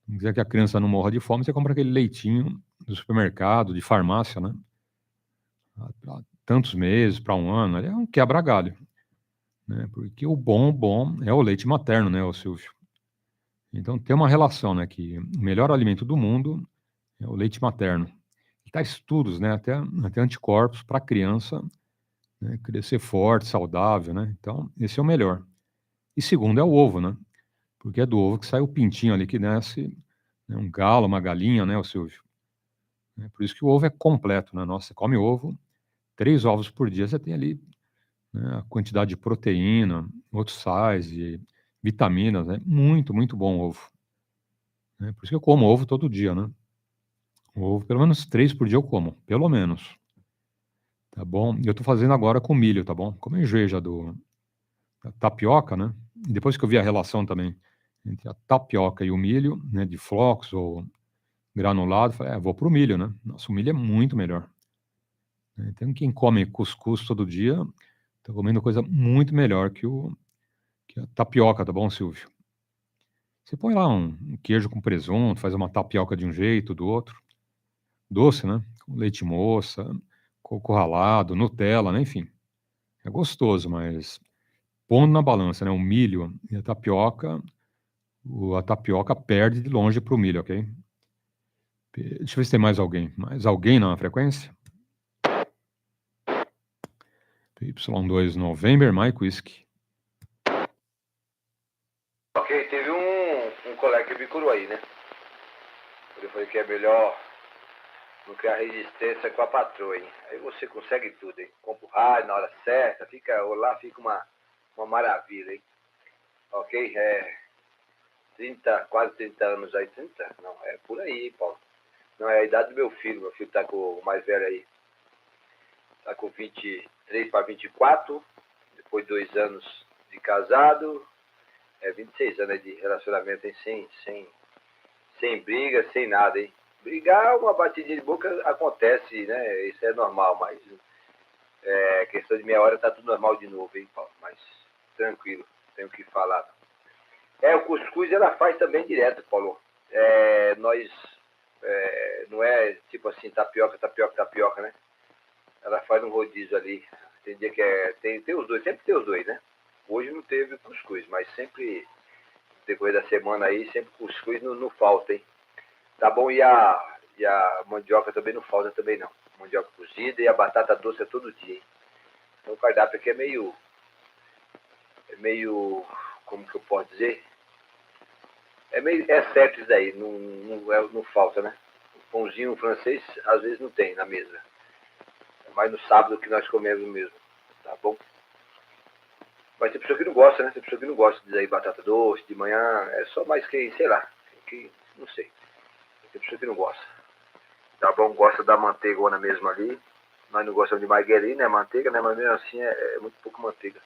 Não quiser que a criança não morra de fome, você compra aquele leitinho do supermercado, de farmácia, né, pra tantos meses, para 1 ano, ali é um quebra-galho, né, porque o bom é o leite materno, né, ô Silvio. Então tem uma relação, né, que o melhor alimento do mundo é o leite materno. Tá estudos, né, até anticorpos para a criança, né, crescer forte, saudável, né, então esse é o melhor. E segundo é o ovo, né, porque é do ovo que sai o pintinho ali que nasce, né, um galo, uma galinha, né, ô Silvio. Por isso que o ovo é completo, né, nossa, você come ovo, 3 ovos por dia, você tem ali, né, a quantidade de proteína, outros sais e vitaminas, né, muito, muito bom o ovo. Né, por isso que eu como ovo todo dia, né. O ovo pelo menos 3 por dia eu como, pelo menos. Tá bom? E eu tô fazendo agora com milho, tá bom? Como eu enjoei já da tapioca, né, e depois que eu vi a relação também entre a tapioca e o milho, né, de flocos ou granulado, falei: vou para o milho, né. Nossa, o milho é muito melhor. Então quem come cuscuz todo dia, tá comendo coisa muito melhor que a tapioca, tá bom, Silvio? Você põe lá um queijo com presunto, faz uma tapioca de um jeito, do outro. Doce, né, com leite moça, coco ralado, Nutella, né, enfim. É gostoso, mas pondo na balança, né, o milho e a tapioca perde de longe para o milho, ok? Deixa eu ver se tem mais alguém. Mais alguém na frequência? PY2 November, Mike Whisky. Ok, teve um colega que me curou aí, né? Eu falei que é melhor não criar resistência com a patroa, hein? Aí você consegue tudo, hein? Compra o rádio na hora certa, lá fica uma maravilha, hein? Ok? 30, quase 30 anos aí, 30? Não, é por aí, Paulo. Não, é a idade do meu filho tá com o mais velho aí. Tá com 23 para 24, depois de 2 anos de casado, 26 anos de relacionamento, hein? Sem briga, sem nada, hein? Brigar, uma batidinha de boca acontece, né? Isso é normal, mas questão de meia hora tá tudo normal de novo, hein, Paulo? Mas tranquilo, tenho o que falar. O cuscuz ela faz também direto, Paulo. Nós, não é tipo assim, tapioca, né? Ela faz um rodízio ali. Tem dia que tem os dois, sempre tem os dois, né? Hoje não teve cuscuz, mas sempre, depois da semana aí, sempre cuscuz não falta, hein? Tá bom? E a mandioca também não falta também, não. Mandioca cozida e a batata doce é todo dia, hein? Então o cardápio aqui é meio, como que eu posso dizer? É certo isso daí, não falta, né? O pãozinho francês, às vezes não tem na mesa. É mais no sábado que nós comemos mesmo, tá bom? Mas tem pessoa que não gosta, né? Tem pessoa que não gosta de batata doce de manhã, é só mais quem, sei lá, não sei. Tem pessoa que não gosta. Tá bom? Gosta da manteigona mesmo ali. Nós não gostamos de margarina, é manteiga, né? Mas mesmo assim é muito pouco manteiga.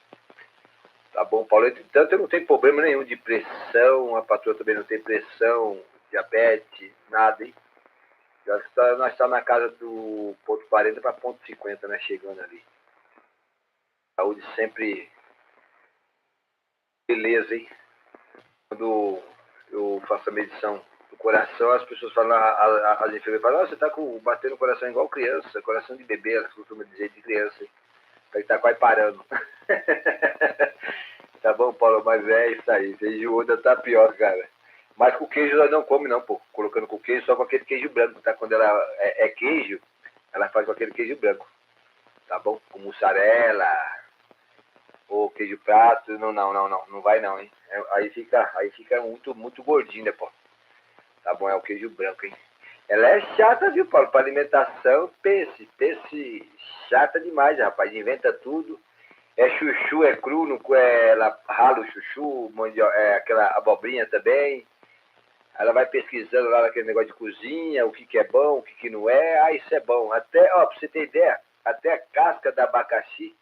Tá bom, Paulo? Entretanto, eu não tenho problema nenhum de pressão, a patroa também não tem pressão, diabetes, nada, hein? Nós estamos na casa do ponto 40 para ponto 50, né? Chegando ali. Saúde sempre beleza, hein? Quando eu faço a medição do coração, as pessoas falam, as enfermeiras falam, você está batendo o coração igual criança, coração de bebê, elas costumam dizer de criança, hein? Ele tá quase parando. Tá bom, Paulo, mas é isso aí. Você enjoou da tapioca, cara. Mas com queijo ela não come, não, pô. Colocando com queijo, só com aquele queijo branco, tá? Quando ela é queijo, ela faz com aquele queijo branco. Tá bom? Com mussarela, ou queijo prato, não vai não, hein? Aí fica muito gordinho, né, Paulo? Tá bom, é o queijo branco, hein? Ela é chata, viu, Paulo? Pra alimentação, pense chata demais, rapaz, inventa tudo. É chuchu, é cru, ela rala o chuchu, aquela abobrinha também. Ela vai pesquisando lá naquele negócio de cozinha, o que é bom, o que não é. Ah, isso é bom. Até, ó, pra você ter ideia, até a casca da abacaxi,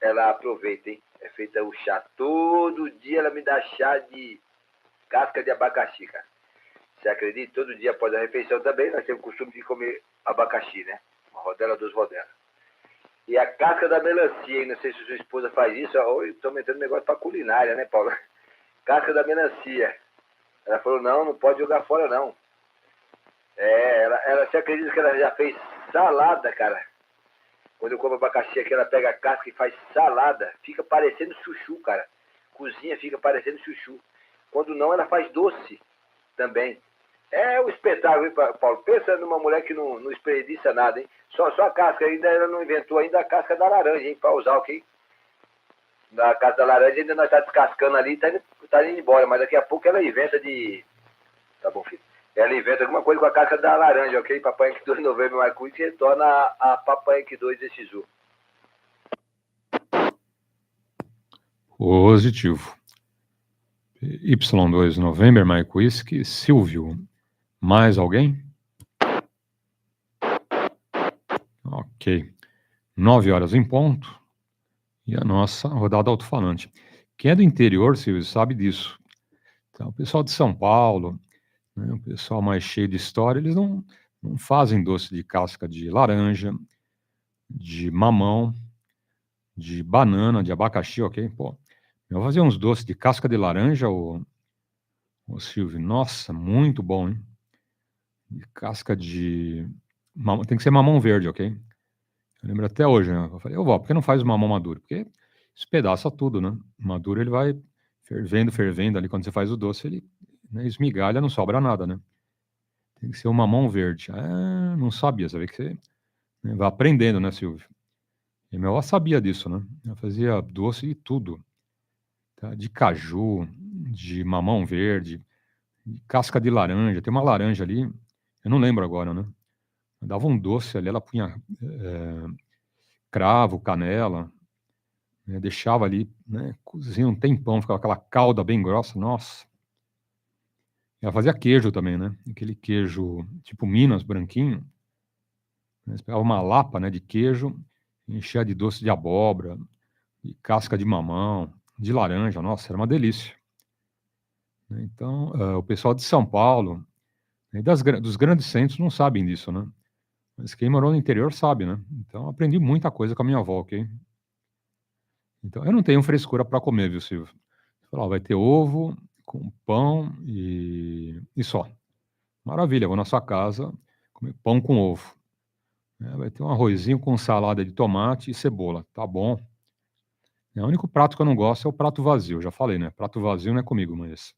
ela aproveita, hein? É feita o chá. Todo dia ela me dá chá de casca de abacaxi, cara. Você acredita? Todo dia após a refeição também, nós temos o costume de comer abacaxi, né? Uma rodela, 2 rodelas. E a casca da melancia, hein? Não sei se sua esposa faz isso. Oi, estou metendo negócio pra culinária, né, Paulo? Casca da melancia. Ela falou, não pode jogar fora, não. Ela se acredita que ela já fez salada, cara. Quando eu como abacaxi aqui, ela pega a casca e faz salada. Fica parecendo chuchu, cara. Cozinha, fica parecendo chuchu. Quando não, ela faz doce também. É um espetáculo, hein, Paulo? Pensa numa mulher que não desperdiça nada, hein? Só a casca, ainda ela não inventou ainda a casca da laranja, hein? Pra usar, ok? Na casca da laranja ainda nós tá descascando ali e tá indo embora. Mas daqui a pouco ela inventa de... Tá bom, filho. Ela inventa alguma coisa com a casca da laranja, ok? Papai Yankee 2 Novembro Marco que retorna a Papai Yankee 2EXU. Positivo. Y2 November Mike Whisky, Silvio. Mais alguém? Ok. 9 horas em ponto. E a nossa rodada alto-falante. Quem é do interior, Silvio, sabe disso. Então, o pessoal de São Paulo, né, o pessoal mais cheio de história, eles não fazem doce de casca de laranja, de mamão, de banana, de abacaxi, ok? Pô, eu vou fazer uns doces de casca de laranja, ô Silvio. Nossa, muito bom, hein? De casca de... Tem que ser mamão verde, ok? Eu lembro até hoje, né? Eu falei, vó, por que não faz o mamão maduro? Porque espedaça tudo, né? O maduro, ele vai fervendo ali. Quando você faz o doce, ele, né, esmigalha, não sobra nada, né? Tem que ser o mamão verde. Ah, não sabia. Você vê que você, né, vai aprendendo, né, Silvio? E minha avó sabia disso, né? Ela fazia doce de tudo. Tá? De caju, de mamão verde, de casca de laranja. Tem uma laranja ali, eu não lembro agora, né? Dava um doce ali, ela punha cravo, canela, né? Deixava ali, né? Cozinha um tempão, ficava aquela calda bem grossa, nossa. Ela fazia queijo também, né? Aquele queijo tipo Minas, branquinho. Né? Você pegava uma lapa, né, de queijo, enchia de doce de abóbora, de casca de mamão, de laranja, nossa, era uma delícia. Então, o pessoal de São Paulo, né, dos grandes centros não sabem disso, né? Mas quem morou no interior sabe, né? Então, aprendi muita coisa com a minha avó, ok? Então, eu não tenho frescura para comer, viu, Silvio? Vai ter ovo com pão e só. Maravilha, vou na sua casa comer pão com ovo. Vai ter um arrozinho com salada de tomate e cebola, tá bom? O único prato que eu não gosto é o prato vazio, eu já falei, né? Prato vazio não é comigo, mas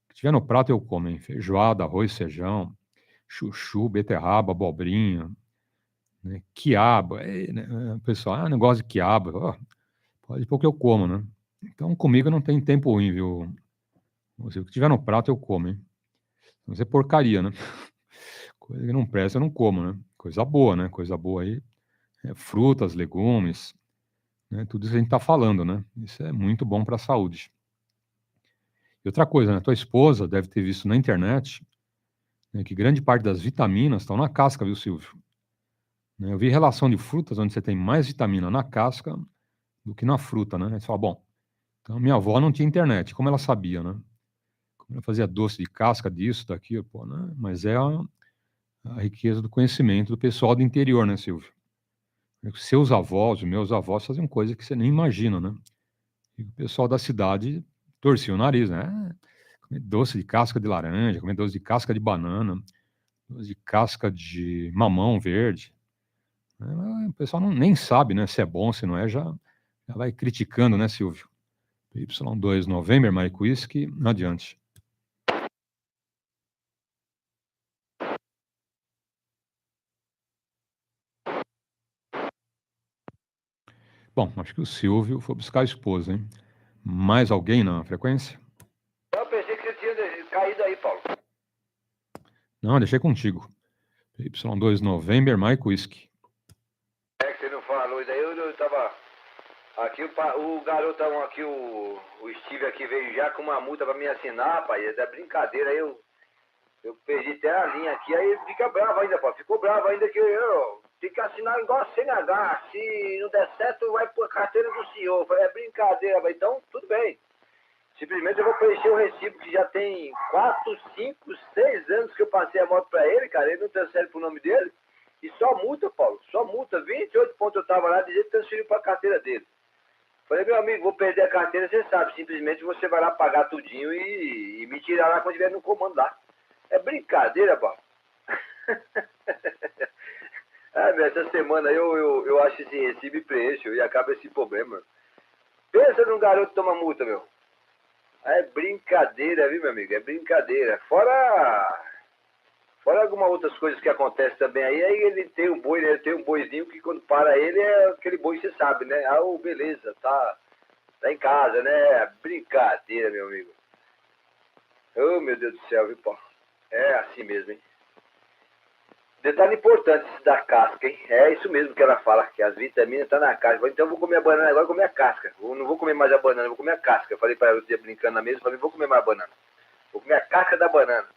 o que tiver no prato eu como, hein? Feijoada, arroz, feijão, chuchu, beterraba, abobrinha, né? Quiabo, né? O pessoal, não gosta de quiabo, pode pôr que eu como, né? Então comigo não tem tempo ruim, viu? O que tiver no prato eu como, hein? Não é porcaria, né? Coisa que não presta eu não como, né? Coisa boa, né? Coisa boa aí, frutas, legumes, né? Tudo isso a gente tá falando, né? Isso é muito bom para a saúde. E outra coisa, né? Tua esposa deve ter visto na internet, né, que grande parte das vitaminas estão na casca, viu, Silvio? Né, eu vi relação de frutas onde você tem mais vitamina na casca do que na fruta, né? Aí você fala, bom, então minha avó não tinha internet, como ela sabia, né? Como ela fazia doce de casca disso, daquilo, pô, né? Mas é a riqueza do conhecimento do pessoal do interior, né, Silvio? Seus avós, os meus avós faziam coisas que você nem imagina, né? E o pessoal da cidade torcia o nariz, né? Comer doce de casca de laranja, comer doce de casca de banana, doce de casca de mamão verde. O pessoal nem sabe, né, se é bom, se não é, já vai criticando, né, Silvio? Y2 November, Mike Whisky, adiante. Bom, acho que o Silvio foi buscar a esposa, hein? Mais alguém na frequência? Eu pensei que você tinha caído aí, Paulo. Não, deixei contigo. PY2 November, Mike Whisky. É que você não falou, e daí eu tava... Aqui o garotão aqui, o Steve aqui veio já com uma multa pra me assinar, rapaz, é da brincadeira, aí eu perdi até a linha aqui, aí ele fica bravo ainda, pô, ficou bravo ainda que eu tenho que assinar igual a CNH, se não der certo vai por carteira do senhor. Eu falei, é brincadeira, mas então tudo bem. Simplesmente eu vou preencher o recibo que já tem 4, 5, 6 anos que eu passei a moto pra ele, cara, ele não transfere pro nome dele, e só multa, Paulo, só multa, 28 pontos eu tava lá, dizendo que transferiu pra carteira dele. Falei, meu amigo, vou perder a carteira, você sabe, simplesmente você vai lá pagar tudinho e me tirar lá quando estiver no comando lá. É brincadeira, pô. Essa semana eu acho esse recibo e preencho e acaba esse problema. Pensa num garoto que toma multa, meu. É brincadeira, viu, meu amigo? É brincadeira. Fora algumas outras coisas que acontecem também aí ele tem um boi, né? Ele tem um boizinho que quando para ele é aquele boi, você sabe, né? Ah, beleza, tá em casa, né? Brincadeira, meu amigo. Oh, meu Deus do céu, viu, pô? É assim mesmo, hein? Detalhe importante esse da casca, hein? É isso mesmo que ela fala, que as vitaminas estão na casca. Então eu vou comer a banana agora, comer a casca. Eu não vou comer mais a banana, vou comer a casca. Eu falei para ela, eu ia brincando na mesa, falei, vou comer mais a banana. Vou comer a casca da banana.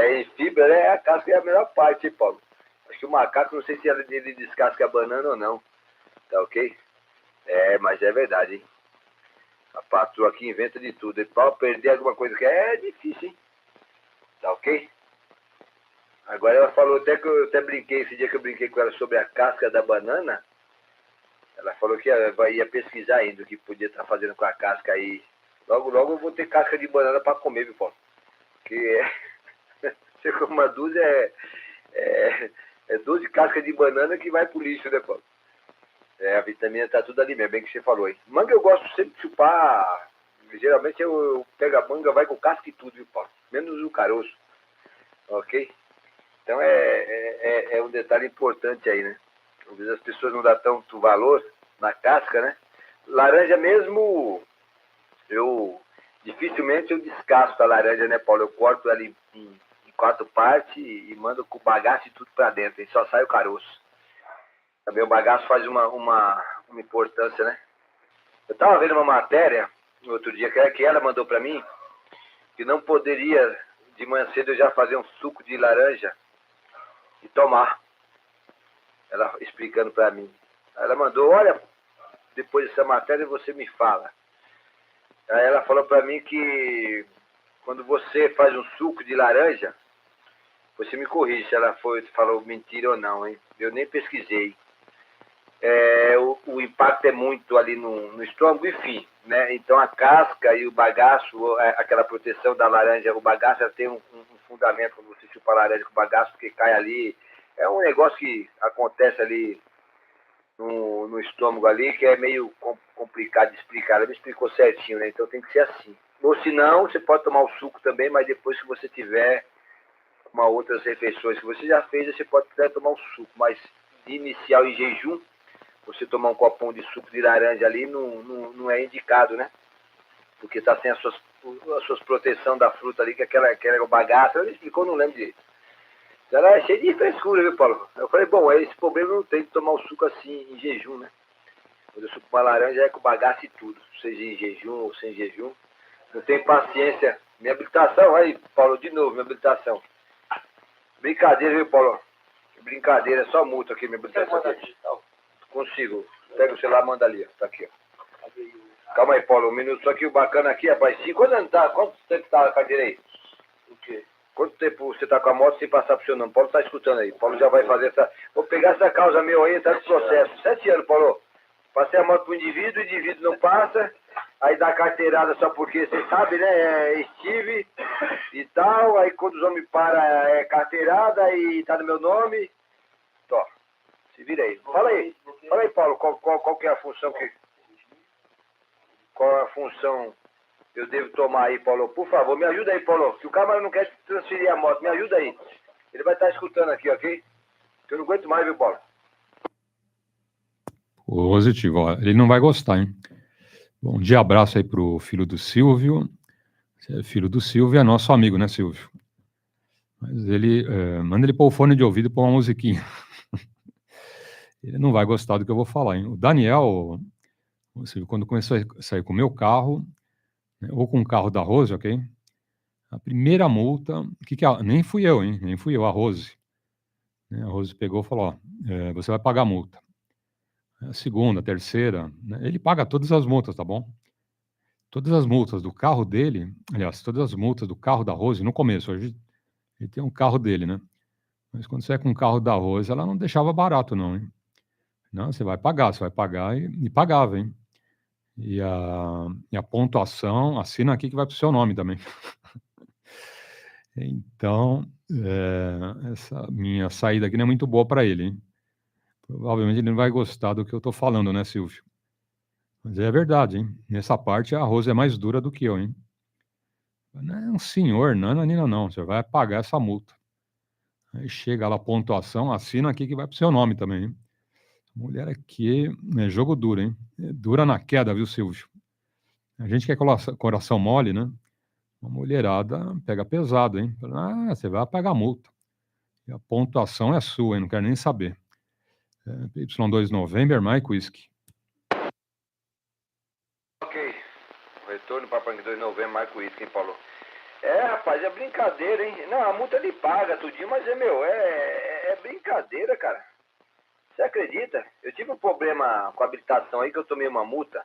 Em fibra, né? A casca é a melhor parte, hein, Paulo? Acho que o macaco, não sei se ele descasca a banana ou não. Tá ok? Mas é verdade, hein? A patroa aqui inventa de tudo. E para perder alguma coisa que é difícil, hein? Tá ok? Agora ela falou até que eu até brinquei, esse dia que eu brinquei com ela sobre a casca da banana, ela falou que ia pesquisar ainda o que podia estar fazendo com a casca aí. Logo, logo eu vou ter casca de banana para comer, viu, Paulo? Porque você come uma dúzia, é 12 cascas de banana que vai pro lixo, né, Paulo? A vitamina tá tudo ali mesmo, bem que você falou aí. Manga eu gosto sempre de chupar, geralmente eu pego a manga, vai com casca e tudo, viu, Paulo? Menos o caroço, ok? Então é um detalhe importante aí, né? Às vezes as pessoas não dão tanto valor na casca, né? Laranja mesmo, dificilmente eu descasco a laranja, né, Paulo? Eu corto ela em 4 partes e mando com o bagaço e tudo pra dentro, e só sai o caroço. Também o bagaço faz uma importância, né? Eu tava vendo uma matéria no outro dia que ela mandou pra mim, que não poderia de manhã cedo eu já fazer um suco de laranja e tomar. Ela explicando pra mim. Ela mandou, olha, depois dessa matéria você me fala. Aí ela falou pra mim que quando você faz um suco de laranja, você me corrige se ela falou mentira ou não, hein? Eu nem pesquisei. O impacto é muito ali no estômago, enfim, né? Então a casca e o bagaço, aquela proteção da laranja, o bagaço já tem um fundamento quando você chupa a laranja com o bagaço, porque cai ali. É um negócio que acontece ali no estômago ali, que é meio complicado de explicar. Ela me explicou certinho, né? Então tem que ser assim. Ou se não, você pode tomar o suco também, mas depois que você tiver outras refeições que você já fez, você pode até tomar o suco, mas de inicial em jejum, você tomar um copão de suco de laranja ali não é indicado, né? Porque está sem as suas proteção da fruta ali, que aquela bagaça, ela explicou, não lembro direito. Ela é cheia de frescura, viu, Paulo? Eu falei, bom, esse problema não tem de tomar o suco assim em jejum, né? Quando eu suco uma laranja é com bagaço e tudo, seja em jejum ou sem jejum. Não tem paciência. Minha habilitação, aí, Paulo, de novo, minha habilitação. Brincadeira, viu, Paulo? Brincadeira, só multa aqui, minha habilitação. Consigo. Pega o celular, manda ali, ó. Tá aqui, ó. Calma aí, Paulo, um minuto. Só que o bacana aqui, rapaz, quanto tempo tá a cadeira aí? O quê? Quanto tempo você tá com a moto sem passar pro seu nome? Paulo tá escutando aí. Paulo já vai fazer essa... Vou pegar essa causa meu aí, tá no processo. 7 anos, Paulo. Passei a moto pro indivíduo, o indivíduo não passa, aí dá carteirada só porque, você sabe, né, é Steve e tal, aí quando os homens param é carteirada e tá no meu nome. Tó, se vira aí. Fala aí, Paulo, qual que é a função qual é a função eu devo tomar aí, Paulo? Por favor, me ajuda aí, Paulo, que o cara não quer transferir a moto, me ajuda aí. Ele vai estar escutando aqui, ok? Que eu não aguento mais, viu, Paulo? Positivo, ó, ele não vai gostar, hein? Bom dia, abraço aí pro filho do Silvio. Filho do Silvio é nosso amigo, né, Silvio? Mas ele, manda ele pôr o fone de ouvido e pôr uma musiquinha. Ele não vai gostar do que eu vou falar, hein? O Daniel, Silvio, quando começou a sair com o meu carro, né, ou com o carro da Rose, ok? A primeira multa, nem fui eu, hein? Nem fui eu, a Rose. Né, a Rose pegou e falou, ó, você vai pagar a multa. A segunda, a terceira, né, ele paga todas as multas, tá bom? Todas as multas do carro dele, aliás, todas as multas do carro da Rose, no começo, hoje ele tem um carro dele, né? Mas quando você é com o carro da Rose, ela não deixava barato, não, hein? Não, você vai pagar e pagava, hein? E a pontuação, assina aqui que vai pro seu nome também. Então, essa minha saída aqui não é muito boa para ele, hein? Provavelmente ele não vai gostar do que eu tô falando, né, Silvio? Mas é verdade, hein? Nessa parte a Rose é mais dura do que eu, hein? Não é um senhor, nananina, não. Você vai pagar essa multa. Aí chega lá a pontuação, assina aqui que vai pro seu nome também, hein? Mulher aqui é jogo duro, hein? É dura na queda, viu, Silvio? A gente que é coração mole, né? Uma mulherada pega pesado, hein? Fala, você vai pagar a multa. E a pontuação é sua, hein? Não quero nem saber. PY2 November, Mike Whisky. Ok. Retorno para Pang 2 Novembro, Mike Whisky, hein, Paulo? Rapaz, é brincadeira, hein? Não, a multa ele paga tudinho, mas é brincadeira, cara. Você acredita? Eu tive um problema com a habilitação aí, que eu tomei uma multa.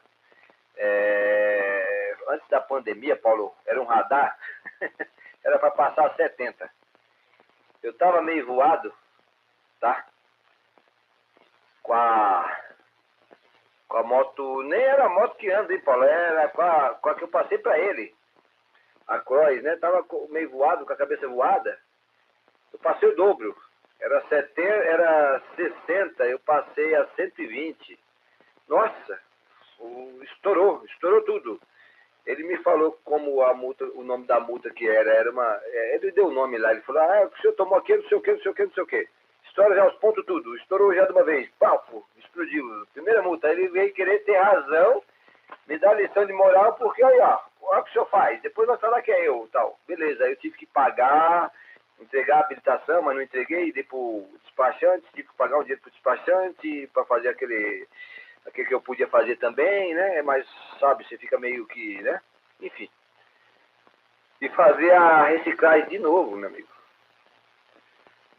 Antes da pandemia, Paulo, era um radar. Era para passar 70. Eu tava meio voado, tá? Com a moto, nem era a moto que anda, hein, Paulo? Era com a que eu passei para ele. A Cross, né? Tava meio voado, com a cabeça voada. Eu passei o dobro. Era 60, eu passei a 120. Nossa, estourou tudo. Ele me falou como a multa, o nome da multa que era uma... ele deu o nome lá, ele falou, o senhor tomou aqui, não sei o que, não sei o que, não sei o que. Estoura já os pontos tudo, estourou já de uma vez. Pau, explodiu. Primeira multa, ele veio querer ter razão, me dar lição de moral, porque aí, ó, olha o que o senhor faz, depois vai falar que é eu, tal. Beleza, aí eu tive que pagar, entregar a habilitação, mas não entreguei, dei pro despachante, tive que pagar um dinheiro pro despachante para fazer aquele que eu podia fazer também, né? Mas, sabe, você fica meio que, né? Enfim. E fazer a reciclagem de novo, meu amigo.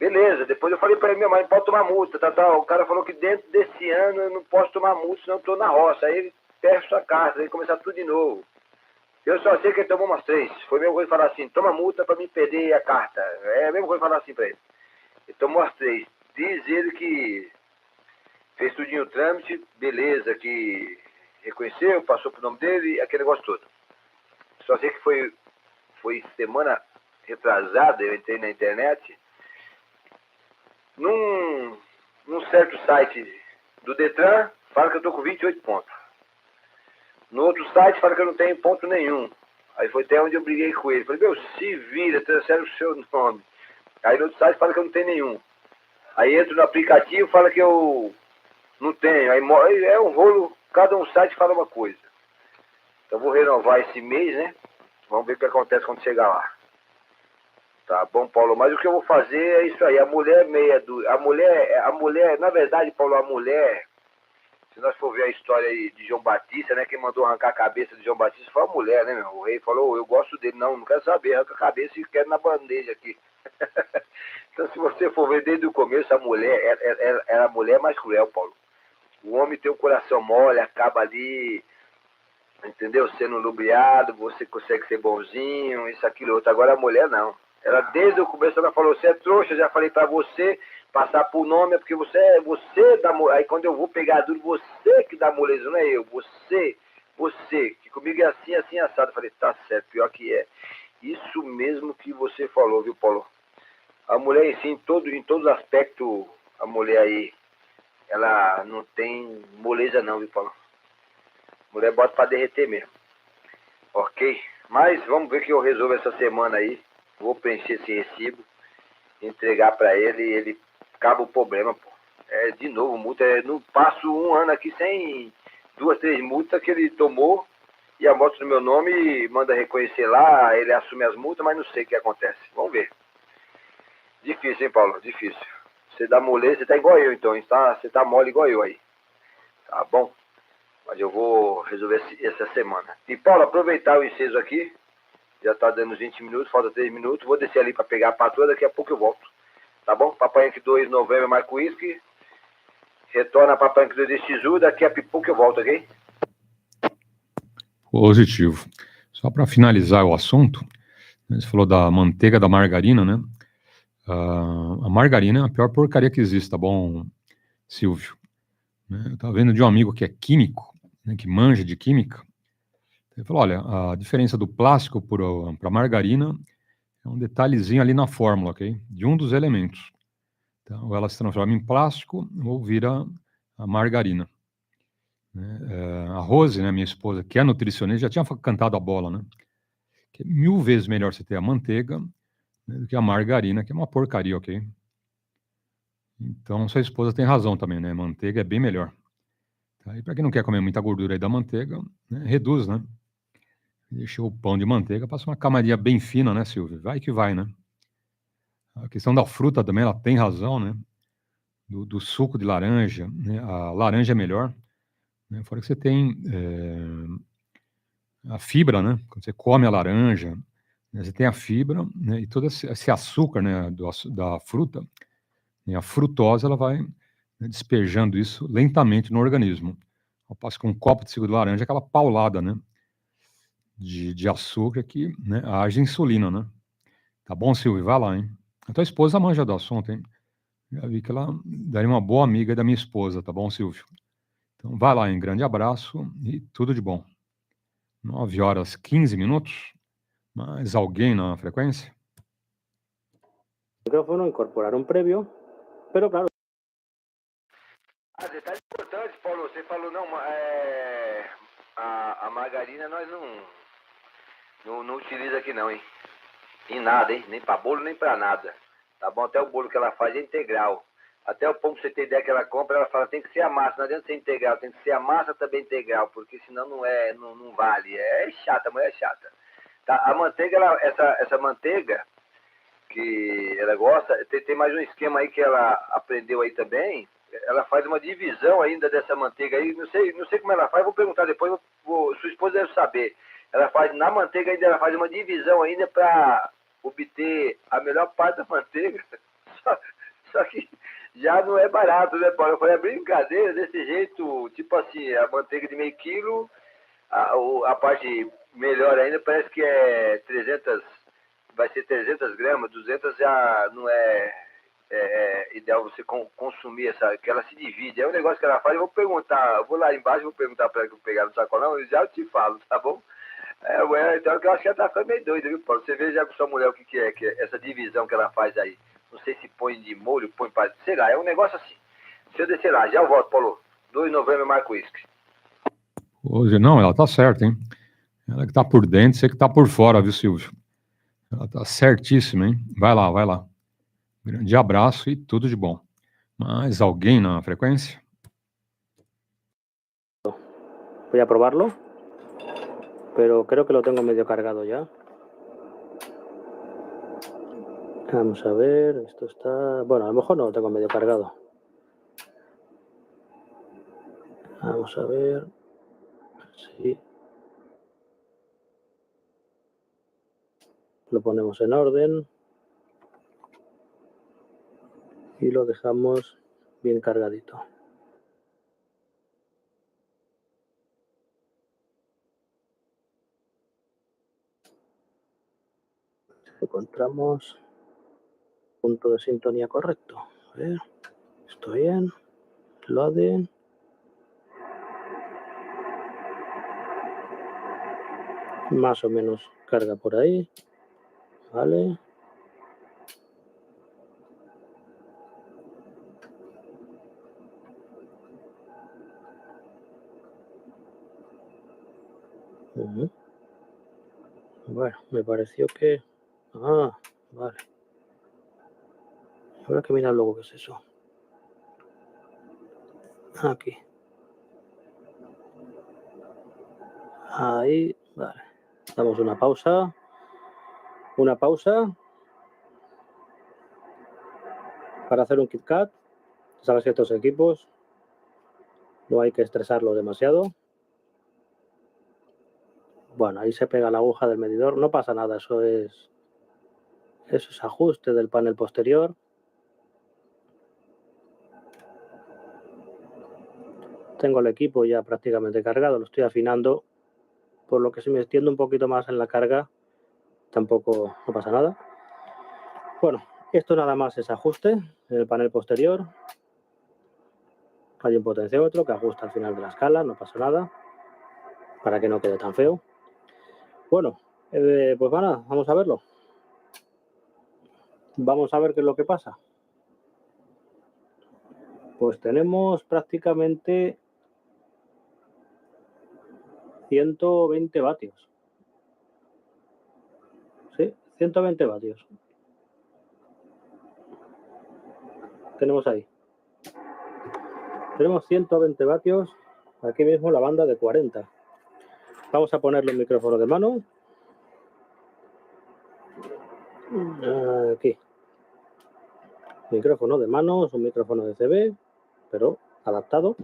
Beleza, depois eu falei para ele, minha mãe, pode tomar multa, tá. O cara falou que dentro desse ano eu não posso tomar multa, senão eu tô na roça. Aí ele perde sua carta, aí começar tudo de novo. Eu só sei que ele tomou umas 3. Foi a mesma coisa falar assim, toma multa para me perder a carta. É a mesma coisa falar assim para ele. Ele tomou as 3. Diz ele que fez tudinho o trâmite, beleza, que reconheceu, passou pro nome dele, aquele negócio todo. Só sei que foi semana retrasada, eu entrei na internet, num certo site do Detran, fala que eu tô com 28 pontos. No outro site fala que eu não tenho ponto nenhum. Aí foi até onde eu briguei com ele. Falei, meu, se vira, transfere o seu nome. Aí no outro site fala que eu não tenho nenhum. Aí entro no aplicativo, fala que eu não tenho. Aí é um rolo, cada um site fala uma coisa. Então vou renovar esse mês, né? Vamos ver o que acontece quando chegar lá. Tá bom, Paulo? Mas o que eu vou fazer é isso aí. A mulher meia do... A mulher, na verdade, Paulo, a mulher... Se nós for ver a história aí de João Batista, né? Quem mandou arrancar a cabeça de João Batista foi a mulher, né, meu? O rei falou, eu gosto dele. Não quero saber, arranca a cabeça e quero na bandeja aqui. Então, se você for ver desde o começo, a mulher era a mulher mais cruel, Paulo. O homem tem o coração mole, acaba ali, entendeu? Sendo lubriado, você consegue ser bonzinho, isso, aquilo, outro. Agora a mulher não. Ela, desde o começo, ela falou, você é trouxa, já falei pra você passar por nome, é porque você dá moleza. Aí quando eu vou pegar duro, você que dá moleza, não é eu, você, que comigo é assim, assim, assado. Eu falei, tá certo, pior que é. Isso mesmo que você falou, viu, Paulo? A mulher em si, em todos os aspectos, a mulher aí, ela não tem moleza não, viu, Paulo? A mulher bota pra derreter mesmo. Ok? Mas vamos ver que eu resolvo essa semana aí. Vou preencher esse recibo, entregar pra ele e ele acaba o problema, pô. de novo multa. Não passo um ano aqui sem 2, 3 multas que ele tomou e a moto no meu nome manda reconhecer lá, ele assume as multas, mas não sei o que acontece. Vamos ver. Difícil, hein, Paulo? Difícil. Você dá moleza, você tá igual eu, então. Você tá mole igual eu aí. Tá bom? Mas eu vou resolver essa semana. E, Paulo, aproveitar o inciso aqui. Já tá dando uns 20 minutos, falta 3 minutos. Vou descer ali para pegar a patroa, daqui a pouco eu volto. Tá bom? Papai Yankee 2, Novembro, Marco Whisky. Retorna Papai Yankee 2 XU, daqui a pouco eu volto, ok? Positivo. Só para finalizar o assunto, você falou da manteiga da margarina, né? A margarina é a pior porcaria que existe, tá bom, Silvio? Eu tava vendo de um amigo que é químico, né, que manja de química. Ele falou, olha, a diferença do plástico para margarina é um detalhezinho ali na fórmula, ok? De um dos elementos. Então, ou ela se transforma em plástico ou vira a margarina. A Rose, né, minha esposa, que é nutricionista, já tinha cantado a bola, né? Que é 1000 vezes melhor você ter a manteiga, né, do que a margarina, que é uma porcaria, ok? Então, sua esposa tem razão também, né? Manteiga é bem melhor. Tá? E para quem não quer comer muita gordura aí da manteiga, né, reduz, né? Deixa o pão de manteiga, passa uma camadinha bem fina, né, Silvio? Vai que vai, né? A questão da fruta também, ela tem razão, né? Do suco de laranja, né? A laranja é melhor, né? Fora que você tem a fibra, né? Quando você come a laranja, né, você tem a fibra, né? E todo esse açúcar, né? Da fruta, né? A frutose, ela vai, né, despejando isso lentamente no organismo. Ao passo que um copo de suco de laranja é aquela paulada, né? De açúcar que, né, age insulina, né? Tá bom, Silvio? Vai lá, hein? A tua esposa manja do assunto, hein? Já vi que ela daria uma boa amiga da minha esposa, tá bom, Silvio? Então vai lá, hein? Grande abraço e tudo de bom. 9h15. Mais alguém na frequência? Micrófono, incorporar un previo, pero claro. Detalhe importante, Paulo, você falou, não, a margarina nós não utiliza aqui não, hein? Em nada, hein? Nem para bolo, nem para nada. Tá bom? Até o bolo que ela faz é integral. Até o pão que você tem ideia que ela compra, ela fala, tem que ser a massa, não adianta ser integral, tem que ser a massa também integral, porque senão não vale. É chata, a mulher é chata. Tá? A manteiga, essa manteiga que ela gosta, tem mais um esquema aí que ela aprendeu aí também. Ela faz uma divisão ainda dessa manteiga aí, não sei como ela faz, vou perguntar depois, sua esposa deve saber. Ela faz, na manteiga ainda, ela faz uma divisão ainda para obter a melhor parte da manteiga. Só que já não é barato, né, Paulo? Eu falei, é brincadeira, desse jeito, tipo assim, a manteiga de meio quilo, a parte melhor ainda parece que é 300, vai ser 300 gramas, 200 já não é ideal você consumir que ela se divide. É um negócio que ela faz, eu vou perguntar, eu vou lá embaixo, vou perguntar para ela que eu pegar no sacolão, e já eu te falo, tá bom? Então eu acho que ela tá ficando meio doida, viu, Paulo? Você vê já com sua mulher o que é essa divisão que ela faz aí. Não sei se põe de molho, põe para... Sei lá, é um negócio assim. Se eu descer lá, já eu volto, Paulo. 2 de novembro, Marco Whisky. Hoje, não, ela tá certa, hein? Ela que tá por dentro, você que tá por fora, viu, Silvio? Ela tá certíssima, hein? Vai lá, vai lá. Grande abraço e tudo de bom. Mais alguém na frequência? Voy a probarlo, pero creo que lo tengo medio cargado ya. Vamos a ver, esto está... Bueno, a lo mejor no lo tengo medio cargado. Vamos a ver. Sí. Lo ponemos en orden. Y lo dejamos bien cargadito. Encontramos punto de sintonía correcto. A ver, esto bien. Loading. Más o menos carga por ahí. Vale. Bueno, me pareció que... Ah, vale. Habrá que mirar luego qué es eso. Aquí. Ahí, vale. Damos una pausa. Una pausa. Para hacer un KitKat. Sabes que estos equipos no hay que estresarlos demasiado. Bueno, ahí se pega la aguja del medidor. No pasa nada, eso es ajuste del panel posterior. Tengo el equipo ya prácticamente cargado, lo estoy afinando, por lo que si me extiendo un poquito más en la carga, tampoco no pasa nada. Bueno, esto nada más es ajuste en el panel posterior. Hay un potenciómetro que ajusta al final de la escala, no pasa nada, para que no quede tan feo. Bueno, pues nada, vamos a verlo. Vamos a ver qué es lo que pasa. Pues tenemos prácticamente 120 vatios. Sí, 120 vatios. Tenemos ahí. Tenemos 120 vatios. Aquí mismo la banda de 40. Vamos a ponerle un micrófono de mano. Aquí. Micrófono de mano, es un micrófono de CB, pero adaptado.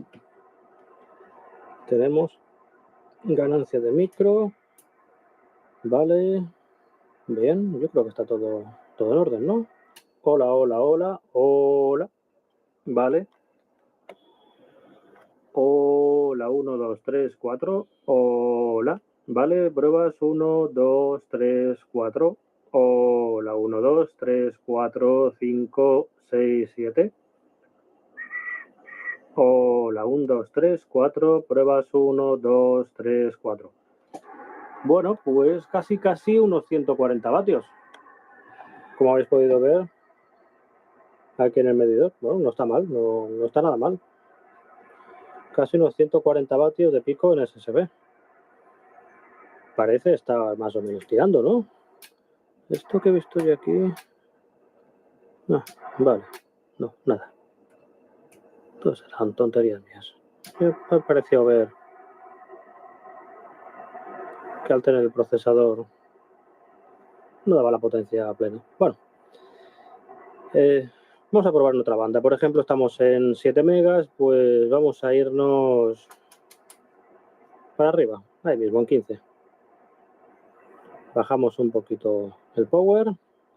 Tenemos ganancia de micro. Vale. Bien, yo creo que está todo en orden, ¿no? Hola, hola, hola, hola. Vale. Hola, 1, 2, 3, 4. Hola. Vale, pruebas 1, 2, 3, 4. Hola, 1, 2, 3, 4, 5, 6, 7. Hola, 1, 2, 3, 4. Pruebas 1, 2, 3, 4. Bueno, pues casi unos 140 vatios. Como habéis podido ver aquí en el medidor. Bueno, no está mal, no está nada mal. Casi unos 140 vatios de pico en SSB. Parece estar más o menos tirando, ¿no? Esto que he visto yo aquí... No, vale. No, nada. Todas eran tonterías mías. Me ha parecido ver que al tener el procesador no daba la potencia plena. Bueno. Vamos a probar en otra banda. Por ejemplo, estamos en 7 megas, pues vamos a irnos para arriba. Ahí mismo, en 15. Bajamos un poquito el power.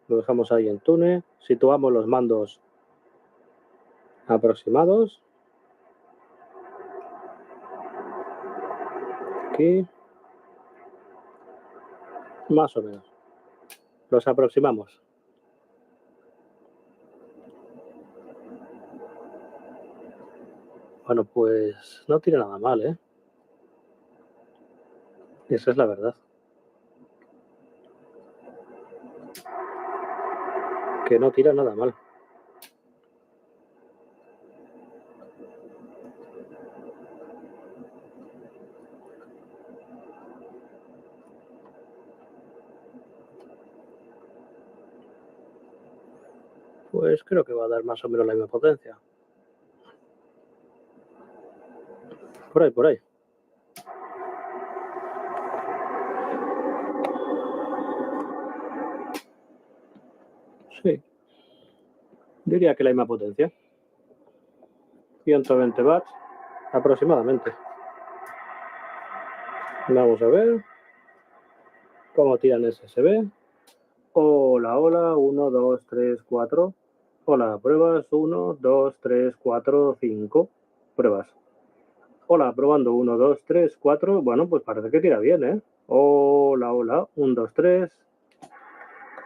Lo dejamos ahí en tune. Situamos los mandos aproximados. Aquí. Más o menos. Los aproximamos. Bueno, pues no tira nada mal, ¿eh? Esa es la verdad. Que no tira nada mal. Pues creo que va a dar más o menos la misma potencia. Por ahí, por ahí. Sí. Diría que la misma potencia. 120 watts aproximadamente. Vamos a ver cómo tiran SSB. Hola, hola, 1, 2, 3, 4. Hola, pruebas 1, 2, 3, 4, 5. Pruebas. Hola, probando 1, 2, 3, 4. Bueno, pues parece que tira bien, ¿eh? Hola, hola, 1, 2, 3.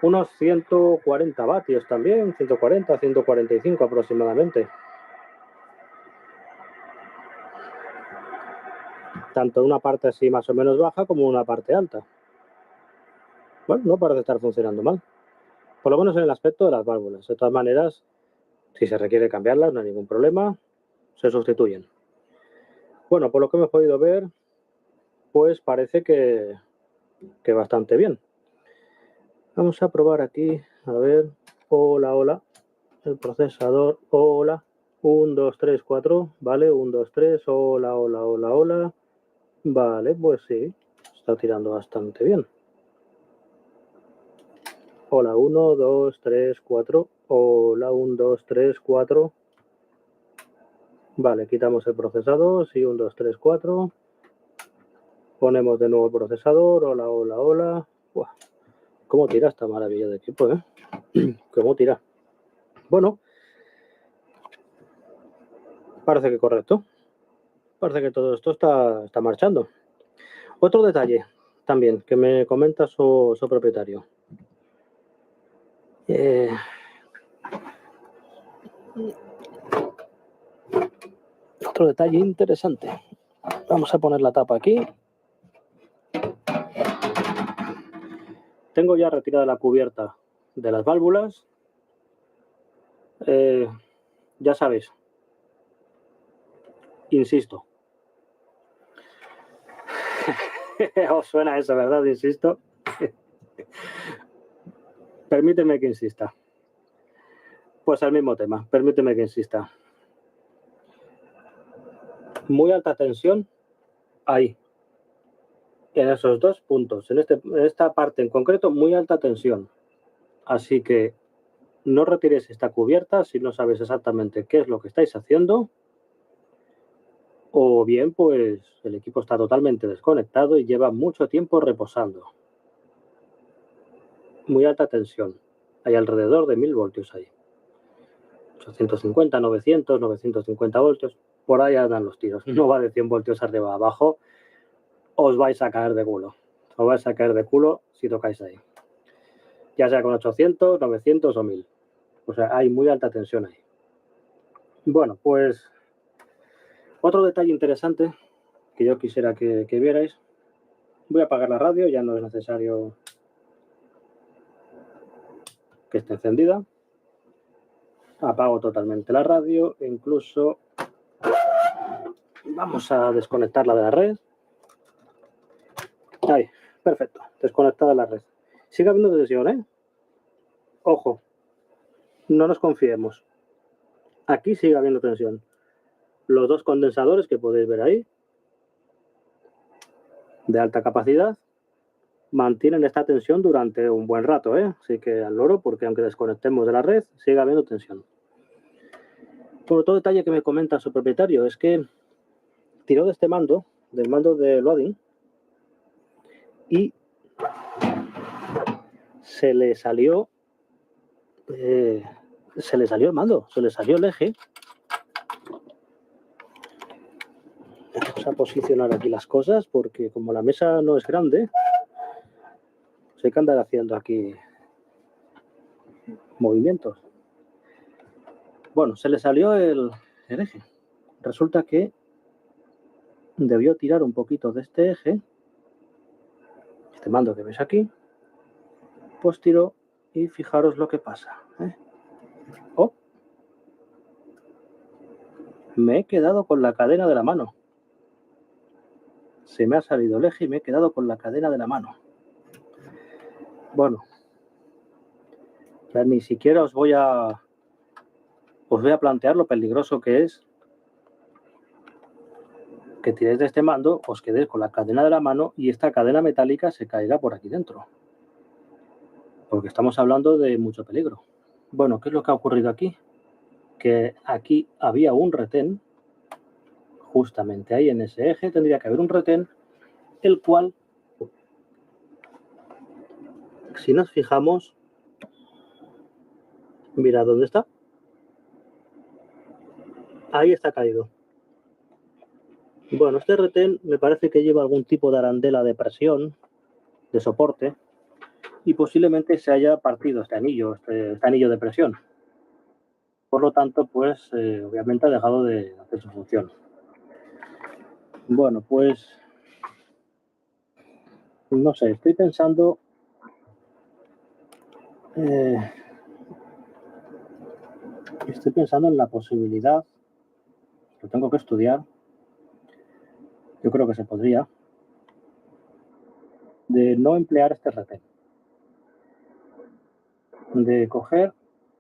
Unos 140 vatios también, 140, 145 aproximadamente. Tanto en una parte así más o menos baja como en una parte alta. Bueno, no parece estar funcionando mal. Por lo menos en el aspecto de las válvulas. De todas maneras, si se requiere cambiarlas, no hay ningún problema. Se sustituyen. Bueno, por lo que hemos podido ver, pues parece que bastante bien. Vamos a probar aquí, a ver. Hola, hola. El procesador, hola. 1, 2, 3, 4, ¿vale? 1, 2, 3, hola, hola, hola, hola. Vale, pues sí, está tirando bastante bien. Hola, 1, 2, 3, 4. Hola, 1, 2, 3, 4. Vale, quitamos el procesador, sí, 1, 2, 3, 4. Ponemos de nuevo el procesador, hola, hola, hola. Uah, ¿cómo tira esta maravilla de equipo, ¿Cómo tira? Bueno, parece que correcto. Parece que todo esto está marchando. Otro detalle también que me comenta su propietario. Otro detalle interesante. Vamos a poner la tapa aquí. Tengo ya retirada la cubierta de las válvulas. Ya sabéis. Insisto. Os suena eso, ¿verdad? Insisto. Permíteme que insista. Pues el mismo tema. Permíteme que insista. Muy alta tensión ahí. En esos dos puntos. En esta parte en concreto, muy alta tensión. Así que no retiréis esta cubierta si no sabéis exactamente qué es lo que estáis haciendo. O bien, pues el equipo está totalmente desconectado y lleva mucho tiempo reposando. Muy alta tensión. Hay alrededor de 1000 voltios ahí. 850, 900, 950 voltios. Por ahí andan los tiros. No va de 100 voltios arriba abajo. Os vais a caer de culo. Os vais a caer de culo si tocáis ahí. Ya sea con 800, 900 o 1000. O sea, hay muy alta tensión ahí. Bueno, pues otro detalle interesante que yo quisiera que vierais. Voy a apagar la radio, ya no es necesario que esté encendida. Apago totalmente la radio, incluso vamos a desconectarla de la red. Ahí, perfecto, desconectada la red. Sigue habiendo tensión, ¿eh? Ojo, no nos confiemos. Aquí sigue habiendo tensión. Los dos condensadores que podéis ver ahí, de alta capacidad, mantienen esta tensión durante un buen rato, ¿eh? Así que al loro, porque aunque desconectemos de la red, sigue habiendo tensión. Por otro detalle que me comenta su propietario es que tiró de este mando, del mando de loading, y se le salió el mando, se le salió el eje. Vamos a posicionar aquí las cosas porque como la mesa no es grande, pues hay que andar haciendo aquí movimientos. Bueno, se le salió el eje. Resulta que debió tirar un poquito de este eje, este mando que ves aquí, pues tiró y fijaros lo que pasa. Oh, me he quedado con la cadena de la mano. Se me ha salido el eje y me he quedado con la cadena de la mano. Bueno, ya ni siquiera os voy a plantear lo peligroso que es que tiréis de este mando, os quedéis con la cadena de la mano y esta cadena metálica se caiga por aquí dentro. Porque estamos hablando de mucho peligro. Bueno, ¿qué es lo que ha ocurrido aquí? Que aquí había un retén, justamente ahí en ese eje tendría que haber un retén, el cual, si nos fijamos, mira dónde está. Ahí está caído. Bueno, este retén me parece que lleva algún tipo de arandela de presión, de soporte, y posiblemente se haya partido este anillo de presión. Por lo tanto, pues obviamente ha dejado de hacer su función. Bueno, pues no sé, estoy pensando en la posibilidad, lo tengo que estudiar, yo creo que se podría, de no emplear este retén. De coger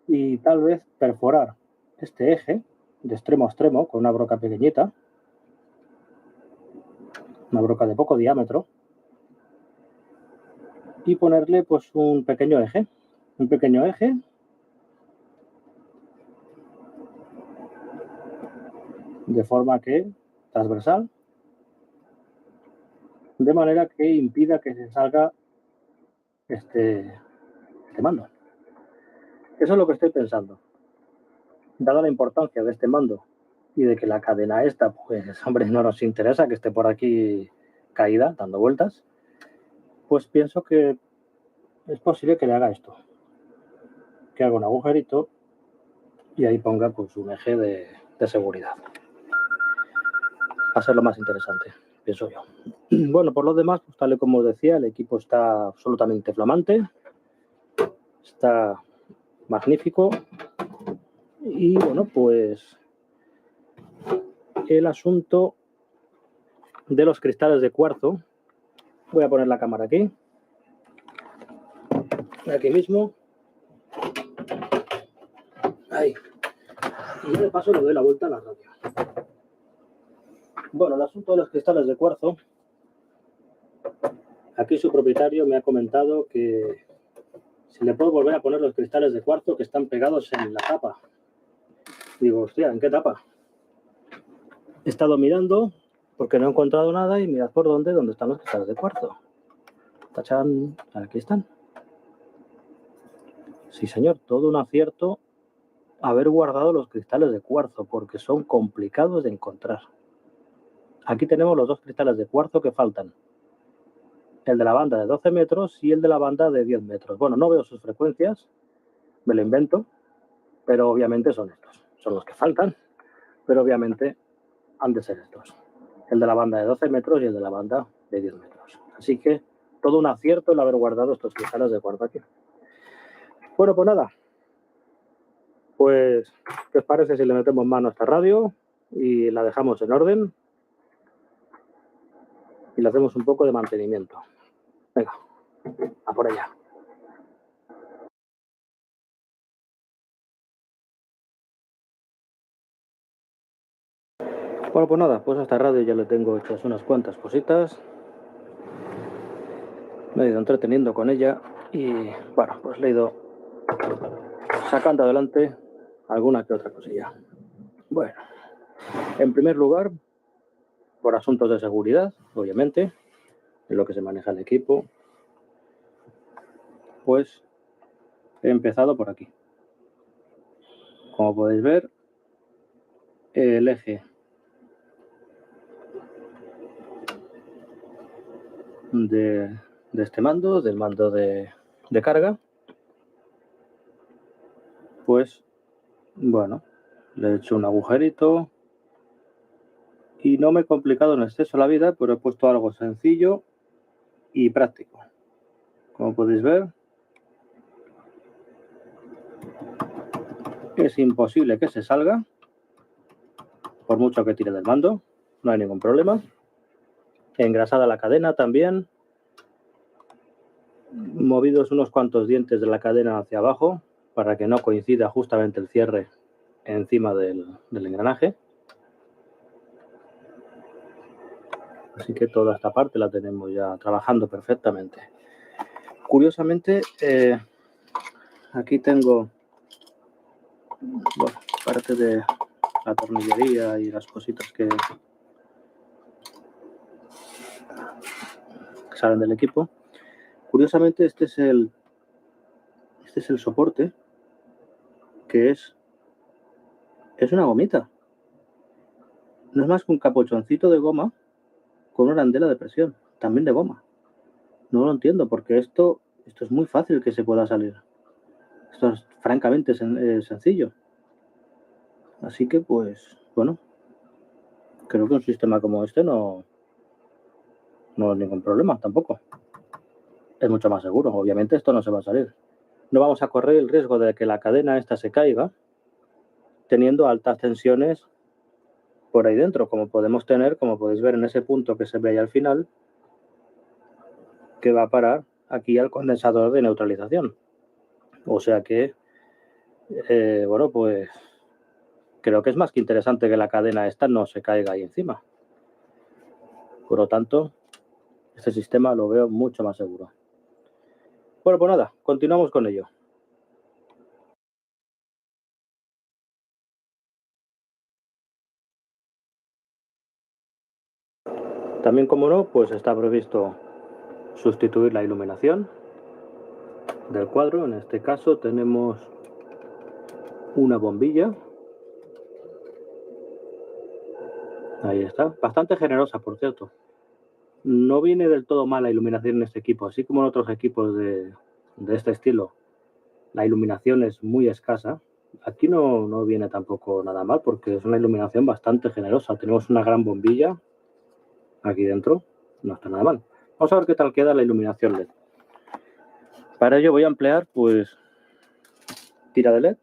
y tal vez perforar este eje, de extremo a extremo con una broca pequeñita, una broca de poco diámetro, y ponerle pues un pequeño eje de forma que transversal, de manera que impida que se salga este mando. Eso es lo que estoy pensando. Dada la importancia de este mando y de que la cadena esta, pues hombre, no nos interesa que esté por aquí caída, dando vueltas, pues pienso que es posible que le haga esto, que haga un agujerito y ahí ponga pues un eje de seguridad. Va a ser lo más interesante, pienso yo. Bueno, por lo demás, pues tal y como os decía, el equipo está absolutamente flamante, está magnífico y bueno, pues el asunto de los cristales de cuarzo, voy a poner la cámara aquí mismo, ahí, y ya de paso le doy la vuelta a la radio. Bueno, el asunto de los cristales de cuarzo, aquí su propietario me ha comentado que si le puedo volver a poner los cristales de cuarzo que están pegados en la tapa. Digo, hostia, ¿en qué tapa? He estado mirando porque no he encontrado nada y mirad por dónde están los cristales de cuarzo. Tachán, aquí están. Sí, señor, todo un acierto haber guardado los cristales de cuarzo porque son complicados de encontrar. Aquí tenemos los dos cristales de cuarzo que faltan. El de la banda de 12 metros y el de la banda de 10 metros. Bueno, no veo sus frecuencias, me lo invento, pero obviamente son estos. Son los que faltan, pero obviamente han de ser estos. El de la banda de 12 metros y el de la banda de 10 metros. Así que todo un acierto el haber guardado estos cristales de cuarzo aquí. Bueno, pues nada. Pues, ¿qué os parece si le metemos mano a esta radio y la dejamos en orden? Y le hacemos un poco de mantenimiento. Venga, a por allá. Bueno, pues nada, pues a esta radio ya le tengo hechas unas cuantas cositas. Me he ido entreteniendo con ella y, bueno, pues le he ido sacando adelante alguna que otra cosilla. Bueno, en primer lugar, por asuntos de seguridad, obviamente, en lo que se maneja el equipo, pues he empezado por aquí. Como podéis ver, el eje de este mando, del mando de carga, pues bueno, le he hecho un agujerito y no me he complicado en exceso la vida, pero he puesto algo sencillo y práctico. Como podéis ver, es imposible que se salga, por mucho que tire del mando, no hay ningún problema. Engrasada la cadena también, movidos unos cuantos dientes de la cadena hacia abajo para que no coincida justamente el cierre encima del engranaje. Así que toda esta parte la tenemos ya trabajando perfectamente. Curiosamente, aquí tengo, bueno, parte de la tornillería y las cositas que salen del equipo. Curiosamente, este es el soporte, que es una gomita. No es más que un capuchoncito de goma con una arandela de presión, también de goma. No lo entiendo, porque esto es muy fácil que se pueda salir. Esto es francamente sencillo. Así que, pues, bueno, creo que un sistema como este no es ningún problema tampoco. Es mucho más seguro. Obviamente esto no se va a salir. No vamos a correr el riesgo de que la cadena esta se caiga teniendo altas tensiones por ahí dentro, como podemos tener, como podéis ver en ese punto que se ve ahí al final, que va a parar aquí al condensador de neutralización. O sea que, bueno, pues creo que es más que interesante que la cadena esta no se caiga ahí encima. Por lo tanto, este sistema lo veo mucho más seguro. Bueno, pues nada, continuamos con ello. También, como no, pues está previsto sustituir la iluminación del cuadro. En este caso tenemos una bombilla. Ahí está, bastante generosa, por cierto. No viene del todo mal la iluminación en este equipo, así como en otros equipos de este estilo. La iluminación es muy escasa. Aquí no viene tampoco nada mal porque es una iluminación bastante generosa. Tenemos una gran bombilla aquí dentro, no está nada mal. Vamos a ver qué tal queda la iluminación LED. Para ello voy a emplear pues tira de LED.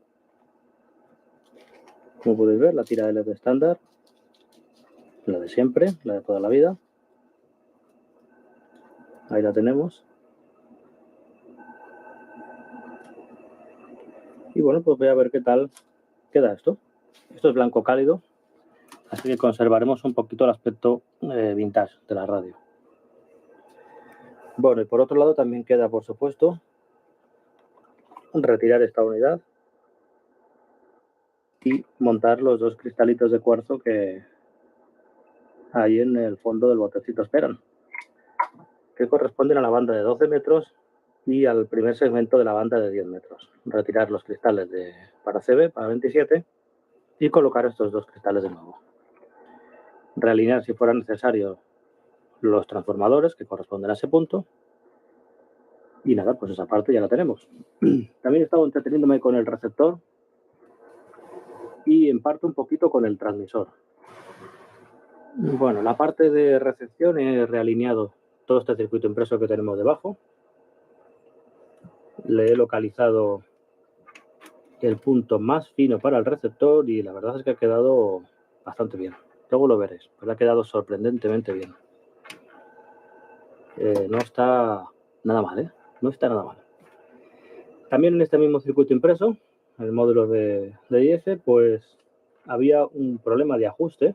Como podéis ver, la tira de LED estándar, la de siempre, la de toda la vida. Ahí la tenemos. Y bueno, pues voy a ver qué tal queda esto. Esto es blanco cálido, así que conservaremos un poquito el aspecto vintage de la radio. Bueno, y por otro lado también queda, por supuesto, retirar esta unidad y montar los dos cristalitos de cuarzo que hay en el fondo del botecito esperan, que corresponden a la banda de 12 metros y al primer segmento de la banda de 10 metros. Retirar los cristales para CB, para 27, y colocar estos dos cristales de nuevo. Realinear, si fuera necesario, los transformadores que corresponden a ese punto. Y nada, pues esa parte ya la tenemos. También he estado entreteniéndome con el receptor y en parte un poquito con el transmisor. Bueno, la parte de recepción he realineado todo este circuito impreso que tenemos debajo. Le he localizado el punto más fino para el receptor y la verdad es que ha quedado bastante bien. Luego lo veréis, pero ha quedado sorprendentemente bien. No está nada mal, ¿eh? No está nada mal. También en este mismo circuito impreso, en el módulo de IF, pues había un problema de ajuste.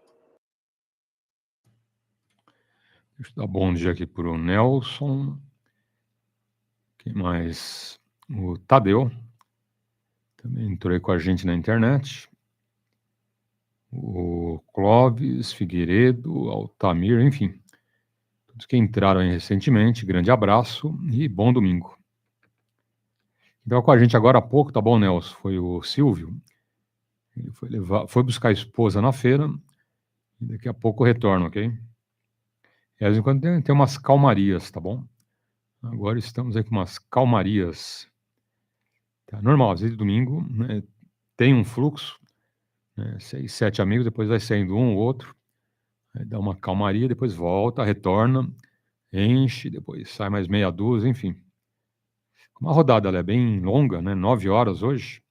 Deixa eu dar bom dia aqui para o Nelson. Quem mais? O Tadeu. Também entrou aí com a gente na internet. O Clóvis, Figueiredo, Altamir, enfim. Todos que entraram aí recentemente, grande abraço e bom domingo. Então com a gente agora há pouco, tá bom, Nelson? Foi o Silvio. Ele foi buscar a esposa na feira e daqui a pouco retorna, ok? E às vezes quando tem umas calmarias, tá bom? Agora estamos aí com umas calmarias. Tá normal, às vezes domingo, né, tem um fluxo, né, 6, 7 amigos, depois vai saindo um ou outro, aí dá uma calmaria, depois volta, retorna, enche, depois sai mais meia dúzia, enfim. Como a rodada ela é bem longa, né, 9 horas hoje,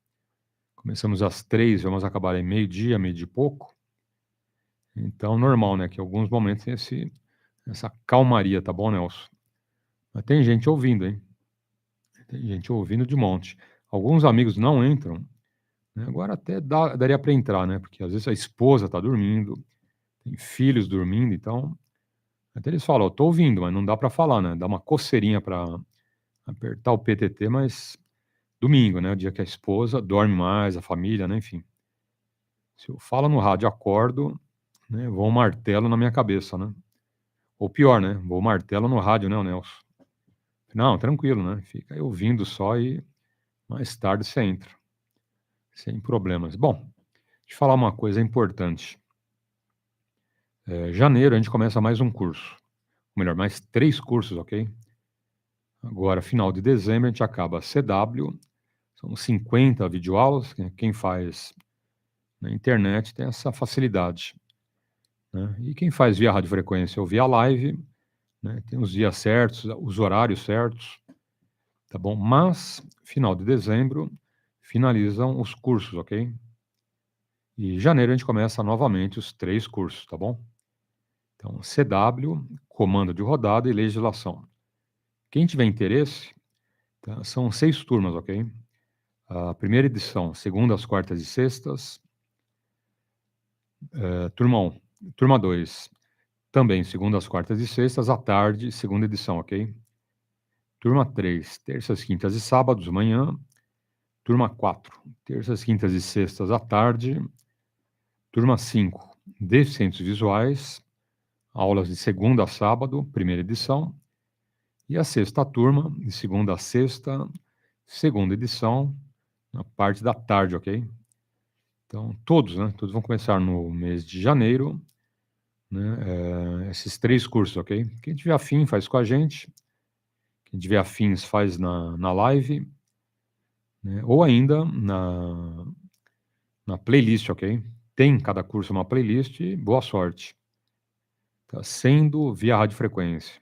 começamos às 3, vamos acabar em meio-dia e pouco, então normal, né, que em alguns momentos tem essa calmaria, tá bom, Nelson? Mas tem gente ouvindo, hein? Tem gente ouvindo de monte. Alguns amigos não entram, né? Agora até daria para entrar, né? Porque às vezes a esposa está dormindo, tem filhos dormindo, então até eles falam, eu tô ouvindo, mas não dá para falar, né? Dá uma coceirinha para apertar o PTT, mas domingo, né? O dia que a esposa dorme mais, a família, né? Enfim. Se eu falo no rádio, acordo, né? Vou um martelo na minha cabeça, né? Ou pior, né? Vou martelo no rádio, né, o Nelson? Não, tranquilo, né? Fica aí ouvindo só e mais tarde você entra. Sem problemas. Bom, deixa eu te falar uma coisa importante. Janeiro a gente começa mais um curso. Ou melhor, mais 3 cursos, ok? Agora, final de dezembro, a gente acaba a CW. São 50 videoaulas. Quem faz na internet tem essa facilidade, né? E quem faz via radiofrequência ou via live, né, tem os dias certos, os horários certos, tá bom? Mas, final de dezembro, finalizam os cursos, ok? E em janeiro a gente começa novamente os 3 cursos, tá bom? Então, CW, comando de rodada e legislação. Quem tiver interesse, tá, são 6 turmas, ok? A primeira edição, segundas, quartas e sextas. Turma 1. Turma 2, também segundas, quartas e sextas, à tarde, segunda edição, ok? Turma 3, terças, quintas e sábados, manhã. Turma 4, terças, quintas e sextas, à tarde. Turma 5, deficientes visuais, aulas de segunda a sábado, primeira edição. E a sexta turma, de segunda a sexta, segunda edição, na parte da tarde, ok? Então, todos, né? Todos vão começar no mês de janeiro, né? Esses 3 cursos, ok? Quem tiver afim, faz com a gente. Quem tiver afins, faz na live, né? Ou ainda na playlist, ok? Tem cada curso uma playlist, boa sorte. Tá? Sendo via radiofrequência,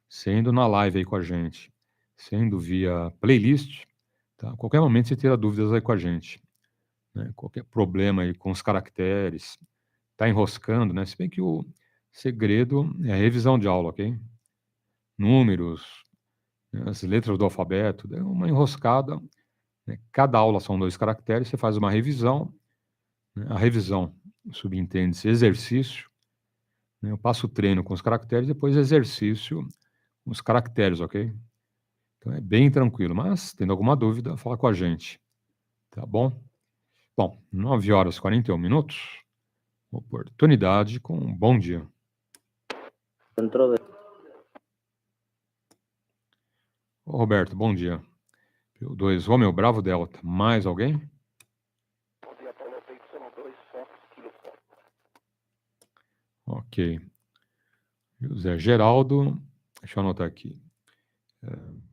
sendo na live aí com a gente, sendo via playlist, tá? A qualquer momento você tira dúvidas aí com a gente, né? Qualquer problema aí com os caracteres, tá enroscando, né? Se bem que o segredo é a revisão de aula, ok? Números, né? As letras do alfabeto, é uma enroscada, né? Cada aula são 2 caracteres, você faz uma revisão, né? A revisão subentende-se exercício, né? Eu passo o treino com os caracteres, depois exercício com os caracteres, ok? Então é bem tranquilo, mas tendo alguma dúvida, fala com a gente, tá bom? Bom, 9h41, oportunidade com um bom dia. Ô, Roberto, bom dia. PY2EXU, Romeu Bravo Delta, mais alguém? Bom dia, Paulo, PY2, Fox, Kilo Fox. Ok. José Geraldo, deixa eu anotar aqui.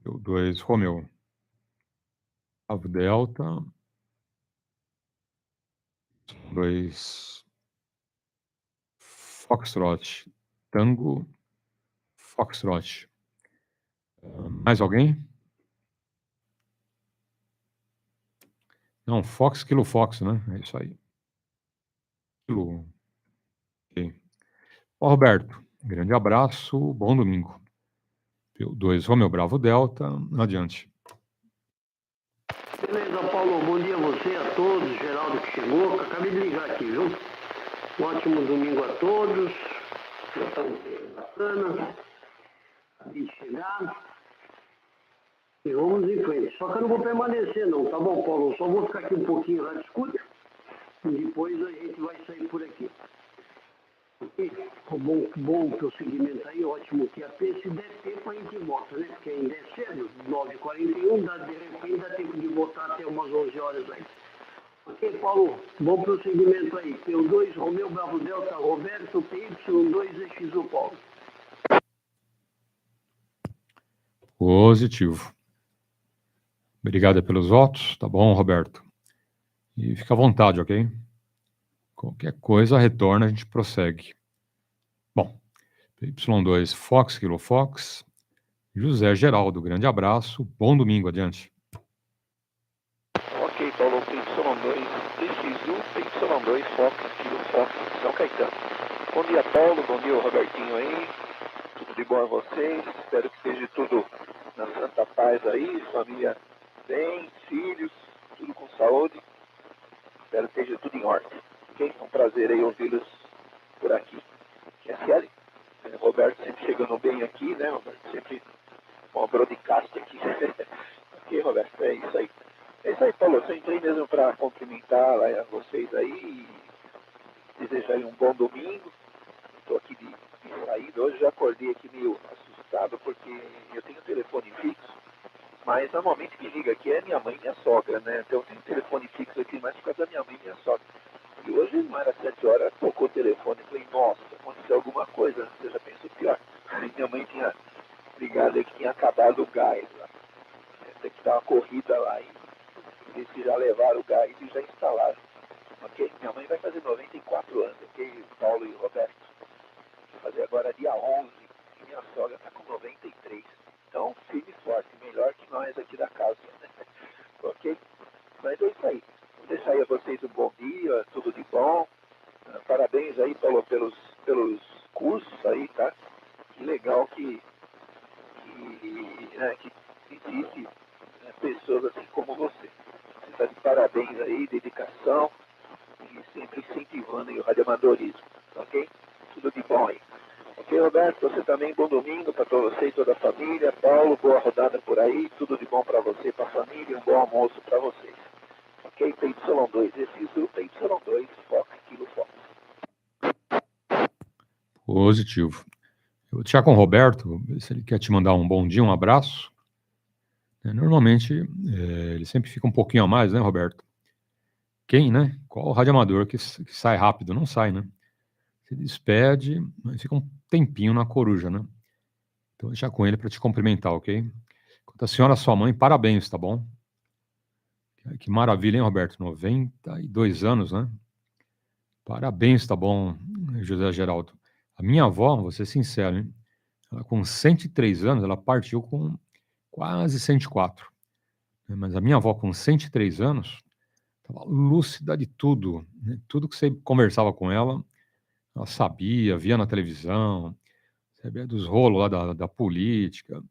PY2 Romeu Bravo Delta, 2 Foxtrot, Tango, Foxtrot. Mais alguém? Não, Fox, Kilo Fox, né? É isso aí. Kilo. Ok. Ó, Roberto, grande abraço, bom domingo. PY2 Romeu Bravo Delta, adiante. Beleza, Paulo, bom dia a você, a todos, Geraldo que chegou, acabei de ligar aqui, viu? Um ótimo domingo a todos, já está bacana, acabei de chegar, e vamos em frente. Só que eu não vou permanecer não, tá bom, Paulo? Só vou ficar aqui um pouquinho lá de escuta, e depois a gente vai sair por aqui. Ok? Bom prosseguimento aí, ótimo QAP, se der tempo a gente volta, né? Porque ainda é cedo, 9h41, de repente dá tempo de voltar até umas 11 horas aí. Ok, Paulo, bom prosseguimento aí. PY2, Romeu Bravo Delta, Roberto, PY2EXU, Paulo. Positivo. Obrigado pelos votos, tá bom, Roberto? E fica à vontade, ok? Qualquer coisa, retorna, a gente prossegue. Bom, PY2 Fox, Kilo Fox, José Geraldo, grande abraço, bom domingo, adiante. Ok, Paulo, PY2EXU, PY2 Fox, Kilo Fox, São Caetano. Bom dia, Paulo, bom dia, Robertinho aí, tudo de bom a vocês, espero que esteja tudo na santa paz aí, família bem, filhos, tudo com saúde, espero que esteja tudo em ordem. Ok? É um prazer aí ouvi-los por aqui. QSL, Roberto sempre chegando bem aqui, né, Roberto, sempre uma broadcast aqui. Ok, Roberto, é isso aí. É isso aí, Paulo, eu só entrei mesmo para cumprimentar a vocês aí e desejar aí um bom domingo. Estou aqui de saída, hoje já acordei aqui meio assustado porque eu tenho telefone fixo, mas normalmente quem liga aqui é minha mãe e minha sogra, né? Então eu tenho telefone fixo aqui mais por causa da minha mãe e minha sogra. E hoje não era 7 horas, tocou o telefone e falei, nossa, aconteceu alguma coisa, você já pensou pior. Aí minha mãe tinha ligado aí que tinha acabado o gás lá. Tem que dar uma corrida lá e ver se já levaram o gás e já instalaram. Ok? Minha mãe vai fazer 94 anos, ok? Paulo e Roberto. Vai fazer agora dia 11 e minha sogra está com 93. Então, firme e forte, melhor que nós aqui da casa. Ok? Mas é isso aí. Vou deixar aí a vocês um bom dia, tudo de bom. Parabéns aí, Paulo, pelos cursos aí, tá? Que legal que existe pessoas assim como você. Você está de parabéns aí, dedicação e sempre incentivando aí radioamadorismo, ok? Tudo de bom aí. Ok, Roberto, você também, bom domingo para você e toda a família. Paulo, boa rodada por aí, tudo de bom para você e para a família, um bom almoço para vocês. Ok, PY2EXU, PY2, Fox, Kilo Fox. Positivo. Eu vou deixar com o Roberto, se ele quer te mandar um bom dia, um abraço. Normalmente, ele sempre fica um pouquinho a mais, né, Roberto? Quem, né? Qual radioamador que sai rápido? Não sai, né? Se despede, mas fica um tempinho na coruja, né? Então, vou deixar com ele para te cumprimentar, ok? Quanto a senhora, sua mãe, parabéns, tá bom? Que maravilha, hein, Roberto? 92 anos, né? Parabéns, tá bom, José Geraldo. A minha avó, vou ser sincero, hein? Ela, com 103 anos, ela partiu com quase 104. Mas a minha avó, com 103 anos, estava lúcida de tudo, né? Tudo que você conversava com ela sabia, via na televisão, sabia dos rolos lá da política,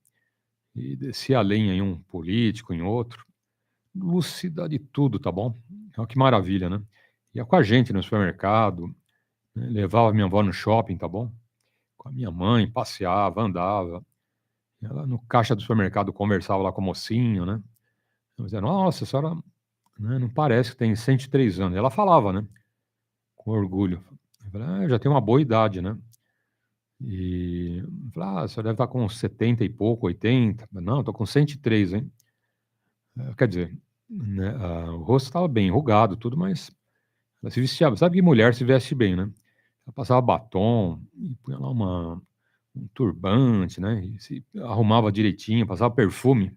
e descia a lenha em um político, em outro. Lúcida de tudo, tá bom? Olha que maravilha, né? Ia com a gente no supermercado, né? Levava minha avó no shopping, tá bom? Com a minha mãe, passeava, andava. Ela no caixa do supermercado conversava lá com o mocinho, né? Eu dizia, nossa, a senhora, né, não parece que tem 103 anos. Ela falava, né? Com orgulho. Eu falei, já tem uma boa idade, né? E eu falei, a senhora deve estar com 70 e pouco, 80. Não, eu tô com 103, hein? Quer dizer, né, o rosto estava bem enrugado, tudo, mas ela se vestia, sabe que mulher se veste bem, né? Ela passava batom, e punha lá um turbante, né? E se arrumava direitinho, passava perfume.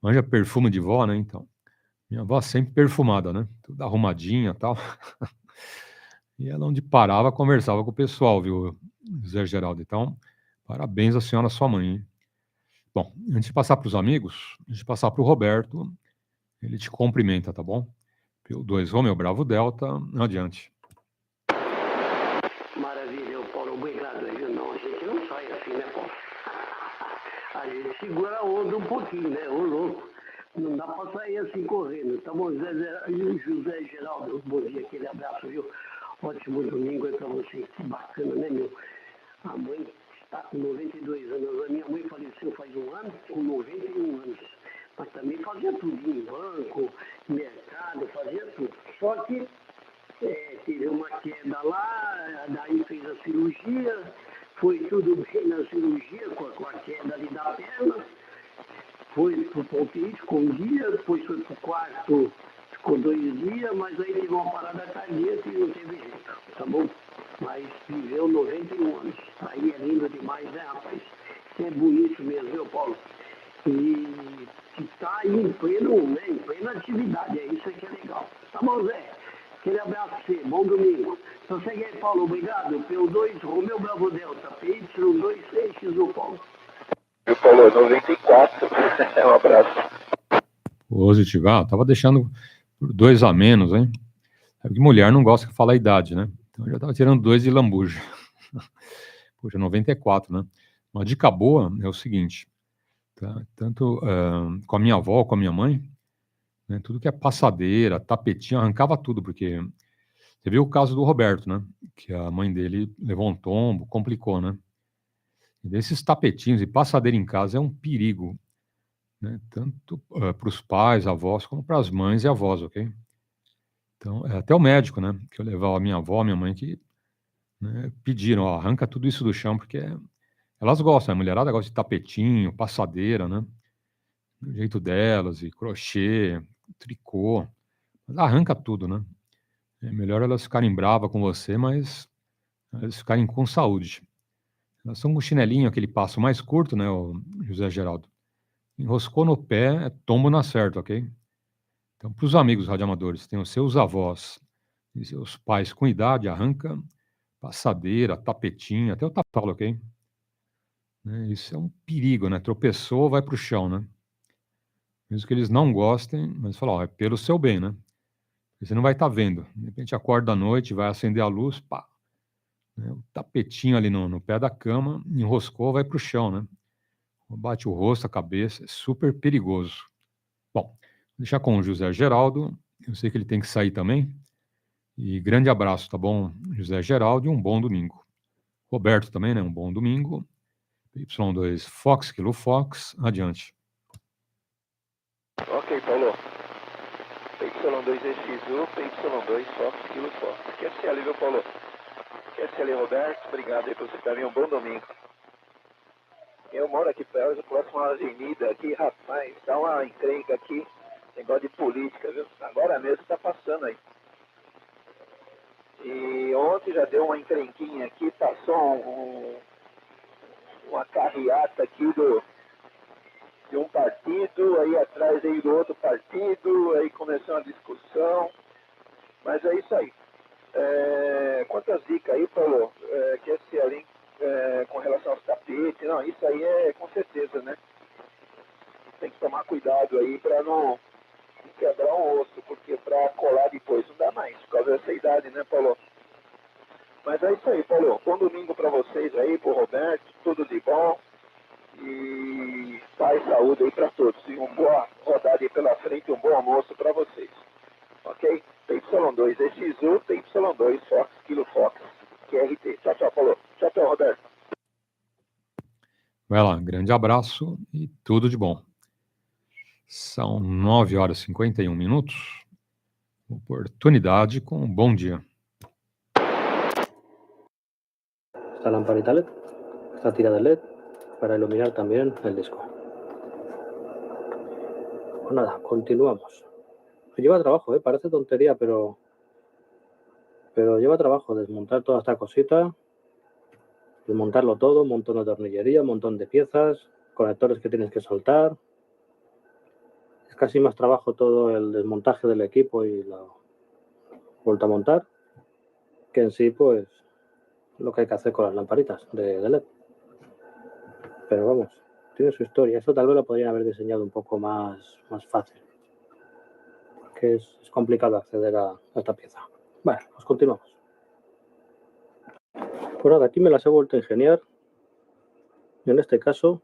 Manja perfume de vó, né? Então, minha avó sempre perfumada, né? Tudo arrumadinha e tal. E ela, onde parava, conversava com o pessoal, viu, Zé Geraldo? Então, parabéns à senhora, sua mãe, hein? Bom, antes de passar para os amigos, antes de passar para o Roberto, ele te cumprimenta, tá bom? PY2 Romeo Bravo Delta, adiante. Maravilha, Paulo, obrigado. Não, a gente não sai assim, né, Paulo? A gente segura a onda um pouquinho, né? Ô, louco. Não dá pra sair assim correndo. Tá bom, José Geraldo, bom dia, aquele abraço, viu? Ótimo domingo aí pra vocês. Que bacana, né, meu? A mãe está com 92 anos. A minha mãe faleceu faz um ano, com 91 anos. Mas também fazia tudo, em banco, mercado, fazia tudo. Só que teve uma queda lá, daí fez a cirurgia, foi tudo bem na cirurgia, com a queda ali da perna, foi pro ponteiro, ficou um dia, depois foi pro quarto, ficou 2 dias, mas aí teve uma parada cardíaca e não teve jeito, tá bom? Mas viveu 91 anos, aí é lindo demais, né, rapaz? Isso é bonito mesmo, viu, Paulo? E está aí em plena atividade, é isso que é legal. Tá bom, Zé? Aquele abraço pra você, bom domingo. Então segue aí, Paulo, obrigado. PY2 Romeo Bravo Delta, PY2EXU, Paulo. Eu Paulo, 94. Um abraço. Positivo. Tava deixando por 2 a menos, hein? É porque mulher não gosta que fala a idade, né? Então eu já tava tirando 2 de lambuja. Poxa, 94, né? Uma dica boa é o seguinte, tá? Tanto com a minha avó, com a minha mãe, né? Tudo que é passadeira, tapetinho, arrancava tudo, porque você viu o caso do Roberto, né? Que a mãe dele levou um tombo, complicou, né? E desses tapetinhos e passadeira em casa é um perigo, né? Tanto para os pais, avós, como para as mães e avós, ok? Então, até o médico, né? Que eu levava a minha avó, minha mãe, que, né, pediram, arranca tudo isso do chão, porque elas gostam, a mulherada gosta de tapetinho, passadeira, né? Do jeito delas, e crochê, tricô. Mas arranca tudo, né? É melhor elas ficarem bravas com você, mas elas ficarem com saúde. Elas são com chinelinho, aquele passo mais curto, né, o José Geraldo? Enroscou no pé, é tombo na certa, ok? Então, para os amigos radioamadores, tem os seus avós e seus pais com idade, arranca passadeira, tapetinho, até o tapete, ok? Né, isso é um perigo, né? Tropeçou, vai para o chão, né? Mesmo que eles não gostem, mas falam, é pelo seu bem, né? Você não vai estar vendo. De repente acorda à noite, vai acender a luz, pá. Né? O tapetinho ali no pé da cama, enroscou, vai para o chão, né? Bate o rosto, a cabeça, é super perigoso. Bom, vou deixar com o José Geraldo, eu sei que ele tem que sair também, E grande abraço, tá bom, José Geraldo, e um bom domingo. Roberto também, né? Um bom domingo. PY2 Fox, Kilo Fox, adiante. Ok, Paulo. PY2EXU, PY2 Fox, Kilo Fox. QSL, viu, Paulo? QSL, Roberto, obrigado aí por você também, um bom domingo. Eu moro aqui perto, próximo à avenida aqui, rapaz, dá uma encrenca aqui, negócio de política, viu? Agora mesmo tá passando aí. E ontem já deu uma encrenquinha aqui, passou uma carreata aqui de um partido, aí atrás aí do outro partido, aí começou uma discussão, mas é isso aí. Quantas dicas aí, Paulo, que esse ali, com relação aos tapetes, não, isso aí é com certeza, né? Tem que tomar cuidado aí para não quebrar um osso, porque para colar depois não dá mais, por causa dessa idade, né, Paulo? Mas é isso aí, Paulo. Bom domingo para vocês aí, pro Roberto, tudo de bom. E paz e saúde aí para todos. E uma boa rodada aí pela frente, um bom almoço para vocês. Ok? PY2EXU, PY2 Fox, Kilo Fox, QRT. Tchau, tchau, Paulo. Tchau, tchau, Roberto. Vai lá, grande abraço e tudo de bom. São 9h51. Oportunidade com um bom dia. Esta lamparita LED, esta tira de LED, para iluminar también el disco. Pues nada, continuamos. Lleva trabajo, parece tontería, pero lleva trabajo desmontar toda esta cosita, desmontarlo todo, un montón de tornillería, un montón de piezas, conectores que tienes que soltar. Es casi más trabajo todo el desmontaje del equipo y la vuelta a montar que en sí, pues, lo que hay que hacer con las lamparitas de LED. Pero vamos, tiene su historia. Eso tal vez lo podrían haber diseñado un poco más fácil. Porque es complicado acceder a esta pieza. Vale, pues continuamos. Pues nada, aquí me las he vuelto a ingeniar. En este caso,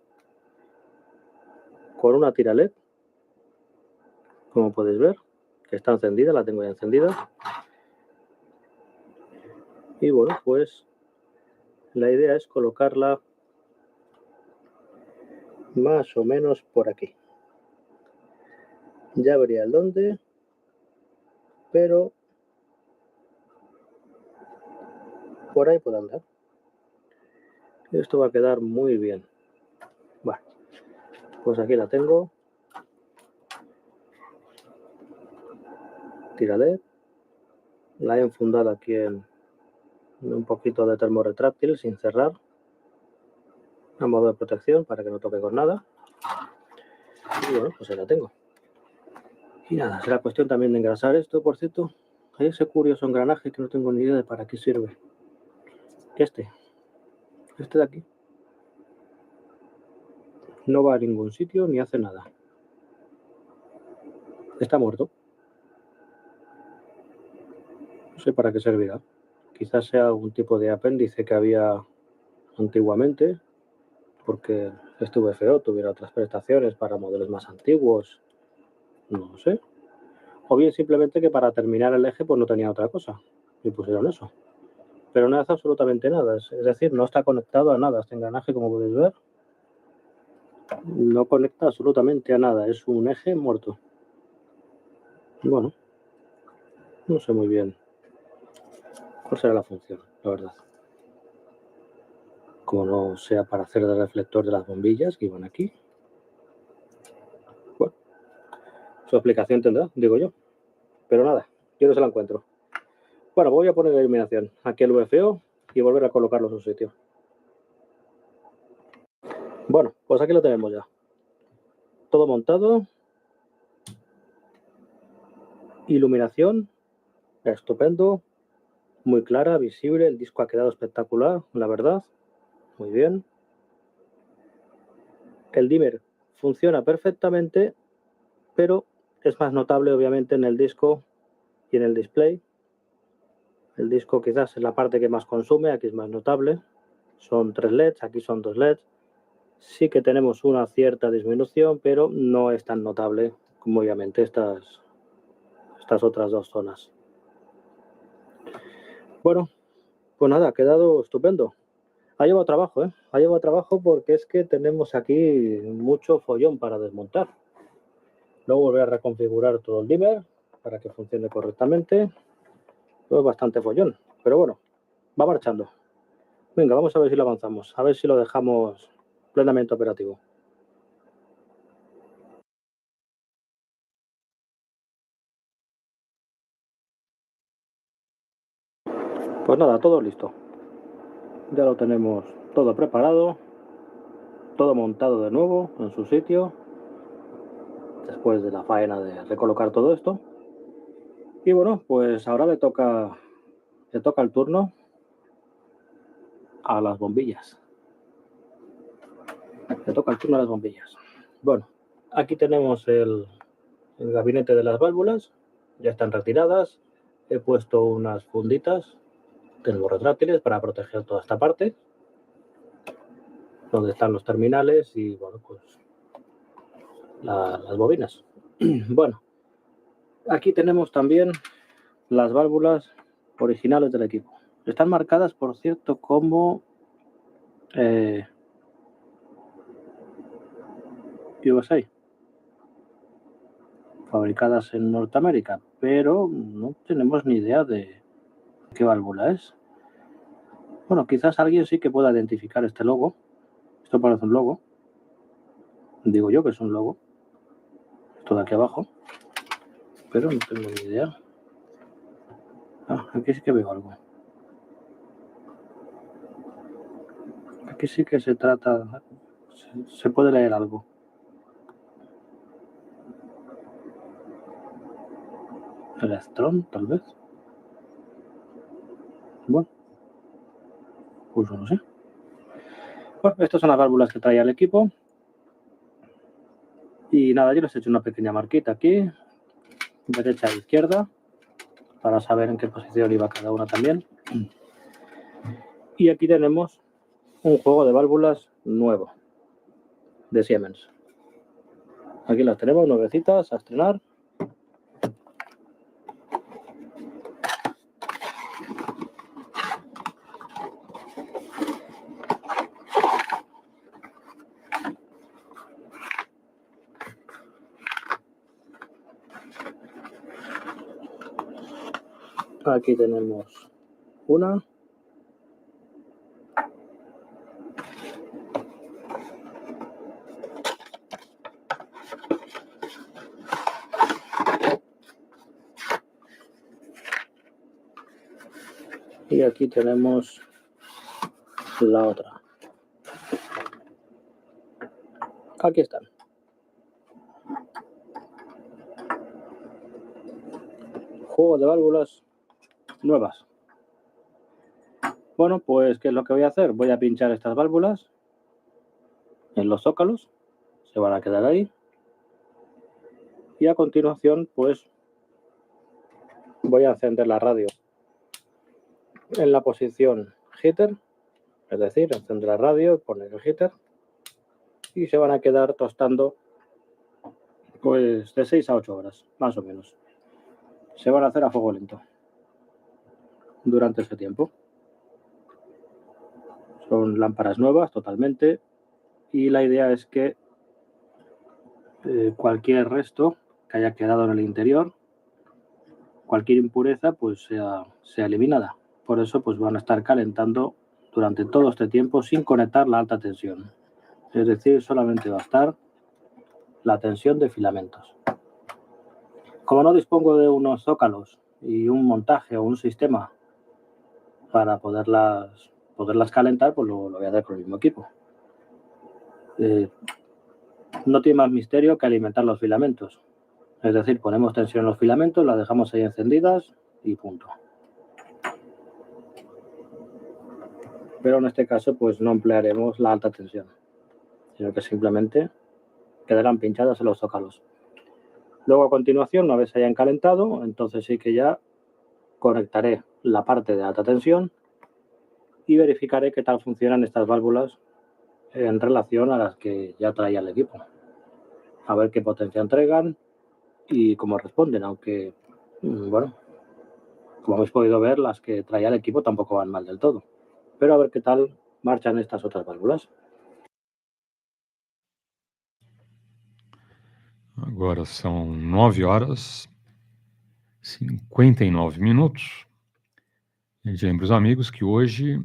con una tira LED, como podéis ver, que está encendida, la tengo ya encendida. Y bueno, pues la idea es colocarla más o menos por aquí. Ya vería el dónde, pero por ahí puede andar. Esto va a quedar muy bien. Bueno, pues aquí la tengo. Tira LED. La he enfundado aquí en un poquito de termorretráctil sin cerrar. A modo de protección para que no toque con nada. Y bueno, pues ahí la tengo. Y nada, será cuestión también de engrasar esto, por cierto. Hay ese curioso engranaje que no tengo ni idea de para qué sirve. Este de aquí. No va a ningún sitio ni hace nada. Está muerto. No sé para qué servirá. Quizás sea algún tipo de apéndice que había antiguamente, porque este VFO tuviera otras prestaciones para modelos más antiguos. No lo sé. O bien simplemente que para terminar el eje pues no tenía otra cosa y pusieron eso. Pero no hace absolutamente nada. Es decir, no está conectado a nada. Este engranaje, como podéis ver, no conecta absolutamente a nada. Es un eje muerto. Bueno, no sé muy bien cuál será la función, la verdad. Como no sea para hacer de reflector de las bombillas que iban aquí. Bueno, su aplicación tendrá, digo yo. Pero nada, yo no se la encuentro. Bueno, voy a poner la iluminación aquí el VFO y volver a colocarlo en su sitio. Bueno, pues aquí lo tenemos ya. Todo montado. Iluminación. Estupendo. Muy clara, visible. El disco ha quedado espectacular, la verdad. Muy bien. El dimmer funciona perfectamente, pero es más notable obviamente en el disco y en el display. El disco quizás es la parte que más consume, aquí es más notable. Son 3 LEDs, aquí son 2 LEDs. Sí que tenemos una cierta disminución, pero no es tan notable como obviamente estas otras dos zonas. Bueno, pues nada, ha quedado estupendo. Ha llevado trabajo, ¿eh? Ha llevado trabajo porque es que tenemos aquí mucho follón para desmontar. Luego volver a reconfigurar todo el dimmer para que funcione correctamente. Es bastante follón, pero bueno, va marchando. Venga, vamos a ver si lo avanzamos, a ver si lo dejamos plenamente operativo. Pues nada, todo listo. Ya lo tenemos todo preparado, todo montado de nuevo en su sitio, después de la faena de recolocar todo esto. Y bueno, pues ahora le toca el turno a las bombillas. Le toca el turno a las bombillas. Bueno, aquí tenemos el gabinete de las válvulas, ya están retiradas. He puesto unas funditas de los retráctiles para proteger toda esta parte, donde están los terminales y bueno, pues las bobinas. Bueno, aquí tenemos también las válvulas originales del equipo. Están marcadas, por cierto, como USA, fabricadas en Norteamérica, pero no tenemos ni idea de qué válvula es. Bueno, quizás alguien sí que pueda identificar este logo. Esto parece un logo. Digo yo que es un logo. Esto de aquí abajo. Pero no tengo ni idea. Ah, aquí sí que veo algo. Aquí sí que se trata... Se puede leer algo. Electrón, tal vez. Bueno. Pues no sé. Bueno, estas son las válvulas que traía el equipo. Y nada, yo les he hecho una pequeña marquita aquí, derecha e izquierda, para saber en qué posición iba cada una también. Y aquí tenemos un juego de válvulas nuevo, de Siemens. Aquí las tenemos, nuevecitas, a estrenar. Aquí tenemos una. Y aquí tenemos la otra. Aquí están. Juego de válvulas nuevas. Bueno, pues ¿qué es lo que voy a hacer? Voy a pinchar estas válvulas en los zócalos. Se van a quedar ahí. Y a continuación, pues voy a encender la radio en la posición heater, es decir, encender la radio, poner el heater y se van a quedar tostando pues de 6 a 8 horas, más o menos. Se van a hacer a fuego lento durante ese tiempo. Son lámparas nuevas totalmente y la idea es que cualquier resto que haya quedado en el interior, cualquier impureza, pues sea eliminada. Por eso pues van a estar calentando durante todo este tiempo sin conectar la alta tensión. Es decir, solamente va a estar la tensión de filamentos. Como no dispongo de unos zócalos y un montaje o un sistema para poderlas calentar, pues lo voy a hacer con el mismo equipo. No tiene más misterio que alimentar los filamentos. Es decir, ponemos tensión en los filamentos, las dejamos ahí encendidas y punto. Pero en este caso pues no emplearemos la alta tensión, sino que simplemente quedarán pinchadas en los zócalos. Luego a continuación, una vez se hayan calentado, entonces sí que ya conectaré la parte de alta tensión y verificaré qué tal funcionan estas válvulas en relación a las que ya traía el equipo. A ver qué potencia entregan y cómo responden, aunque, bueno, Como habéis podido ver, las que traía el equipo tampoco van mal del todo. Pero a ver qué tal marchan estas otras válvulas. Agora são 9h59. A gente lembra os amigos que hoje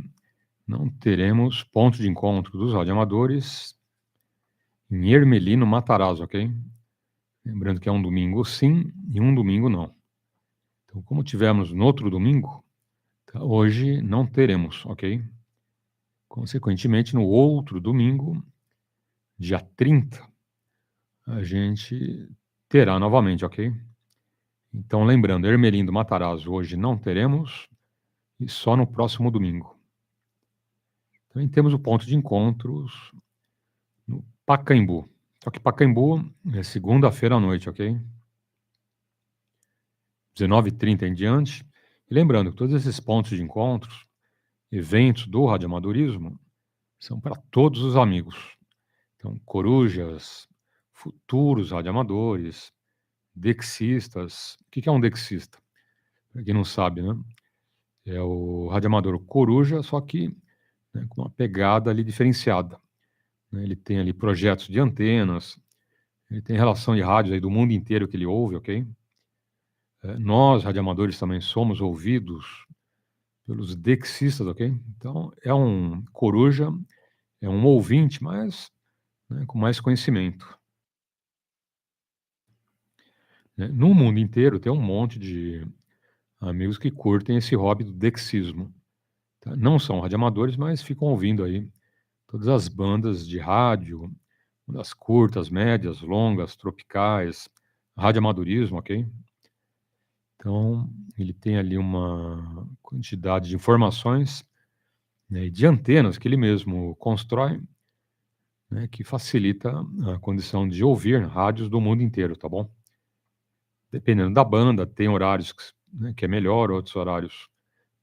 não teremos ponto de encontro dos radioamadores em Ermelino, Matarazzo, ok? Lembrando que é um domingo sim e um domingo não. Então, como tivemos no outro domingo, hoje não teremos, ok? Consequentemente, no outro domingo, dia 30, a gente terá novamente, ok? Então, lembrando, Ermelino do Matarazzo hoje não teremos e só no próximo domingo. Também temos o ponto de encontros no Pacaembu. Só que Pacaembu é segunda-feira à noite, ok? 19h30 em diante. E lembrando que todos esses pontos de encontros, eventos do radioamadorismo, são para todos os amigos. Então, corujas, futuros radioamadores, dexistas. O que é um dexista? Para quem não sabe, né? É o radioamador coruja, só que né, com uma pegada ali diferenciada. Né? Ele tem ali projetos de antenas, ele tem relação de rádios aí do mundo inteiro que ele ouve, ok? Nós, radioamadores, também somos ouvidos pelos dexistas, ok? Então, é um coruja, é um ouvinte, mas né, com mais conhecimento. No mundo inteiro tem um monte de amigos que curtem esse hobby do dexismo. Tá? Não são radioamadores, mas ficam ouvindo aí todas as bandas de rádio, das curtas, médias, longas, tropicais, radioamadorismo, ok? Então, ele tem ali uma quantidade de informações né, de antenas que ele mesmo constrói, né, que facilita a condição de ouvir rádios do mundo inteiro, tá bom? Dependendo da banda, tem horários né, que é melhor, outros horários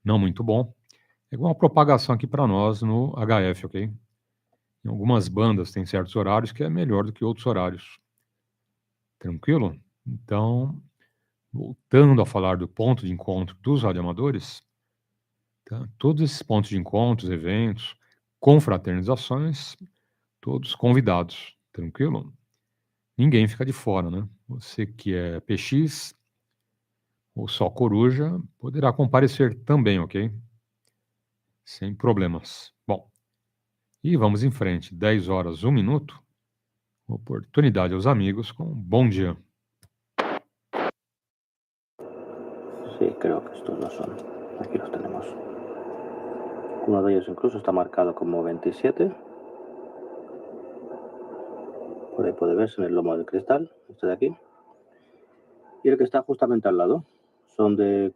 não muito bom. É igual uma propagação aqui para nós no HF, ok? Em algumas bandas tem certos horários que é melhor do que outros horários. Tranquilo? Então, voltando a falar do ponto de encontro dos radioamadores, tá? Todos esses pontos de encontros, eventos, confraternizações, todos convidados. Tranquilo? Ninguém fica de fora, né? Você que é PX ou só coruja, poderá comparecer também, ok? Sem problemas. Bom, e vamos em frente. 10h01. Oportunidade aos amigos com bom dia. Sí, creo que estos no son. Aquí los tenemos. Uno de ellos incluso está marcado como 27. Por ahí puede verse en el lomo del cristal, este de aquí. Y el que está justamente al lado son de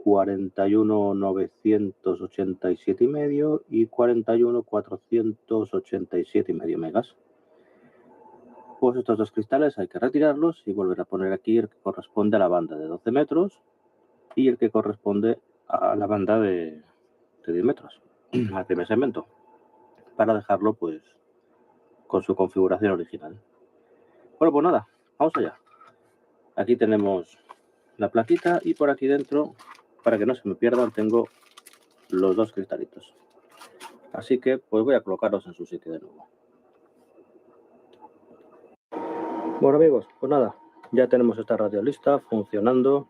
41.987,5 y 41.487,5 megas. Pues estos dos cristales hay que retirarlos y volver a poner aquí el que corresponde a la banda de 12 metros y el que corresponde a la banda de 10 metros, al primer segmento, para dejarlo pues con su configuración original. Bueno, pues nada, vamos allá. Aquí tenemos la plaquita y por aquí dentro, para que no se me pierdan, tengo los dos cristalitos. Así que pues voy a colocarlos en su sitio de nuevo. Bueno amigos, pues nada, ya tenemos esta radio lista, funcionando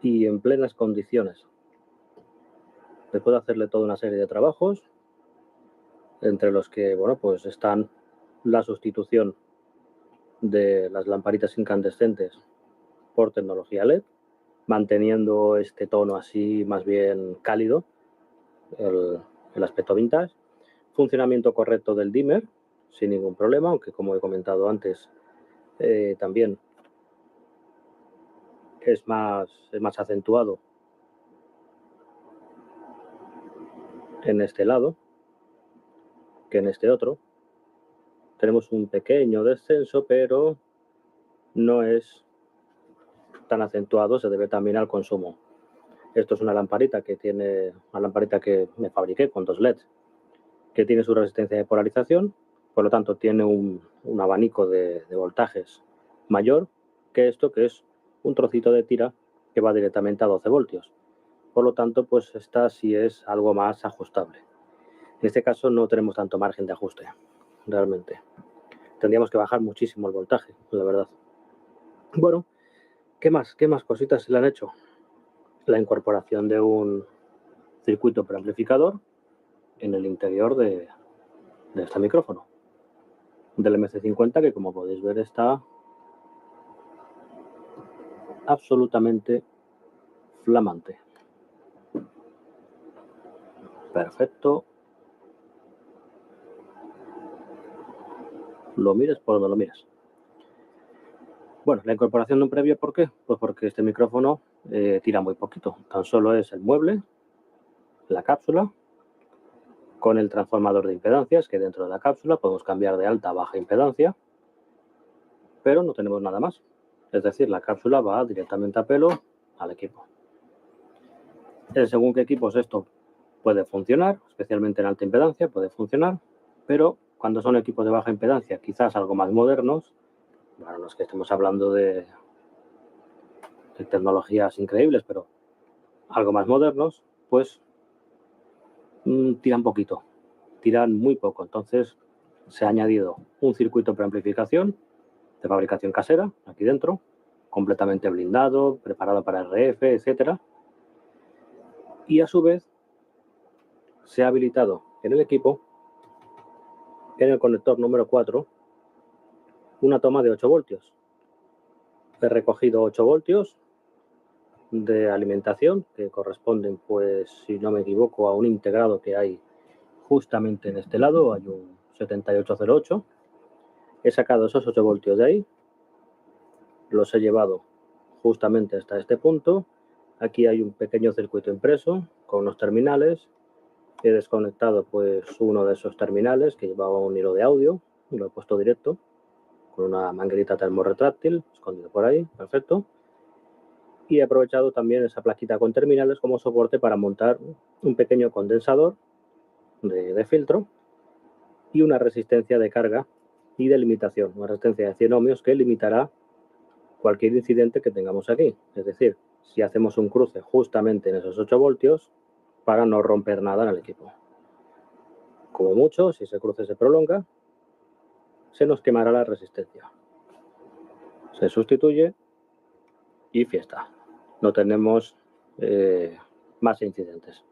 y en plenas condiciones. Después de hacerle toda una serie de trabajos, entre los que, bueno, pues están la sustitución de las lamparitas incandescentes por tecnología LED, manteniendo este tono así más bien cálido, el aspecto vintage, funcionamiento correcto del dimmer, sin ningún problema, aunque como he comentado antes, también es más acentuado en este lado que en este otro. Tenemos un pequeño descenso, pero no es tan acentuado, se debe también al consumo. Esto es una lamparita que me fabriqué con 2 LEDs, que tiene su resistencia de polarización, por lo tanto tiene un abanico de voltajes mayor que esto, que es un trocito de tira que va directamente a 12 voltios. Por lo tanto, pues esta sí es algo más ajustable. En este caso no tenemos tanto margen de ajuste, realmente. Tendríamos que bajar muchísimo el voltaje, la verdad. Bueno, ¿qué más? ¿Qué más cositas se le han hecho? La incorporación de un circuito preamplificador en el interior de este micrófono. Del MC50, que como podéis ver está absolutamente flamante. Perfecto. Lo mires por donde lo mires. Bueno, la incorporación de un previo, ¿por qué? Pues porque este micrófono tira muy poquito. Tan solo es el mueble, la cápsula, con el transformador de impedancias, que dentro de la cápsula podemos cambiar de alta a baja impedancia, pero no tenemos nada más. Es decir, la cápsula va directamente a pelo al equipo. Según qué equipos esto puede funcionar, especialmente en alta impedancia puede funcionar, pero cuando son equipos de baja impedancia, quizás algo más modernos, bueno, no es que estemos hablando de tecnologías increíbles, pero algo más modernos, pues tiran poquito, tiran muy poco. Entonces se ha añadido un circuito preamplificación de fabricación casera aquí dentro, completamente blindado, preparado para RF, etcétera. Y a su vez se ha habilitado en el equipo, en el conector número 4, una toma de 8 voltios. He recogido 8 voltios de alimentación que corresponden, pues, si no me equivoco, a un integrado que hay justamente en este lado, hay un 7808. He sacado esos 8 voltios de ahí, los he llevado justamente hasta este punto. Aquí hay un pequeño circuito impreso con unos terminales. He desconectado pues uno de esos terminales que llevaba un hilo de audio y lo he puesto directo con una manguerita termorretráctil escondido por ahí, perfecto. Y he aprovechado también esa plaquita con terminales como soporte para montar un pequeño condensador de filtro y una resistencia de carga y de limitación, una resistencia de 100 ohmios que limitará cualquier incidente que tengamos aquí. Es decir, si hacemos un cruce justamente en esos 8 voltios para no romper nada en el equipo. Como mucho, si ese cruce se prolonga, se nos quemará la resistencia. Se sustituye y fiesta. No tenemos más incidentes.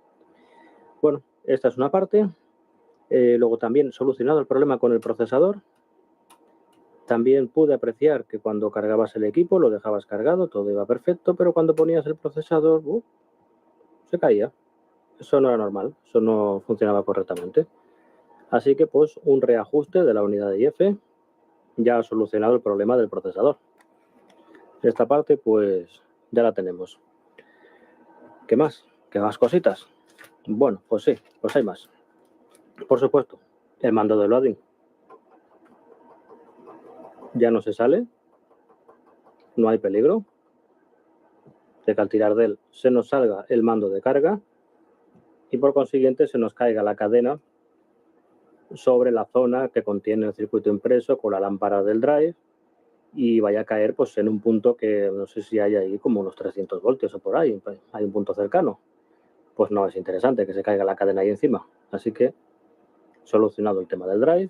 Bueno, esta es una parte. Luego también solucionado el problema con el procesador. También pude apreciar que cuando cargabas el equipo, lo dejabas cargado, todo iba perfecto, pero cuando ponías el procesador, se caía. Eso no era normal, eso no funcionaba correctamente. Así que pues un reajuste de la unidad de IF ya ha solucionado el problema del procesador. Esta parte pues ya la tenemos. ¿Qué más? ¿Qué más cositas? Bueno, pues sí, pues hay más. Por supuesto, el mando de loading. Ya no se sale, no hay peligro de que al tirar de él se nos salga el mando de carga y por consiguiente se nos caiga la cadena sobre la zona que contiene el circuito impreso con la lámpara del drive y vaya a caer pues en un punto que no sé si hay ahí como unos 300 voltios o por ahí, hay un punto cercano. Pues no es interesante que se caiga la cadena ahí encima. Así que solucionado el tema del drive.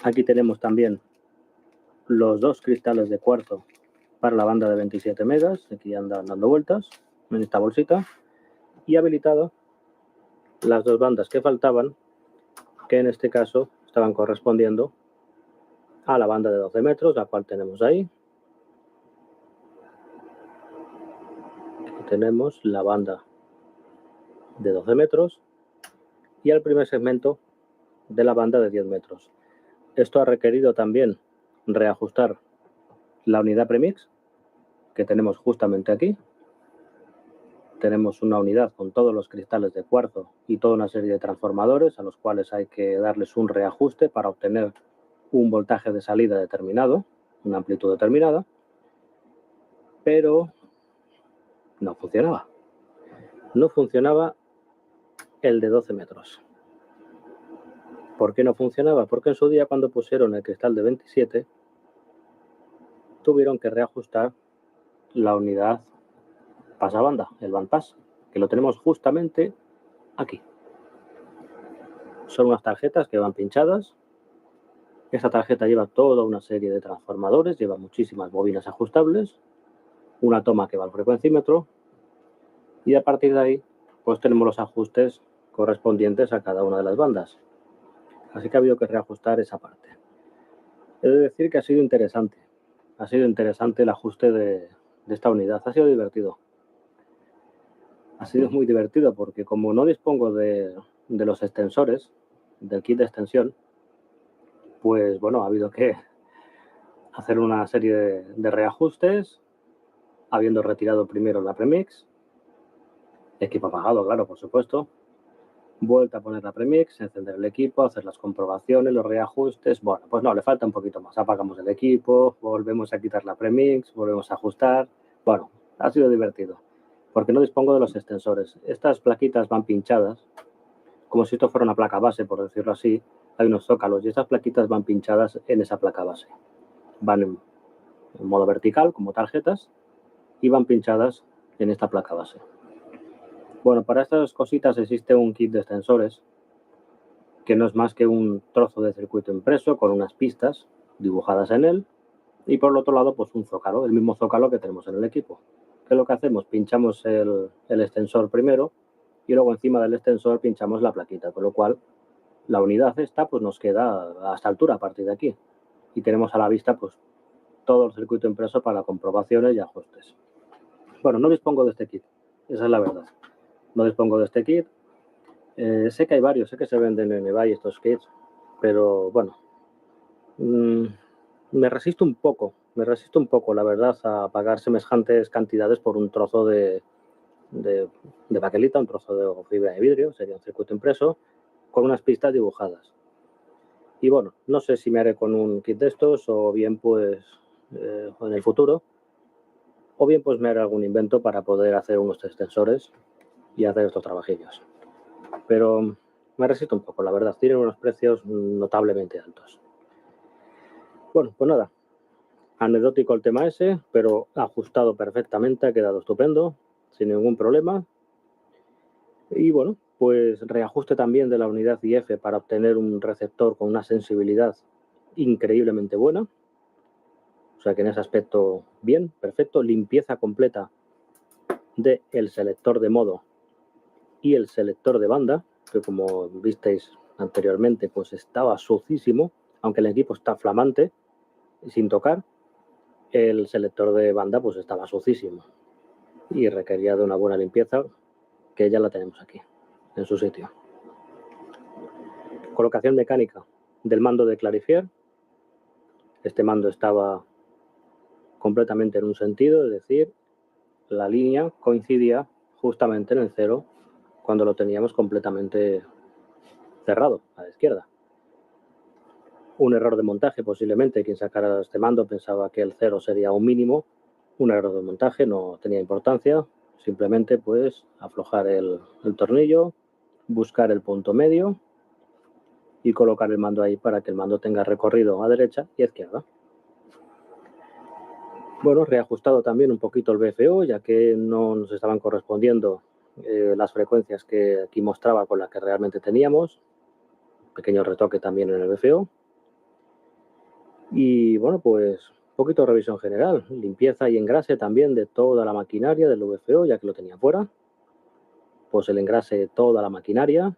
Aquí tenemos también los 2 cristales de cuarzo para la banda de 27 megas. Aquí andan dando vueltas en esta bolsita. Y habilitado las 2 bandas que faltaban, que en este caso estaban correspondiendo a la banda de 12 metros, la cual tenemos ahí. Aquí tenemos la banda de 12 metros y el primer segmento de la banda de 10 metros. Esto ha requerido también reajustar la unidad premix que tenemos justamente aquí. Tenemos una unidad con todos los cristales de cuarzo y toda una serie de transformadores a los cuales hay que darles un reajuste para obtener un voltaje de salida determinado, una amplitud determinada, pero no funcionaba. No funcionaba el de 12 metros. ¿Por qué no funcionaba? Porque en su día cuando pusieron el cristal de 27 tuvieron que reajustar la unidad pasabanda, el bandpass, que lo tenemos justamente aquí. Son unas tarjetas que van pinchadas. Esta tarjeta lleva toda una serie de transformadores, lleva muchísimas bobinas ajustables, una toma que va al frecuencímetro y a partir de ahí pues tenemos los ajustes correspondientes a cada una de las bandas. Así que ha habido que reajustar esa parte. He de decir que ha sido interesante el ajuste de esta unidad, ha sido divertido. Ha sido muy divertido porque como no dispongo de los extensores, del kit de extensión, pues bueno, ha habido que hacer una serie de reajustes, habiendo retirado primero la premix, equipo apagado, claro, por supuesto, vuelta a poner la premix, encender el equipo, hacer las comprobaciones, los reajustes. Bueno, pues no, le falta un poquito más. Apagamos el equipo, volvemos a quitar la premix, volvemos a ajustar. Bueno, ha sido divertido, porque no dispongo de los extensores. Estas plaquitas van pinchadas, como si esto fuera una placa base, por decirlo así. Hay unos zócalos y estas plaquitas van pinchadas en esa placa base. Van en modo vertical, como tarjetas, y van pinchadas en esta placa base. Bueno, para estas cositas existe un kit de extensores que no es más que un trozo de circuito impreso con unas pistas dibujadas en él y por el otro lado pues un zócalo, el mismo zócalo que tenemos en el equipo. ¿Qué es lo que hacemos? Pinchamos el extensor primero y luego encima del extensor pinchamos la plaquita, con lo cual la unidad esta pues nos queda a esta altura a partir de aquí y tenemos a la vista pues todo el circuito impreso para comprobaciones y ajustes. Bueno, no dispongo de este kit, esa es la verdad. No dispongo de este kit. Sé que hay varios, sé que se venden en eBay estos kits, pero bueno, me resisto un poco, la verdad, a pagar semejantes cantidades por un trozo de baquelita, un trozo de fibra de vidrio, sería un circuito impreso, con unas pistas dibujadas. Y bueno, no sé si me haré con un kit de estos o bien pues en el futuro, o bien pues me haré algún invento para poder hacer unos extensores y hacer estos trabajillos. Pero me resisto un poco, la verdad. Tienen unos precios notablemente altos. Bueno, pues nada. Anecdótico el tema ese, pero ajustado perfectamente, ha quedado estupendo, sin ningún problema. Y bueno, pues reajuste también de la unidad IF para obtener un receptor con una sensibilidad increíblemente buena. O sea que en ese aspecto, bien, perfecto. Limpieza completa del selector de modo y el selector de banda, que como visteis anteriormente, pues estaba sucísimo, aunque el equipo está flamante, sin tocar, el selector de banda pues estaba sucísimo y requería de una buena limpieza, que ya la tenemos aquí, en su sitio. Colocación mecánica del mando de clarifier. Este mando estaba completamente en un sentido, es decir, la línea coincidía justamente en el cero cuando lo teníamos completamente cerrado a la izquierda. Un error de montaje posiblemente, quien sacara este mando pensaba que el cero sería un mínimo, un error de montaje, no tenía importancia, simplemente pues aflojar el tornillo, buscar el punto medio y colocar el mando ahí para que el mando tenga recorrido a derecha y a izquierda. Bueno, reajustado también un poquito el BFO, ya que no nos estaban correspondiendo las frecuencias que aquí mostraba con las que realmente teníamos. Pequeño retoque también en el BFO. Y bueno, pues un poquito de revisión general, limpieza y engrase también de toda la maquinaria del VFO, ya que lo tenía fuera. Pues el engrase de toda la maquinaria,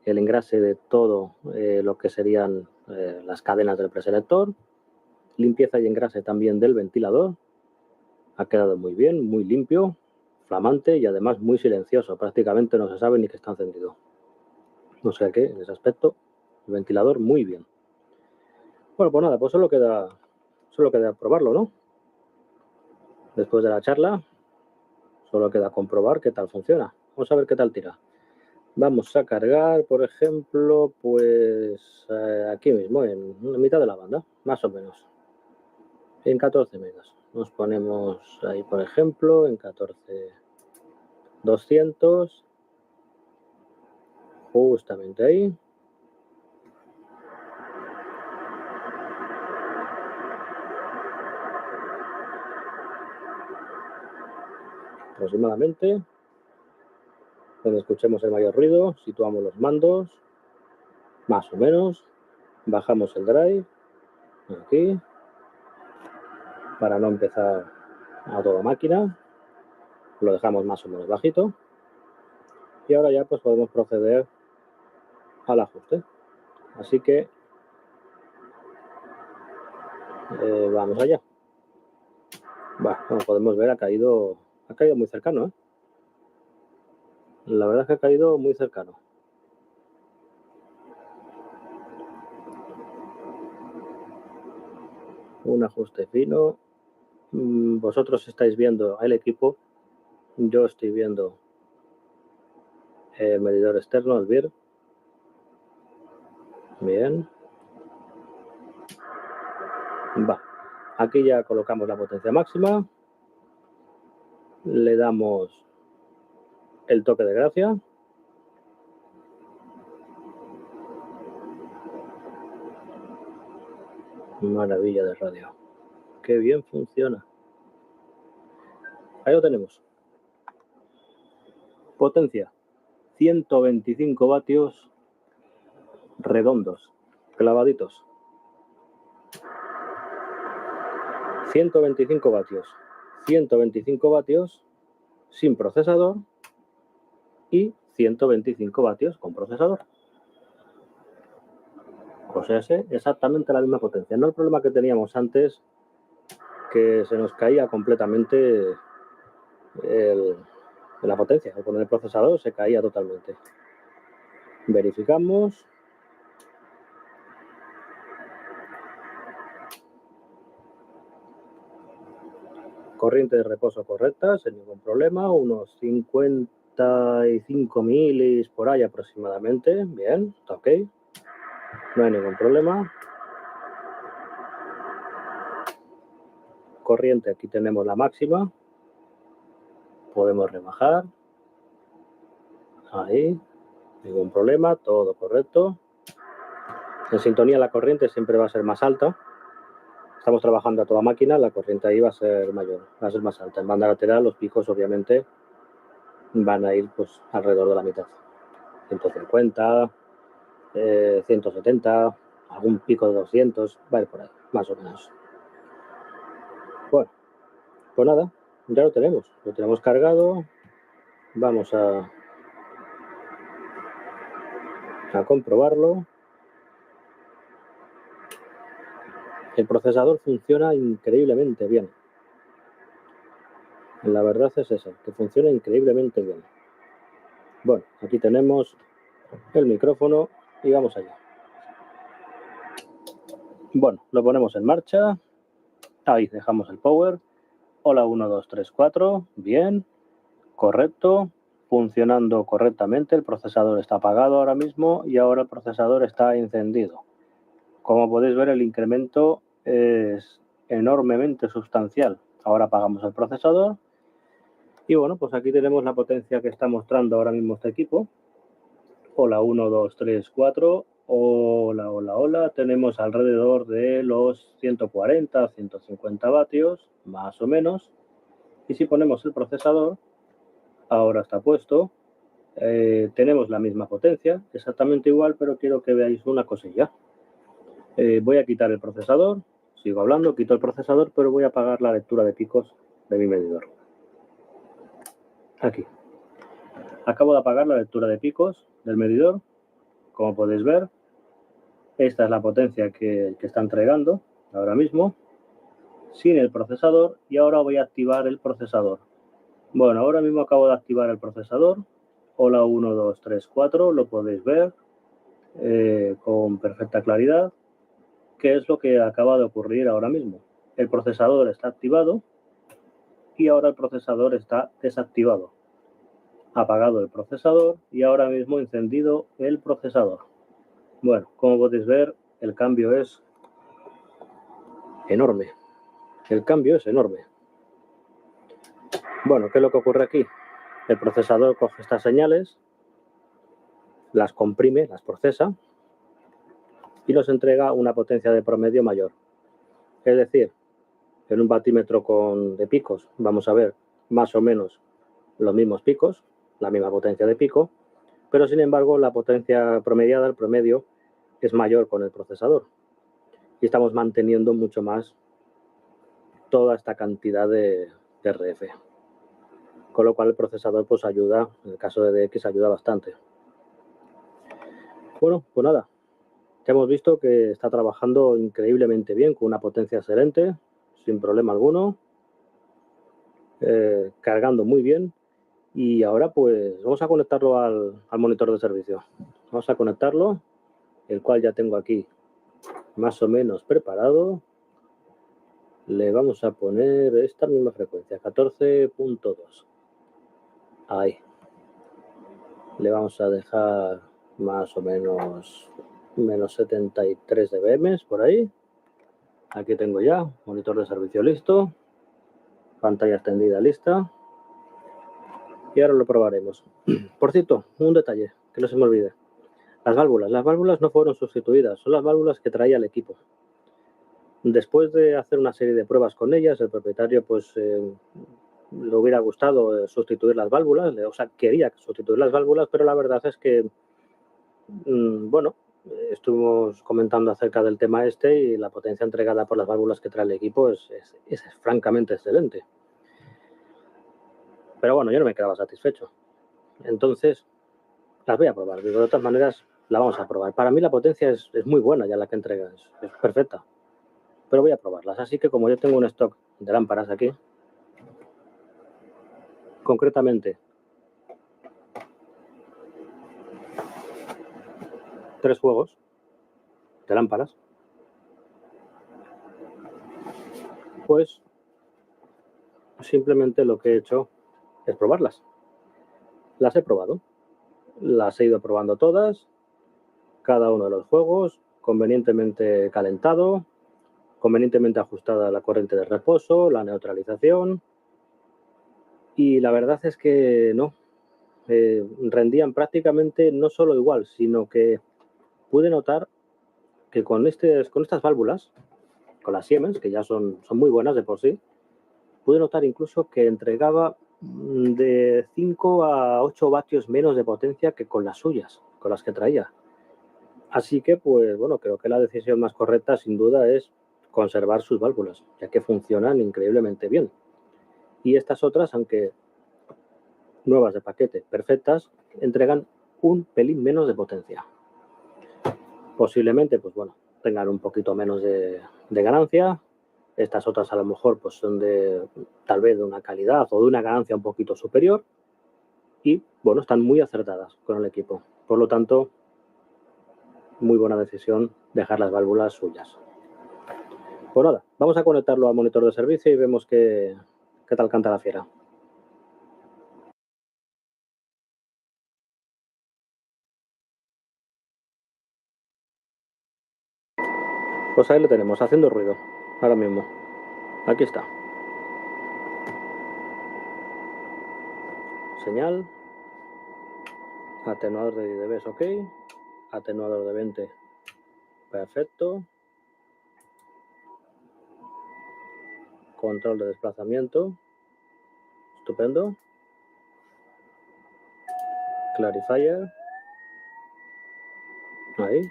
el engrase de todo lo que serían las cadenas del preselector, limpieza y engrase también del ventilador. Ha quedado muy bien, muy limpio, flamante y además muy silencioso. Prácticamente no se sabe ni que está encendido. O sea que en ese aspecto, el ventilador muy bien. Bueno, pues nada, pues solo queda probarlo, ¿no? Después de la charla, solo queda comprobar qué tal funciona. Vamos a ver qué tal tira. Vamos a cargar, por ejemplo, pues aquí mismo, en la mitad de la banda, más o menos. En 14 megas. Nos ponemos ahí, por ejemplo, en 14.200. Justamente ahí. aproximadamente. Donde escuchemos el mayor ruido, situamos los mandos, más o menos. Bajamos el drive, aquí, para no empezar a toda máquina. Lo dejamos más o menos bajito. Y ahora ya pues podemos proceder al ajuste. Así que vamos allá. Bueno, como podemos ver, ha caído muy cercano, ¿eh? La verdad es que ha caído muy cercano. Un ajuste fino. Vosotros estáis viendo el equipo. Yo estoy viendo el medidor externo, el BIR. Bien. Va. Aquí ya colocamos la potencia máxima. Le damos el toque de gracia. Maravilla de radio. Qué bien funciona. Ahí lo tenemos. Potencia. 125 vatios redondos, clavaditos. 125 vatios. 125 vatios sin procesador y 125 vatios con procesador. O sea, es exactamente la misma potencia. No el problema que teníamos antes, que se nos caía completamente la potencia. Al poner el procesador se caía totalmente. Verificamos. Corriente de reposo correcta, sin ningún problema. Unos 55 milis por ahí aproximadamente. Bien, está ok. No hay ningún problema. Corriente, aquí tenemos la máxima. Podemos rebajar. Ahí. Ningún problema, todo correcto. En sintonía la corriente siempre va a ser más alta. Estamos trabajando a toda máquina, la corriente ahí va a ser mayor, va a ser más alta. En banda lateral los picos obviamente van a ir pues alrededor de la mitad. 150, 170, algún pico de 200, va a ir por ahí, más o menos. Bueno, pues nada, ya lo tenemos cargado. Vamos a comprobarlo. El procesador funciona increíblemente bien. La verdad es esa, que funciona increíblemente bien. Bueno, aquí tenemos el micrófono y vamos allá. Bueno, lo ponemos en marcha. Ahí dejamos el power. Hola, 1, 2, 3, 4. Bien, correcto. Funcionando correctamente. El procesador está apagado ahora mismo y ahora el procesador está encendido. Como podéis ver, el incremento es enormemente sustancial. Ahora apagamos el procesador. Y bueno, pues aquí tenemos la potencia que está mostrando ahora mismo este equipo. Hola, 1, 2, 3, 4. Hola, hola, hola. Tenemos alrededor de los 140, 150 vatios, más o menos. Y si ponemos el procesador, ahora está puesto. Tenemos la misma potencia, exactamente igual, pero quiero que veáis una cosilla. Voy a quitar el procesador. Sigo hablando, quito el procesador, pero voy a apagar la lectura de picos de mi medidor. Aquí. Acabo de apagar la lectura de picos del medidor. Como podéis ver, esta es la potencia que está entregando ahora mismo, sin el procesador, y ahora voy a activar el procesador. Bueno, ahora mismo acabo de activar el procesador. Hola, 1, 2, 3, 4, lo podéis ver con perfecta claridad. ¿Qué es lo que acaba de ocurrir ahora mismo? El procesador está activado y ahora el procesador está desactivado. Apagado el procesador y ahora mismo encendido el procesador. Bueno, como podéis ver, el cambio es enorme. El cambio es enorme. Bueno, ¿qué es lo que ocurre aquí? El procesador coge estas señales, las comprime, las procesa y nos entrega una potencia de promedio mayor. Es decir, en un batímetro de picos vamos a ver más o menos los mismos picos, la misma potencia de pico, pero sin embargo la potencia promediada, el promedio, es mayor con el procesador. Y estamos manteniendo mucho más toda esta cantidad de RF. Con lo cual el procesador pues ayuda, en el caso de DX ayuda bastante. Bueno, pues nada, ya hemos visto que está trabajando increíblemente bien, con una potencia excelente, sin problema alguno, cargando muy bien. Y ahora pues vamos a conectarlo al monitor de servicio. Vamos a conectarlo, el cual ya tengo aquí más o menos preparado. Le vamos a poner esta misma frecuencia, 14.2. Ahí. Le vamos a dejar más o menos menos 73 dBm por ahí. Aquí tengo ya monitor de servicio listo, pantalla extendida lista. Y ahora lo probaremos. Por cierto, un detalle, que no se me olvide. Las válvulas no fueron sustituidas, son las válvulas que traía el equipo. Después de hacer una serie de pruebas con ellas, el propietario pues le hubiera gustado sustituir las válvulas, o sea, quería sustituir las válvulas, pero la verdad es que, bueno, estuvimos comentando acerca del tema este y la potencia entregada por las válvulas que trae el equipo es francamente excelente. Pero bueno, yo no me quedaba satisfecho. Entonces, las voy a probar. De otras maneras, la vamos a probar. Para mí la potencia es muy buena ya la que entrega, es perfecta. Pero voy a probarlas. Así que como yo tengo un stock de lámparas aquí, concretamente 3 juegos de lámparas, pues simplemente lo que he hecho es probarlas. Las he probado. Las he ido probando todas, cada uno de los juegos, convenientemente calentado, convenientemente ajustada la corriente de reposo, la neutralización, y la verdad es que no, rendían prácticamente no solo igual, sino que pude notar que con estas válvulas, con las Siemens, que ya son muy buenas de por sí, pude notar incluso que entregaba de 5 a 8 vatios menos de potencia que con las suyas, con las que traía. Así que, pues bueno, creo que la decisión más correcta, sin duda, es conservar sus válvulas, ya que funcionan increíblemente bien. Y estas otras, aunque nuevas de paquete, perfectas, entregan un pelín menos de potencia. Posiblemente, pues bueno, tengan un poquito menos de ganancia. Estas otras a lo mejor pues son tal vez de una calidad o de una ganancia un poquito superior. Y bueno, están muy acertadas con el equipo. Por lo tanto, muy buena decisión dejar las válvulas suyas. Pues nada, vamos a conectarlo al monitor de servicio y vemos qué tal canta la fiera. Pues ahí lo tenemos, haciendo ruido, ahora mismo. Aquí está. Señal. Atenuador de 10 dB, ok. Atenuador de 20. Perfecto. Control de desplazamiento. Estupendo. Clarifier. Ahí.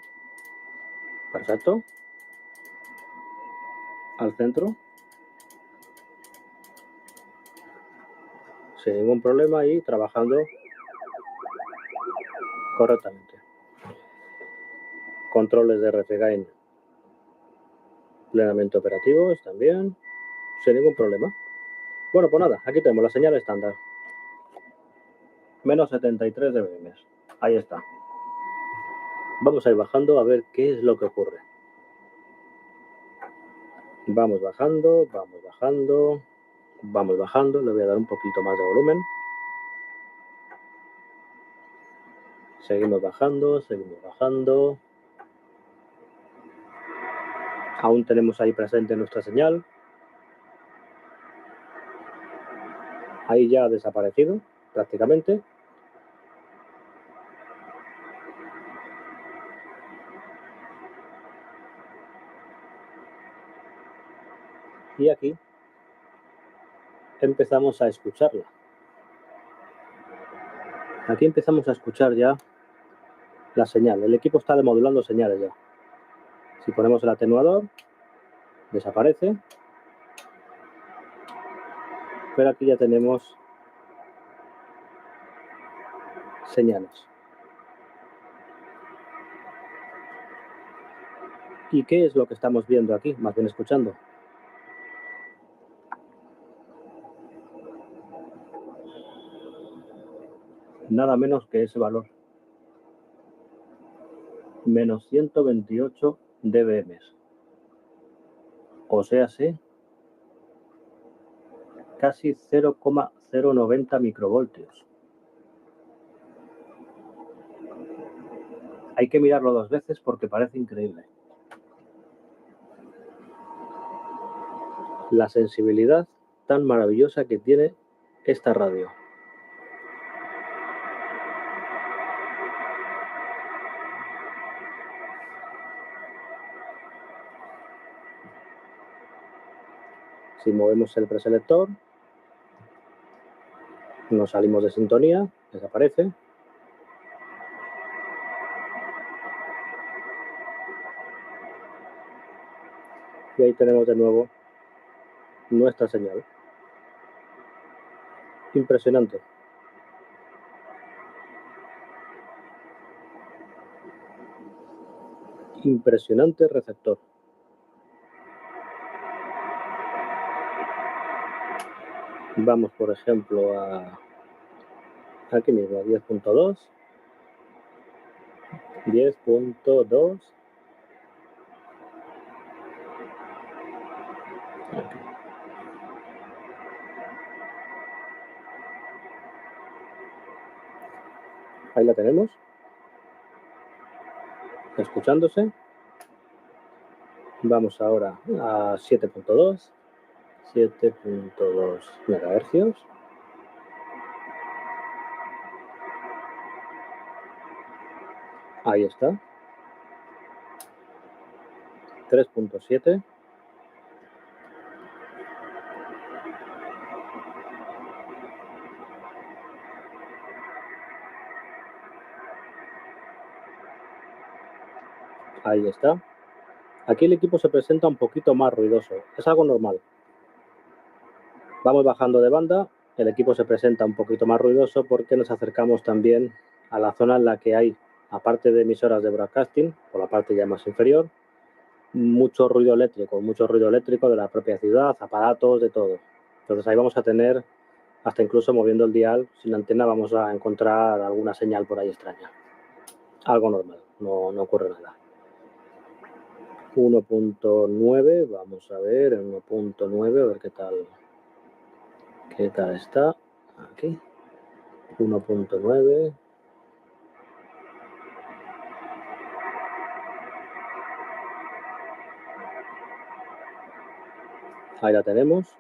Perfecto. Al centro. Sin ningún problema y trabajando correctamente. Controles de RF gain plenamente operativos también, sin ningún problema. Bueno, pues nada, aquí tenemos la señal estándar. Menos 73 dBm. Ahí está. Vamos a ir bajando a ver qué es lo que ocurre. Vamos bajando, vamos bajando, vamos bajando. Le voy a dar un poquito más de volumen. Seguimos bajando, seguimos bajando. Aún tenemos ahí presente nuestra señal. Ahí ya ha desaparecido prácticamente. Y aquí empezamos a escucharla. Aquí empezamos a escuchar ya la señal. El equipo está demodulando señales ya. Si ponemos el atenuador, desaparece. Pero aquí ya tenemos señales. ¿Y qué es lo que estamos viendo aquí? Más bien escuchando. Nada menos que ese valor. Menos 128 dBm. O sea, casi 0,090 microvoltios. Hay que mirarlo 2 veces porque parece increíble. La sensibilidad tan maravillosa que tiene esta radio. Si movemos el preselector, nos salimos de sintonía, desaparece. Y ahí tenemos de nuevo nuestra señal. Impresionante. Impresionante receptor. Vamos, por ejemplo, a aquí mismo, a 10.2. 10.2. Ahí la tenemos. Escuchándose. Vamos ahora a 7.2. 7.2 MHz. Ahí está. 3.7. Ahí está. Aquí el equipo se presenta un poquito más ruidoso. Es algo normal. Vamos bajando de banda. El equipo se presenta un poquito más ruidoso porque nos acercamos también a la zona en la que hay, aparte de emisoras de broadcasting, por la parte ya más inferior, mucho ruido eléctrico de la propia ciudad, aparatos, de todo. Entonces ahí vamos a tener, hasta incluso moviendo el dial sin antena, vamos a encontrar alguna señal por ahí extraña. Algo normal, no ocurre nada. 1.9, vamos a ver, en 1.9, a ver qué tal está. Aquí, 1.9. Ahí la tenemos.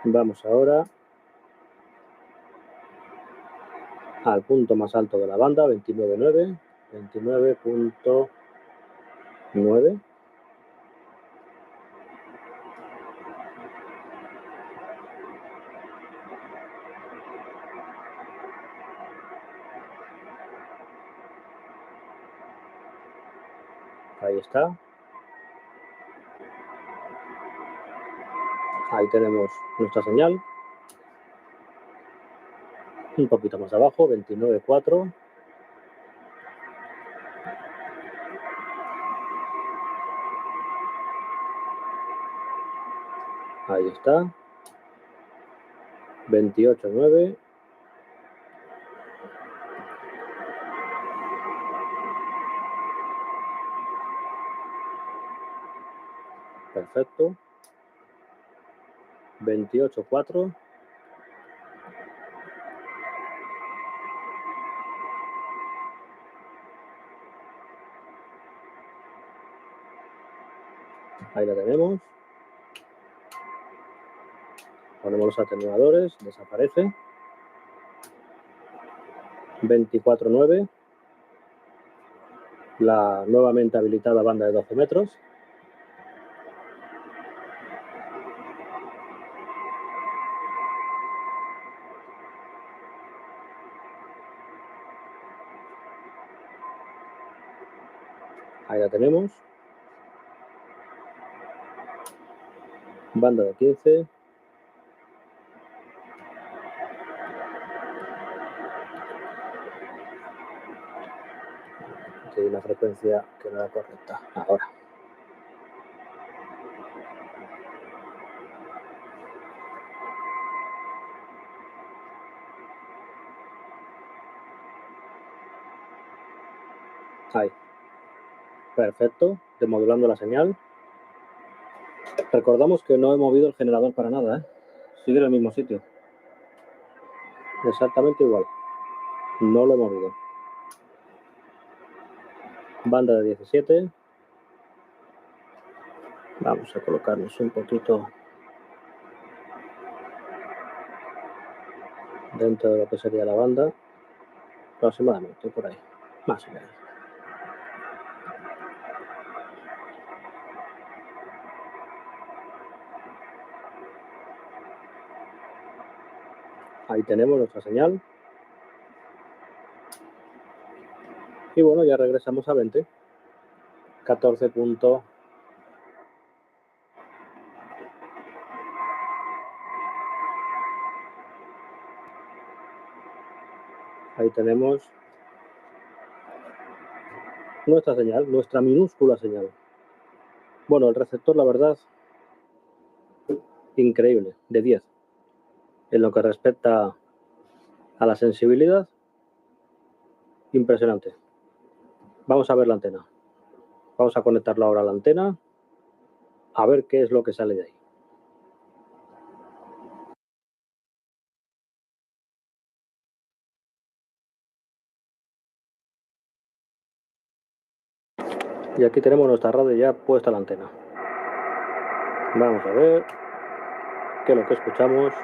Vamos ahora al punto más alto de la banda, 29.9. 29.9. Ahí está. Ahí tenemos nuestra señal. Un poquito más abajo, 29.4. Ahí está. 28.9. Perfecto. 28.4. Ahí la tenemos. Ponemos los atenuadores, desaparece. 24.9. La nuevamente habilitada banda de 12 metros. Ahí la tenemos. Banda de 15. Aquí hay una frecuencia que no era correcta. Ahora. Ahí. Perfecto. Desmodulando la señal. Recordamos que no he movido el generador para nada, ¿eh? Sigue en el mismo sitio. Exactamente igual. No lo he movido. Banda de 17. Vamos a colocarnos un poquito dentro de lo que sería la banda. Aproximadamente por ahí. Más o menos. Ahí tenemos nuestra señal. Y bueno, ya regresamos a 20. 14 puntos. Ahí tenemos nuestra señal, nuestra minúscula señal. Bueno, el receptor, la verdad, increíble, de 10. En lo que respecta a la sensibilidad, impresionante. Vamos a ver la antena. Vamos a conectarla ahora a la antena, a ver qué es lo que sale de ahí. Y aquí tenemos nuestra radio ya puesta a la antena. Vamos a ver qué es lo que escuchamos.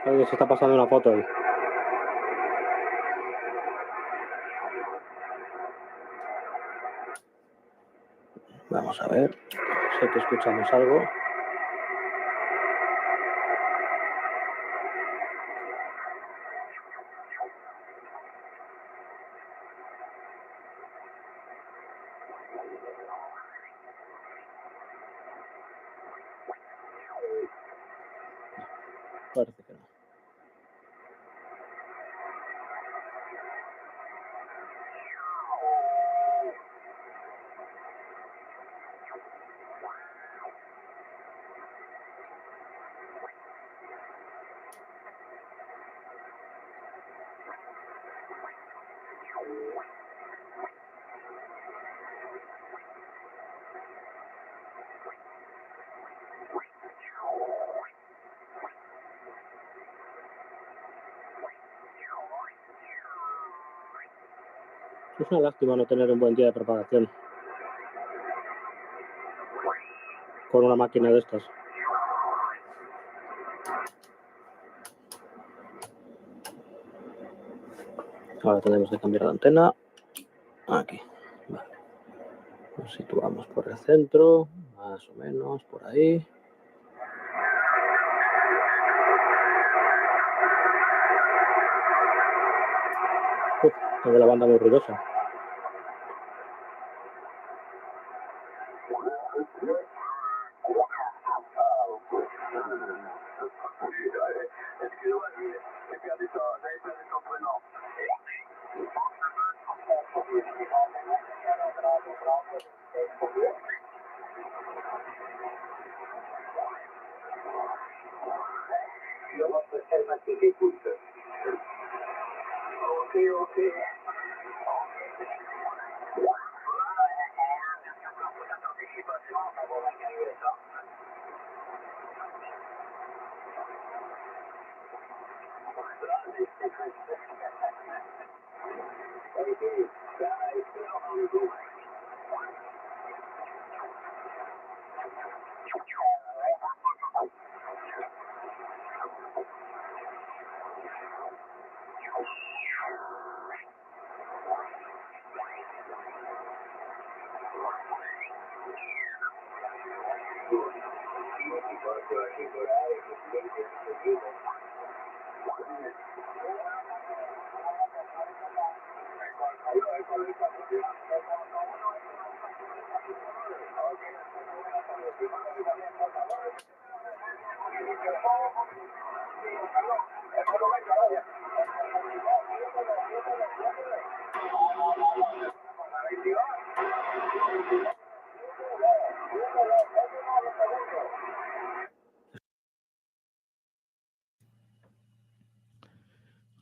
Alguien se está pasando una foto ahí. Vamos a ver. Sé que escuchamos algo. Parece que no. Es una lástima no tener un buen día de propagación con una máquina de estas. Ahora tenemos que cambiar la antena. Aquí. Vale. Nos situamos por el centro, más o menos por ahí. Tengo la banda muy ruidosa.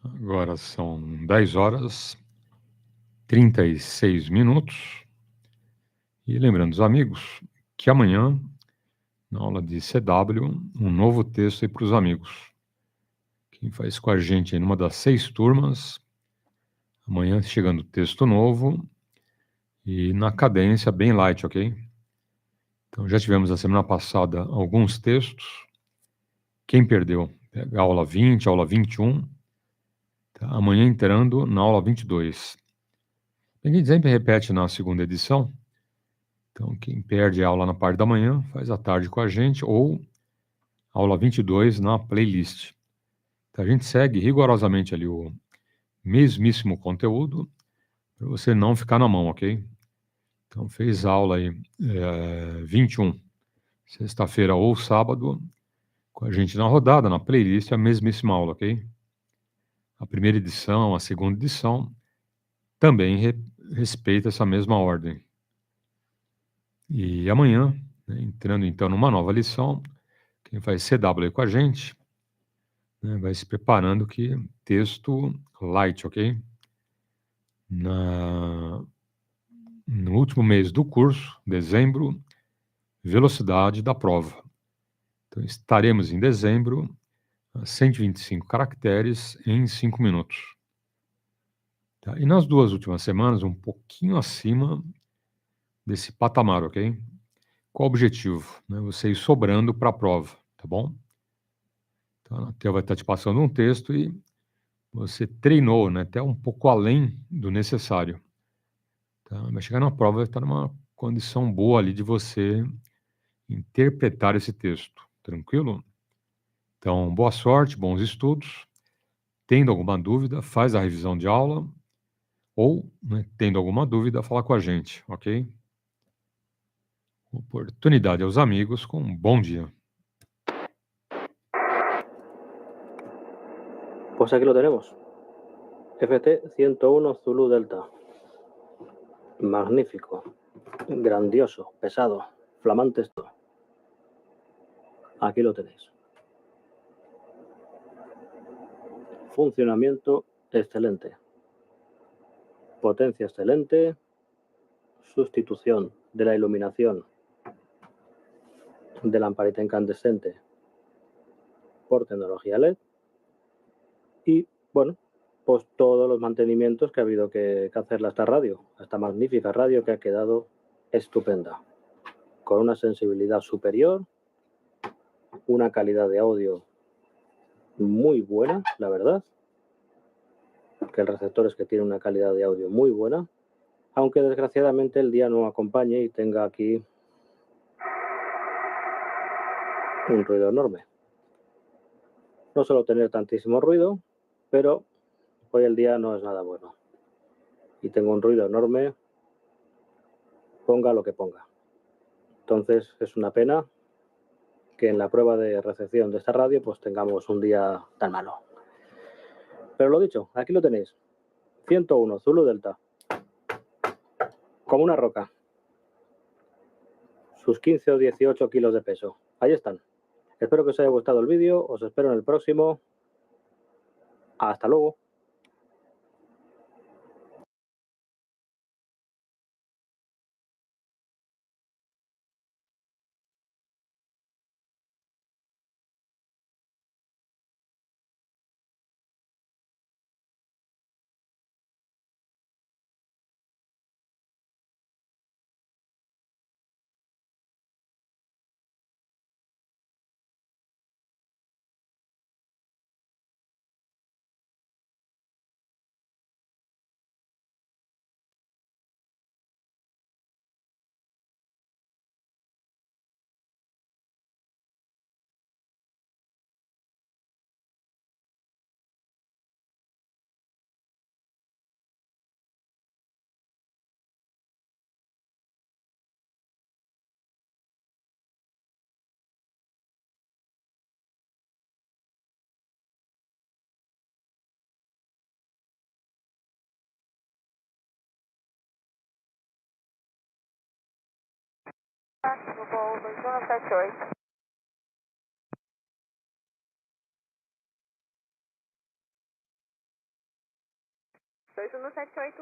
Agora são 10 horas 36 minutos. E lembrando os amigos que amanhã, na aula de CW, um novo texto aí para os amigos. Quem faz com a gente aí numa das 6 turmas, amanhã chegando texto novo e na cadência bem light, ok? Então já tivemos a semana passada alguns textos. Quem perdeu, pega a aula 20, a aula 21, tá? Amanhã entrando na aula 22. A gente sempre repete na segunda edição. Então, quem perde a aula na parte da manhã, faz à tarde com a gente, ou aula 22 na playlist. Então, a gente segue rigorosamente ali o mesmíssimo conteúdo, para você não ficar na mão, ok? Então, fez aula aí 21, sexta-feira ou sábado, com a gente na rodada, na playlist, a mesmíssima aula, ok? A primeira edição, a segunda edição, também respeita essa mesma ordem. E amanhã, né, entrando então numa nova lição, quem faz CW aí com a gente, né, vai se preparando que texto light, ok? No último mês do curso, dezembro, velocidade da prova. Então, estaremos em dezembro a 125 caracteres em 5 minutos. Tá? E nas 2 últimas semanas, um pouquinho acima desse patamar, ok? Qual o objetivo? Né? Você ir sobrando para a prova, tá bom? Então, a Theo vai estar te passando um texto e você treinou, né, até um pouco além do necessário. Tá? Vai chegar na prova, vai estar numa condição boa ali de você interpretar esse texto, tranquilo? Então, boa sorte, bons estudos. Tendo alguma dúvida, faz a revisão de aula ou, né, tendo alguma dúvida, fala com a gente, ok? Oportunidade aos amigos com um bom dia. Pues aquí lo tenemos. FT 101 Zulu Delta. Magnífico, grandioso, pesado, flamante esto. Aquí lo tenéis. Funcionamiento excelente. Potencia excelente. Sustitución de la iluminación de lamparita incandescente por tecnología LED. Y, bueno, pues todos los mantenimientos que ha habido que hacerle a esta radio, a esta magnífica radio que ha quedado estupenda, con una sensibilidad superior, una calidad de audio muy buena, la verdad, que el receptor es que tiene una calidad de audio muy buena, aunque desgraciadamente el día no acompañe y tenga aquí un ruido enorme. No suelo tener tantísimo ruido, pero hoy el día no es nada bueno. Y tengo un ruido enorme, ponga lo que ponga. Entonces es una pena que en la prueba de recepción de esta radio pues tengamos un día tan malo. Pero lo dicho, aquí lo tenéis. 101, Zulu Delta. Como una roca. Sus 15 o 18 kilos de peso. Ahí están. Espero que os haya gustado el vídeo. Os espero en el próximo. Hasta luego.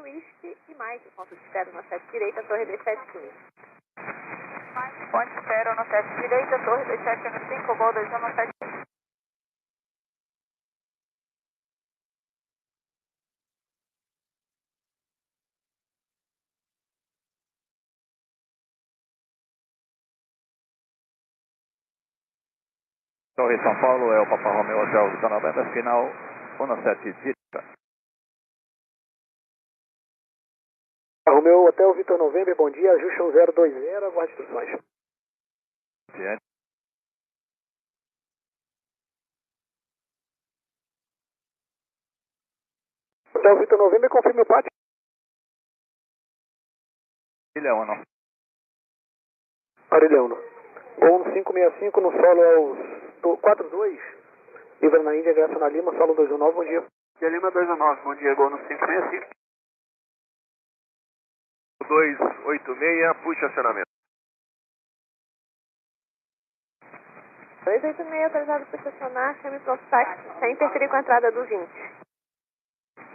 Whisky e Mike, ponto de espera na 7 direita, torre 2715. Ponte de espera na 7 direita, torre 2715, gol 217. Torre São Paulo, é o Papa Romeo Hotel Vita November, final 17 direita. Romeu Hotel Vitor November, bom dia, Justin 020, aguarde instruções. Diante. Hotel Vitor November, confirme o pátio. Ilha 1. Marília 1. Gol 565 no solo aos 42. Livra na Índia, Graça na Lima, solo 219, bom dia. Índia Lima 219, bom dia, gol no 565. 286, puxa acionamento. 286, autorizado para estacionar, chame pronto táxi, sem interferir com a entrada do 20.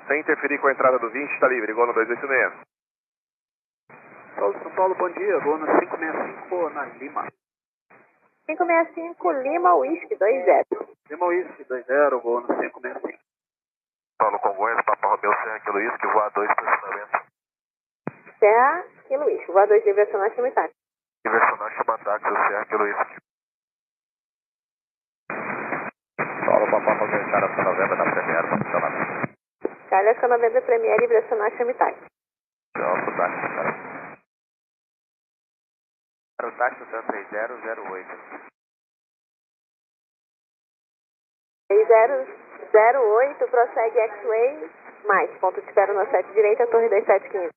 Sem interferir com a entrada do 20, está livre, gol no 286. Paulo São Paulo, bom dia, gol no 565 na Lima. 565, Lima, Whisky 20. Lima Whisky 20, gol no 565. Paulo Congonhas, Papa Romeu Serra, Kilo Whisky, voa 2 para estacionamento. Serra, Kilo Whisky, voa 2, diversional, chame táxi. Diversional, chama táxi, Serra, Kilo Whisky. Paulo, Papa Romeu, Carasca Novembro, na Premier, para estacionamento. Carasca Novembro, Premier, diversional, chame táxi. Alto táxi, cara. Para o táxi, 3008. 3008, prossegue X-Way, mais, ponto de espera na 7 direita, torre 2715.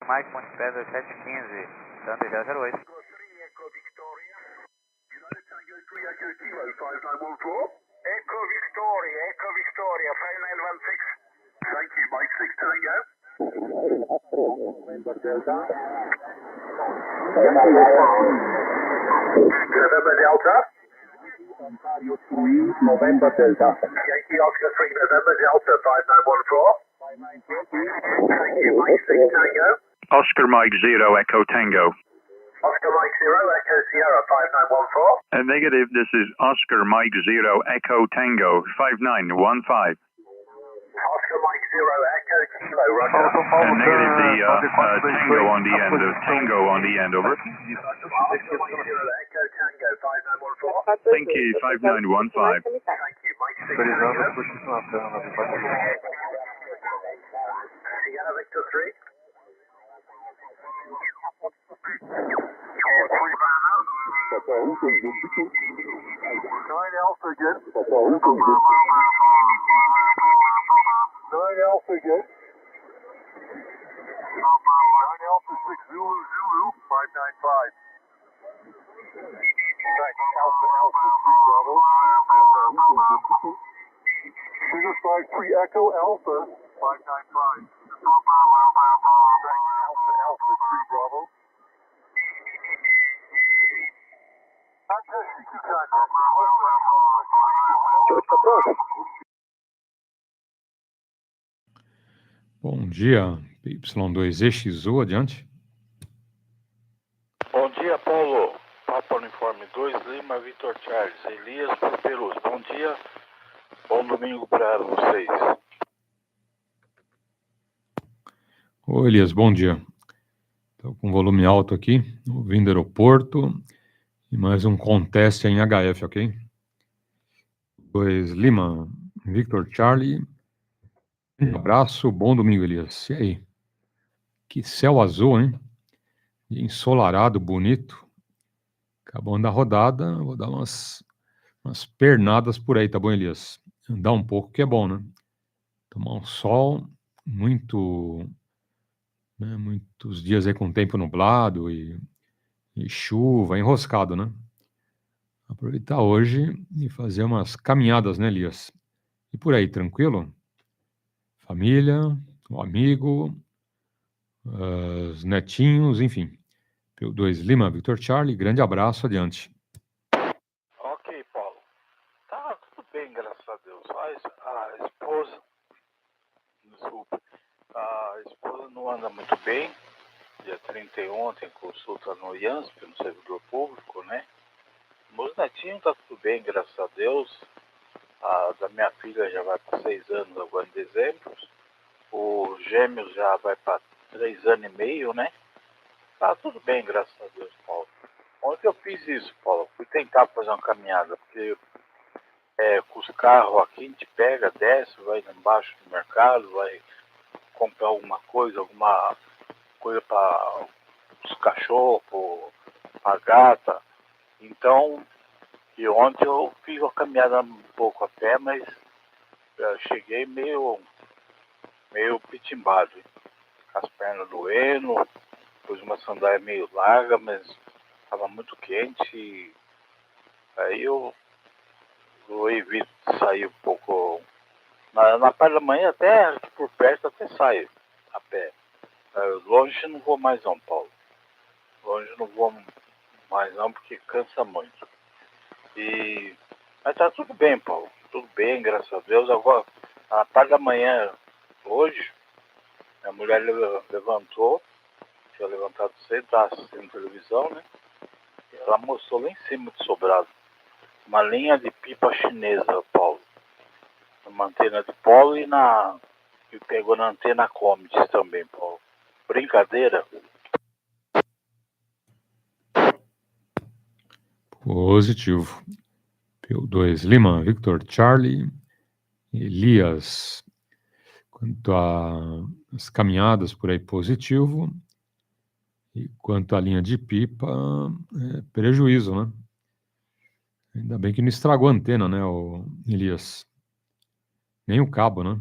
Mais, ponto de espera 2715, Santa 008. Echo Victoria, 5916. Thank you, Mike 6 Tango. November Delta. November Delta. Yankee Oscar 3 November Delta 5914. Thank you, Mike 6 Tango. Oscar Mike 0 Echo Tango. Oscar Mike 0 Echo Sierra 5914. Negative, this is Oscar Mike 0 Echo Tango 5915. Oscar And negative the Tango on the end, Tango on the end, over. Thank you, 5915. Bom dia, PY2EXU, adiante. Bom dia, Paulo. Papa Uniforme 2, Lima, Vitor Charles, Elias por Perus. Bom dia, bom domingo para vocês. Oi, Elias, bom dia. Estou com volume alto aqui, ouvindo aeroporto e mais um conteste em HF, ok? 2 Lima, Victor Charlie. Um abraço, bom domingo, Elias. E aí? Que céu azul, hein? Ensolarado, bonito. Acabando a rodada, vou dar umas pernadas por aí, tá bom, Elias? Andar um pouco que é bom, né? Tomar um sol, muitos dias aí com tempo nublado e chuva, enroscado, né? Aproveitar hoje e fazer umas caminhadas, né, Elias? E por aí, tranquilo? Família, o amigo, os netinhos, enfim. PY2 Lima, Victor Charlie, grande abraço, adiante. Ok, Paulo. Tá tudo bem, graças a Deus. A esposa, desculpa, a esposa não anda muito bem. Dia 31 tem consulta no IANSP, no servidor público, né? Meus netinhos tá tudo bem, graças a Deus. A da minha filha já vai para 6 anos agora em dezembro. O gêmeos já vai para 3 anos e meio, né? Tá tudo bem, graças a Deus, Paulo. Ontem eu fiz isso, Paulo. Fui tentar fazer uma caminhada, porque com os carros aqui a gente pega, desce, vai embaixo do mercado, vai comprar alguma coisa para os cachorros, a gata. Então, e ontem eu fiz uma caminhada um pouco a pé, mas cheguei meio pitimbado, as pernas doendo, pus uma sandália meio larga, mas estava muito quente e aí eu evito sair um pouco. Na parte da manhã até por perto até saio a pé. Longe não vou mais não, Paulo. Longe não vou mais não, porque cansa muito. Mas tá tudo bem, Paulo. Tudo bem, graças a Deus. Agora, na parte da manhã, hoje, a mulher levantou, tinha levantado cedo, estava assistindo televisão, né? E ela mostrou lá em cima do sobrado uma linha de pipa chinesa, Paulo. Uma antena de polo e pegou na antena Comet também, Paulo. Brincadeira? Positivo. PY2 Lima, Victor Charlie, Elias. Quanto às caminhadas por aí, positivo. E quanto à linha de pipa, prejuízo, né? Ainda bem que não estragou a antena, né, Elias? Nem o cabo, né?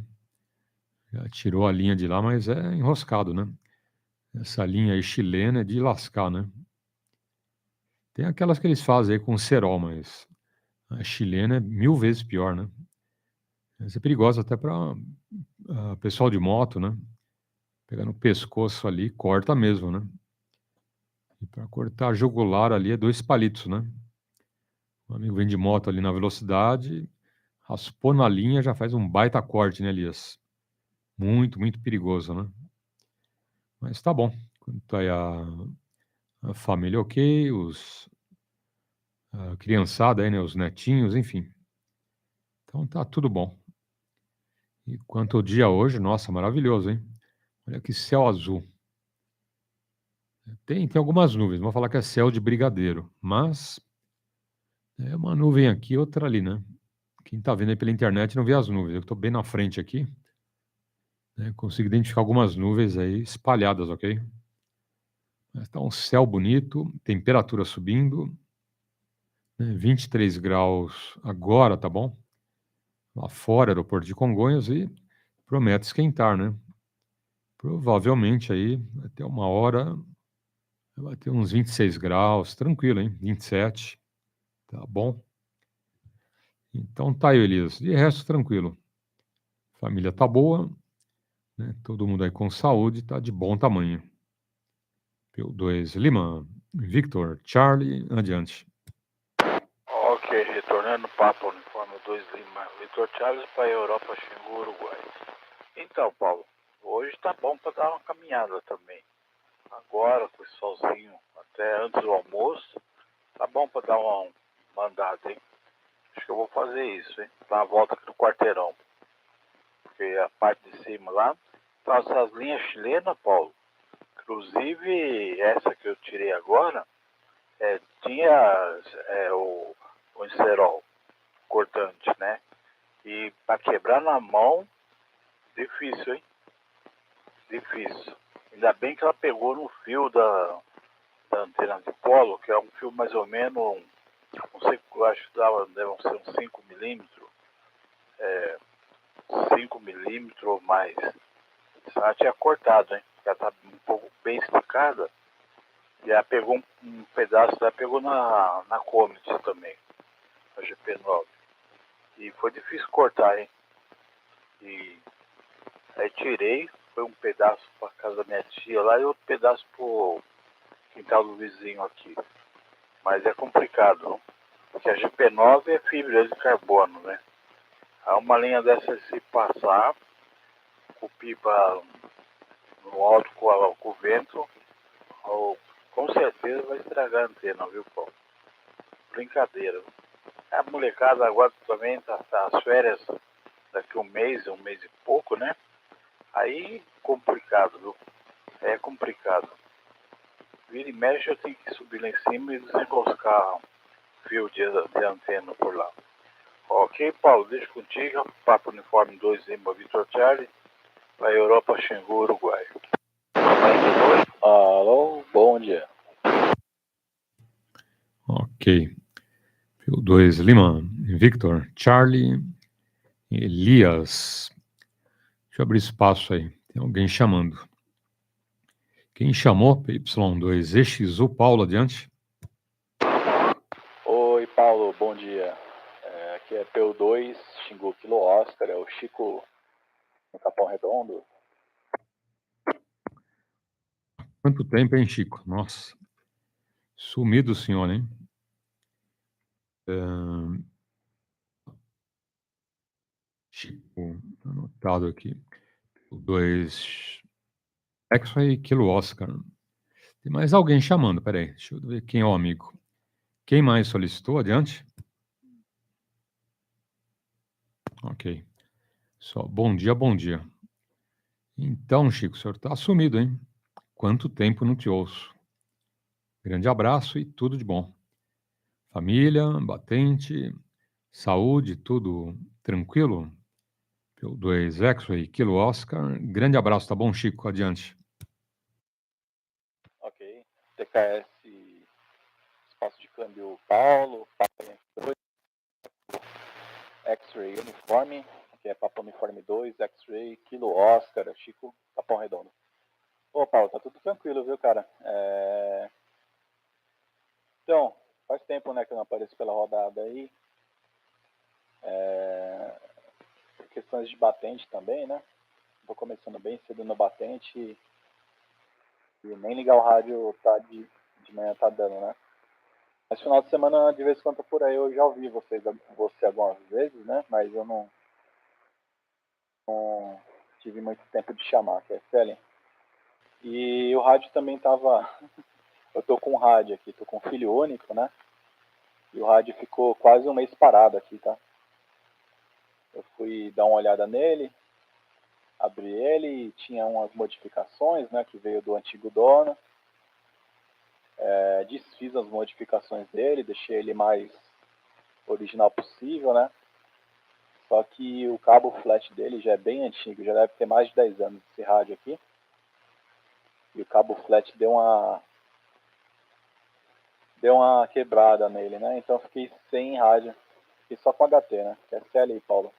Já tirou a linha de lá, mas é enroscado, né? Essa linha aí chilena é de lascar, né? Tem aquelas que eles fazem aí com cerol, mas a chilena é 1000 vezes pior, né? Essa é perigosa até para pessoal de moto, né? Pegar no pescoço ali, corta mesmo, né? E para cortar a jugular ali é 2 palitos, né? Um amigo vem de moto ali na velocidade, raspou na linha, já faz um baita corte, né, Elias? Muito, muito perigoso, né? Mas tá bom. Quanto aí a família ok, a criançada aí, né, os netinhos, enfim. Então tá tudo bom. E quanto ao dia hoje, nossa, maravilhoso, hein? Olha que céu azul. Tem algumas nuvens, vamos falar que é céu de brigadeiro, mas é uma nuvem aqui, outra ali, né? Quem está vendo aí pela internet não vê as nuvens. Eu estou bem na frente aqui, né? Consigo identificar algumas nuvens aí espalhadas, ok? Mas tá um céu bonito, temperatura subindo, né? 23 graus agora, tá bom? Lá fora, aeroporto de Congonhas, e promete esquentar, né? Provavelmente aí, até uma hora, vai ter uns 26 graus, tranquilo, hein? 27, tá bom? Então tá aí, Elias. De resto, tranquilo. Família tá boa, né? Todo mundo aí com saúde, tá de bom tamanho. PY2 Lima, Victor, Charlie, adiante. Ok, retornando o papo, uniforme 2 Lima, Vitor Charles para a Europa, Xingu, Uruguai. Então, Paulo, hoje tá bom para dar uma caminhada também. Agora, com esse solzinho, até antes do almoço, tá bom para dar uma andada, hein? Acho que eu vou fazer isso, hein? Dar uma volta aqui no quarteirão. Porque a parte de cima lá, tá essas linhas chilenas, Paulo. Inclusive, essa que eu tirei agora, tinha o encerol cortante, né? E para quebrar na mão, difícil, hein? Difícil. Ainda bem que ela pegou no fio da antena de polo, que é um fio mais ou menos, não sei, eu acho que deve ser uns 5 milímetros, 5 milímetros ou mais. Ela tinha cortado, hein? Ela tá um pouco bem esticada. E ela pegou um pedaço, ela pegou na Comet também, a GP9. E foi difícil cortar, hein? E aí tirei, foi um pedaço para casa da minha tia lá e outro pedaço pro quintal do vizinho aqui. Mas é complicado, não? Porque a GP9 é fibra de carbono, né? Aí uma linha dessa, se passar, o pipa no alto com o vento, com certeza vai estragar a antena, viu, Paulo? Brincadeira. A molecada agora também tá as férias daqui um mês e pouco, né? Aí complicado, viu? É complicado. Vira e mexe, eu tenho que subir lá em cima e desenroscar fio de antena por lá. Ok, Paulo, deixa contigo. Papo Uniforme 2 Lima, Vitor Charlie, para Europa, Xingu, Uruguai. Alô, bom dia. Ok. PY2 Lima, Victor, Charlie, Elias. Deixa eu abrir espaço aí. Tem alguém chamando. Quem chamou? PY2EXU, Paulo, adiante. Oi, Paulo, bom dia. Aqui é PY2, Xingu Kilo Oscar, é o Chico no Capão Redondo. Quanto tempo, hein, Chico? Nossa. Sumido o senhor, hein? Chico, anotado aqui. PY2EXU e Kilo Oscar. Tem mais alguém chamando, peraí. Deixa eu ver quem é o amigo. Quem mais solicitou? Adiante. Ok. Só bom dia, bom dia. Então, Chico, o senhor está sumido, hein? Quanto tempo não te ouço. Grande abraço e tudo de bom. Família, batente, saúde, tudo tranquilo? PY2EXU e Kilo Oscar. Grande abraço, tá bom, Chico? Adiante. Ok. TKS, espaço de câmbio Paulo, X-Ray Uniforme, que é Papo Uniforme 2, X-Ray, Kilo Oscar, Chico, Capão Redondo. Ô, Paulo, tá tudo tranquilo, viu, cara? Então, faz tempo, né, que eu não apareço pela rodada aí. Questões de batente também, né? Tô começando bem cedo no batente e nem ligar o rádio tá de manhã tá dando, né? Mas final de semana, de vez em quando por aí, eu já ouvi você algumas vezes, né? Mas eu não tive muito tempo de chamar, que é Cellen. E o rádio também tava... Eu tô com o rádio aqui, tô com filho único, né? E o rádio ficou quase um mês parado aqui, tá? Eu fui dar uma olhada nele, abri ele e tinha umas modificações, né, que veio do antigo dono. Desfiz as modificações dele, deixei ele mais original possível, né? Só que o cabo flat dele já é bem antigo, já deve ter mais de 10 anos esse rádio aqui. E o cabo flat deu uma quebrada nele, né? Então eu fiquei sem rádio, fiquei só com HT, né? Que é SL aí, Paulo.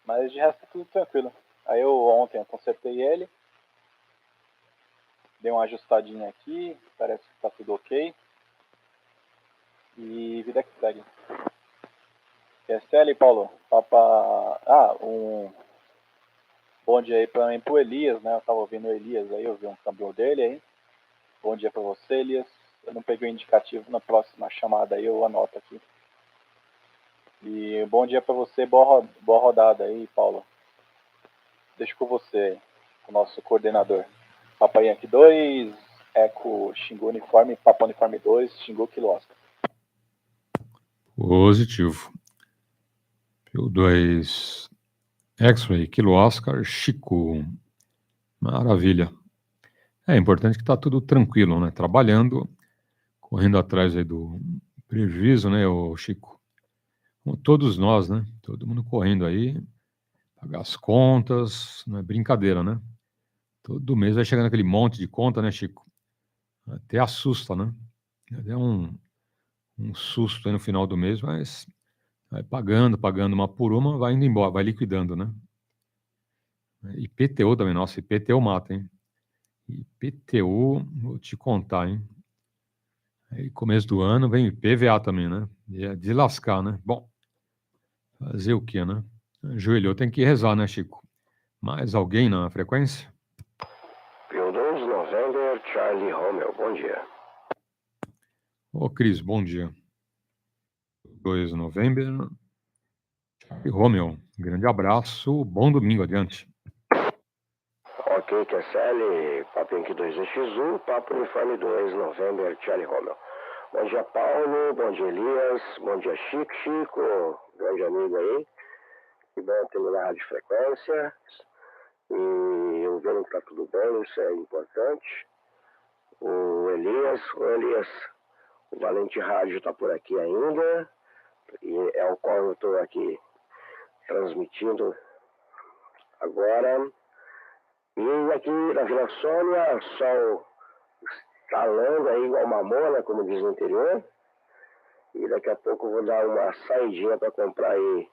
Mas de resto tudo tranquilo. Aí ontem eu consertei ele, dei uma ajustadinha aqui, parece que tá tudo ok. E vida que segue. SL, Paulo. Um bom dia aí também pro Elias, né? Eu tava ouvindo o Elias aí, eu vi um câmbio dele aí. Bom dia pra você, Elias. Eu não peguei o indicativo, na próxima chamada aí eu anoto aqui. E bom dia pra você, boa rodada aí, Paulo. Deixo com você, o nosso coordenador. Papai Yankee 2, Eco Xingu Uniforme, Papa Uniforme 2, Xingu Kilo Oscar. Positivo. PY2EXU, Kilo Oscar, Chico. Maravilha. É importante que está tudo tranquilo, né? Trabalhando, correndo atrás aí do prejuízo, né, ô Chico? Como todos nós, né? Todo mundo correndo aí, pagar as contas, não é brincadeira, né? Todo mês vai chegando aquele monte de conta, né, Chico? Até assusta, né? Até um susto aí no final do mês, mas vai pagando uma por uma, vai indo embora, vai liquidando, né? IPTU também, nossa, IPTU mata, hein? IPTU, vou te contar, hein? Aí começo do ano vem IPVA também, né? De lascar, né? Bom, fazer o quê, né? Ajoelhou, tem que rezar, né, Chico? Mais alguém na frequência? PY2 November, Charlie Romeo, bom dia. Ô, Cris, bom dia. 2 de novembro, Charlie Romeo, grande abraço, bom domingo, adiante. Ok, QSL, Papo Yankee 2EXU, Papo Uniforme 2, November, Charlie Romeo. Bom dia, Paulo, bom dia, Elias, bom dia, Chico, grande amigo aí. Que bom ter na rádio frequência. E eu vendo que tá tudo bem, isso é importante. O Elias, o Valente Rádio está por aqui ainda, e é o qual eu estou aqui transmitindo agora. E aqui na Vila Sônia, sol estalando aí igual mamona, como diz no interior. E daqui a pouco eu vou dar uma saidinha para comprar aí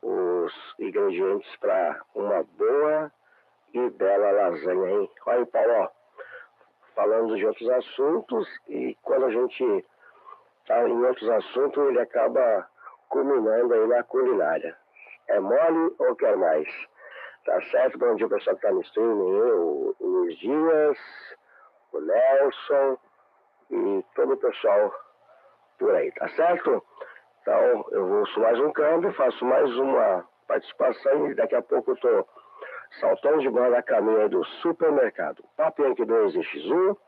os ingredientes para uma boa e bela lasanha, hein? Olha aí, Paulo, falando de outros assuntos, e quando a gente está em outros assuntos, ele acaba culminando aí na culinária. É mole ou quer mais? Tá certo? Bom dia, pessoal que está no streaming, o Luiz Dias, o Nelson e todo o pessoal por aí, tá certo? Então, eu vou mais um câmbio, faço mais uma participação e daqui a pouco eu tô saltando de banda a caminho aí do supermercado. Papo Yankee 2EXU,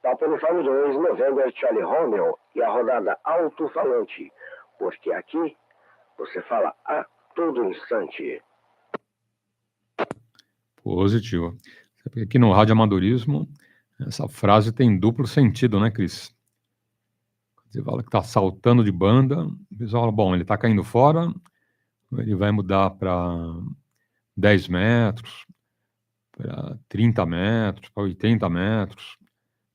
Papo Uniforme 2, November, Charlie Romeo e a rodada Alto-falante, porque aqui você fala a todo instante. Positivo. Aqui no radioamadorismo, essa frase tem duplo sentido, né, Cris? Você fala que está saltando de banda, o pessoal fala, bom, ele está caindo fora, ele vai mudar para 10 metros, para 30 metros, para 80 metros,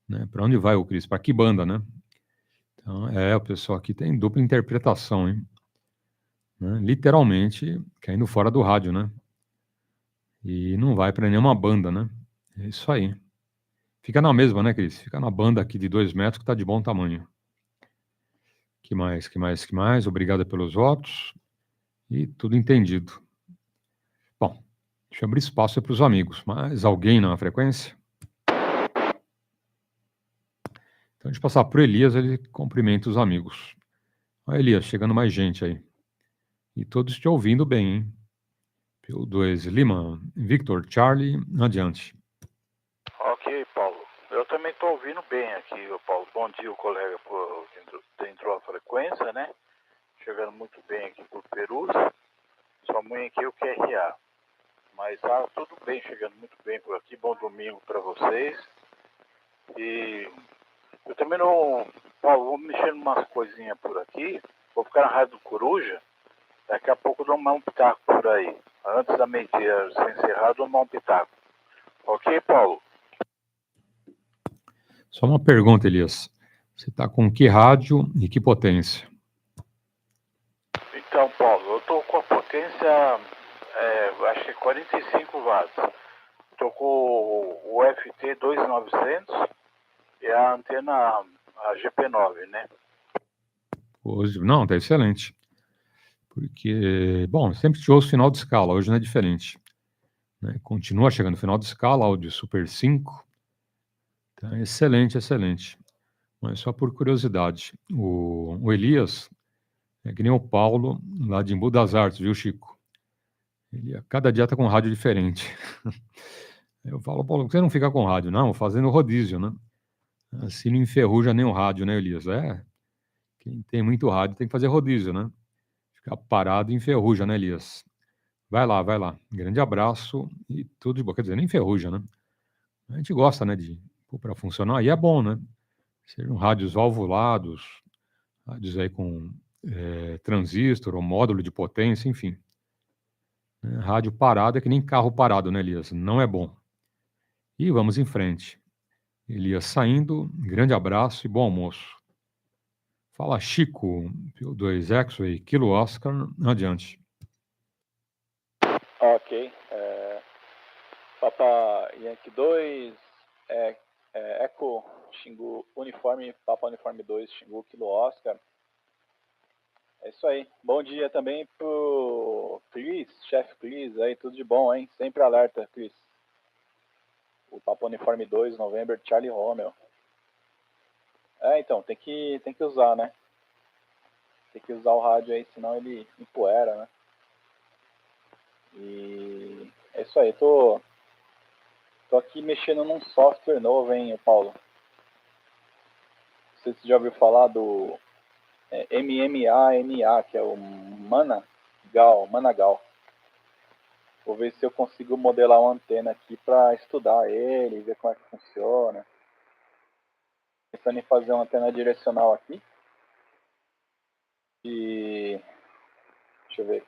né? Para onde vai o Cris? Para que banda, né? Então, o pessoal aqui tem dupla interpretação, hein? Né? Literalmente, caindo fora do rádio, né? E não vai para nenhuma banda, né? É isso aí. Fica na mesma, né, Cris? Fica na banda aqui de 2 metros que está de bom tamanho. Que mais? Obrigado pelos votos. E tudo entendido. Bom, deixa eu abrir espaço para os amigos. Mais alguém na frequência? Então, deixa eu passar para o Elias, ele cumprimenta os amigos. Olha, Elias, chegando mais gente aí. E todos te ouvindo bem, hein? PY2 Lima, Victor, Charlie, adiante. Ok, Paulo. Eu também estou ouvindo bem aqui, Paulo. Bom dia, o colega que entrou a frequência, né? Chegando muito bem aqui por Perus. Sua mãe aqui é o QRA. Mas tá tudo bem, chegando muito bem por aqui. Bom domingo para vocês. E eu também não... Paulo, vou mexer em umas coisinhas por aqui. Vou ficar na Rádio do Coruja. Daqui a pouco eu dou um pitaco por aí. Antes da meia-dia ser encerrado, eu dou um pitaco. Ok, Paulo? Só uma pergunta, Elias. Você está com que rádio e que potência? Então, Paulo, eu estou com a potência, acho que 45 watts. Estou com o FT2900 e a antena a GP9, né? Não, está excelente. Porque, bom, sempre te ouço final de escala, hoje não é diferente. Né? Continua chegando final de escala, áudio Super 5. Tá excelente, excelente. Mas só por curiosidade, o Elias é que nem o Paulo, lá de Embu das Artes, viu, Chico? Ele a cada dia está com um rádio diferente. Eu falo, Paulo, por que você não fica com rádio? Não, fazendo rodízio, né? Assim não enferruja nem o rádio, né, Elias? Quem tem muito rádio tem que fazer rodízio, né? Ficar parado enferruja, né, Elias? Vai lá, vai lá. Grande abraço e tudo de bom. Quer dizer, nem enferruja, né? A gente gosta, né, de pôr para funcionar, e é bom, né? Sejam rádios valvulados, rádios aí com transistor ou módulo de potência, enfim. Né? Rádio parado é que nem carro parado, né, Elias? Não é bom. E vamos em frente. Elias saindo, grande abraço e bom almoço. Fala, Chico, PY2EXU e Kilo Oscar, adiante. Ok. Papa Yankee 2, Eco, Xingu, Uniforme, Papa Uniforme 2, Xingu, Kilo Oscar. É isso aí. Bom dia também pro Chris, chefe Chris, aí, tudo de bom, hein? Sempre alerta, Chris. O Papa Uniforme 2, November, Charlie Romeo. Então, tem que usar, né? Tem que usar o rádio aí, senão ele empoeira, né? E é isso aí, tô aqui mexendo num software novo, hein, Paulo? Não sei se você já ouviu falar do MMANA, que é o Managal. Vou ver se eu consigo modelar uma antena aqui para estudar ele, ver como é que funciona. Pensando em fazer uma antena direcional aqui. E deixa eu ver.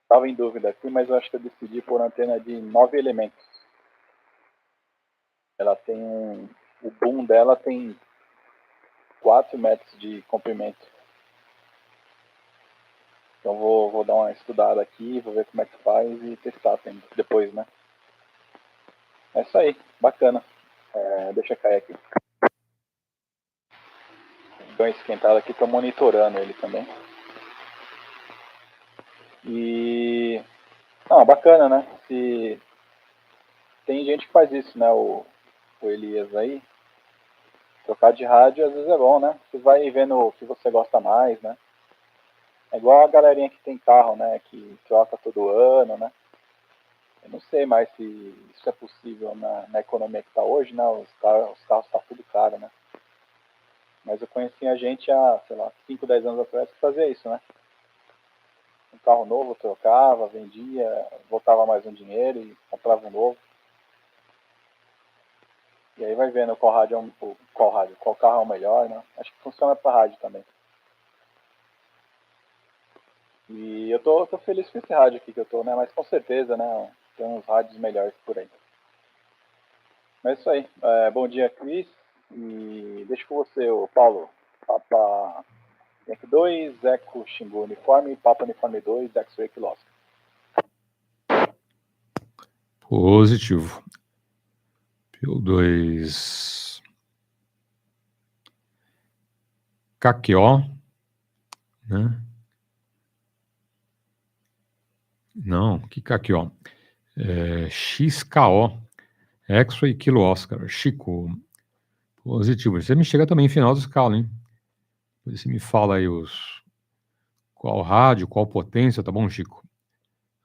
Estava em dúvida aqui, mas eu acho que eu decidi por antena de 9 elementos. Ela tem o boom dela tem 4 metros de comprimento. Então vou dar uma estudada aqui, vou ver como é que faz e testar depois, né? É isso aí, bacana. Deixa eu cair aqui. Deu uma esquentada aqui, tô monitorando ele também. E... bacana, né? Tem gente que faz isso, né? O Elias aí. Trocar de rádio às vezes é bom, né? Você vai vendo o que você gosta mais, né? É igual a galerinha que tem carro, né? Que troca todo ano, né? Eu não sei mais se isso é possível na economia que está hoje, né? Os carros estão tudo caro, né? Mas eu conheci a gente há, sei lá, 5, 10 anos atrás que fazia isso, né? Um carro novo, trocava, vendia, voltava mais um dinheiro e comprava um novo. E aí vai vendo qual carro é o melhor, né? Acho que funciona para rádio também. E eu tô feliz com esse rádio aqui que eu tô, né? Mas com certeza, né? Tem uns rádios melhores por aí. Mas é isso aí. Bom dia, Cris. E deixo com você, o Paulo. Papa Yankee 2, Eco Xingu Uniforme, Papa Uniforme 2, X-Ray Kilo Oscar. Positivo. PY2 KQO, né? Não, que KQO? XKO, X-Ray Kilo Oscar, Chico. Positivo. Você me chega também em final de escala, hein? Depois você me fala aí qual rádio, qual potência, tá bom, Chico?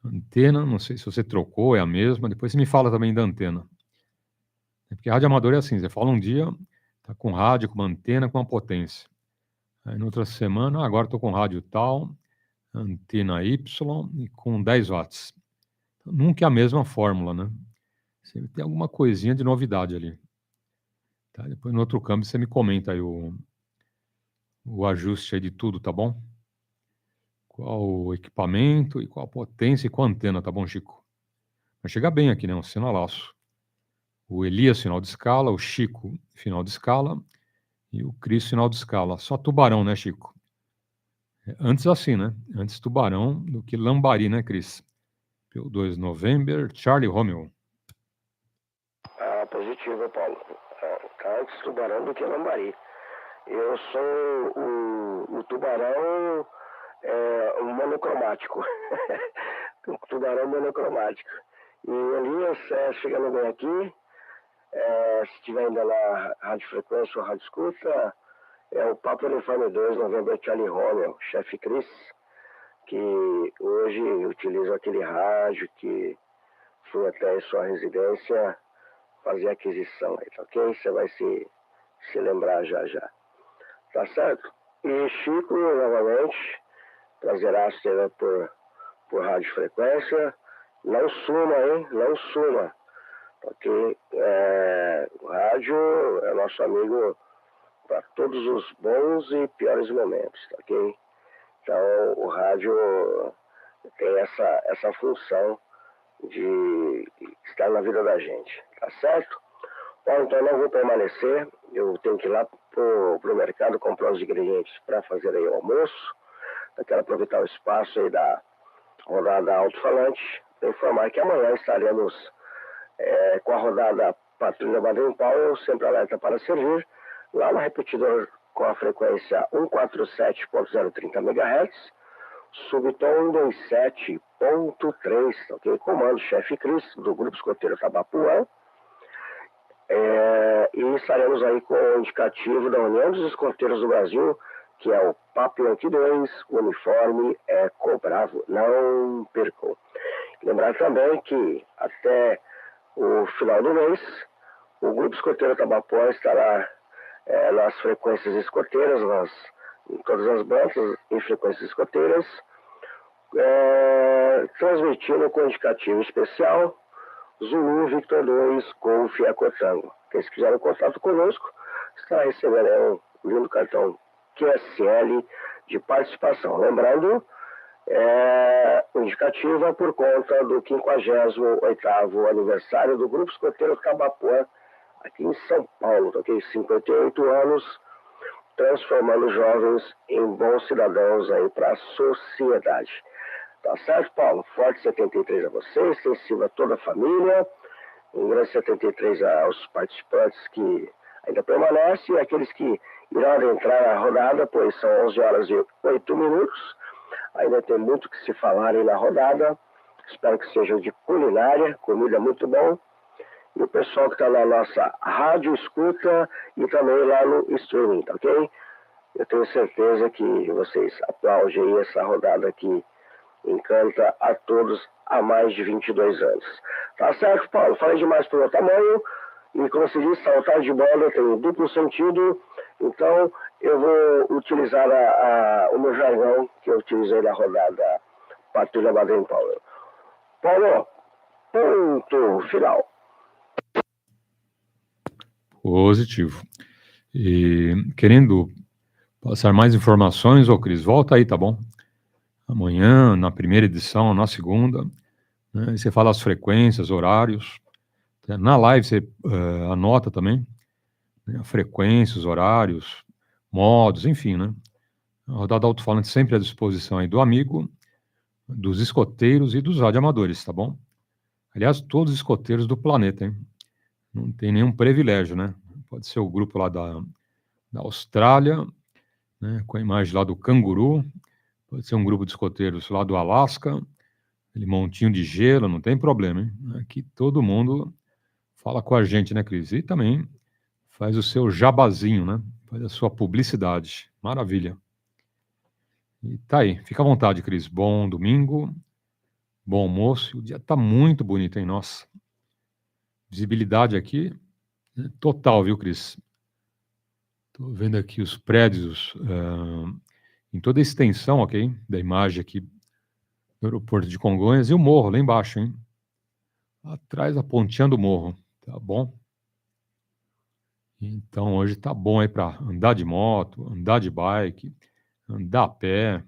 Antena, não sei se você trocou, é a mesma. Depois você me fala também da antena. Porque rádio amador é assim, você fala um dia, tá com rádio, com uma antena, com uma potência. Aí na outra semana, agora estou com rádio tal, antena Y e com 10 watts. Nunca é a mesma fórmula, né? Sempre tem alguma coisinha de novidade ali. Tá? Depois no outro câmbio você me comenta aí o ajuste aí de tudo, tá bom? Qual o equipamento e qual a potência e qual a antena, tá bom, Chico? Vai chegar bem aqui, né? Um sinalaço. O Elias, final de escala, o Chico, final de escala, e o Cris, final de escala. Só tubarão, né, Chico? Antes assim, né? Antes tubarão do que lambari, né, Cris? PY2 November, Charlie Romeo. Positivo, Paulo. Tá antes tubarão do que lambari. Eu sou o tubarão um monocromático. O tubarão monocromático. E Elias, chegando bem aqui, se estiver ainda na rádio frequência ou rádio escuta, é o PY2EXU 2 November Charlie Romeo, chefe Cris, que hoje utiliza aquele rádio que fui até sua residência fazer a aquisição aí, tá ok? Você vai se lembrar já. Tá certo? E Chico, novamente, prazeraço ter por rádio frequência. Não suma, hein? Não suma. Porque o rádio é nosso amigo para todos os bons e piores momentos, tá ok? Então, o rádio tem essa função de estar na vida da gente, tá certo? Bom, então eu não vou permanecer, eu tenho que ir lá pro mercado comprar os ingredientes para fazer aí o almoço. Eu quero aproveitar o espaço aí da rodada Alto-falante para informar que amanhã estaremos com a rodada Patrulha Baden-Powell, sempre alerta para servir, lá no repetidor com a frequência 147.030 MHz, subtom 127.3, ok? Comando chefe Cris, do Grupo Escoteiro Tabapuã. E estaremos aí com o indicativo da União dos Escoteiros do Brasil, que é o PY2EXU, uniforme Eco Bravo. Não percam. Lembrar também que até o final do mês, o Grupo Escoteiro Tabapuã estará nas frequências escoteiras, em todas as bandas, em frequências escoteiras, transmitindo com indicativo especial Zulu Victor 2 Golf Eco Tango. Quem quiser contato conosco estará recebendo um lindo cartão QSL de participação. Lembrando, o indicativo é por conta do 58º aniversário do Grupo Escoteiro Tabapuã aqui em São Paulo, ok? 58 anos, transformando jovens em bons cidadãos aí para a sociedade. Tá certo, Paulo? Forte 73 a você, extensivo a toda a família. Um grande 73 aos participantes que ainda permanecem e aqueles que irão adentrar a rodada, pois são 11 horas e 8 minutos. Ainda tem muito que se falar aí na rodada. Espero que seja de culinária, comida muito bom. E o pessoal que está na nossa rádio escuta e também lá no streaming, tá ok? Eu tenho certeza que vocês aplaudem aí essa rodada que encanta a todos há mais de 22 anos. Tá certo, Paulo? Falei demais pelo tamanho. E como se diz, saltar de bola tem duplo sentido. Então, eu vou utilizar o meu jargão que eu utilizei na rodada Patrulha Baden-Powell. Paulo, ponto final. Positivo. E querendo passar mais informações, ô Cris, volta aí, tá bom? Amanhã, na primeira edição, na segunda, né, você fala as frequências, horários. Na live você anota também, né, frequências, horários, modos, enfim, né? A rodada Alto-falante sempre à disposição aí do amigo, dos escoteiros e dos radioamadores, tá bom? Aliás, todos os escoteiros do planeta, hein? Não tem nenhum privilégio, né? Pode ser o grupo lá da Austrália, né, com a imagem lá do canguru, pode ser um grupo de escoteiros lá do Alasca, aquele montinho de gelo, não tem problema, hein? Aqui todo mundo fala com a gente, né, Cris? E também faz o seu jabazinho, né? Faz a sua publicidade. Maravilha. E tá aí, fica à vontade, Cris. Bom domingo, bom almoço. O dia tá muito bonito, hein? Nossa. Visibilidade aqui total, viu, Cris? Tô vendo aqui os prédios em toda a extensão, ok? Da imagem aqui do aeroporto de Congonhas e o morro lá embaixo, hein? atrás da pontinha do morro, tá bom? Então hoje tá bom aí para andar de moto, andar de bike, andar a pé,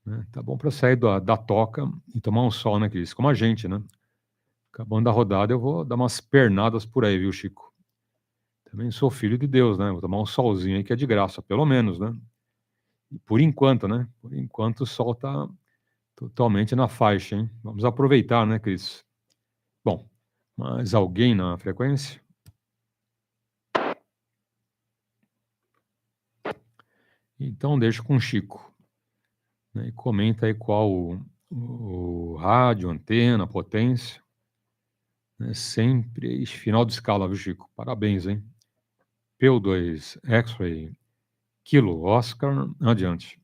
né? Tá bom para sair da toca e tomar um sol, né, Cris? Como a gente, né? Acabando a rodada, eu vou dar umas pernadas por aí, viu, Chico? Também sou filho de Deus, né? Vou tomar um solzinho aí que é de graça, pelo menos, né? E por enquanto, né? Por enquanto o sol tá totalmente na faixa, hein? Vamos aproveitar, né, Cris? Bom, mais alguém na frequência? Então deixa com o Chico, né? E comenta aí qual o rádio, antena, potência, né? Sempre final de escala, viu, Chico? Parabéns, hein? PY2EXU, Kilo Oscar, adiante.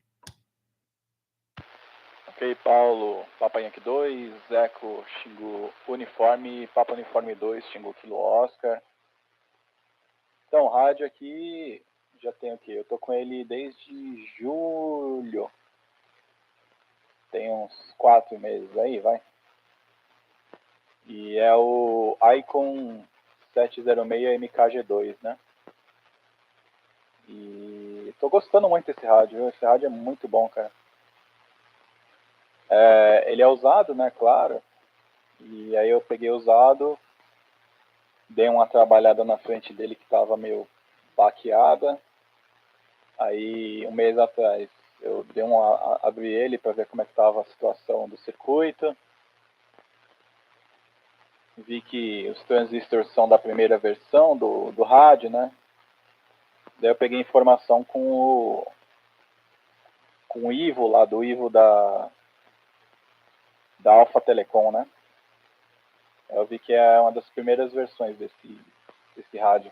Ok, Paulo, Papa Yankee 2, Eco, Xingu Uniforme, Papa Uniforme 2, Xingu Kilo Oscar. Então, rádio aqui, já tem o quê? Eu tô com ele desde julho. Tem uns 4 meses aí, vai. E é o Icon 706 MKG2, né? E tô gostando muito desse rádio, viu? Esse rádio é muito bom, cara. Ele é usado, né, claro. E aí eu peguei usado, dei uma trabalhada na frente dele que tava meio baqueada. Aí, um mês atrás, eu abri ele para ver como é que tava a situação do circuito. Vi que os transistores são da primeira versão do rádio, né? Daí eu peguei informação com o Ivo lá, do Ivo da Alpha Telecom, né? Eu vi que é uma das primeiras versões desse rádio.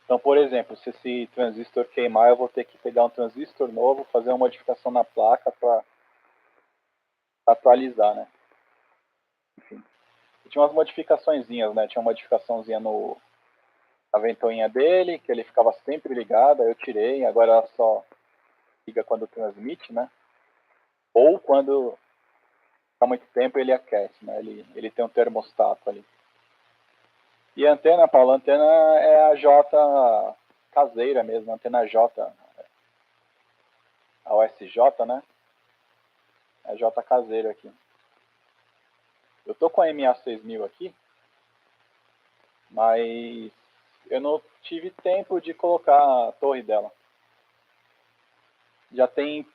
Então, por exemplo, se esse transistor queimar, eu vou ter que pegar um transistor novo, fazer uma modificação na placa para atualizar, né? Enfim. E tinha umas modificaçõezinhas, né? Tinha uma modificaçãozinha na ventoinha dele, que ele ficava sempre ligado, aí eu tirei, agora ela só liga quando transmite, né? Ou quando há muito tempo ele aquece, né? Ele tem um termostato ali. E a antena, Paulo, a antena é a J caseira mesmo, a antena J, a OSJ, né? É a J caseira aqui. Eu tô com a MA6000 aqui, mas eu não tive tempo de colocar a torre dela. Já tem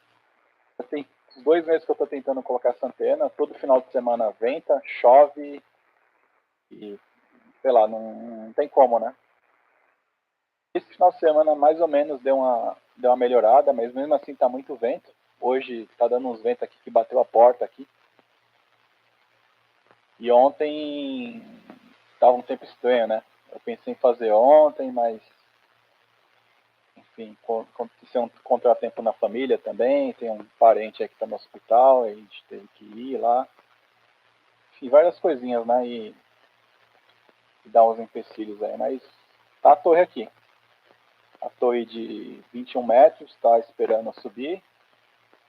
2 meses que eu tô tentando colocar essa antena, todo final de semana venta, chove e, sei lá, não tem como, né? Esse final de semana mais ou menos deu uma melhorada, mas mesmo assim tá muito vento. Hoje tá dando uns ventos aqui que bateu a porta aqui. E ontem tava um tempo estranho, né? Eu pensei em fazer ontem, mas enfim, aconteceu um contratempo na família também, tem um parente aí que tá no hospital, a gente teve que ir lá. Enfim, várias coisinhas, né? E dá uns empecilhos aí, mas tá a torre aqui. A torre de 21 metros está esperando subir.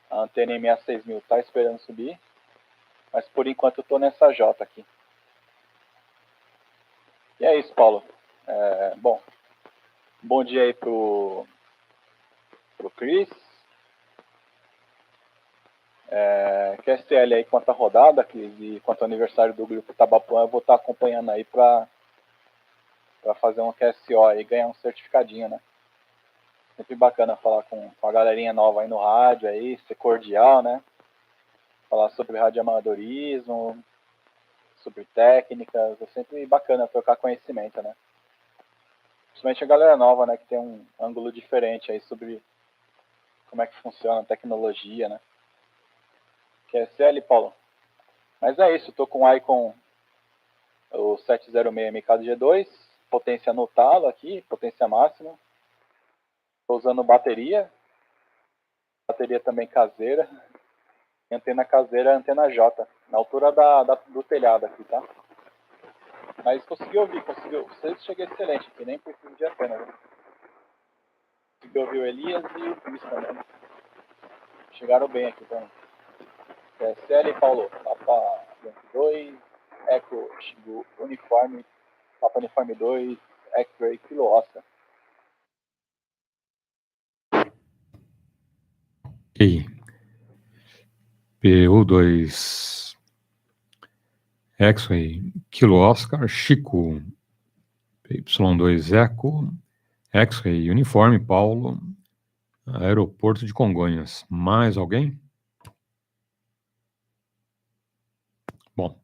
A antena MA6000 está esperando subir. Mas por enquanto eu estou nessa J aqui. E é isso, Paulo. Bom dia aí pro Chris. QSL aí quanto a rodada, Cris, e quanto ao aniversário do grupo Tabapuã, eu vou estar acompanhando aí para fazer um QSO aí e ganhar um certificadinho, né? Sempre bacana falar com a galerinha nova aí no rádio, aí, ser cordial, né? Falar sobre radioamadorismo, sobre técnicas, é sempre bacana trocar conhecimento, né? Principalmente a galera nova, né? Que tem um ângulo diferente aí sobre como é que funciona a tecnologia, né? QSL, Paulo? Mas é isso, tô com o Icon, o 706 MKG2, potência no talo aqui, potência máxima. Tô usando bateria também caseira. E antena caseira, antena J, na altura do telhado aqui, tá? Mas consegui ouvir, vocês cheguei excelente aqui, nem preciso de antena, viu? Consegui ouvir o Elias e o Cris também. Chegaram bem aqui também. CL Paulo, Papa 2, Echo Uniforme, Papa Uniforme 2, X-Ray, Kilo Oscar. Ok. PY2EXU, X-Ray, Kilo Oscar, Chico, PY2EXU, X-Ray, Uniforme, Paulo, Aeroporto de Congonhas. Mais alguém? Bom,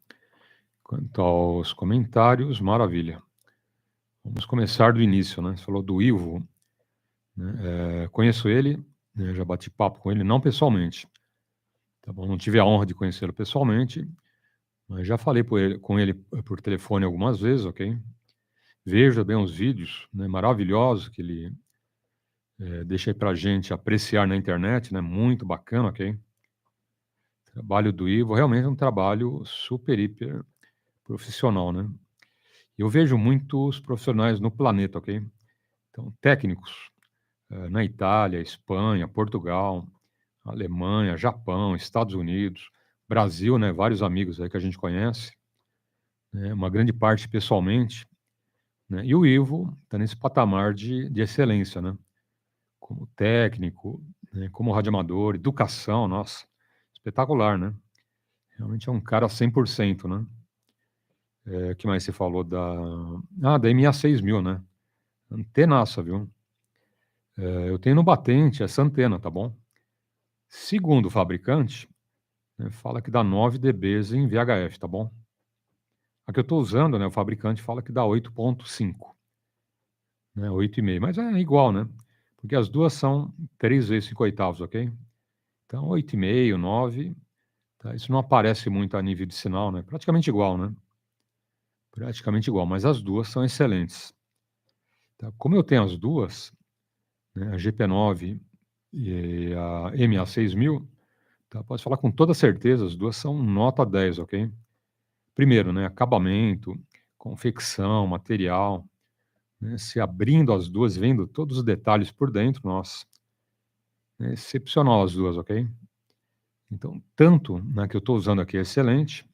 quanto aos comentários, maravilha. Vamos começar do início, né? Você falou do Ivo, né? Conheço ele, né? Já bati papo com ele, não pessoalmente. Tá bom? Não tive a honra de conhecê-lo pessoalmente, mas já falei com ele por telefone algumas vezes, ok? Veja bem os vídeos, né, maravilhosos que ele deixa aí pra gente apreciar na internet, né? Muito bacana, ok? O trabalho do Ivo realmente é um trabalho super, hiper profissional, né? Eu vejo muitos profissionais no planeta, ok? Então, técnicos na Itália, Espanha, Portugal, Alemanha, Japão, Estados Unidos, Brasil, né? Vários amigos aí que a gente conhece, né? Uma grande parte pessoalmente, né? E o Ivo está nesse patamar de excelência, né? Como técnico, né? Como radioamador, educação, nossa, espetacular, né? Realmente é um cara 100%, né? Que mais você falou da MA6000, né? Antenaça, viu? Eu tenho no batente essa antena, tá bom? Segundo o fabricante, né, fala que dá 9 dBs em VHF, tá bom? A que eu estou usando, né, o fabricante fala que dá 8.5, né, 8,5, mas é igual, né? Porque as duas são 3 vezes 5/8, ok? Então, 8,5, 9, tá? Isso não aparece muito a nível de sinal, né? Praticamente igual, né? Praticamente igual, mas as duas são excelentes. Tá? Como eu tenho as duas, né, a GP9 e a MA6000, tá? Posso falar com toda certeza, as duas são nota 10, ok? Primeiro, né, acabamento, confecção, material, né, se abrindo as duas, vendo todos os detalhes por dentro, nossa, é excepcional as duas, ok? Então, tanto na que eu estou usando aqui é excelente,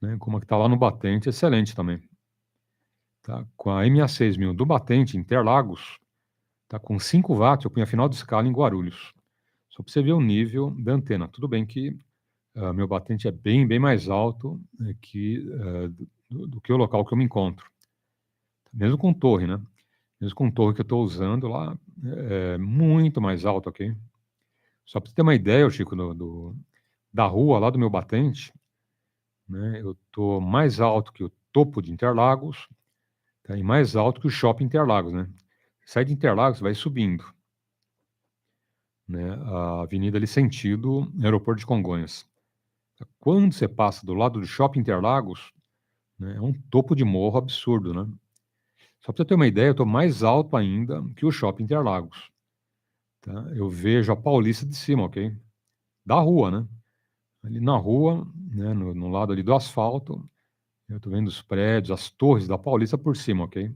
né, como a que está lá no batente, excelente também. Tá? Com a MA6000 do batente, Interlagos, tá com 5 watts, eu punho a final de escala em Guarulhos. Só para você ver o nível da antena. Tudo bem que meu batente é bem, bem mais alto do que o local que eu me encontro. Mesmo com torre, né? Mesmo com torre que eu estou usando lá, é muito mais alto, ok? Só para você ter uma ideia, Chico, da rua lá do meu batente, né? Eu estou mais alto que o topo de Interlagos, tá? E mais alto que o shopping Interlagos, né? Sai de Interlagos, vai subindo, né? A avenida ali sentido Aeroporto de Congonhas. Quando você passa do lado do shopping Interlagos, né, é um topo de morro absurdo, né? Só para você ter uma ideia, eu estou mais alto ainda que o shopping Interlagos. Tá? Eu vejo a Paulista de cima, ok? Da rua, né? Ali na rua, né, no lado ali do asfalto, eu estou vendo os prédios, as torres da Paulista por cima, ok?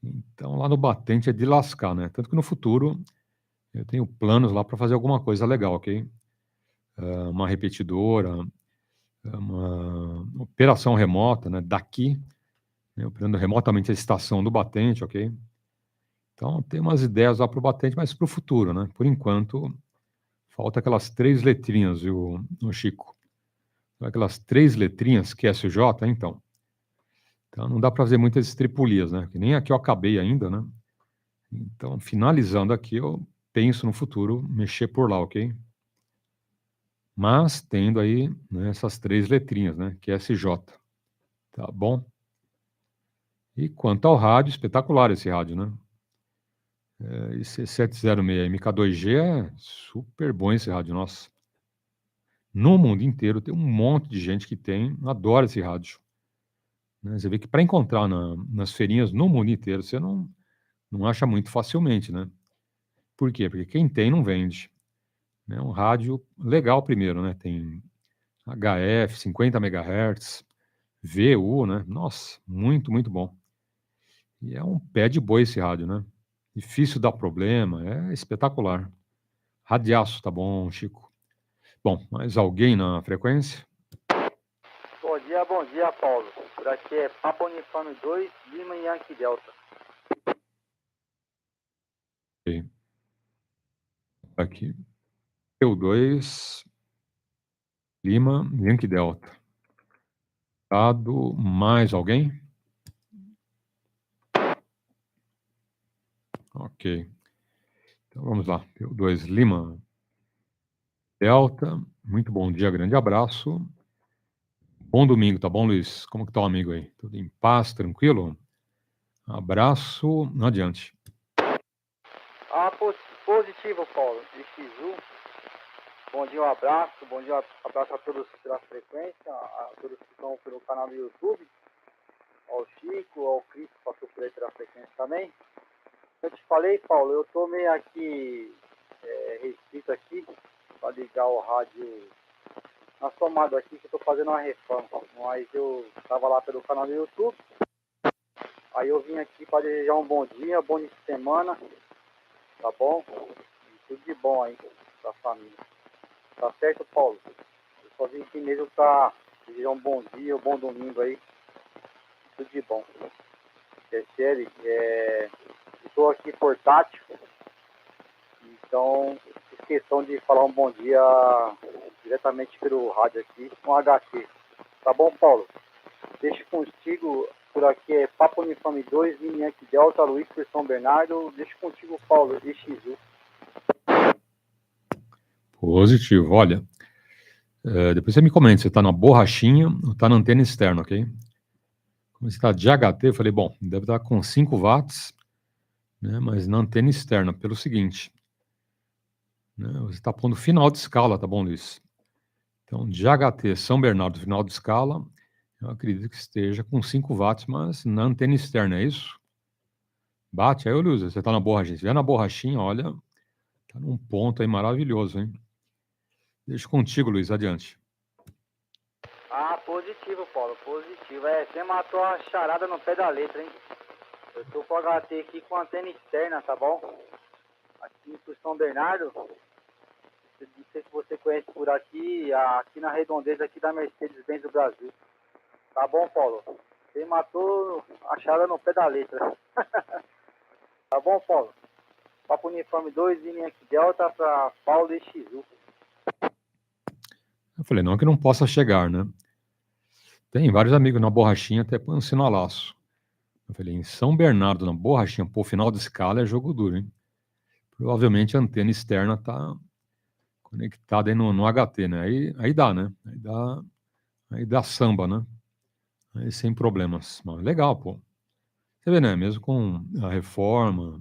Então lá no batente é de lascar, né? Tanto que no futuro eu tenho planos lá para fazer alguma coisa legal, ok? Uma repetidora, uma operação remota, né? Daqui, né, operando remotamente a estação do batente, ok? Então tem umas ideias lá para o batente, mas para o futuro, né? Por enquanto, falta aquelas 3 letrinhas, viu, Chico? Aquelas 3 letrinhas, QSJ, então. Então não dá para fazer muitas estripulias, né? Que nem aqui eu acabei ainda, né? Então, finalizando aqui, eu penso no futuro mexer por lá, ok? Mas tendo aí, né, essas 3 letrinhas, né? QSJ. Tá bom? E quanto ao rádio, espetacular esse rádio, né? Esse 706 MK2G é super bom esse rádio, nossa. No mundo inteiro tem um monte de gente que adora esse rádio. Né? Você vê que para encontrar nas feirinhas no mundo inteiro, você não acha muito facilmente, né? Por quê? Porque quem tem não vende. É um rádio legal primeiro, né? Tem HF, 50 MHz, VU, né? Nossa, muito, muito bom. E é um pé de boi esse rádio, né? Difícil dar problema, é espetacular. Radiaço, tá bom, Chico? Bom, mais alguém na frequência? Bom dia, Paulo. Por aqui é Papa Uniforme 2, Lima e Yankee Delta. Ok. Aqui. PY2, Lima, Yankee Delta. Dado mais alguém? Ok. Então vamos lá. PY2, Lima, Delta. Muito bom dia, grande abraço. Bom domingo, tá bom, Luiz? Como que tá o amigo aí? Tudo em paz, tranquilo? Abraço, adiante. Positivo, Paulo. XU. Bom dia, um abraço. Bom dia, um abraço a todos pela frequência, a todos que estão pelo canal do YouTube, ao Chico, ao Cris, que passou por aí pela frequência também. Eu te falei, Paulo, eu tô meio aqui restrito aqui para ligar o rádio na tomada aqui, que eu tô fazendo uma reforma. Mas eu tava lá pelo canal do YouTube. Aí eu vim aqui para desejar um bom dia, bom início de semana, tá bom? E tudo de bom aí pra família. Tá certo, Paulo? Eu só vim aqui mesmo para desejar um bom dia, um bom domingo aí. Tudo de bom. É sério, eu tô aqui portátil, então fiz questão de falar um bom dia diretamente pelo rádio aqui, com HT. Tá bom, Paulo? Deixo contigo, por aqui é Papa Uniforme 2, Yankee Delta, Luiz por São Bernardo. Deixo contigo, Paulo, XU. Positivo, olha. Depois você me comenta, você está na borrachinha ou está na antena externa, ok? Como você está de HT, eu falei, bom, deve estar com 5 watts, né, mas na antena externa, pelo seguinte, né, você está pondo final de escala, tá bom, Luiz? Então, de HT São Bernardo, final de escala, eu acredito que esteja com 5 watts, mas na antena externa, é isso? Bate aí, Luiz, você está na borrachinha. Se vier na borrachinha, olha, está num ponto aí maravilhoso, hein? Deixa contigo, Luiz, adiante. Positivo, Paulo, positivo. Você matou a charada no pé da letra, hein? Eu tô com o HT aqui com antena externa, tá bom? Aqui em São Bernardo, não sei se você conhece por aqui, aqui na redondeza aqui da Mercedes-Benz do Brasil. Tá bom, Paulo? Você matou a charada no pé da letra. Tá bom, Paulo? Papo Uniforme 2, linha aqui Delta para Paulo e XU. Eu falei, não que não possa chegar, né? Tem vários amigos na borrachinha, até põe um sinalaço. Eu falei, em São Bernardo, na borrachinha, por final de escala, é jogo duro, hein? Provavelmente a antena externa está conectada aí no HT, né? Aí dá, né? Aí dá samba, né? Aí sem problemas. Mas legal, pô. Você vê, né? Mesmo com a reforma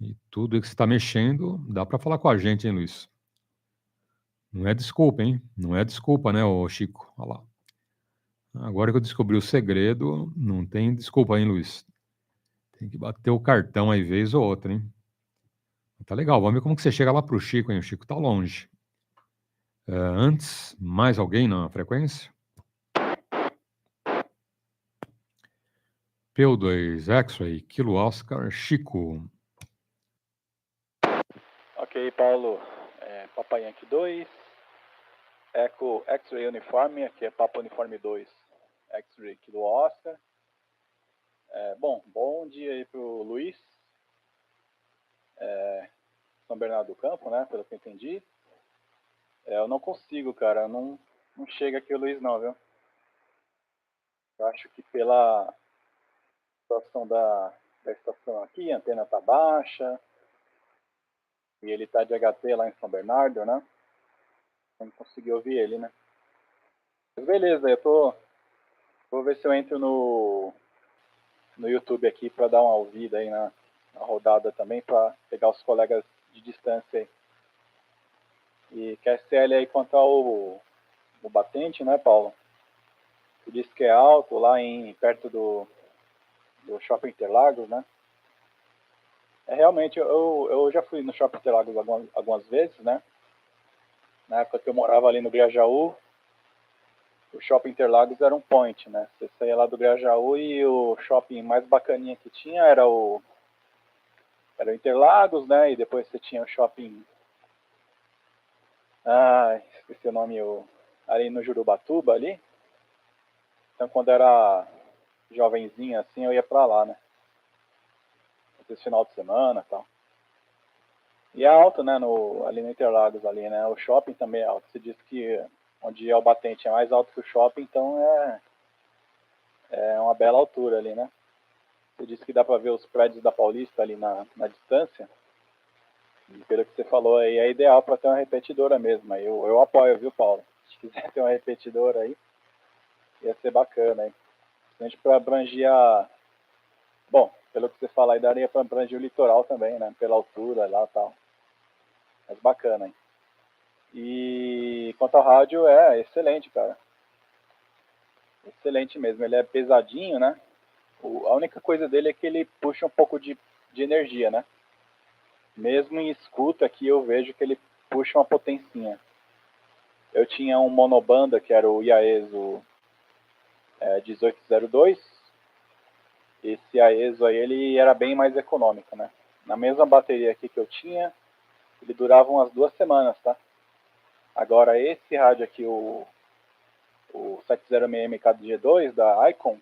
e tudo que você está mexendo, dá para falar com a gente, hein, Luiz? Não é desculpa, hein? Não é desculpa, né, ô Chico? Olha lá. Agora que eu descobri o segredo, não tem desculpa, hein, Luiz? Tem que bater o cartão aí vez ou outra, hein? Tá legal, vamos ver como que você chega lá pro Chico, hein? O Chico tá longe. Antes, mais alguém na frequência? PY2EXU, Kilo Oscar, Chico. Ok, Paulo. Papa Yankee 2, Echo X-Ray Uniforme, aqui é Papa Uniforme 2, X-Ray Kilo Oscar. Bom dia aí pro Luiz, São Bernardo do Campo, né, pelo que eu entendi. Eu não consigo, cara, não chega aqui o Luiz não, viu? Eu acho que pela situação da estação aqui, a antena tá baixa, e ele tá de HT lá em São Bernardo, né? Não consegui ouvir ele, né? Mas beleza, vou ver se eu entro no YouTube aqui para dar uma ouvida aí na rodada também, para pegar os colegas de distância aí. E QSL aí quanto ao batente, né, Paulo? Você disse que é alto lá perto do Shopping Interlagos, né? Realmente, eu já fui no Shopping Interlagos algumas vezes, né? Na época que eu morava ali no Grajaú, o Shopping Interlagos era um point, né? Você saía lá do Grajaú e o shopping mais bacaninha que tinha era o Interlagos, né? E depois você tinha o shopping... esqueci o nome, ali no Jurubatuba, ali. Então, quando era jovenzinho, assim, eu ia pra lá, né? Esse final de semana e tal. E é alto, né? Ali no Interlagos, ali, né? O shopping também é alto. Você disse que onde é o batente é mais alto que o shopping, então é uma bela altura ali, né? Você disse que dá para ver os prédios da Paulista ali na distância. E pelo que você falou aí, é ideal para ter uma repetidora mesmo. Aí eu apoio, viu, Paulo? Se quiser ter uma repetidora aí, ia ser bacana, hein? Principalmente para abranger Bom, pelo que você fala aí, daria para abranger o litoral também, né? Pela altura lá e tal. Mas bacana, hein? E quanto ao rádio, é excelente, cara. Excelente mesmo. Ele é pesadinho, né? A única coisa dele é que ele puxa um pouco de energia, né? Mesmo em escuta aqui eu vejo que ele puxa uma potencinha. Eu tinha um monobanda que era o IAESO 1802. Esse IAESO aí ele era bem mais econômico, né? Na mesma bateria aqui que eu tinha, ele durava umas 2 semanas, tá? Agora esse rádio aqui, o 706MKG2 da Icon,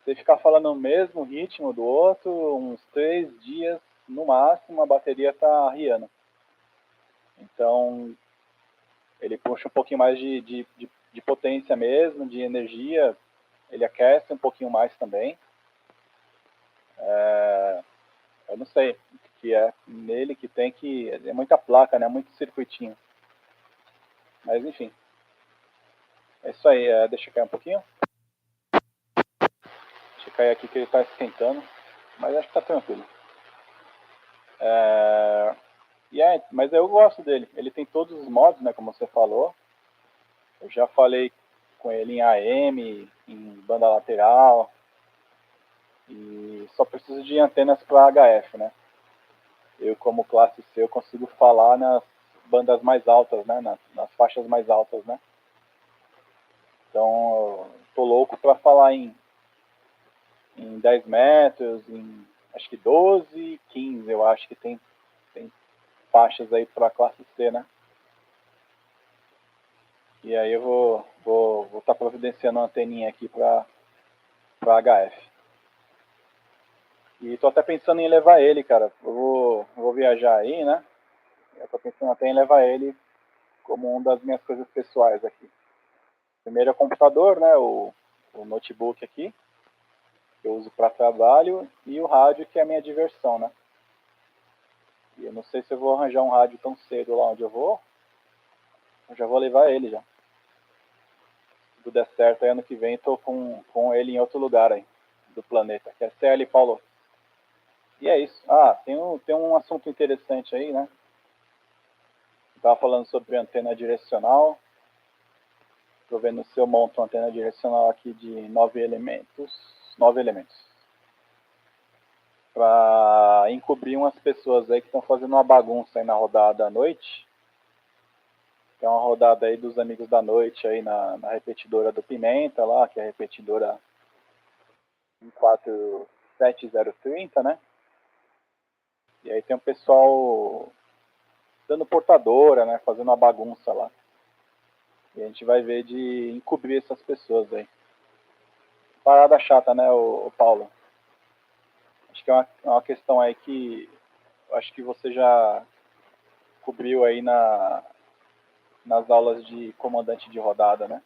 você ficar falando no mesmo ritmo do outro, uns 3 dias, no máximo, a bateria tá arriando. Então, ele puxa um pouquinho mais de potência mesmo, de energia, ele aquece um pouquinho mais também. Eu não sei o que é nele que tem que... É muita placa, né? Muito circuitinho. Mas, enfim. É isso aí. Deixa eu cair um pouquinho. Deixa eu cair aqui que ele está esquentando. Mas acho que está tranquilo. Mas eu gosto dele. Ele tem todos os modos, né? Como você falou. Eu já falei com ele em AM, em banda lateral. E só preciso de antenas para HF, né? Eu, como classe C, eu consigo falar nas bandas mais altas, né? Nas faixas mais altas, né? Então, tô louco para falar em 10 metros, em acho que 12, 15, eu acho que tem faixas aí para classe C, né? E aí eu vou estar providenciando uma anteninha aqui para HF. E tô até pensando em levar ele, cara. Eu vou viajar aí, né? Eu tô pensando até em levar ele como uma das minhas coisas pessoais aqui. Primeiro é o computador, né? O notebook aqui, que eu uso para trabalho, e o rádio, que é a minha diversão, né? E eu não sei se eu vou arranjar um rádio tão cedo lá onde eu vou. Eu já vou levar ele já. Se tudo der certo, aí ano que vem tô com ele em outro lugar aí, do planeta, que é CL Paulo. E é isso. Tem um assunto interessante aí, né? Estava falando sobre antena direcional. Estou vendo se eu monto uma antena direcional aqui de 9 elementos. 9 elementos. Para encobrir umas pessoas aí que estão fazendo uma bagunça aí na rodada à noite. Tem uma rodada aí dos amigos da noite aí na repetidora do Pimenta lá, que é a repetidora 147030, né? E aí tem um pessoal dando portadora, né? Fazendo uma bagunça lá. E a gente vai ver de encobrir essas pessoas aí. Parada chata, né, o Paulo? Acho que é uma questão aí que eu acho que você já cobriu aí nas aulas de comandante de rodada, né?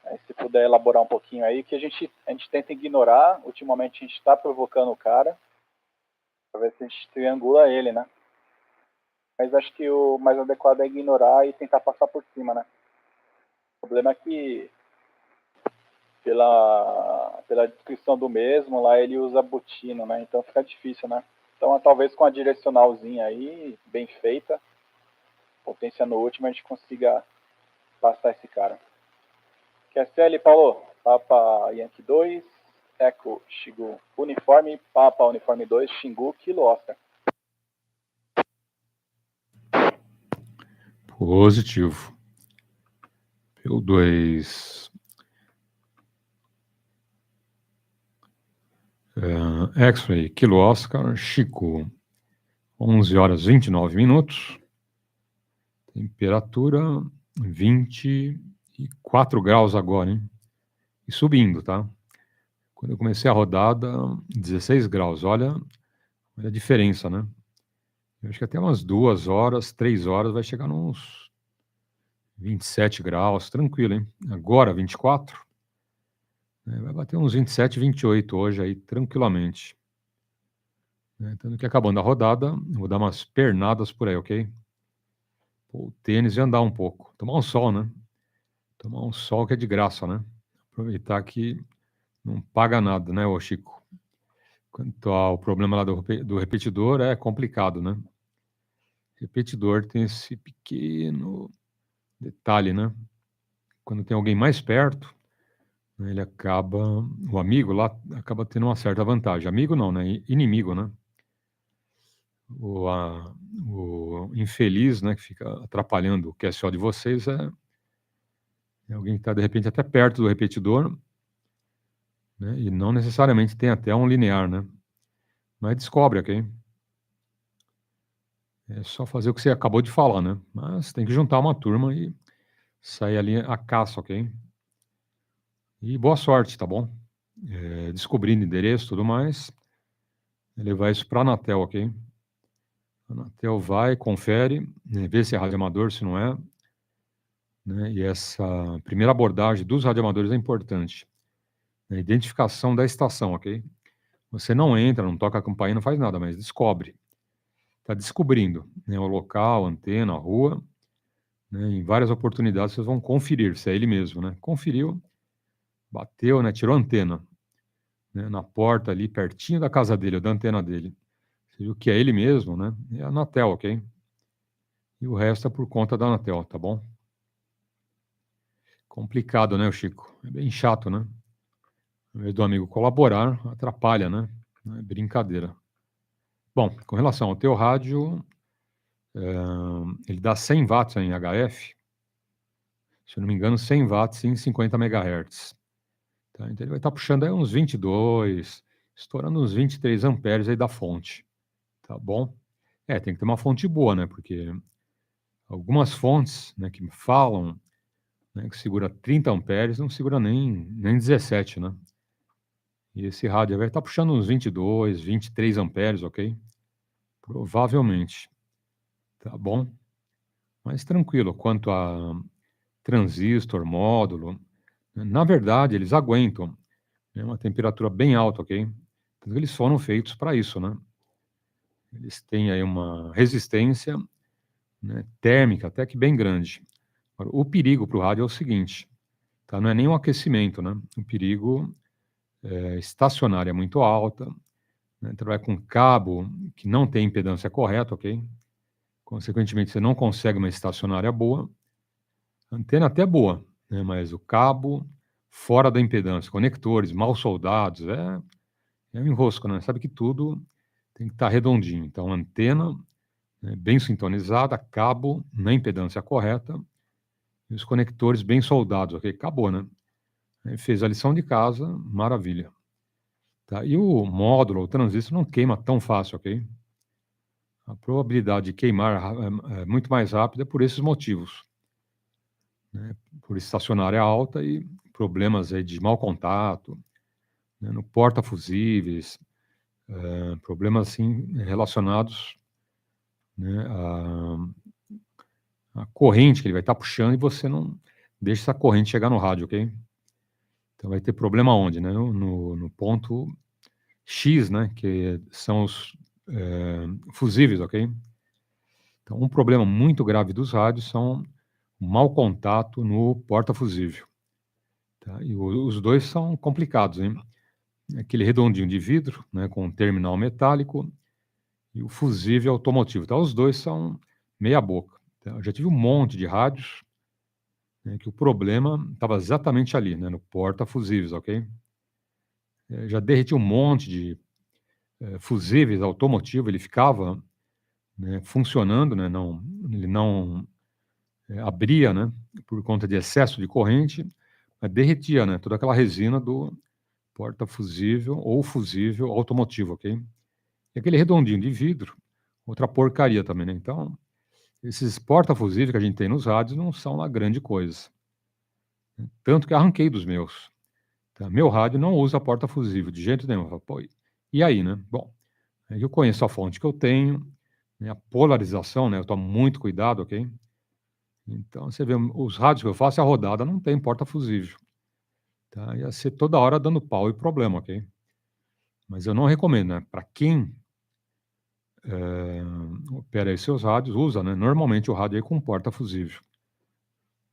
Aí, se puder elaborar um pouquinho aí, que a gente tenta ignorar. Ultimamente a gente está provocando o cara, para ver se a gente triangula ele, né? Mas acho que o mais adequado é ignorar e tentar passar por cima, né? O problema é que pela descrição do mesmo, lá ele usa botino, né? Então fica difícil, né? Então talvez com a direcionalzinha aí, bem feita, potência no último, a gente consiga passar esse cara. QSL, Paulo, Papa Yankee 2, Echo, Xingu, Uniforme, Papa Uniforme 2, Xingu, Kilo Oscar. Positivo. PY2EXU, X-Ray, Kilo Oscar, Chico, 11 horas 29 minutos. Temperatura 20 4 graus agora, hein? E subindo, tá? Quando eu comecei a rodada, 16 graus. Olha a diferença, né? Eu acho que até umas 2 horas, 3 horas, vai chegar nos 27 graus, tranquilo, hein? Agora, 24, né? Vai bater uns 27, 28 hoje aí, tranquilamente. Tanto que acabando a rodada, eu vou dar umas pernadas por aí, ok? Pô, o tênis e andar um pouco. Tomar um sol, né? Tomar um sol que é de graça, né? Aproveitar que não paga nada, né, ô Chico? Quanto ao problema lá do repetidor, é complicado, né? Repetidor tem esse pequeno detalhe, né? Quando tem alguém mais perto, né, ele acaba, o amigo lá acaba tendo uma certa vantagem. Amigo não, né? Inimigo, né? O infeliz, né, que fica atrapalhando o QSO de vocês é alguém que está, de repente, até perto do repetidor, né? E não necessariamente tem até um linear, né? Mas descobre, ok? É só fazer o que você acabou de falar, né? Mas tem que juntar uma turma e sair ali a caça, ok? E boa sorte, tá bom? Descobrindo endereço e tudo mais, levar isso para a Anatel, ok? A Anatel vai, confere, né, vê se é radioamador, se não é, né? E essa primeira abordagem dos radioamadores é importante. A identificação da estação, ok? Você não entra, não toca a campainha, não faz nada, mas descobre. Está descobrindo, né, o local, a antena, a rua, né? Em várias oportunidades vocês vão conferir se é ele mesmo, né? Conferiu, bateu, né? Tirou a antena, né? Na porta ali, pertinho da casa dele, ou da antena dele. Você viu que é ele mesmo, né? É a Anatel, ok? E o resto é por conta da Anatel, tá bom? Complicado, né, Chico? É bem chato, né? Ao invés do amigo colaborar, atrapalha, né? Não é brincadeira. Bom, com relação ao teu rádio, ele dá 100 watts em HF, se eu não me engano, 100 watts em 50 MHz. Tá? Então ele vai estar puxando aí uns 22, estourando uns 23 amperes aí da fonte, tá bom? Tem que ter uma fonte boa, né? Porque algumas fontes, né, que falam, né, que segura 30 amperes, não segura nem 17, né? E esse rádio vai estar puxando uns 22, 23 amperes, ok? Provavelmente, tá bom? Mas tranquilo, quanto a transistor, módulo, na verdade, eles aguentam, né, uma temperatura bem alta, ok? Então, eles foram feitos para isso, né? Eles têm aí uma resistência, né, térmica até que bem grande. Agora, o perigo para o rádio é o seguinte, tá? Não é nem um aquecimento, né? O perigo estacionária muito alta, né? Trabalhar com cabo que não tem impedância correta, ok? Consequentemente, você não consegue uma estacionária boa. Antena até boa, né? Mas o cabo fora da impedância, conectores mal soldados, é um enrosco, né? Sabe que tudo tem que estar redondinho. Então, antena, né, bem sintonizada, cabo na impedância correta e os conectores bem soldados, ok? Acabou, né? Aí fez a lição de casa, maravilha. Tá? E o módulo, o transistor, não queima tão fácil, ok? A probabilidade de queimar é muito mais rápida por esses motivos, né? Por estacionária alta e problemas aí de mau contato, né, no porta-fusíveis, problemas assim relacionados, né, a corrente que ele vai estar puxando e você não deixa essa corrente chegar no rádio, ok? Então vai ter problema onde, né? No ponto X, né? Que são os fusíveis, ok? Então um problema muito grave dos rádios são o mau contato no porta-fusível. Tá? E os dois são complicados, hein? Aquele redondinho de vidro, né? Com um terminal metálico e o fusível automotivo. Tá? Os dois são meia boca. Tá? Eu já tive um monte de rádios, né, que o problema estava exatamente ali, né, no porta-fusíveis, ok? Já derreti um monte de fusíveis automotivos, ele ficava, né, funcionando, né, ele não abria, né, por conta de excesso de corrente, mas derretia, né, toda aquela resina do porta-fusível ou fusível automotivo, ok? E aquele redondinho de vidro, outra porcaria também, né? Então, esses porta-fusíveis que a gente tem nos rádios não são lá grande coisa. Tanto que arranquei dos meus. Tá? Meu rádio não usa porta fusível, de jeito nenhum. Pô, e aí, né? Bom, eu conheço a fonte que eu tenho, né, a polarização, né? Eu tomo muito cuidado, ok? Então, você vê, os rádios que eu faço, a rodada não tem porta fusível. Tá? Ia ser toda hora dando pau e problema, ok? Mas eu não recomendo, né? Para quem opera aí seus rádios, usa, né? Normalmente o rádio aí com porta fusível.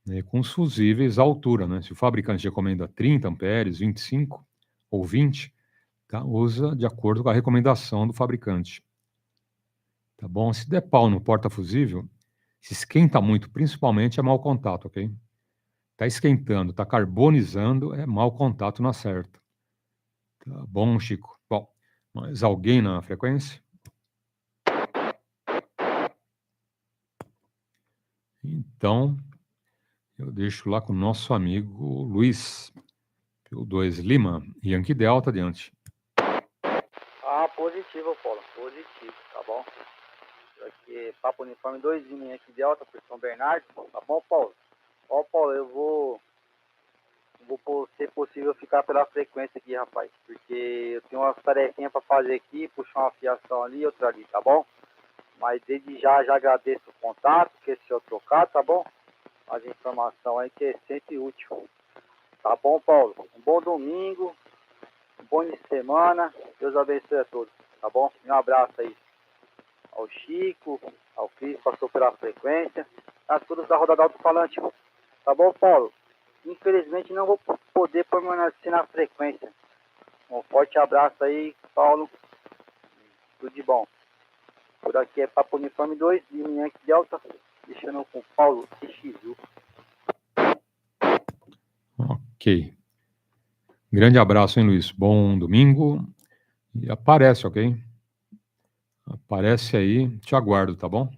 Né? Com os fusíveis à altura, né? Se o fabricante recomenda 30 amperes, 25 ou 20, tá? Usa de acordo com a recomendação do fabricante. Tá bom? Se der pau no porta fusível, se esquenta muito, principalmente é mau contato, ok? Tá esquentando, tá carbonizando, é mau contato na certa. Tá bom, Chico? Bom, mais alguém na frequência? Então, eu deixo lá com o nosso amigo Luiz, PY2 Lima, Yankee Delta, adiante. Ah, positivo, Paulo, positivo, tá bom? Aqui, Papo Uniforme 2, Yankee Delta, por São Bernardo, tá bom, Paulo? Ó, Paulo, eu vou ser possível ficar pela frequência aqui, rapaz, porque eu tenho umas tarefinhas para fazer aqui, puxar uma fiação ali, outra ali, tá bom? Mas desde já agradeço o contato, que esse eu trocar, tá bom? As informações aí que é sempre útil. Tá bom, Paulo? Um bom domingo, um bom início de semana, Deus abençoe a todos, tá bom? Um abraço aí ao Chico, ao Cris, passou pela frequência, a todos da Rodada Alto-falante, tá bom, Paulo? Infelizmente não vou poder permanecer na frequência. Um forte abraço aí, Paulo. Tudo de bom. Por aqui é Papo Uniforme 2, Yankee Delta, deixando com Paulo PY2EXU. Ok. Grande abraço, hein, Luiz? Bom domingo. E aparece, ok? Aparece aí, te aguardo, tá bom?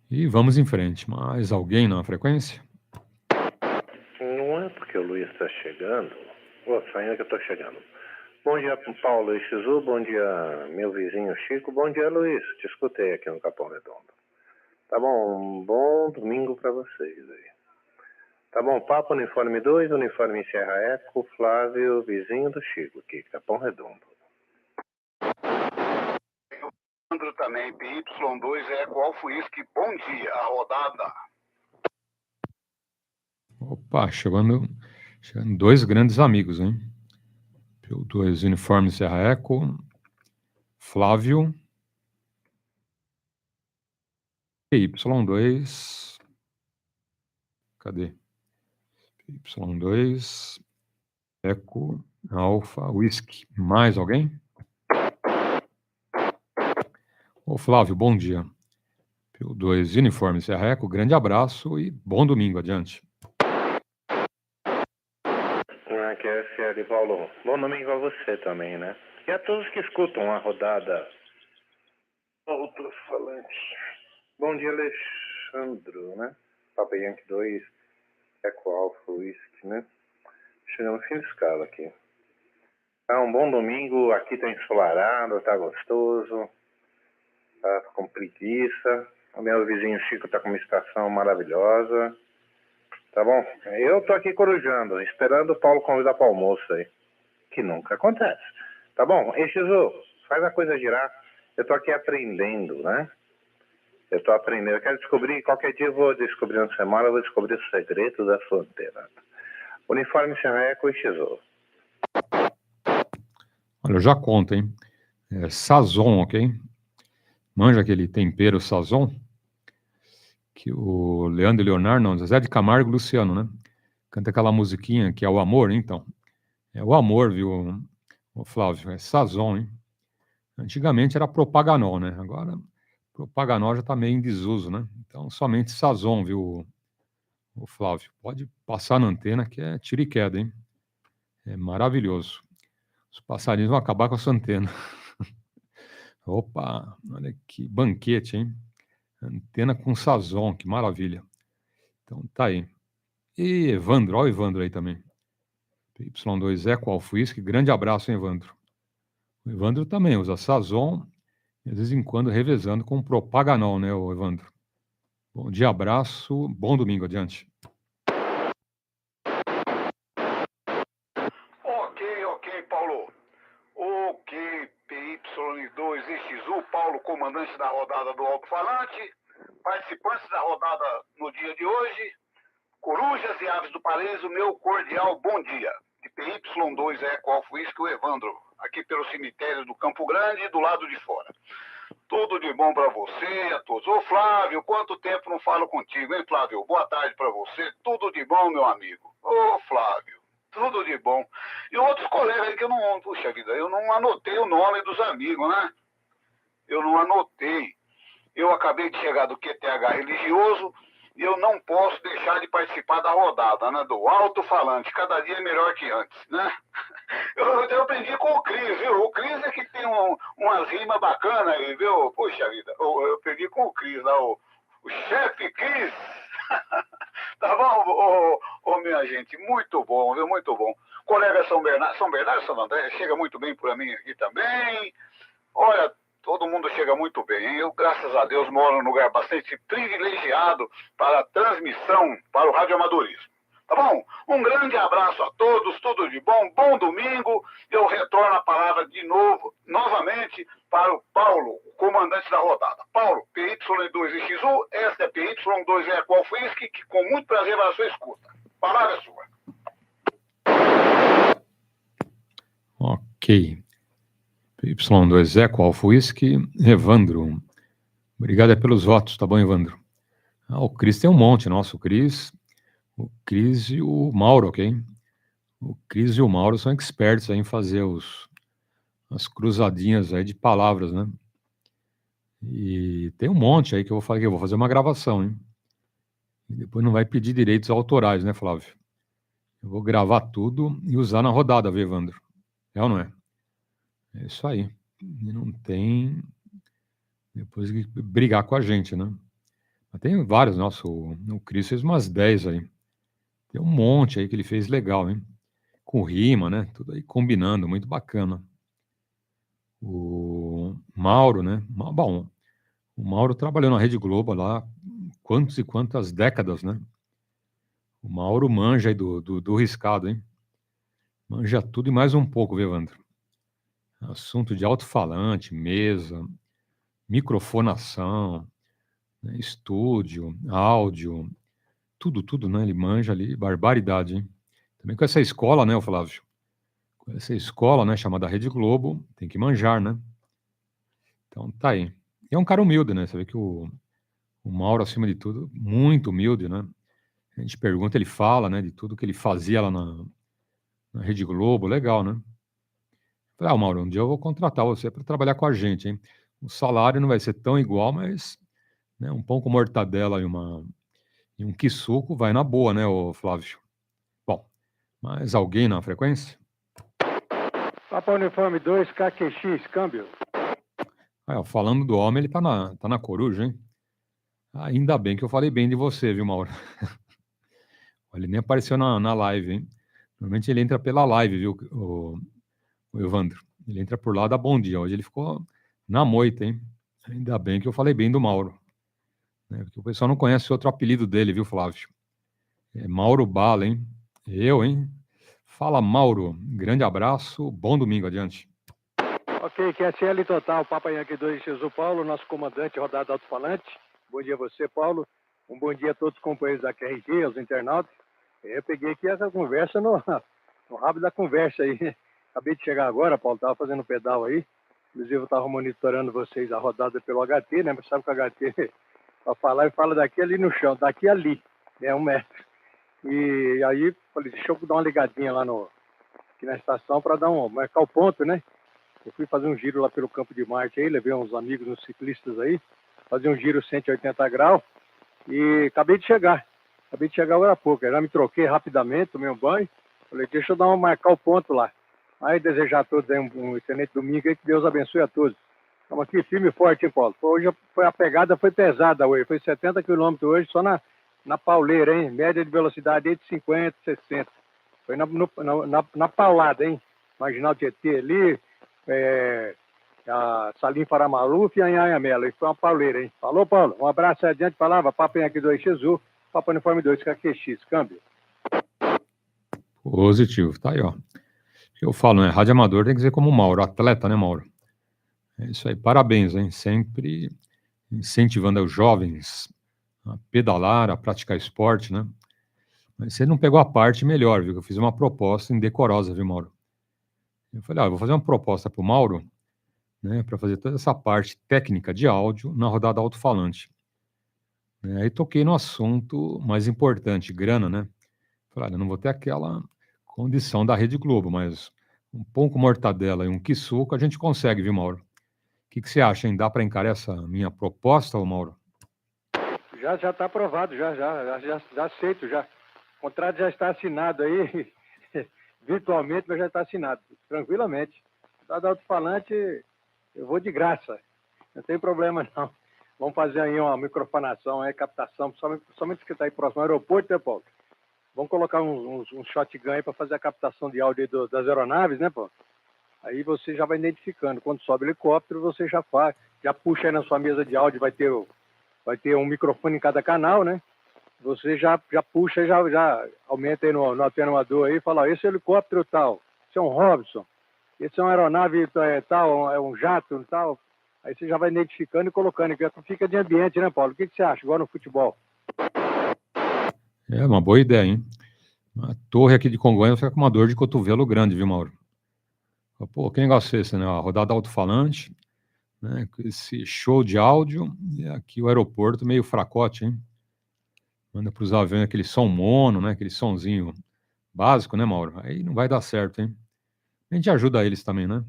E vamos em frente. Mais alguém na frequência? Não é porque o Luiz está chegando. Ainda que eu estou chegando. Bom dia, Paulo PY2EXU. Bom dia, meu vizinho Chico. Bom dia, Luiz. Te escutei aqui no Capão Redondo. Tá bom? Um bom domingo para vocês aí. Tá bom? Papo Uniforme 2, Uniforme Serra Eco, Flávio, vizinho do Chico aqui, Capão Redondo. Andro também, PY2EXU, Alfa Whisky, bom dia, a rodada. Opa, chegando dois grandes amigos, hein? PY2 Uniforme Serra Eco, Flávio, PY2, cadê? PY2, Eco, Alfa, Whisky. Mais alguém? Ô Flávio, bom dia. PY2 Uniforme Serra Eco, grande abraço e bom domingo, adiante. Aqui é FL, Paulo. Bom domingo a você também, né? E a todos que escutam a rodada Alto-falante. Bom dia, Alexandro, né? Papa Yankee 2, Eco Alfa Whisky, né? Chegando no fim de escala aqui. Tá um bom domingo, aqui tá ensolarado, tá gostoso, tá com preguiça. O meu vizinho Chico tá com uma estação maravilhosa. Tá bom? Eu tô aqui corujando, esperando o Paulo convidar para o almoço aí. Que nunca acontece. Tá bom? PY2EXU, faz a coisa girar. Eu tô aqui aprendendo, né? Eu tô aprendendo. Eu quero descobrir, qualquer dia eu vou descobrir uma semana, eu vou descobrir o segredo da fronteira. Uniforme Serra Eco PY2EXU. Olha, eu já conto, hein? Sazon, ok? Manja aquele tempero Sazon? Que o Leandro e Leonardo, não, Zezé de Camargo e Luciano, né? Canta aquela musiquinha que é o amor, então. É o amor, viu, o Flávio? É Sazon, hein? Antigamente era Propaganol, né? Agora, Propaganol já tá meio em desuso, né? Então, somente Sazon, viu, o Flávio? Pode passar na antena que é tiro e queda, hein? É maravilhoso. Os passarinhos vão acabar com a sua antena. Opa, olha que banquete, hein? Antena com Sazon, que maravilha. Então, tá aí. E Evandro, olha o Evandro aí também. PY2EXU Alfa Whisky, grande abraço, hein, Evandro. O Evandro também usa Sazon, de vez em quando revezando com Propaganol, né, o Evandro? Bom dia, abraço, bom domingo, adiante. Ok, Paulo. Ok, PY2EXU, Paulo, comandante da rodada do Alto-falante, participantes da rodada no dia de hoje, corujas e aves do paraíso, meu cordial bom dia. De PY2EXU, Alto Whisky, o Evandro, aqui pelo cemitério do Campo Grande, do lado de fora. Tudo de bom para você, a todos. Ô Flávio, quanto tempo não falo contigo, hein, Flávio? Boa tarde para você. Tudo de bom, meu amigo. Ô Flávio, tudo de bom. E outros colegas aí que eu não... Puxa vida, eu não anotei o nome dos amigos, né? Eu não anotei. Eu acabei de chegar do QTH religioso e eu não posso deixar de participar da rodada, né? Do Alto-falante. Cada dia é melhor que antes, né? Eu aprendi com o Cris, viu? O Cris é que tem umas rimas bacanas aí, viu? Puxa vida, eu aprendi com o Cris lá, o chefe Cris. Tá bom, minha gente? Muito bom, viu? Muito bom. Colega São Bernardo, São André, chega muito bem para mim aqui também. Olha, todo mundo chega muito bem, hein? Eu, graças a Deus, moro num lugar bastante privilegiado para a transmissão, para o radioamadorismo. Tá bom? Um grande abraço a todos, tudo de bom, bom domingo. Eu retorno a palavra de novo, novamente, para o Paulo, o comandante da rodada. Paulo, PY2EXU, esta é PY2EXU Alto Whisky, que com muito prazer vai à sua escuta. Palavra é sua. Ok. PY2EXU Alto Whisky, Evandro. Obrigado pelos votos, tá bom, Evandro? O Cris tem um monte, nossa, o Cris e o Mauro, ok? O Cris e o Mauro são experts aí em fazer as cruzadinhas aí de palavras, né? E tem um monte aí que eu vou falar que eu vou fazer uma gravação, hein? E depois não vai pedir direitos autorais, né, Flávio? Eu vou gravar tudo e usar na rodada, viu, Evandro? É ou não é? É isso aí. E não tem depois que brigar com a gente, né? Mas tem vários, nossa, o Cris fez umas 10 aí. Tem um monte aí que ele fez legal, hein? Com rima, né? Tudo aí combinando, muito bacana. O Mauro, né? Bom, o Mauro trabalhou na Rede Globo lá quantas e quantas décadas, né? O Mauro manja aí do riscado, hein? Manja tudo e mais um pouco, viu, Evandro? Assunto de alto-falante, mesa, microfonação, né? Estúdio, áudio, tudo, né? Ele manja ali, barbaridade, hein? Também com essa escola, né, Flávio? Com essa escola, né, chamada Rede Globo, tem que manjar, né? Então tá aí. E é um cara humilde, né? Você vê que o Mauro, acima de tudo, muito humilde, né? A gente pergunta, ele fala, né, de tudo que ele fazia lá na Rede Globo, legal, né? Falei, Mauro, um dia eu vou contratar você para trabalhar com a gente, hein? O salário não vai ser tão igual, mas né, um pão com mortadela e um quissuco vai na boa, né, ô Flávio? Bom, mais alguém na frequência? Papa Uniforme 2, KQX, câmbio. Falando do homem, ele tá na coruja, hein? Ainda bem que eu falei bem de você, viu, Mauro? Ele nem apareceu na live, hein? Normalmente ele entra pela live, viu, o Evandro? Ele entra por lá, dá bom dia. Hoje ele ficou na moita, hein? Ainda bem que eu falei bem do Mauro. Né? Porque o pessoal não conhece outro apelido dele, viu, Flávio? É Mauro Bala, hein? Hein? Fala, Mauro. Grande abraço, bom domingo, adiante. Ok, QSL total, Papa Yankee 2, Jesus Paulo, nosso comandante, rodada alto-falante. Bom dia a você, Paulo. Um bom dia a todos os companheiros da QRG, os internautas. Eu peguei aqui essa conversa no rabo da conversa aí. Acabei de chegar agora, Paulo, estava fazendo pedal aí. Inclusive eu estava monitorando vocês a rodada pelo HT, né? Mas sabe que o HT, para falar, ele fala daqui ali no chão, daqui ali, né? 1 metro. E aí, falei, deixa eu dar uma ligadinha lá aqui na estação para marcar o ponto, né? Eu fui fazer um giro lá pelo Campo de Marte aí, levei uns amigos, uns ciclistas aí, fazer um giro 180 graus e acabei de chegar agora há pouco. Eu já me troquei rapidamente, tomei um banho, falei, deixa eu marcar o ponto lá. Aí desejar a todos aí um excelente domingo aí, que Deus abençoe a todos. Estamos aqui firme e forte, hein, Paulo? Hoje a pegada foi pesada hoje, foi 70 km hoje só na pauleira, hein? Média de velocidade aí de 50, 60. Foi na paulada, hein? Marginal Tietê ali, a Salim Faramaluf e a Nhanha Mello. E foi uma pauleira, hein? Falou, Paulo. Um abraço adiante, palavra. Papo aqui 2XU, Papo Uniforme 2, KQX, câmbio. Positivo, tá aí, ó. Eu falo, né? Rádio amador tem que ser como o Mauro, atleta, né, Mauro? É isso aí, parabéns, hein? Sempre incentivando os jovens a pedalar, a praticar esporte, né? Mas você não pegou a parte melhor, viu? Eu fiz uma proposta indecorosa, viu, Mauro? Eu falei, eu vou fazer uma proposta pro Mauro, né, para fazer toda essa parte técnica de áudio na rodada alto-falante. Aí toquei no assunto mais importante, grana, né? Falei, eu não vou ter aquela condição da Rede Globo, mas um pão com mortadela e um quissuco a gente consegue, viu, Mauro? O que você acha, hein? Dá para encarar essa minha proposta, ô Mauro? Já está aprovado, já aceito, já. O contrato já está assinado aí, virtualmente, mas já está assinado, tranquilamente. Tá do alto-falante, eu vou de graça, não tem problema não. Vamos fazer aí uma microfonação, captação, somente que está aí próximo ao aeroporto, né, Paulo? Vamos colocar uns shotgun aí para fazer a captação de áudio aí das aeronaves, né, Paulo? Aí você já vai identificando. Quando sobe o helicóptero, você já faz, já puxa aí na sua mesa de áudio, vai ter um microfone em cada canal, né? Você já puxa, já aumenta aí no atenuador aí e fala, ó, esse é helicóptero tal, esse é um Robson, esse é uma aeronave tal, é um jato tal. Aí você já vai identificando e colocando, que fica de ambiente, né, Paulo? O que você acha, igual no futebol? É uma boa ideia, hein? A torre aqui de Congonhas fica com uma dor de cotovelo grande, viu, Mauro? Pô, que negócio é esse, né? A rodada alto-falante, né? Esse show de áudio, e aqui o aeroporto meio fracote, hein? Manda para os aviões aquele som mono, né? Aquele sonzinho básico, né, Mauro? Aí não vai dar certo, hein? A gente ajuda eles também, né?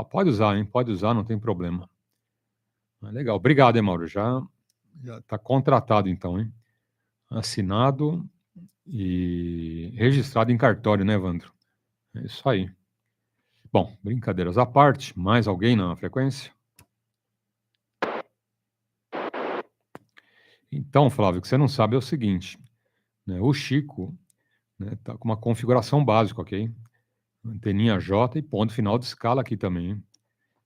Pode usar, hein? Pode usar, não tem problema. Legal, obrigado, hein, Mauro? Já está contratado, então, hein? Assinado e registrado em cartório, né, Evandro? É isso aí. Bom, brincadeiras à parte, mais alguém na frequência? Então, Flávio, o que você não sabe é o seguinte, né, o Chico tá com uma configuração básica, ok? Anteninha J e ponto final de escala aqui também, hein?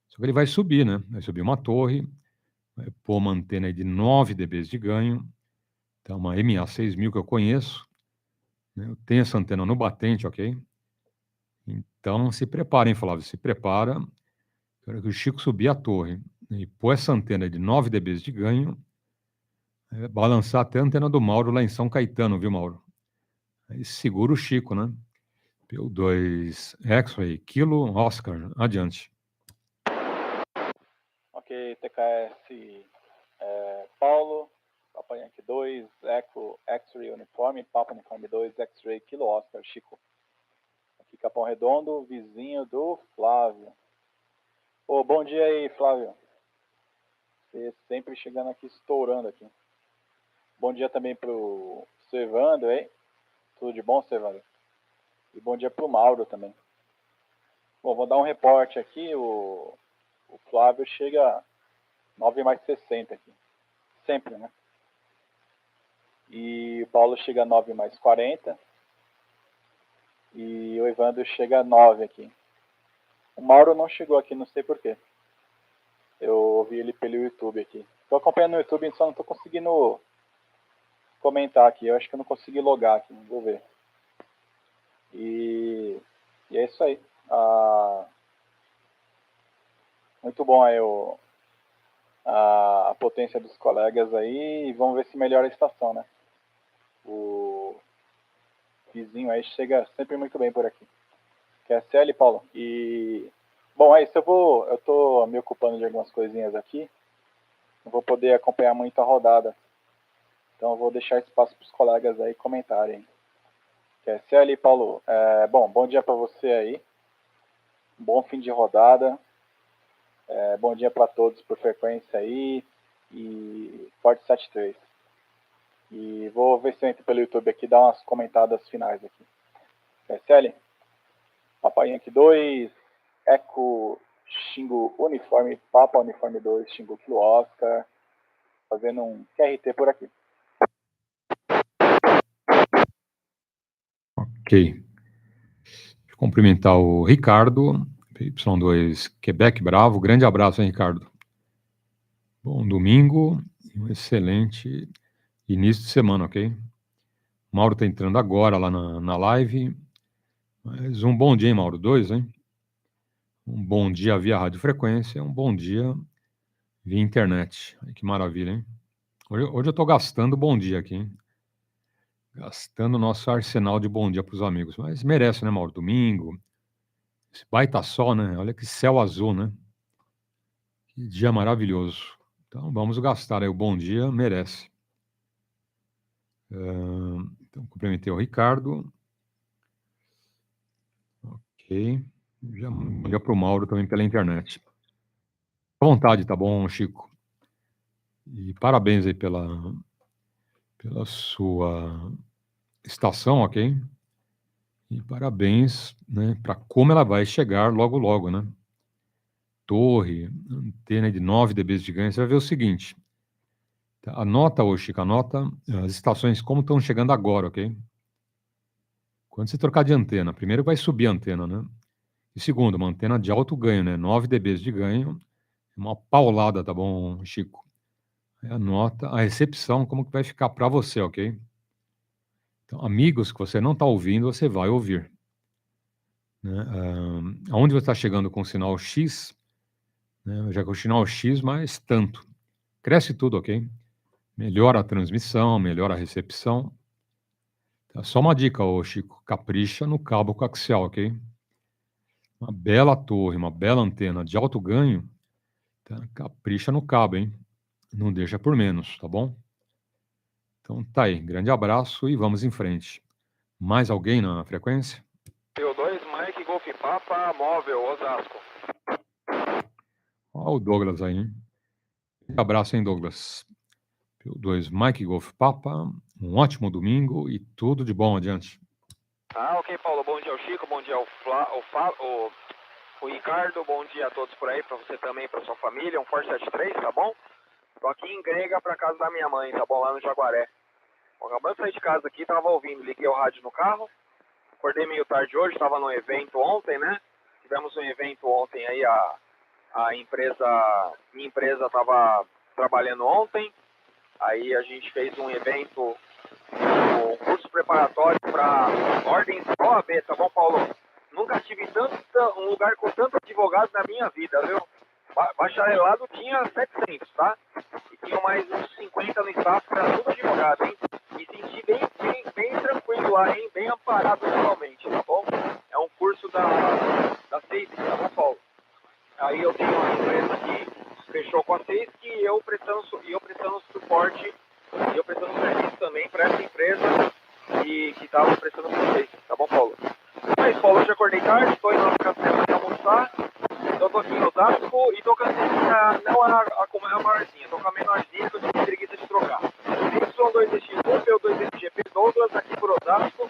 Só que ele vai subir, né? Vai subir uma torre, vai pôr uma antena aí de 9 dB de ganho, então uma MA6000 que eu conheço, né? Eu tenho essa antena no batente, ok? Então, se prepara, hein, Flávio? Se prepara. Quero que o Chico subir a torre e pôr essa antena de 9 dB de ganho, balançar até a antena do Mauro lá em São Caetano, viu, Mauro? Aí segura o Chico, né? PY2EXU aí, Kilo Oscar, adiante. Ok, TKS Paulo, Papa Yankee 2, Echo, X-Ray Uniforme, Papa Uniforme 2, X-Ray Kilo Oscar, Chico. Aqui Capão Redondo, vizinho do Flávio. Ô, bom dia aí, Flávio. Você sempre chegando aqui, estourando aqui. Bom dia também pro Evandro, hein? Tudo de bom, Evandro? E bom dia pro Mauro também. Bom, vou dar um reporte aqui, o Flávio chega 9:60 aqui. Sempre, né? E o Paulo chega 9:40. E o Evandro chega 9 aqui. O Mauro não chegou aqui, não sei porquê. Eu ouvi ele pelo YouTube aqui. Estou acompanhando no YouTube, só não estou conseguindo comentar aqui. Eu acho que eu não consegui logar aqui, vou ver. E é isso aí. Muito bom aí a potência dos colegas aí. E vamos ver se melhora a estação, né? O vizinho aí chega sempre muito bem por aqui. QSL, Paulo. E bom, é isso. Eu tô me ocupando de algumas coisinhas aqui. Não vou poder acompanhar muito a rodada. Então eu vou deixar espaço para os colegas aí comentarem. QSL, Paulo. Bom dia para você aí. Um bom fim de rodada. Bom dia para todos por frequência aí. E Forte 73. E vou ver se eu entro pelo YouTube aqui e dar umas comentadas finais aqui. QSL. Papai Yankee 2, Eco, Xingu Uniforme, Papa Uniforme 2, Xingu Kilo Oscar, fazendo um QRT por aqui. Ok. Deixa eu cumprimentar o Ricardo, PY2 Quebec Bravo, grande abraço, hein, Ricardo? Bom domingo e um excelente início de semana, ok? Mauro está entrando agora lá na live. Mas um bom dia, hein, Mauro? 2, hein? Um bom dia via radiofrequência, um bom dia via internet. Ai, que maravilha, hein? Hoje eu estou gastando bom dia aqui, hein? Gastando o nosso arsenal de bom dia para os amigos. Mas merece, né, Mauro? Domingo, esse baita sol, né? Olha que céu azul, né? Que dia maravilhoso. Então vamos gastar aí o bom dia, merece. Então, cumprimentei o Ricardo. Ok. Já para o Mauro também pela internet. À vontade, tá bom, Chico? E parabéns aí pela sua estação, ok? E parabéns, né, para como ela vai chegar logo, logo, né? Torre, antena de 9 dB de ganho. Você vai ver o seguinte. Tá? Anota, ô Chico, anota as estações como estão chegando agora, ok? Quando você trocar de antena, primeiro vai subir a antena, né? E segundo, uma antena de alto ganho, né? 9 dB de ganho, uma paulada, tá bom, Chico? Aí anota a recepção, como que vai ficar para você, ok? Então, amigos que você não está ouvindo, você vai ouvir. Né? Aonde você está chegando com o sinal X, né? Já que o sinal X, mais tanto. Cresce tudo, ok? Melhora a transmissão, melhora a recepção. Tá? Só uma dica, ô Chico, capricha no cabo coaxial, ok? Uma bela torre, uma bela antena de alto ganho, tá? Capricha no cabo, hein? Não deixa por menos, tá bom? Então tá aí, grande abraço e vamos em frente. Mais alguém na frequência? PY2 Mike Golf Papa Móvel, Osasco. Olha o Douglas aí, hein? Um abraço, hein, Douglas? PY2 Mike Golf Papa, um ótimo domingo e tudo de bom adiante. Ok, Paulo, bom dia ao Chico, bom dia o Ricardo, bom dia a todos por aí, para você também, para sua família, um Forte 73, tá bom? Tô aqui em Grega, pra casa da minha mãe, tá bom? Lá no Jaguaré. Bom, acabando de sair de casa aqui, tava ouvindo, liguei o rádio no carro, acordei meio tarde hoje, tava num evento ontem, né? Tivemos um evento ontem aí, minha empresa tava trabalhando ontem, aí a gente fez um evento, um curso preparatório para ordens OAB, tá bom, Paulo? Nunca tive um lugar com tanto advogado na minha vida, viu? Bacharelado tinha 700, tá? E tinha mais uns 50 no staff, era tudo advogado, hein? Me senti bem tranquilo lá, hein? Bem amparado legalmente, tá bom? É um curso da CEIS, tá bom, Paulo? Aí eu tenho uma empresa que fechou com a CEIS e eu prestando suporte, e eu prestando serviço também para essa empresa que estava prestando para vocês, tá bom, Paulo? Mas, Paulo, hoje acordei tarde, estou indo na casa para almoçar, então estou aqui em Osasco e estou com a não como é a maiorzinha, estou com a menorzinha que eu tive preguiça de trocar. PY2EXU, PY2EXU, Douglas aqui por Osasco,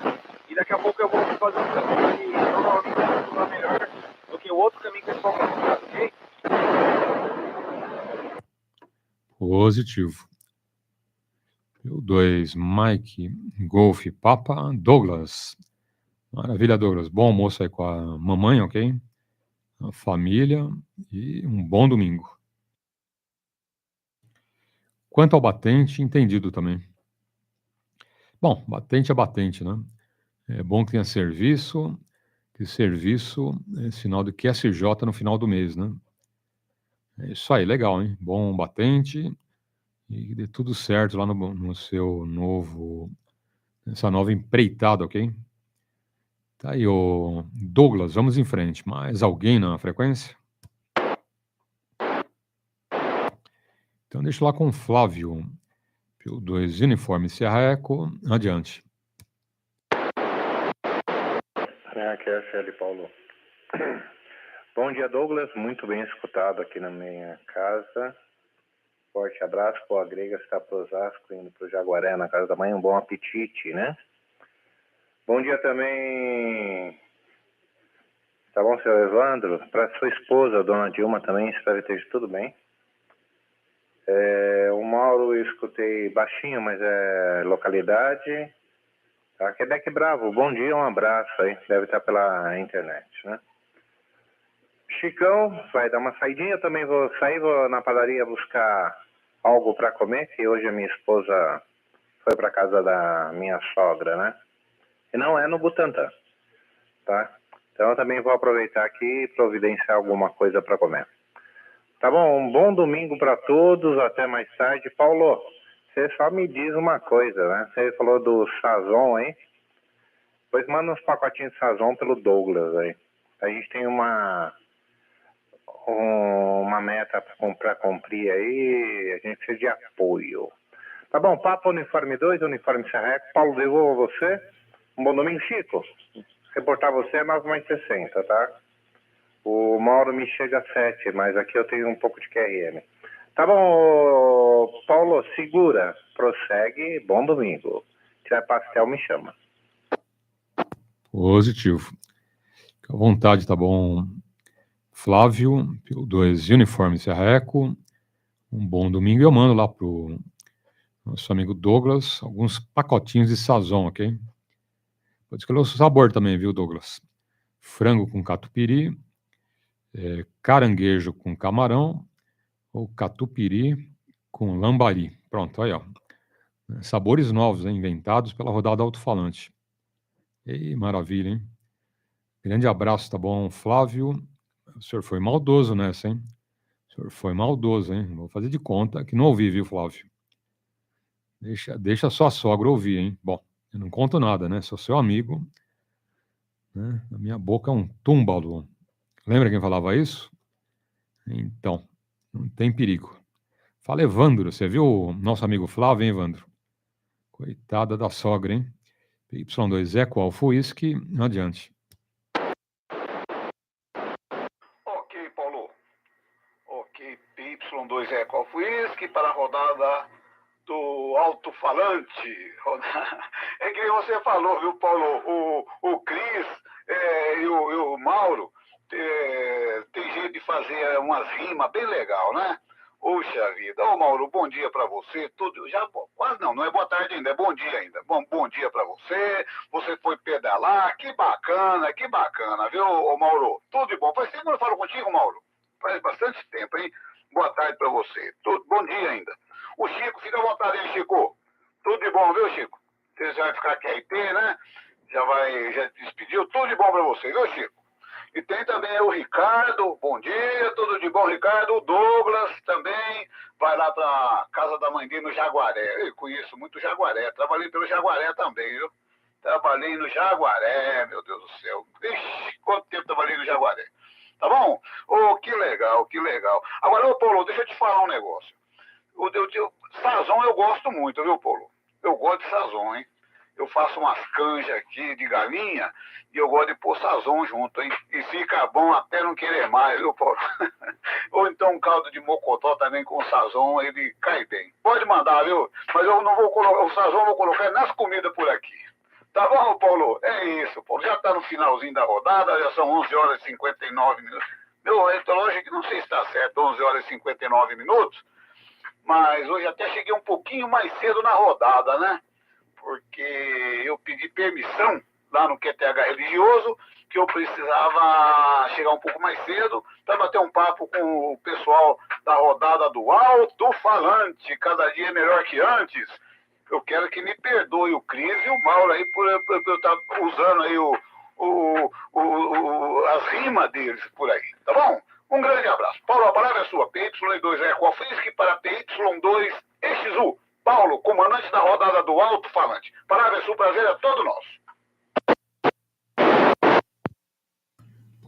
e daqui a pouco eu vou fazer um caminho que provavelmente vai funcionar melhor do que o outro caminho que eu estou fazendo, ok? Positivo. PY2 Mike Golf Papa Douglas. Maravilha, Douglas. Bom almoço aí com a mamãe, ok? A família e um bom domingo. Quanto ao batente, entendido também. Bom, batente é batente, né? É bom que tenha serviço, que serviço é sinal de QSJ no final do mês, né? É isso aí, legal, hein? Bom batente e dê tudo certo lá no seu novo, nessa nova empreitada, ok? Tá aí, ô Douglas, vamos em frente. Mais alguém na frequência? Então deixa eu lá com o Flávio. PY2 Uniforme Sierra Eco, adiante. Aqui é a Shelly, Paulo. Bom dia, Douglas. Muito bem escutado aqui na minha casa. Forte abraço. Pô, a Grega está para Osasco, indo para o Jaguaré, na casa da mãe. Um bom apetite, né? Bom dia também, tá bom, seu Evandro? Para sua esposa, a dona Dilma, também. Espero que esteja tudo bem. O Mauro eu escutei baixinho, mas é localidade. Tá? Quebec Bravo, bom dia, um abraço aí. Deve estar pela internet, né? Chicão vai dar uma saidinha, eu também vou sair, vou na padaria buscar algo para comer, que hoje a minha esposa foi para casa da minha sogra, né? E não é no Butantã, tá? Então eu também vou aproveitar aqui e providenciar alguma coisa para comer. Tá bom? Um bom domingo para todos, até mais tarde. Paulo, você só me diz uma coisa, né? Você falou do Sazon aí. Pois manda uns pacotinhos de Sazon pelo Douglas aí. A gente tem uma meta para cumprir aí, a gente precisa de apoio. Tá bom, Papa Uniforme 2, Uniforme Serreco. Paulo, devolvo a você. Um bom domingo, Chico. Reportar você é 9,60, tá? O Mauro me chega a 7, mas aqui eu tenho um pouco de QRM. Tá bom, Paulo, segura. Prossegue, bom domingo. Se tiver pastel, me chama. Positivo. Fica à vontade, tá bom? Flávio, PY2EXU, Uniforme Serreco. Um bom domingo. Eu mando lá pro nosso amigo Douglas alguns pacotinhos de Sazon, ok? Pode escolher o sabor também, viu, Douglas? Frango com catupiry, caranguejo com camarão ou catupiry com lambari. Pronto, aí, ó. Sabores novos, hein, inventados pela Rodada Alto-falante. Ei, maravilha, hein? Grande abraço, tá bom, Flávio? O senhor foi maldoso nessa, hein? O senhor foi maldoso, hein? Vou fazer de conta que não ouvi, viu, Flávio? Deixa só a sogra ouvir, hein? Bom, eu não conto nada, né? Sou seu amigo, né? A minha boca é um túmbalo. Lembra quem falava isso? Então, não tem perigo. Fala, Evandro. Você viu o nosso amigo Flávio, hein, Evandro? Coitada da sogra, hein? PY2EXU, Alfa Whisky, adiante. Ok, Paulo. Ok, PY2EXU Alfa Whisky para a rodada do Alto-falante. É que você falou, viu, Paulo? O Cris e o Mauro tem jeito de fazer umas rimas bem legal, né? Poxa vida. Ô, Mauro, bom dia para você. Tudo já quase não é boa tarde ainda, é bom dia ainda. Bom dia para você. Você foi pedalar, que bacana, viu, ô, Mauro? Tudo de bom. Faz tempo que eu não falo contigo, Mauro. Faz bastante tempo, hein? Boa tarde para você. Bom dia ainda. O Chico, fica à vontade aí, Chico. Tudo de bom, viu, Chico? Você já vai ficar QRT, né? Já despediu. Tudo de bom para você, viu, Chico? E tem também o Ricardo, bom dia, tudo de bom, Ricardo. O Douglas também vai lá para casa da mãe dele no Jaguaré. Eu conheço muito Jaguaré, trabalhei pelo Jaguaré também, viu? Trabalhei no Jaguaré, meu Deus do céu. Ixi, quanto tempo trabalhei no Jaguaré. Tá bom? Oh, que legal. Agora, ô Paulo, deixa eu te falar um negócio. Sazon eu gosto muito, viu, Paulo? Eu gosto de Sazon, hein? Eu faço umas canjas aqui de galinha e eu gosto de pôr Sazon junto, hein? E fica bom até não querer mais, viu, Paulo? Ou então um caldo de mocotó também com Sazon, ele cai bem. Pode mandar, viu? Mas eu não vou colocar, o Sazon eu vou colocar nas comidas por aqui. Tá bom, Paulo? É isso, Paulo. Já tá no finalzinho da rodada, já são 11 horas e 59 minutos. Meu relógio aqui não sei se está certo, 11 horas e 59 minutos, mas hoje até cheguei um pouquinho mais cedo na rodada, né? Porque eu pedi permissão lá no QTH religioso, que eu precisava chegar um pouco mais cedo para bater um papo com o pessoal da rodada do Alto-falante, cada dia é melhor que antes. Eu quero que me perdoe o Cris e o Mauro aí por eu estar usando aí as rimas deles por aí, tá bom? Um grande abraço. Paulo, a palavra é sua. PY2EXU Alfa Whisky para PY2EXU. Paulo, comandante da rodada do Alto-falante. Palavra é sua, prazer é todo nosso.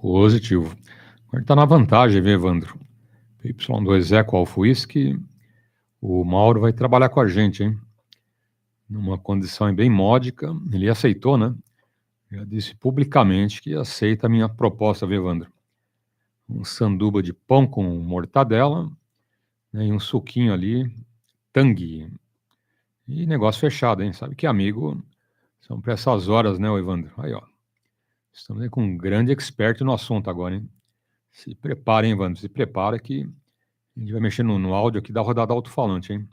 Positivo. Agora está na vantagem, viu, Evandro? PY2EXU Alfa Whisky. O Mauro vai trabalhar com a gente, hein? Numa condição bem módica. Ele aceitou, né? Já disse publicamente que aceita a minha proposta, viu, Evandro? Um sanduba de pão com mortadela, né, e um suquinho ali, tangue. E negócio fechado, hein? Sabe que amigo são para essas horas, né, Evandro? Aí, ó. Estamos aí com um grande expert no assunto agora, hein? Se prepara, hein, Evandro? Se prepara que a gente vai mexer no áudio aqui da rodada alto-falante, hein?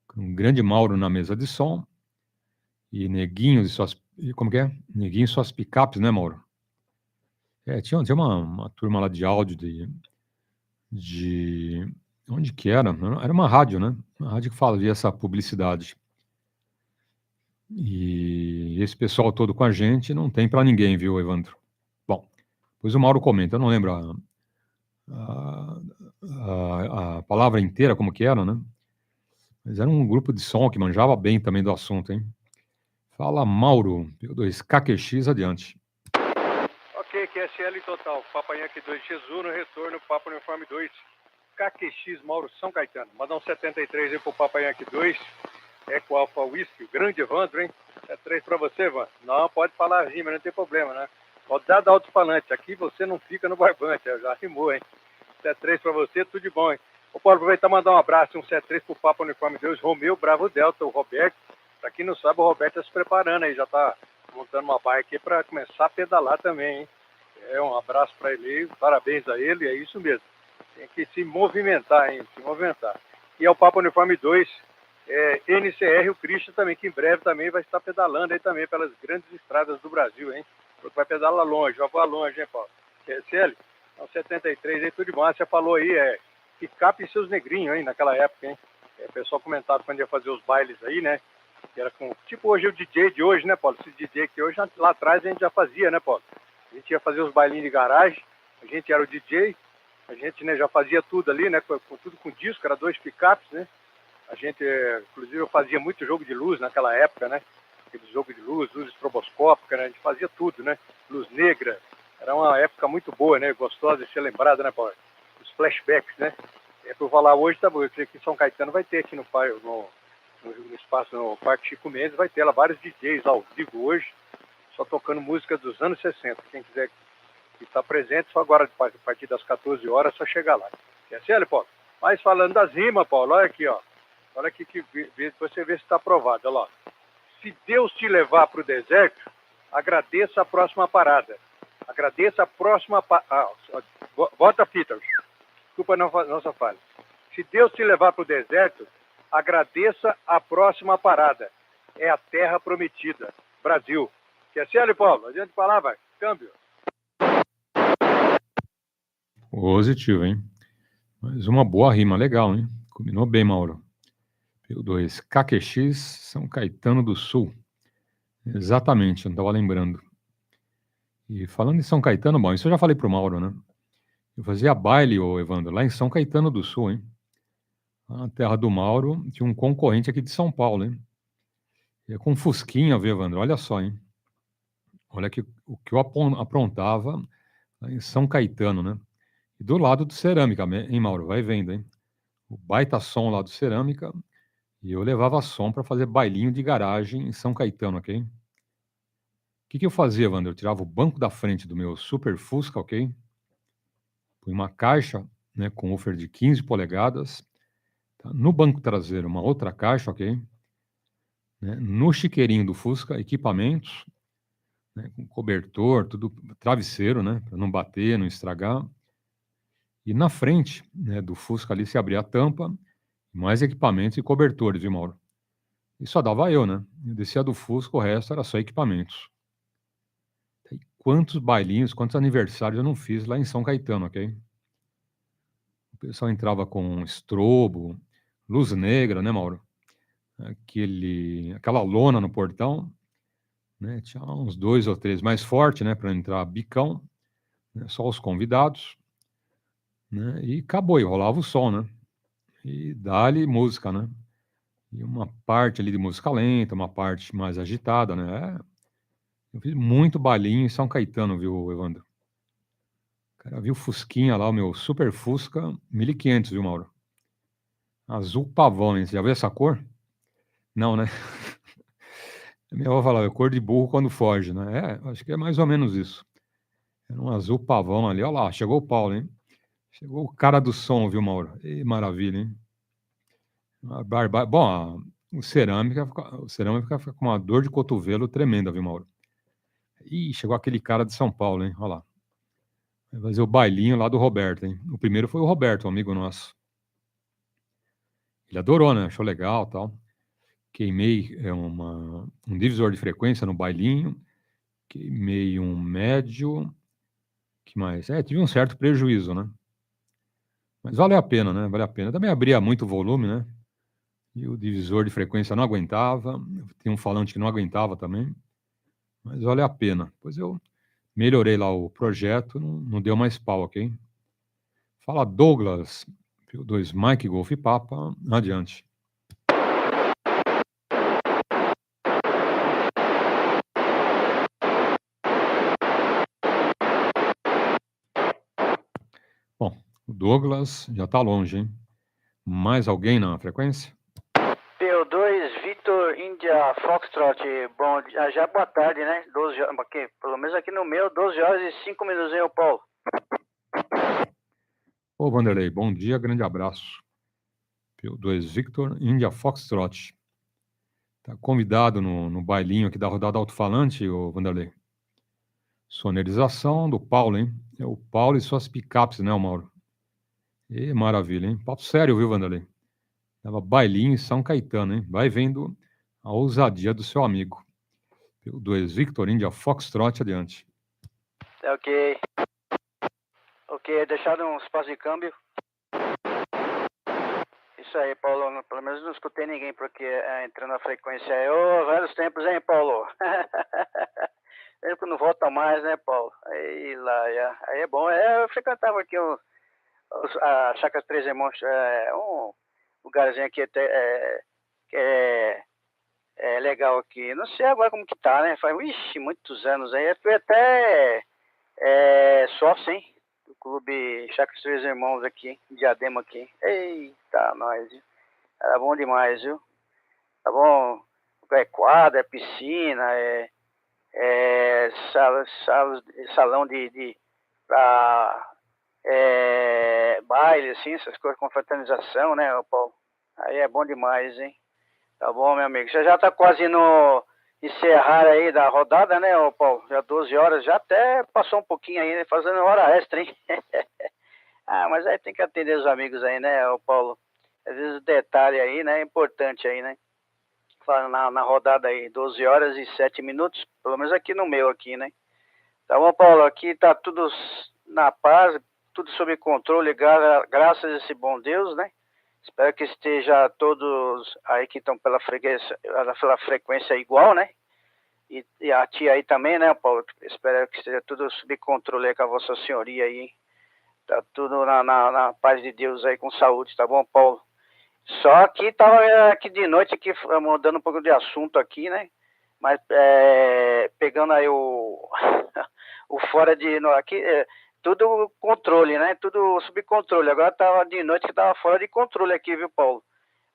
Com um grande Mauro na mesa de som e Neguinhos e suas... Como que é? Neguinho e suas picapes, né, Mauro? Tinha uma turma lá de áudio onde que era? Era uma rádio, né? Uma rádio que fazia essa publicidade. E esse pessoal todo com a gente não tem para ninguém, viu, Evandro? Bom, depois o Mauro comenta, eu não lembro a palavra inteira, como que era, né? Mas era um grupo de som que manjava bem também do assunto, hein? Fala, Mauro, P2, KQX, adiante. Ok, QSL total, Papa Yankee 2XU no retorno, Papa Uniforme 2, KQX Mauro São Caetano. Mandar um 73 aí pro Papa Yankee 2, Eco Alfa Whisky, o grande Evandro, hein? 73 pra você, Evandro. Não, pode falar rima, não tem problema, né? Rodada Alto-falante, aqui você não fica no barbante, já rimou, hein? 73 pra você, tudo de bom, hein? Eu posso aproveitar e mandar um abraço, um 73 pro Papa Uniforme 2, Romeu Bravo Delta, o Roberto. Pra quem não sabe, o Roberto tá se preparando aí, já tá montando uma bike aí pra começar a pedalar também, hein? Um abraço para ele, parabéns a ele, é isso mesmo. Tem que se movimentar, hein? Se movimentar. E ao Papa Uniforme 2, NCR, o Christian também, que em breve também vai estar pedalando aí também pelas grandes estradas do Brasil, hein? Vai pedalar longe, vai voar longe, hein, Paulo? QSL, então 73 aí, tudo de bom. Você falou aí, picape e seus negrinhos, hein, naquela época, hein? O pessoal comentava quando ia fazer os bailes aí, né? Que era com, tipo hoje o DJ de hoje, né, Paulo? Esse DJ que hoje, lá atrás a gente já fazia, né, Paulo? A gente ia fazer os bailinhos de garagem, a gente era o DJ, a gente, né, já fazia tudo ali, né, tudo com disco, era 2 picapes, né? A gente, inclusive, eu fazia muito jogo de luz naquela época, né? Aquele jogo de luz estroboscópica, né? A gente fazia tudo, né? Luz negra. Era uma época muito boa, né? Gostosa de ser lembrada, né, Paulo? Os flashbacks, né? Por falar hoje, tá bom. Eu creio que em São Caetano vai ter aqui no espaço, no Parque Chico Mendes, vai ter lá vários DJs ao vivo hoje, só tocando música dos anos 60. Quem quiser estar presente, só agora, a partir das 14 horas, só chegar lá. É sério, Paulo? Mas falando das rimas, Paulo, olha aqui, ó. Olha aqui que você vê se está aprovado. Olha lá. Se Deus te levar para o deserto, agradeça a próxima parada. Agradeça a próxima parada. Bota a fita. Desculpa a nossa falha. Se Deus te levar para o deserto, agradeça a próxima parada. É a terra prometida. Brasil. Quer ser, Paulo? Adiante falar, vai. Câmbio. Positivo, hein? Mas uma boa rima, legal, hein? Combinou bem, Mauro. P2, KQX, São Caetano do Sul. Exatamente, eu não estava lembrando. E falando em São Caetano, bom, isso eu já falei pro Mauro, né? Eu fazia baile, ô Evandro, lá em São Caetano do Sul, hein? A terra do Mauro tinha um concorrente aqui de São Paulo, hein? E com Fusquinha, viu, Evandro? Olha só, hein? Olha o que eu aprontava lá em São Caetano, né? E do lado do Cerâmica, hein, Mauro? Vai vendo, hein? O baita som lá do Cerâmica. E eu levava som para fazer bailinho de garagem em São Caetano, ok? O que eu fazia, Evandro? Eu tirava o banco da frente do meu Super Fusca, ok? Põe uma caixa, né, com woofer de 15 polegadas. Tá? No banco traseiro, uma outra caixa, ok? Né? No chiqueirinho do Fusca, equipamentos, né, com cobertor, tudo travesseiro, né, para não bater, não estragar. E na frente, né, do Fusca ali se abria a tampa, mais equipamentos e cobertores, viu, Mauro? E só dava eu, né? Eu descia do Fusca, o resto era só equipamentos. E quantos bailinhos, quantos aniversários eu não fiz lá em São Caetano, ok? O pessoal entrava com estrobo, luz negra, né, Mauro? Aquela lona no portão, né? Tinha uns 2 ou 3 mais forte, né, para entrar bicão, né? Só os convidados, né? E acabou, e rolava o som, né? E dá-lhe música, né? E uma parte ali de música lenta, uma parte mais agitada, né? Eu fiz muito bailinho em São Caetano, viu, Evandro? Cara, viu o Fusquinha lá, o meu Super Fusca, 1500, viu, Mauro? Azul pavão, hein? Você já viu essa cor? Não, né? Minha avó falava, é cor de burro quando foge, né? Acho que é mais ou menos isso. Era um azul pavão ali. Olha lá, chegou o Paulo, hein? Chegou o cara do som, viu, Mauro? E maravilha, hein? Bom, o cerâmica fica com uma dor de cotovelo tremenda, viu, Mauro? Ih, chegou aquele cara de São Paulo, hein? Olha lá. Vai fazer o bailinho lá do Roberto, hein? O primeiro foi o Roberto, um amigo nosso. Ele adorou, né? Achou legal e tal. Queimei um divisor de frequência no bailinho. Queimei um médio. que mais? Tive um certo prejuízo, né? Mas vale a pena, né? Vale a pena. Também abria muito volume, né? E o divisor de frequência não aguentava. Tem um falante que não aguentava também. Mas vale a pena. Depois eu melhorei lá o projeto, não deu mais pau, ok? Fala Douglas, PY2 Mike Golf Papa, adiante. Bom, o Douglas já está longe, hein? Mais alguém na frequência? PY2 Victor India Foxtrot, bom, já boa tarde, né? 12 horas, aqui, pelo menos aqui no meu, 12 horas e 5 minutos, hein, Paulo? Ô, Vanderlei, bom dia, grande abraço. PY2 Victor India Foxtrot. Tá convidado no bailinho aqui da rodada Alto-falante, ô Vanderlei. Sonorização do Paulo, hein? É o Paulo e suas picapes, né, Mauro? E maravilha, hein? Papo sério, viu, Vanderlei? Tava bailinho em São Caetano, hein? Vai vendo a ousadia do seu amigo. PY2 Victor India Foxtrot, adiante. Ok. Ok, deixado um espaço de câmbio. Isso aí, Paulo. Pelo menos não escutei ninguém porque entrando na frequência aí. Ô, velhos tempos, hein, Paulo? Tempo não volta mais, né, Paulo? Aí lá, aí é bom. Eu frequentava aqui a Chácara Três Irmãos, um lugarzinho aqui até, que é legal aqui. Não sei agora como que tá, né? Faz, muitos anos aí. Eu fui até sócio, hein? Do clube Chácara Três Irmãos aqui, Diadema aqui. Eita, nós, viu? Era bom demais, viu? Tá bom? É quadra, é piscina, salão pra baile, assim, essas coisas, confraternização, né, Paulo? Aí é bom demais, hein? Tá bom, meu amigo. Você já tá quase no encerrar aí da rodada, né, Paulo? Já 12 horas, já até passou um pouquinho aí, né? Fazendo hora extra, hein? Mas aí tem que atender os amigos aí, né, Paulo? Às vezes o detalhe aí, né, é importante aí, né? Na rodada aí, 12 horas e 7 minutos, pelo menos aqui no meu aqui, né? Tá bom, Paulo? Aqui tá tudo na paz, tudo sob controle, graças a esse bom Deus, né? Espero que esteja todos aí que estão pela frequência igual, né? E a tia aí também, né, Paulo? Espero que esteja tudo sob controle aí com a vossa senhoria aí. Tá tudo na paz de Deus aí, com saúde, tá bom, Paulo? Só que tava aqui de noite, aqui, mudando um pouco de assunto aqui, né? Mas pegando aí o fora de... aqui, tudo controle, né? Tudo sob controle. Agora tava de noite que tava fora de controle aqui, viu, Paulo?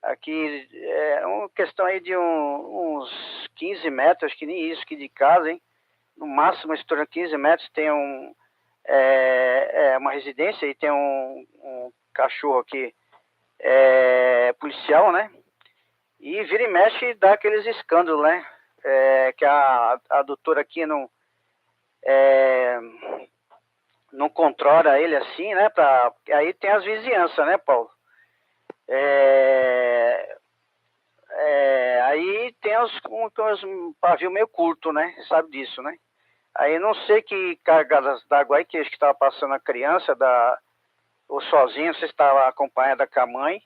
Aqui é uma questão aí de uns 15 metros, acho que nem isso aqui de casa, hein? No máximo, estourando 15 metros, tem uma residência e tem um cachorro aqui policial, né? E vira e mexe e dá aqueles escândalos, né? Que a doutora aqui não controla ele assim, né? Aí tem as vizinhanças, né, Paulo? Aí tem uns pavio meio curto, né? Sabe disso, né? Aí não sei que carga d'água aí que estava passando a criança, ou sozinho, você estava acompanhada com a mãe.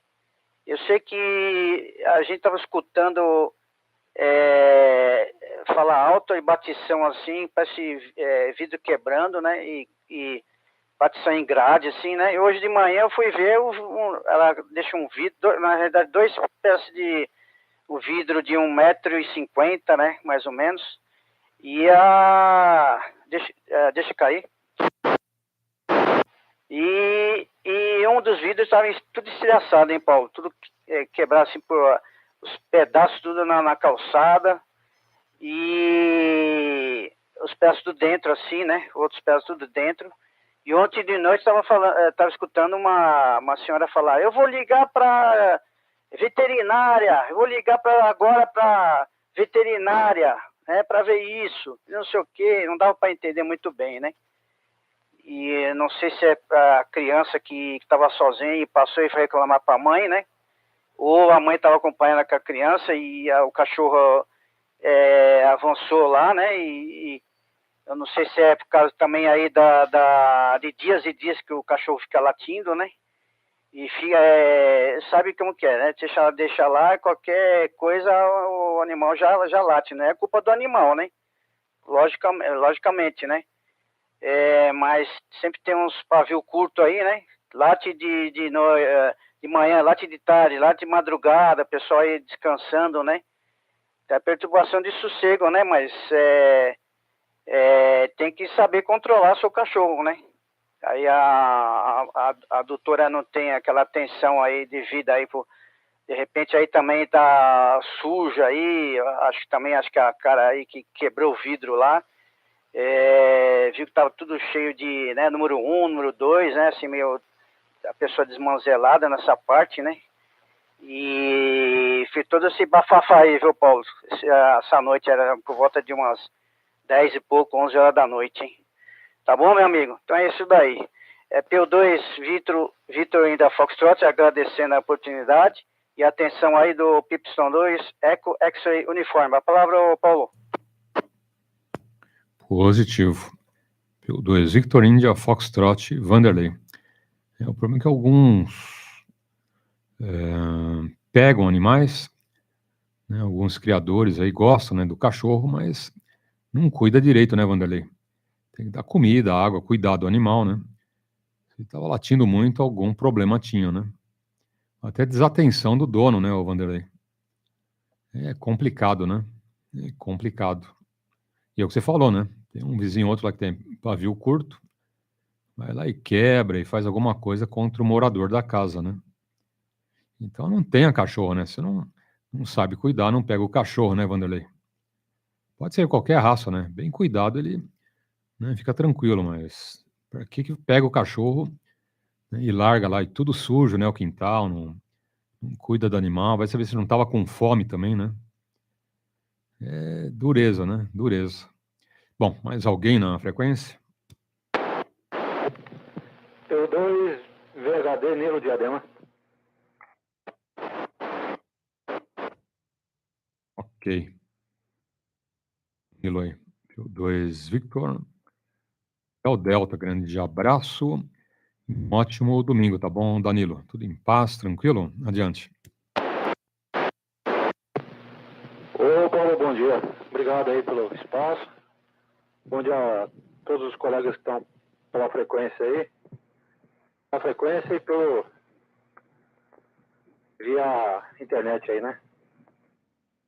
Eu sei que a gente estava escutando falar alto e batição assim, parece vidro quebrando, né? E batição em grade, assim, né? E hoje de manhã eu fui ver, ela deixa um vidro, na realidade, 2 peças de o vidro de 1,50 m, né? Mais ou menos. E deixa cair. E um dos vidros estava tudo estilhaçado, hein, Paulo? Tudo quebrado assim por os pedaços tudo na calçada. E os pedaços tudo dentro, assim, né? Outros pedaços tudo dentro. E ontem de noite estava escutando uma senhora falar: eu vou ligar para veterinária, eu vou ligar agora para veterinária, né? Para ver isso, não sei o quê. Não dava para entender muito bem, né? E não sei se é a criança que estava sozinha e passou e foi reclamar para a mãe, né? Ou a mãe estava acompanhando com a criança e o cachorro avançou lá, né? E eu não sei se é por causa também aí de dias e dias que o cachorro fica latindo, né? E fica, sabe como que é, né? Deixa lá, qualquer coisa o animal já late, né? É culpa do animal, né? Logicamente, né? Mas sempre tem uns pavio curto aí, né? Late de manhã, late de tarde, late de madrugada, pessoal aí descansando, né? Tem perturbação de sossego, né? Mas tem que saber controlar seu cachorro, né? Aí a doutora não tem aquela atenção aí devida aí, de repente aí também tá suja aí, acho que a cara aí que quebrou o vidro lá, viu que tava tudo cheio de, né, número 1, número 2, né, assim meio, a pessoa desmanzelada nessa parte, né, e fez todo esse bafafá aí, viu, Paulo? Essa noite era por volta de umas 10 e pouco, 11 horas da noite, hein? Tá bom, meu amigo? Então é isso daí. PY2 Vitor ainda Foxtrot, agradecendo a oportunidade e a atenção aí do PY2 Eco X-Ray Uniforme. A palavra, Paulo. Positivo. PY2 Victor India Foxtrot Vanderlei. O problema é que alguns pegam animais, né, alguns criadores aí gostam, né, do cachorro, mas não cuida direito, né, Vanderlei? Tem que dar comida, água, cuidar do animal, né? Se estava latindo muito, algum problema tinha, né? Até desatenção do dono, né, o Vanderlei? É complicado, né? É complicado. E é o que você falou, né? Tem um vizinho outro lá que tem pavio curto, vai lá e quebra e faz alguma coisa contra o morador da casa, né? Então não tenha cachorro, né? Você não sabe cuidar, não pega o cachorro, né, Vanderlei? Pode ser qualquer raça, né? Bem cuidado, ele, né, fica tranquilo, mas para que pega o cachorro, né, e larga lá e tudo sujo, né? O quintal, não cuida do animal, vai saber se não estava com fome também, né? É dureza, né? Dureza. Bom, mais alguém na frequência? PY2 VHD Nilo Diadema. Ok. Nilo aí. PY2 Victor. É o Delta, grande abraço. Um ótimo domingo, tá bom, Danilo? Tudo em paz, tranquilo? Adiante. Ô, Paulo, bom dia. Obrigado aí pelo espaço. Bom dia a todos os colegas que estão pela frequência aí. A frequência e via internet aí, né?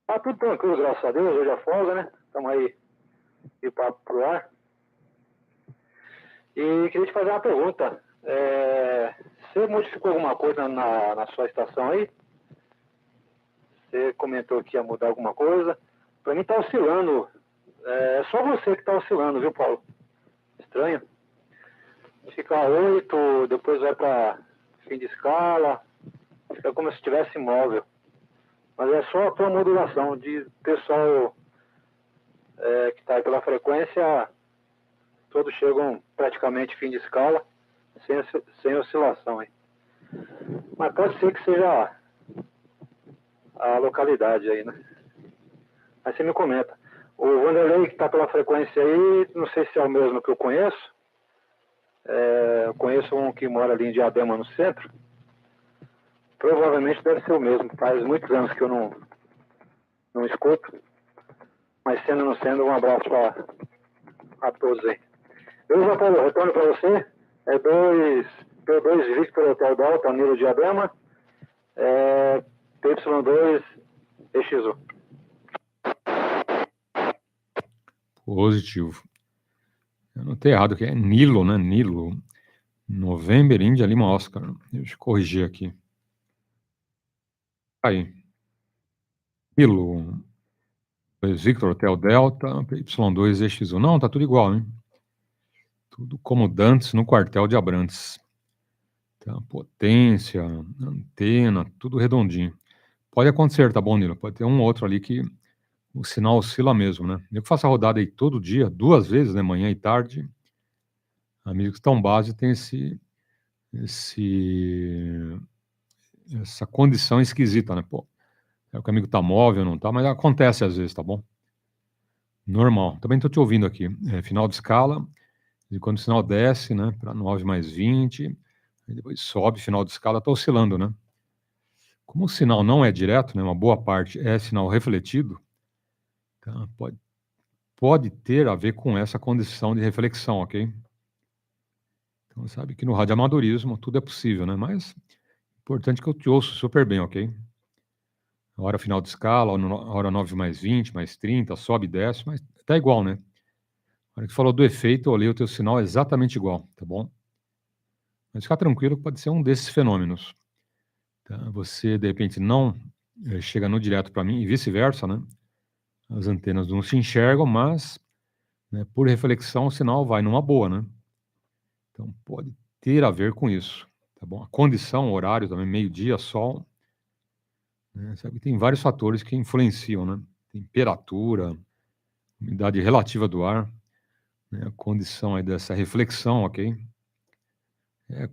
Tá tudo tranquilo, graças a Deus. Hoje é folga, né? Estamos aí de papo pro ar. E queria te fazer uma pergunta. Você modificou alguma coisa na sua estação aí? Você comentou que ia mudar alguma coisa. Pra mim tá oscilando. É só você que tá oscilando, viu, Paulo? Estranho. Fica 8, depois vai pra fim de escala. Fica como se estivesse imóvel. Mas é só a tua modulação de pessoal que tá aí pela frequência. Todos chegam praticamente fim de escala, sem oscilação aí. Mas pode ser que seja a localidade aí, né? Aí você me comenta. O Vanderlei que está pela frequência aí, não sei se é o mesmo que eu conheço. Eu conheço um que mora ali em Diadema, no centro. Provavelmente deve ser o mesmo. Faz muitos anos que eu não escuto. Mas sendo ou não sendo, um abraço a todos aí. Beleza, Paulo? Retorno para você. PY2 Victor Hotel Delta, Nilo Diadema. PY2EXU. Positivo. Eu notei errado que é Nilo, né? Nilo. November, Índia, Lima, Oscar. Deixa eu corrigir aqui. Aí. Nilo. Victor Hotel Delta, PY2EXU. Não, tá tudo igual, hein? Tudo como dantes no quartel de Abrantes. Tá, potência, antena, tudo redondinho. Pode acontecer, tá bom, Nilo? Pode ter um outro ali que o sinal oscila mesmo, né? Eu que faço a rodada aí todo dia, 2 vezes, né? Manhã e tarde. Amigos que estão base tem essa condição esquisita, né? Pô, é o que o amigo tá móvel, não tá? Mas acontece às vezes, tá bom? Normal. Também estou te ouvindo aqui. Final de escala, e quando o sinal desce, né, para 9 mais 20, aí depois sobe, final de escala, está oscilando, né? Como o sinal não é direto, né, uma boa parte é sinal refletido, tá? Pode ter a ver com essa condição de reflexão, ok? Então, sabe que no radioamadorismo tudo é possível, né? Mas importante que eu te ouço super bem, ok? Hora final de escala, hora 9 mais 20, mais 30, sobe e desce, mas tá igual, né? Na hora que falou do efeito, eu olhei o teu sinal exatamente igual, tá bom? Mas fica tranquilo que pode ser um desses fenômenos. Tá? Você, de repente, não chega no direto para mim e vice-versa, né? As antenas não se enxergam, mas, né, por reflexão, o sinal vai numa boa, né? Então, pode ter a ver com isso, tá bom? A condição, o horário também, meio-dia, sol, né? Sabe que tem vários fatores que influenciam, né? Temperatura, umidade relativa do ar, né? A condição aí dessa reflexão, ok?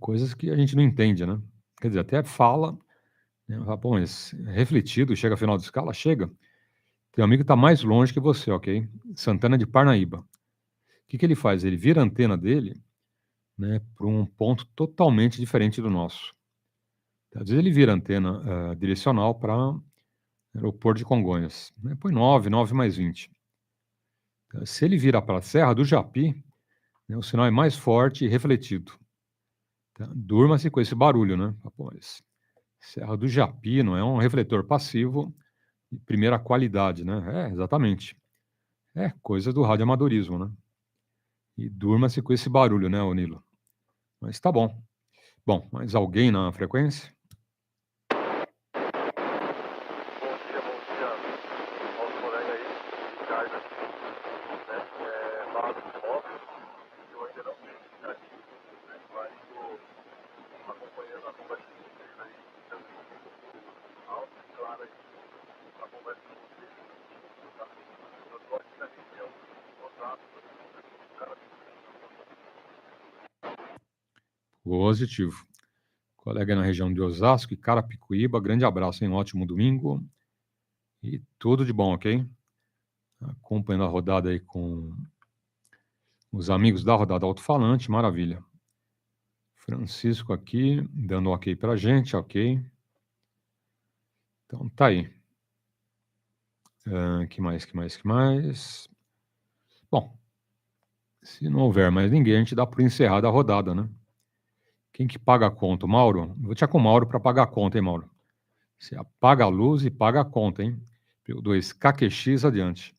Coisas que a gente não entende, né? Quer dizer, até fala, né? Fala, pô, mas refletido, chega a final de escala? Chega. Teu amigo está mais longe que você, ok? Santana de Parnaíba. O que ele faz? Ele vira a antena dele, né, para um ponto totalmente diferente do nosso. Às vezes ele vira a antena direcional para o aeroporto de Congonhas. Né? Põe 9 mais 20. Se ele virar para a Serra do Japi, né, o sinal é mais forte e refletido. Tá? Durma-se com esse barulho, né? Pô, Serra do Japi não é um refletor passivo de primeira qualidade, né? Exatamente. É coisa do radioamadorismo, né? E durma-se com esse barulho, né, Nilo? Mas tá bom. Bom, mais alguém na frequência? Positivo. Colega na região de Osasco e Carapicuíba, grande abraço, hein? Um ótimo domingo e tudo de bom, ok? Acompanhando a rodada aí com os amigos da rodada Alto-falante, maravilha. Francisco aqui, dando ok pra gente, ok. Então, tá aí. Que mais? Bom, se não houver mais ninguém, a gente dá por encerrada a rodada, né? Quem que paga a conta? O Mauro? Vou te com o Mauro para pagar a conta, hein, Mauro? Você apaga a luz e paga a conta, hein? PY2EXU adiante.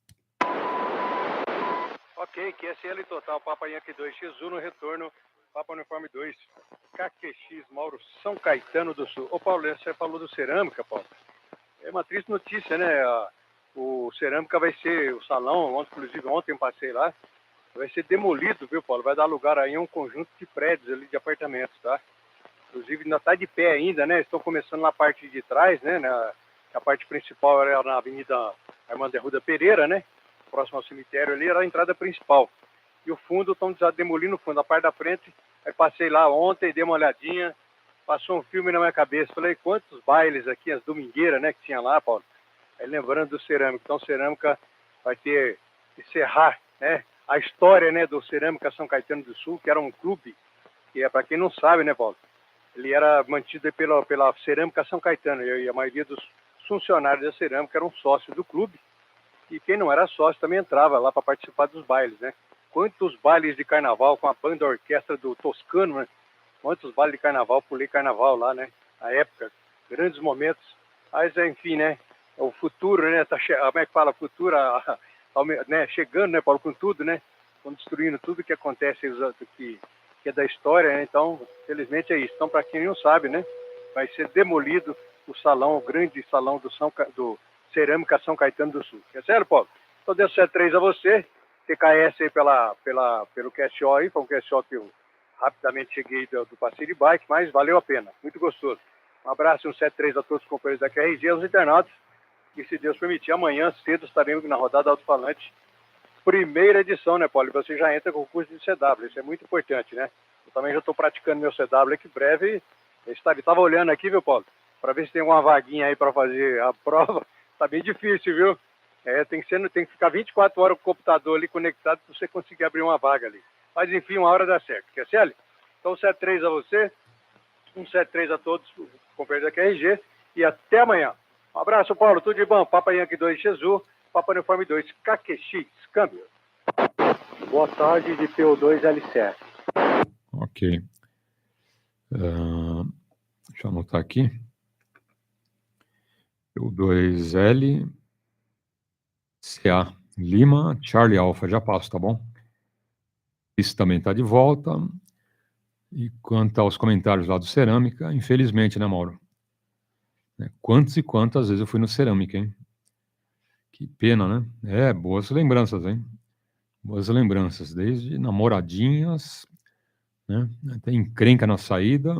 Ok, QSL total, Papa Yankee 2XU no retorno, Papa Uniforme 2, KQX, Mauro, São Caetano do Sul. Ô Paulo, você falou do Cerâmica, Paulo. É uma triste notícia, né? O Cerâmica vai ser, o salão, inclusive ontem eu passei lá, vai ser demolido, viu, Paulo? Vai dar lugar aí a um conjunto de prédios ali, de apartamentos, tá? Inclusive ainda está de pé ainda, né? Estão começando na parte de trás, né? A parte principal era na Avenida Armando Arruda Pereira, né? Próximo ao cemitério ali, era a entrada principal. E o fundo, estão demolindo o fundo. A parte da frente, aí passei lá ontem, dei uma olhadinha, passou um filme na minha cabeça. Falei, quantos bailes aqui, as domingueiras, né, que tinha lá, Paulo. Aí lembrando do Cerâmica. Então, Cerâmica vai encerrar, né, a história, né, do Cerâmica São Caetano do Sul, que era um clube, que é, para quem não sabe, né, Paulo, ele era mantido pela Cerâmica São Caetano, e a maioria dos funcionários da Cerâmica eram sócios do clube, e quem não era sócio também entrava lá para participar dos bailes, né? Quantos bailes de carnaval com a banda orquestra do Toscano, né? Quantos bailes de carnaval, pulei carnaval lá, né? Na época, grandes momentos. Mas, enfim, né? O futuro, né? Como é que fala? Futuro, né? Chegando, né, Paulo, com tudo, né? Estão destruindo tudo que acontece, que é da história, né? Então, felizmente é isso. Então, para quem não sabe, né? Vai ser demolido o salão, o grande salão do Cerâmica São Caetano do Sul. É sério, Paulo? Então, deu 73 a você. TKS aí pelo QSO aí, foi um QSO que eu rapidamente cheguei do passeio de bike, mas valeu a pena, muito gostoso. Um abraço e um 73 a todos os companheiros da QRG, aos internautas, e se Deus permitir, amanhã cedo estaremos na rodada Alto-falante, primeira edição, né, Paulo? E você já entra com o curso de CW, isso é muito importante, né? Eu também já estou praticando meu CW aqui, breve, estava olhando aqui, viu, Paulo? Para ver se tem alguma vaguinha aí para fazer a prova, tá bem difícil, viu? Tem que ficar 24 horas com o computador ali conectado para você conseguir abrir uma vaga ali. Mas enfim, uma hora dá certo. Quer ser? Então 73 a você, 173 a todos, companheiros da QRG, e até amanhã. Um abraço, Paulo, tudo de bom. Papa Yankee 2EXU, Papa Uniforme 2, KQX, câmbio. Boa tarde de PY2EXU. Ok. Deixa eu anotar aqui. PY2L, CA, Lima, Charlie Alpha, já passo, tá bom? Isso também está de volta. E quanto aos comentários lá do Cerâmica, infelizmente, né, Mauro? Quantas e quantas vezes eu fui no Cerâmica, hein? Que pena, né? Boas lembranças, hein? Boas lembranças, desde namoradinhas, né? Até encrenca na saída,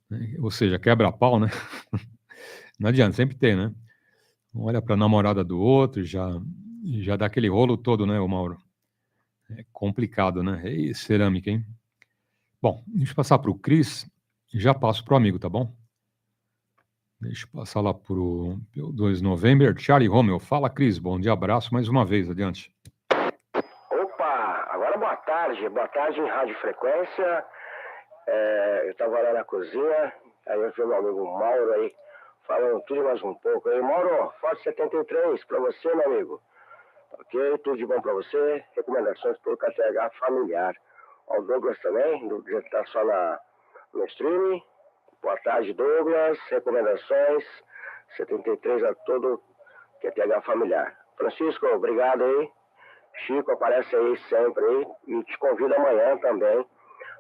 né? Ou seja, quebra-pau, né? Não adianta, sempre tem, né? Um olha para a namorada do outro e já dá aquele rolo todo, né, o Mauro? É complicado, né? Ei, Cerâmica, hein? Bom, deixa eu passar para o Cris e já passo para o amigo, tá bom? Deixa eu passar lá para o 2 de novembro. Charlie Romeo. Fala, Cris. Bom dia, abraço mais uma vez. Adiante. Opa, agora boa tarde em rádio frequência. Eu estava lá na cozinha, aí eu vi meu amigo Mauro aí, falando tudo mais um pouco. Aí, Mauro, foto 73 para você, meu amigo. Ok, tudo de bom para você. Recomendações pelo KTH familiar. Ao Douglas também, do dia que tá só no streaming. Boa tarde, Douglas. Recomendações 73 a todo QTH familiar. Francisco, obrigado aí. Chico, aparece aí sempre aí. E te convido amanhã também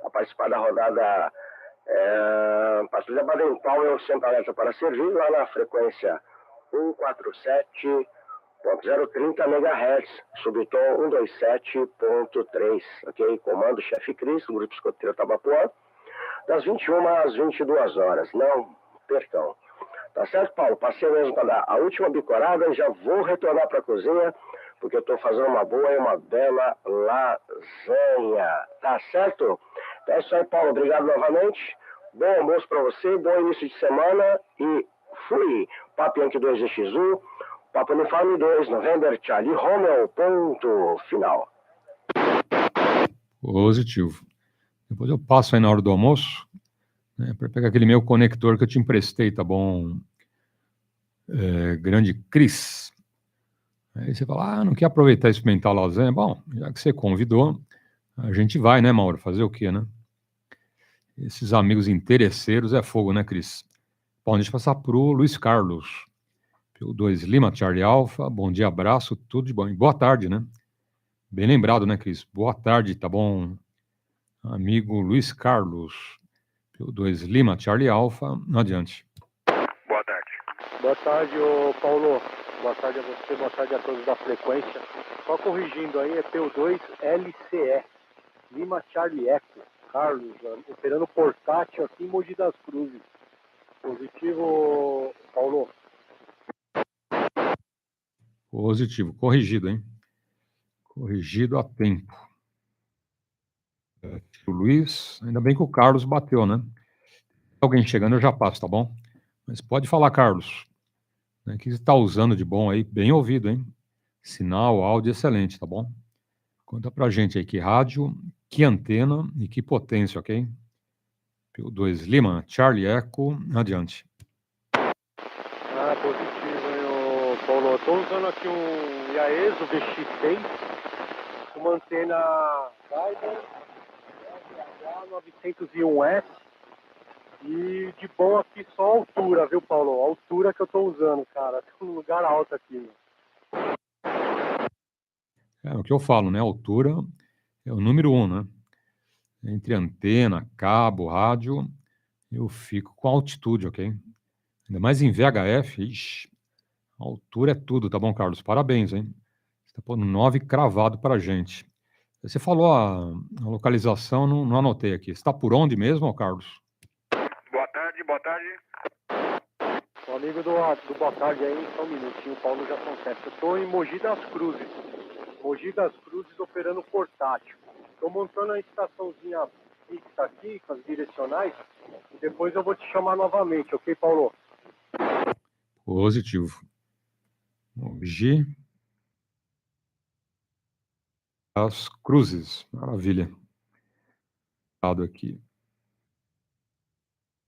a participar da rodada Patrulha Baden Powell, sempre alerta para servir, lá na frequência 147.030 MHz, subtom 127.3, ok? Comando chefe Cris, do Grupo Escoteiro Tabapuã, das 21 às 22 horas. Não percam. Tá certo, Paulo? Passei mesmo para dar a última bicorada e já vou retornar para a cozinha, porque eu estou fazendo uma boa e uma bela lasanha. Tá certo? É isso aí, Paulo. Obrigado novamente. Bom almoço para você, bom início de semana e fui. Papa Yankee 2EXU, Papa Uniforme 2, November, Charlie Romeo, ponto final. Positivo. Depois eu passo aí na hora do almoço, né, para pegar aquele meu conector que eu te emprestei, tá bom? Grande Cris. Aí você fala, não quer aproveitar e experimentar a lasanha? Bom, já que você convidou, a gente vai, né, Mauro? Fazer o quê, né? Esses amigos interesseiros é fogo, né, Cris? Bom, deixa eu passar pro Luiz Carlos. PY2 Lima, Charlie Alpha, bom dia, abraço, tudo de bom. E boa tarde, né? Bem lembrado, né, Cris? Boa tarde, tá bom? Amigo Luiz Carlos. PY2 Lima, Charlie Alpha, adiante. Boa tarde. Boa tarde, ô Paulo. Boa tarde a você, boa tarde a todos da frequência. Só corrigindo aí, é PY2LCE, Lima Charlie Echo, Carlos, operando portátil aqui em Mogi das Cruzes. Positivo, Paulo. Positivo, corrigido, hein? Corrigido a tempo. O Luiz, ainda bem que o Carlos bateu, né? Alguém chegando, eu já passo, tá bom? Mas pode falar, Carlos. O que você está usando de bom aí? Bem ouvido, hein? Sinal, áudio excelente, tá bom? Conta pra gente aí que rádio, que antena e que potência, ok? PY2 Lima, Charlie Echo, adiante. Positivo, hein, ô Paulo. Estou usando aqui um IAESO VX6, uma antena Guidance 901S e de bom aqui só a altura, viu, Paulo? A altura que eu estou usando, cara. Estou num lugar alto aqui, meu. É o que eu falo, né? A altura é o número 1, né? Entre antena, cabo, rádio, eu fico com altitude, ok? Ainda mais em VHF, ixi, a altura é tudo, tá bom, Carlos? Parabéns, hein? Você tá pondo 9 cravado pra gente. Você falou a localização, não anotei aqui. Você está por onde mesmo, Carlos? Boa tarde, boa tarde. O amigo do Boa Tarde aí, só um minutinho, o Paulo já contesta. Eu estou em Mogi das Cruzes. Mogi das Cruzes operando portátil. Estou montando a estaçãozinha fixa aqui, com as direcionais, e depois eu vou te chamar novamente, ok, Paulo? Positivo. Mogi as cruzes. Maravilha. Aqui.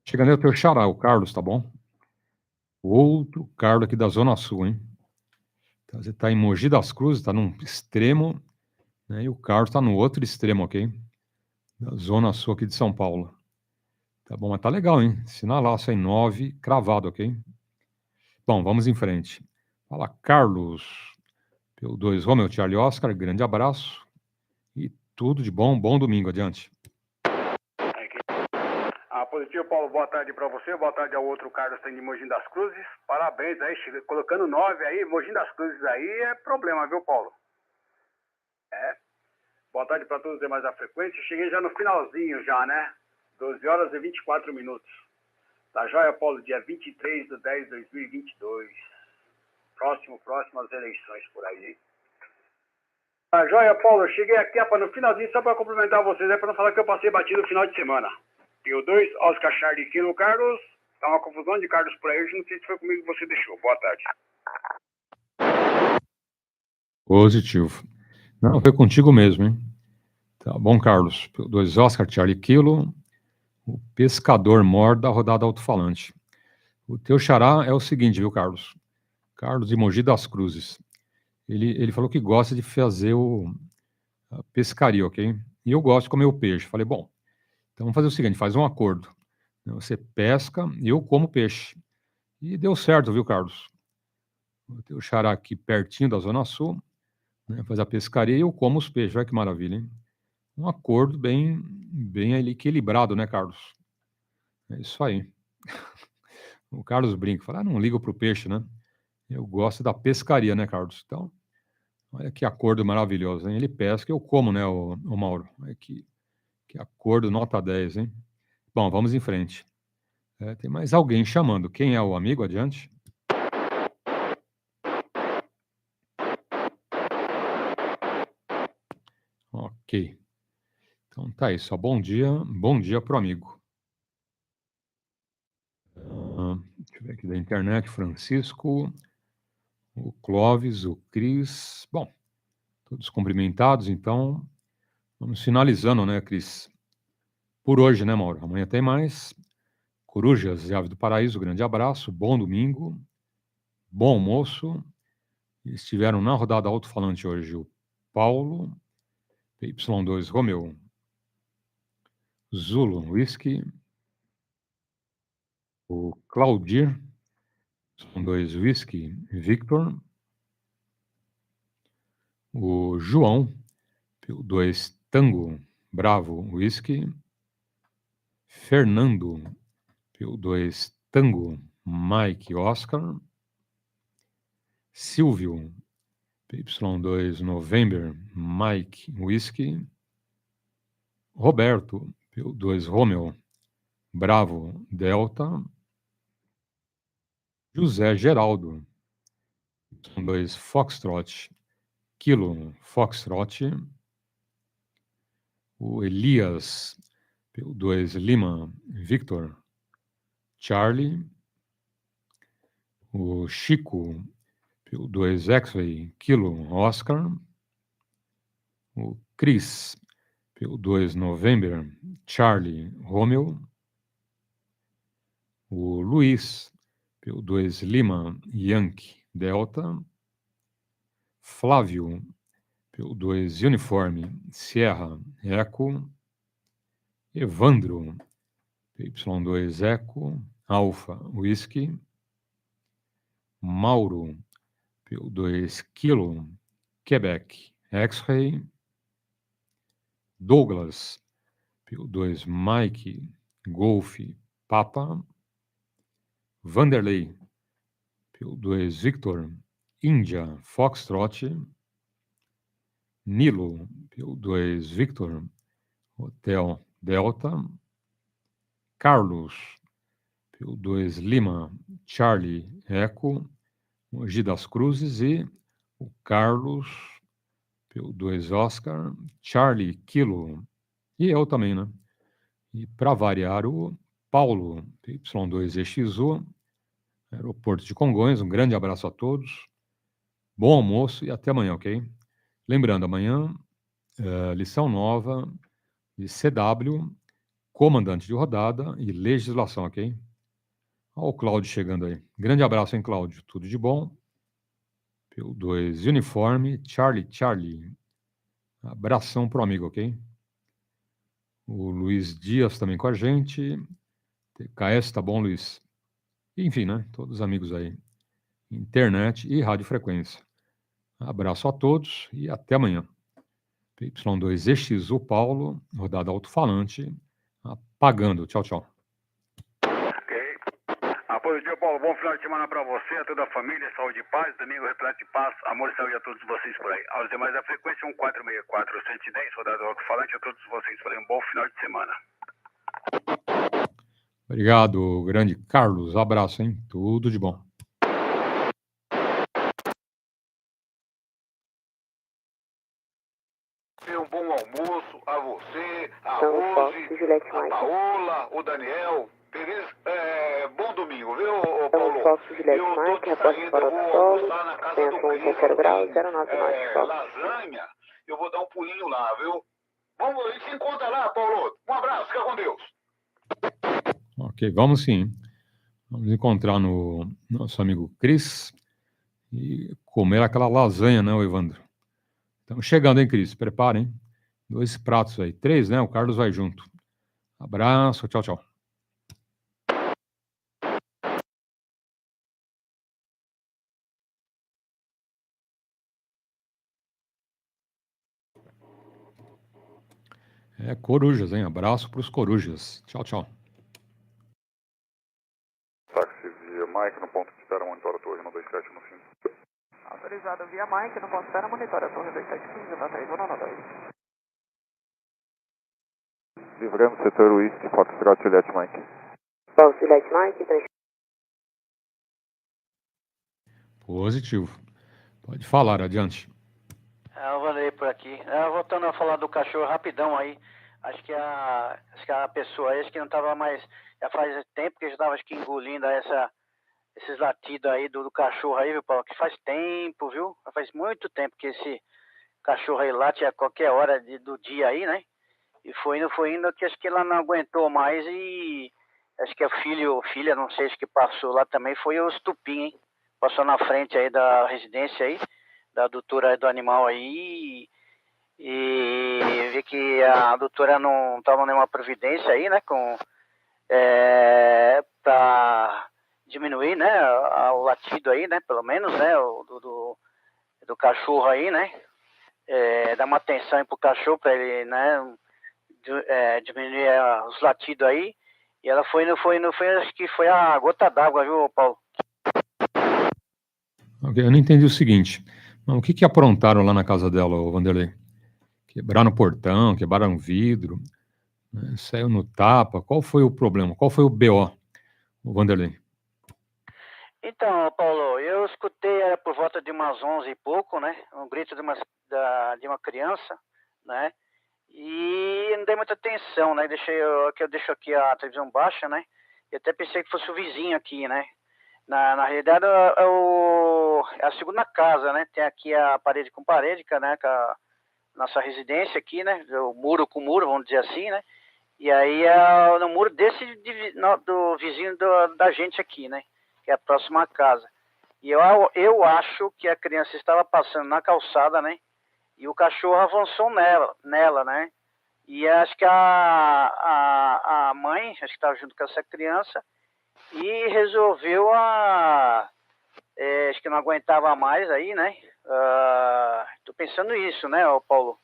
Chegando aí o teu xará, o Carlos, tá bom? O outro Carlos aqui da Zona Sul, hein? Então, você está em Mogi das Cruzes, está num extremo, né? E o Carlos está no outro extremo, ok? Da Zona Sul aqui de São Paulo. Tá bom, mas tá legal, hein? Sinalaço aí, 9, cravado, ok? Bom, vamos em frente. Fala, Carlos. PY2EXU, Romeo, Charlie Oscar, grande abraço. E tudo de bom, bom domingo, adiante. Positivo, Paulo, boa tarde para você, boa tarde ao outro Carlos de Mogi das Cruzes. Parabéns aí, colocando 9 aí, Mogi das Cruzes aí é problema, viu, Paulo? Boa tarde para todos os demais da frequência. Cheguei já no finalzinho já, né? 12 horas e 24 minutos. Tá joia, Paulo? Dia 23 de 10 de 2022. Próximo às eleições por aí, hein? Tá joia, Paulo? Cheguei aqui no finalzinho só para cumprimentar vocês, para não falar que eu passei batido no final de semana. PY2, Oscar Charlie Kilo Carlos. Tá uma confusão de Carlos por aí hoje, não sei se foi comigo que você deixou. Boa tarde. Positivo. Não, foi contigo mesmo, hein? Tá bom, Carlos. PY2 Oscar Charlie Kilo, o pescador mor da rodada alto-falante. O teu xará é o seguinte, viu, Carlos? Carlos de Mogi das Cruzes. Ele falou que gosta de fazer a pescaria, ok? E eu gosto de comer o peixe. Falei, bom, então vamos fazer o seguinte, faz um acordo. Você pesca e eu como peixe. E deu certo, viu, Carlos? O teu xará aqui pertinho da Zona Sul, né, faz a pescaria e eu como os peixes. Olha que maravilha, hein? Um acordo bem ali equilibrado, né, Carlos? É isso aí. O Carlos brinca, fala, não ligo pro peixe, né? Eu gosto da pescaria, né, Carlos? Então, olha que acordo maravilhoso, hein? Ele pesca e eu como, né, o Mauro? Olha que acordo nota 10, hein? Bom, vamos em frente. Tem mais alguém chamando. Quem é o amigo? Adiante. Ok. Então tá aí, só bom dia pro amigo. Deixa eu ver aqui da internet, Francisco, o Clóvis, o Cris. Bom, todos cumprimentados, então vamos finalizando, né, Cris? Por hoje, né, Mauro? Amanhã tem mais. Corujas e Ave do Paraíso, grande abraço, bom domingo, bom almoço. Estiveram na rodada alto-falante hoje o Paulo, PY2 Romeo, Zulu Whisky, o Claudir, PY2 Whisky Victor, o João, PY2 Tango Bravo Whisky, Fernando, PY2 Tango Mike Oscar, Silvio, PY2 November Mike Whisky, Roberto, PY2 Romeo Bravo Delta, José Geraldo, PY2 Foxtrot Kilo Foxtrot, o Elias, PY2 Lima Victor Charlie, o Chico, PY2EXU Kilo Oscar, o Cris, PY2 November Charlie Romeo, o Luiz, PY2 Lima Yankee Delta, Flávio, PY2 Uniforme Sierra Eco, Evandro, PY2 Eco Alpha Whisky, Mauro, PY2 Kilo Quebec X-Ray, Douglas, PY2 Mike Golf Papa, Vanderlei, PY2 Victor India Foxtrot, Nilo, PY2 Victor Hotel Delta, Carlos, PY2 Lima Charlie Eco, Mogi das Cruzes e o Carlos, PY2 Oscar Charlie Kilo, e eu também, né? E para variar, o Paulo, PY2EXU, Aeroporto de Congonhas. Um grande abraço a todos, bom almoço e até amanhã, ok? Lembrando, amanhã lição nova de CW, comandante de rodada e legislação, ok? Olha o Cláudio chegando aí. Grande abraço, hein, Cláudio? Tudo de bom? PY2 Uniforme, Charlie. Abração pro amigo, ok? O Luiz Dias também com a gente. TKS, tá bom, Luiz? Enfim, né? Todos os amigos aí. Internet e radiofrequência. Abraço a todos e até amanhã. PY2EXU Paulo, rodada alto-falante, apagando. Tchau, tchau. Bom dia, Paulo. Bom final de semana para você, a toda a família, saúde e paz, domingo repleto de paz, amor e saúde a todos vocês por aí. Aos demais da frequência, 1464-110, rodada alto-falante a todos vocês por aí. Um bom final de semana. Obrigado, grande Carlos. Abraço, hein? Tudo de bom. Um bom almoço a você, a Rose, a Paola, o Daniel. Beleza? Bom domingo, viu, Paulo? Eu tô saindo, eu vou almoçar na casa do Cris, lasanha. Eu vou dar um pulinho lá, viu? Vamos, a gente se encontra lá, Paulo. Um abraço, fica com Deus. Ok, vamos sim. Vamos encontrar no nosso amigo Cris e comer aquela lasanha, né, Evandro? Estamos chegando, hein, Cris? Preparem. 2 pratos aí. 3, né? O Carlos vai junto. Abraço, tchau, tchau. Corujas, hein? Abraço para os corujas. Tchau, tchau. Táxi via Mike no ponto de espera, monitora a torre no 2715. Autorizado via Mike no ponto de espera, monitora a torre 2715, na 3192. Livremos setor West, Fox Trot Juliette Mike. Fox Juliette Mike, 3. Positivo. Pode falar, adiante. Eu falei por aqui. Voltando a falar do cachorro rapidão aí. Acho que a pessoa aí, acho que não estava mais. Já faz tempo que já estava engolindo esses latidos aí do cachorro aí, viu, Paulo? Que faz tempo, viu? Faz muito tempo que esse cachorro aí late a qualquer hora do dia aí, né? E foi indo, que acho que ela não aguentou mais e acho que filha, não sei, acho que passou lá também, foi o estupim, hein? Passou na frente aí da residência aí, da doutora do animal aí e vi que a doutora não toma nenhuma providência aí, né, para diminuir, né, o latido aí, né, pelo menos, né, do cachorro aí, né, dar uma atenção aí pro cachorro para ele, né, diminuir os latidos aí. E ela foi, acho que foi a gota d'água, viu, Paulo? Okay, eu não entendi o seguinte. O que aprontaram lá na casa dela, Vanderlei? Quebraram o portão, quebraram o vidro, né? Saiu no tapa. Qual foi o problema? Qual foi o BO, Vanderlei? Então, Paulo, eu escutei por volta de umas 11 e pouco, né? Um grito de uma criança, né? E não dei muita atenção, né? Eu deixo aqui a televisão baixa, né? E até pensei que fosse o vizinho aqui, né? Na realidade, é a segunda casa, né? Tem aqui a parede com parede, né? Com a nossa residência aqui, né? O muro com muro, vamos dizer assim, né? E aí é no muro do vizinho da gente aqui, né? Que é a próxima casa. E eu acho que a criança estava passando na calçada, né? E o cachorro avançou nela, né? E acho que a mãe, acho que estava junto com essa criança, e resolveu acho que não aguentava mais aí, né? Tô pensando isso, né, Paulo?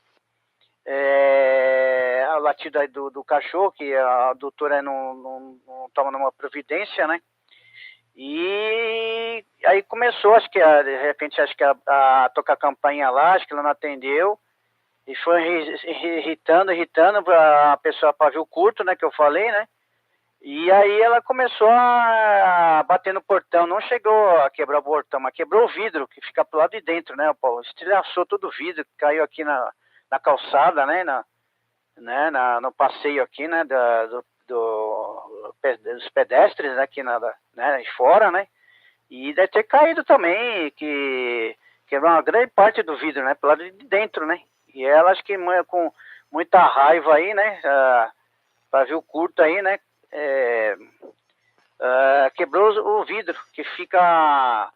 A latido aí do cachorro, que a doutora não toma nenhuma providência, né? E aí começou, acho que de repente, acho que a tocar a campainha lá, acho que ela não atendeu. E foi irritando a pessoa pavio curto, né, que eu falei, né? E aí ela começou a bater no portão, não chegou a quebrar o portão, mas quebrou o vidro, que fica pro lado de dentro, né, Paulo? Estilhaçou todo o vidro, caiu aqui na calçada, né, no passeio aqui, né, dos pedestres, né, aqui né, fora, né? E deve ter caído também, que quebrou uma grande parte do vidro, né, pro lado de dentro, né? E ela, acho que com muita raiva aí, né? Pavio curto aí, né? Quebrou o vidro, que fica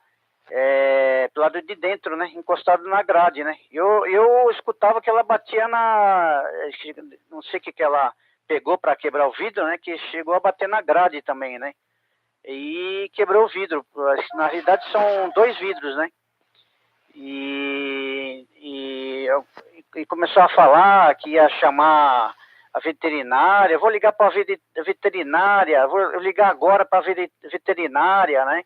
pro lado de dentro, né? Encostado na grade, né? Eu escutava que ela batia não sei o que ela pegou para quebrar o vidro, né? Que chegou a bater na grade também, né? E quebrou o vidro. Na realidade são 2 vidros, né? E começou a falar que ia chamar a veterinária. Eu vou ligar para a veterinária, vou ligar agora para a veterinária, né?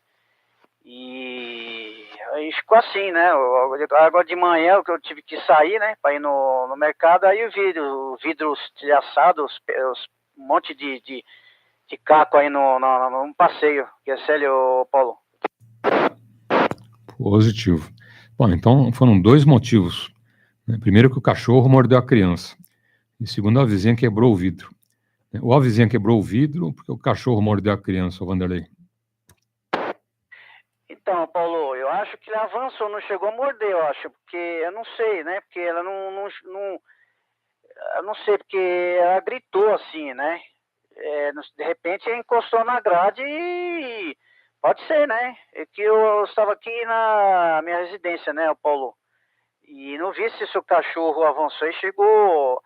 E aí ficou assim, né? Agora de manhã que eu tive que sair, né? Para ir no mercado, aí eu vi o vidro estilhaçado, um monte de caco aí no passeio. Que é sério, Paulo? Positivo. Bom, então foram 2 motivos. Né? Primeiro que o cachorro mordeu a criança. E segundo, a vizinha quebrou o vidro. Ou a vizinha quebrou o vidro porque o cachorro mordeu a criança, o Vanderlei. Então, Paulo, eu acho que ele avançou, não chegou a morder, eu acho, porque eu não sei, né? Porque ela eu não sei, porque ela gritou assim, né? De repente encostou na grade e pode ser, né? É que eu estava aqui na minha residência, né, Paulo? E não vi se o cachorro avançou e chegou.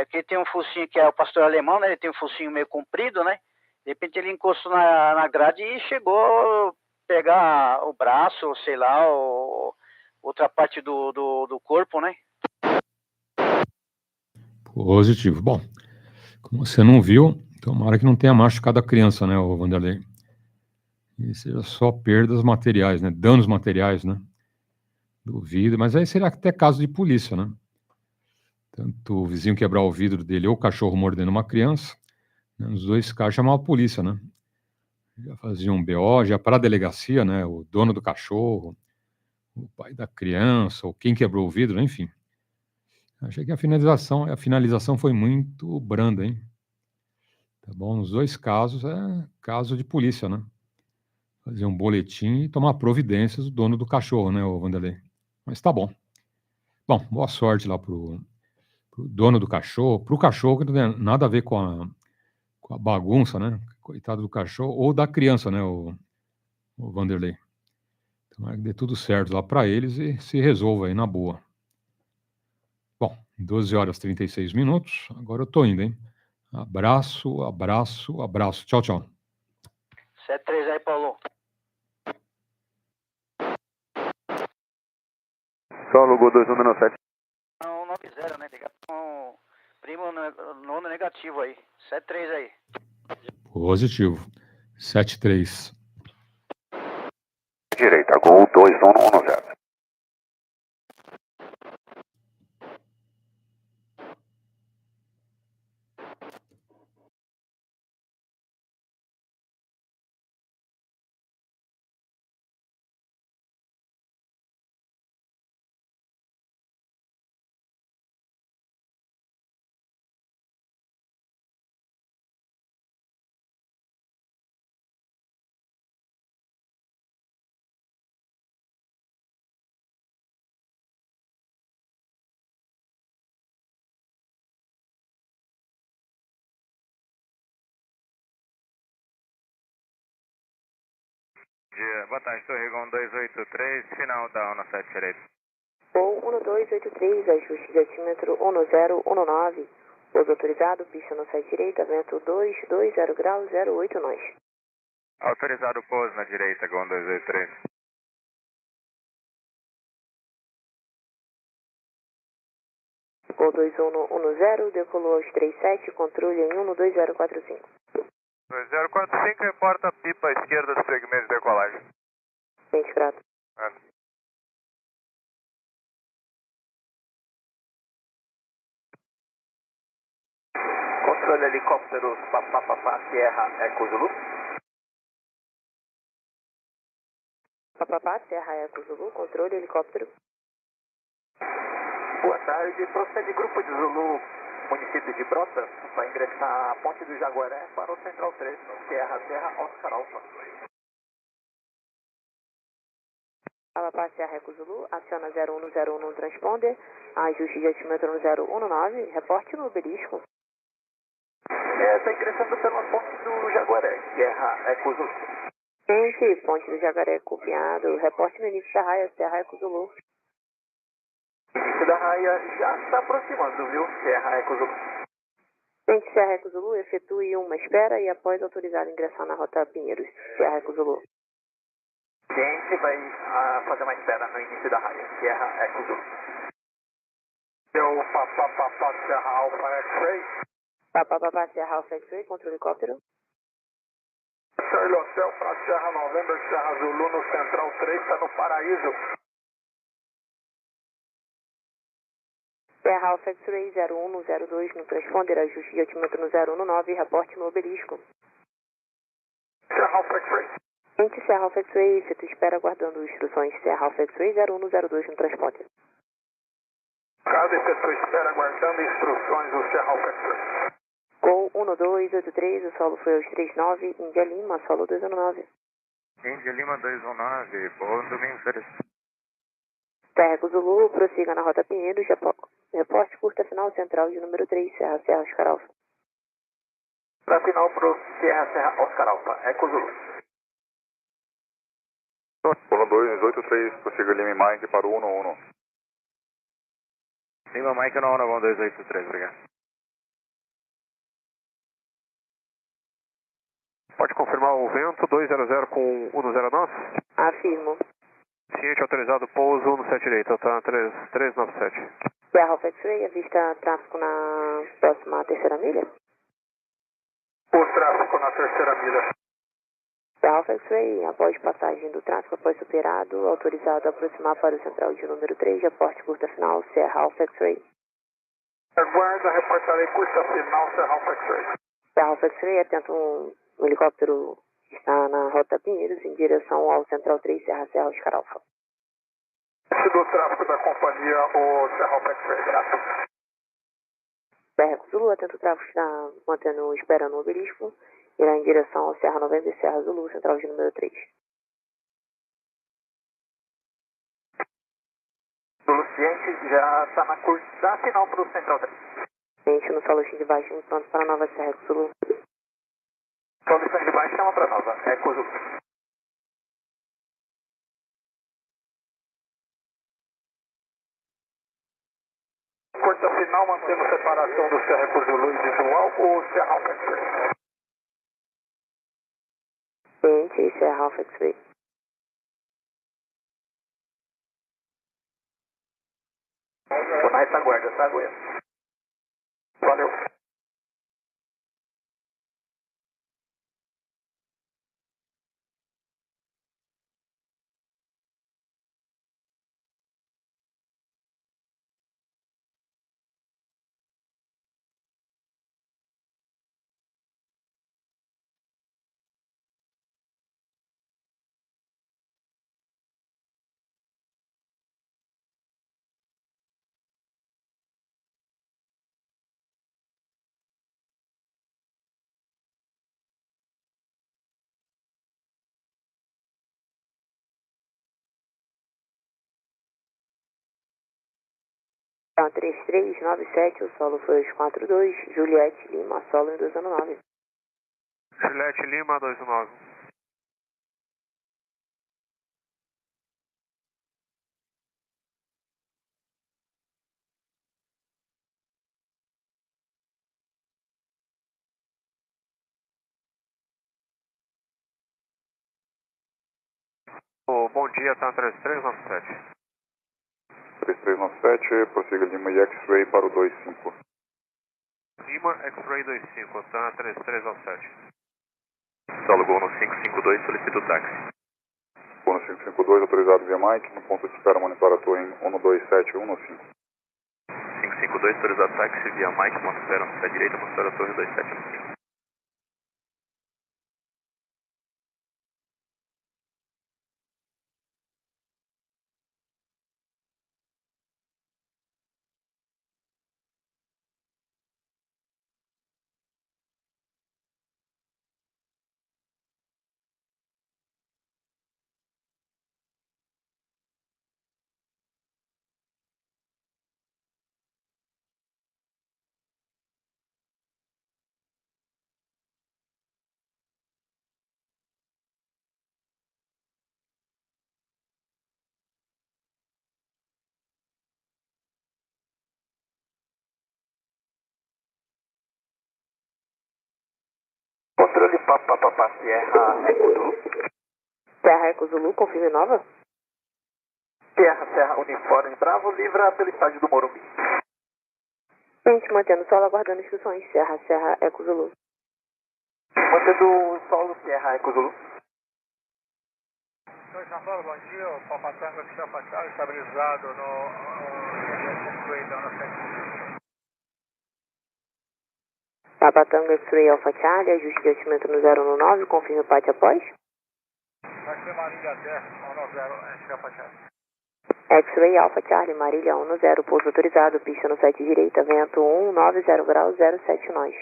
Que tem um focinho que é o pastor alemão, né? Ele tem um focinho meio comprido, né? De repente ele encostou na grade e chegou a pegar o braço, ou sei lá, outra parte do corpo, né? Positivo. Bom, como você não viu, tomara que não tenha machucado a criança, né, o Vanderlei? E seja só perdas materiais, né? Danos materiais, né? Do vidro, mas aí seria até caso de polícia, né? Tanto o vizinho quebrar o vidro dele ou o cachorro mordendo uma criança, né? Nos 2 casos chamava a polícia, né? Já fazia um BO, já para a delegacia, né? O dono do cachorro, o pai da criança, ou quem quebrou o vidro, enfim. Achei que a finalização foi muito branda, hein? Tá bom? Nos 2 casos é caso de polícia, né? Fazer um boletim e tomar providências do dono do cachorro, né, o Vanderlei? Mas tá bom. Bom, boa sorte lá pro dono do cachorro, pro cachorro que não tem nada a ver com a bagunça, né? Coitado do cachorro ou da criança, né, o Vanderlei? Tomara que dê tudo certo lá para eles e se resolva aí na boa. Bom, 12h36. Agora eu tô indo, hein? Abraço, abraço, abraço. Tchau, tchau. 73 aí, Paulo. Só alugou 2197. Não, 90, né? Ligar com primo nono negativo aí. 73 aí. Positivo. 73. Direita, Gol 2110. Boa tarde, sou Rigon 283, final da ONU 7 direito. Ou 1283, ajuste de altímetro 1019. Pouso autorizado, pista no 7 direita, vento 220 graus, 08 nós. Autorizado pouso na direita, Gon 283. Gol 2110, decolou aos 37, controle em 12045. 2045, reporta pipa à esquerda do segmento de decolagem. 20 graus. Controle helicóptero Papapá Sierra Eco Zulu. Papapá, Serra Eco Zulu, controle helicóptero. Boa tarde, procede grupo de Zulu, município de Brota, vai ingressar a Ponte do Jaguaré para o Central 3, Sierra Oscar Alfa. Papa Serra Eco Zulu, aciona 0101 no transponder, ajuste de altímetro no 019, reporte no obelisco. Está ingressando pela ponte do Jaguaré, Serra Eco Zulu. Gente, ponte do Jaguaré copiado, reporte no início da raia, Serra Eco Zulu. Início da raia já está aproximando, viu? Serra Eco Zulu. Gente, Serra Eco Zulu, efetue uma espera e após autorizado ingressar na rota Pinheiros, Serra Eco Zulu. Gente, vai fazer uma espera no início da raia, Serra Eco Zulu. Papa Serra Alpha X-Ray. Papa Serra Alpha X-Ray, contra o helicóptero. Charlie Hotel para Serra November, Serra Zulu no Central 3, está no Paraíso. Serra Alpha X-Ray 0102 no transponder, ajuste de altímetro no 019 e reporte no obelisco. Serra Alpha X-Ray. Gente, Serra Alpha X-Ray, efetua espera aguardando instruções Serra Alpha X-Ray 0102 no transponder. Caso efetua espera aguardando instruções do Serra Alpha X-Ray. Gol 1283, o solo foi aos 39, Índia Lima, solo 219. Índia Lima 219, bom domingo, senhores. Serra Eco Zulu, prossiga na rota Pinheiros, reporte curta final central de número 3, Serra Oscar Alfa. Para final pro Serra Oscar Alfa, Eco Zulu. 1283, prossiga Lima e Mike para o 11. Lima Mike na hora, 1283, obrigado. Pode confirmar o vento 200 com 109? Afirmo. Ciente autorizado pouso 17 direito, tá 397. Serra Alpha X-Ray, avista tráfego na próxima terceira milha? O tráfego na terceira milha. Serra Alpha X-Ray, após passagem do tráfego após superado, autorizado a aproximar para o central de número 3, reporte curta final, Serra Alpha X-Ray. Aguarda, reportarei curta final, Serra Alpha X-Ray. Serra Alpha X-Ray, atento um helicóptero que está na rota Pinheiros em direção ao central 3, Serra Oscar Alfa. Do tráfego da companhia, o Serra Alpha X-Ray, graças. Serra Eco Zulu, atento o tráfego está mantendo espera no obelisco, irá em direção ao Serra November e Serra Zulu, central de número 3. Zulu ciente, já está na curva, dá sinal para o central 3. Ciente no solo de baixo, pronto para a nova Serra Eco Zulu. Solução de baixo, chama para nova, Eco Zulu. Curta final, mantendo separação do Serra Eco Zulu e visual, ou Serra Alpha X-Ray? Ciente, Serra Alpha X-Ray. Nice, aguarda, tá aguenta. Valeu. Então, 3397, o solo foi os 42, Juliette Lima, solo em 219. Juliette Lima 219. Bom dia, tá 3397. 3397, prossiga Lima e X-Ray para o 25. Lima X-Ray 25, tá 3397. Solo Gol no 552, solicito o táxi. Gol no 552, autorizado via Mike, no ponto de espera monitora a torre em 12715. 552, autorizado táxi via Mike, monitora à direita, monitora a torre 2715. Sierra Eco Zulu. Serra Eco Zulu, confirme nova. Serra Uniforme Bravo, livra pelo estádio do Morumbi. Gente, mantendo solo, aguardando instruções. Serra Eco Zulu. Mantendo o solo, Sierra Eco Zulu. Oi, São Paulo, bom dia. O Papa Tango que está passado, estabilizado no Papa Tango X-Ray Alpha Charlie, ajuste de altimento no 019, confirme o PAT após. Vai ser Marília 10, 10, Alpha Charlie. X-Ray Alpha Charlie, Marília 10, pouso autorizado, pista no 7 direita, vento 190 graus, 07 nós.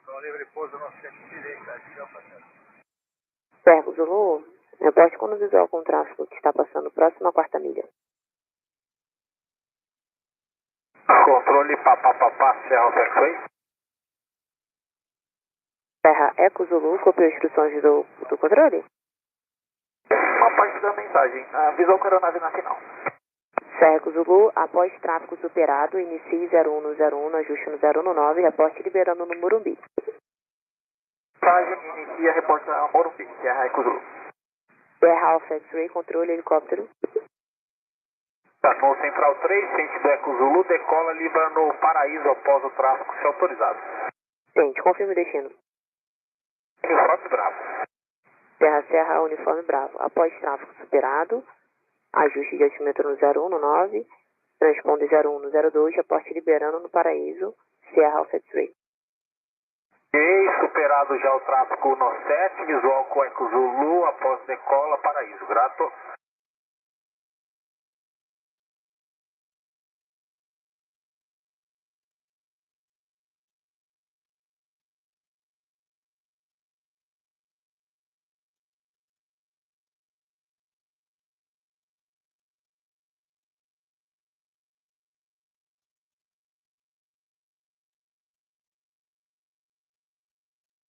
Com livre pouso no 7 direita, Alpha Charlie. Serra Zulu, reporte quando visual com tráfego que está passando próximo à quarta milha. Controle Serra X-Ray. Serra Eco Zulu, copiou instruções do controle? Uma parte da mensagem. Visual com a aeronave na final. Serra Eco Zulu, após tráfego superado, inicie 01 no 01, ajuste no 019, reporte liberando no Morumbi. Mensagem, inicia, reporta Morumbi, Serra Eco Zulu. Serra Alpha X-Ray, controle helicóptero. No Central 3, sentido Eco Zulu, decola, livra no Paraíso após o tráfego ser autorizado. Gente, confirme o destino. Uniforme Bravo. Serra Uniforme Bravo. Após tráfego superado, ajuste de altímetro no 019, transponde 01 no 02, reporte liberando no Paraíso, Serra Alpha X-Ray. Ok, superado já o tráfego no 7, visual com Eco Zulu, após decola, Paraíso. Grato.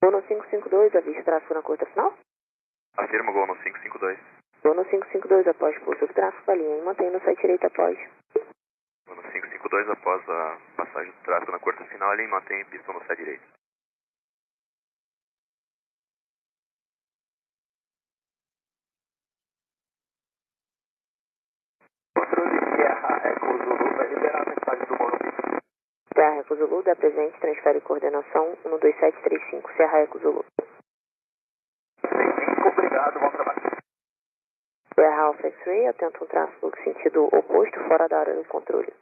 Gol no 552, avista tráfego na curta final. Afirma, gol no 552. Gol no 552, após pulso do tráfego, alinha e mantém no 7 direita após. Gol no 552, após a passagem do tráfego na curta final, ele mantém pista no 7 direito. Serra Eco Zulu, vai liberar a mensagem do Morumbi. Serra Eco Zulu, dá presente, transfere coordenação 12735, Serra Eco Zulu. 35, obrigado, bom trabalho. Serra Alpha X-Ray, atenta um tráfego sentido oposto, fora da área do controle.